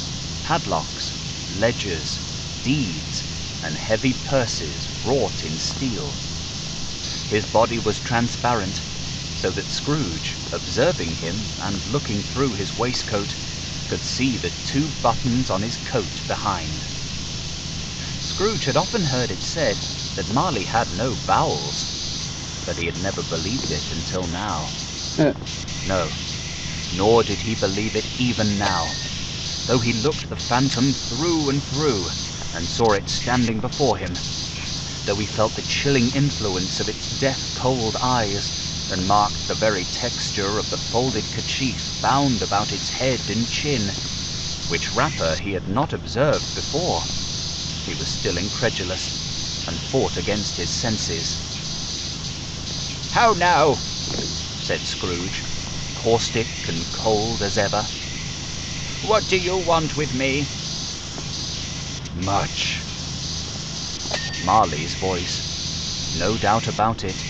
H: padlocks, ledgers, deeds, and heavy purses wrought in steel. His body was transparent, so that Scrooge, observing him and looking through his waistcoat, could see the 2 buttons on his coat behind. Scrooge had often heard it said that Marley had no bowels, but he had never believed it until now. No, nor did he believe it even now, though he looked the phantom through and through, and saw it standing before him, though he felt the chilling influence of its death-cold eyes, and marked the very texture of the folded kerchief bound about its head and chin, which wrapper he had not observed before. He was still incredulous, and fought against his senses. "How now?" said Scrooge, caustic and cold as ever. "What do you want with me?" "Much." Marley's voice, no doubt about it.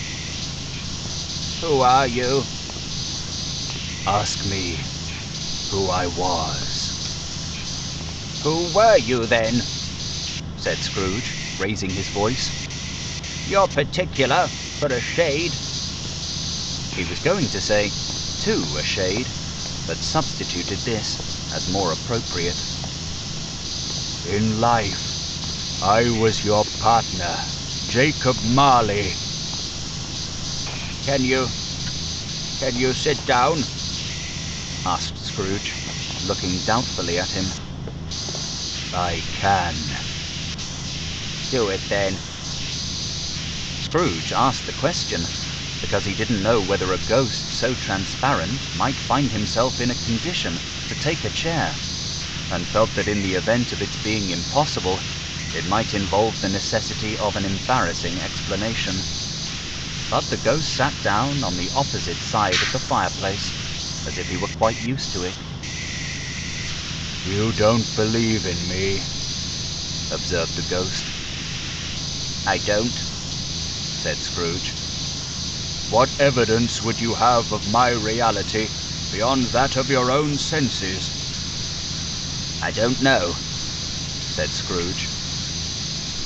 H: "Who are you?" "Ask me who I was." "Who were you, then?" said Scrooge, raising his voice. "You're particular, for a shade." He was going to say, "to a shade," but substituted this as more appropriate. "In life, I was your partner, Jacob Marley." Can you sit down?" asked Scrooge, looking doubtfully at him. "I can." "Do it, then." Scrooge asked the question because he didn't know whether a ghost so transparent might find himself in a condition to take a chair. and felt that in the event of its being impossible, it might involve the necessity of an embarrassing explanation. But the ghost sat down on the opposite side of the fireplace, as if he were quite used to it. "You don't believe in me," observed the ghost. "I don't," said Scrooge. "What evidence would you have of my reality beyond that of your own senses?" "I don't know," said Scrooge.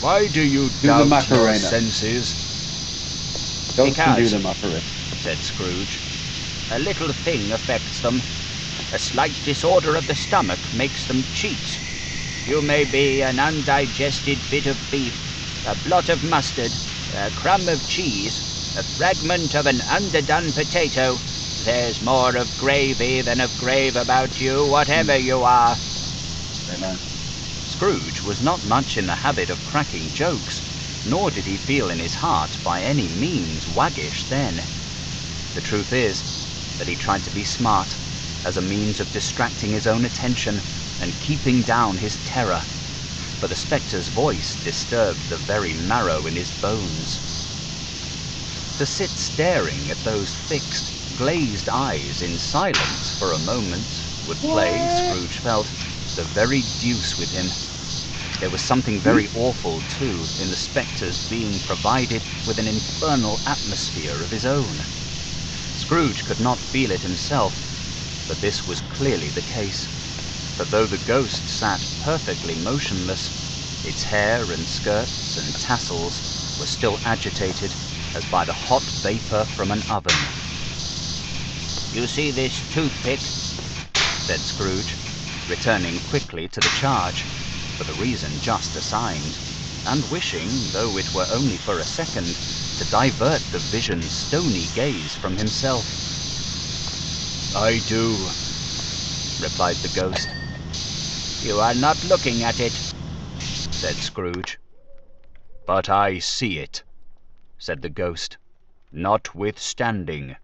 H: "Why do you
B: Do the
H: doubt your
B: Macarena.
H: senses?"
B: Ghosts can do
H: "Because,"
B: the Macarena.
H: said Scrooge, "a little thing affects them. A slight disorder of the stomach makes them cheat. You may be an undigested bit of beef, a blot of mustard, a crumb of cheese, a fragment of an underdone potato. There's more of gravy than of grave about you, whatever you are."
B: Very nice.
H: Scrooge was not much in the habit of cracking jokes, nor did he feel in his heart by any means waggish then. The truth is that he tried to be smart, as a means of distracting his own attention and keeping down his terror, for the spectre's voice disturbed the very marrow in his bones. To sit staring at those fixed, glazed eyes in silence for a moment would play, Scrooge felt, the very deuce with him. There was something very awful, too, in the spectre's being provided with an infernal atmosphere of his own. Scrooge could not feel it himself, but this was clearly the case. For though the ghost sat perfectly motionless, its hair and skirts and tassels were still agitated as by the hot vapor from an oven. "You see this toothpick?" said Scrooge, returning quickly to the charge, for the reason just assigned, and wishing, though it were only for a second, to divert the vision's stony gaze from himself. "I do," replied the ghost. "You are not looking at it," said Scrooge. "But I see it," said the ghost, "notwithstanding."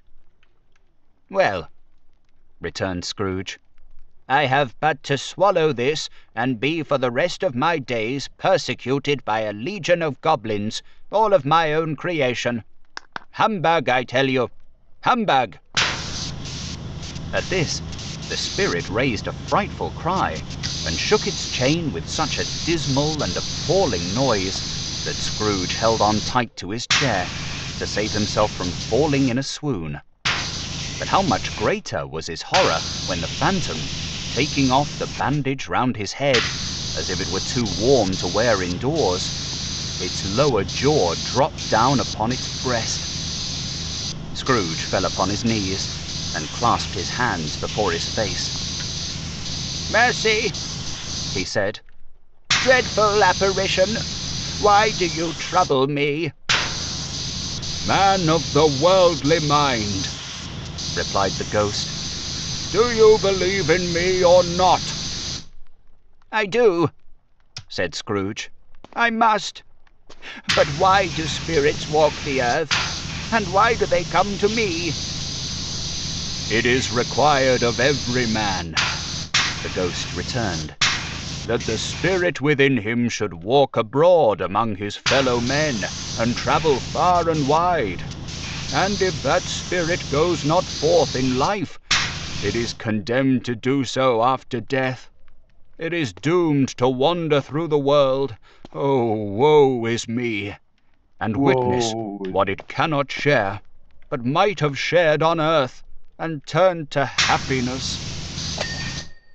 H: "Well," returned Scrooge, "I have but to swallow this, and be for the rest of my days persecuted by a legion of goblins, all of my own creation. Humbug, I tell you! Humbug!" At this, the spirit raised a frightful cry, and shook its chain with such a dismal and appalling noise that Scrooge held on tight to his chair to save himself from falling in a swoon. But how much greater was his horror when the phantom, taking off the bandage round his head, as if it were too warm to wear indoors, its lower jaw dropped down upon its breast. Scrooge fell upon his knees and clasped his hands before his face. "Mercy," he said. "Dreadful apparition, why do you trouble me?" "Man of the worldly mind," replied the ghost, "do you believe in me or not?" "I do," said Scrooge. "I must. But why do spirits walk the earth? And why do they come to me?" "It is required of every man," the ghost returned, "that the spirit within him should walk abroad among his fellow men, and travel far and wide. And if that spirit goes not forth in life, it is condemned to do so after death. It is doomed to wander through the world, oh, woe is me, and witness what it cannot share, but might have shared on earth, and turned to happiness."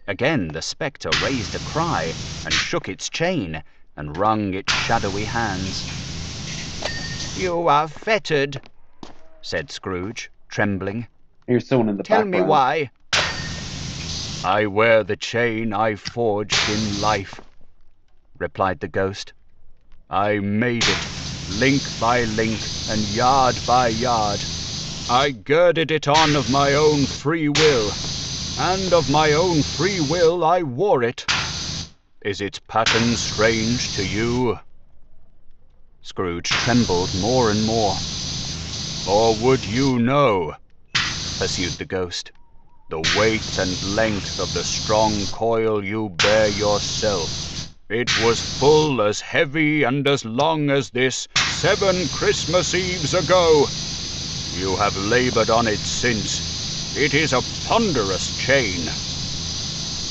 H: Again the spectre raised a cry, and shook its chain, and wrung its shadowy hands. "You are fettered," said Scrooge, trembling.
B: Here's someone in the
H: "Tell
B: background.
H: me why." "I wear the chain I forged in life," replied the ghost. "I made it, link by link, and yard by yard. I girded it on of my own free will, and of my own free will I wore it. Is its pattern strange to you?" Scrooge trembled more and more. "Or would you know?" pursued the ghost. The weight and length of the strong coil you bear yourself. It was full as heavy and as long as this 7 Christmas Eves ago. You have labored on it since. It is a ponderous chain.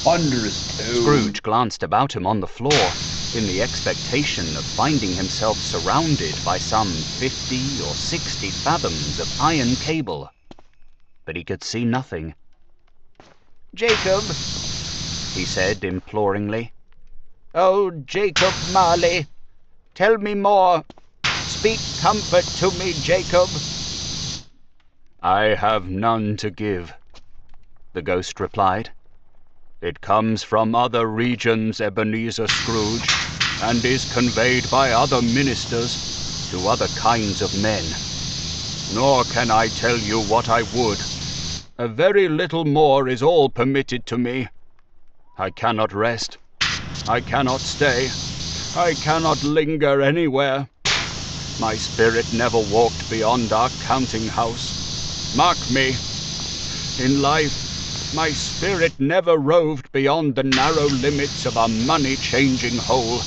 B: Ponderous too.
H: Scrooge glanced about him on the floor, in the expectation of finding himself surrounded by some 50 or 60 fathoms of iron cable. But he could see nothing. "Jacob," he said imploringly. "Oh, Jacob Marley, tell me more. Speak comfort to me, Jacob." "I have none to give," the ghost replied. "It comes from other regions, Ebenezer Scrooge, and is conveyed by other ministers to other kinds of men. Nor can I tell you what I would. A very little more is all permitted to me. I cannot rest. I cannot stay. I cannot linger anywhere. My spirit never walked beyond our counting house. Mark me. In life, my spirit never roved beyond the narrow limits of our money-changing hole,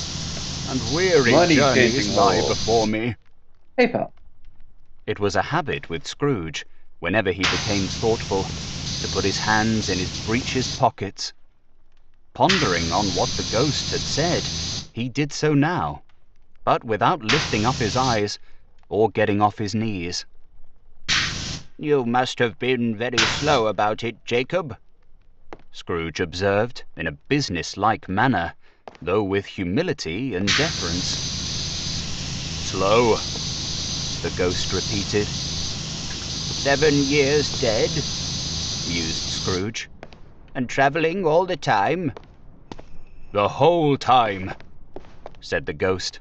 H: and weary journeys
B: Money-changing
H: lie
B: hole.
H: before me."
B: Hey, pal.
H: It was a habit with Scrooge, whenever he became thoughtful, to put his hands in his breeches pockets. Pondering on what the ghost had said, he did so now, but without lifting up his eyes or getting off his knees. "You must have been very slow about it, Jacob," Scrooge observed in a business-like manner, though with humility and deference. "Slow," the ghost repeated. 7 years dead," mused Scrooge. "And travelling all the time?" "The whole time," said the ghost.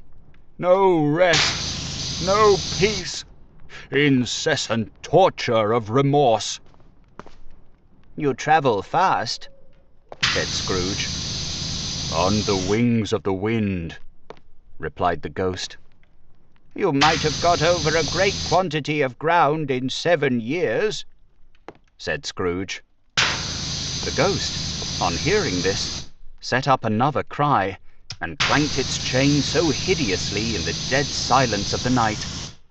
H: "No rest, no peace, incessant torture of remorse." "You travel fast," said Scrooge. "On the wings of the wind," replied the ghost. "You might have got over a great quantity of ground in 7 years," said Scrooge. The ghost, on hearing this, set up another cry, and clanked its chain so hideously in the dead silence of the night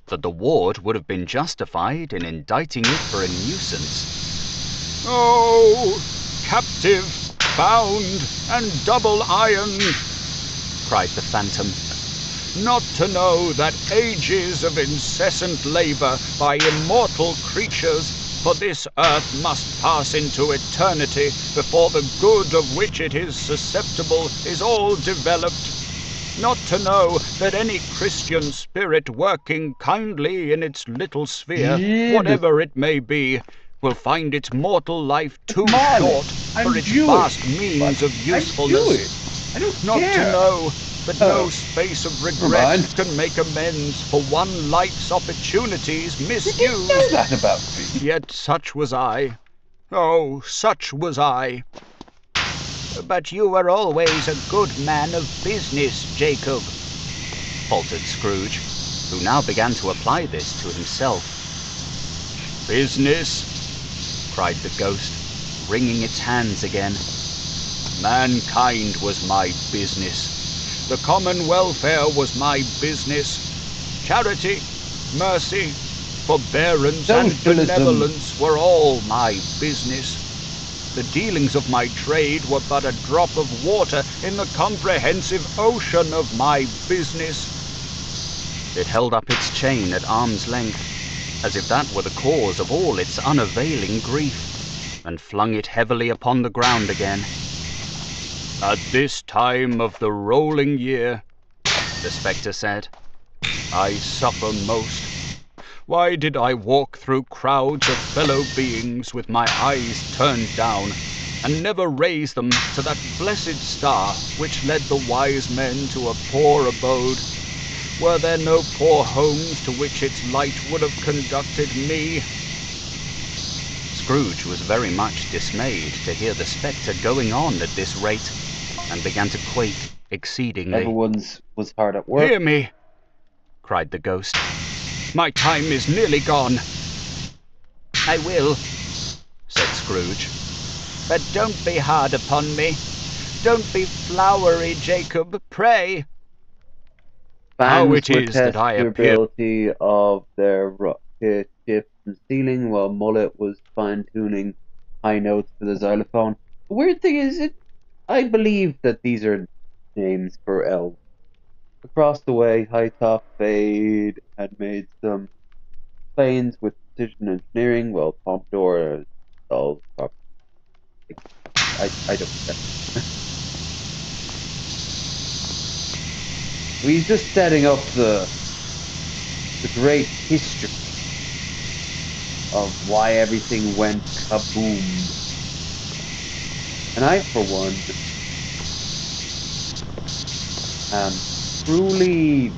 H: that the ward would have been justified in indicting it for a nuisance. "Oh, captive, bound, and double ironed," cried the phantom, "not to know that ages of incessant labour by immortal creatures for this earth must pass into eternity before the good of which it is susceptible is all developed. Not to know that any Christian spirit working kindly in its little sphere,
B: Jesus.
H: whatever it may be, will find its mortal life too
B: Marley,
H: short
B: I'm
H: for its
B: Jewish,
H: vast means of
B: I'm
H: usefulness.
B: Jewish. I don't
H: Not
B: care.
H: to know that
B: Oh,
H: no space of
B: mind.
H: regret can make amends for one life's opportunities
B: You didn't
H: misused.
B: know that about me.
H: Yet such was I. Oh, such was I. But you were always a good man of business, Jacob, faltered Scrooge, who now began to apply this to himself. "Business?" cried the ghost, wringing its hands again. "Mankind was my business. The common welfare was my business. Charity, mercy, forbearance, and
B: Socialism.
H: benevolence were all my business. The dealings of my trade were but a drop of water in the comprehensive ocean of my business." It held up its chain at arm's length, as if that were the cause of all its unavailing grief, and flung it heavily upon the ground again. "At this time of the rolling year," the spectre said, "I suffer most. Why did I walk through crowds of fellow beings with my eyes turned down, and never raise them to that blessed star which led the wise men to a poor abode? Were there no poor homes to which its light would have conducted me?" Scrooge was very much dismayed to hear the spectre going on at this rate, and began to quake exceedingly.
B: Everyone's was hard at work.
H: "Hear me!" cried the ghost. "My time is nearly gone." "I will," said Scrooge, But don't be hard upon me. Don't be flowery, Jacob, pray. How
B: Fans
H: it
B: were
H: is that I
B: testing the
H: appear.
B: ability of their rocket ship and ceiling, while Mullet was fine-tuning high notes for the xylophone. The weird thing is, I believe that these are names for elves. Across the way, High Top Fade had made some planes with precision engineering, while Pompadour solved problems. I don't get it. He's just setting up the great history of why everything went kaboom. And I, for one, am truly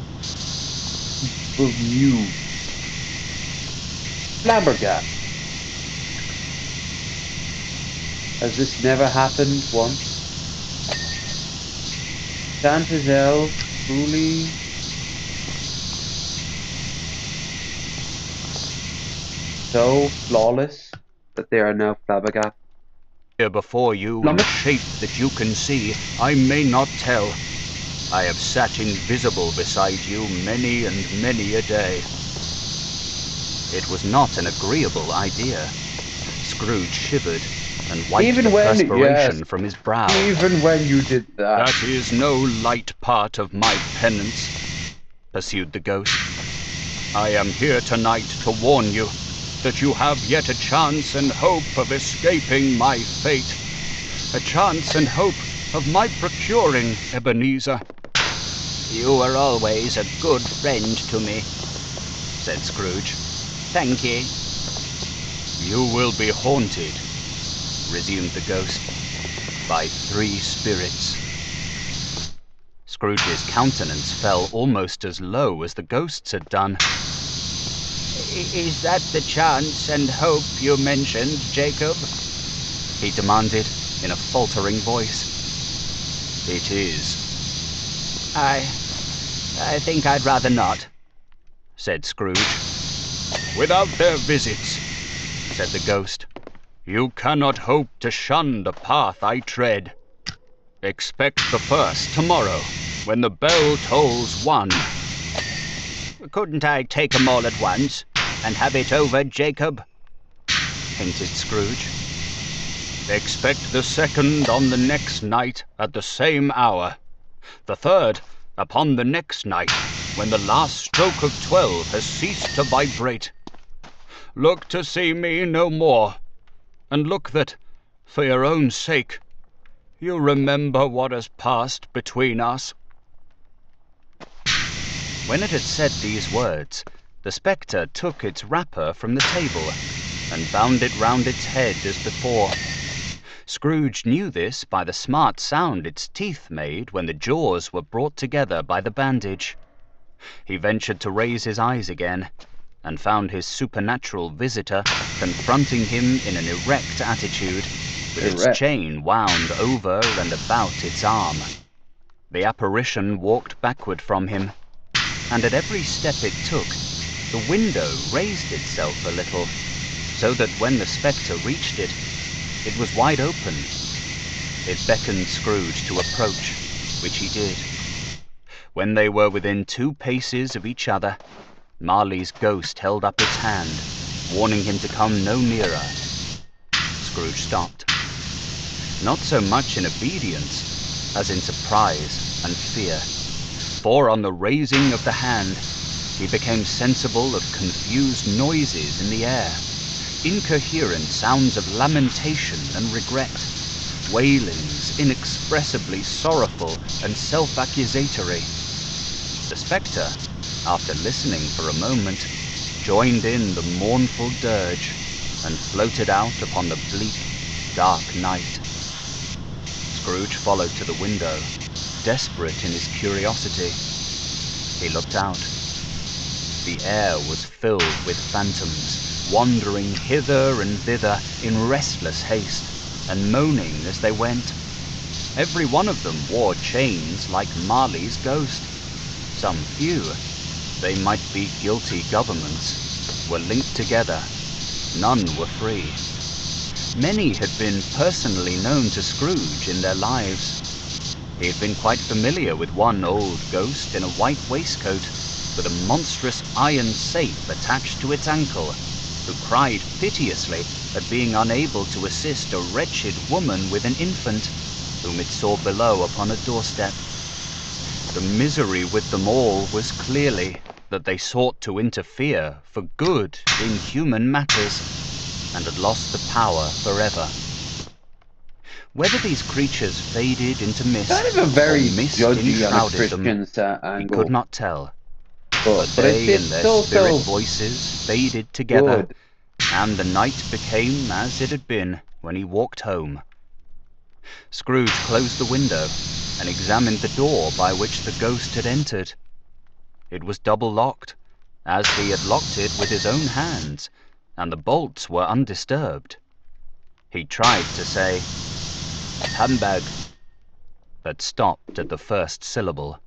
B: bemused, flabbergasted. Has this never happened once? Santa's elves truly so flawless that they are now flabbergasted.
H: Here before you in a
B: Flummox?
H: shape that you can see, I may not tell. I have sat invisible beside you many and many a day. It was not an agreeable idea. Scrooge shivered and wiped
B: Even
H: the
B: when,
H: perspiration
B: yes,
H: from his brow.
B: even when you did that.
H: That is no light part of my penance, pursued the ghost. I am here tonight to warn you that you have yet a chance and hope of escaping my fate. A chance and hope of my procuring Ebenezer. You were always a good friend to me, said Scrooge. Thank ye. You will be haunted, resumed the ghost, by 3 spirits. Scrooge's countenance fell almost as low as the ghost's had done. Is that the chance and hope you mentioned, Jacob? He demanded in a faltering voice. It is. I think I'd rather not, said Scrooge. Without their visits, said the ghost, you cannot hope to shun the path I tread. Expect the first tomorrow, when the bell tolls 1. Couldn't I take 'em all at once, and have it over, Jacob? Hinted Scrooge. Expect the second on the next night at the same hour. The third upon the next night, when the last stroke of 12 has ceased to vibrate. Look to see me no more, and look that, for your own sake, you remember what has passed between us. When it had said these words, the spectre took its wrapper from the table and bound it round its head as before. Scrooge knew this by the smart sound its teeth made when the jaws were brought together by the bandage. He ventured to raise his eyes again, and found his supernatural visitor confronting him in an erect attitude, with its chain wound over and about its arm. The apparition walked backward from him, and at every step it took, the window raised itself a little, so that when the spectre reached it, it was wide open. It beckoned Scrooge to approach, which he did. When they were within 2 paces of each other, Marley's ghost held up its hand, warning him to come no nearer. Scrooge stopped, not so much in obedience as in surprise and fear, for on the raising of the hand, he became sensible of confused noises in the air, incoherent sounds of lamentation and regret, wailings inexpressibly sorrowful and self-accusatory. The spectre, after listening for a moment, joined in the mournful dirge and floated out upon the bleak, dark night. Scrooge followed to the window, desperate in his curiosity. He looked out. The air was filled with phantoms, wandering hither and thither in restless haste, and moaning as they went. Every one of them wore chains like Marley's ghost. Some few, they might be guilty governments, were linked together. None were free. Many had been personally known to Scrooge in their lives. He had been quite familiar with one old ghost in a white waistcoat with a monstrous iron safe attached to its ankle, who cried piteously at being unable to assist a wretched woman with an infant, whom it saw below upon a doorstep. The misery with them all was clearly that they sought to interfere for good in human matters, and had lost the power forever. Whether these creatures faded into mist,
B: Kind of a very
H: or mist
B: judgy on a
H: enshrouded them,
B: Christian
H: he could
B: angle,
H: not tell.
B: but
H: They and
B: it's
H: their
B: also
H: spirit voices faded together,
B: good.
H: and the night became as it had been when he walked home. Scrooge closed the window and examined the door by which the ghost had entered. It was double-locked, as he had locked it with his own hands, and the bolts were undisturbed. He tried to say, "Humbug," but stopped at the first syllable.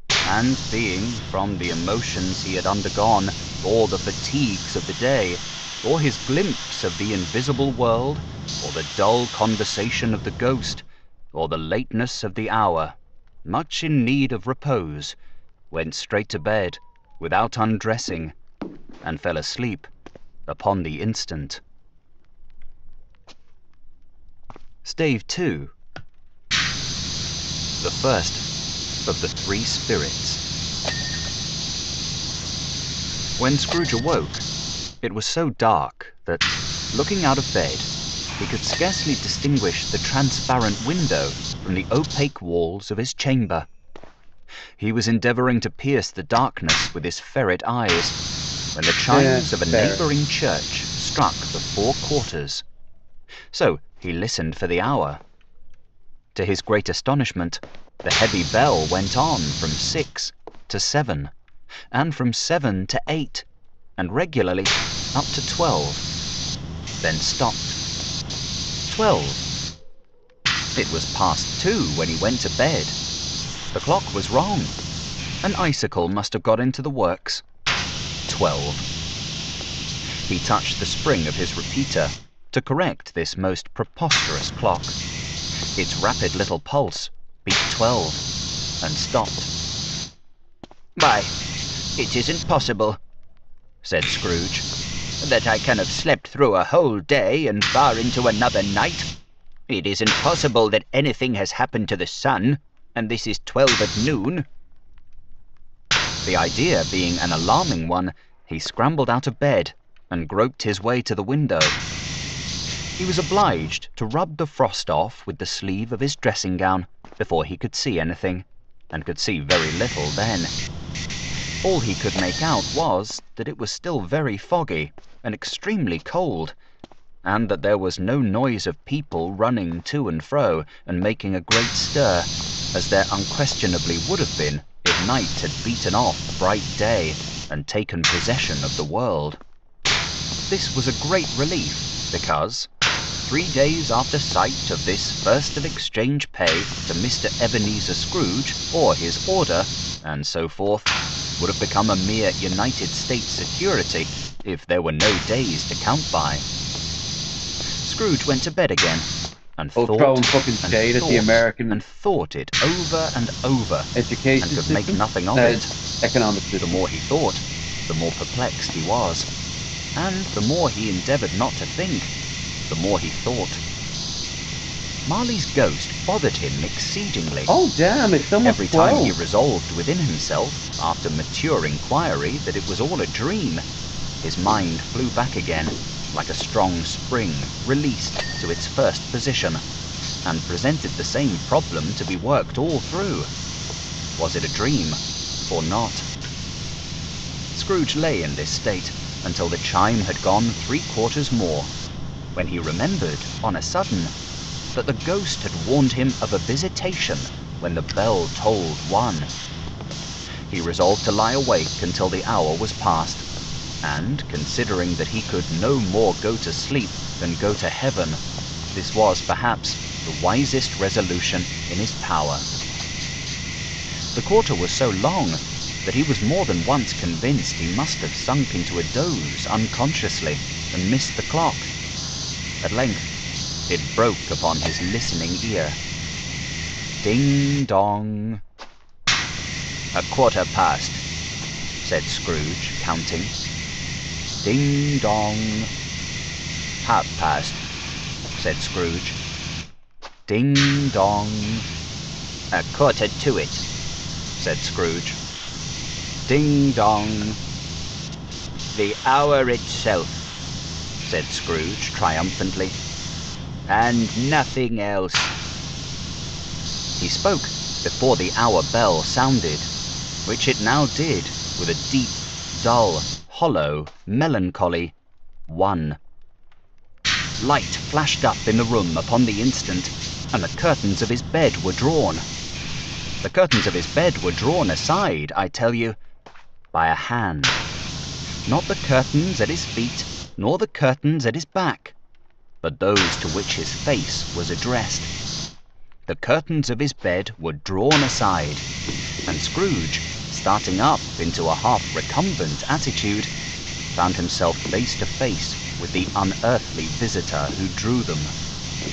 H: And being, from the emotions he had undergone, or the fatigues of the day, or his glimpse of the invisible world, or the dull conversation of the ghost, or the lateness of the hour, much in need of repose, went straight to bed without undressing, and fell asleep upon the instant. Stave 2. The first of the three spirits. When Scrooge awoke, it was so dark that, looking out of bed, he could scarcely distinguish the transparent window from the opaque walls of his chamber. He was endeavouring to pierce the darkness with his ferret eyes, when the chimes of a neighbouring church struck the 4 quarters. So he listened for the hour. To his great astonishment, the heavy bell went on from 6 to 7, and from 7 to 8, and regularly up to 12, then stopped. 12. It was past 2 when he went to bed. The clock was wrong. An icicle must have got into the works. 12. He touched the spring of his repeater to correct this most preposterous clock. Its rapid little pulse beat 12 and stopped. "Why, it isn't possible," said Scrooge, "that I can have slept through a whole day and far into another night. It isn't possible that anything has happened to the sun, and this is 12 at noon." The idea being an alarming one, he scrambled out of bed and groped his way to the window. He was obliged to rub the frost off with the sleeve of his dressing gown before he could see anything, and could see very little then. All he could make out was that it was still very foggy and extremely cold, and that there was no noise of people running to and fro and making a great stir, as there unquestionably would have been if night had beaten off bright day and taken possession of the world. This was a great relief, because 3 days after sight of this first of exchange pay to Mr. Ebenezer Scrooge, or his order, and so forth, would have become a mere United States security if there were no days to count by. Scrooge went to bed again, and thought,
B: throwing fucking shade at the American
H: and thought it over and over,
B: education
H: and could make
B: system,
H: nothing of it.
B: economic
H: The
B: system.
H: more he thought, the more perplexed he was, and the more he endeavoured not to think, the more he thought. Marley's ghost bothered him exceedingly.
B: Oh damn, it's almost
H: Every time
B: 12.
H: he resolved within himself, after mature inquiry, that it was all a dream, his mind flew back again, like a strong spring released to its first position, and presented the same problem to be worked all through. Was it a dream or not? Scrooge lay in this state until the chime had gone 3 quarters more, when he remembered, on a sudden, that the ghost had warned him of a visitation when the bell tolled 1. He resolved to lie awake until the hour was past, and, considering that he could no more go to sleep than go to heaven, this was perhaps the wisest resolution in his power. The quarter was so long that he was more than once convinced he must have sunk into a doze unconsciously and missed the clock. At length It broke upon his listening ear. Ding dong. 1:15, said Scrooge, counting. Ding dong. 1/2 said Scrooge. Ding dong. 1/4 to it, said Scrooge. Ding dong. The hour itself, said Scrooge triumphantly. And nothing else. He spoke before the hour bell sounded, which it now did with a deep, dull, hollow, melancholy 1. Light flashed up in the room upon the instant, and the curtains of his bed were drawn. The curtains of his bed were drawn aside, I tell you, by a hand. Not the curtains at his feet, nor the curtains at his back, but those to which his face was addressed. The curtains of his bed were drawn aside, and Scrooge, starting up into a half-recumbent attitude, found himself face to face with the unearthly visitor who drew them,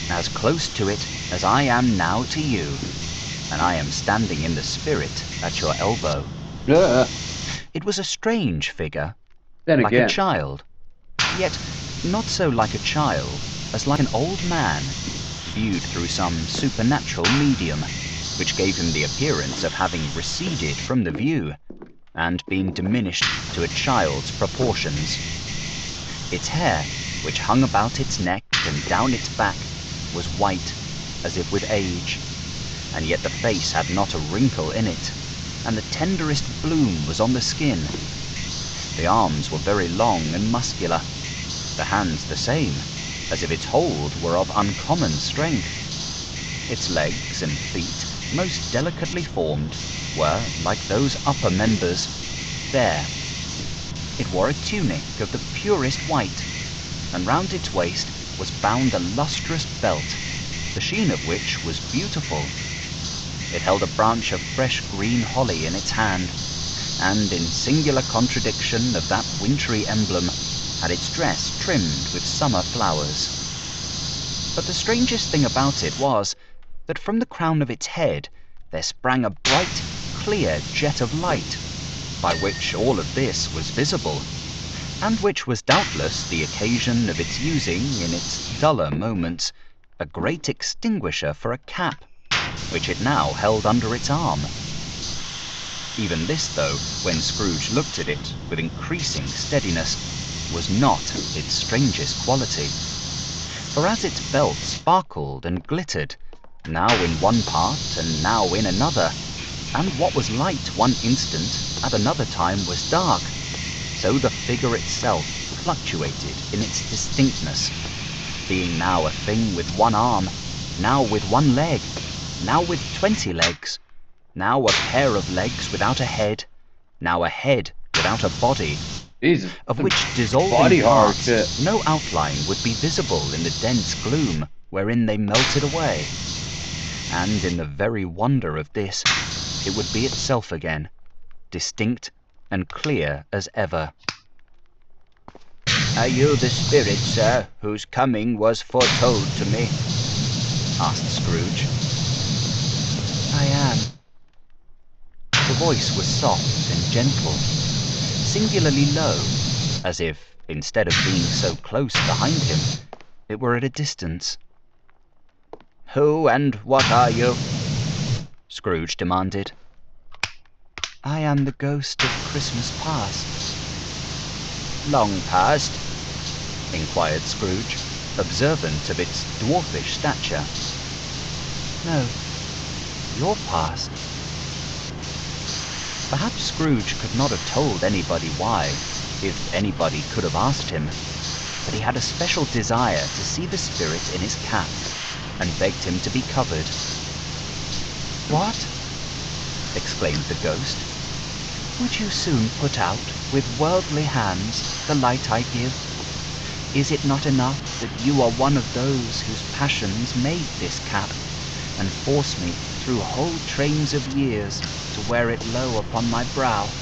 H: as close to it as I am now to you, and I am standing in the spirit at your elbow. It was a strange figure,
B: Then
H: like
B: again,
H: a child, yet not so like a child as like an old man, viewed through some supernatural medium, which gave him the appearance of having receded from the view, and been diminished to a child's proportions. Its hair, which hung about its neck and down its back, was white, as if with age, and yet the face had not a wrinkle in it, and the tenderest bloom was on the skin. The arms were very long and muscular, the hands the same, as if its hold were of uncommon strength. Its legs and feet, most delicately formed, were, like those upper members, bare. It wore a tunic of the purest white, and round its waist was bound a lustrous belt, the sheen of which was beautiful. It held a branch of fresh green holly in its hand, and in singular contradiction of that wintry emblem, had its dress trimmed with summer flowers. But the strangest thing about it was, that from the crown of its head there sprang a bright, clear jet of light, by which all of this was visible, and which was doubtless the occasion of its using, in its duller moments, a great extinguisher for a cap, which it now held under its arm. Even this, though, when Scrooge looked at it with increasing steadiness, was not its strangest quality. For as its belt sparkled and glittered, now in one part and now in another, and what was light one instant at another time was dark, so the figure itself fluctuated in its distinctness, being now a thing with one arm, now with one leg, now with 20 legs, now a pair of legs without a head, now a head without a body,
B: Jesus,
H: of which
B: body
H: dissolving
B: horror
H: parts
B: shit.
H: no outline would be visible in the dense gloom wherein they melted away. And in the very wonder of this, it would be itself again, distinct and clear as ever. "Are you the spirit, sir, whose coming was foretold to me?" asked Scrooge. "I am." The voice was soft and gentle, singularly low, as if, instead of being so close behind him, it were at a distance. "Who and what are you?" Scrooge demanded. "I am the ghost of Christmas past." "Long past?" inquired Scrooge, observant of its dwarfish stature. "No, your past." Perhaps Scrooge could not have told anybody why, if anybody could have asked him, but he had a special desire to see the spirit in his cap, and begged him to be covered. "What?" exclaimed the ghost. "Would you soon put out, with worldly hands, the light I give? Is it not enough that you are one of those whose passions made this cap, and force me, through whole trains of years, to wear it low upon my brow?"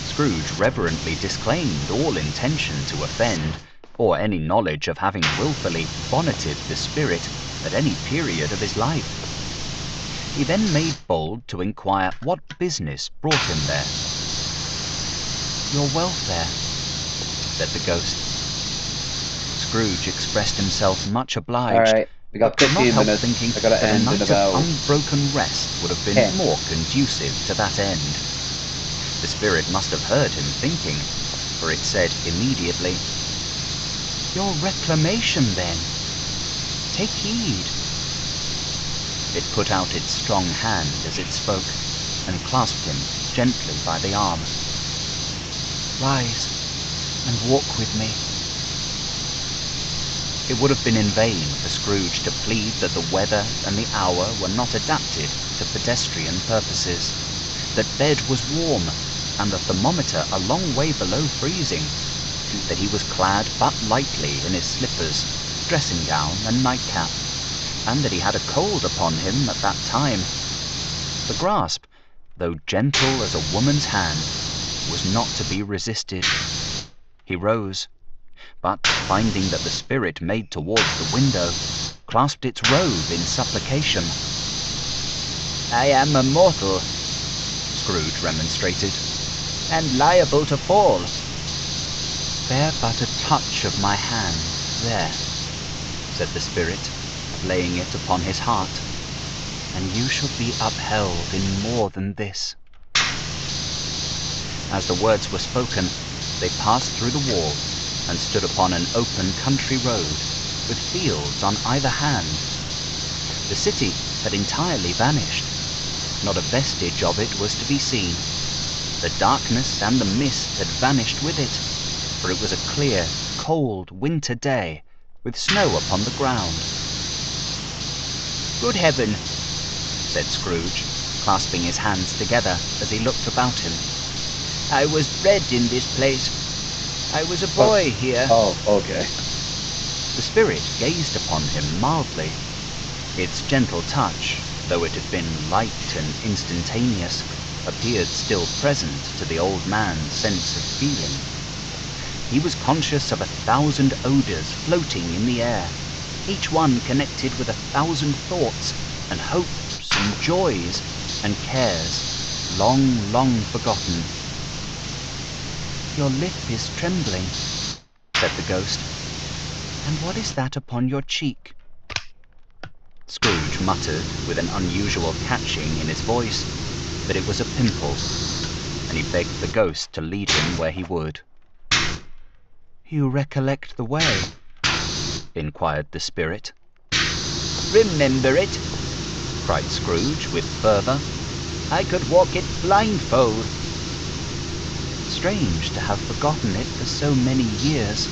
H: Scrooge reverently disclaimed all intention to offend, or any knowledge of having willfully bonneted the spirit at any period of his life. He then made bold to inquire what business brought him there. "Your welfare," said the ghost. Scrooge expressed himself much obliged,
B: Alright, we
H: but
B: got
H: could not
B: 15
H: help
B: minutes.
H: thinking
B: I gotta
H: that a
B: end in
H: night
B: about
H: of unbroken rest would have been
B: 10.
H: more conducive to that end. The spirit must have heard him thinking, for it said immediately, "Your reclamation, then. Take heed." It put out its strong hand as it spoke, and clasped him gently by the arm. "Rise and walk with me." It would have been in vain for Scrooge to plead that the weather and the hour were not adapted to pedestrian purposes, that bed was warm, and the thermometer a long way below freezing, that he was clad but lightly in his slippers, dressing gown and nightcap, and that he had a cold upon him at that time. The grasp, though gentle as a woman's hand, was not to be resisted. He rose, but finding that the spirit made towards the window, clasped its robe in supplication. "I am a mortal," Scrooge remonstrated, "and liable to fall." "Bear but a touch of my hand there," said the spirit, laying it upon his heart, "and you shall be upheld in more than this." As the words were spoken, they passed through the wall and stood upon an open country road, with fields on either hand. The city had entirely vanished. Not a vestige of it was to be seen. The darkness and the mist had vanished with it, for it was a clear, cold winter day, with snow upon the ground. "Good heaven," said Scrooge, clasping his hands together as he looked about him. "I was bred in this place. I was a boy here."
B: Oh, okay.
H: The spirit gazed upon him mildly. Its gentle touch, though it had been light and instantaneous, appeared still present to the old man's sense of feeling. He was conscious of 1,000 odours floating in the air, each one connected with 1,000 thoughts and hopes and joys and cares, long, long forgotten. "Your lip is trembling," said the ghost. "And what is that upon your cheek?" Scrooge muttered, with an unusual catching in his voice, that it was a pimple, and he begged the ghost to lead him where he would. "You recollect the way?" inquired the spirit. "Remember it?" cried Scrooge with fervour. "I could walk it blindfold." "Strange to have forgotten it for so many years,"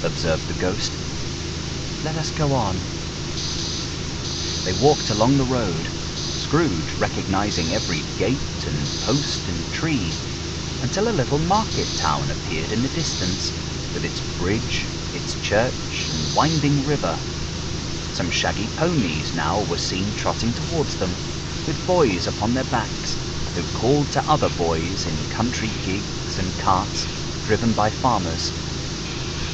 H: observed the ghost. "Let us go on." They walked along the road, Scrooge recognizing every gate and post and tree, until a little market town appeared in the distance, with its bridge, its church, and winding river. Some shaggy ponies now were seen trotting towards them, with boys upon their backs, who called to other boys in country gigs and carts driven by farmers.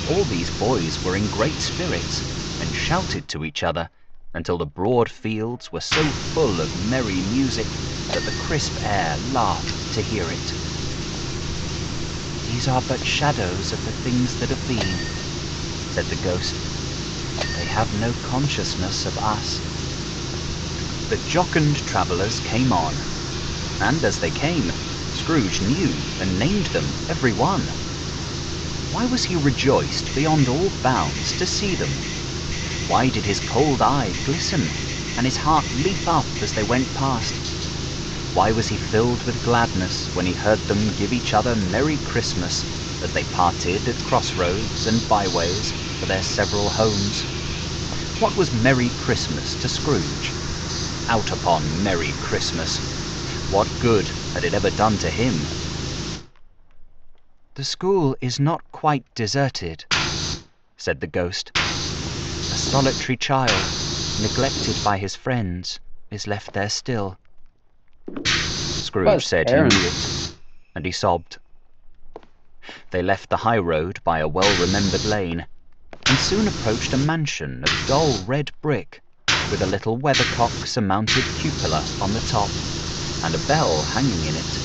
H: All these boys were in great spirits, and shouted to each other, until the broad fields were so full of merry music that the crisp air laughed to hear it. "These are but shadows of the things that have been," said the ghost. "They have no consciousness of us." The jocund travellers came on, and as they came, Scrooge knew and named them, every one. Why was he rejoiced beyond all bounds to see them? Why did his cold eye glisten, and his heart leap up as they went past? Why was he filled with gladness when he heard them give each other Merry Christmas as they parted at crossroads and byways for their several homes? What was Merry Christmas to Scrooge? Out upon Merry Christmas! What good had it ever done to him? "The school is not quite deserted," said the ghost. "A solitary child, neglected by his friends, is left there still."
B: Well,
H: Scrooge
B: his
H: said he knew
B: parents.
H: it, and he sobbed. They left the high road by a well-remembered lane, and soon approached a mansion of dull red brick, with a little weathercock-surmounted cupola on the top, and a bell hanging in it.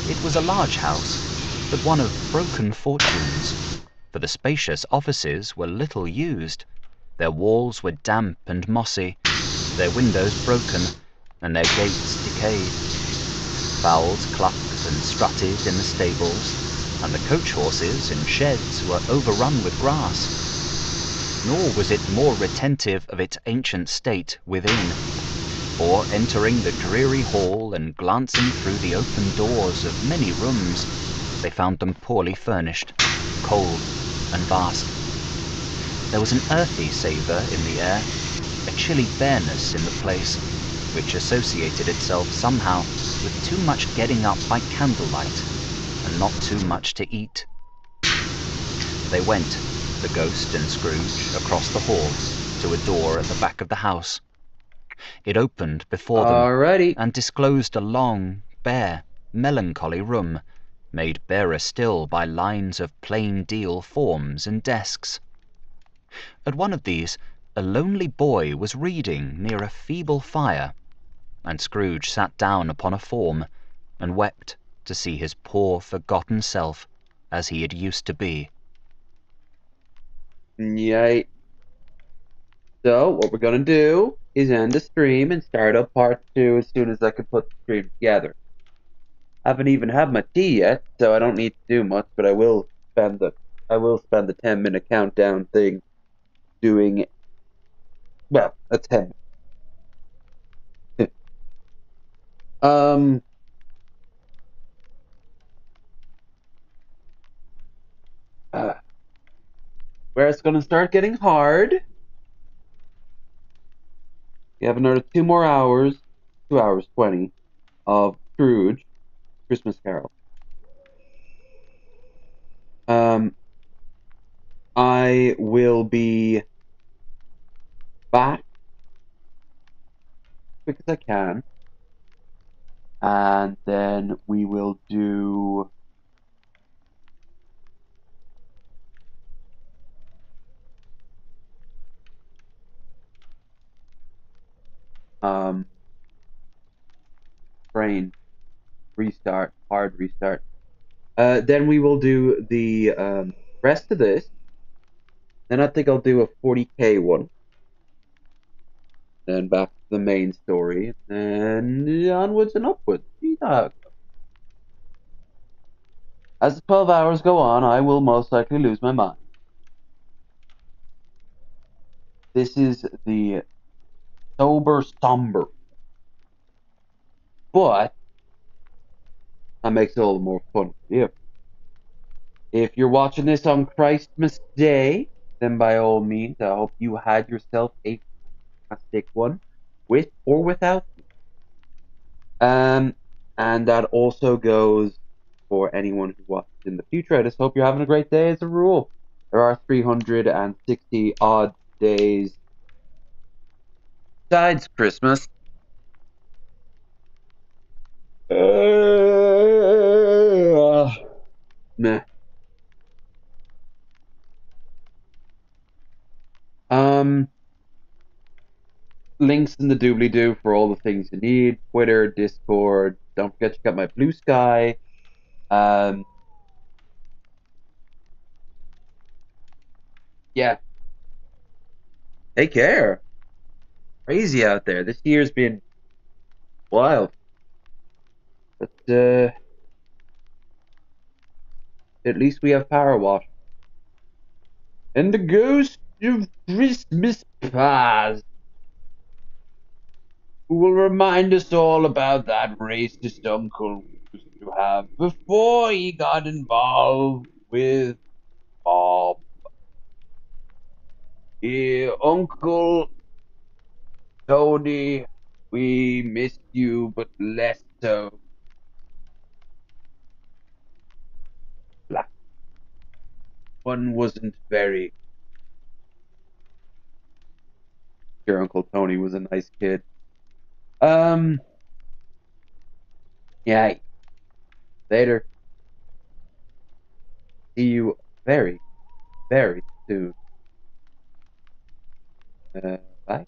H: It was a large house, but one of broken fortunes, for the spacious offices were little used. Their walls were damp and mossy, their windows broken, and their gates decayed. Fowls clucked and strutted in the stables, and the coach horses in sheds were overrun with grass. Nor was it more retentive of its ancient state within, for entering the dreary hall and glancing through the open doors of many rooms, they found them poorly furnished, cold, and vast. There was an earthy savour in the air, a chilly bareness in the place, which associated itself somehow with too much getting up by candlelight, and not too much to eat. They went, the ghost and Scrooge, across the hall to a door at the back of the house. It opened before them,
B: Alrighty.
H: and disclosed a long, bare, melancholy room, made barer still by lines of plain deal forms and desks. At one of these, a lonely boy was reading near a feeble fire, and Scrooge sat down upon a form, and wept to see his poor forgotten self as he had used to be.
B: Yay. So, what we're gonna do is end the stream and start up part 2 as soon as I can put the stream together. I haven't even had my tea yet, so I don't need to do much, but I will spend the 10-minute countdown thing doing, well, a 10 minute. Where it's gonna start getting hard. We have another 2 more hours, 2 hours 20 of Scrooge Christmas Carol. I will be back quick as I can, and then we will do brain restart, hard restart. Then we will do the rest of this. Then I think I'll do a 40k one. Then back to the main story, and onwards and upwards. You know how it goes. As the 12 hours go on, I will most likely lose my mind. This is the sober, somber, but that makes it all the more fun for you. If you're watching this on Christmas Day, then by all means, I hope you had yourself a fantastic one, with or without me. And that also goes for anyone who watches in the future. I just hope you're having a great day as a rule. There are 360 odd days besides Christmas. Meh. Links in the doobly-doo for all the things you need. Twitter, Discord. Don't forget to check out my Blue Sky. Yeah. Take care. Crazy out there. This year's been wild. But at least we have power wash. And the ghost of Christmas past, who will remind us all about that racist uncle we used to have before he got involved with Bob. Uncle Tony, we miss you, but less so. Black one wasn't very. Your Uncle Tony was a nice kid. Yeah. Later. see you very, very soon. Bye.